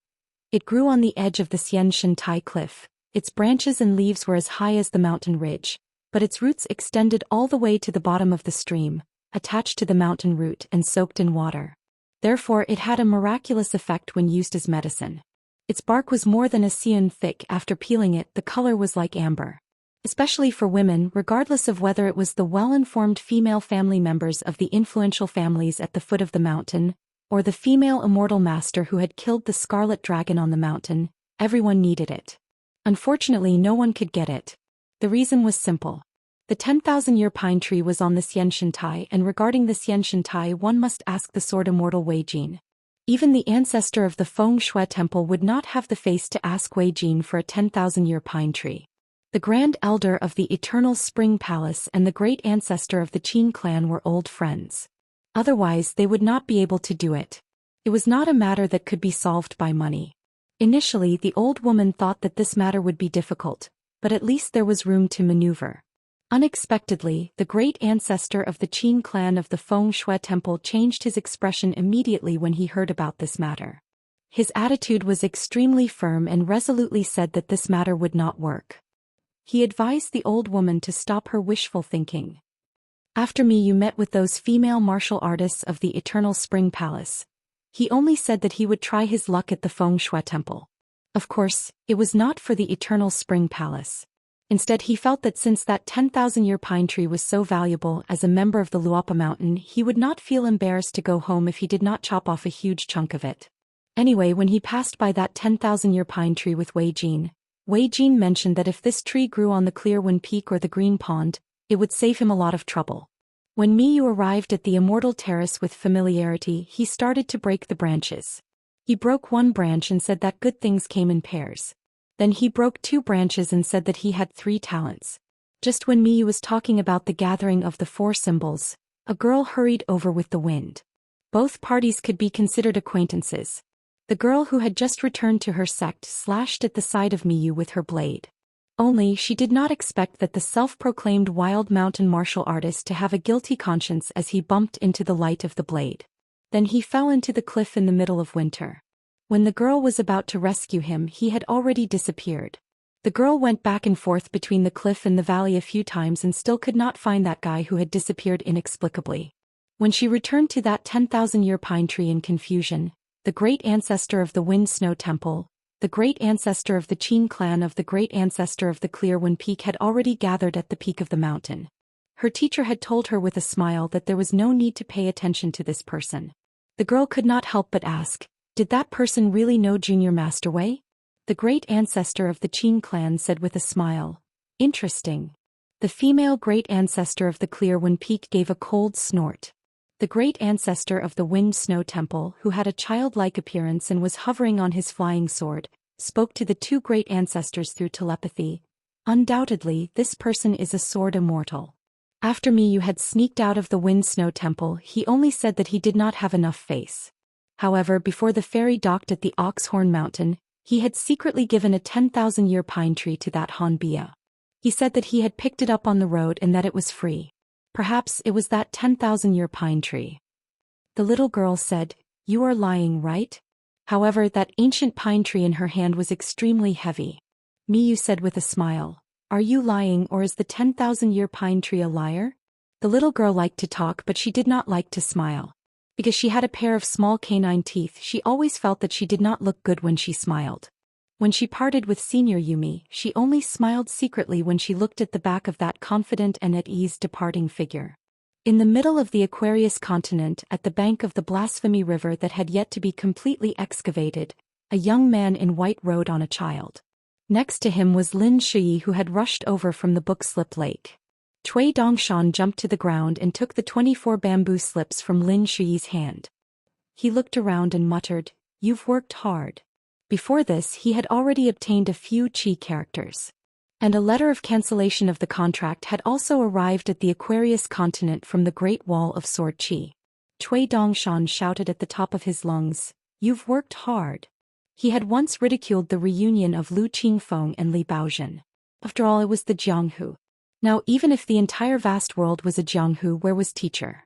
It grew on the edge of the Xianxia cliff. Its branches and leaves were as high as the mountain ridge, but its roots extended all the way to the bottom of the stream, attached to the mountain root and soaked in water. Therefore, it had a miraculous effect when used as medicine. Its bark was more than a cyan thick. After peeling it, the color was like amber. Especially for women, regardless of whether it was the well-informed female family members of the influential families at the foot of the mountain, or the female immortal master who had killed the scarlet dragon on the mountain, everyone needed it. Unfortunately, no one could get it. The reason was simple. The 10,000-year pine tree was on the Xianxia, and regarding the Xianxia, one must ask the sword immortal Wei Jin. Even the ancestor of the Feng Shui temple would not have the face to ask Wei Jin for a 10,000-year pine tree. The Grand Elder of the Eternal Spring Palace and the great ancestor of the Qin clan were old friends. Otherwise, they would not be able to do it. It was not a matter that could be solved by money. Initially, the old woman thought that this matter would be difficult, but at least there was room to maneuver. Unexpectedly, the great ancestor of the Qin clan of the Feng Shui temple changed his expression immediately when he heard about this matter. His attitude was extremely firm and resolutely said that this matter would not work. He advised the old woman to stop her wishful thinking. After me, you met with those female martial artists of the Eternal Spring Palace. He only said that he would try his luck at the Feng Shui temple. Of course, it was not for the Eternal Spring Palace. Instead, he felt that since that 10,000-year pine tree was so valuable as a member of the Luopa Mountain, he would not feel embarrassed to go home if he did not chop off a huge chunk of it. Anyway, when he passed by that 10,000-year pine tree with Wei Jin mentioned that if this tree grew on the Clear Wind Peak or the Green Pond, it would save him a lot of trouble. When Miyu arrived at the Immortal Terrace with familiarity, he started to break the branches. He broke one branch and said that good things came in pairs. Then he broke 2 branches and said that he had 3 talents. Just when Miyu was talking about the gathering of the 4 symbols, a girl hurried over with the wind. Both parties could be considered acquaintances. The girl who had just returned to her sect slashed at the side of Miyu with her blade. Only she did not expect that the self-proclaimed wild mountain martial artist to have a guilty conscience as he bumped into the light of the blade. Then he fell into the cliff in the middle of winter. When the girl was about to rescue him, he had already disappeared. The girl went back and forth between the cliff and the valley a few times and still could not find that guy who had disappeared inexplicably. When she returned to that 10,000-year pine tree in confusion, the great ancestor of the Wind Snow Temple, the great ancestor of the Qin clan of the great ancestor of the Clear Wind Peak had already gathered at the peak of the mountain. Her teacher had told her with a smile that there was no need to pay attention to this person. The girl could not help but ask, did that person really know Junior Master Wei? The great ancestor of the Qin clan said with a smile, interesting. The female great ancestor of the Clear Wind Peak gave a cold snort. The great ancestor of the Wind Snow Temple, who had a childlike appearance and was hovering on his flying sword, spoke to the 2 great ancestors through telepathy. Undoubtedly, this person is a sword immortal. After Miyu had sneaked out of the Wind Snow Temple, he only said that he did not have enough face. However, before the ferry docked at the Oxhorn Mountain, he had secretly given a 10,000-year pine tree to that Han Bia. He said that he had picked it up on the road and that it was free. Perhaps it was that 10,000-year pine tree. The little girl said, you are lying, right? However, that ancient pine tree in her hand was extremely heavy. Miyu said with a smile, are you lying, or is the 10,000-year pine tree a liar? The little girl liked to talk, but she did not like to smile. Because she had a pair of small canine teeth, she always felt that she did not look good when she smiled. When she parted with Senior Yumi, she only smiled secretly when she looked at the back of that confident and at ease departing figure. In the middle of the Aquarius continent, at the bank of the Blasphemy River that had yet to be completely excavated, a young man in white rode on a child. Next to him was Lin Shui, who had rushed over from the Bookslip Lake. Cui Dongshan jumped to the ground and took the 24 bamboo slips from Lin Shui's hand. He looked around and muttered, "You've worked hard." Before this he had already obtained a few Qi characters. And a letter of cancellation of the contract had also arrived at the Aquarius continent from the Great Wall of Sword Qi. Cui Dongshan shouted at the top of his lungs, "You've worked hard." He had once ridiculed the reunion of Lu Qingfeng and Li Baozhen. After all, it was the Jianghu. Now even if the entire vast world was a Jianghu, where was Teacher?